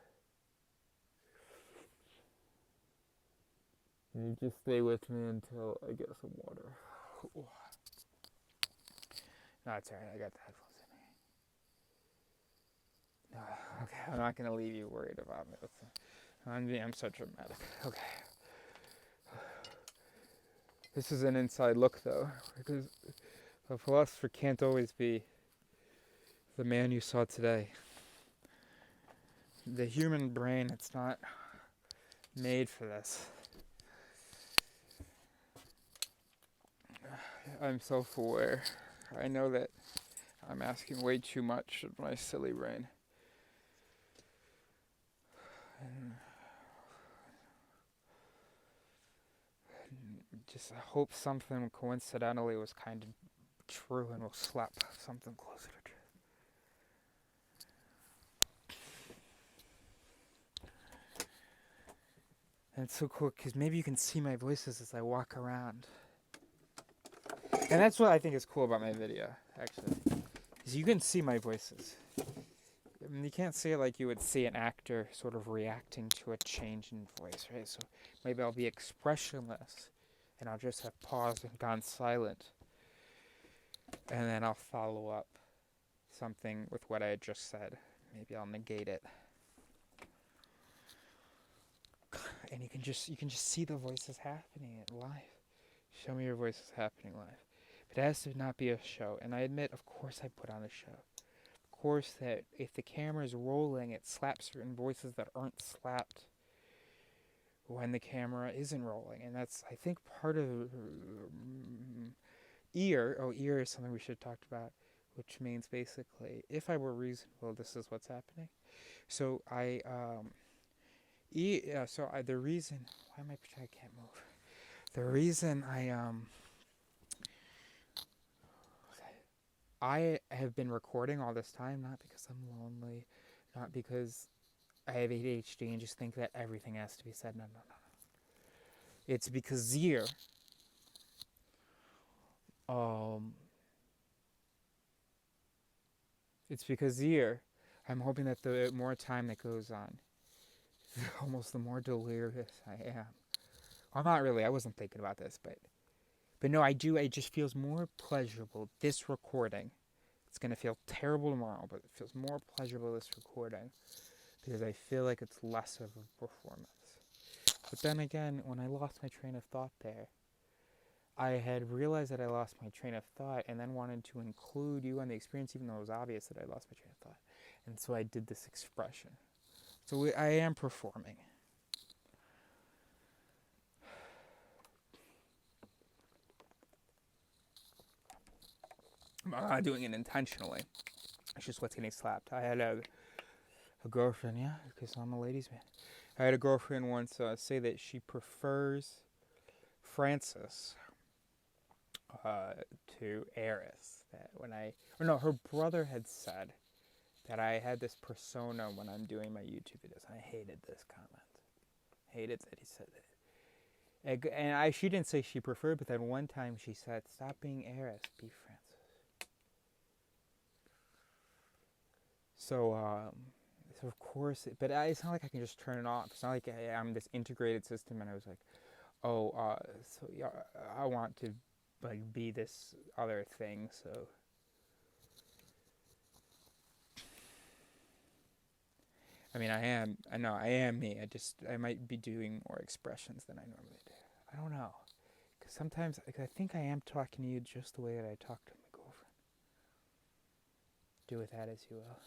And you just stay with me until I get some water. No, it's alright. I got the headphones in me. No, okay, I'm not gonna leave you worried about me. I'm so dramatic. Okay. This is an inside look, though, because a philosopher can't always be the man you saw today. The human brain, it's not made for this. I'm self-aware. I know that I'm asking way too much of my silly brain. And just I hope something coincidentally was kind of true and will slap something closer to truth. And it's so cool because maybe you can see my voices as I walk around. And that's what I think is cool about my video, actually. Is you can see my voices. I mean, you can't see it like you would see an actor sort of reacting to a change in voice, right? So maybe I'll be expressionless and I'll just have paused and gone silent. And then I'll follow up something with what I had just said. Maybe I'll negate it. And you can just see the voices happening live. Show me your voices happening live. But it has to not be a show. And I admit, of course I put on a show. Of course that if the camera is rolling, it slaps certain voices that aren't slapped when the camera isn't rolling. And that's, I think, part of ear. Oh, ear is something we should have talked about, which means basically, if I were reasonable, this is what's happening. So the reason, why am I pretending I can't move? The reason I have been recording all this time, not because I'm lonely, not because I have ADHD and just think that everything has to be said. No. It's because Zier, I'm hoping that the more time that goes on, almost the more delirious I am. Well, not really, I wasn't thinking about this, but no, I do, it just feels more pleasurable, this recording. It's going to feel terrible tomorrow, but it feels more pleasurable, this recording, because I feel like it's less of a performance. But then again, when I lost my train of thought there, I had realized that I lost my train of thought and then wanted to include you in the experience, even though it was obvious that I lost my train of thought. And so I did this expression. So I am performing. I'm not doing it intentionally. It's just what's getting slapped. I had a girlfriend, yeah, because I'm a ladies' man. I had a girlfriend once say that she prefers Francis to Eris. That when her brother had said that I had this persona when I'm doing my YouTube videos. And I hated this comment. Hated that he said that. And she didn't say she preferred, but then one time she said, "Stop being Eris, be Francis." So of course, but it's not like I can just turn it off. It's not like I'm this integrated system, and I was like, oh, so yeah, I want to like be this other thing. So I mean, I know I am me. I might be doing more expressions than I normally do. I don't know, because sometimes I think I am talking to you just the way that I talk to my girlfriend. Do with that as you will.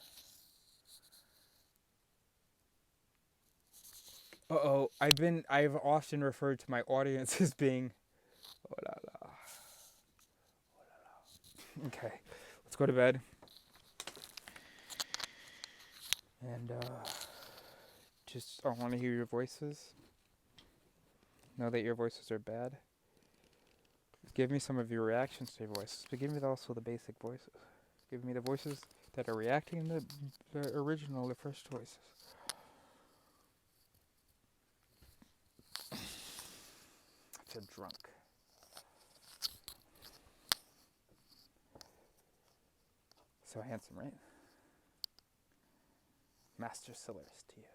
I've often referred to my audience as being, oh la la, oh la la. Okay, let's go to bed. And just I want to hear your voices. Know that your voices are bad. Give me some of your reactions to your voices, but give me also the basic voices. Give me the voices that are reacting and the original, the first voices. I feel drunk. So handsome, right? Master Sillars to you.